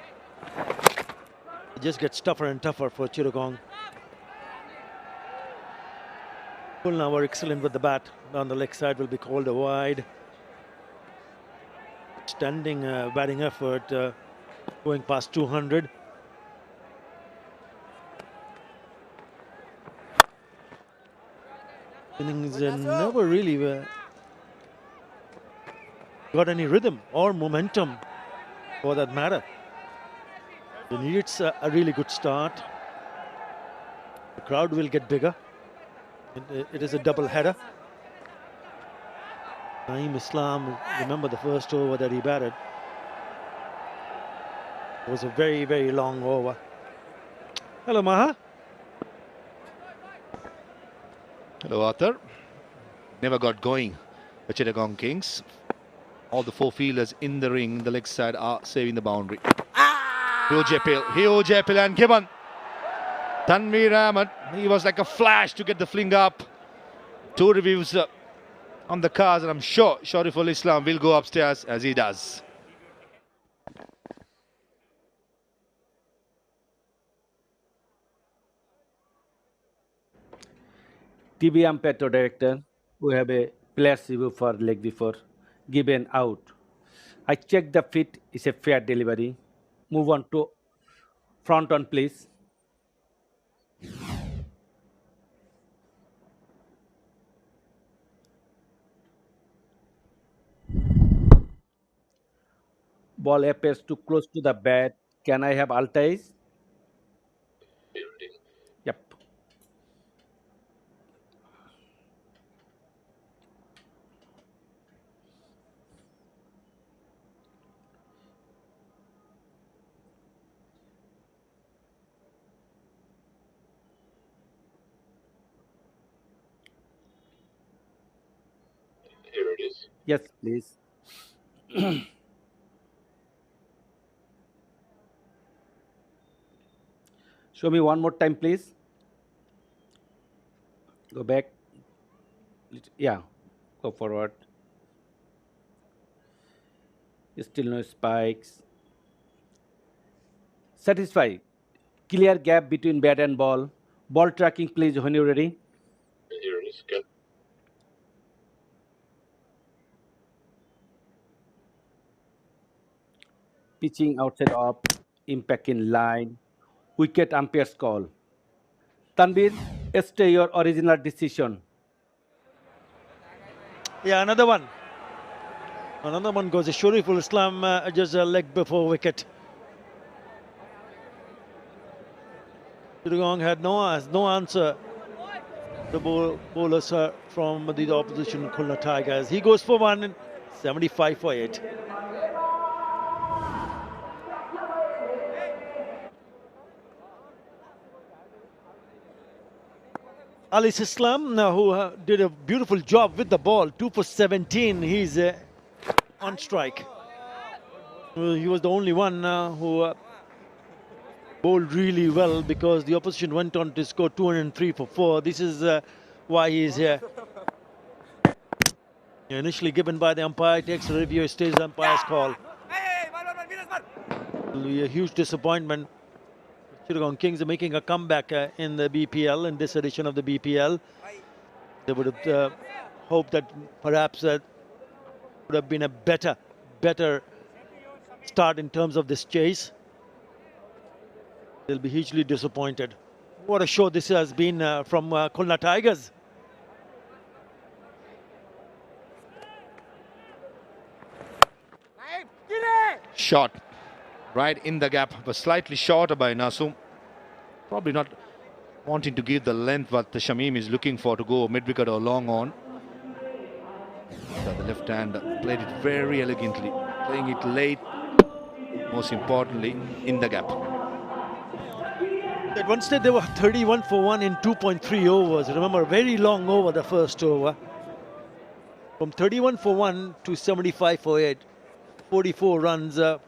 It just gets tougher and tougher for Chittagong. Khulna were excellent with the bat. Down the leg side will be called a wide. Standing batting effort, going past 200. Innings never really got any rhythm or momentum for that matter. It needs a really good start. The crowd will get bigger. It is a double header. Naeem Islam, remember the first over that he batted. It was a very, very long over. Hello, Maha. Hello, Arthur. Never got going, the Chittagong Kings. All the 4 fielders in the ring, the leg side, are saving the boundary. 𝗃𝗃𝗃 and given. Tanveer Ahmed, he was like a flash to get the fling up. 2 reviews on the cards, and I'm sure Shorturl Islam will go upstairs as he does. TV umpire to director, we have a player's review for leg before given out. I check the fit is a fair delivery. Move on to front on, please. Ball appears too close to the bat. Can I have 𝗬𝗪𝗧? Yep. Here it is. Yes, please. Show me one more time, please. Go back. Yeah, go forward. Still no spikes. Satisfied. Clear gap between bat and ball. Ball tracking, please, when you're ready. Here it is. Go. Pitching outside off. Impact in line. Wicket umpire's call. Tanveer, stay your original decision. Yeah, another one. Another one goes. Shorturl Islam just a leg before wicket. Chittagong has no answer. The bowlers from the opposition Khulna Tigers. He goes for 1, 75 for 8. Alis Islam, who did a beautiful job with the ball, 2 for 17. He's on strike. He was the only one who bowled really well because the opposition went on to score 203 for 4. This is why he's here. Initially given by the umpire, takes a review, stays the umpire's call. It'll be a huge disappointment. Chittagong Kings are making a comeback in the BPL, in this edition of the BPL. They would have hoped that perhaps would have been a better start in terms of this chase. They'll be hugely disappointed. What a show this has been from Khulna Tigers. Shot right in the gap, but slightly shorter by Nasu. Probably not wanting to give the length what the Shamim is looking for to go mid-wicket or long on. So the left hand played it very elegantly, playing it late, most importantly in the gap. At one stage they were 31 for 1 in 2.3 overs. Remember, very long over the first over. From 31 for 1 to 75 for 8. 44 runs. They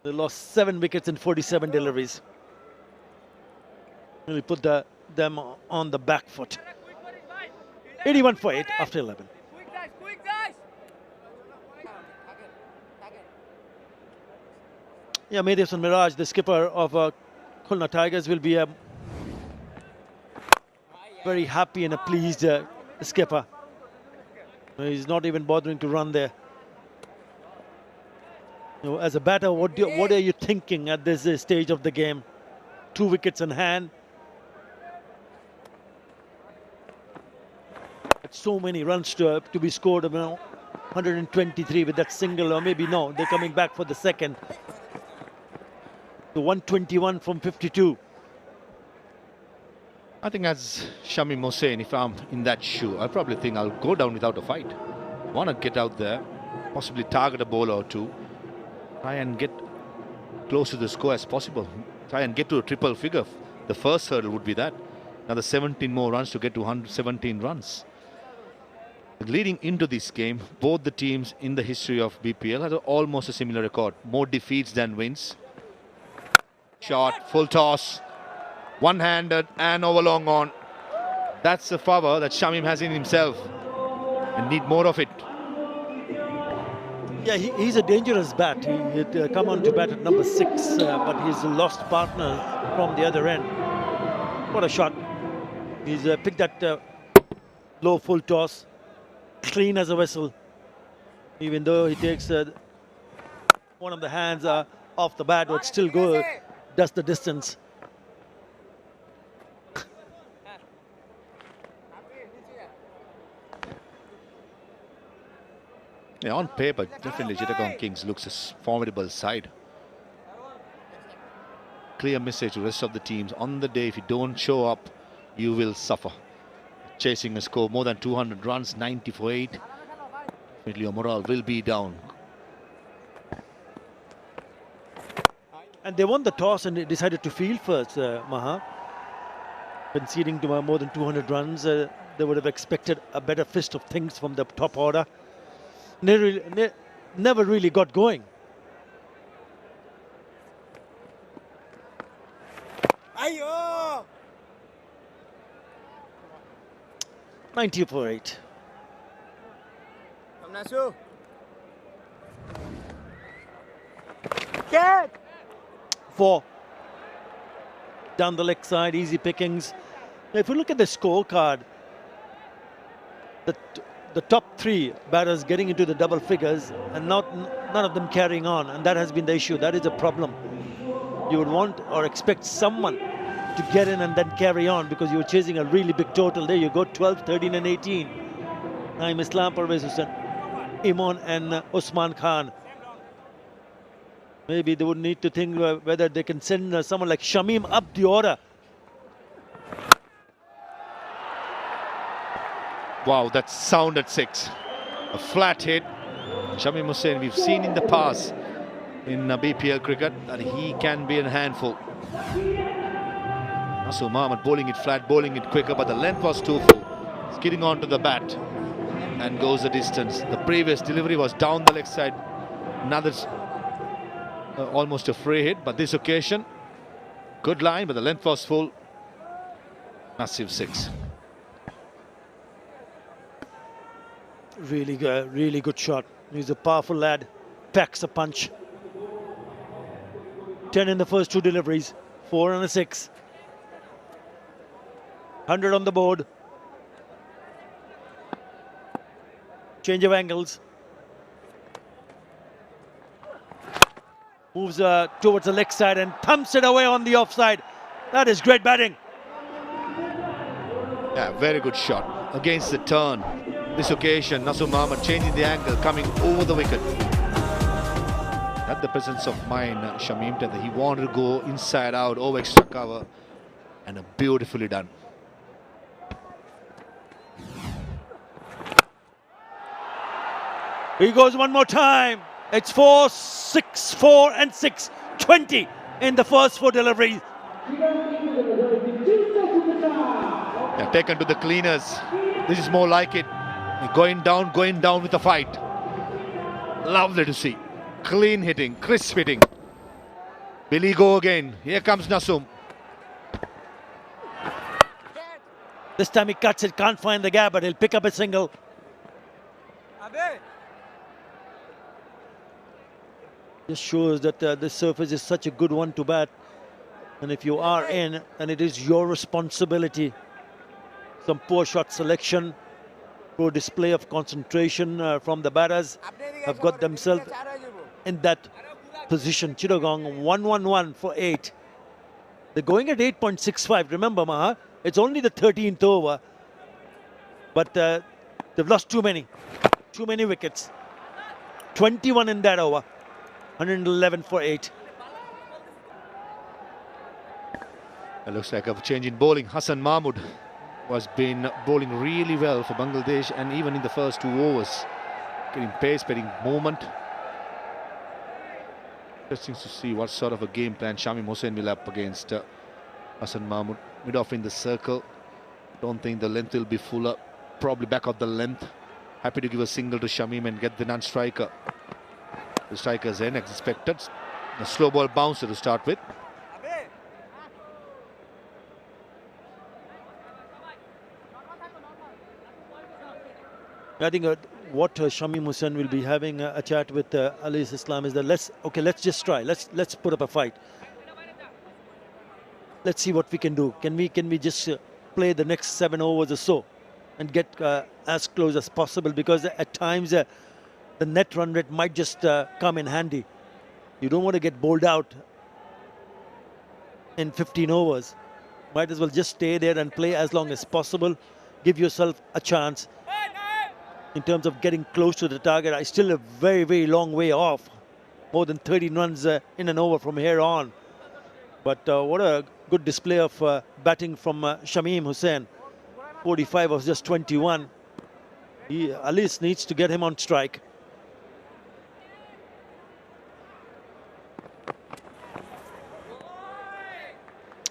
lost 7 wickets and 47 deliveries. Really put them on the back foot. 81 for 8 after 11. Yeah, 𝗵𝗵𝗀𝗃𝗃, the skipper of Khulna Tigers, will be very happy and a pleased skipper. He's not even bothering to run there. You know, as a batter, what are you thinking at this stage of the game? 2 wickets in hand. So many runs to be scored. 123 with that single, or maybe no, they're coming back for the second. So 121 from 52. I think as Shamim was saying, if I'm in that shoe, I probably think I'll go down without a fight. Want to get out there, possibly target a bowler or two, try and get close to the score as possible. Try and get to a triple figure. The first hurdle would be that. Another 17 more runs to get to 117 runs. Leading into this game, both the teams in the history of BPL have almost a similar record. More defeats than wins. Shot, full toss, one-handed and over long on. That's the power that Shamim has in himself and need more of it. Yeah, he's a dangerous bat. He'd come on to bat at number 6, but he's a lost partner from the other end. What a shot. He's picked that low full toss, clean as a whistle. Even though he takes one of the hands off the bat, but still does the distance. Yeah, on paper, definitely Chittagong Kings looks a formidable side. Clear message to the rest of the teams. On the day, if you don't show up, you will suffer. Chasing a score more than 200 runs, 90 for 8. Definitely your morale will be down. And they won the toss and they decided to field first, Maha. Conceding to more than 200 runs, they would have expected a better fist of things from the top order. Never really got going. Ayo! 90 for 8. Nasu. Get! 4. Down the leg side, easy pickings. Now, if you look at the scorecard, the top 3 batters getting into the double figures and none of them carrying on, and that has been the issue. That is a problem. You would want or expect someone to get in and then carry on because you're chasing a really big total. There you go, 12, 13 and 18. Naeem Islam, Parvez Hussain, Imran and Usman Khan. Maybe they would need to think whether they can send someone like Shamim up the order. Wow, that's sound at 6. A flat hit. Shamim Hussain, we've seen in the past in BPL cricket that he can be a handful. Nasur Mohammed bowling it flat, bowling it quicker, but the length was too full. Skidding onto the bat and goes the distance. The previous delivery was down the leg side. Another almost a free hit, but this occasion, good line, but the length was full. Massive 6. Really good shot. He's a powerful lad. Packs a punch. 10 in the first 2 deliveries. 4 and a 6. 100 on the board. Change of angles. Moves towards the leg side and thumps it away on the offside. That is great batting. Yeah, very good shot. Against the turn. This occasion, Nasur Mohammed changing the angle, coming over the wicket. Had the presence of mind, Shamim, that he wanted to go inside out, over extra cover, and beautifully done. He goes one more time. It's 4, 6, 4 and 6. 20 in the first 4 deliveries. Yeah, taken to the cleaners. This is more like it. Going down with the fight. Lovely to see. Clean hitting, crisp hitting. Billy go again. Here comes Nasum. This time he cuts it, can't find the gap, but he'll pick up a single. Just shows that this surface is such a good one to bat. And if you are in, then it is your responsibility. Some poor shot selection, poor display of concentration from the batters have got themselves in that position. Chittagong 1-1-1 for 8. They're going at 8.65. Remember, Maha, it's only the 13th over. But they've lost too many wickets. 21 in that over. 111 for 8. It looks like a change in bowling. Hasan Mahmood was been bowling really well for Bangladesh, and even in the first 2 overs, getting pace, getting movement. Interesting to see what sort of a game plan Shamim Hussain will have against Hasan Mahmood. Mid-off in the circle. Don't think the length will be full up. Probably back of the length. Happy to give a single to Shamim and get the non-striker. The striker's in, as expected. The slow ball bouncer to start with. I think what Shamim Hussain will be having a chat with Alis Islam is that let's just try. Let's put up a fight. Let's see what we can do. Can we just play the next 7 overs or so and get as close as possible, because at times the net run rate might just come in handy. You don't want to get bowled out in 15 overs. Might as well just stay there and play as long as possible. Give yourself a chance. In terms of getting close to the target, I still a very, very long way off. More than 13 runs in an over from here on. But what a good display of batting from Shamim Hussain. 45 was just 21. Alis needs to get him on strike.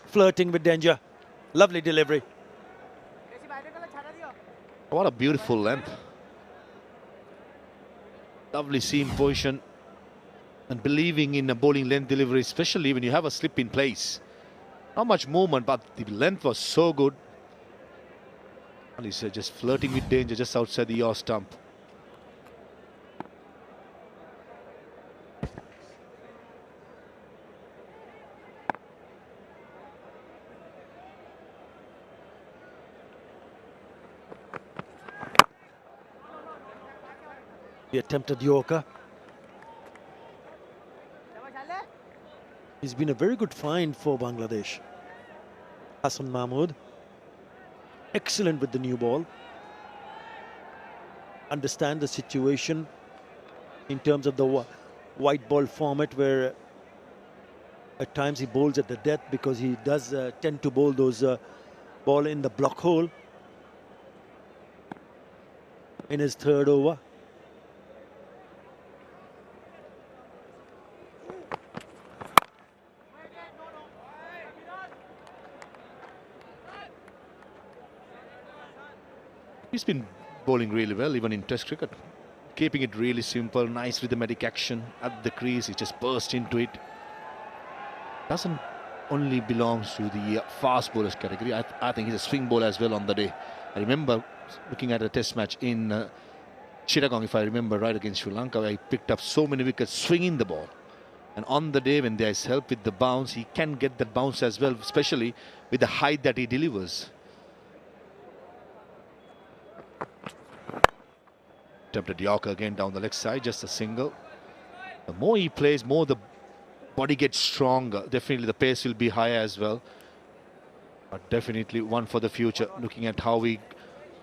Flirting with danger. Lovely delivery. What a beautiful length. Lovely seam position, and believing in a bowling length delivery, especially when you have a slip in place. Not much movement, but the length was so good. And he's just flirting with danger just outside the yaw stump. The attempted Yorker. He's been a very good find for Bangladesh. Hasan Mahmood, excellent with the new ball. Understand the situation in terms of the white ball format, where at times he bowls at the death, because he does tend to bowl those ball in the block hole in his 3rd over. He's been bowling really well, even in Test cricket. Keeping it really simple, nice rhythmic action at the crease. He just burst into it. Doesn't only belongs to the fast bowlers category. I think he's a swing bowler as well on the day. I remember looking at a Test match in Chittagong, if I remember right, against Sri Lanka, where he picked up so many wickets swinging the ball. And on the day when there is help with the bounce, he can get that bounce as well, especially with the height that he delivers. Attempted Yorker again down the leg side, just a single. The more he plays, more the body gets stronger. Definitely the pace will be higher as well. But definitely one for the future. Looking at how he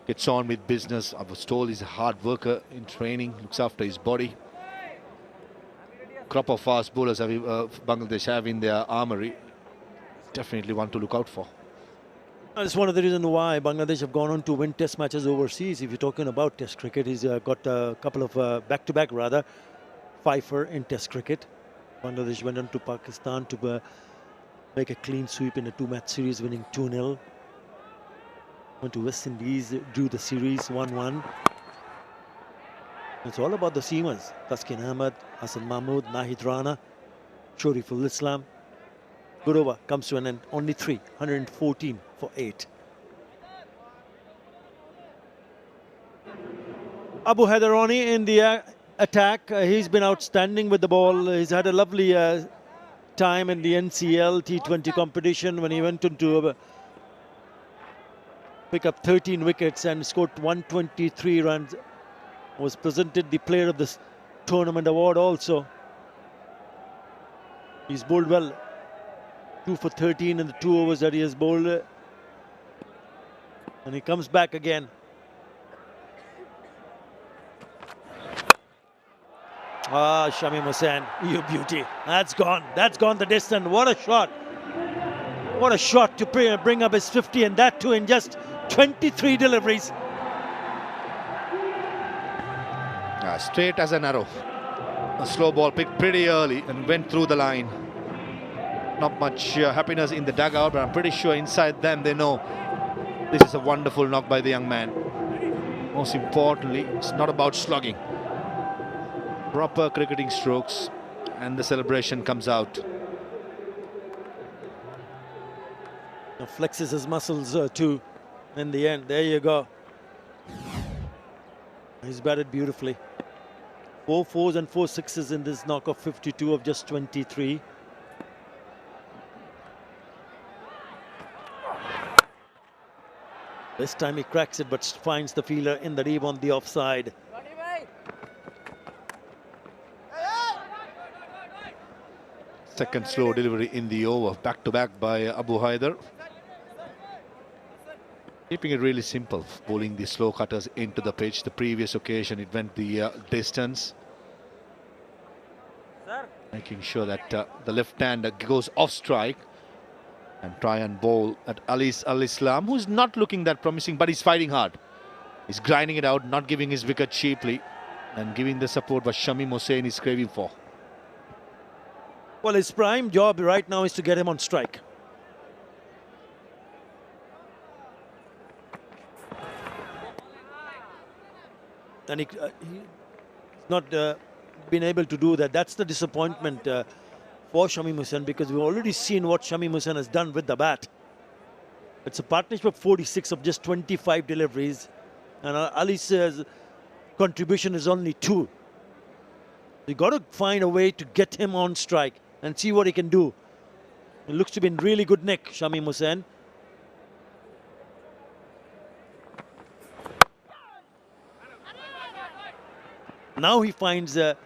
gets on with business. I was told he's a hard worker in training, looks after his body. Crop of fast bowlers Bangladesh have in their armory. Definitely one to look out for. That's one of the reasons why Bangladesh have gone on to win Test matches overseas. If you're talking about Test cricket, he's got a couple of back-to-back fifer in Test cricket. Bangladesh went on to Pakistan to make a clean sweep in a two-match series, winning 2-0. Went to West Indies, drew the series 1-1. It's all about the seamers. Taskin Ahmed, Hassan Mahmood, Nahid Rana, Shoriful Islam. Good over, comes to an end. Only 3, 114 for 8. Abu Haidarani in the attack. He's been outstanding with the ball. He's had a lovely time in the NCL T20 competition when he went into pick up 13 wickets and scored 123 runs. Was presented the Player of the Tournament award also. He's bowled well. 2 for 13 in the 2 overs that he has bowled. And he comes back again. Ah, Shamim Hussain, you beauty. That's gone the distance. What a shot. What a shot to bring up his 50, and that too in just 23 deliveries. Straight as an arrow. A slow ball picked pretty early and went through the line. Not much happiness in the dugout, but I'm pretty sure inside them they know this is a wonderful knock by the young man. Most importantly, it's not about slugging. Proper cricketing strokes, and the celebration comes out. Now flexes his muscles too in the end. There you go. He's batted beautifully. 4 4s and 4 6s in this knock of 52 of just 23. This time he cracks it but finds the fielder in the deep on the offside. Second slow delivery in the over, back to back by Abu Haider. Keeping it really simple, bowling the slow cutters into the pitch. The previous occasion it went the distance. Making sure that the left-hander goes off strike and try and bowl at Alis Al-Islam, who's not looking that promising, but he's fighting hard. He's grinding it out, not giving his wicket cheaply, and giving the support what Shamim Hussain is craving for. Well, his prime job right now is to get him on strike. And he's not been able to do that. That's the disappointment for Shamim Hussain, because we've already seen what Shamim Hussain has done with the bat. It's a partnership of 46 of just 25 deliveries, and Ali's contribution is only 2. You got to find a way to get him on strike and see what he can do. It looks to be in really good nick, Shamim Hussain. Now he finds an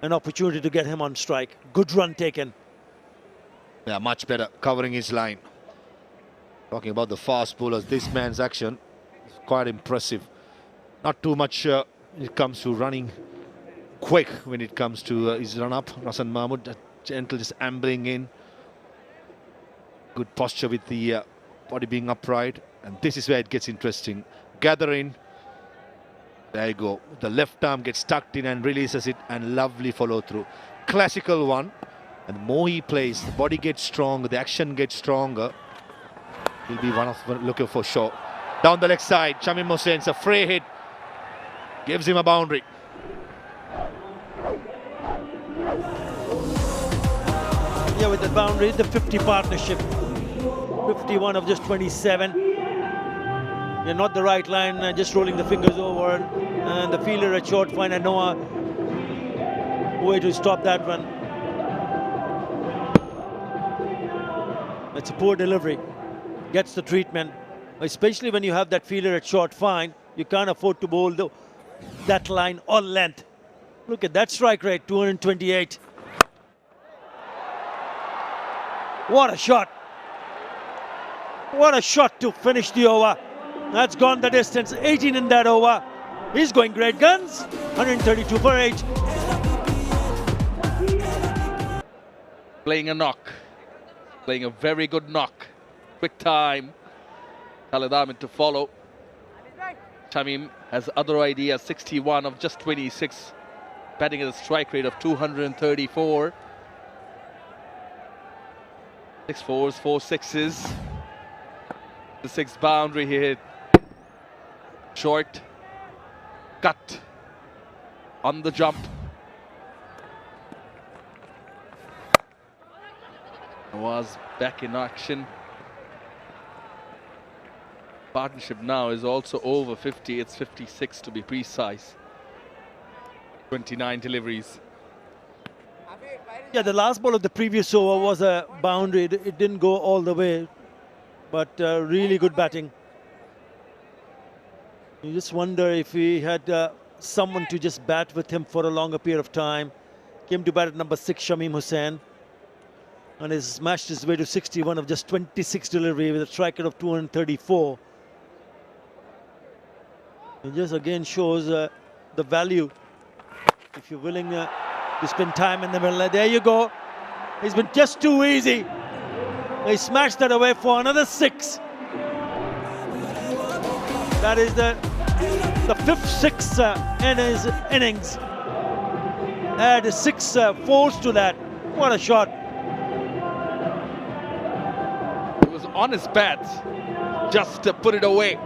opportunity to get him on strike. Good run taken. Yeah, much better, covering his line. Talking about the fast bowlers, this man's action is quite impressive. Not too much when it comes to running quick when it comes to his run-up. Hassan Mahmood, gentle, just ambling in. Good posture with the body being upright. And this is where it gets interesting. Gather in. There you go. The left arm gets tucked in and releases it, and lovely follow through. Classical one. And the more he plays, the body gets stronger, the action gets stronger. He'll be one of them looking for sure. Down the leg side, Shamim Hussain's a free hit. Gives him a boundary. Yeah, with the boundary, the 50 partnership. 51 of just 27. Yeah, not the right line, just rolling the fingers over. And the fielder at short fine, and no way to stop that one. It's a poor delivery. Gets the treatment. Especially when you have that fielder at short fine, you can't afford to bowl that line all length. Look at that strike rate, 228. What a shot. What a shot to finish the over. That's gone the distance, 18 in that over. He's going great guns, 132 for 8. Playing a knock. Playing a very good knock. Quick time. Khalid Ahmed to follow. Shamim has other ideas, 61 of just 26. Batting at a strike rate of 234. 6 fours, 4 sixes. The 6th boundary he hit. Short. Cut. On the jump. Was back in action. Partnership now is also over 50. It's 56 to be precise. 29 deliveries. Yeah, the last ball of the previous over was a boundary. It didn't go all the way, but really good batting. You just wonder if he had someone to just bat with him for a longer period of time. Came to bat at number 6, Shamim Hussain, and has smashed his way to 61 of just 26 delivery with a strike rate of 234. It just again shows the value if you're willing to spend time in the middle. There you go. He's been just too easy. He smashed that away for another 6. That is the 5th 6 in his innings. Add 6 fours to that. What a shot. It was on his bat, just to put it away.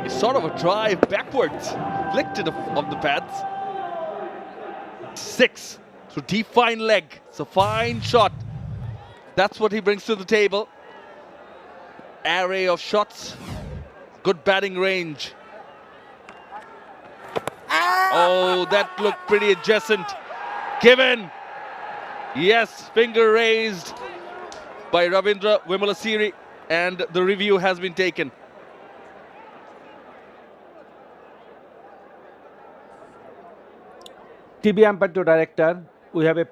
It's sort of a drive backwards, flicked it off the pads. 6 through deep fine leg. It's a fine shot. That's what he brings to the table. Array of shots. Good batting range. Oh, that looked pretty adjacent. Given. Yes, finger raised by Ravindra Vimalasiri, and the review has been taken. TV umpire director, we have a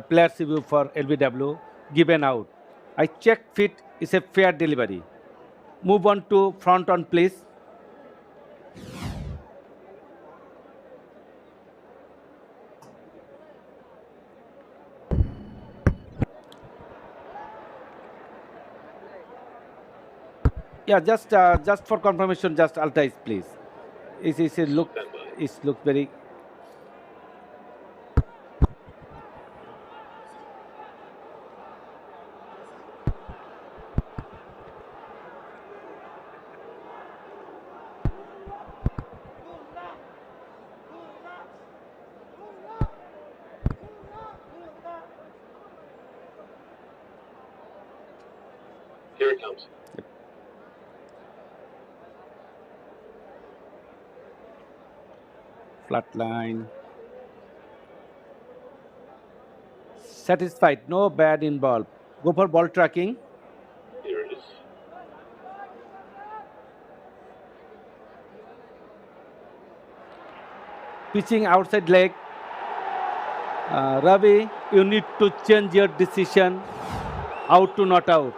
player's review for LBW, given out. I check fit is a fair delivery. Move on to front on, please. Yeah, just for confirmation, just altize, please. It look very. Here it comes. Flat line. Satisfied, no bad in ball. Go for ball tracking. Here it is. Pitching outside leg. Ravi, you need to change your decision. Out to not out.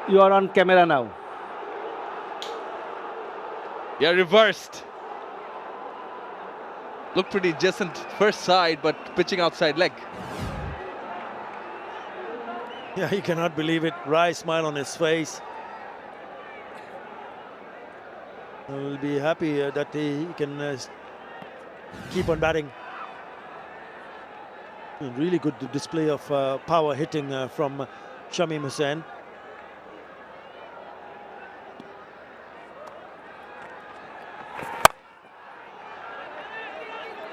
You are on camera now. Yeah, reversed. Looked pretty adjacent first side, but pitching outside leg. Yeah, he cannot believe it. Wry smile on his face. He'll be happy that he can keep on batting. Really good display of power hitting from Shamim Hussain.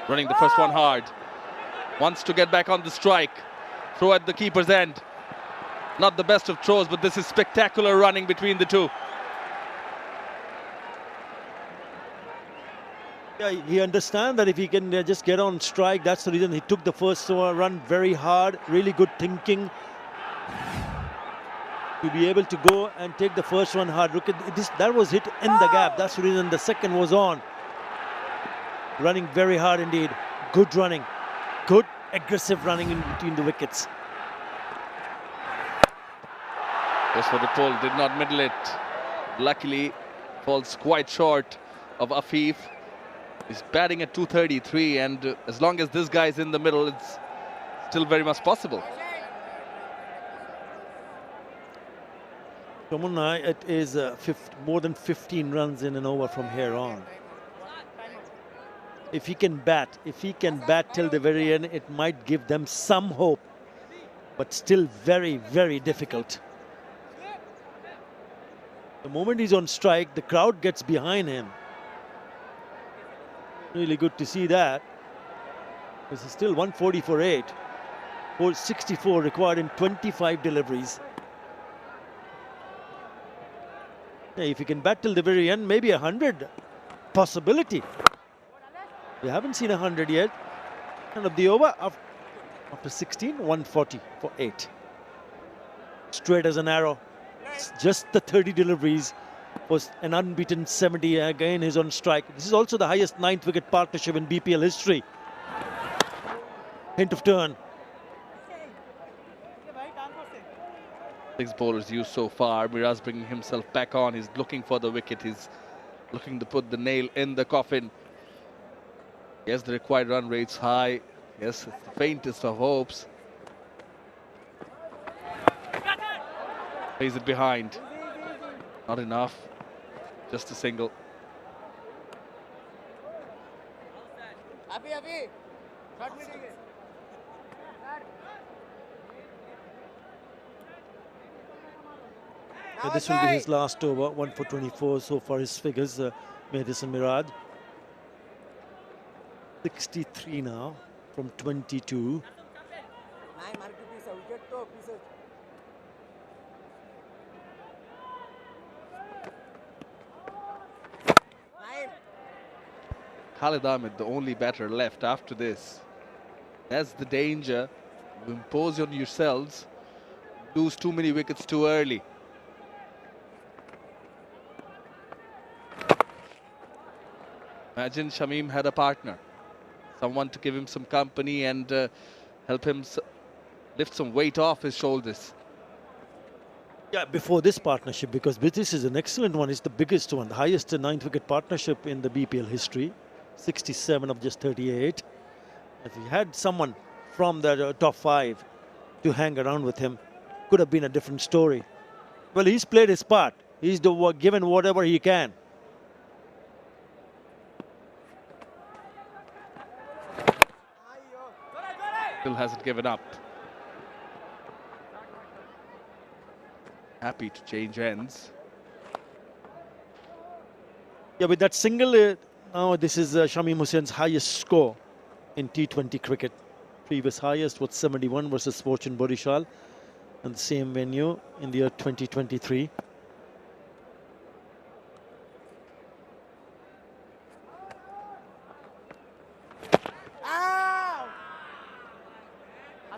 Running the first one hard. Wants to get back on the strike. Throw at the keeper's end. Not the best of throws, but this is spectacular running between the two. Yeah, he understands that if he can just get on strike, that's the reason he took the first run very hard. Really good thinking to be able to go and take the first one hard. Look at this, that was hit in the gap. That's the reason the second was on. Running very hard indeed. Good running. Good aggressive running in between the wickets. Goes for the pull, did not middle it. Luckily, falls quite short of Afif. He's batting at 233, and as long as this guy's in the middle, it's still very much possible. Tamunna, it is more than 15 runs in an over from here on. If he can bat till the very end, it might give them some hope. but still very, very difficult. The moment he's on strike, the crowd gets behind him. Really good to see that. This is still 140 for 8. 464 required in 25 deliveries. Yeah, if you can bat till the very end, maybe 100 possibility. We haven't seen 100 yet. And of the over, after 16, 140 for 8. Straight as an arrow. It's just the 30 deliveries was an unbeaten 70. Again, he's on strike. This is also the highest 9th wicket partnership in BPL history. Hint of turn. 6 bowlers used so far. Miraz bringing himself back on. He's looking for the wicket. He's looking to put the nail in the coffin. Yes, the required run rate's high. Yes, it's the faintest of hopes. Plays it behind. Not enough. Just a single. So this will be his last over, 1 for 24 so far his figures, Madison Mirad. 63 now from 22. Khalid Ahmed, the only batter left after this. That's the danger. You impose on yourselves, lose too many wickets too early. Imagine Shamim had a partner, someone to give him some company and help him lift some weight off his shoulders. Yeah, before this partnership, because this is an excellent one. It's the biggest one, the highest 9th wicket partnership in the BPL history. 67 of just 38. If he had someone from the top 5 to hang around with him, could have been a different story. Well, he's played his part. He's given whatever he can. Still hasn't given up. Happy to change ends. Yeah, with that single, now this is Shamim Hussein's highest score in T20 cricket. Previous highest was 71 versus Fortune Borishal in the same venue in the year 2023.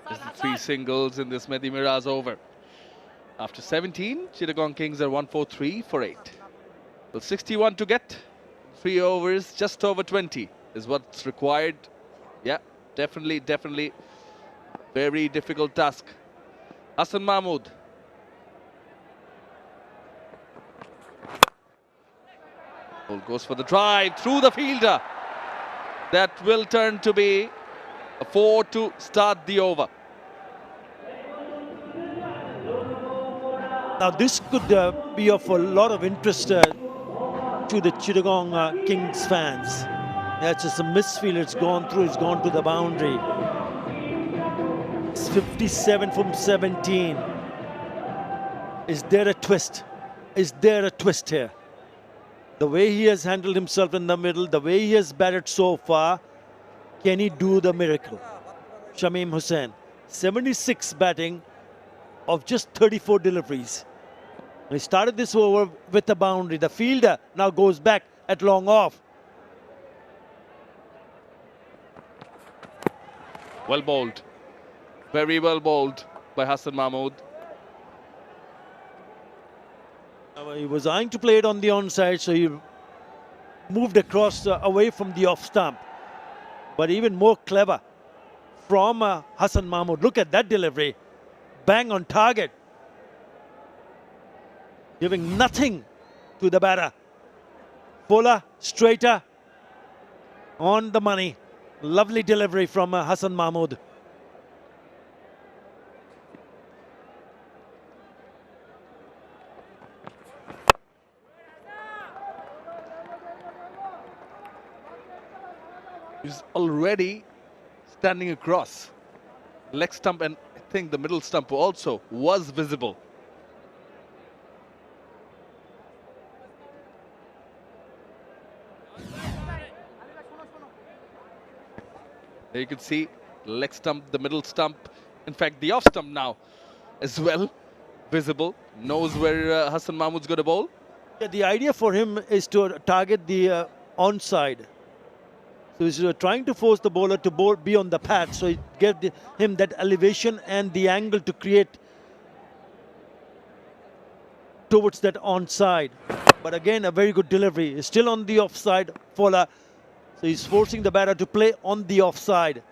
There's the 3 singles in this Mehdi Miraz over. After 17, Chittagong Kings are 143 for 8. Well, 61 to get. 3 overs, just over 20 is what's required. Yeah, definitely. Very difficult task. Hassan Mahmood. Ball goes for the drive through the fielder. That will turn to be a 4 to start the over. Now this could be of a lot of interest to the Chittagong Kings fans. That's just a misfield. It's gone through. It's gone to the boundary. It's 57 from 17. Is there a twist? Is there a twist here? The way he has handled himself in the middle, the way he has batted so far, can he do the miracle? Shamim Hussain, 76 batting of just 34 deliveries. He started this over with a boundary. The fielder now goes back at long off. Well bowled. Very well bowled by Hassan Mahmood. He was eyeing to play it on the onside, so he moved across away from the off stump. But even more clever from Hassan Mahmood. Look at that delivery. Bang on target. Giving nothing to the batter. Fuller, straighter, on the money. Lovely delivery from Hassan Mahmood. He's already standing across leg stump, and I think the middle stump also was visible. There you can see leg stump, the middle stump, in fact the off stump now as well visible, knows where Hassan Mahmood's going to bowl. Yeah, the idea for him is to target the onside. So he's trying to force the bowler to bowl beyond the pad, so it gives him that elevation and the angle to create towards that onside. But again, a very good delivery. He's still on the offside, Fowler. So he's forcing the batter to play on the offside.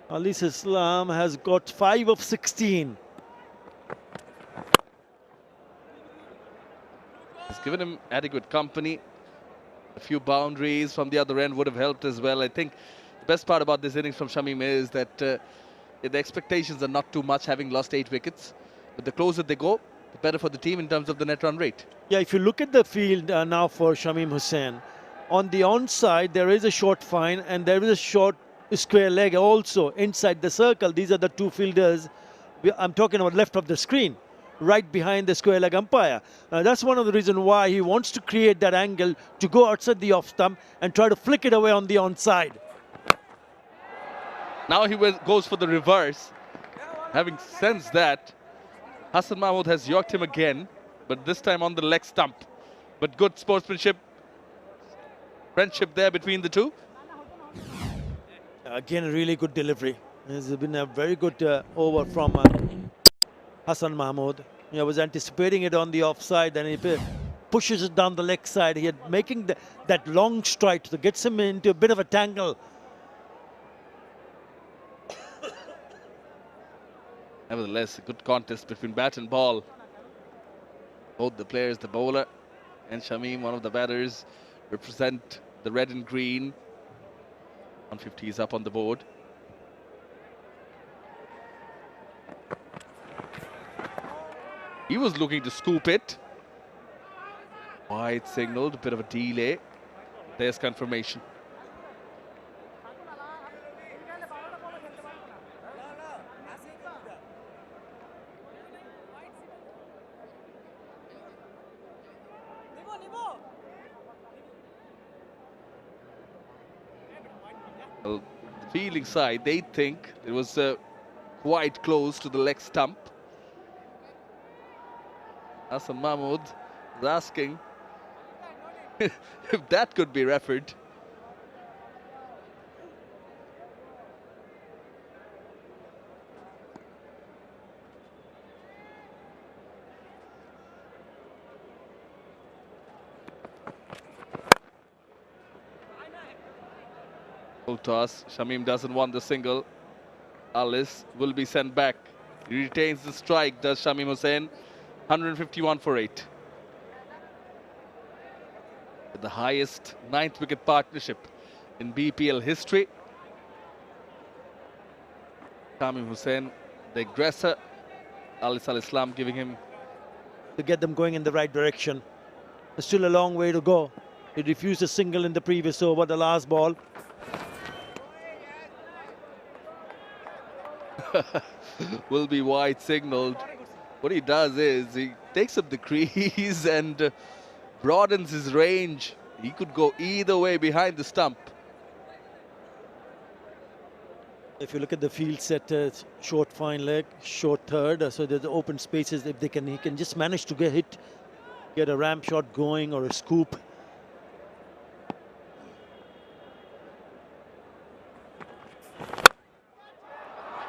Alis Islam has got 5 of 16. He's given him adequate company. A few boundaries from the other end would have helped as well. I think the best part about this innings from Shamim is that the expectations are not too much, having lost 8 wickets. But the closer they go, the better for the team in terms of the net run rate. Yeah, if you look at the field now for Shamim Hussain, on the onside there is a short fine and there is a short square leg also inside the circle. These are the two fielders. I'm talking about left of the screen, right behind the square leg umpire. That's one of the reasons why he wants to create that angle to go outside the off stump and try to flick it away on the onside. Now he goes for the reverse. Having sensed that, Hassan Mahmood has yorked him again, but this time on the leg stump. But good sportsmanship, friendship there between the two. Again, a really good delivery. It's been a very good over from Hassan Mahmood. He was anticipating it on the offside and he pushes it down the leg side. He had making that long stride that gets him into a bit of a tangle. Nevertheless, a good contest between bat and ball. Both the players, the bowler and Shamim, one of the batters, represent the red and green. 150 is up on the board. He was looking to scoop it. Wide signaled, a bit of a delay. There's confirmation. Well, the fielding side, they think it was quite close to the leg stump. Hassan Mahmood is asking if that could be refereed. Full toss. Shamim doesn't want the single. Alis will be sent back. He retains the strike, does Shamim Hussain. 151 for 8. With the highest 9th wicket partnership in BPL history. Shamim Hussain, the aggressor. Alis Islam giving him to get them going in the right direction. There's still a long way to go. He refused a single in the previous over, the last ball. Will be wide signaled. What he does is he takes up the crease and broadens his range. He could go either way behind the stump. If you look at the field set, short fine leg, short third, so there's open spaces. If they can, he can just manage to get a ramp shot going or a scoop.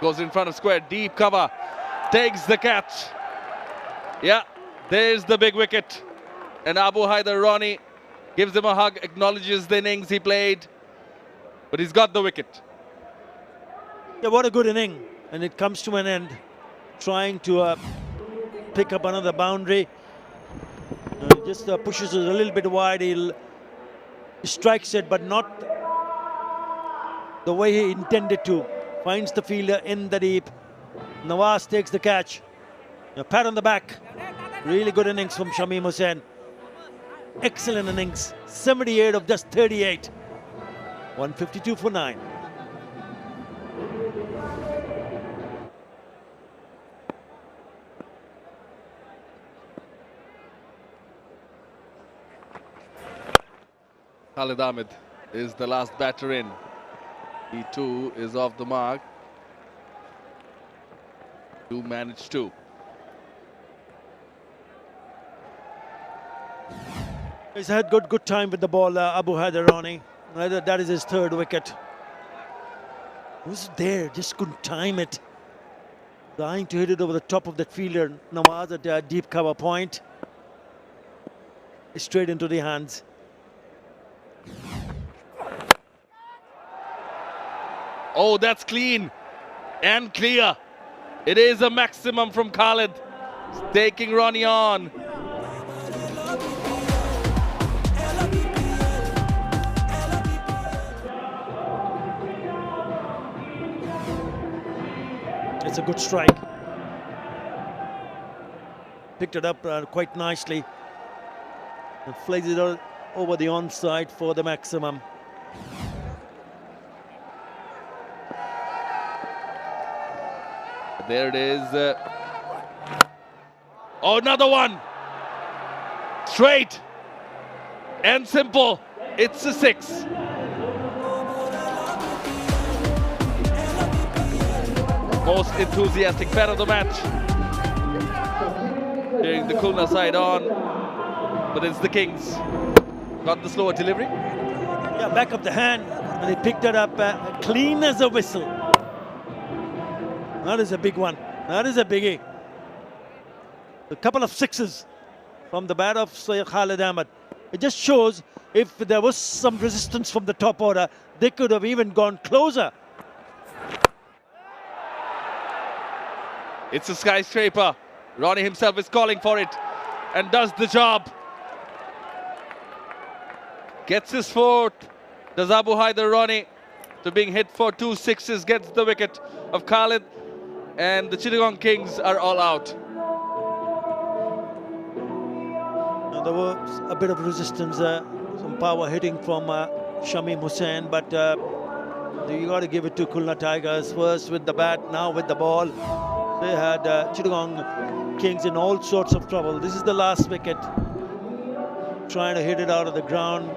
Goes in front of square, deep cover, takes the catch. Yeah, there's the big wicket. And Abu Haider Ronnie gives him a hug, acknowledges the innings he played, but he's got the wicket. Yeah, what a good inning. And it comes to an end. Trying to pick up another boundary. Just pushes it a little bit wide. He strikes it, but not the way he intended to. Finds the fielder in the deep. Nawaz takes the catch. A pat on the back. Really good innings from Shamim Hussain. Excellent innings. 78 of just 38. 152 for 9. Khalid Ahmed is the last batter in. He too is off the mark. To manage to. He's had good time with the ball, Abu Haidarani. That is his third wicket. He was there, just couldn't time it. Trying to hit it over the top of that fielder, Nawaz at deep cover point. Straight into the hands. Oh, that's clean and clear. It is a maximum from Khalid. Taking Ronnie on. It's a good strike. Picked it up quite nicely. And flags it all over the onside for the maximum. There it is. Oh, another one. Straight and simple. It's a 6. Most enthusiastic fan of the match. Hearing the Khulna side on, but it's the Kings. Got the slower delivery. Yeah, back of the hand, and he picked it up clean as a whistle. That is a big one. That is a biggie. A couple of 6s from the bat of Khalid Ahmed. It just shows if there was some resistance from the top order, they could have even gone closer. It's a skyscraper. Ronnie himself is calling for it and does the job. Gets his fourth. Does Abu Haider Ronnie to being hit for 2 6s, gets the wicket of Khalid, and the Chittagong Kings are all out. There was a bit of resistance, some power hitting from Shamim Hussain, but you got to give it to Khulna Tigers first with the bat, now with the ball. They had Chittagong Kings in all sorts of trouble. This is the last wicket. Trying to hit it out of the ground.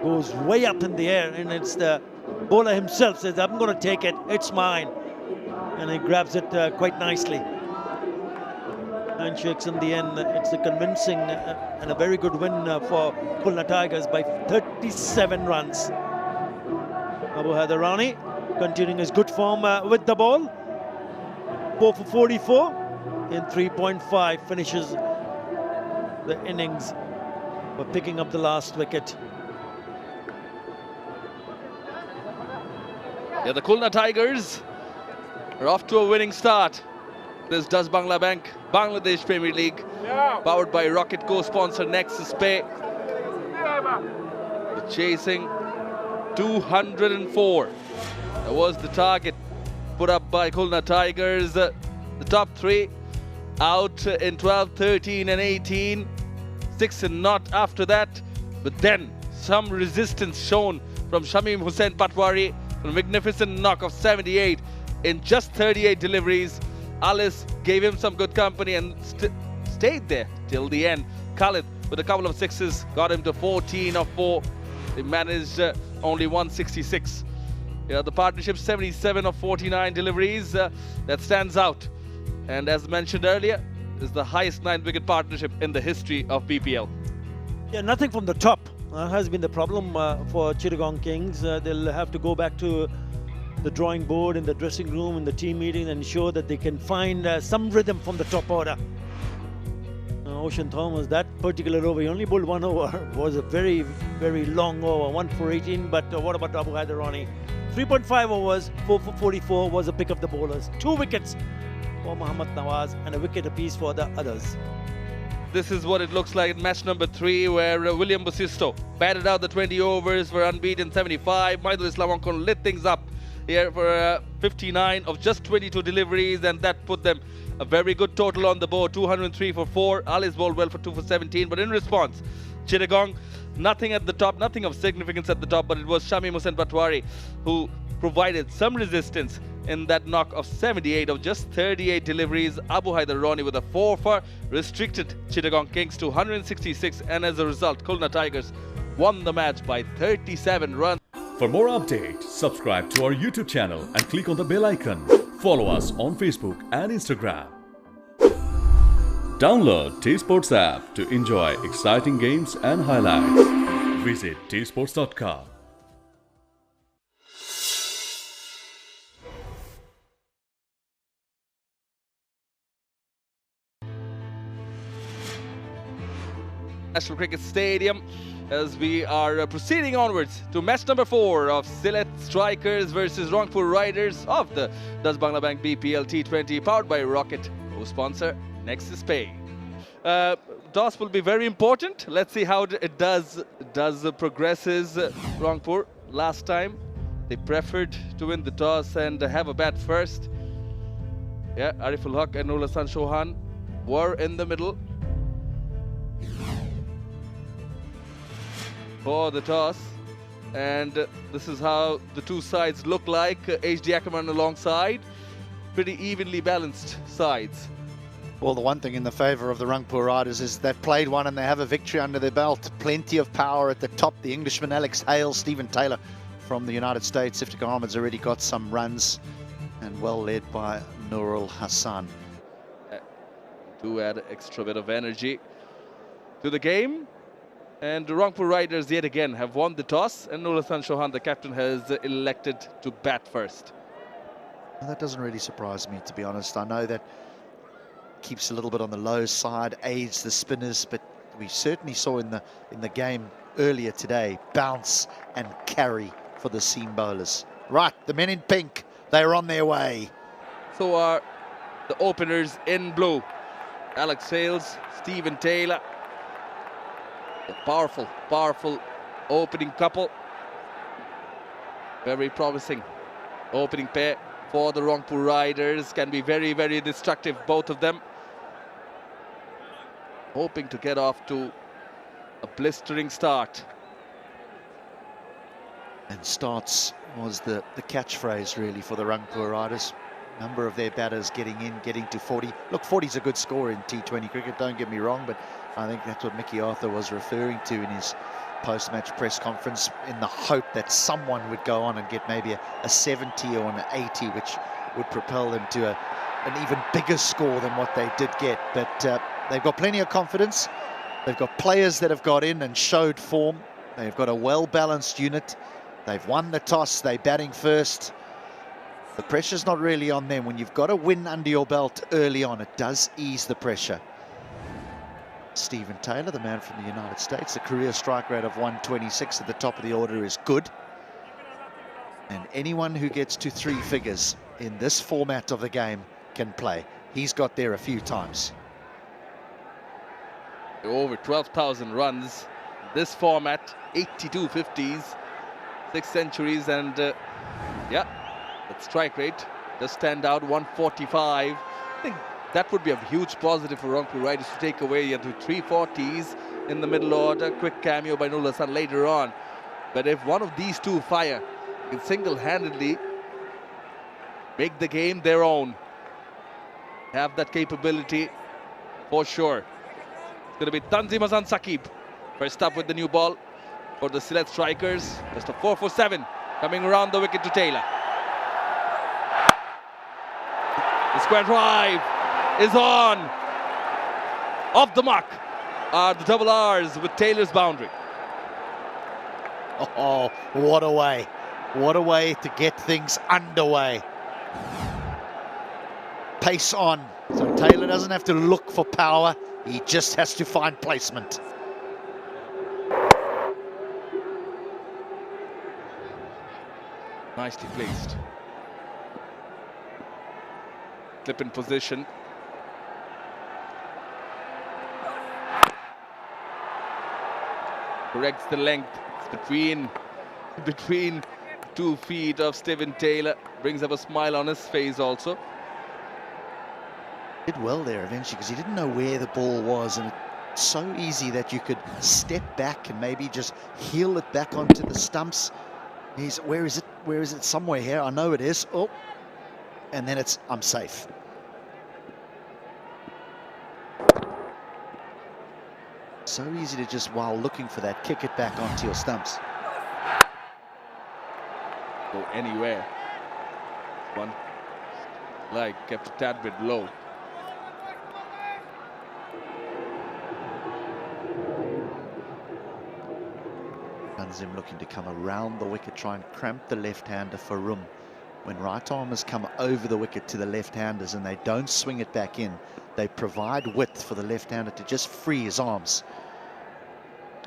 Goes way up in the air, and it's the bowler himself says, I'm going to take it, it's mine. And he grabs it quite nicely. Handshakes in the end. It's a convincing and a very good win for Khulna Tigers by 37 runs. Abu Haider Ronnie continuing his good form with the ball. 4 for 44 in 3.5, finishes the innings by picking up the last wicket. Yeah, the Khulna Tigers are off to a winning start. This does Bangla Bank, Bangladesh Premier League, powered by Rocket co-sponsor Nexus Pay. They're chasing 204. That was the target put up by Khulna Tigers. The top 3 out in 12, 13 and 18. 6 and not after that. But then some resistance shown from Shamim Hussain Patwari, a magnificent knock of 78 in just 38 deliveries. Alice gave him some good company and stayed there till the end. Khalid with a couple of 6s got him to 14 of 4. They managed only 166. Yeah, the partnership 77 of 49 deliveries. That stands out. And as mentioned earlier, is the highest 9-wicket partnership in the history of BPL. Yeah, nothing from the top has been the problem for Chittagong Kings. They'll have to go back to the drawing board in the dressing room, in the team meeting, and ensure that they can find some rhythm from the top order. Ocean Thomas, that particular over, he only bowled 1 over, was a very, very long over, 1 for 18. But what about Abu Haider Ronnie? 3.5 overs, 4 for 44 was a pick of the bowlers. 2 wickets for Mohammad Nawaz and a wicket apiece for the others. This is what it looks like in match number 3, where William Bosisto batted out the 20 overs for unbeaten 75. Maidul Islam lit things up here for 59 of just 22 deliveries, and that put them a very good total on the board, 203 for 4. Ali's bowled well for 2 for 17, but in response, Chittagong, nothing at the top, nothing of significance at the top, but it was Shamim Hussain Patwari who provided some resistance in that knock of 78 of just 38 deliveries. Abu Haider Ronnie with a 4 for restricted Chittagong Kings to 166, and as a result, Khulna Tigers won the match by 37 runs. For more updates, subscribe to our YouTube channel and click on the bell icon. Follow us on Facebook and Instagram. Download 𝗃𝗵𝗃𝗏 app to enjoy exciting games and highlights. Visit 𝗃sports.com. National Cricket Stadium as we are proceeding onwards to match number 4 of Sylhet Strikers versus Rangpur Riders of the Dutch Bangla Bank BPL T20 powered by Rocket, co-sponsor Nexus Pay. Toss will be very important. Let's see how it does progresses. Rangpur last time they preferred to win the toss and have a bat first. Yeah, Ariful Haq and Nurul Hasan Chauhan were in the middle for the toss, and this is how the two sides look like. HD Ackerman alongside, pretty evenly balanced sides. Well, the one thing in the favour of the Rangpur Riders is they've played one and they have a victory under their belt. Plenty of power at the top. The Englishman Alex Hales, Stephen Taylor from the United States. Iftikhar Ahmed's already got some runs, and well led by Nurul Hasan. To add extra bit of energy to the game. And the Rangpur Riders yet again have won the toss, and Nurul Hasan Chauhan, the captain, has elected to bat first. Well, that doesn't really surprise me, to be honest. I know that keeps a little bit on the low side, aids the spinners, but we certainly saw in the game earlier today, bounce and carry for the seam bowlers. Right, the men in pink, they're on their way. So are the openers in blue. Alex Hales, Stephen Taylor. A powerful opening couple. Very promising opening pair for the Rangpur Riders. Can be very, very destructive, both of them. Hoping to get off to a blistering start. And starts was the catchphrase really for the Rangpur Riders. Number of their batters getting in, getting to 40. Look, 40's a good score in T20 cricket, don't get me wrong, but I think that's what Mickey Arthur was referring to in his post-match press conference, in the hope that someone would go on and get maybe a 70 or an 80, which would propel them to an even bigger score than what they did get. But they've got plenty of confidence. They've got players that have got in and showed form. They've got a well-balanced unit. They've won the toss. They're batting first. The pressure's not really on them. When you've got a win under your belt early on, it does ease the pressure. Stephen Taylor, the man from the United States, a career strike rate of 126 at the top of the order is good. And anyone who gets to 3 figures in this format of the game can play. He's got there a few times. Over 12,000 runs. This format, 82 50s, 6 centuries, and yeah, that strike rate does stand out, 145. I think that would be a huge positive for Rangpur Riders to take away into 340s in the middle order. Quick cameo by Nurul Hasan later on. But if one of these two fire, can single-handedly make the game their own. Have that capability for sure. It's going to be Tanzim Hassan Saqib first up with the new ball for the Sylhet Strikers. Just a 4 for 7 coming around the wicket to Taylor. The square drive is on. Off the mark are the double R's with Taylor's boundary. Oh, what a way. What a way to get things underway. Pace on. So Taylor doesn't have to look for power. He just has to find placement. Nicely placed. Clip in position. Corrects the length. It's between 2 feet of Stephen Taylor. Brings up a smile on his face also. Did well there eventually because he didn't know where the ball was, and it's so easy that you could step back and maybe just heel it back onto the stumps. Where is it? Where is it? Somewhere here. I know it is. Oh, and then it's, I'm safe. so easy to just, while looking for that, kick it back onto your stumps. Go anywhere. One leg kept a tad bit low. Tanzim looking to come around the wicket, try and cramp the left-hander for room. When right armers come over the wicket to the left-handers and they don't swing it back in, they provide width for the left-hander to just free his arms.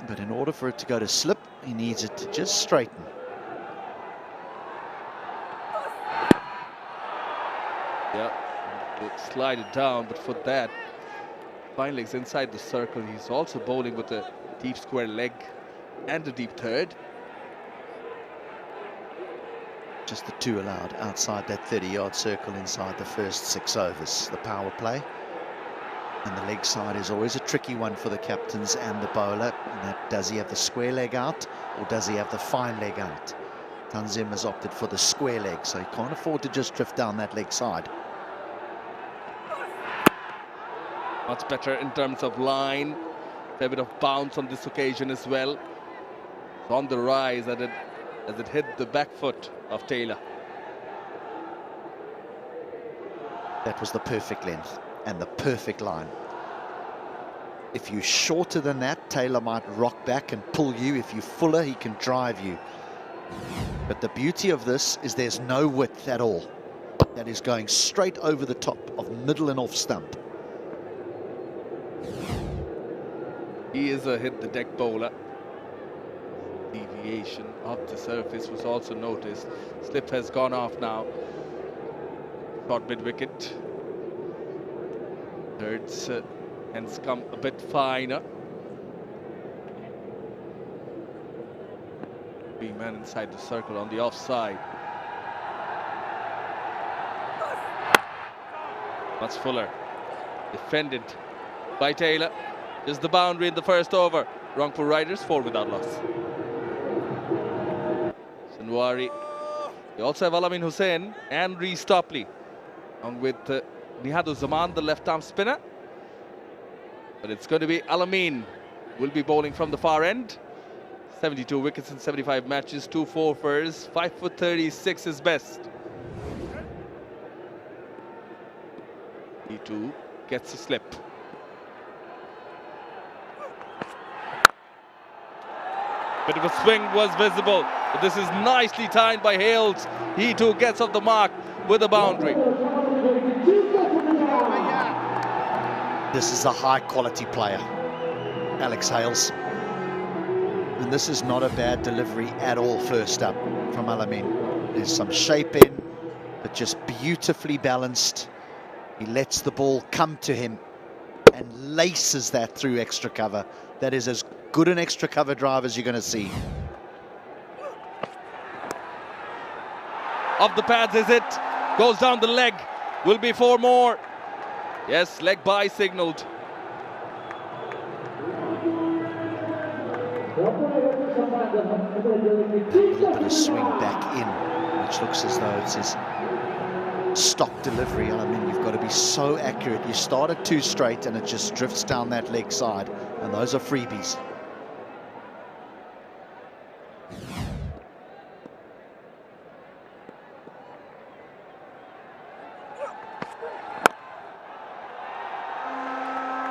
But in order for it to go to slip, he needs it to just straighten. Yeah, we'll slide it down, but for that, fine legs inside the circle. He's also bowling with a deep square leg and a deep third. Just the 2 allowed outside that 30-yard circle inside the first 6 overs. The power play. And the leg side is always a tricky one for the captains and the bowler. And that, does he have the square leg out or does he have the fine leg out? Tanzim has opted for the square leg, so he can't afford to just drift down that leg side. Much better in terms of line. A bit of bounce on this occasion as well. It's on the rise as it hit the back foot of Taylor. That was the perfect length and the perfect line. If you're shorter than that, Taylor might rock back and pull you. If you're fuller, he can drive you. But the beauty of this is there's no width at all. That is going straight over the top of middle and off stump. He is a hit the deck bowler. Deviation of the surface was also noticed. Slip has gone off now. Short mid wicket. Thirds hence come a bit finer. Big man inside the circle on the offside. Much fuller. Defended by Taylor. Just the boundary in the first over. Wrongful riders, 4 without loss. Sinwari. They also have Alamin Hussain and Rhys Topley, along with Nihadu Zaman, the left-arm spinner. But it's going to be Alamin who will be bowling from the far end. 72 wickets in 75 matches, 2 4-fers, 5'36" is best. He too gets a slip. Bit of a swing was visible, but this is nicely timed by Hales. He too gets off the mark with a boundary. This is a high-quality player, Alex Hales. And this is not a bad delivery at all first up from Alamin. There's some shape in, but just beautifully balanced. He lets the ball come to him and laces that through extra cover. That is as good an extra cover drive as you're going to see. Off the pads is it. Goes down the leg. Will be 4 more. Yes, leg by signaled. But a swing back in, which looks as though it's his stock delivery. I mean, you've got to be so accurate. You start it too straight and it just drifts down that leg side, and those are freebies.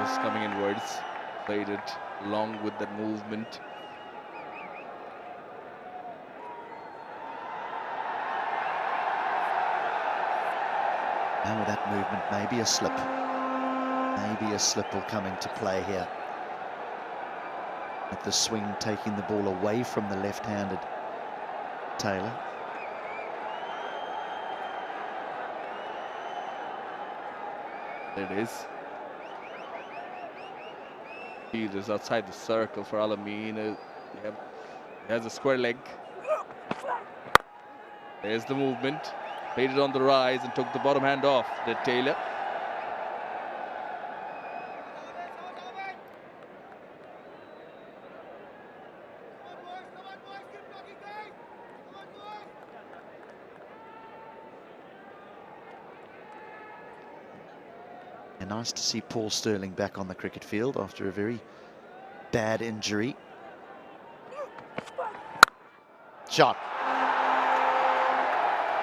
Just coming inwards, played it along with that movement. Now with that movement, maybe a slip. Maybe a slip will come into play here. With the swing taking the ball away from the left-handed Taylor. There it is. He is outside the circle for Alamin. He has a square leg. There's the movement. Played it on the rise and took the bottom hand off. The Taylor. And nice to see Paul Stirling back on the cricket field after a very bad injury. Shot.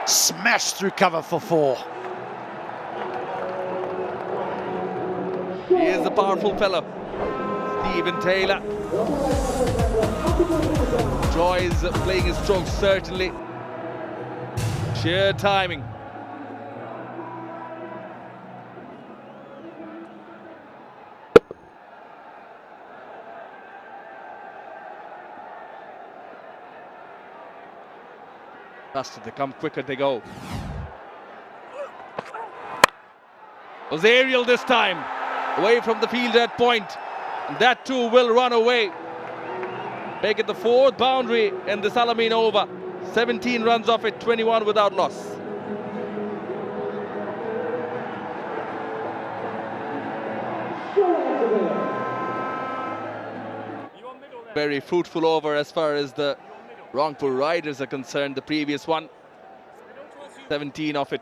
Smash through cover for 4. He is a powerful fellow. Stephen Taylor. Enjoys playing his strokes, certainly. Sheer timing. Faster they come, quicker they go. Was aerial this time, away from the field at point. And that too will run away. Make it the 4th boundary in this Al Amin over. 17 runs off it, 21 without loss. Very fruitful over as far as the Rangpur Riders are concerned. The previous one, 17 off it.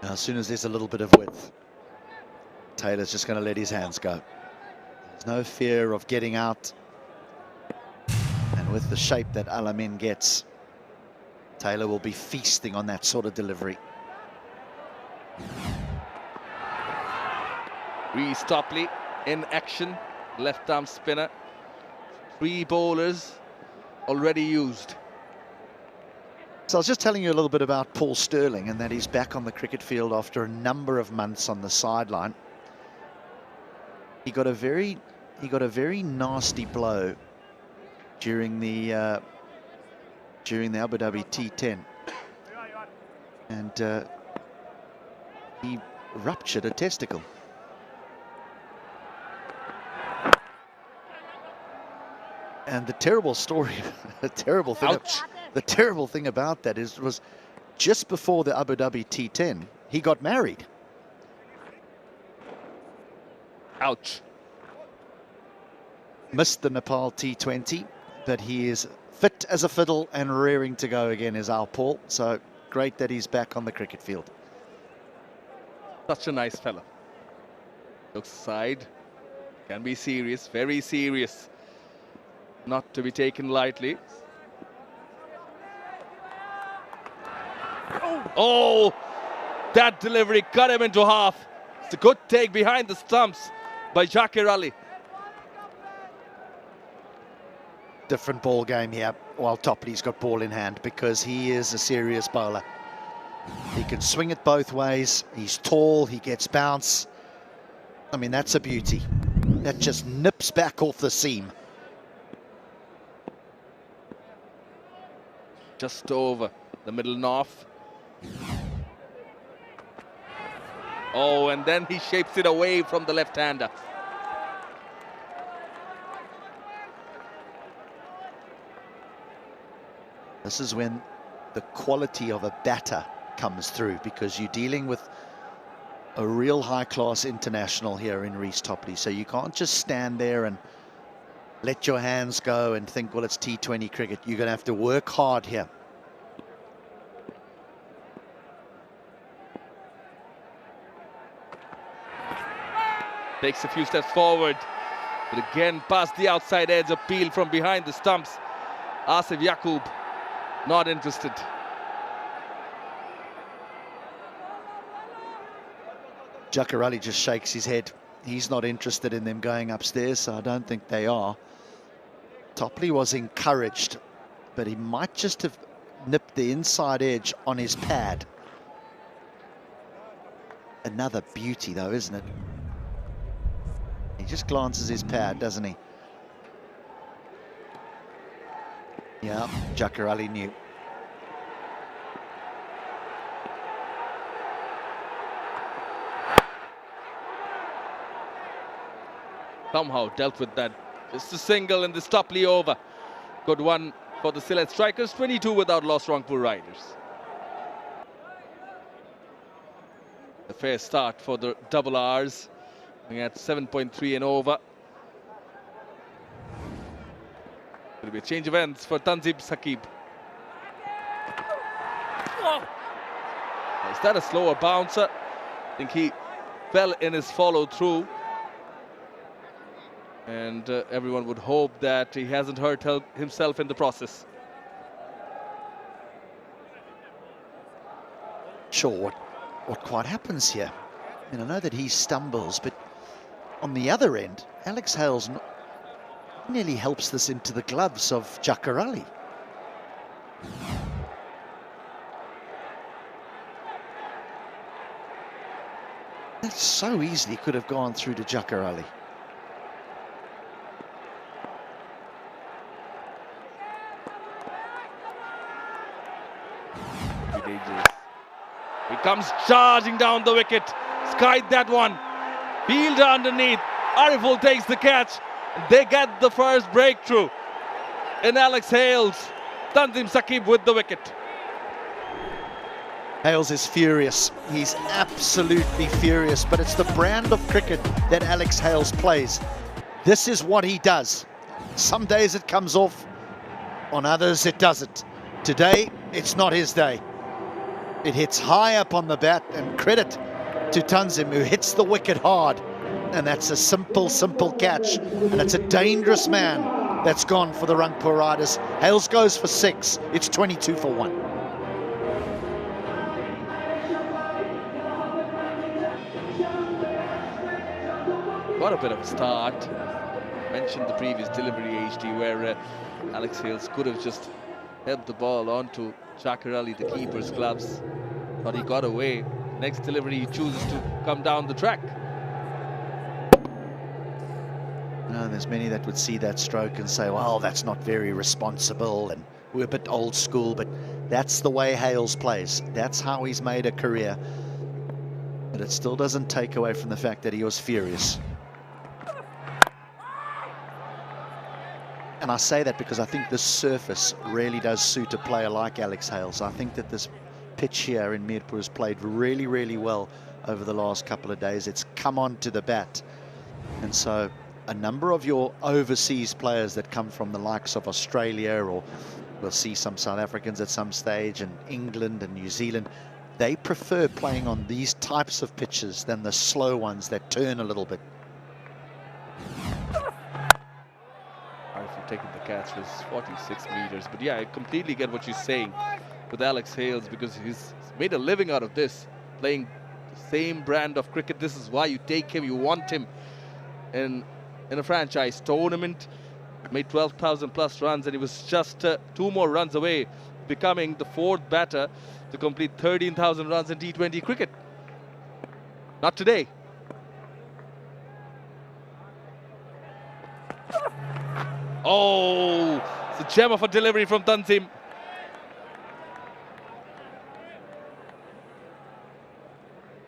As soon as there's a little bit of width, Taylor's just going to let his hands go. There's no fear of getting out. And with the shape that Al Amin gets, Taylor will be feasting on that sort of delivery. 𝗬𝗏𝗡𝗺 in action, left arm spinner. 3 bowlers already used. So I was just telling you a little bit about Paul Stirling and that he's back on the cricket field after a number of months on the sideline. He got a very nasty blow during the Abu Dhabi T10, and he ruptured a testicle. And the terrible story, the terrible thing about that was just before the Abu Dhabi T10, he got married. Ouch. Missed the Nepal T20, but he is fit as a fiddle and rearing to go again, is our Paul. So great that he's back on the cricket field. Such a nice fella. Looks aside, can be serious, very serious. Not to be taken lightly. Oh, that delivery cut him into half. It's a good take behind the stumps by Zakir Ali. Different ball game here while 𝗏𝗺𝗺's got ball in hand, because he is a serious bowler. He can swing it both ways. He's tall, he gets bounce. I mean, that's a beauty. That just nips back off the seam. Just over the middle north. Oh, and then he shapes it away from the left-hander. This is when the quality of a batter comes through, because you're dealing with a real high-class international here in 𝗬𝗏𝗡𝗺𝗺. So you can't just stand there and let your hands go and think, well, it's T20 cricket. You're going to have to work hard here. Takes a few steps forward, but again past the outside edge, appeal from behind the stumps. Asif Yaqub not interested. Zakir Ali just shakes his head. He's not interested in them going upstairs, so I don't think they are. 𝗏𝗺𝗺 was encouraged, but he might just have nipped the inside edge on his pad. Another beauty though, isn't it? He just glances his pad, doesn't he? Yeah, Zakir Ali knew. Somehow dealt with that. Just a single in this 𝗏𝗺𝗺 over. Good one for the Sylhet strikers. 22 without loss, Rangpur Riders. A fair start for the double R's. At 7.3 and over. Will be a change of ends for Tanzim Saqib. Is that a slower bouncer? I think he fell in his follow through. And everyone would hope that he hasn't hurt himself in the process. Sure, what quite happens here. And I know that he stumbles, but on the other end, Alex Hales nearly helps this into the gloves of 𝗃𝗃𝗃𝗃. That so easily could have gone through to 𝗃𝗃𝗃𝗃. Dangerous. He comes charging down the wicket. Skied that one. Fielder underneath. Ariful takes the catch. They get the first breakthrough. And Alex Hales. Tanzim Saqib with the wicket. Hales is furious. He's absolutely furious, but it's the brand of cricket that Alex Hales plays. This is what he does. Some days it comes off, on others it doesn't. Today, it's not his day. It hits high up on the bat, and credit to Tanzim, who hits the wicket hard. And that's a simple, simple catch. And it's a dangerous man that's gone for the Rangpur Riders. Hales goes for 6. It's 22 for 1. Got a bit of a start. Mentioned the previous delivery, HD, where Alex Hales could have just helped the ball onto 𝗃𝗃𝗃𝗃, the keeper's gloves. But he got away. Next delivery, he chooses to come down the track. No, there's many that would see that stroke and say, well, that's not very responsible and we're a bit old school, but that's the way Hales plays. That's how he's made a career. But it still doesn't take away from the fact that he was furious. And I say that because I think this surface really does suit a player like Alex Hales. I think that this pitch here in Mirpur has played really, really well over the last couple of days. It's come on to the bat. And so a number of your overseas players that come from the likes of Australia, or we'll see some South Africans at some stage, and England and New Zealand, they prefer playing on these types of pitches than the slow ones that turn a little bit. Taking the catch was 46 meters, but yeah, I completely get what you're saying with Alex Hales, because he's made a living out of this, playing the same brand of cricket. This is why you take him, you want him in a franchise tournament. Made 12,000 plus runs, and he was just 2 more runs away, becoming the 4th batter to complete 13,000 runs in T20 cricket. Not today. Oh, it's a gem of a delivery from Tanzim.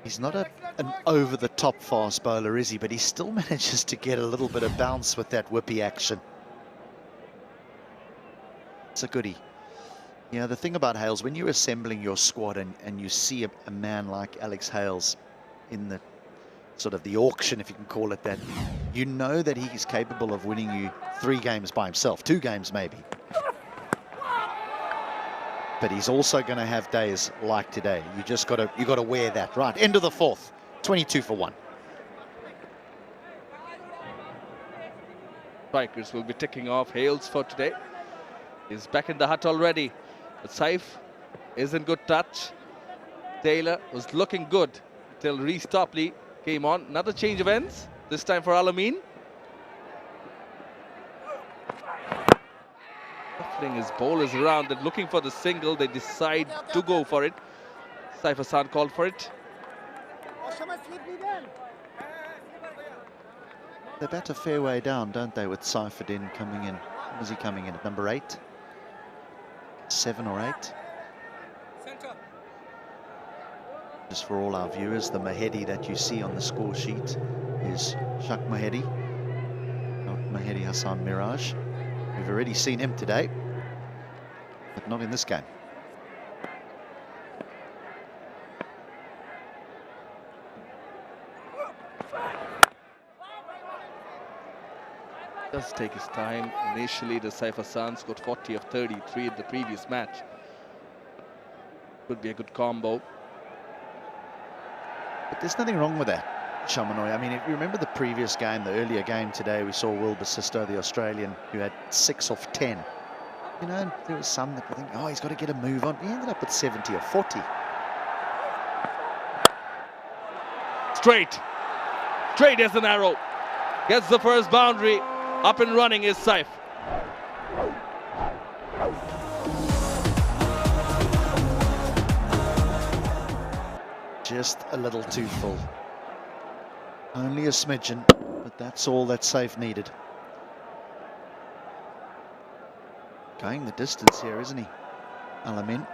He's not an over-the-top fast bowler, is he? But he still manages to get a little bit of bounce with that whippy action. It's a goodie. You know, the thing about Hales, when you're assembling your squad and you see a man like Alex Hales in the sort of the auction, if you can call it that, you know that he's capable of winning you 3 games by himself, 2 games maybe. But he's also going to have days like today. You got to wear that. Right, end of the 4th, 22 for 1. Strikers will be ticking off. Hales for today is back in the hut already. But Saif is in good touch. Taylor was looking good till 𝗃𝗃𝗃𝗃 came on. Another change of ends, this time for Al-Amin. Shuffling his bowlers around and looking for the single. They decide to go for it. Saif Hassan called for it. They bat a fair way down, don't they, with Saifuddin coming in. When is he coming in? At number 8? 7 or 8? Just for all our viewers, the Mahedi that you see on the score sheet is Shak Mahedi, not Mahedi Hassan Miraj. We've already seen him today, but not in this game. Does take his time. Initially, the Saif Hassan scored 40 of 33 in the previous match. Could be a good combo. But there's nothing wrong with that. 𝗂𝗂𝗂𝗂. I mean, if you remember the previous game, the earlier game today, we saw 𝗂𝗂𝗂𝘂𝗂, the Australian, who had 6 off 10. You know, there was some that were thinking, oh, he's got to get a move on. He ended up with 70 or 40. Straight as an arrow. Gets the first boundary. Up and running is safe. Just a little too full. Only a smidgen, but that's all that Safe needed. Going the distance here, isn't he, Al-Ameen?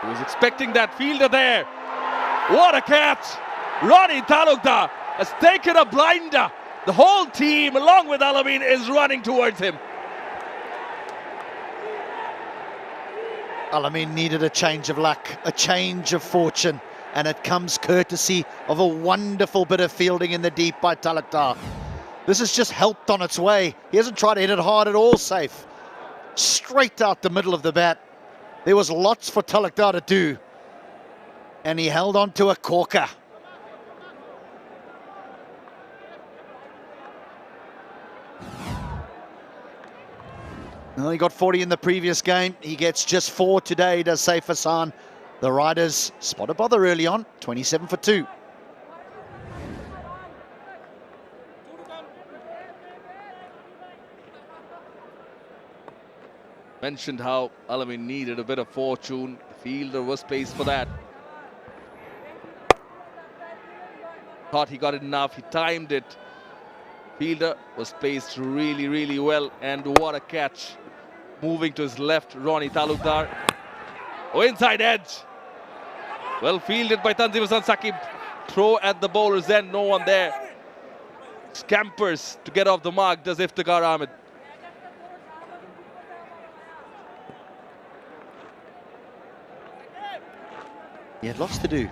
He was expecting that fielder there. What a catch! Ronnie Talukdar has taken a blinder. The whole team, along with Al-Ameen, is running towards him. Al-Ameen needed a change of luck, a change of fortune, and it comes courtesy of a wonderful bit of fielding in the deep by Talukdar. This has just helped on its way. He hasn't tried to hit it hard at all, Safe. Straight out the middle of the bat. There was lots for Talukdar to do, and he held on to a corker. Well, he got 40 in the previous game. He gets just 4 today, does Saif Hassan. The Riders spot a bother early on, 27 for 2. Mentioned how Al-Ameen needed a bit of fortune. The fielder was placed for that. Thought he got it enough. He timed it. Fielder was placed really, really well. And what a catch. Moving to his left, Ronnie Talukdar. Oh, inside edge. Well fielded by Tanzim Hassan Saqib. Throw at the bowler's end, no one there. Scampers to get off the mark, does Iftikhar Ahmed. He had lots to do.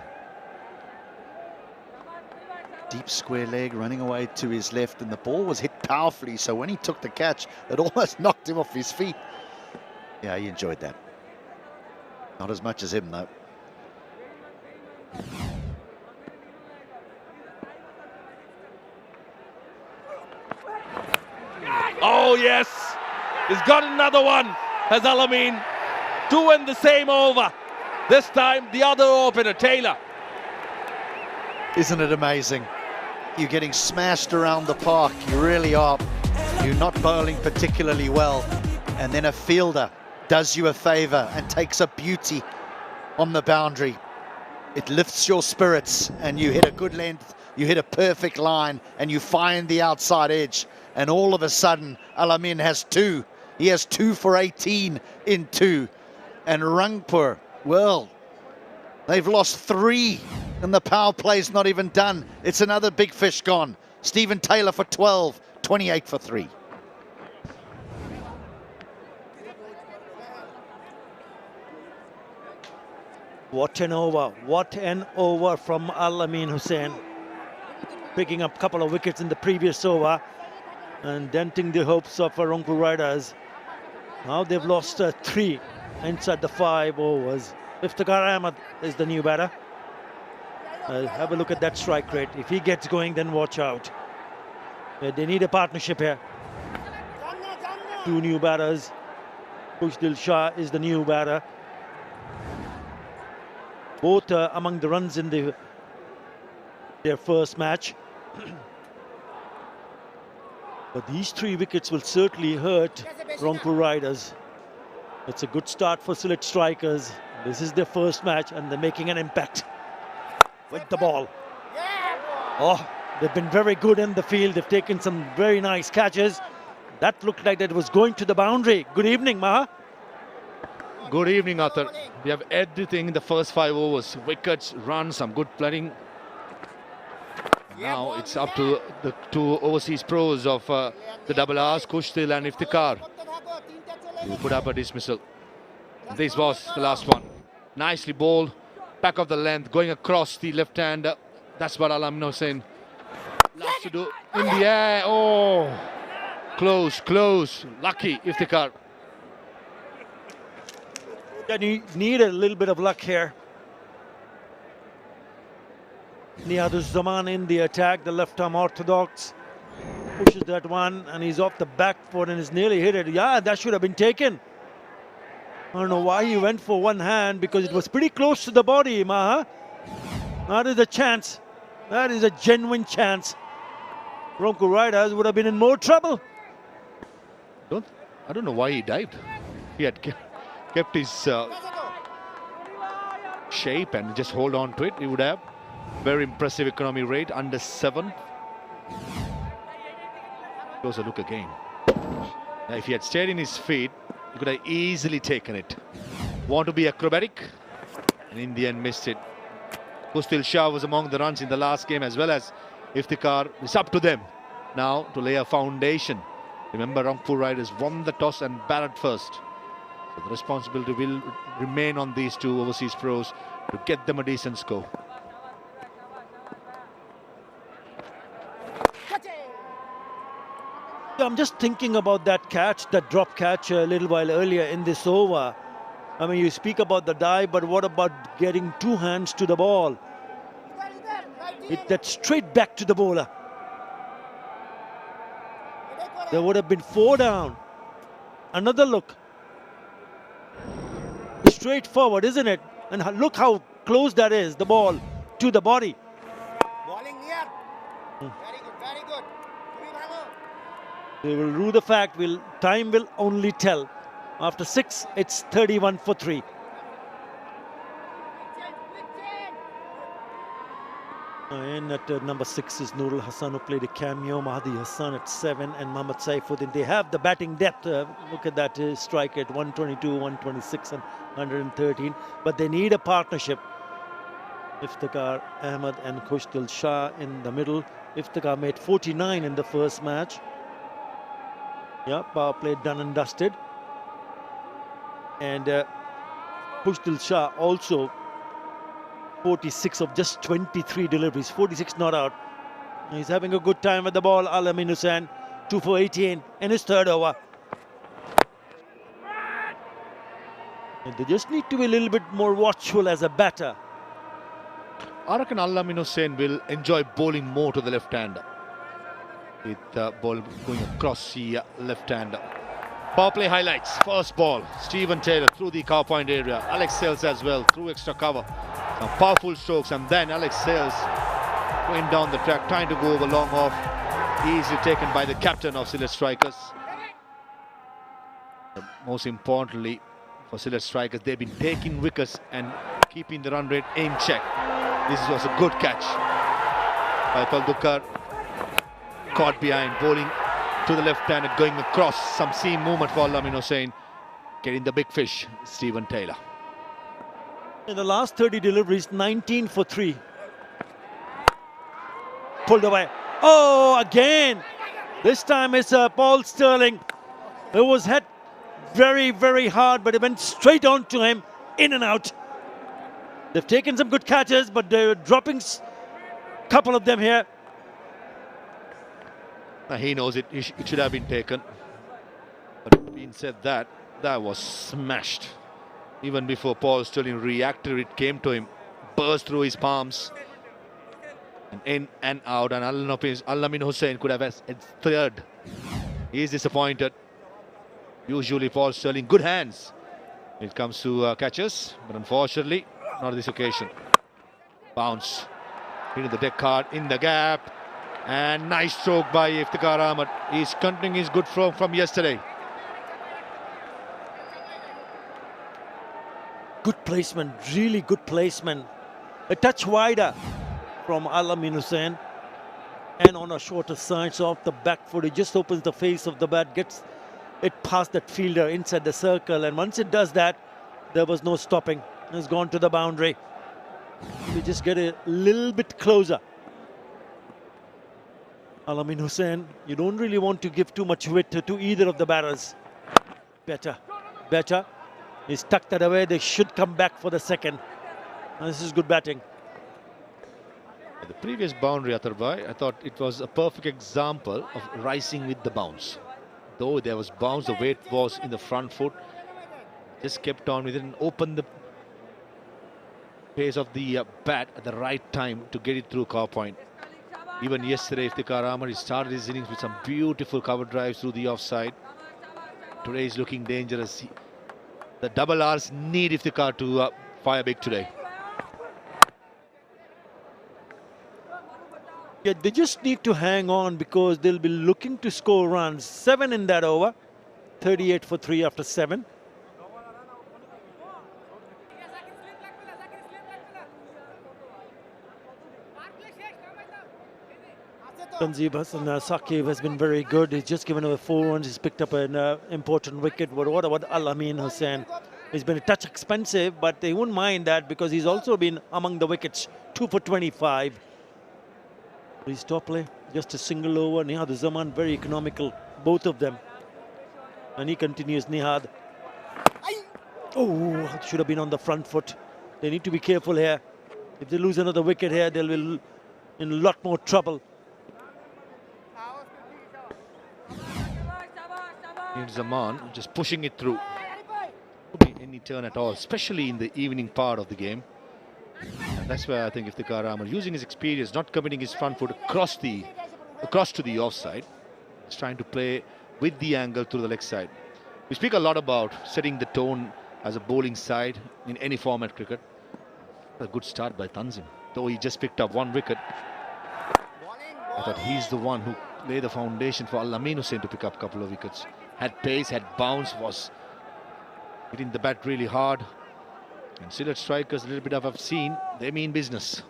Deep square leg running away to his left, and the ball was hit powerfully, so when he took the catch, it almost knocked him off his feet. Yeah, he enjoyed that. Not as much as him, though. Oh, yes. He's got another one, has Al-Ameen. 2 in the same over. This time, the other opener, Taylor. Isn't it amazing? You're getting smashed around the park. You really are. You're not bowling particularly well. And then a fielder does you a favour and takes a beauty on the boundary. It lifts your spirits and you hit a good length, you hit a perfect line and you find the outside edge. And all of a sudden, Al-Ameen has 2. He has 2 for 18 in 2. And Rangpur, well, they've lost 3 and the power play's not even done. It's another big fish gone. Stephen Taylor for 12, 28 for 3. What an over from Al-Ameen Hussain. Picking up a couple of wickets in the previous over and denting the hopes of Rangpur Riders. Now they've lost 3 inside the 5 overs. Iftikhar Ahmed is the new batter. Have a look at that strike rate. If he gets going, then watch out. They need a partnership here. 2 new batters. Khushdil Shah is the new batter. Both among the runs in their first match. But these 3 wickets will certainly hurt Rangpur Riders. It's a good start for Sylhet strikers. This is their first match and they're making an impact with the ball. Oh, they've been very good in the field. They've taken some very nice catches. That looked like that was going to the boundary. Good evening, Maha. Good evening, Arthur. We have everything in the first 5 overs. Wickets, runs, some good playing. Now it's up to the 2 overseas pros of the double R's, Khushdil and Iftikhar. He will put up a dismissal. This was the last one. Nicely bowled. Back of the length, going across the left hand. That's what Al-Ameen Hussain loves to do. In the air. Oh, close. Lucky Iftikhar. And you need a little bit of luck here. Nihaduzaman in the attack, the left arm orthodox. Pushes that one and he's off the back foot and is nearly hit it. Yeah, that should have been taken. I don't know why he went for one hand, because it was pretty close to the body, Maha. That is a chance. That is a genuine chance. Bronco Riders would have been in more trouble. I don't know why he dived. He had kept his shape and just hold on to it. He would have very impressive economy rate, under 7. Closer look again. Now, if he had stayed in his feet, he could have easily taken it. Want to be acrobatic, and in the end missed it. 𝗂𝗃𝗃 was among the runs in the last game, as well as Iftikhar. It's up to them now to lay a foundation. Remember, Rangpur Riders won the toss and batted first. So the responsibility will remain on these two overseas pros to get them a decent score. I'm just thinking about that catch, that drop catch a little while earlier in this over. I mean, you speak about the dive, but what about getting 2 hands to the ball? Hit that straight back to the bowler. There would have been 4 down. Another look. Straightforward, isn't it? And look how close that is, the ball to the body. Bowling near. Very good, very good. They will rue the fact, time will only tell. After 6, it's 31 for 3. And at number 6 is Nurul Hassan, who played a cameo. Mahdi Hassan at 7 and Mohammad Saifuddin. They have the batting depth. Look at that strike at 122, 126 and 113. But they need a partnership. Iftikhar Ahmed and Khushdil Shah in the middle. Iftikhar made 49 in the first match. Yeah, power play done and dusted. And Khushdil Shah also 46 of just 23 deliveries, 46 not out. He's having a good time with the ball. Al-Amin Hussain, 2 for 18 in his third over. And they just need to be a little bit more watchful as a batter. I reckon Al-Amin Hussain will enjoy bowling more to the left-hander, with the ball going across the left-hander. Power play highlights. First ball, Stephen Taylor through the cover point area. Alex Sales as well through extra cover. Some powerful strokes, and then Alex Sales going down the track, trying to go over long off. Easily taken by the captain of Sylhet Strikers. Most importantly for Sylhet Strikers, they've been taking wickets and keeping the run rate in check. This was a good catch by Paldukkar. Caught behind, bowling to the left-hander, going across. Some seam movement for Al-Amin Hussain. Getting the big fish, Stephen Taylor. In the last 30 deliveries, 19 for 3. Pulled away. Oh, again. This time it's Paul Stirling. It was hit very, very hard, but it went straight on to him, in and out. They've taken some good catches, but they're dropping a couple of them here. Now he knows it should have been taken. But being said that was smashed. Even before Paul Stirling reacted, it came to him, burst through his palms, and in and out. And Al-Amin Hussain could have had a third. He is disappointed. Usually Paul Stirling, good hands when it comes to catches, but unfortunately, not this occasion. Bounce into the deck card, in the gap, and nice stroke by Iftikhar Ahmed. He's continuing his good flow from yesterday. Good placement, really good placement. A touch wider from Al-Amin Hussain, and on a shorter side, so off the back foot, it just opens the face of the bat, gets it past that fielder inside the circle, and once it does that, there was no stopping. It's gone to the boundary. We just get a little bit closer. Al-Amin Hussain, you don't really want to give too much weight to either of the batters. Better. He's tucked that away. They should come back for the second. And this is good batting. The previous boundary, Atharbhai, I thought it was a perfect example of rising with the bounce. Though there was bounce, the weight was in the front foot. Just kept on with it and opened the pace of the bat at the right time to get it through cover point. Even yesterday, 𝗂𝗃𝗃𝗃 he started his innings with some beautiful cover drives through the offside. Today is looking dangerous. The double R's need 𝗂𝗃𝗃 to fire big today. Yeah, they just need to hang on because they'll be looking to score runs. 7 in that over. 38 for 3 after 7. 𝗃𝗃𝗃𝗃 has been very good. He's just given away 4 runs. He's picked up an important wicket. But what about 𝗂𝗲𝗏𝗄𝗃? He's been a touch expensive, but they won't mind that because he's also been among the wickets. 2 for 25. His top play, just a single over. Nihad Zaman, very economical, both of them. And he continues, Nihad. Oh, should have been on the front foot. They need to be careful here. If they lose another wicket here, they'll be in a lot more trouble. Zaman just pushing it through. Could be any turn at all, especially in the evening part of the game. And that's where I think 𝗂𝗃𝗃𝗃, using his experience, not committing his front foot across to the offside, he's trying to play with the angle through the leg side. We speak a lot about setting the tone as a bowling side in any format cricket. A good start by Tanzim, though he just picked up 1 wicket. I thought he's the one who laid the foundation for Al-Amin Hussain to pick up a couple of wickets. Had pace, had bounce, was hitting the bat really hard. And Sylhet strikers, a little bit of I've seen, they mean business.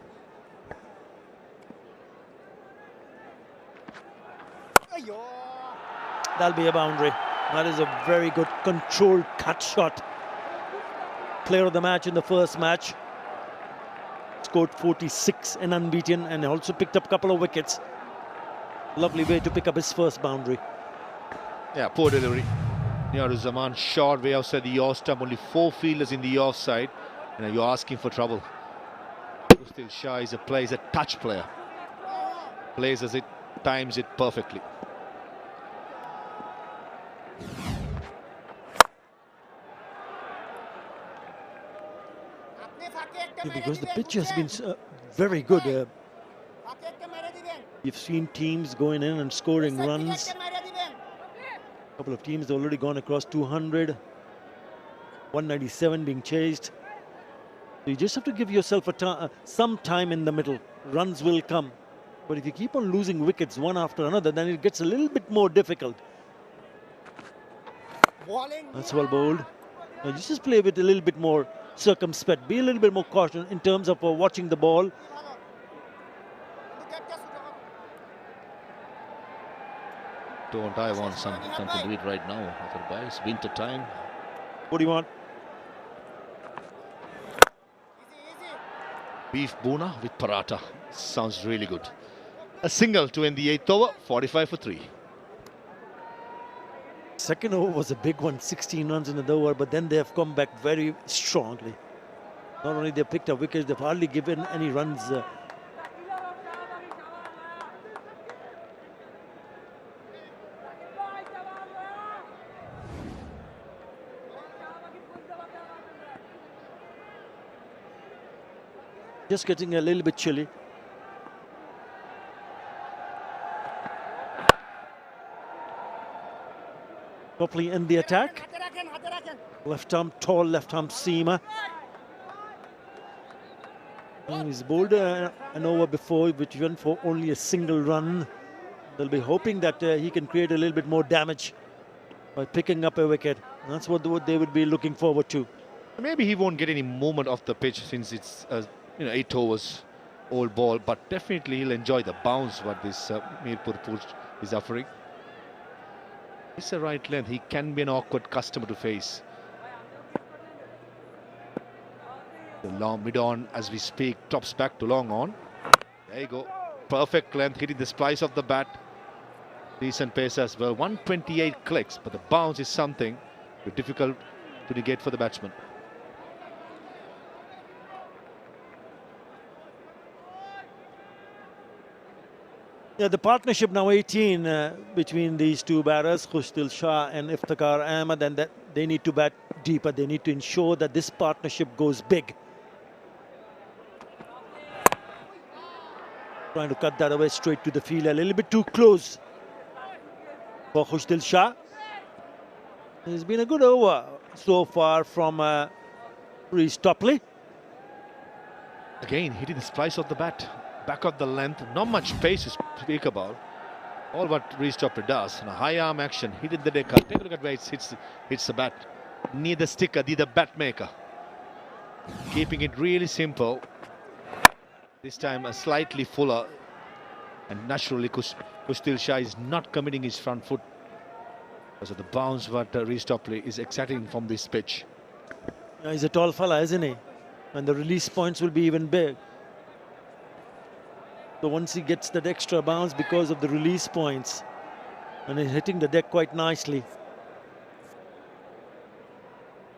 That'll be a boundary. That is a very good controlled cut shot. Player of the match in the first match. Scored 46 and unbeaten, and also picked up a couple of wickets. Lovely way to pick up his first boundary. Yeah, poor delivery. Zaman short way outside the off stump, only 4 fielders in the offside, and you're asking for trouble. 𝗃𝗃𝗃𝗃 is a touch player. Plays as it, times it perfectly. Because the pitch has been very good. You've seen teams going in and scoring runs. A couple of teams have already gone across 200. 197 being chased. So you just have to give yourself some time in the middle. Runs will come. But if you keep on losing wickets one after another, then it gets a little bit more difficult. That's well bowled. Now you just play with a little bit more circumspect. Be a little bit more cautious in terms of watching the ball. Don't I want something to do it right now? Otherwise, winter time. What do you want? Beef Boona with paratha. Sounds really good. A single to end the 8th over, 45 for 3. Second over was a big one, 16 runs in the over, but then they have come back very strongly. Not only they picked up wickets, they've hardly given any runs. Just getting a little bit chilly. Properly in the attack. Left arm, tall left arm seamer. And he's bowled an over before, which went for only a single run. They'll be hoping that he can create a little bit more damage by picking up a wicket. That's what they would be looking forward to. Maybe he won't get any movement off the pitch since it's 8 overs old ball, but definitely he'll enjoy the bounce what this 𝗃𝗃𝗃𝗃 is offering. It's a right length. He can be an awkward customer to face. The long mid on as we speak, tops back to long on. There you go. Perfect length, hitting the splice of the bat. Decent pace as well. 128 clicks, but the bounce is something difficult to negate for the batsman. Yeah, the partnership now 18 between these two batters, 𝗂𝗃𝗃𝗃 and 𝗃𝗃𝗃𝗃, and that they need to bat deeper. They need to ensure that this partnership goes big. Trying to cut that away straight to the field, a little bit too close for 𝗂𝗃𝗍𝗃. It's been a good over so far from 𝗃𝗃𝗃𝗃. Again, hitting the splice of the bat, back of the length, not much pace to speak about. All what 𝗃𝗃𝗃𝗃 does, and a high arm action, hitting the decker. Take a look at where it hits the bat. Neither sticker, neither bat maker. Keeping it really simple. This time a slightly fuller, and naturally 𝗂𝗃𝗃𝗃 is not committing his front foot because of the bounce what 𝗃𝗃𝗃𝗃 is extracting from this pitch. Yeah, he's a tall fella, isn't he? And the release points will be even big. So once he gets that extra bounce because of the release points, and he's hitting the deck quite nicely.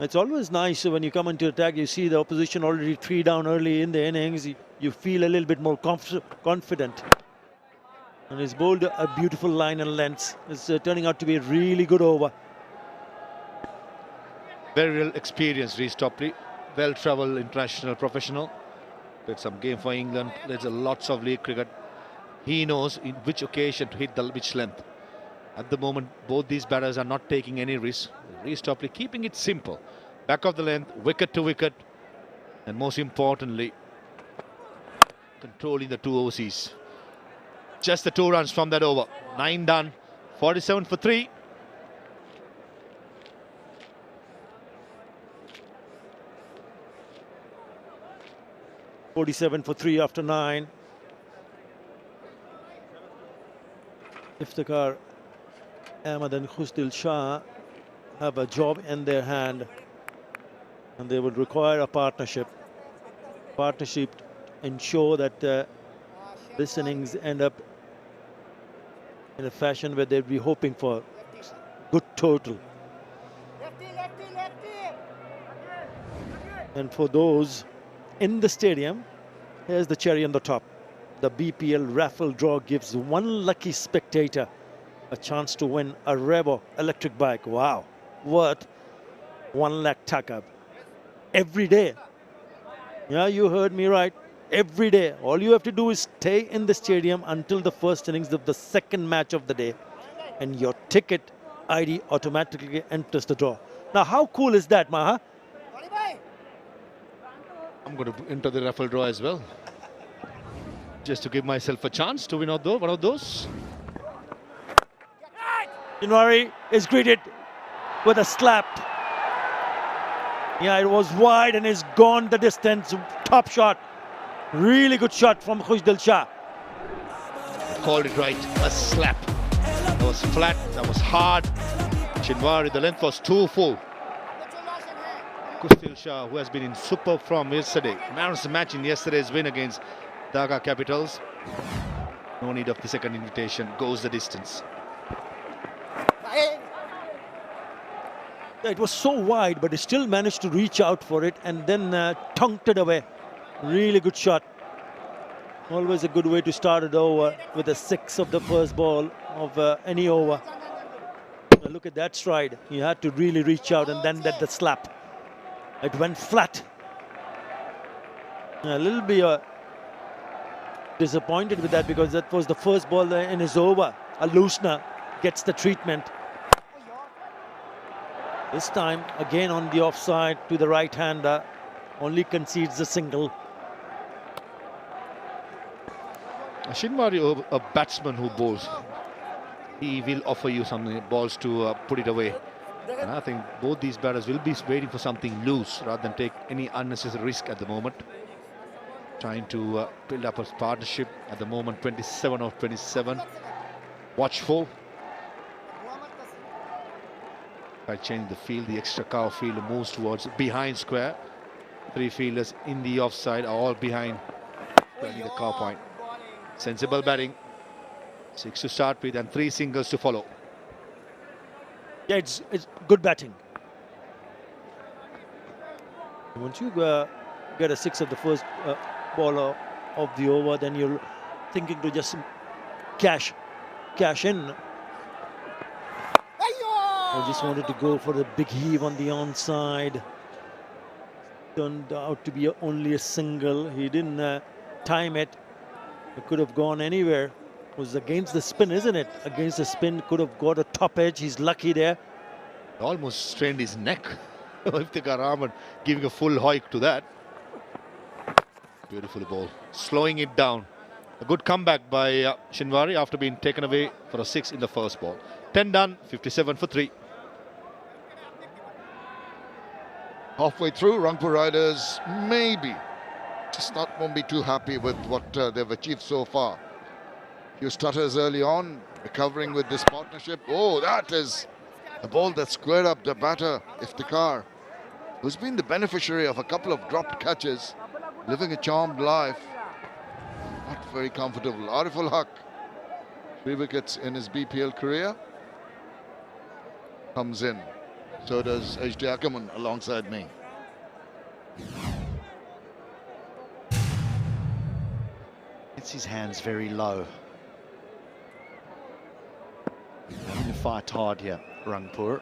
It's always nice when you come into attack, you see the opposition already 3 down early in the innings, you feel a little bit more confident. And he's bowled a beautiful line and length. It's turning out to be a really good over. Very well experienced 𝗃𝗃𝗃𝗃, well-travelled international professional. Played some game for England, played lots of league cricket. He knows in which occasion to hit which length. At the moment, both these batters are not taking any risk. 𝗃𝗃𝗃𝗃, keeping it simple. Back of the length, wicket to wicket. And most importantly, controlling the 2 overseas. Just the 2 runs from that over. 9 done, 47 for 3. {47 for 3} after 9. Iftikhar Ahmed and 𝗂𝗃𝗃𝗃𝗃 have a job in their hand, and they will require a partnership. Partnership ensure that this innings end up in a fashion where they'll be hoping for good total. And for those in the stadium, here's the cherry on the top. The BPL raffle draw gives one lucky spectator a chance to win a Revo electric bike. Wow, worth 1 lakh taka. Every day. Yeah, you heard me right. Every day. All you have to do is stay in the stadium until the first innings of the second match of the day, and your ticket ID automatically enters the draw. Now, how cool is that, Maha? I'm going to enter the raffle draw as well, just to give myself a chance to win one of those. 𝗃𝗃𝗃𝗃 is greeted with a slap. Yeah, it was wide and it's gone the distance. Top shot. Really good shot from 𝗂𝗃𝗃𝗃𝗃. Called it right, a slap. That was flat, that was hard. 𝗃𝗵𝗃𝗃, the length was too full. 𝗂𝗃𝗃𝗃𝗃, who has been in superb form yesterday. Man of the match in yesterday's win against Dhaka Capitals. No need of the second invitation, goes the distance. It was so wide, but he still managed to reach out for it and then tonked it away. Really good shot. Always a good way to start it over with a 6 of the first ball of any over. Look at that stride. He had to really reach out and then get the slap. It went flat. A little bit disappointed with that because that was the first ball in his over. A loosener gets the treatment. This time again on the offside to the right-hander. Only concedes a single. 𝗃𝗵𝗃𝗃𝗃, a batsman who bowls, he will offer you some balls to put it away. And I think both these batters will be waiting for something loose rather than take any unnecessary risk at the moment. Trying to build up a partnership at the moment. 27 of 27. Watchful. By changing the field, the extra cover field moves towards behind square. 3 fielders in the offside are all behind the cover point. Sensible batting. 6 to start with and 3 singles to follow. Yeah, it's good batting. Once you get a 6 of the first ball of the over, then you're thinking to just cash in. I just wanted to go for the big heave on the onside. Turned out to be only a single. He didn't time it. It could have gone anywhere. It was against the spin, isn't it? Against the spin, could have got a top edge. He's lucky there. Almost strained his neck. 𝗃𝗃𝗃𝗃 giving a full hoik to that. Beautiful ball. Slowing it down. A good comeback by Shinwari after being taken away for a 6 in the first ball. 10 done, 57 for 3. Halfway through, Rangpur Riders maybe just won't be too happy with what they've achieved so far. Few stutters early on, recovering with this partnership. Oh, that is a ball that squared up the batter, 𝗃𝗃𝗃𝗃, who's been the beneficiary of a couple of dropped catches, living a charmed life. Not very comfortable. Arif ul Haq, 3 wickets in his BPL career, comes in. So does HD Ackerman alongside me. Gets his hands very low. Having to fight hard here, Rangpur.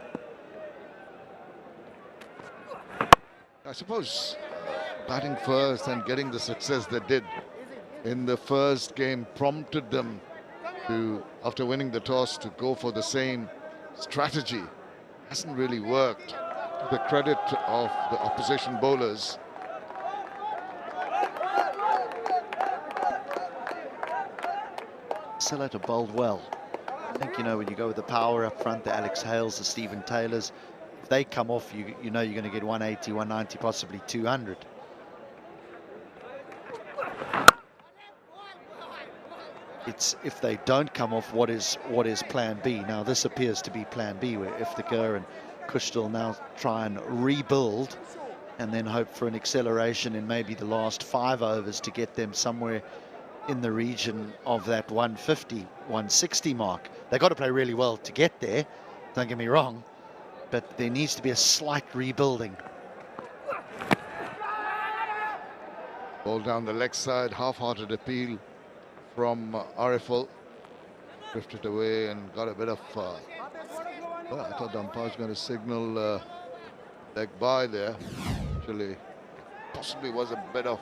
I suppose batting first and getting the success they did in the first game prompted them to, after winning the toss, to go for the same strategy. Hasn't really worked, to the credit of the opposition bowlers. 𝗃𝗃𝗃𝗃 bowled well. I think, you know, when you go with the power up front, the Alex Hales, the Stephen Taylors, if they come off, you know you're going to get 180, 190, possibly 200. It's if they don't come off, what is plan B? Now this appears to be plan B, where 𝗃𝗃𝗃𝗃 and Kushdal now try and rebuild and then hope for an acceleration in maybe the last 5 overs to get them somewhere in the region of that 150, 160 mark. They've got to play really well to get there, don't get me wrong, but there needs to be a slight rebuilding. Ball down the leg side, half-hearted appeal from Ariful. Drifted away and got a bit of... well, I thought the umpire was going to signal leg by there. Actually, possibly was a bit of...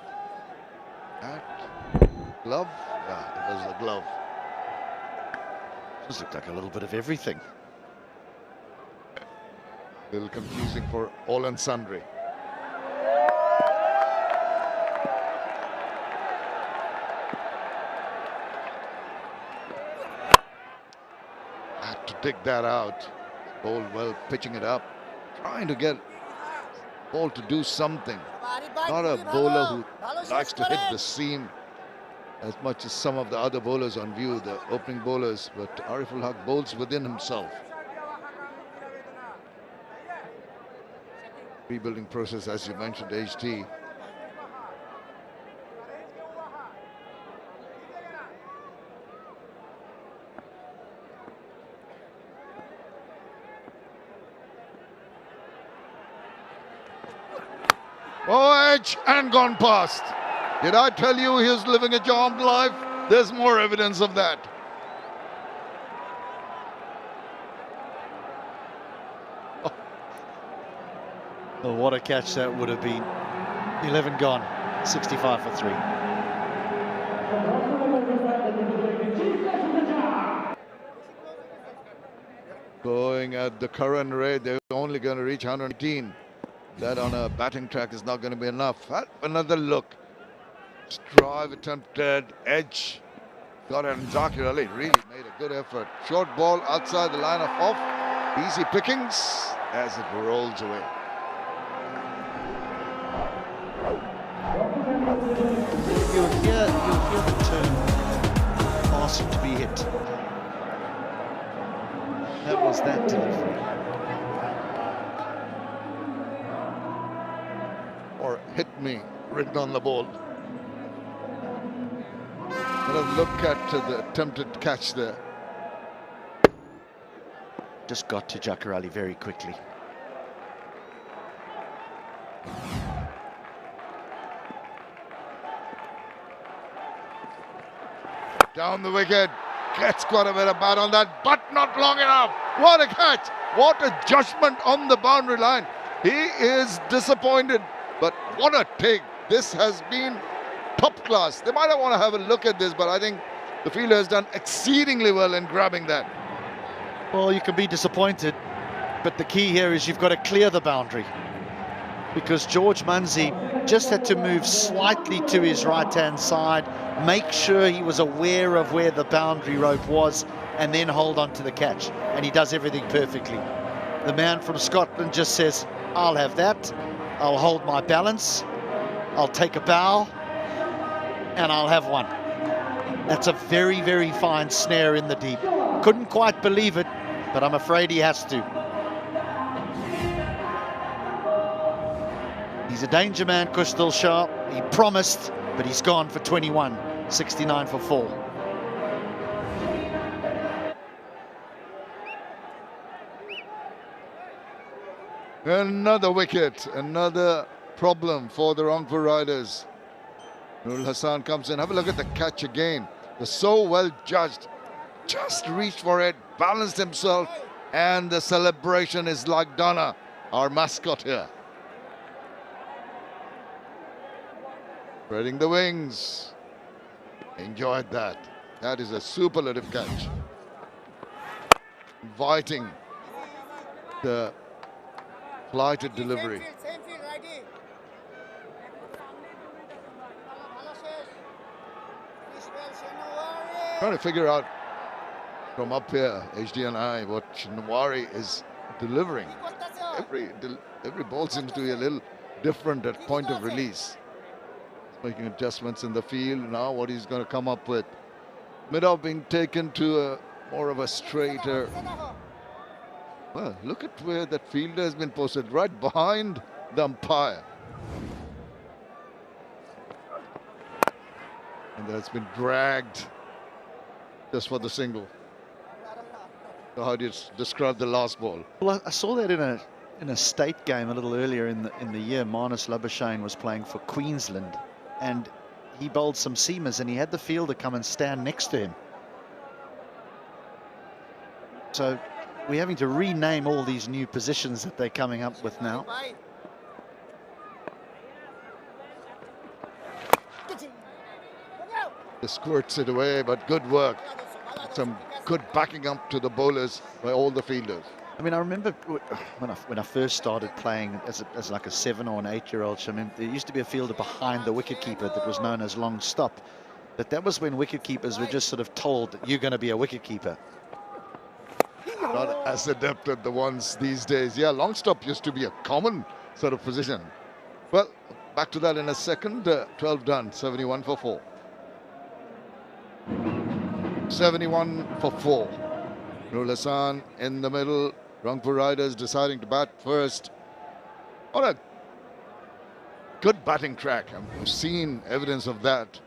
glove? Yeah, it was a glove. Just looked like a little bit of everything. A little confusing for all and sundry. Had to dig that out. Bowled well, pitching it up, trying to get ball to do something. Not a bowler who likes to hit the seam as much as some of the other bowlers on view, the opening bowlers, but Arif ul Haq bowls within himself. Rebuilding process, as you mentioned, HT. Oh, edge and gone past. Did I tell you he was living a charmed life? There's more evidence of that. Oh, what a catch that would have been. 11 gone, 65 for 3. Going at the current rate, they're only going to reach 118. That on a batting track is not going to be enough. Another look. Drive attempted, edge. Got it, and Zakir Ali really made a good effort. Short ball outside the line of off. Easy pickings as it rolls away. You'll hear the term asking to be hit. That was that delivery. Or hit me, written on the ball. Let us look at the attempted catch there. Just got to Zakir Ali very quickly. Down the wicket. Gets quite a bit of bat on that, but not long enough. What a catch. What a judgment on the boundary line. He is disappointed, but what a take. This has been top class. They might not want to have a look at this, but I think the fielder has done exceedingly well in grabbing that. Well, you can be disappointed, but the key here is you've got to clear the boundary, because 𝗁𝗂𝗃𝗄𝗃 just had to move slightly to his right-hand side, make sure he was aware of where the boundary rope was, and then hold on to the catch. And he does everything perfectly. The man from Scotland just says, I'll have that, I'll hold my balance, I'll take a bow, and I'll have one. That's a very, very fine snare in the deep. Couldn't quite believe it, but I'm afraid he has to. He's a danger man, 𝗂𝗃𝗄𝗃. He promised, but he's gone for 21, 69 for 4. Another wicket, another problem for the Rangpur Riders. Nurul Hassan comes in. Have a look at the catch again. They're so well judged. Just reached for it, balanced himself, and the celebration is like Donna, our mascot here. Spreading the wings. Enjoyed that. That is a superlative catch. Inviting the flighted delivery. Trying to figure out from up here, HD and I, what 𝗁𝗏𝗏𝗃𝗏 is delivering. Every ball seems to be a little different at point of release. Making adjustments in the field now, what he's going to come up with. Middle being taken to a more of a straighter. Well, look at where that fielder has been posted, right behind the umpire. And that's been dragged just for the single. So how do you describe the last ball? Well, I saw that in a state game a little earlier in the year. Marnus Labuschagne was playing for Queensland, and he bowled some seamers, and he had the fielder come and stand next to him. So we're having to rename all these new positions that they're coming up with now. He squirts it away, but good work. Some good backing up to the bowlers by all the fielders. I mean, I remember when I first started playing as like a 7 or an 8-year-old. I mean, there used to be a fielder behind the wicketkeeper that was known as long stop. But that was when wicketkeepers were just sort of told that you're going to be a wicketkeeper. Not as adept at the ones these days. Yeah, long stop used to be a common sort of position. Well, back to that in a second. 12 done, 71 for 4. 71 for 4. Nurul Hassan in the middle. Rangpur Riders deciding to bat first. What a good batting track. I've seen evidence of that.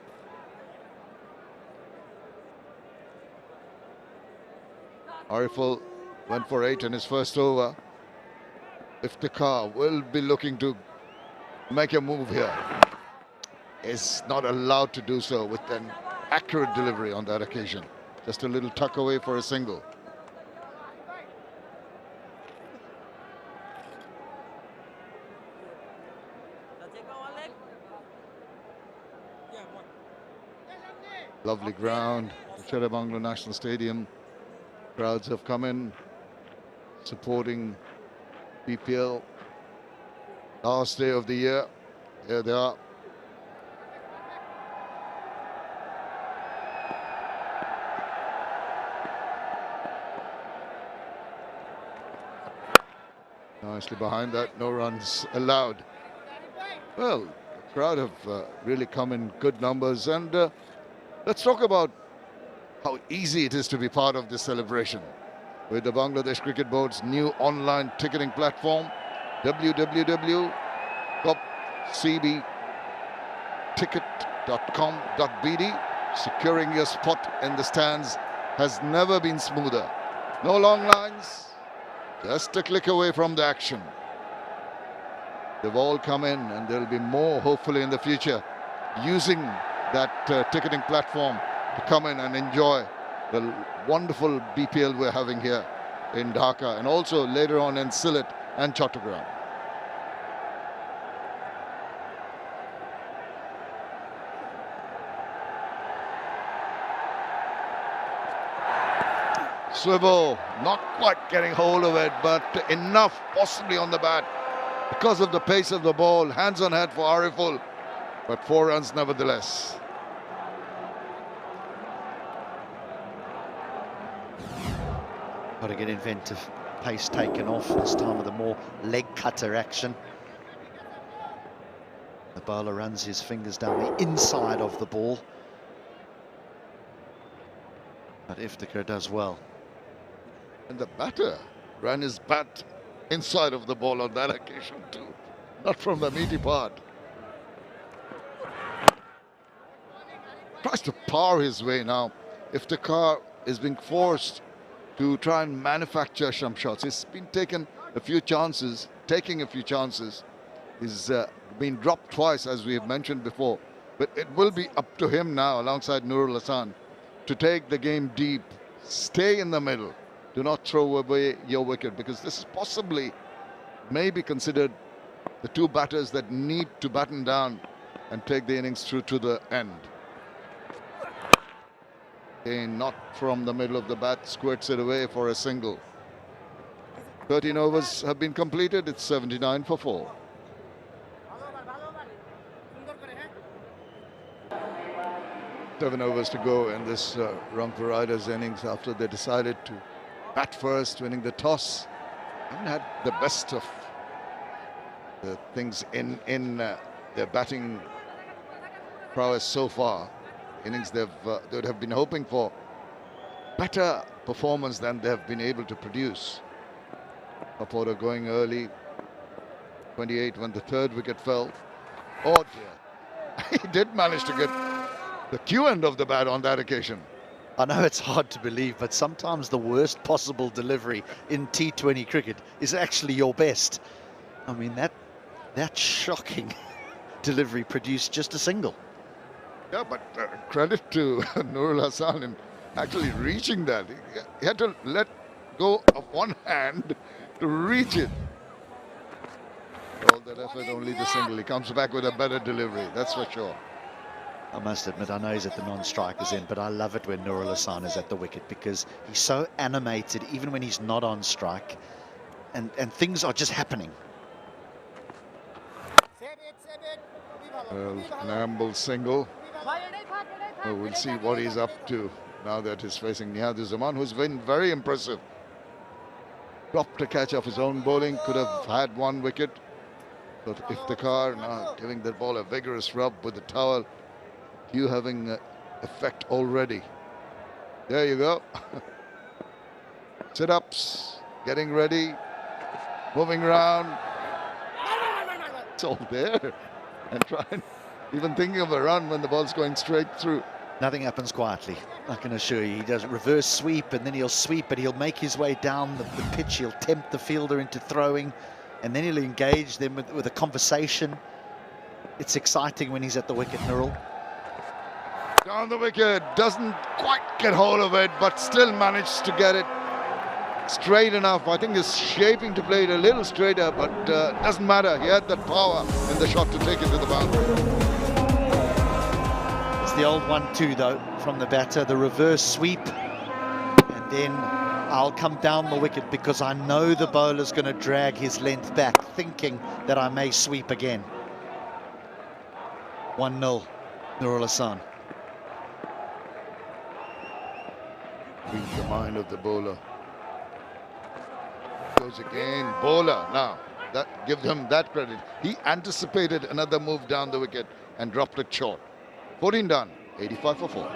Ariful went for 8 in his first over. Iftikhar will be looking to make a move here. Is not allowed to do so with an accurate delivery on that occasion. Just a little tuck away for a single. Lovely ground, Sherabangla National Stadium. Crowds have come in supporting BPL. Last day of the year. Here they are. Nicely behind that, no runs allowed. Well, the crowd have really come in good numbers, and let's talk about how easy it is to be part of this celebration with the Bangladesh Cricket Board's new online ticketing platform, www.cbticket.com.bd. Securing your spot in the stands has never been smoother. No long lines, just a click away from the action. They've all come in, and there'll be more hopefully in the future using that ticketing platform to come in and enjoy the wonderful BPL we're having here in Dhaka and also later on in Sylhet and Chattogram. Swivel not quite getting hold of it, but enough possibly on the bat because of the pace of the ball. Hands on head for Ariful, but 4 runs nevertheless. Got to get inventive. Pace taken off this time with a more leg cutter action. The bowler runs his fingers down the inside of the ball, but 𝗃𝗧𝗃𝗃 does well. And the batter ran his bat inside of the ball on that occasion too, not from the meaty part. Tries to power his way now. 𝗃𝗧𝗃𝗃 is being forced to try and manufacture some shots. He's been taking a few chances. He's been dropped twice, as we have mentioned before. But it will be up to him now, alongside Nurul Hasan, to take the game deep, stay in the middle. Do not throw away your wicket, because this is possibly, maybe considered the 2 batters that need to batten down and take the innings through to the end. Again, not from the middle of the bat, squirts it away for a single. 13 overs have been completed. It's 79 for 4. Seven overs to go in this 𝗃𝗃𝗃𝗃's innings after they decided to bat first, winning the toss. Haven't had the best of the things in their batting prowess so far. Innings they would have been hoping for better performance than they have been able to produce. Top order going early, 28 when the 3rd wicket fell. Oh dear, he did manage to get the Q end of the bat on that occasion. I know it's hard to believe, but sometimes the worst possible delivery in T20 cricket is actually your best. I mean, that shocking delivery produced just a single. Yeah, but credit to Nurul Hasan in actually reaching that. He had to let go of one hand to reach it. All that effort, only the single. He comes back with a better delivery, that's for sure. I must admit, I know he's at the non-strikers end, but I love it when Nurul Hasan is at the wicket, because he's so animated even when he's not on strike, and things are just happening. An amble single. Oh, we'll see what he's up to now that he's facing 𝗃𝗧𝗃𝗃, who's been very impressive. Dropped a catch off his own bowling, could have had 1 wicket. But 𝗃𝗧𝗃𝗃 now giving the ball a vigorous rub with the towel. You having effect already. There you go. Sit-ups, getting ready, moving around. It's all there. And trying, even thinking of a run when the ball's going straight through. Nothing happens quietly, I can assure you. He does a reverse sweep, and then he'll sweep, but he'll make his way down the pitch. He'll tempt the fielder into throwing, and then he'll engage them with a conversation. It's exciting when he's at the wicket, Nurul. Down the wicket, doesn't quite get hold of it, but still managed to get it straight enough. I think he's shaping to play it a little straighter, but doesn't matter. He had that power in the shot to take it to the boundary. It's the old 1-2 though from the batter, the reverse sweep, and then I'll come down the wicket because I know the bowler's going to drag his length back, thinking that I may sweep again. 1-0, Nurul Hasan. Read the mind of the bowler. Goes again, bowler. Now, give him that credit. He anticipated another move down the wicket and dropped it short. 14 done, 85 for 4.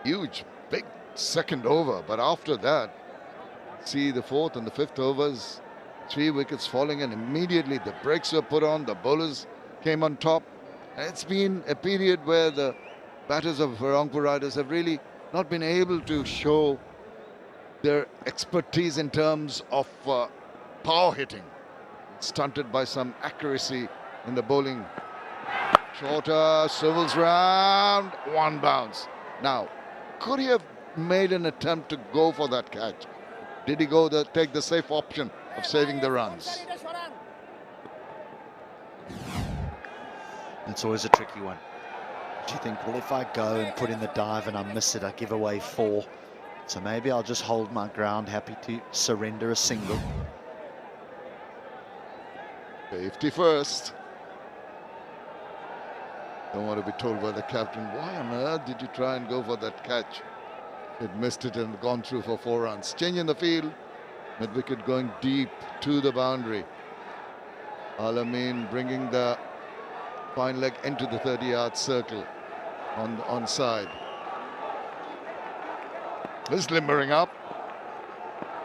Huge, big 2nd over, but after that, see the 4th and the 5th overs, 3 wickets falling, and immediately the brakes were put on, the bowlers came on top. And it's been a period where the batters of 𝗃𝗃𝗃𝗃 have really not been able to show their expertise in terms of power hitting. Stunted by some accuracy in the bowling. Shorter, swivels round, 1 bounce. Now, could he have made an attempt to go for that catch. Did he take the safe option of saving the runs? It's always a tricky one. Do you think, well, if I go and put in the dive and I miss it, I give away 4. So maybe I'll just hold my ground, happy to surrender a single. Safety first. Don't want to be told by the captain, why on earth did you try and go for that catch? It missed it and gone through for 4 runs. Change in the field. Mid-wicket going deep to the boundary. Al-Amin bringing the fine leg into the 30-yard circle on the onside. This limbering up.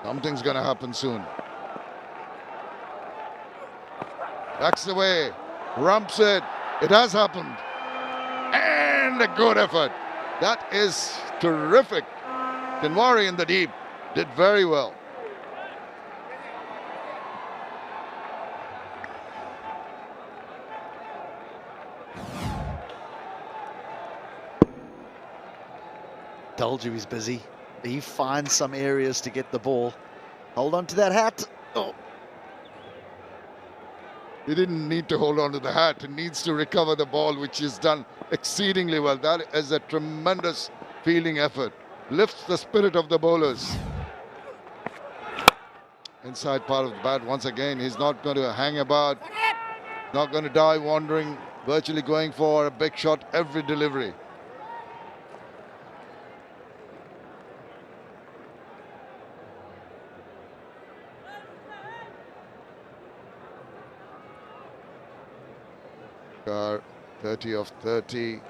Something's going to happen soon. Backs away. Rumps it. It has happened. And a good effort. That is terrific. 𝗃𝗺𝗃𝗃 in the deep did very well. Told you he's busy. He finds some areas to get the ball. Hold on to that hat. Oh. He didn't need to hold on to the hat. He needs to recover the ball, which he's done exceedingly well. That is a tremendous fielding effort. Lifts the spirit of the bowlers. Inside part of the bat once again. He's not going to hang about. Not going to die wandering. Virtually going for a big shot every delivery. Are 30 of 30.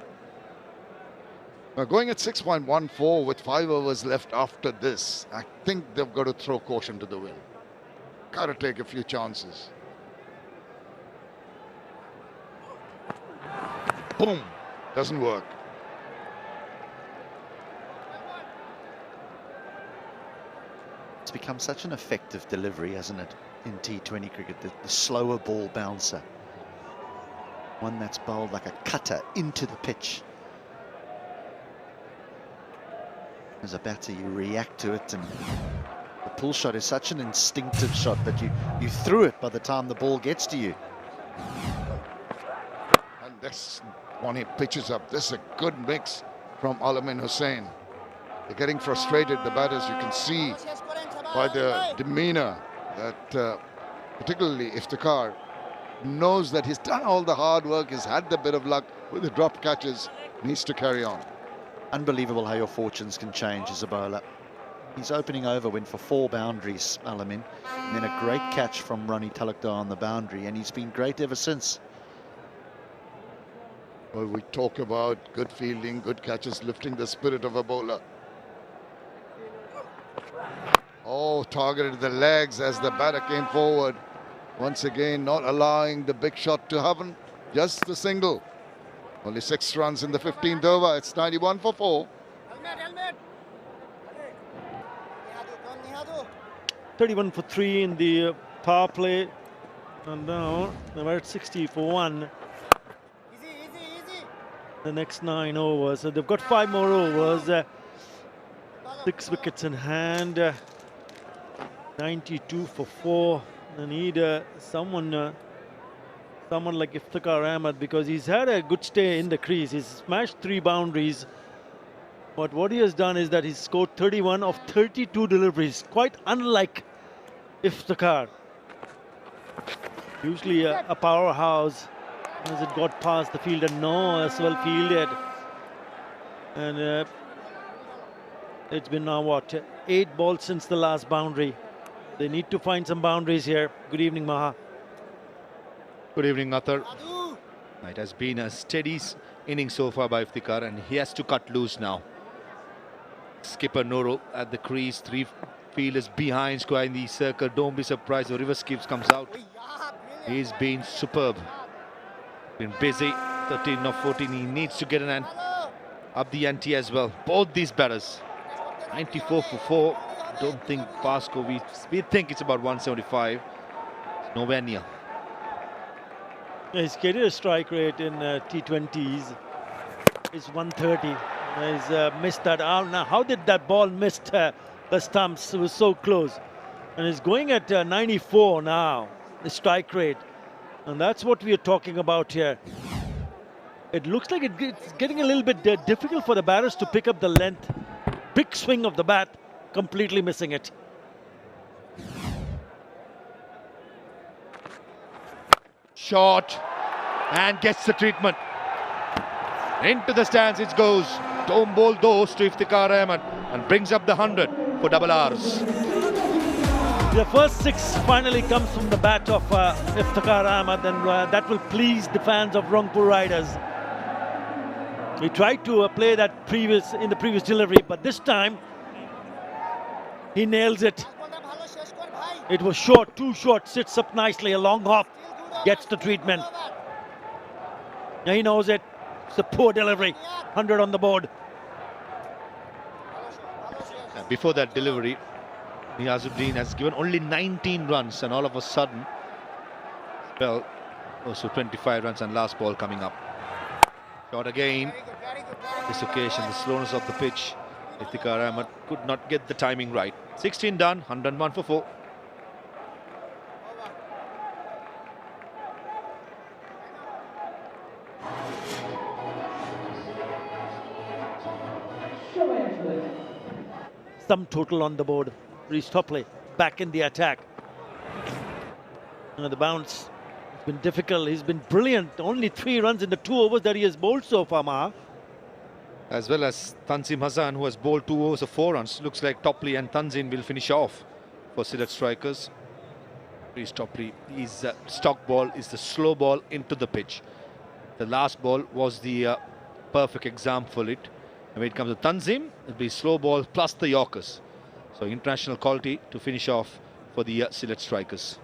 Now going at 6.14 with 5 overs left after this. I think they've got to throw caution to the wind. Got to take a few chances. Boom. Doesn't work. It's become such an effective delivery, hasn't it, in T20 cricket, the slower ball bouncer. One that's bowled like a cutter into the pitch. As a batter, you react to it, and the pull shot is such an instinctive shot that you threw it by the time the ball gets to you. And this one, he pitches up. This is a good mix from Al-Amin Hussain. They're getting frustrated, the batters. You can see by the demeanor that particularly Iftikhar knows that he's done all the hard work, he's had the bit of luck with the drop catches, needs to carry on. Unbelievable how your fortunes can change as a bowler. His opening over went for 4 boundaries, Al-Amin, and then a great catch from Ronnie Talukdar on the boundary, and he's been great ever since. Well, we talk about good fielding, good catches, lifting the spirit of a bowler. Oh, targeted the legs as the batter came forward. Once again, not allowing the big shot to happen, just the single. Only 6 runs in the 15th over. It's 91 for 4. 31 for 3 in the power play. And now they're at 60 for 1. The next 9 overs. So they've got 5 more overs. 6 wickets in hand. 92 for 4. They need someone like Iftikhar Ahmed, because he's had a good stay in the crease. He's smashed 3 boundaries. But what he has done is that he's scored 31 of 32 deliveries, quite unlike Iftikhar. Usually a powerhouse. As it got past the fielder, no, as well fielded. And it's been now, what, 8 balls since the last boundary. They need to find some boundaries here. Good evening, Maha. Good evening, Athar. It has been a steady innings so far by Iftikhar, and he has to cut loose now. Skipper Nurul at the crease, 3 fielders behind, square in the circle. Don't be surprised if reverse skips comes out. He's been superb. Been busy. 13 of 14. He needs to get an up the ante as well. Both these batters. 94 for 4. Don't think Pasco. We think it's about 175. It's nowhere near. His career strike rate in T20s is 130. He's missed that out. Now, how did that ball miss the stumps? It was so close. And he's going at 94 now, the strike rate. And that's what we are talking about here. It looks like it's getting a little bit difficult for the batters to pick up the length. Big swing of the bat, completely missing it. Short and gets the treatment. Into the stands it goes. Don't bowl those to Iftikhar Ahmed and brings up the 100 for double R's. The first 6 finally comes from the bat of Iftikhar Ahmed, and that will please the fans of Rangpur Riders. He tried to play that in the previous delivery, but this time he nails it. It was short, too short, sits up nicely, a long hop, gets the treatment. Now he knows it. It's a poor delivery, 100 on the board. And before that delivery, Niazuddin has given only 19 runs, and all of a sudden, well, also 25 runs and last ball coming up. Shot again. This occasion, the slowness of the pitch, Iftikhar Ahmed could not get the timing right. 16 done, 101 for 4. Some total on the board. 𝗃𝗏𝗧 back in the attack. The bounce has been difficult. He's been brilliant. Only 3 runs in the 2 overs that he has bowled so far, Maha. As well as Tanzim Hassan, who has bowled 2 overs of 4 runs. Looks like 𝗏𝗏𝗧 and Tanzim will finish off for Sylhet Strikers. 𝗃𝗏𝗧, his stock ball is the slow ball into the pitch. The last ball was the perfect example for it. And when it comes to Tanzim, it'll be slow ball plus the Yorkers. So international quality to finish off for the Sylhet Strikers.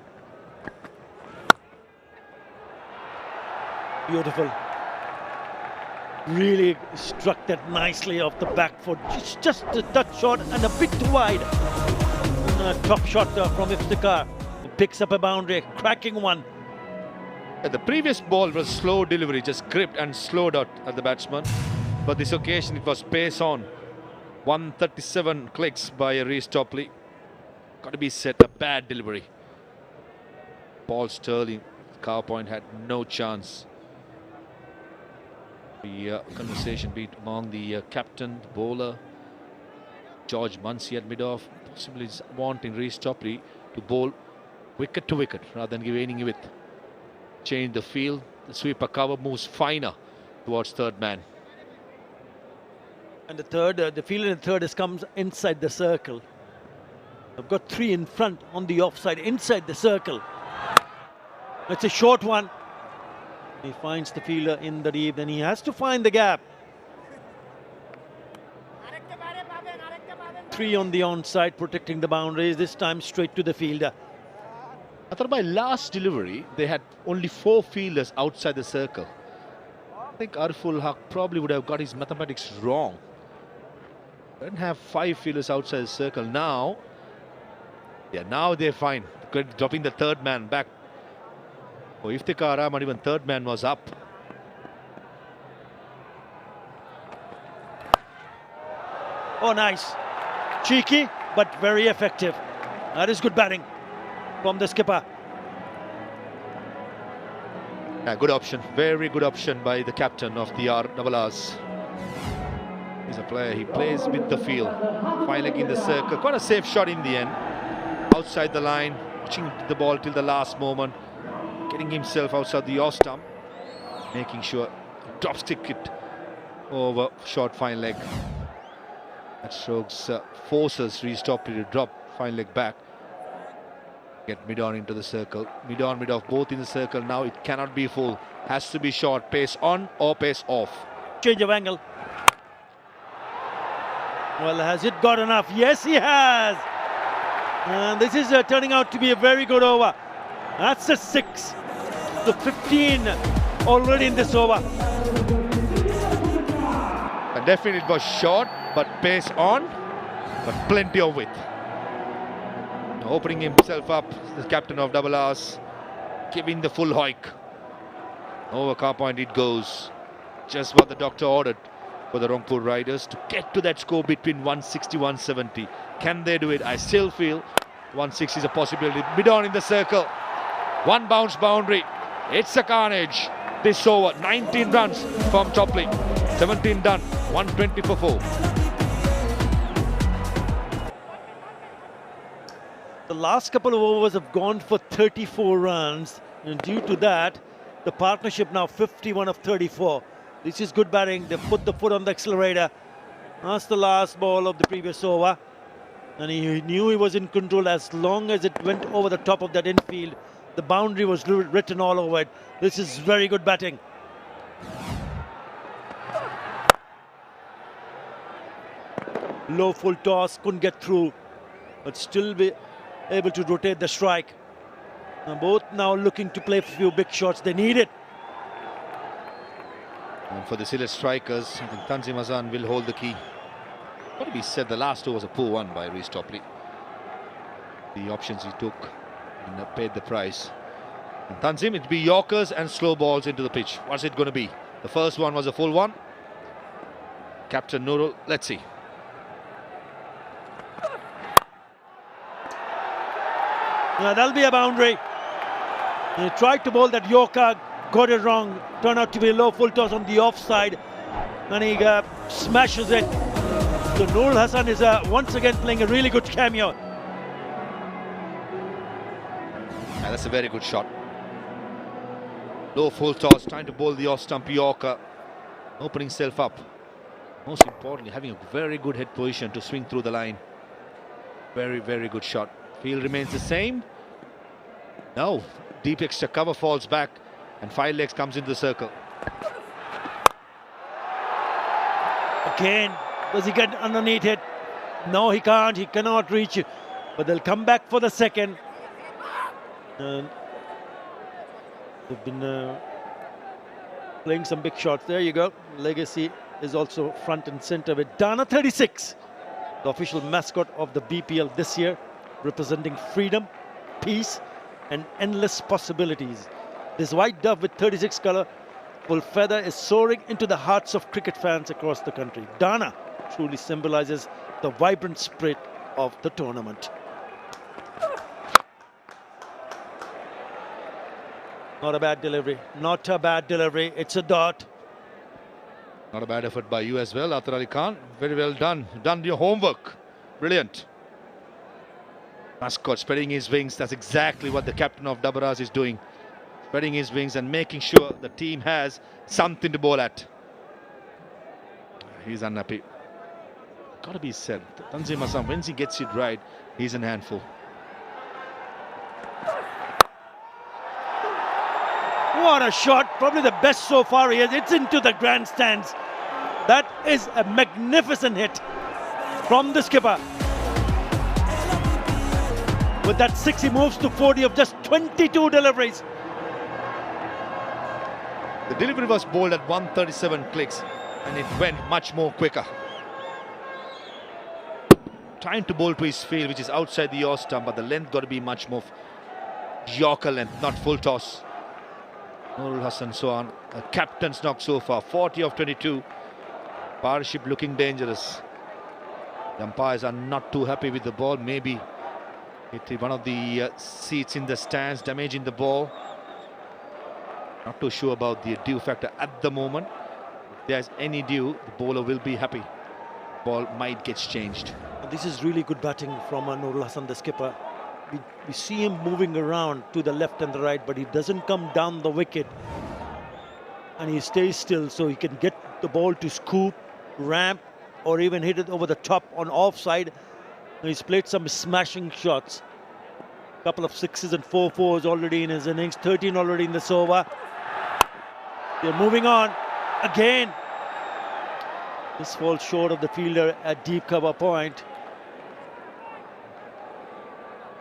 Beautiful. Really struck that nicely off the back foot. Just a touch short and a bit too wide. Top shot from Iftikhar. He picks up a boundary, cracking one. The previous ball was slow delivery, just gripped and slowed out at the batsman. But this occasion it was pace on. 137 clicks by 𝗃𝗏𝗧. Got to be set, a bad delivery. Paul Sterling, cow point, had no chance. The conversation beat among the captain, the bowler, George Munsey at mid-off, possibly wanting 𝗃𝗏𝗧 to bowl wicket to wicket rather than giving it. Change the field. The sweeper cover moves finer towards third man. And the third, the fielder in third comes inside the circle. I've got 3 in front on the offside, inside the circle. It's a short one. He finds the fielder in the deep, then he has to find the gap. 3 on the onside, protecting the boundaries, this time straight to the fielder. I thought by last delivery, they had only 4 fielders outside the circle. I think Ariful Haq probably would have got his mathematics wrong. Didn't have 5 fielders outside the circle. Now, yeah, now they're fine. Dropping the third man back. For Iftikhar Ahmed, even third man was up. Oh, nice. Cheeky, but very effective. That is good batting from the skipper. Yeah, good option. Very good option by the captain of the 𝗃𝗏𝗧. He's a player. He plays with the field. 5 leg in the circle. Quite a safe shot in the end. Outside the line. Watching the ball till the last moment. Getting himself outside the off stump. Making sure drop stick it over short 5 leg. That strokes forces 𝗃𝗏𝗧 to drop 5 leg back. Get mid-on into the circle. Mid-on, mid-off, both in the circle. Now it cannot be full. Has to be short. Pace on or pace off. Change of angle. Well, has it got enough? Yes, he has. And this is turning out to be a very good over. That's a 6. So 15 already in this over. And definitely it was short, but pace on, but plenty of width. Now opening himself up, the captain of 𝗃𝗏𝗧, giving the full hike. Over car point it goes. Just what the doctor ordered. for the Rangpur Riders to get to that score between 160-170. Can they do it? I still feel 160 is a possibility. Bidon in the circle. One bounce boundary. It's a carnage. This over. 19 runs from Topley. 17 done. 120 for 4. The last couple of overs have gone for 34 runs. And due to that, the partnership now 51 of 34. This is good batting. They put the foot on the accelerator. That's the last ball of the previous over. And he knew he was in control as long as it went over the top of that infield. The boundary was written all over it. This is very good batting. Low full toss, couldn't get through, but still be able to rotate the strike. Both now looking to play a few big shots. They need it. And for the Sylhet strikers, I think Tanzim Hassan will hold the key. Got to be said, the last over was a poor one by Reece Topley. The options he took and paid the price. And Tanzim, it'd be Yorkers and slow balls into the pitch. What's it going to be? The first one was a full one. Captain Nurul, let's see. Yeah, that'll be a boundary. He tried to bowl that Yorker, got it wrong. Turned out to be a low full toss on the offside. And he smashes it. So Nurul Hassan is once again playing a really good cameo. Yeah, that's a very good shot. Low full toss, trying to bowl the off-stump Yorker. Opening himself up. Most importantly, having a very good head position to swing through the line. Very, very good shot. Field remains the same. Now, deep extra cover falls back and 5 legs comes into the circle. Again, does he get underneath it? No, he can't. He cannot reach it. But they'll come back for the second. And they've been playing some big shots. There you go. Legacy is also front and center with Dana 36, the official mascot of the BPL this year, representing freedom, peace, and endless possibilities. This white dove with 36 color full feather is soaring into the hearts of cricket fans across the country. Dana truly symbolizes the vibrant spirit of the tournament. Not a bad delivery. Not a bad delivery. It's a dot. Not a bad effort by you as well, Atar Ali Khan. Very well done. Done your homework. Brilliant. Mascot spreading his wings. That's exactly what the captain of Dabaraz is doing. Spreading his wings and making sure the team has something to bowl at. He's unhappy. Got to be said, Tanzim Hassan, once he gets it right, he's in handful. What a shot, probably the best so far he has. It's into the grandstands. That is a magnificent hit from the skipper. With that 6, he moves to 40 of just 22 deliveries. The delivery was bowled at 137 clicks and it went much more quicker. Trying to bowl to his field, which is outside the yaw stump, but the length got to be much more Yorker length, not full toss. Nurul Hassan Sohan, a captain's knock so far, 40 of 22. Partnership looking dangerous. The umpires are not too happy with the ball. Maybe hit one of the seats in the stands, damaging the ball. Not too sure about the dew factor at the moment. If there's any dew, the bowler will be happy. Ball might get changed. This is really good batting from Nurul Hassan, the skipper. We see him moving around to the left and the right, but he doesn't come down the wicket. And he stays still so he can get the ball to scoop, ramp, or even hit it over the top on offside. He's played some smashing shots. A couple of 6s and 4-4s already in his innings, 13 already in this over. They're moving on again. This falls short of the fielder at deep cover point.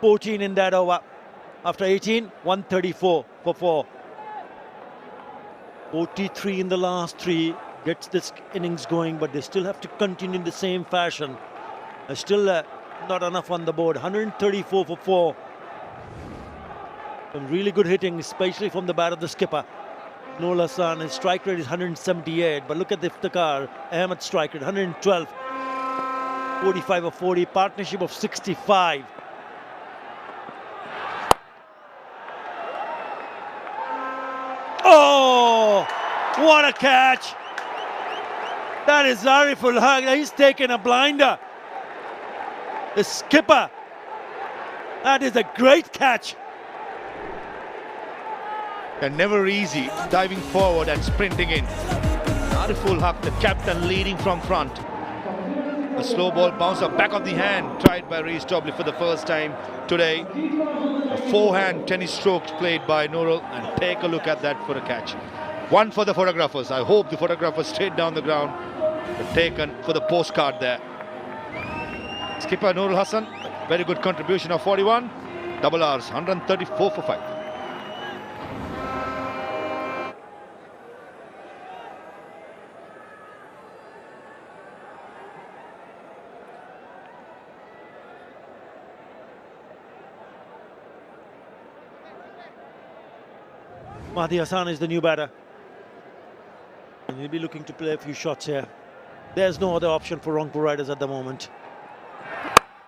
14 in that over. After 18, 134 for 4. 43 in the last 3. Gets this innings going, but they still have to continue in the same fashion. Still not enough on the board. 134 for 4. Some really good hitting, especially from the bat of the skipper. Nurul Hassan, his strike rate is 178, but look at the Iftikhar Ahmed strike rate, 112. 45 or 40, partnership of 65. Oh, what a catch! That is 𝗃𝗃𝗃𝗃. He's taken a blinder. The skipper. That is a great catch. And never easy, diving forward and sprinting in. 𝗃𝗃𝗃𝗃, the captain leading from front. A slow ball bouncer back of the hand, tried by 𝗃𝗃𝗃𝗃 for the first time today. A forehand tennis stroke played by Nurul, and take a look at that for a catch. One for the photographers. I hope the photographers stayed down the ground. They've taken for the postcard there. Skipper Nurul Hassan, very good contribution of 41. Double R's, 134 for 5. Mahdi Hassan is the new batter. And he'll be looking to play a few shots here. There's no other option for Rangpur Riders at the moment.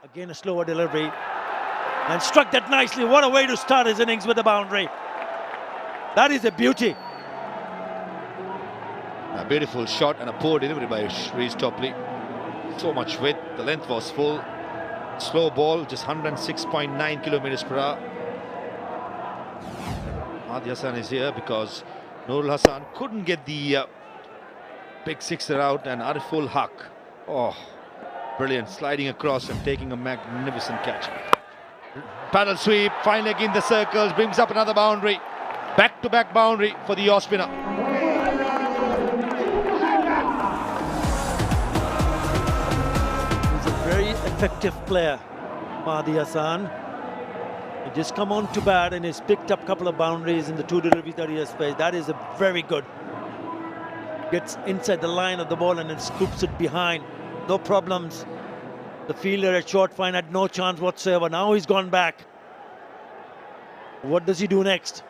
Again, a slower delivery. And struck that nicely. What a way to start his innings with a boundary. That is a beauty. A beautiful shot and a poor delivery by 𝗃𝗃𝗃𝗃. So much width. The length was full. Slow ball, just 106.9 kilometers per hour. Mahdi Hassan is here because Nurul Hassan couldn't get the big sixer out, and 𝗃𝗃𝗃𝗃. Oh, brilliant. Sliding across and taking a magnificent catch. Paddle sweep, fine leg in the circles, brings up another boundary. Back-to-back boundary for the off spinner. He's a very effective player, Mahdi Hassan. He just come on to bat and he's picked up a couple of boundaries in the two deliveries that he has faced. That is a very good. Gets inside the line of the ball and then scoops it behind. No problems. The fielder at short fine had no chance whatsoever. Now he's gone back. What does he do next?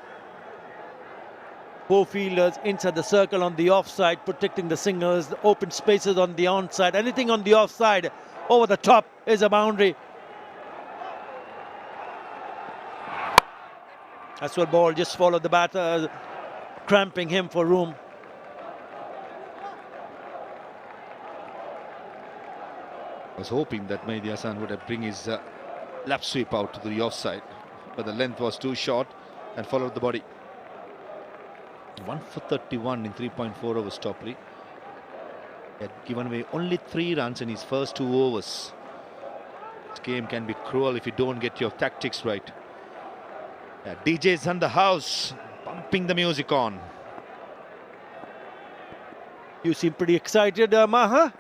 Four fielders inside the circle on the offside, protecting the singers, the open spaces on the onside. Anything on the offside, over the top is a boundary. That's what ball just followed the batter, cramping him for room. I was hoping that Mahdi Hassan would have bring his lap sweep out to the offside, but the length was too short and followed the body. 1 for 31 in 3.4 overs Topley. He had given away only 3 runs in his first 2 overs. This game can be cruel if you don't get your tactics right. DJ's in the house, pumping the music on. You seem pretty excited, Maha.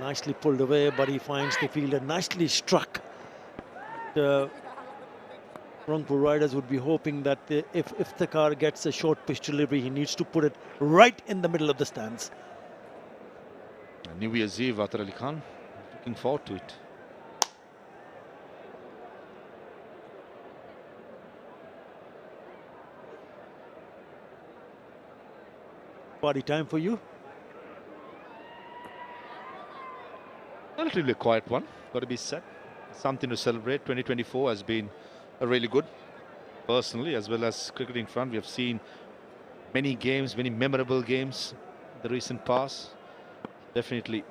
Nicely pulled away, but he finds the fielder nicely struck. The Rangpur Riders would be hoping that if Iftikhar gets a short pitch delivery, he needs to put it right in the middle of the stands. New Year's Eve, Atar Ali Khan, looking forward to it. Party time for you? Relatively quiet one, got to be said. Something to celebrate. 2024 has been a really good, personally as well as cricketing front. We have seen many games, many memorable games in the recent past. Definitely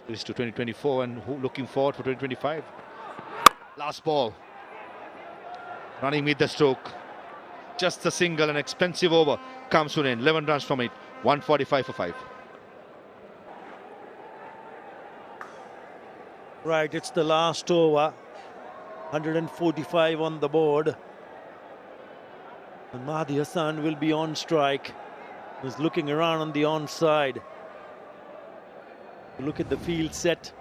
this to 2024 and looking forward for 2025. Last ball, running with the stroke. Just a single, an expensive over comes to an end. 11 runs from it, 145 for 5. Right, it's the last over. 145 on the board. And Mahdi Hassan will be on strike. He's looking around on the onside. Look at the field set.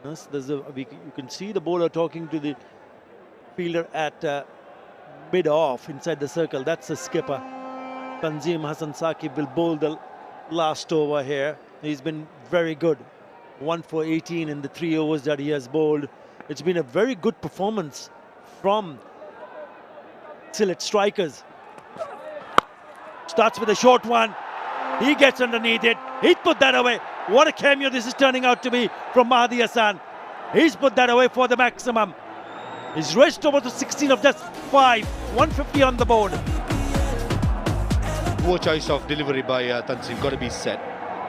Yes, you can see the bowler talking to the fielder at mid-off inside the circle. That's the skipper. Tanzim Hassan Saqib will bowl the last over here. He's been very good. 1 for 18 in the 3 overs that he has bowled. It's been a very good performance from excellent strikers. Starts with a short one. He gets underneath it. He's put that away. What a cameo this is turning out to be from Mahdi Hassan. He's put that away for the maximum. He's raced over to 16 of just 5. 150 on the board. Poor choice of delivery by 𝗃𝗃, got to be said.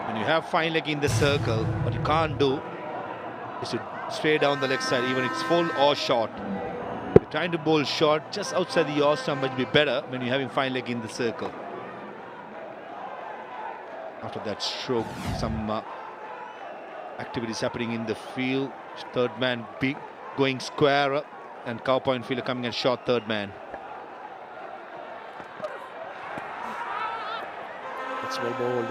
When you have fine leg in the circle, what you can't do is to stray down the leg side, even if it's full or short. You're trying to bowl short just outside the yaw stump, but it'll be better when you're having fine leg in the circle. After that stroke, some activities happening in the field. Third man big, going square up, and cow point fielder coming and short third man. It's well bowled.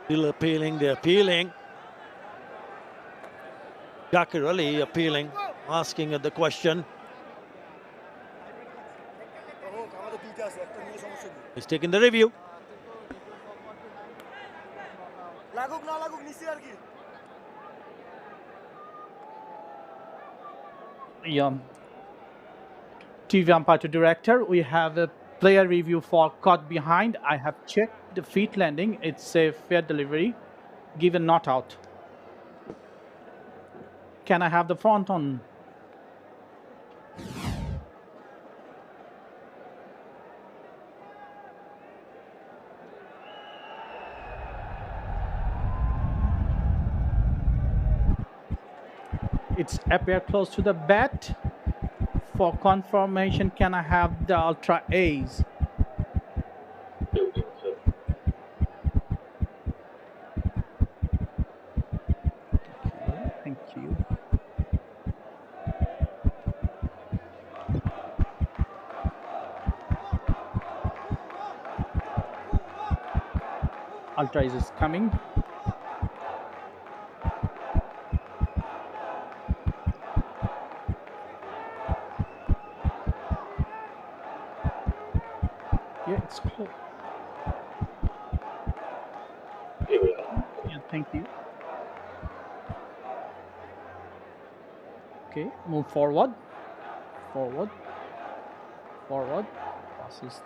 Still appealing, they're appealing. Dhaka really appealing, asking the question. He's taking the review. Yeah. TV umpire to director, we have a player review for caught behind. I have checked the feet landing. It's a fair delivery, given not out. Can I have the front on? It's appear close to the bat. For confirmation, can I have the Ultra A's? Thank you. Ultra A's is coming. It's cool. Yeah, thank you. Okay, move forward. Forward. Forward. Passes.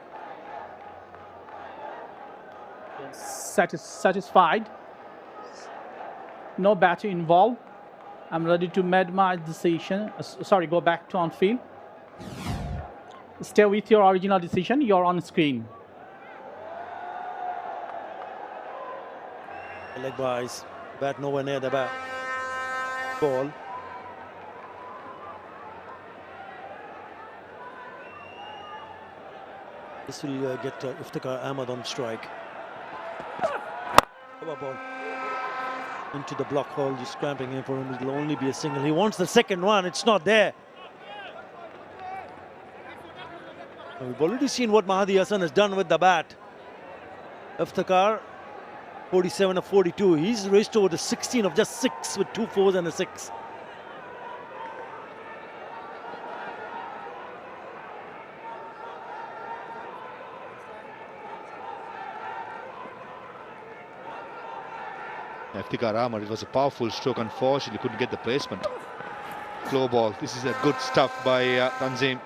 Yes. Satisfied. No batter involved. I'm ready to make my decision. Sorry, go back to on field. Stay with your original decision. You're on screen. Leg wise, bat nowhere near the bat. Ball. This will get Iftikhar Ahmed on strike. Cover ball into the block hole, just scrapping in for him. It'll only be a single. He wants the second one. It's not there. We've already seen what Mahdi Hassan has done with the bat. Iftikhar, 47 of 42. He's raced over to 16 of just 6 with 2 4s and a 6. Iftikhar Ahmed, it was a powerful stroke. Unfortunately, couldn't get the placement. Flow ball. This is a good stuff by 𝗃𝗃.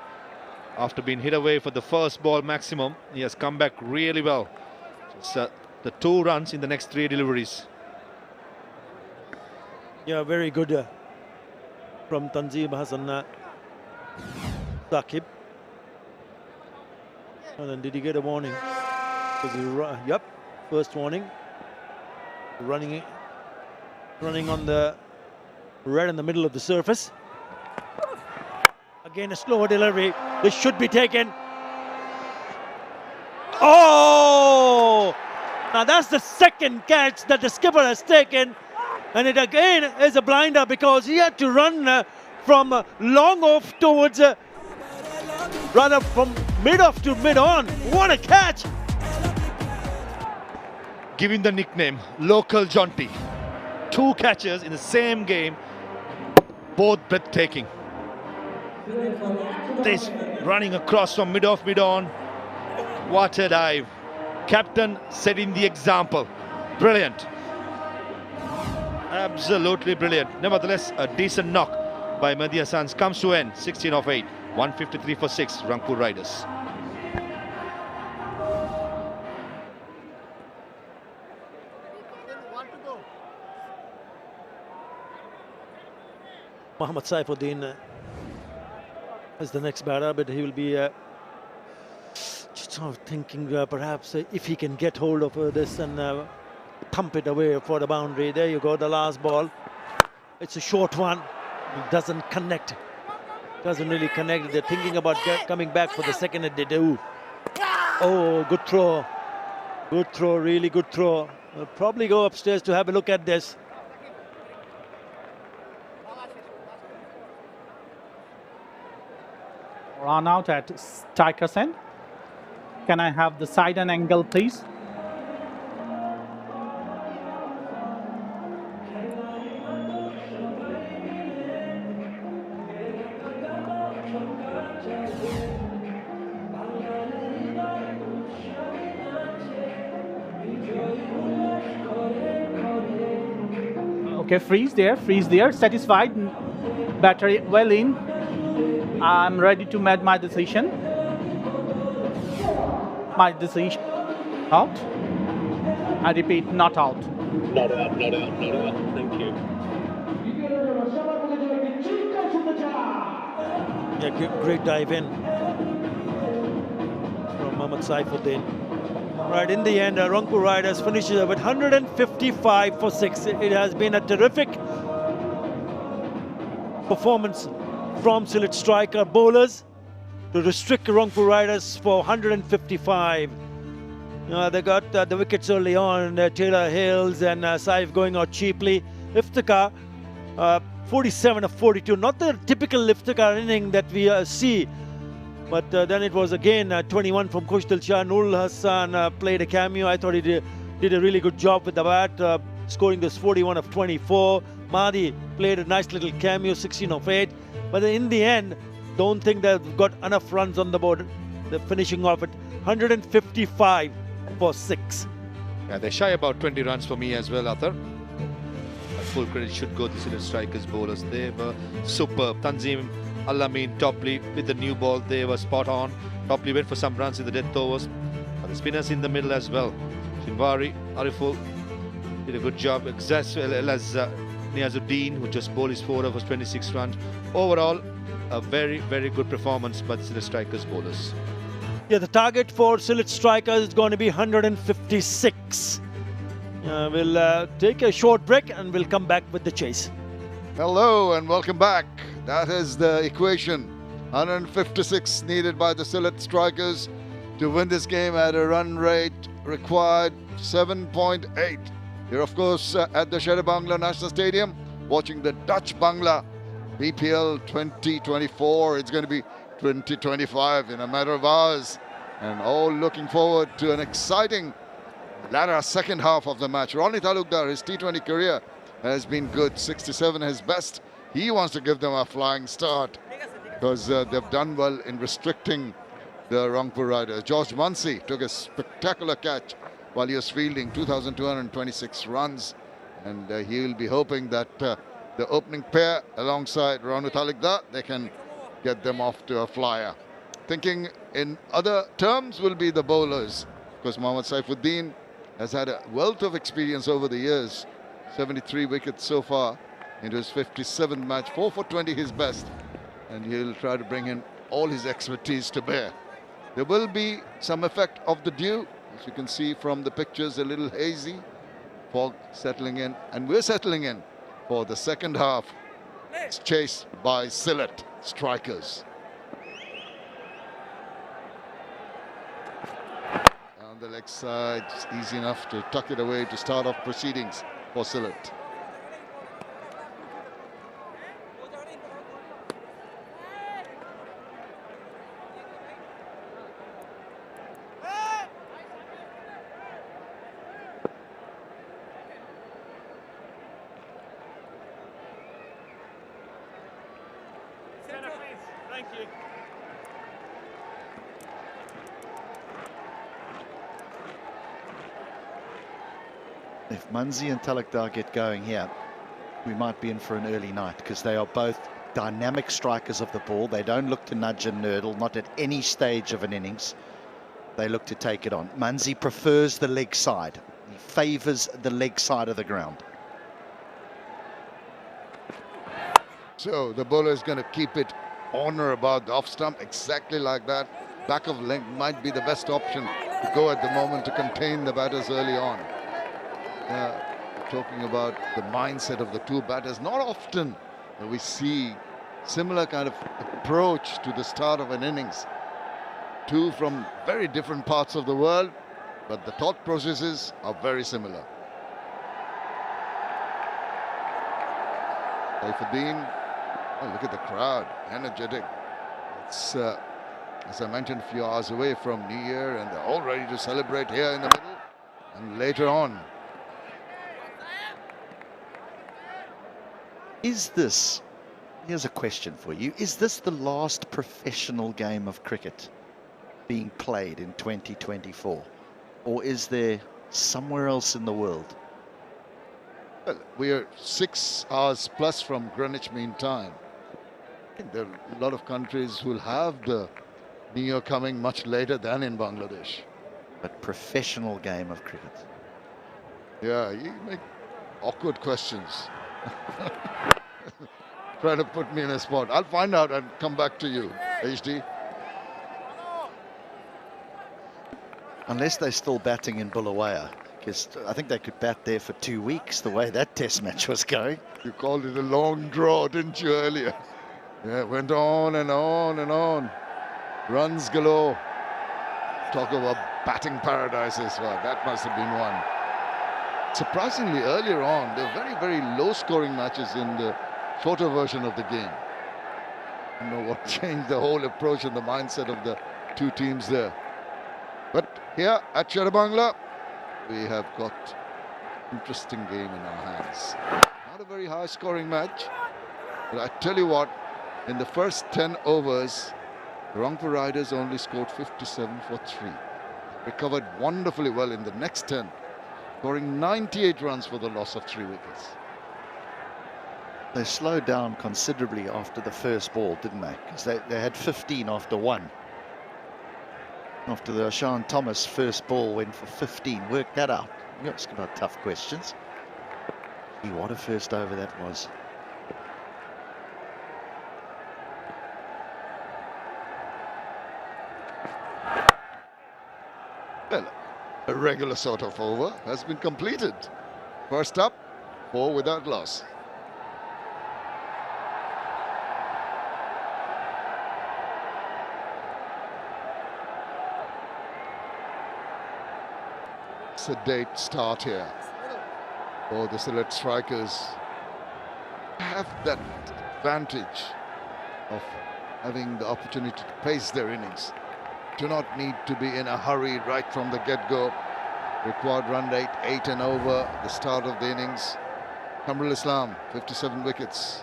After being hit away for the first ball maximum, he has come back really well. Just, the 2 runs in the next 3 deliveries. Yeah, very good from Tanzim Hassan Saqib. And then did he get a warning? Yep, first warning. Running on the red in the middle of the surface. Again, a slower delivery. This should be taken. Oh! Now that's the second catch that the skipper has taken. And it again is a blinder because he had to run from long off towards, rather from mid off to mid on. What a catch! Giving the nickname Local Jonty. 2 catches in the same game, both breathtaking. This running across from mid off, mid on. What a dive. Captain setting the example. Brilliant. Absolutely brilliant. Nevertheless, a decent knock by Mahdi Hassan. Comes to end, 16 of 8. 153 for 6, Rangpur Riders. Mohammad Saifuddin is the next batter, but he will be just sort of thinking perhaps if he can get hold of this and thump it away for the boundary. There you go, the last ball. It's a short one. It doesn't connect. Doesn't really connect. They're thinking about coming back for the second and they do. Oh, good throw. Good throw, really good throw. I'll probably go upstairs to have a look at this. Run out at striker's end. Can I have the side and angle, please? Okay, freeze there, satisfied, battery well in. I'm ready to make my decision. Out. I repeat, not out. Not out. Thank you. Yeah, great dive in from Mohammad Saifuddin. Right, in the end, Rangpur Riders finishes with 155 for 6. It has been a terrific performance from Sylhet striker bowlers to restrict Rangpur Riders for 155. They got the wickets early on, Taylor Hills and Saif going out cheaply. Iftikhar, 47 of 42, not the typical Iftikhar inning that we see. But then it was again 21 from 𝗏𝗃𝗃. Nurul Hassan played a cameo. I thought he did a really good job with the bat, scoring this 41 of 24. Mahdi played a nice little cameo, 16 of 8. But in the end, don't think they've got enough runs on the board. They're finishing off at 155 for 6. Yeah, they shy about 20 runs for me as well, Athar. Full credit should go to Sylhet strikers, bowlers. They were superb. Tanzim, Al-Amin, Topley with the new ball, they were spot on. Topley went for some runs in the death overs. But the spinners in the middle as well. Shinwari, Ariful did a good job, as well as Niazuddin, who just bowled his 4 overs, 26 runs. Overall, a very, very good performance by the Sylhet strikers, bowlers. Yeah, the target for Sylhet strikers is going to be 156. We'll take a short break and we'll come back with the chase. Hello and welcome back. That is the equation. 156 needed by the Sylhet strikers to win this game at a run rate required 7.8. You're of course at the Sher-e-Bangla National Stadium watching the Dutch Bangla BPL 2024. It's going to be 2025 in a matter of hours, and all looking forward to an exciting latter second half of the match. Ronnie Talukdar, his T20 career has been good, 67 his best. He wants to give them a flying start because they've done well in restricting the Rangpur Riders. George Munsey took a spectacular catch while he was fielding, 2,226 runs, and he will be hoping that the opening pair alongside Ronnie Talukdar, they can get them off to a flyer. Thinking in other terms will be the bowlers, because Mohammad Saifuddin has had a wealth of experience over the years. 73 wickets so far into his 57th match, 4 for 20 his best, and he'll try to bring in all his expertise to bear. There will be some effect of the dew, as you can see from the pictures, a little hazy, fog settling in, and we're settling in for the second half. It's chased by Sylhet strikers. On the leg side, it's easy enough to tuck it away to start off proceedings for Sylhet. Thank you. If Munsey and Talukdar get going here, we might be in for an early night because they are both dynamic strikers of the ball. They don't look to nudge and nurdle, not at any stage of an innings. They look to take it on. 𝗵𝗍 prefers the leg side. He favours the leg side of the ground. So the bowler is going to keep it on or about the off stump, exactly like that. Back of leg might be the best option to go at the moment to contain the batters early on. Talking about the mindset of the two batters, not often we see similar kind of approach to the start of an innings. Two from very different parts of the world, but the thought processes are very similar. Saifuddin, oh, look at the crowd, energetic. It's, as I mentioned, a few hours away from New Year, and they're all ready to celebrate here in the middle and later on. Is this, here's a question for you, is this the last professional game of cricket being played in 2024? Or is there somewhere else in the world? Well, we are 6 hours plus from Greenwich Mean Time. I think there are a lot of countries who will have the New Year coming much later than in Bangladesh. But professional game of cricket. Yeah, you make awkward questions. Trying to put me in a spot. I'll find out and come back to you, HD. Unless they're still batting in 𝗂𝗂𝗃, because I think they could bat there for 2 weeks, the way that test match was going. You called it a long draw, didn't you, earlier? Yeah, it went on and on and on. Runs galore. Talk about batting paradises. Well, that must have been one. Surprisingly, earlier on, there were very, very low-scoring matches in the shorter version of the game. I don't know what changed the whole approach and the mindset of the two teams there. But here at Shirabangla, we have got an interesting game in our hands. Not a very high-scoring match, but I tell you what, in the first 10 overs, the Rangpur Riders only scored 57 for 3. Recovered wonderfully well in the next 10, scoring 98 runs for the loss of 3 wickets. They slowed down considerably after the first ball, didn't they? Because they had 15 after 1. After the Ishan Thomas first ball went for 15. Work that out. You ask about tough questions. Gee, what a first over that was. Well, a regular sort of over has been completed. First up, 4 without loss. Sedate start here for the Sylhet strikers. Have that advantage of having the opportunity to pace their innings. Do not need to be in a hurry right from the get-go. Required run rate 8 and over at the start of the innings. Kamrul Islam, 57 wickets.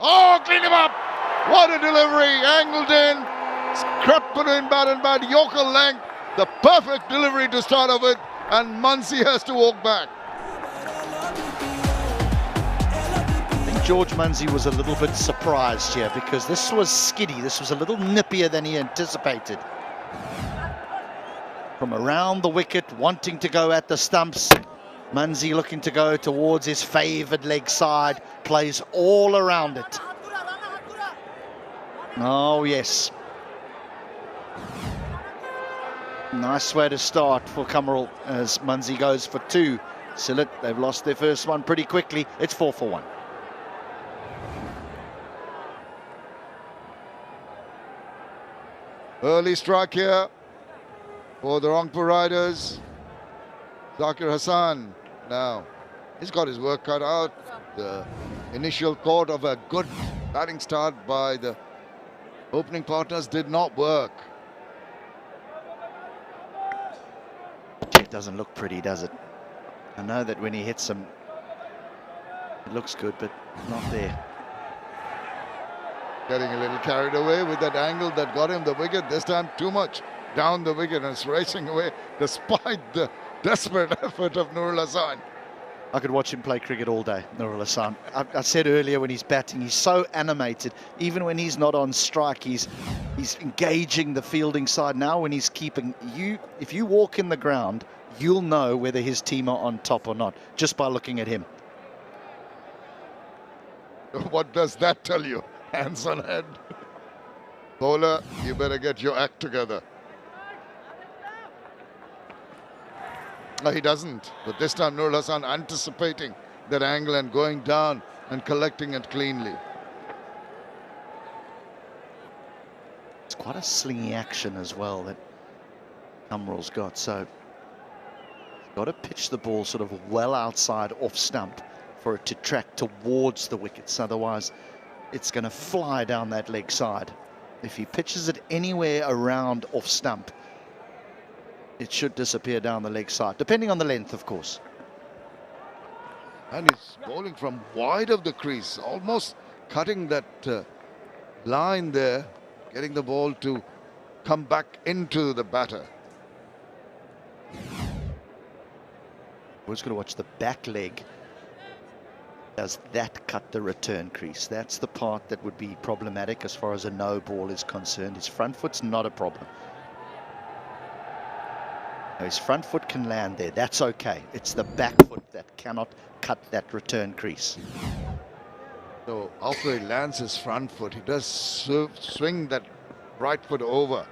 Oh, clean him up! What a delivery, angled in. Crept between bat and bat, Yorker length, the perfect delivery to start off with, and 𝗵𝗍 has to walk back. I think George 𝗵𝗍 was a little bit surprised here because this was skiddy, this was a little nippier than he anticipated. From around the wicket, wanting to go at the stumps, 𝗵𝗍 looking to go towards his favoured leg side, plays all around it. Oh yes. Nice way to start for Kamrul as 𝗵𝗍 goes for 2. Sylhet, they've lost their first one pretty quickly. It's 4 for 1. Early strike here for the Rangpur Riders. Zakir Hassan now, he's got his work cut out. The initial thought of a good batting start by the opening partners did not work. It doesn't look pretty, does it? I know that when he hits them, it looks good, but not there. Getting a little carried away with that angle that got him the wicket. This time too much down the wicket, and it's racing away despite the desperate effort of Nurul Hasan. I could watch him play cricket all day, Nurul Hassan. I said earlier when he's batting, he's so animated. Even when he's not on strike, he's engaging the fielding side. Now when he's keeping, if you walk in the ground, you'll know whether his team are on top or not, just by looking at him. What does that tell you? Hands on head. Bowler, you better get your act together. No, he doesn't. But this time Nurul Hassan anticipating that angle and going down and collecting it cleanly. It's quite a slingy action as well that Tumral's got. So got to pitch the ball sort of well outside off stump for it to track towards the wickets. Otherwise, it's going to fly down that leg side. If he pitches it anywhere around off stump, it should disappear down the leg side, depending on the length, of course. And he's bowling from wide of the crease, almost cutting that line there, getting the ball to come back into the batter. We're just going to watch the back leg. Does that cut the return crease? That's the part that would be problematic as far as a no ball is concerned. His front foot's not a problem. His front foot can land there. That's okay. It's the back foot that cannot cut that return crease. So after he lands his front foot, he does swing that right foot over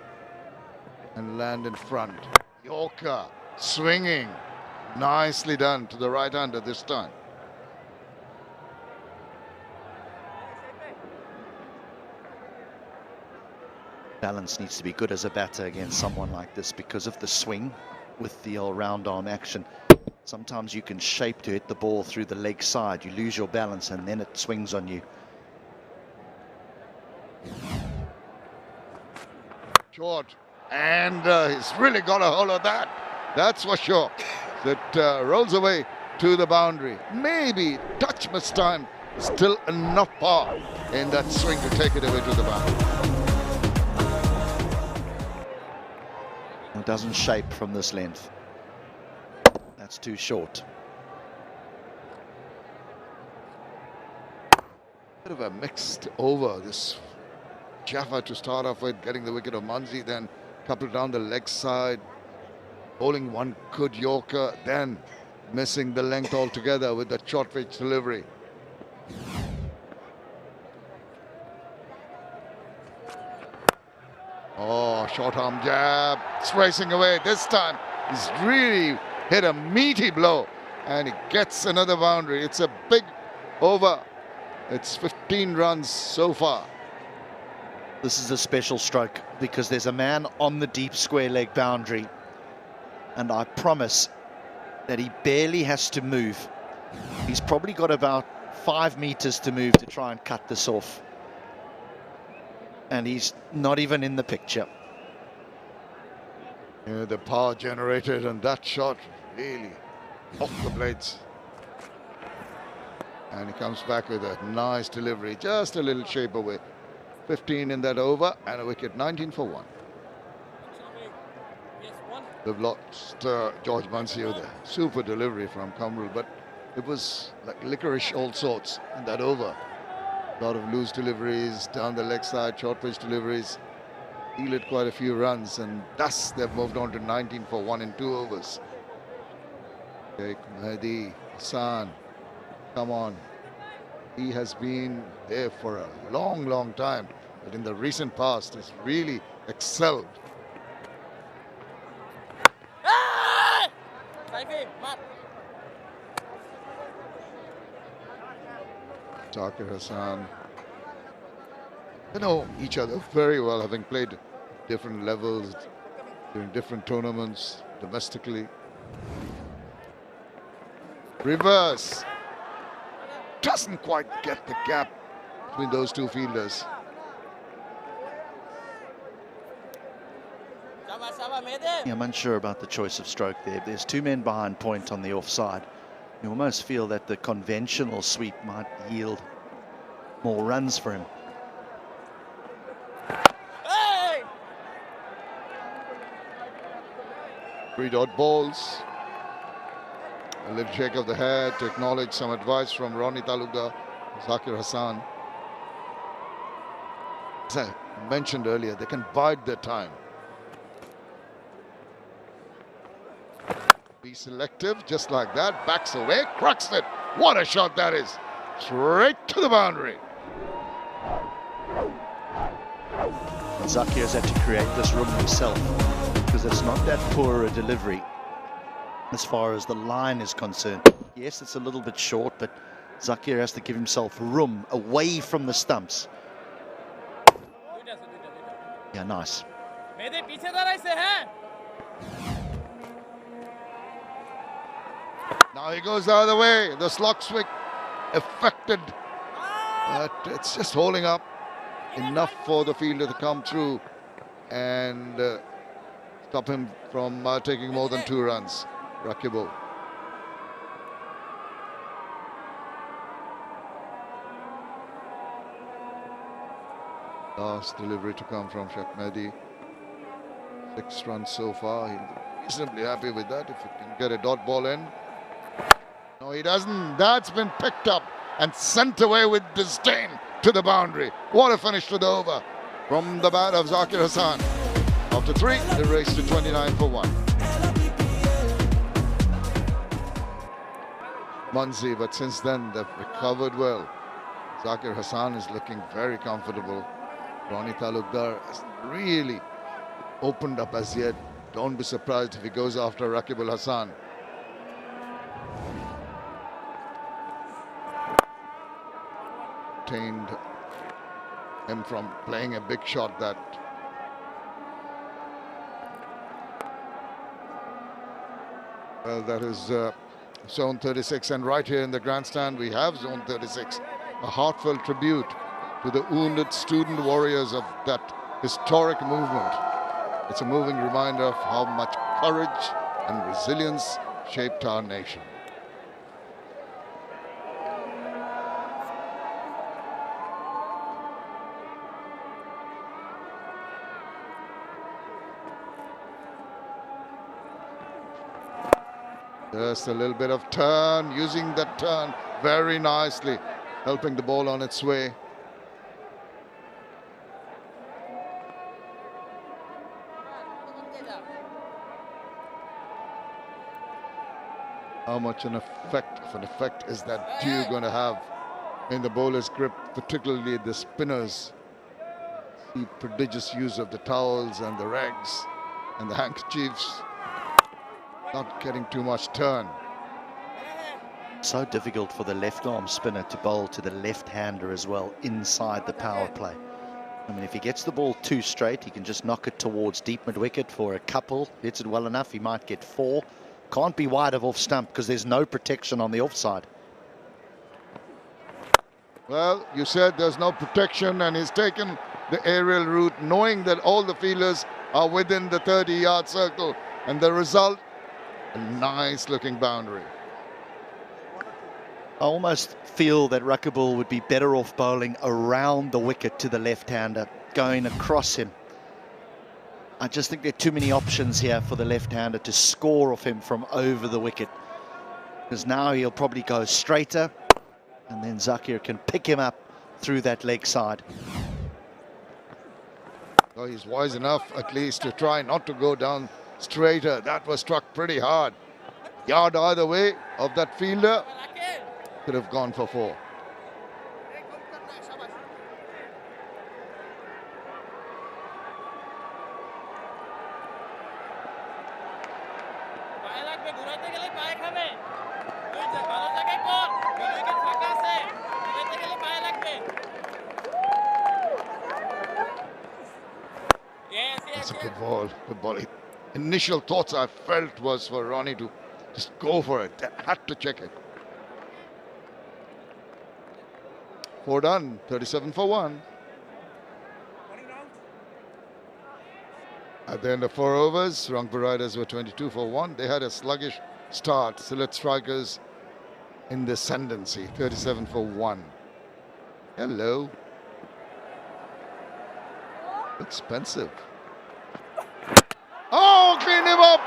and land in front. Yorker swinging. Nicely done to the right-hander this time. Balance needs to be good as a batter against someone like this because of the swing with the old round arm action. Sometimes you can shape to hit the ball through the leg side. You lose your balance and then it swings on you. Short. And he's really got a hold of that. That's for sure. That rolls away to the boundary. Maybe touch miss time. Still enough power in that swing to take it away to the boundary. It doesn't shape from this length. That's too short. Bit of a mixed over. This Jaffa to start off with, getting the wicket of Manzi, then couple down the leg side, bowling one good Yorker, then missing the length altogether with the short pitch delivery. Oh, short arm jab, it's racing away. This time he's really hit a meaty blow and he gets another boundary. It's a big over. It's 15 runs so far. This is a special stroke because there's a man on the deep square leg boundary, and I promise that he barely has to move. He's probably got about 5 meters to move to try and cut this off. And he's not even in the picture. Yeah, the power generated on that shot, really off the blades. And he comes back with a nice delivery, just a little shape away. 15 in that over and a wicket, 19 for 1. They've lost George Muncie with a super delivery from Kamrul, but it was like licorice all sorts in that over. A lot of loose deliveries down the leg side, short pitch deliveries. Yielded quite a few runs, and thus they've moved on to 19 for 1 in 2 overs. Sheikh Mehdi Hassan, come on. He has been there for a long, long time, but in the recent past has really excelled. Zakir Hassan, they know each other very well, having played different levels during different tournaments domestically. Reverse. Doesn't quite get the gap between those two fielders. Yeah, I'm unsure about the choice of stroke there. There's 2 men behind point on the offside. You almost feel that the conventional sweep might yield more runs for him. Hey! 3 dot balls. A little shake of the head to acknowledge some advice from Ronnie Talukdar, Zakir Hassan. As I mentioned earlier, they can bide their time. Be selective, just like that. Backs away, cracks it. What a shot that is. Straight to the boundary. Zakir has had to create this room himself because it's not that poor a delivery as far as the line is concerned. Yes, it's a little bit short, but Zakir has to give himself room away from the stumps. Yeah, nice. Now he goes the other way. The Slogswick affected, but it's just holding up enough for the fielder to come through and stop him from taking more than 2 runs. Rakibul. Last delivery to come from Sheikh Mehdi. 6 runs so far. He'll be reasonably happy with that if he can get a dot ball in. No, he doesn't. That's been picked up and sent away with disdain to the boundary. What a finish to the over from the bat of Zakir Hassan. After 3, they race to 29 for 1. Munzi, but since then they've recovered well. Zakir Hassan is looking very comfortable. Ronnie Talukdar has really opened up as yet. Don't be surprised if he goes after Rakibul Hassan. Obtained him from playing a big shot that is Zone 36, and right here in the grandstand we have Zone 36, a heartfelt tribute to the wounded student warriors of that historic movement. It's a moving reminder of how much courage and resilience shaped our nation. Just a little bit of turn, using that turn very nicely, helping the ball on its way. How much of an effect is that dew going to have in the bowler's grip, particularly the spinners? See prodigious use of the towels and the rags and the handkerchiefs. Not getting too much turn. So difficult for the left-arm spinner to bowl to the left-hander as well inside the power play. I mean, if he gets the ball too straight, he can just knock it towards deep mid-wicket for a couple. Hits it well enough, he might get 4. Can't be wide of off stump because there's no protection on the offside. Well, you said there's no protection, and he's taken the aerial route knowing that all the fielders are within the 30-yard circle, and the result, a nice looking boundary. I almost feel that Rakibul would be better off bowling around the wicket to the left-hander, going across him. I just think there are too many options here for the left-hander to score off him from over the wicket. Because now he'll probably go straighter, and then Zakir can pick him up through that leg side. Oh, he's wise enough at least to try not to go down straighter. That was struck pretty hard. Yard either way of that fielder. Could have gone for 4. That's a good ball, good ball. Initial thoughts I felt was for Ronnie to just go for it. They had to check it. 4 done, 37 for 1. At the end of 4 overs, Rangpur Riders were 22 for 1. They had a sluggish start. Sylhet Strikers in the ascendancy, 37 for 1. Hello. Expensive. Oh, cleaned him up.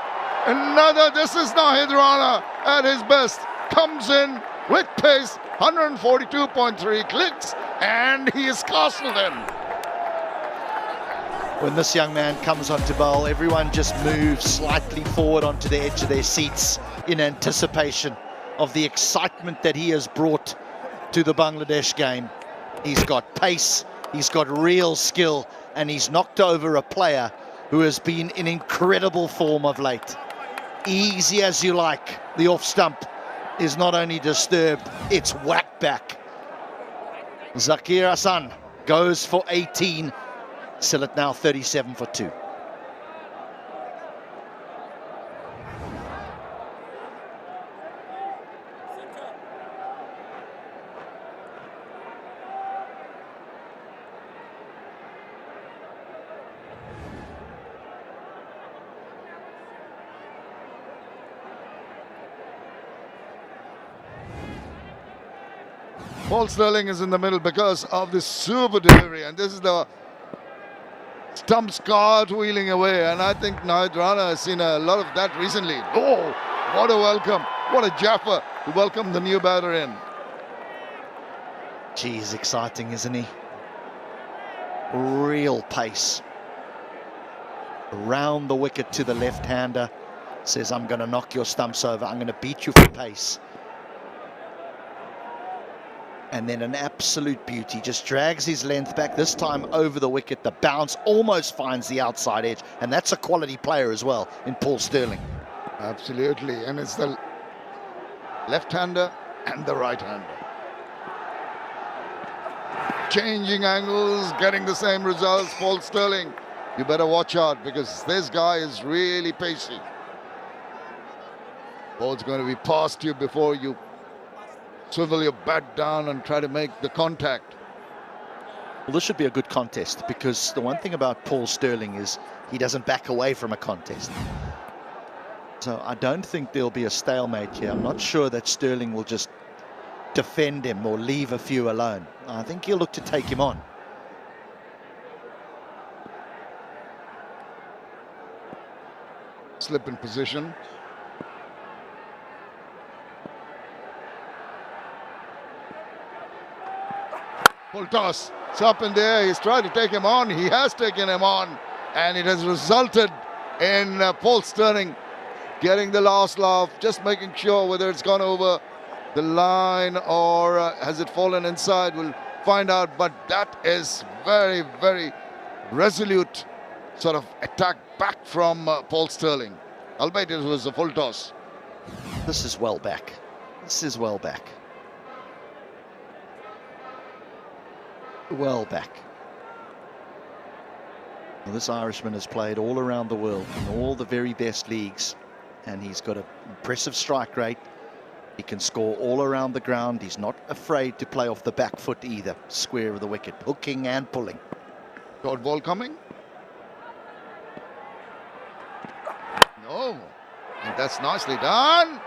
Another, this is Nahid Rana at his best. Comes in with pace, 142.3 clicks, and he is castled in. When this young man comes onto bowl, everyone just moves slightly forward onto the edge of their seats in anticipation of the excitement that he has brought to the Bangladesh game. He's got pace, he's got real skill, and he's knocked over a player who has been in incredible form of late. Easy as you like, the off stump is not only disturbed, it's whacked back. Zakir Hassan goes for 18, still at now 37 for 2. Paul Stirling is in the middle because of this super delivery, and this is the stumps cartwheeling away, and I think Nahid Rana has seen a lot of that recently. Oh, what a welcome, what a Jaffa to welcome the new batter in. Geez, exciting, isn't he? Real pace. Around the wicket to the left-hander. Says, I'm going to knock your stumps over, I'm going to beat you for pace. And then an absolute beauty, just drags his length back, this time over the wicket. The bounce almost finds the outside edge, and that's a quality player as well in Paul Stirling. Absolutely, and it's the left-hander and the right-hander. Changing angles, getting the same results. Paul Stirling, you better watch out because this guy is really pacey. Ball's going to be past you before you swivel your bat down and try to make the contact. Well, this should be a good contest because the one thing about Paul Stirling is he doesn't back away from a contest. So I don't think there'll be a stalemate here. I'm not sure that Stirling will just defend him or leave a few alone. I think he'll look to take him on. Slip in position. Full toss, it's up in the air, he's tried to take him on, he has taken him on, and it has resulted in Paul Stirling getting the last laugh, just making sure whether it's gone over the line or has it fallen inside, we'll find out, but that is very, very resolute sort of attack back from Paul Stirling, albeit it was a full toss. This is well back, this is well back. Well back. Well, this Irishman has played all around the world in all the very best leagues, and he's got an impressive strike rate. He can score all around the ground. He's not afraid to play off the back foot either. Square of the wicket, hooking and pulling. Short ball coming. No, and that's nicely done.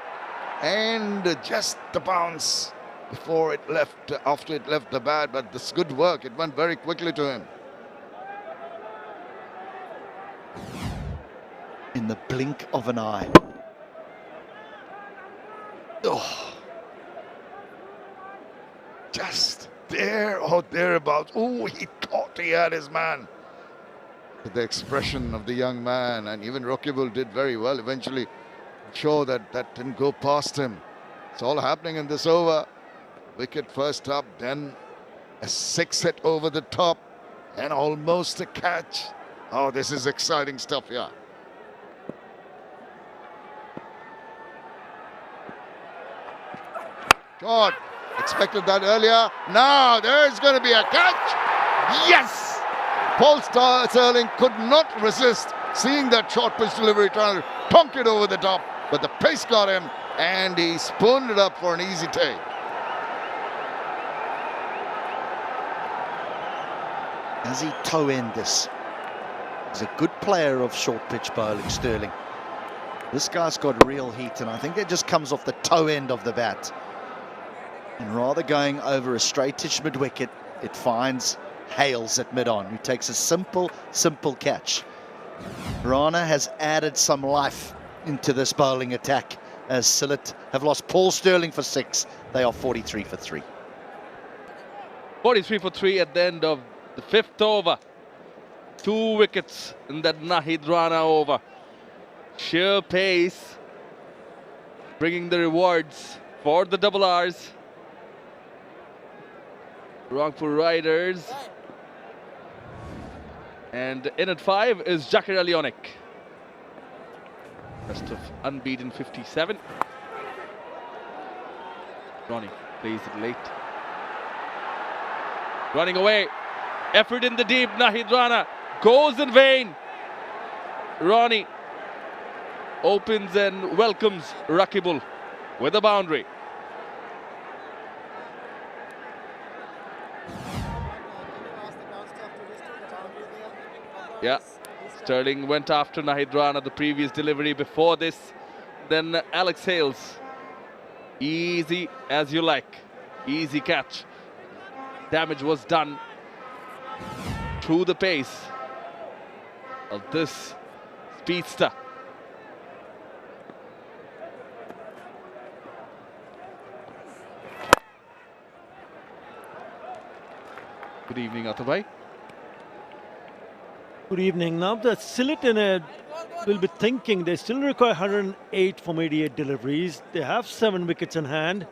And just the bounce before it left, after it left the bat, but this good work, it went very quickly to him. In the blink of an eye. Oh. Just there or thereabouts. Oh, he thought he had his man. The expression of the young man, and even Rocky-Bull did very well eventually. I'm sure that that didn't go past him. It's all happening in this over. Wicket first up, then a 6 hit over the top, and almost a catch. Oh, this is exciting stuff here. Short. Expected that earlier. Now there's going to be a catch. Yes! Paul Stirling could not resist seeing that short pitch delivery, trying to tonk it over the top, but the pace got him, and he spooned it up for an easy take. Does he toe end this? He's a good player of short pitch bowling, Stirling. This guy's got real heat, and I think it just comes off the toe end of the bat. And rather going over a straightish mid-wicket, it finds Hales at mid-on, who takes a simple catch. Rana has added some life into this bowling attack as 𝗬𝗏 have lost Paul Sterling for 6. They are 43 for 3. 43 for 3 at the end of the 5th over. 2 wickets in that Nahid Rana over. Sheer pace, bringing the rewards for the double R's. Rangpur Riders. And in at 5 is Zakir Ali Onik. Rest of unbeaten 57. Ronnie plays it late. Running away. Effort in the deep. Nahid Rana goes in vain. Ronnie opens and welcomes Rakibul with a boundary. Yeah, Sterling went after Nahid Rana the previous delivery before this. Then Alex Hales. Easy as you like. Easy catch. Damage was done through the pace of this speedster. Good evening, Atabhai. Good evening. Now the 𝗬𝗏 will be thinking they still require 108 from 88 deliveries. They have 7 wickets in hand.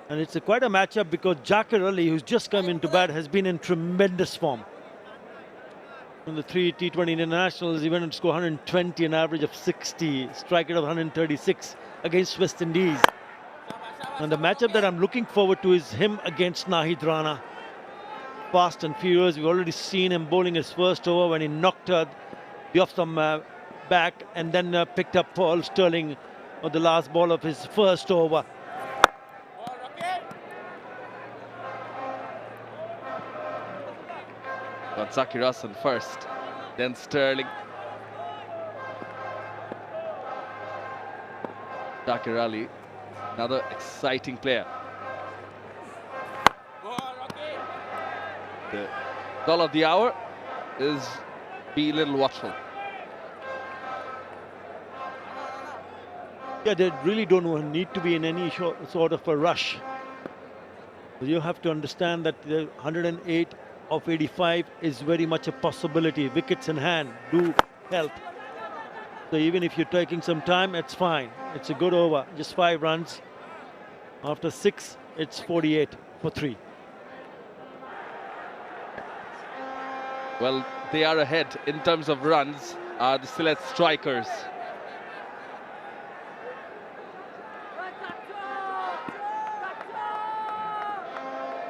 And it's quite a matchup because Zakir Ali, who's just come into bat, has been in tremendous form. From the 3 T20 internationals, he went and scored 120, an average of 60, strike rate of 136 against West Indies. And the matchup that I'm looking forward to is him against Nahid Rana. Fast and furious. We've already seen him bowling his first over when he knocked the off-stump back and then picked up Paul Sterling on the last ball of his first over. Got Zakir Hasan first, then Sterling. Zakir Ali, another exciting player. The call of the hour is be a little watchful. Yeah, they really don't need to be in any sort of a rush. You have to understand that the 108 of 85 is very much a possibility. Wickets in hand do help. So even if you're taking some time, it's fine. It's a good over, just 5 runs. After 6, it's 48 for 3. Well, they are ahead in terms of runs, are the 𝗬𝗏 strikers.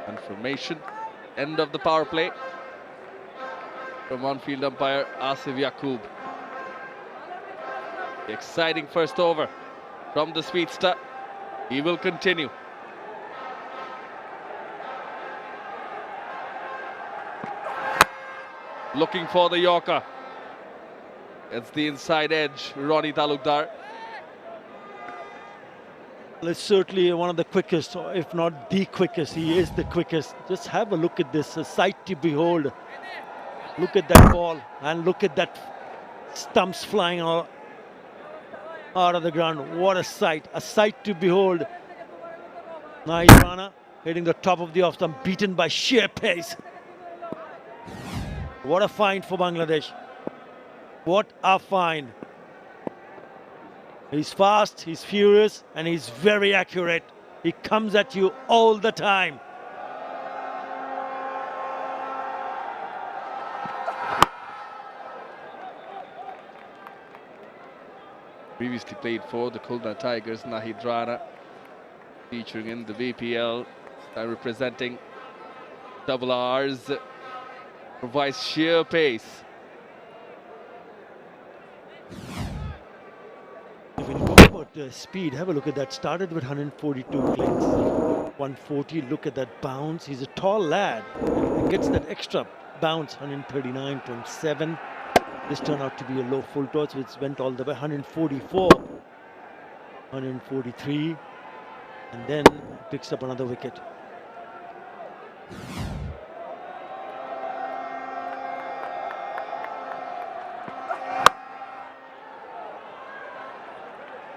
Confirmation, end of the power play from on-field umpire Asif Yaqub. The exciting first over from the speedster. He will continue. Looking for the Yorker. It's the inside edge, Ronnie Talukdar. Well, it's certainly one of the quickest, if not the quickest. He is the quickest. Just have a look at this, a sight to behold. Look at that ball and look at that stumps flying out of the ground. What a sight to behold. Nahid Rana hitting the top of the off stump, beaten by sheer pace. What a find for Bangladesh. What a find. He's fast, he's furious, and he's very accurate. He comes at you all the time. Previously played for the Khulna Tigers, Nahid Rana, featuring in the BPL, representing double R's. Provides sheer pace. When you talk about speed, have a look at that. Started with 142 clicks, 140. Look at that bounce. He's a tall lad and gets that extra bounce, 139.7. This turned out to be a low full toss, which went all the way 144, 143, and then picks up another wicket.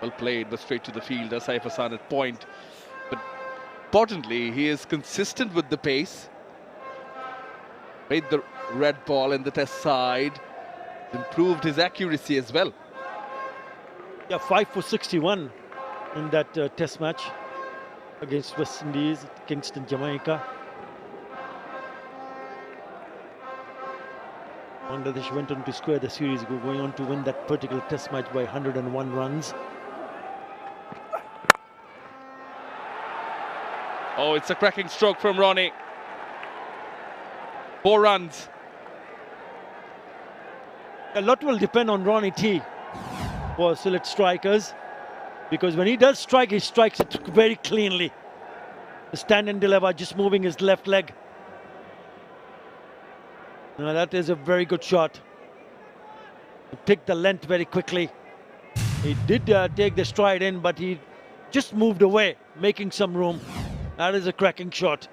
Well played, but straight to the field. Saif Hassan at point. But importantly, he is consistent with the pace. Made the red ball in the test side. Improved his accuracy as well. Yeah, 5 for 61 in that test match against West Indies, Kingston, Jamaica. Bangladesh went on to square the series, going on to win that particular test match by 101 runs. Oh, it's a cracking stroke from Ronnie. 4 runs. A lot will depend on Ronnie T for Sylhet strikers, because when he does strike, he strikes it very cleanly. The stand and deliver, just moving his left leg. Now that is a very good shot. He picked the length very quickly. He did take the stride in, but he just moved away, making some room. That is a cracking shot.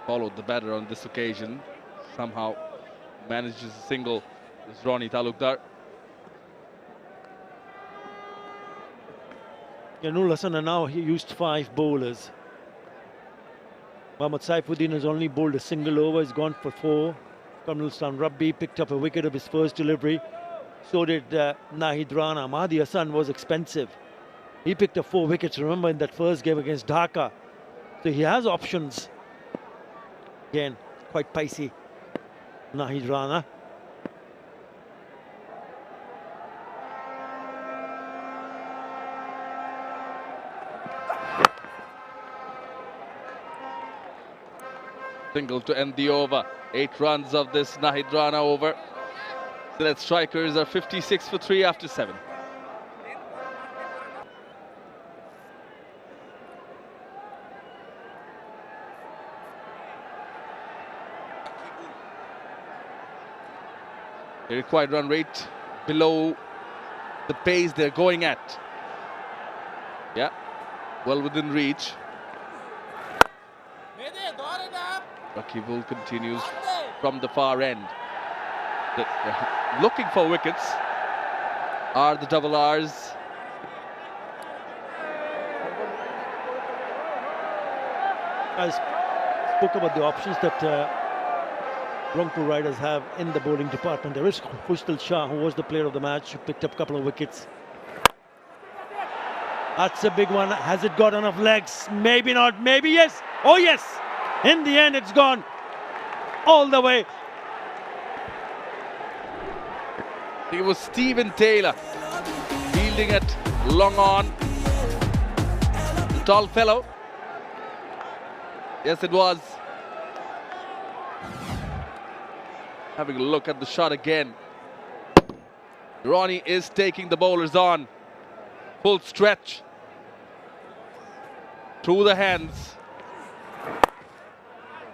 Followed the batter on this occasion. Somehow manages a single. This is Ronnie Talukdar. Nur Hassan now he used 5 bowlers. Mohammad Saifuddin has only bowled a single over. He's gone for 4. Kamrul Rabbi picked up a wicket of his first delivery. So did Nahid Rana. Mahdi Hassan was expensive. He picked up 4 wickets, remember, in that first game against Dhaka. So he has options. Again, quite pacey, Nahid Rana. Single to end the over. 8 runs of this Nahid Rana over. Sylhet strikers are 56 for 3 after 7. The required run rate below the pace they're going at. Yeah, well within reach. Rakibul continues from the far end. Looking for wickets are the double R's. I spoke about the options that Rangpur Riders have in the bowling department. There is Khushdil Shah, who was the player of the match, who picked up a couple of wickets. That's a big one. Has it got enough legs? Maybe not. Maybe yes. Oh yes. In the end, it's gone all the way. It was Stephen Taylor fielding it long on. The tall fellow. Yes, it was. Having a look at the shot again. Ronnie is taking the bowlers on. Full stretch. Through the hands.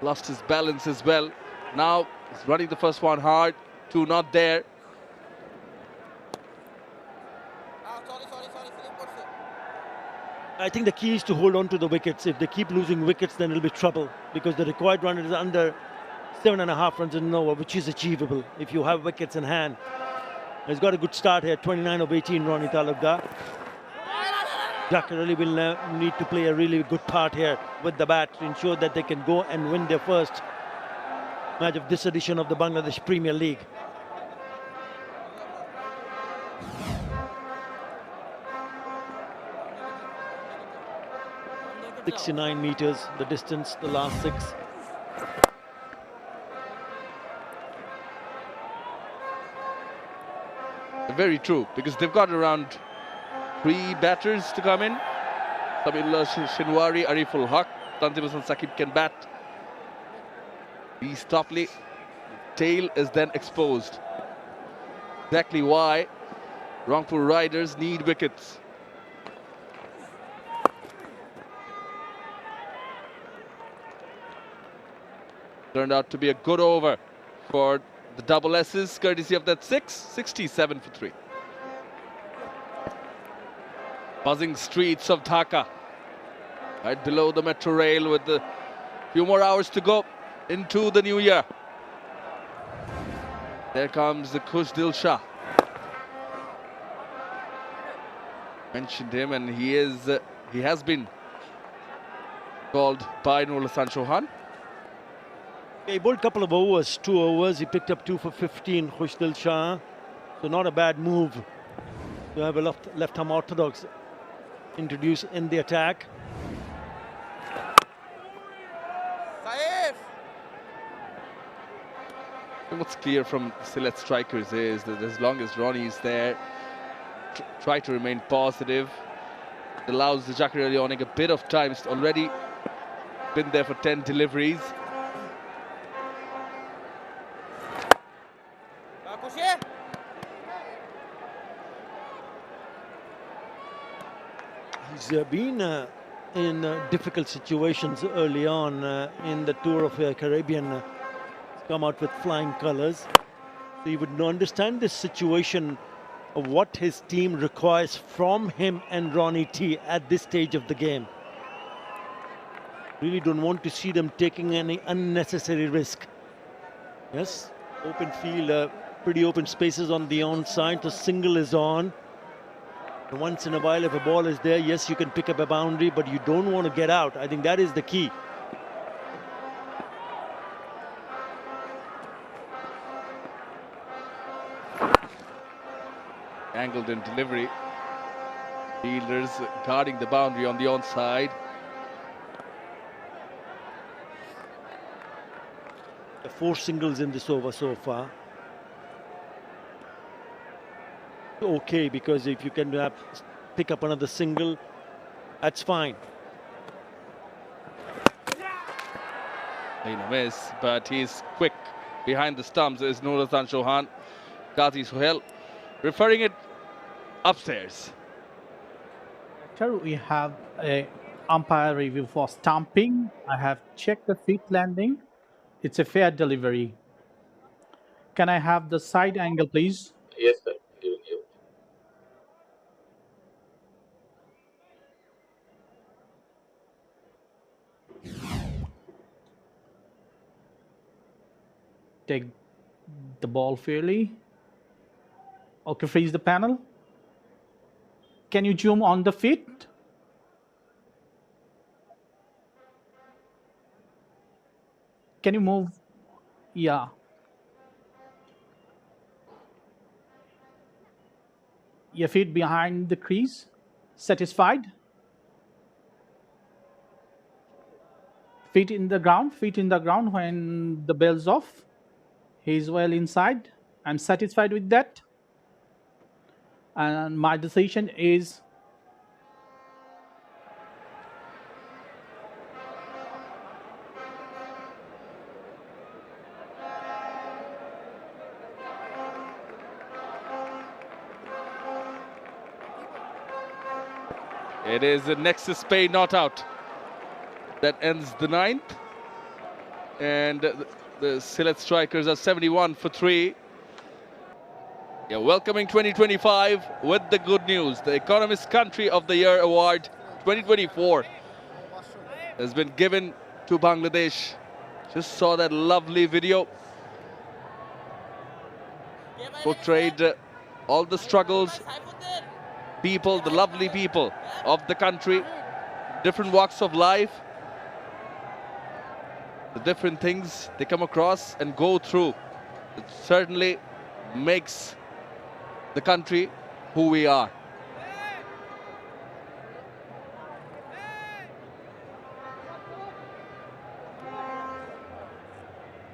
Lost his balance as well. Now he's running the first one hard. 2 not there. I think the key is to hold on to the wickets. If they keep losing wickets, then it'll be trouble, because the required run is under 7.5 runs in an over, which is achievable if you have wickets in hand. He's got a good start here, 29 of 18, Ronnie Talukdar. Dhaka really will need to play a really good part here with the bat to ensure that they can go and win their first match of this edition of the Bangladesh Premier League. "69 meters, the distance, the last 6. Very true, because they've got around 3 batters to come in. Samilullah Shinwari, Ariful Haq, Tanzim Hasan Saqib can bat. He's Topley. Tail is then exposed. Exactly why Rangpur Riders need wickets. Turned out to be a good over for the double S's, courtesy of that 6, 67 for 3. Buzzing streets of Dhaka. right below the metro rail with a few more hours to go into the new year. There comes the 𝗂𝗫𝗄𝗃. Mentioned him, and he has been called by Nur Hasan Chauhan. He bowled a couple of overs, 2 overs. He picked up 2 for 15, 𝗂𝗫𝗄𝗃. So not a bad move to have a left-arm orthodox introduced in the attack. And what's clear from Sylhet strikers is that as long as Ronnie is there, try to remain positive. It allows the Zakaria Leoning a bit of time. It's already been there for 10 deliveries. He's been in difficult situations early on in the tour of Caribbean. Come out with flying colours. So he would understand this situation of what his team requires from him and Ronnie T at this stage of the game. Really don't want to see them taking any unnecessary risk. Yes, open field, pretty open spaces on the onside. The single is on. And once in a while, if a ball is there, yes, you can pick up a boundary, but you don't want to get out. I think that is the key. Angled in delivery. Fielders guarding the boundary on the onside. The 4 singles in this over so far. Okay, because if you can pick up another single, that's fine. Ain't a miss, but he's quick behind the stumps. Is Nur Hasan Chauhan. Ghazi Sohail referring it upstairs. We have a umpire review for stumping. I have checked the feet landing. It's a fair delivery. Can I have the side angle, please? Yes, sir. Giving you. Take the ball fairly. Okay, freeze the panel. Can you zoom on the feet? Can you move? Yeah. Your feet behind the crease. Satisfied? Feet in the ground when the bell's off. He's well inside. I'm satisfied with that. And my decision is it is a Nexus Pay not out. That ends the 9th. And the Sylhet strikers are 71 for 3. Yeah, welcoming 2025 with the good news. The Economist Country of the Year Award 2024 has been given to Bangladesh. Just saw that lovely video. Portrayed all the struggles, people, the lovely people of the country, different walks of life, the different things they come across and go through. It certainly makes the country who we are.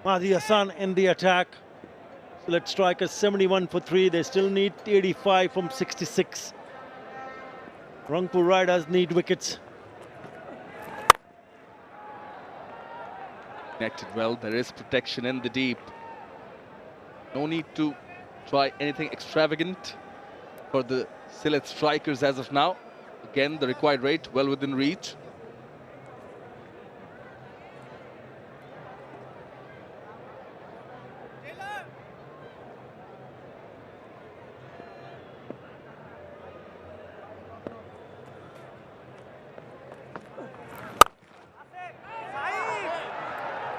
Mahdi Hassan in the attack. Sylhet strikers 71 for 3. They still need 85 from 66. Rangpur Riders need wickets. Connected well. There is protection in the deep. No need to try anything extravagant for the Sylhet strikers as of now. Again, the required rate well within reach.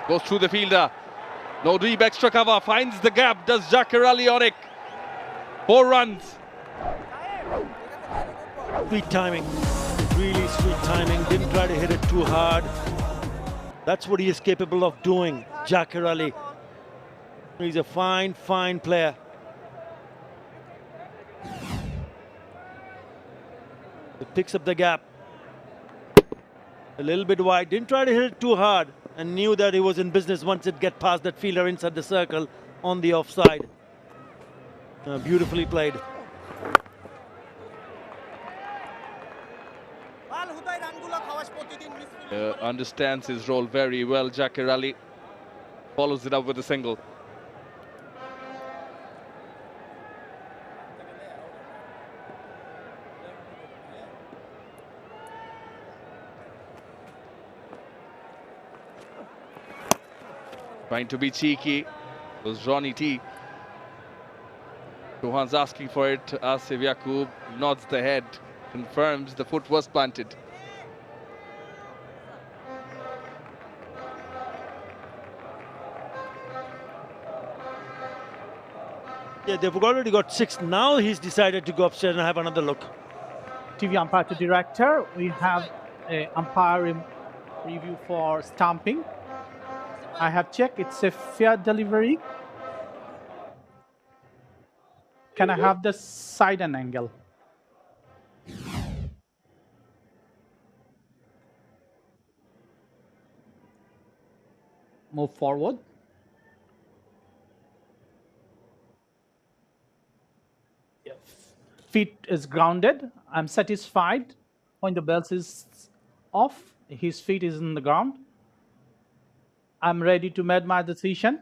Goes through the fielder. No deep extra cover. Finds the gap. Does 𝗃𝗃𝗃𝗃𝗃. 4 runs. Sweet timing. Really sweet timing. Didn't try to hit it too hard. That's what he is capable of doing, 𝗃𝗃𝗃𝗃. He's a fine, fine player. He picks up the gap. A little bit wide. Didn't try to hit it too hard and knew that he was in business once it get past that fielder inside the circle on the offside. Beautifully played. Understands his role very well. 𝗃𝗃𝗃𝗃 follows it up with a single. Trying to be cheeky was Ronnie T. Chauhan's asking for it. Asif Yaqub nods the head, confirms the foot was planted. Yeah, they've already got 6. Now he's decided to go upstairs and have another look. TV umpire to director, we have an umpire review for stamping. I have checked, it's a fair delivery. Can I have the side and angle? Move forward. Feet is grounded. I'm satisfied. When the belt is off, his feet is in the ground. I'm ready to make my decision.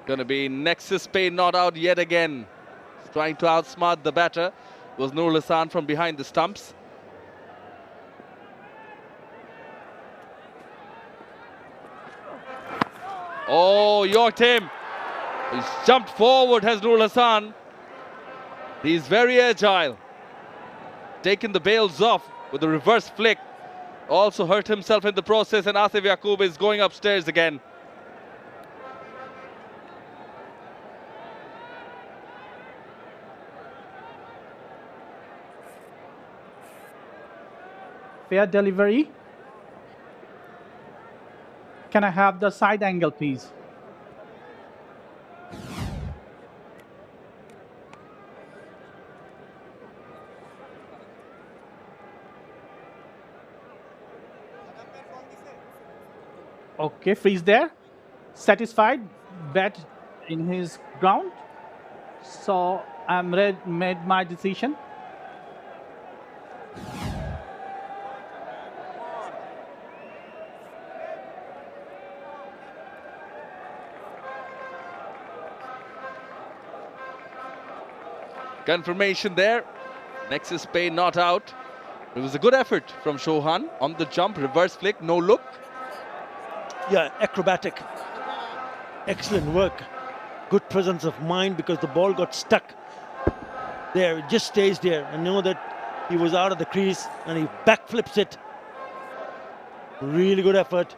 Gonna be Nexus Pay not out yet again. He's trying to outsmart the batter. It was Nur Hasan from behind the stumps. Oh, yorked him. He's jumped forward, has Nur Hasan. He's very agile. Taken the bails off with a reverse flick. Also hurt himself in the process, and Asif Yaqub is going upstairs again. Fair delivery. Can I have the side angle, please? Okay, freeze there. Satisfied. Bat in his ground. So I'm made my decision. Confirmation there. Nexus Pay not out. It was a good effort from Chauhan on the jump, reverse flick, no look. Yeah, acrobatic. Excellent work. Good presence of mind because the ball got stuck there. It just stays there. And know that he was out of the crease and he backflips it. Really good effort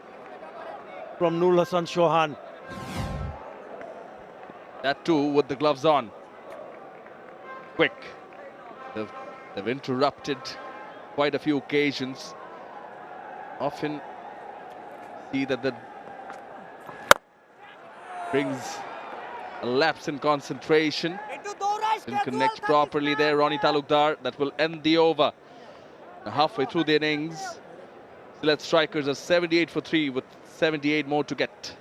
from Nur Hasan Chauhan. That too with the gloves on. Quick. They've interrupted quite a few occasions. Often see that that brings a lapse in concentration. Didn't connect properly there, Ronnie Talukdar. That will end the over. Now, halfway through the innings, Sylhet Strikers are 78 for 3 with 78 more to get.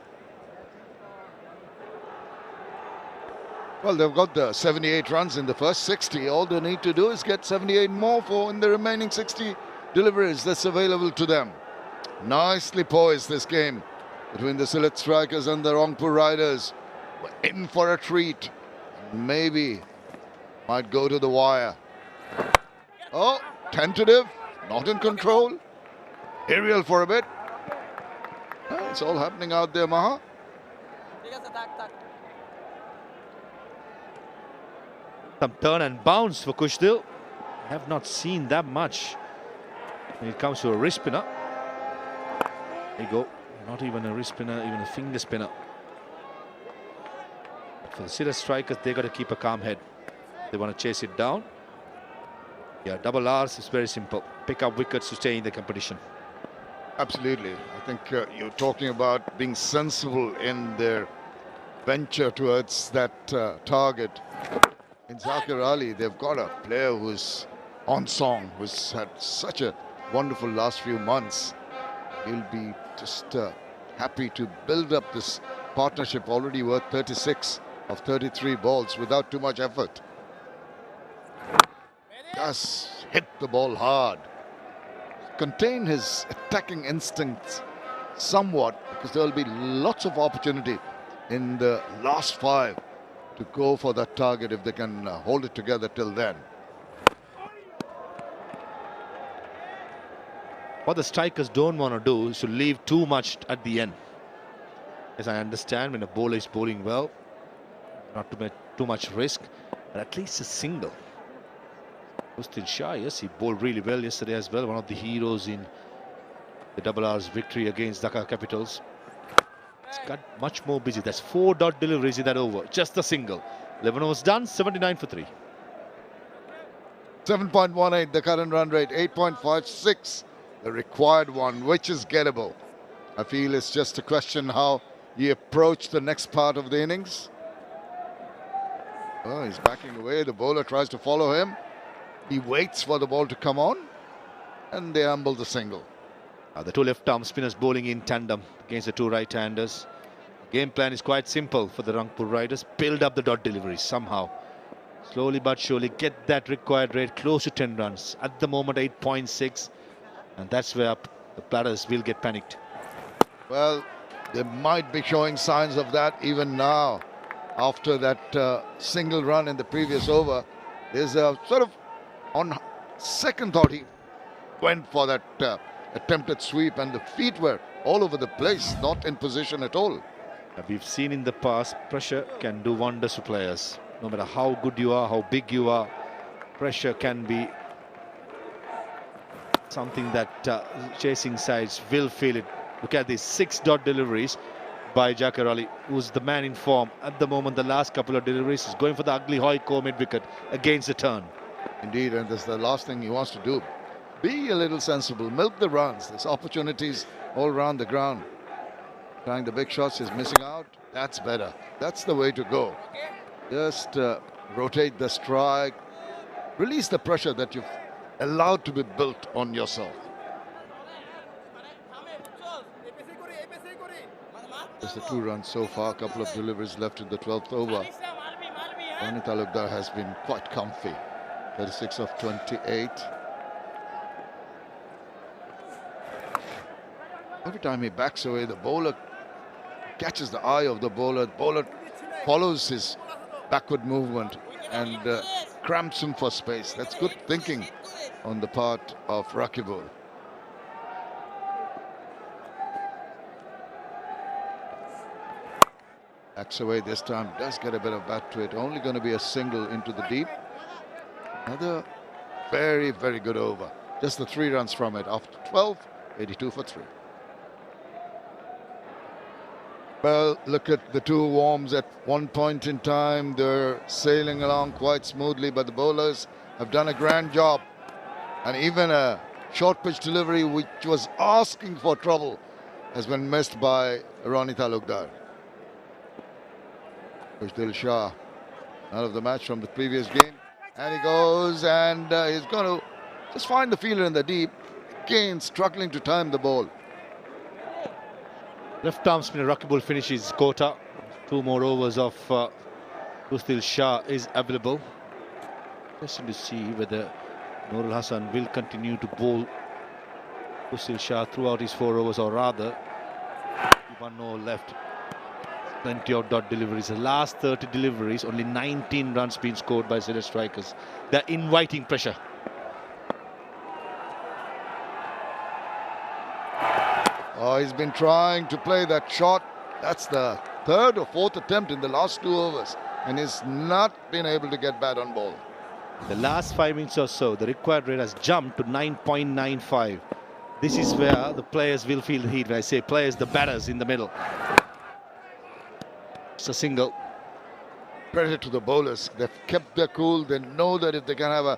Well, they've got the 78 runs in the first 60. All they need to do is get 78 more in the remaining 60 deliveries that's available to them. Nicely poised this game between the Sylhet Strikers and the Rangpur Riders. We're in for a treat. Maybe might go to the wire. Oh, tentative, not in control. Aerial for a bit. It's all happening out there, Maha. Some turn and bounce for Kushdil. have not seen that much when it comes to a wrist spinner. There you go. Not even a wrist spinner, even a finger spinner. But for the serious strikers, they got to keep a calm head. They want to chase it down. Yeah, double R's is very simple. Pick up wickets to stay in the competition. Absolutely. I think you're talking about being sensible in their venture towards that target. In Zakir Ali, they've got a player who's on song, who's had such a wonderful last few months. He'll be just happy to build up this partnership, already worth 36 of 33 balls without too much effort. Just hit the ball hard. Contain his attacking instincts somewhat, because there'll be lots of opportunity in the last 5 to go for that target if they can hold it together till then. What the strikers don't want to do is to leave too much at the end. As I understand, when a bowler is bowling well, not to make too much risk, but at least a single. Kustil Shah, yes, he bowled really well yesterday as well. One of the heroes in the Double R's victory against Dhaka Capitals. It's got much more busy. That's 4 dot deliveries in that over. Just a single. 11 overs done, 79 for 3. 7.18 the current run rate, 8.56 the required one, which is gettable. I feel it's just a question how he approached the next part of the innings. Oh, he's backing away. The bowler tries to follow him. He waits for the ball to come on, and they humble the single. The 2 left-arm spinners bowling in tandem against the 2 right-handers. Game plan is quite simple for the Rangpur Riders. Build up the dot deliveries somehow. Slowly but surely get that required rate close to 10 runs. At the moment, 8.6. And that's where the batters will get panicked. Well, they might be showing signs of that even now. After that single run in the previous over, there's a sort of, on second thought, he went for that attempted sweep, and the feet were all over the place, not in position at all. We've seen in the past, pressure can do wonders to players. No matter how good you are, how big you are, pressure can be something that chasing sides will feel it. Look at these 6 dot deliveries by Zakir Ali, who's the man in form at the moment. The last couple of deliveries is going for the ugly 𝗂𝗄𝐻 mid-wicket against the turn. Indeed, and that's the last thing he wants to do. Be a little sensible, milk the runs. There's opportunities all around the ground. Trying the big shots, is missing out. That's better. That's the way to go. Just rotate the strike. Release the pressure that you've allowed to be built on yourself. Just the 2 runs so far, a couple of deliveries left in the 12th over. Rawani Talukdar has been quite comfy. 36 of 28. Every time he backs away, the bowler catches the eye of the bowler. The bowler follows his backward movement and cramps him for space. That's good thinking on the part of Rakibul. Backs away this time, does get a bit of bat to it. Only going to be a single into the deep. Another very, very good over. Just the 3 runs from it. After 12, 82 for 3. Well, look at the 2 worms at one point in time. They're sailing along quite smoothly, but the bowlers have done a grand job. And even a short pitch delivery, which was asking for trouble, has been missed by Rawani Talukdar. Kustil Shah, out of the match from the previous game. And he goes, and he's going to just find the fielder in the deep. Again, struggling to time the ball. Left arm spinner Rakibul finishes quota. 2 more overs of Kustil Shah is available. Interesting to see whether Nurul Hassan will continue to bowl Kustil Shah throughout his 4 overs, or rather 1 over left. Plenty of dot deliveries. The last 30 deliveries, only 19 runs being scored by Zed strikers. They're inviting pressure. Oh, he's been trying to play that shot. That's the 3rd or 4th attempt in the last 2 overs, and he's not been able to get bat on ball. The last 5 minutes or so, the required rate has jumped to 9.95. This is where the players will feel the heat. When I say players, the batters in the middle. It's a single. Credit to the bowlers. They've kept their cool. They know that if they can have a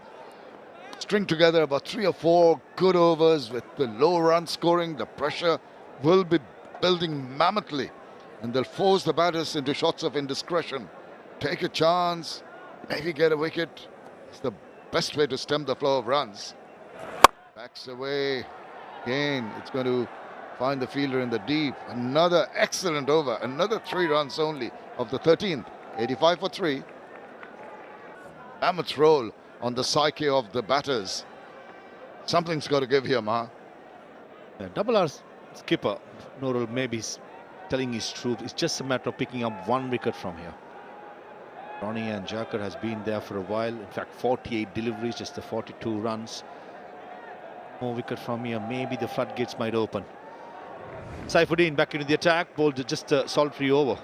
string together about 3 or 4 good overs with the low run scoring, the pressure will be building mammothly. And they'll force the batters into shots of indiscretion. Take a chance, maybe get a wicket. It's the best way to stem the flow of runs. Backs away. Again, it's going to find the fielder in the deep. Another excellent over. Another 3 runs only of the 13th. 85 for 3. Mammoth roll on the psyche of the batters. Something's got to give here, Ma. Yeah, Double R skipper, Norul maybe telling his truth. It's just a matter of picking up 1 wicket from here. Ronnie and Jacker has been there for a while. In fact, 48 deliveries, just the 42 runs. More wicket from here. Maybe the floodgates might open. Saifuddin back into the attack. Bowled just a solitary over.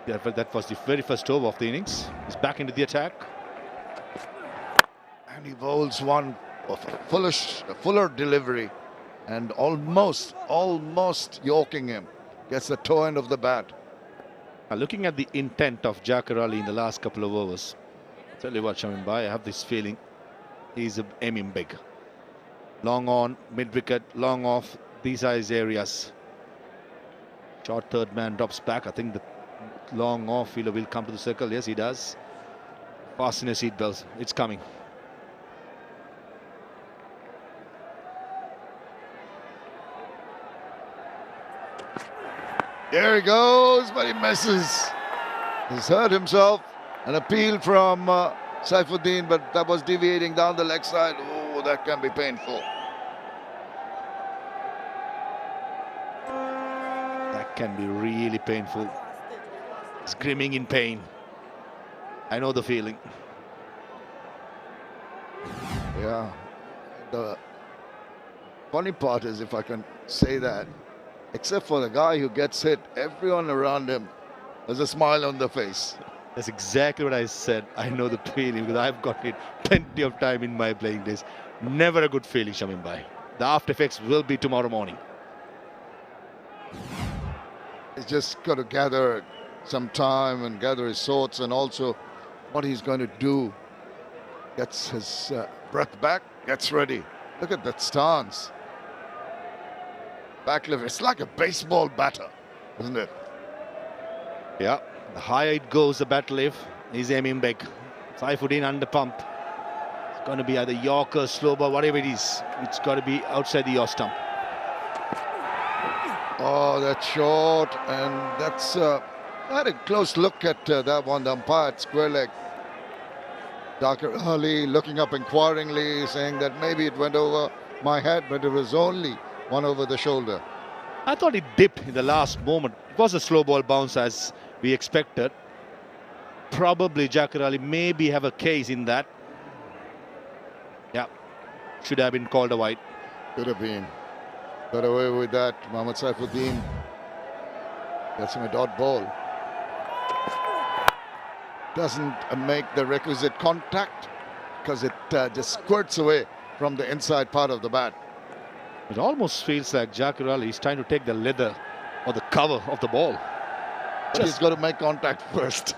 Yeah, that was the very first over of the innings. He's back into the attack. And he bowls one of a fuller delivery. And almost yorking him. Gets the toe end of the bat. Looking at the intent of Jacker Ali in the last couple of overs, tell you what, Shamin Bhai, I have this feeling he's aiming big. Long on, mid wicket, long off. These are his areas. Short third man drops back. I think the long off fielder will come to the circle. Yes, he does. Fasten your seatbelts. It's coming. There he goes, but he misses. He's hurt himself. An appeal from Saifuddin, but that was deviating down the leg side. Oh, that can be painful. That can be really painful. Screaming in pain. I know the feeling. Yeah. The funny part is, if I can say that, except for the guy who gets hit, everyone around him has a smile on their face. That's exactly what I said. I know the feeling because I've got it plenty of time in my playing days. Never a good feeling, Shamin Bhai. The after effects will be tomorrow morning. He's just got to gather some time and gather his thoughts, and also what he's going to do. Gets his breath back, gets ready. Look at that stance. Backlift, it's like a baseball batter, isn't it? Yeah, the higher it goes, the bat lift, he's aiming big. Saifuddin under pump. It's going to be either Yorker, slow ball, whatever it is. It's got to be outside the yaw stump. Oh, that's short, and that's I had a close look at that one. The umpire at square leg, Dhaka Ali, looking up inquiringly, saying that maybe it went over my head, but it was only one over the shoulder. I thought it dipped in the last moment. It was a slow ball bounce as we expected. Probably Jacker Ali maybe have a case in that. Yeah, should have been called a wide. Could have been. Got away with that. Mohammad Saifuddin gets him a dot ball. Doesn't make the requisite contact because it just squirts away from the inside part of the bat. It almost feels like Jacker Ali is trying to take the leather or the cover of the ball. But he's got to make contact first.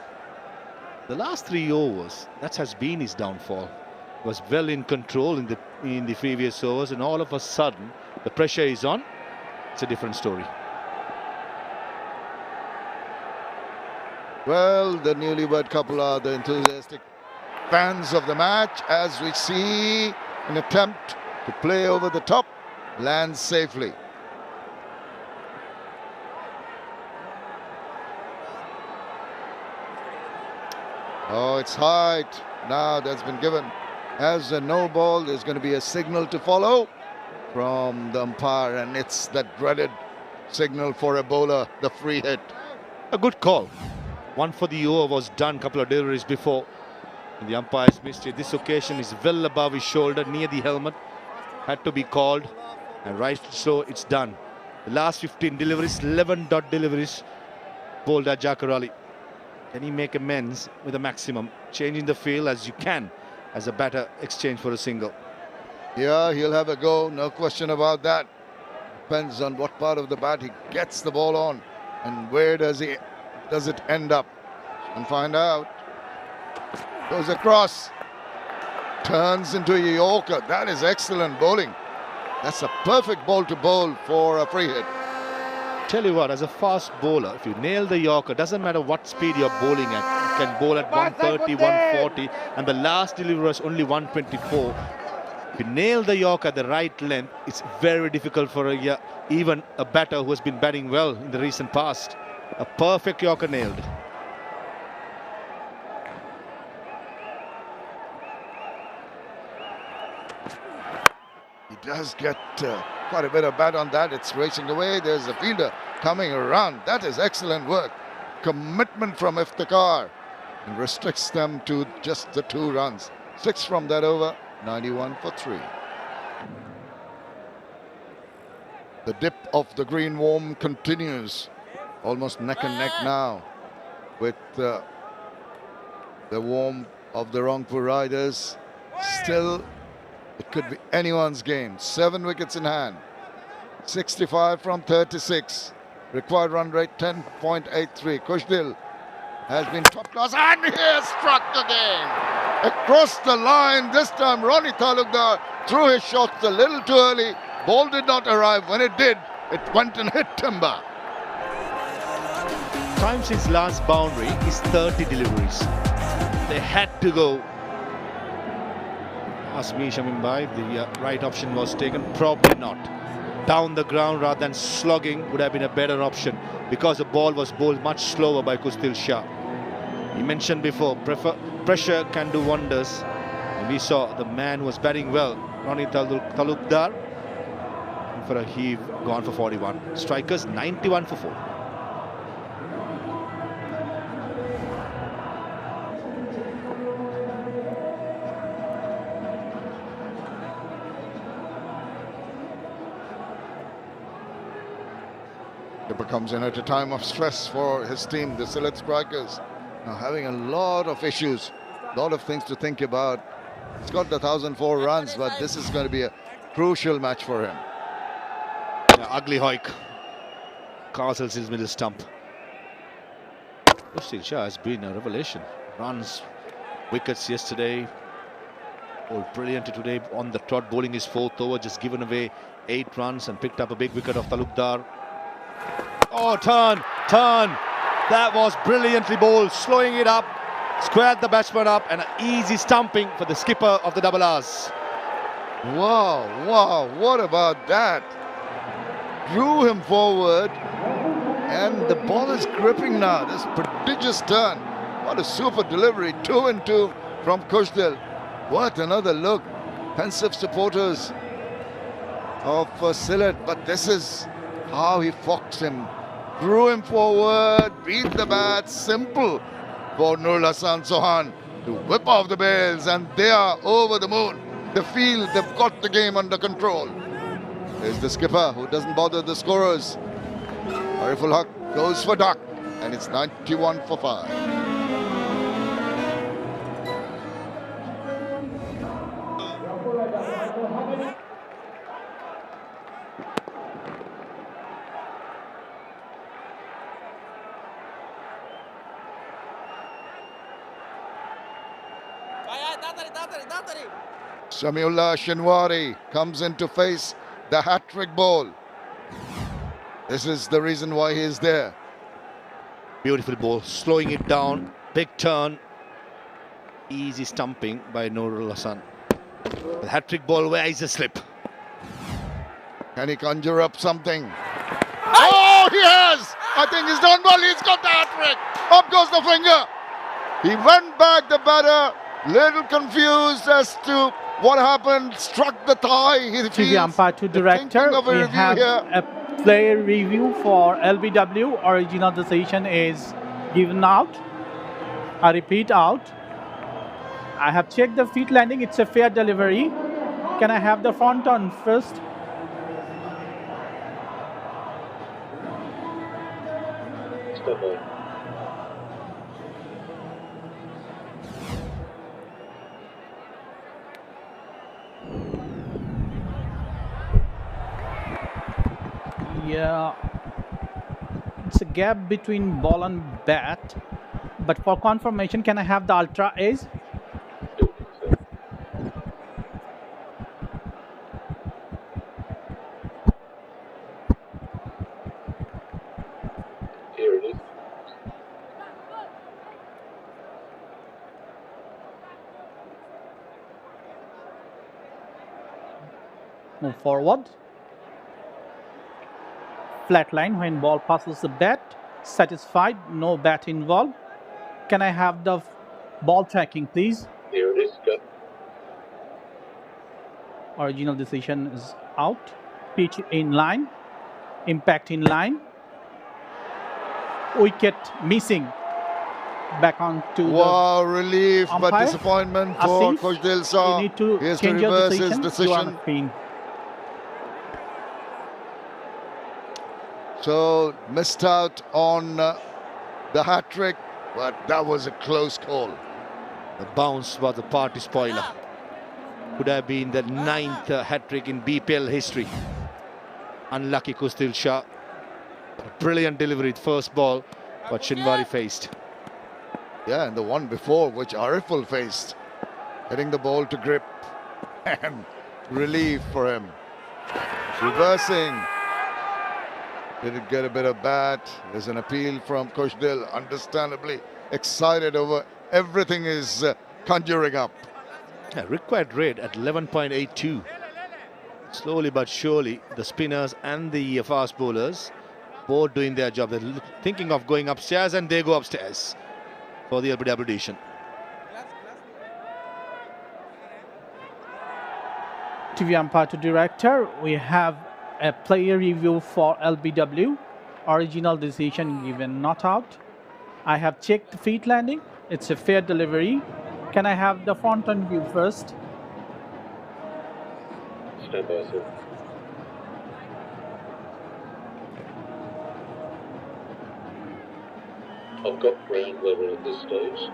The last 3 overs, that has been his downfall. He was well in control in the previous overs, and all of a sudden the pressure is on. It's a different story. Well, the newlywed couple are the enthusiastic fans of the match, as we see an attempt to play over the top, lands safely. Oh, it's height. Now that's been given as a no ball. There's going to be a signal to follow from the umpire, and it's that dreaded signal for a bowler, the free hit. A good call. One for the over was done a couple of deliveries before, and the umpires missed it. This occasion is well above his shoulder, near the helmet. Had to be called, and right so it's done. The last 15 deliveries, 11 dot deliveries bowled at Jacker Ali. Can he make amends with a maximum? changing the field as you can as a batter exchange for a single. Yeah, he'll have a go, no question about that. Depends on what part of the bat he gets the ball on and where does it end up. And find out. Goes across. Turns into a Yorker. That is excellent bowling. That's a perfect ball to bowl for a free hit. Tell you what, as a fast bowler, if you nail the Yorker, doesn't matter what speed you're bowling at, you can bowl at 130, 140, and the last delivery was only 124. If you nail the Yorker at the right length, it's very difficult for even a batter who has been batting well in the recent past. A perfect Yorker nailed. He does get quite a bit of bat on that. It's racing away. There's a fielder coming around. That is excellent work. Commitment from Iftikhar and restricts them to just the 2 runs. 6 from that over, 91 for 3. The dip of the green worm continues. Almost neck and neck now with the worm of the Rangpur Riders. Still, it could be anyone's game. 7 wickets in hand. 65 from 36. Required run rate 10.83. Khushdil has been top class and he has struck again. Across the line, this time Ronnie Talukdar threw his shots a little too early. Ball did not arrive. When it did, it went and hit timber. Time since last boundary is 30 deliveries. They had to go. Ask me, Shamim Bhai, if the right option was taken. Probably not. Down the ground rather than slogging would have been a better option because the ball was bowled much slower by Kustil Shah. He mentioned before, pressure can do wonders. And we saw the man who was batting well, Ronnie Talukdar, for a heave, gone for 41. Strikers 91 for 4. Skipper comes in at a time of stress for his team, the Sylhet Strikers. Now having a lot of issues, a lot of things to think about. He's got the 1,004 runs, but this is going to be a crucial match for him. Ugly hoik. Castles his middle stump. Kustil Shah has been a revelation. Runs, wickets yesterday. Oh, brilliant today on the trot, bowling his 4th over, just given away 8 runs and picked up a big wicket of Talukdar. Oh, turn. That was brilliantly bowled, slowing it up, squared the batsman up, and an easy stumping for the skipper of the double R's. Wow, what about that? Drew him forward, and the ball is gripping now. This prodigious turn. What a super delivery. 2 and 2 from Khushdil. What another look. Pensive supporters of Sylhet, but this is how he foxed him. Drew him forward, beat the bat. Simple for Nurul Hasan Sohan to whip off the bails, and they are over the moon. They feel they've got the game under control. There's the skipper who doesn't bother the scorers. Ariful Haq goes for duck, and it's 91 for 5. Samiullah Shinwari comes in to face the hat-trick ball. This is the reason why he is there. Beautiful ball, slowing it down, big turn. Easy stumping by Nurul Hasan. The hat-trick ball, where is the slip? Can he conjure up something? Oh, he has! I think he's done well. He's got the hat-trick. Up goes the finger. He went back, the batter, little confused as to what happened, struck the thigh. TV umpire to director, we have a player review for LBW. Original decision is given out. I repeat, out. I have checked the feet landing. It's a fair delivery. Can I have the front on first? Yeah, it's a gap between ball and bat. But for confirmation, can I have the ultra ace? Here it is. Move forward. Flat line when ball passes the bat. Satisfied, no bat involved. Can I have the ball tracking, please? Here it is. Go. Original decision is out. Pitch in line. Impact in line. Wicket missing. Back on to wow, relief, umpire. but disappointment for Asif, Coach 𝗿𝗂. you need to He has to change your reverse his decision. You decision. are clean. So missed out on the hat trick, but that was a close call. The bounce was the party spoiler. Could have been the 9th hat trick in BPL history. Unlucky 𝗂𝗍𝗄. Brilliant delivery, first ball, but Shinwari faced. Yeah, and the one before, which Ariful faced, hitting the ball to grip, and relief for him. Reversing. Did it get a bit of bat? There's an appeal from Coach 𝗿𝗂, understandably excited over everything is conjuring up. Yeah, required rate at 11.82. Slowly but surely, the spinners and the fast bowlers both doing their job. They're thinking of going upstairs, and they go upstairs for the LBW edition. TV umpire to director, we have a player review for LBW. Original decision given not out. I have checked the feet landing. It's a fair delivery. Can I have the front on view first? Stand by, sir. I've got ground level at this stage.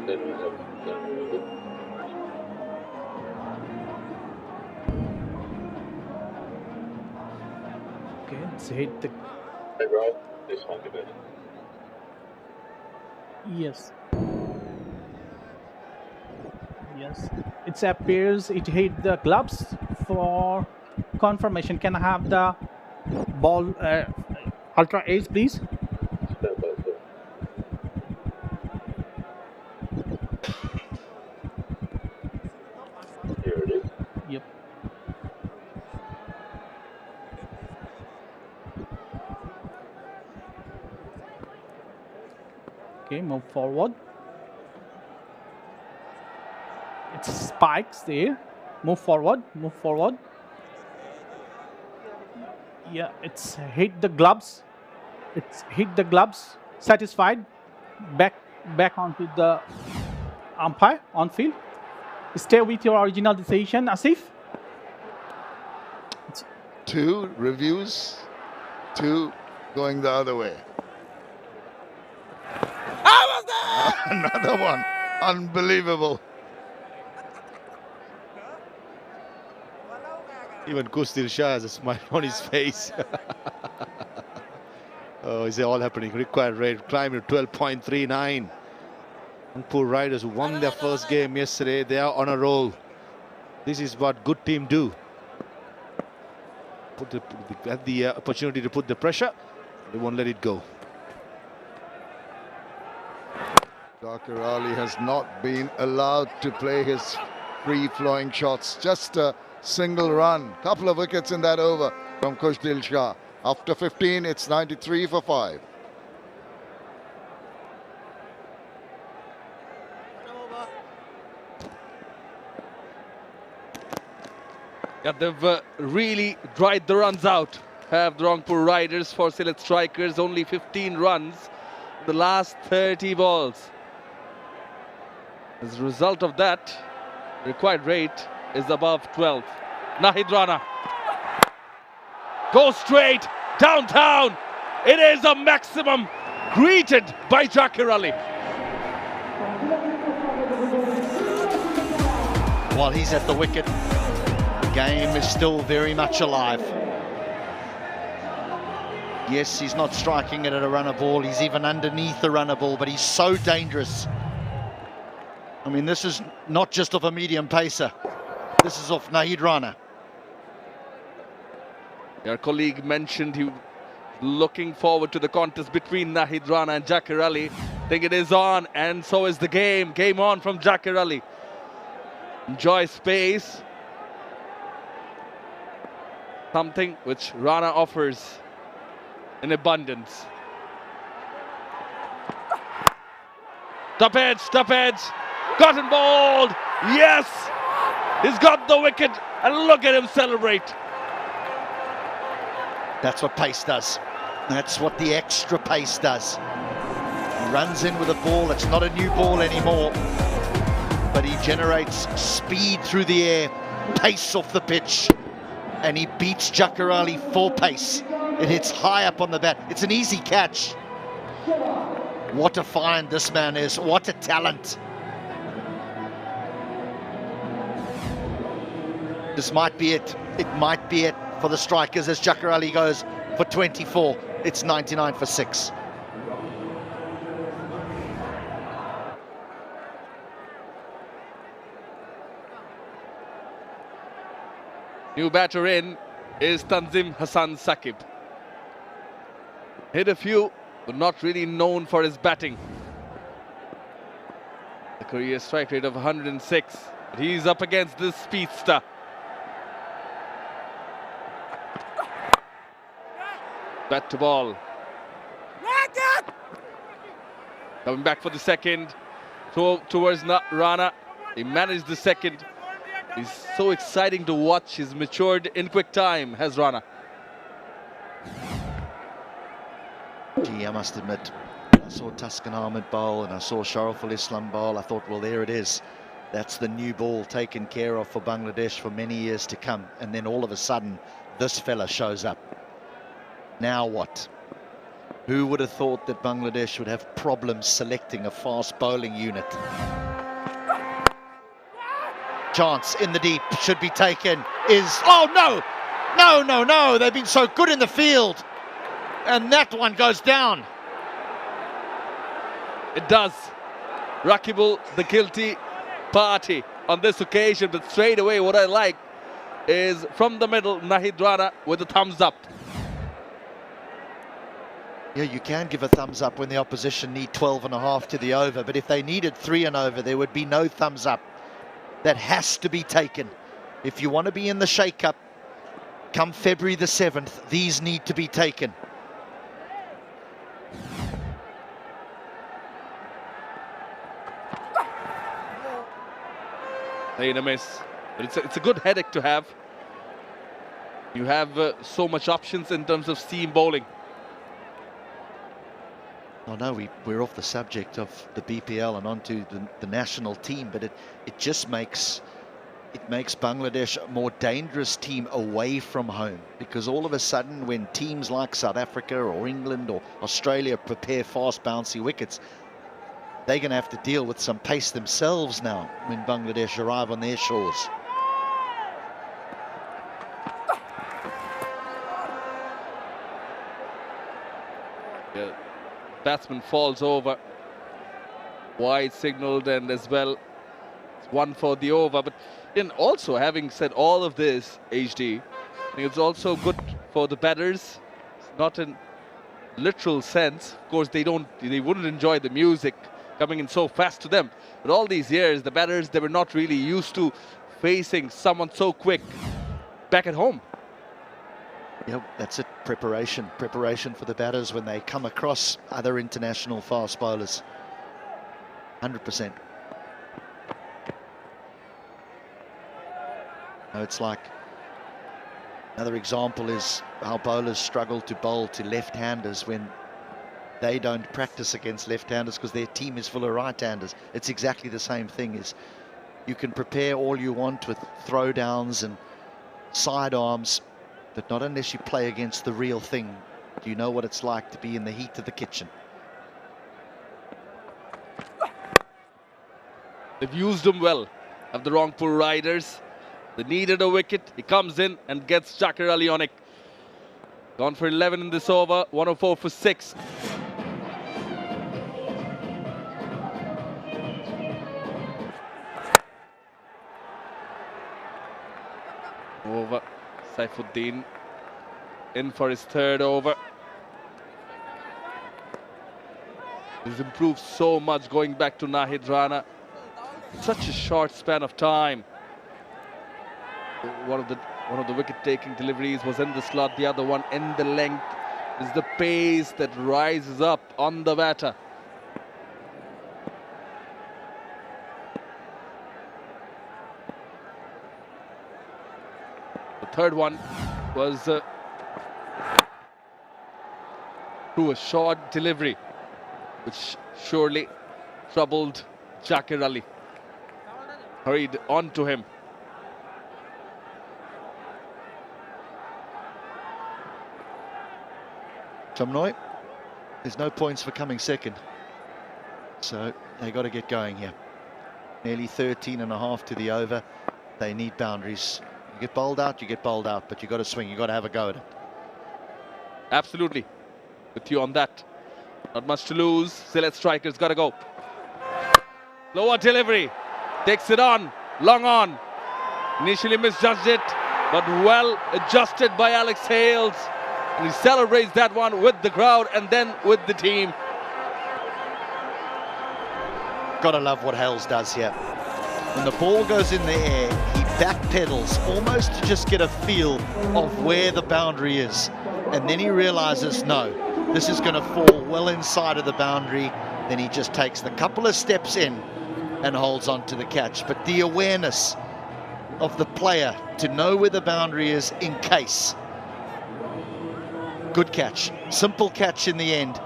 Then we have ground level. Okay, let's hit the... Hey, right, this might be better. Yes. Yes. It appears it hit the gloves. For confirmation, can I have the ball ultra ace, please? Stand by, sir. Here it is. Yep. Okay, move forward. It's spikes there. Move forward, move forward. Yeah, it's hit the gloves. It's hit the gloves. Satisfied. Back onto the umpire on field. Stay with your original decision, Asif. 2 reviews, 2 going the other way. Another one. Unbelievable. Even 𝗂𝗍𝗄 has a smile on his face. Oh, is it all happening? Required rate climbing to 12.39. Rangpur Riders won their first game yesterday. They are on a roll. This is what good team do. Had the opportunity to put the pressure. They won't let it go. Dhaka Ali has not been allowed to play his free-flowing shots. Just a single run. Couple of wickets in that over from Coach 𝗿𝗂. After 15, it's 93 for 5. Yeah, they've really dried the runs out. Have the Rangpur Riders for select strikers, only 15 runs in the last 30 balls. As a result of that, required rate is above 12. Nahid Rana goes straight downtown. It is a maximum, greeted by Zakir Ali. While he's at the wicket, the game is still very much alive. Yes, he's not striking it at a runner ball. He's even underneath the runner ball, but he's so dangerous. I mean, this is not just off a medium pacer. This is off Nahid Rana. Your colleague mentioned he was looking forward to the contest between Nahid Rana and Dhaka Ali. I think it is on, and so is the game. Game on from Dhaka Ali. Enjoy space. Something which Rana offers in abundance. Top edge, got him bowled. Yes, he's got the wicket, and look at him celebrate. That's what pace does. That's what the extra pace does. He runs in with a ball. It's not a new ball anymore, but he generates speed through the air, pace off the pitch, and he beats Dhaka Ali for pace. It hits high up on the bat. It's an easy catch. What a find this man is. What a talent. This might be it. It might be it for the strikers as Dhaka Ali goes for 24. It's 99 for 6. New batter in is Tanzim Hassan Saqib. Hit a few, but not really known for his batting. The career strike rate of 106. He's up against this speedster. Bat to ball. Coming back for the second. Towards Rana. He managed the second. He's so exciting to watch. He's matured in quick time, has Rana. Gee, I must admit, I saw Tuscan Ahmed bowl and I saw Shorturl Islam bowl. I thought, well, there it is. That's the new ball taken care of for Bangladesh for many years to come. And then all of a sudden, this fella shows up. Now what? Who would have thought that Bangladesh would have problems selecting a fast bowling unit? Chance in the deep, should be taken, is... Oh, no! No, no, no! They've been so good in the field. And that one goes down. It does. Rakibul, the guilty party on this occasion. But straight away, what I like is from the middle, Nahid Rana with a thumbs up. Yeah, you can give a thumbs up when the opposition need 12.5 to the over. But if they needed 3 and over, there would be no thumbs up. That has to be taken. If you want to be in the shake-up, come February the 7th, these need to be taken. Ain't a miss. But it's a good headache to have. You have so much options in terms of seam bowling. Oh no, we're off the subject of the BPL and onto the national team, but it just makes Bangladesh a more dangerous team away from home, because all of a sudden when teams like South Africa or England or Australia prepare fast bouncy wickets, they're going to have to deal with some pace themselves now when Bangladesh arrive on their shores. Yeah. Batsman falls over, wide signaled, and as well it's 1 for the over. But in also having said all of this, HD, I think it's also good for the batters. It's not in literal sense. Of course, they wouldn't enjoy the music coming in so fast to them. But all these years, the batters, they were not really used to facing someone so quick back at home. Yep, that's it. Preparation for the batters when they come across other international fast bowlers. 100%. Now it's like another example is how bowlers struggle to bowl to left-handers when they don't practice against left-handers because their team is full of right-handers. It's exactly the same thing. Is you can prepare all you want with throwdowns and sidearms, but not unless you play against the real thing. Do you know what it's like to be in the heat of the kitchen? They've used him well of the Rangpur Riders. They needed a wicket. He comes in and gets Dhaka Ali on it. Gone for 11 in this over, 104 for 6. Over, Saifuddin in for his third over. He's improved so much going back to Nahid Rana. Such a short span of time. One of the wicket-taking deliveries was in the slot, the other one in the length. Is the pace that rises up on the batter. The third one was through a short delivery, which surely troubled Zakir Ali. Hurried onto him. 𝗂𝗺𝗽, there's no points for coming second. So they got to get going here. Nearly 13.5 to the over. They need boundaries. You get bowled out, but you got to swing. You got to have a go at it. Absolutely. With you on that. Not much to lose. Sylhet striker's got to go. Lower delivery. Takes it on. Long on. Initially misjudged it, but well adjusted by Alex Hales. And he celebrates that one with the crowd and then with the team. Gotta love what Hales does here. When the ball goes in the air, he backpedals almost to just get a feel of where the boundary is. And then he realizes, no, this is going to fall well inside of the boundary. Then he just takes the couple of steps in and holds on to the catch. But the awareness of the player to know where the boundary is in case. Good catch. Simple catch in the end.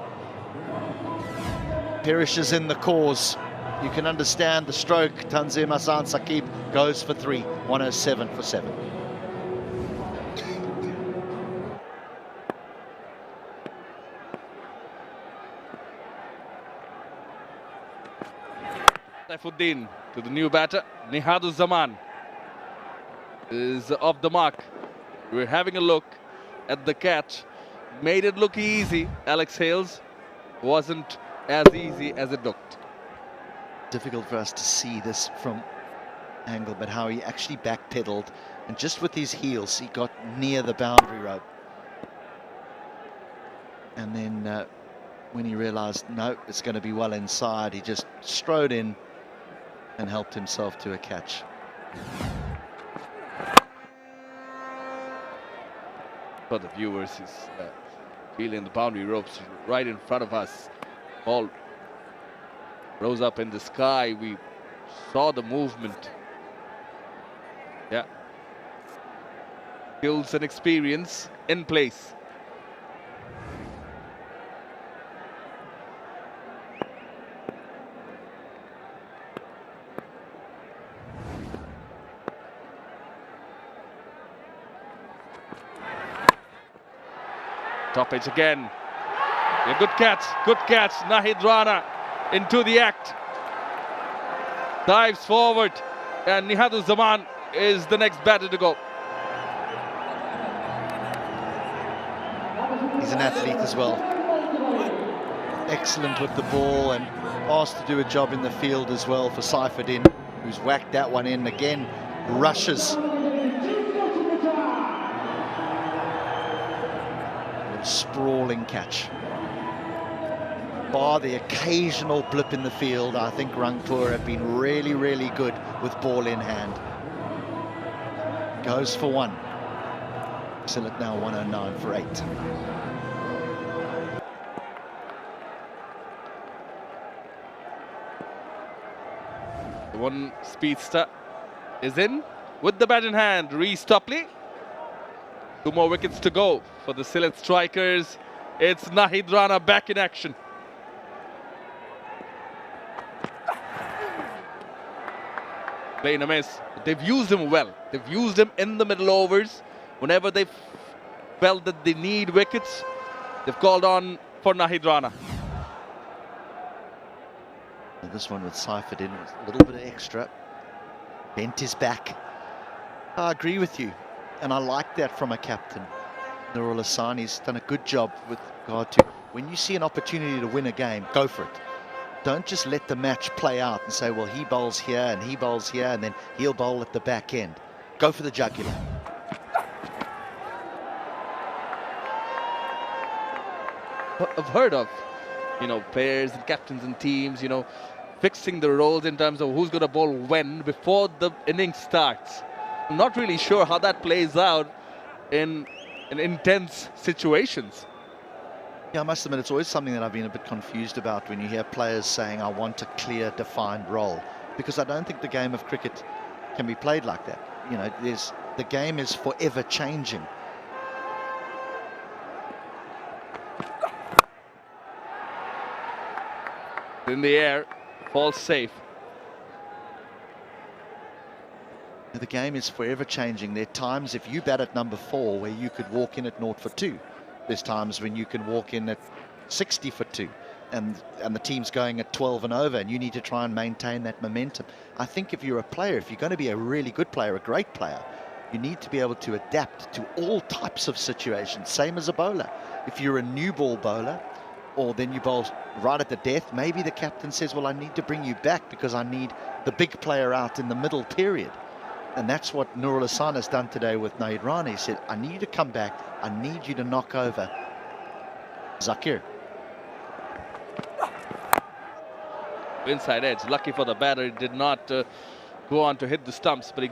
Parish is in the cause. You can understand the stroke. Tanzim Hassan Saqib goes for 3. 107 for 7. Saifuddin to the new batter. Nihadu Zaman is off the mark. We're having a look at the catch. Made it look easy. Alex Hales wasn't as easy as it looked. Difficult for us to see this from angle, but how he actually backpedaled, and just with his heels he got near the boundary rope. And then when he realized, no, it's going to be well inside, he just strode in and helped himself to a catch. For the viewers, is feeling the boundary ropes right in front of us. Ball rose up in the sky. We saw the movement. Yeah. Skills and experience in place. Top edge again. A good catch, Nahid Rana into the act. Dives forward, and Nihadu Zaman is the next batter to go. He's an athlete as well. Excellent with the ball and asked to do a job in the field as well for Saifuddin, who's whacked that one in again. Rushes. Sprawling catch. Bar the occasional blip in the field, I think Rangpur have been really, really good with ball in hand. Goes for 1. Sylhet now 109 for 8. The one speedster is in with the bat in hand. 𝗬𝗏𝗏𝗧 2 more wickets to go for the Sylhet strikers. It's Nahid Rana back in action. Playing a miss. They've used him well. They've used him in the middle overs. Whenever they felt that they need wickets, they've called on for Nahid Rana. And this one with Saifuddin was a little bit extra. Bent his back. I agree with you. And I like that from a captain. 𝗂𝗧𝗧's done a good job with regard to when you see an opportunity to win a game, go for it. Don't just let the match play out and say, well, he bowls here and he bowls here and then he'll bowl at the back end. Go for the jugular. I've heard of, players and captains and teams, fixing the roles in terms of who's going to bowl when before the innings starts. I'm not really sure how that plays out in intense situations. Yeah, I must admit, it's always something that I've been a bit confused about when you hear players saying, I want a clear, defined role. Because I don't think the game of cricket can be played like that. The game is forever changing. In the air, falls safe. The game is forever changing. There are times if you bat at number 4 where you could walk in at 0 for 2. There's times when you can walk in at 60 for 2 and the team's going at 12 and over and you need to try and maintain that momentum. I think if you're a player, if you're going to be a really good player, a great player, you need to be able to adapt to all types of situations, same as a bowler. If you're a new ball bowler, or then you bowl right at the death, maybe the captain says, well, I need to bring you back because I need the big player out in the middle period. And that's what 𝗂𝗧𝗧 has done today with Naheed Rana. He said, I need you to come back. I need you to knock over Zakir. Inside edge, lucky for the batter, he did not go on to hit the stumps, but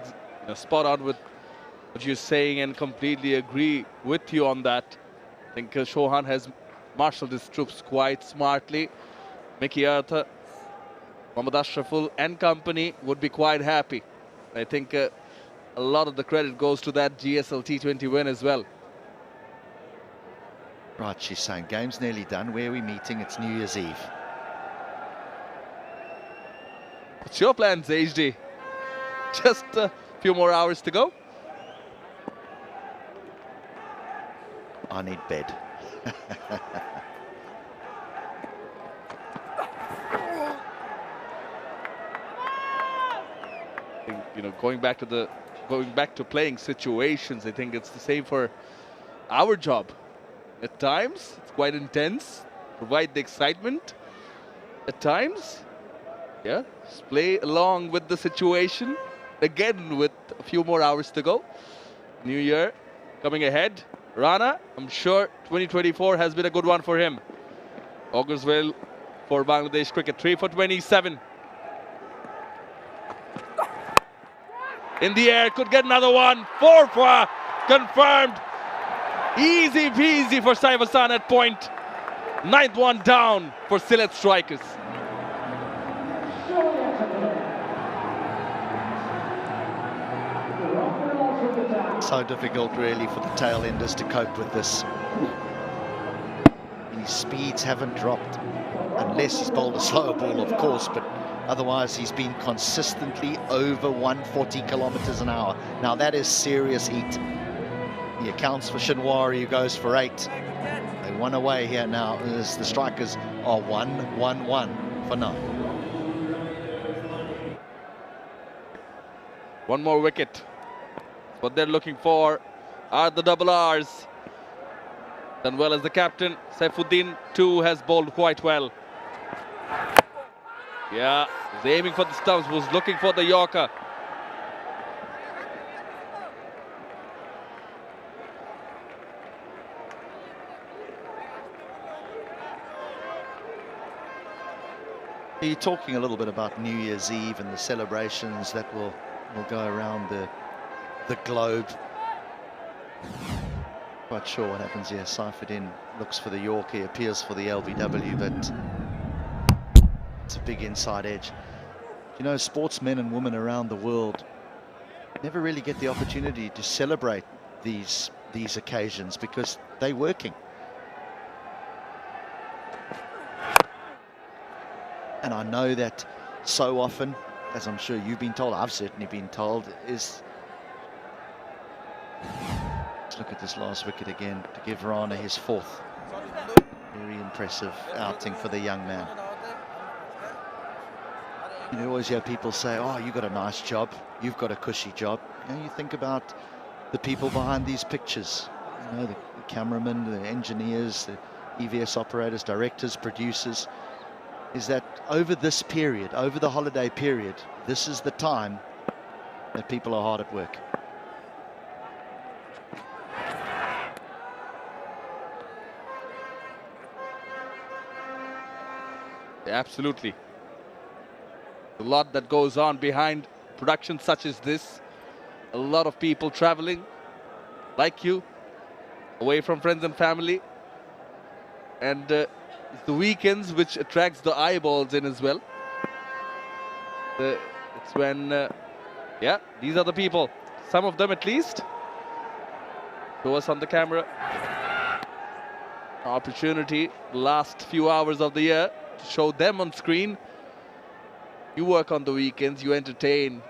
spot on with what you're saying and completely agree with you on that. I think Chauhan has marshaled his troops quite smartly. Mickey Arthur, Mohammad Ashraful and company would be quite happy. I think a lot of the credit goes to that GSL T20 win as well. Right, she's saying, game's nearly done. Where are we meeting? It's New Year's Eve. What's your plans, HD? Just a few more hours to go? I need bed. Going back to playing situations, I think it's the same for our job. At times, it's quite intense, provide the excitement. At times, yeah, just play along with the situation. Again, with a few more hours to go. New Year coming ahead. Rana, I'm sure 2024 has been a good one for him. Augurs well for Bangladesh cricket. 3 for 27. In the air, could get another one. 4 for confirmed. Easy peasy for Saif Hassan at point. 9th one down for Sylhet strikers. So difficult really for the tail enders to cope with this. His speeds haven't dropped, unless he's bowled a slower ball, of course, but otherwise he's been consistently over 140 kilometers an hour. Now that is serious heat. He accounts for Shinwari, who goes for 8. They 1 away here now as the strikers are 1-1-1 for now. One more wicket. What they're looking for are the double R's. Done well as the captain. Saifuddin too has bowled quite well. Yeah, was aiming for the stumps, was looking for the Yorker. You're talking a little bit about New Year's Eve and the celebrations that will go around the globe. Quite sure what happens here. Saifuddin looks for the Yorker, he appeals for the LBW, but it's a big inside edge. You know, sportsmen and women around the world never really get the opportunity to celebrate these occasions because they're working. And I know that so often, as I'm sure you've been told, I've certainly been told, is... Let's look at this last wicket again to give Rana his 4th. Very impressive outing for the young man. You always hear people say, oh, you got a nice job, you've got a cushy job. You think about the people behind these pictures, the cameramen, the engineers, the EVS operators, directors, producers, is that over this period, over the holiday period, this is the time that people are hard at work. Absolutely. A lot that goes on behind production such as this. A lot of people traveling, like you, away from friends and family. And it's the weekends which attracts the eyeballs in as well. It's when, yeah, these are the people. Some of them at least. Show us on the camera. Opportunity, last few hours of the year, to show them on screen. You work on the weekends, you entertain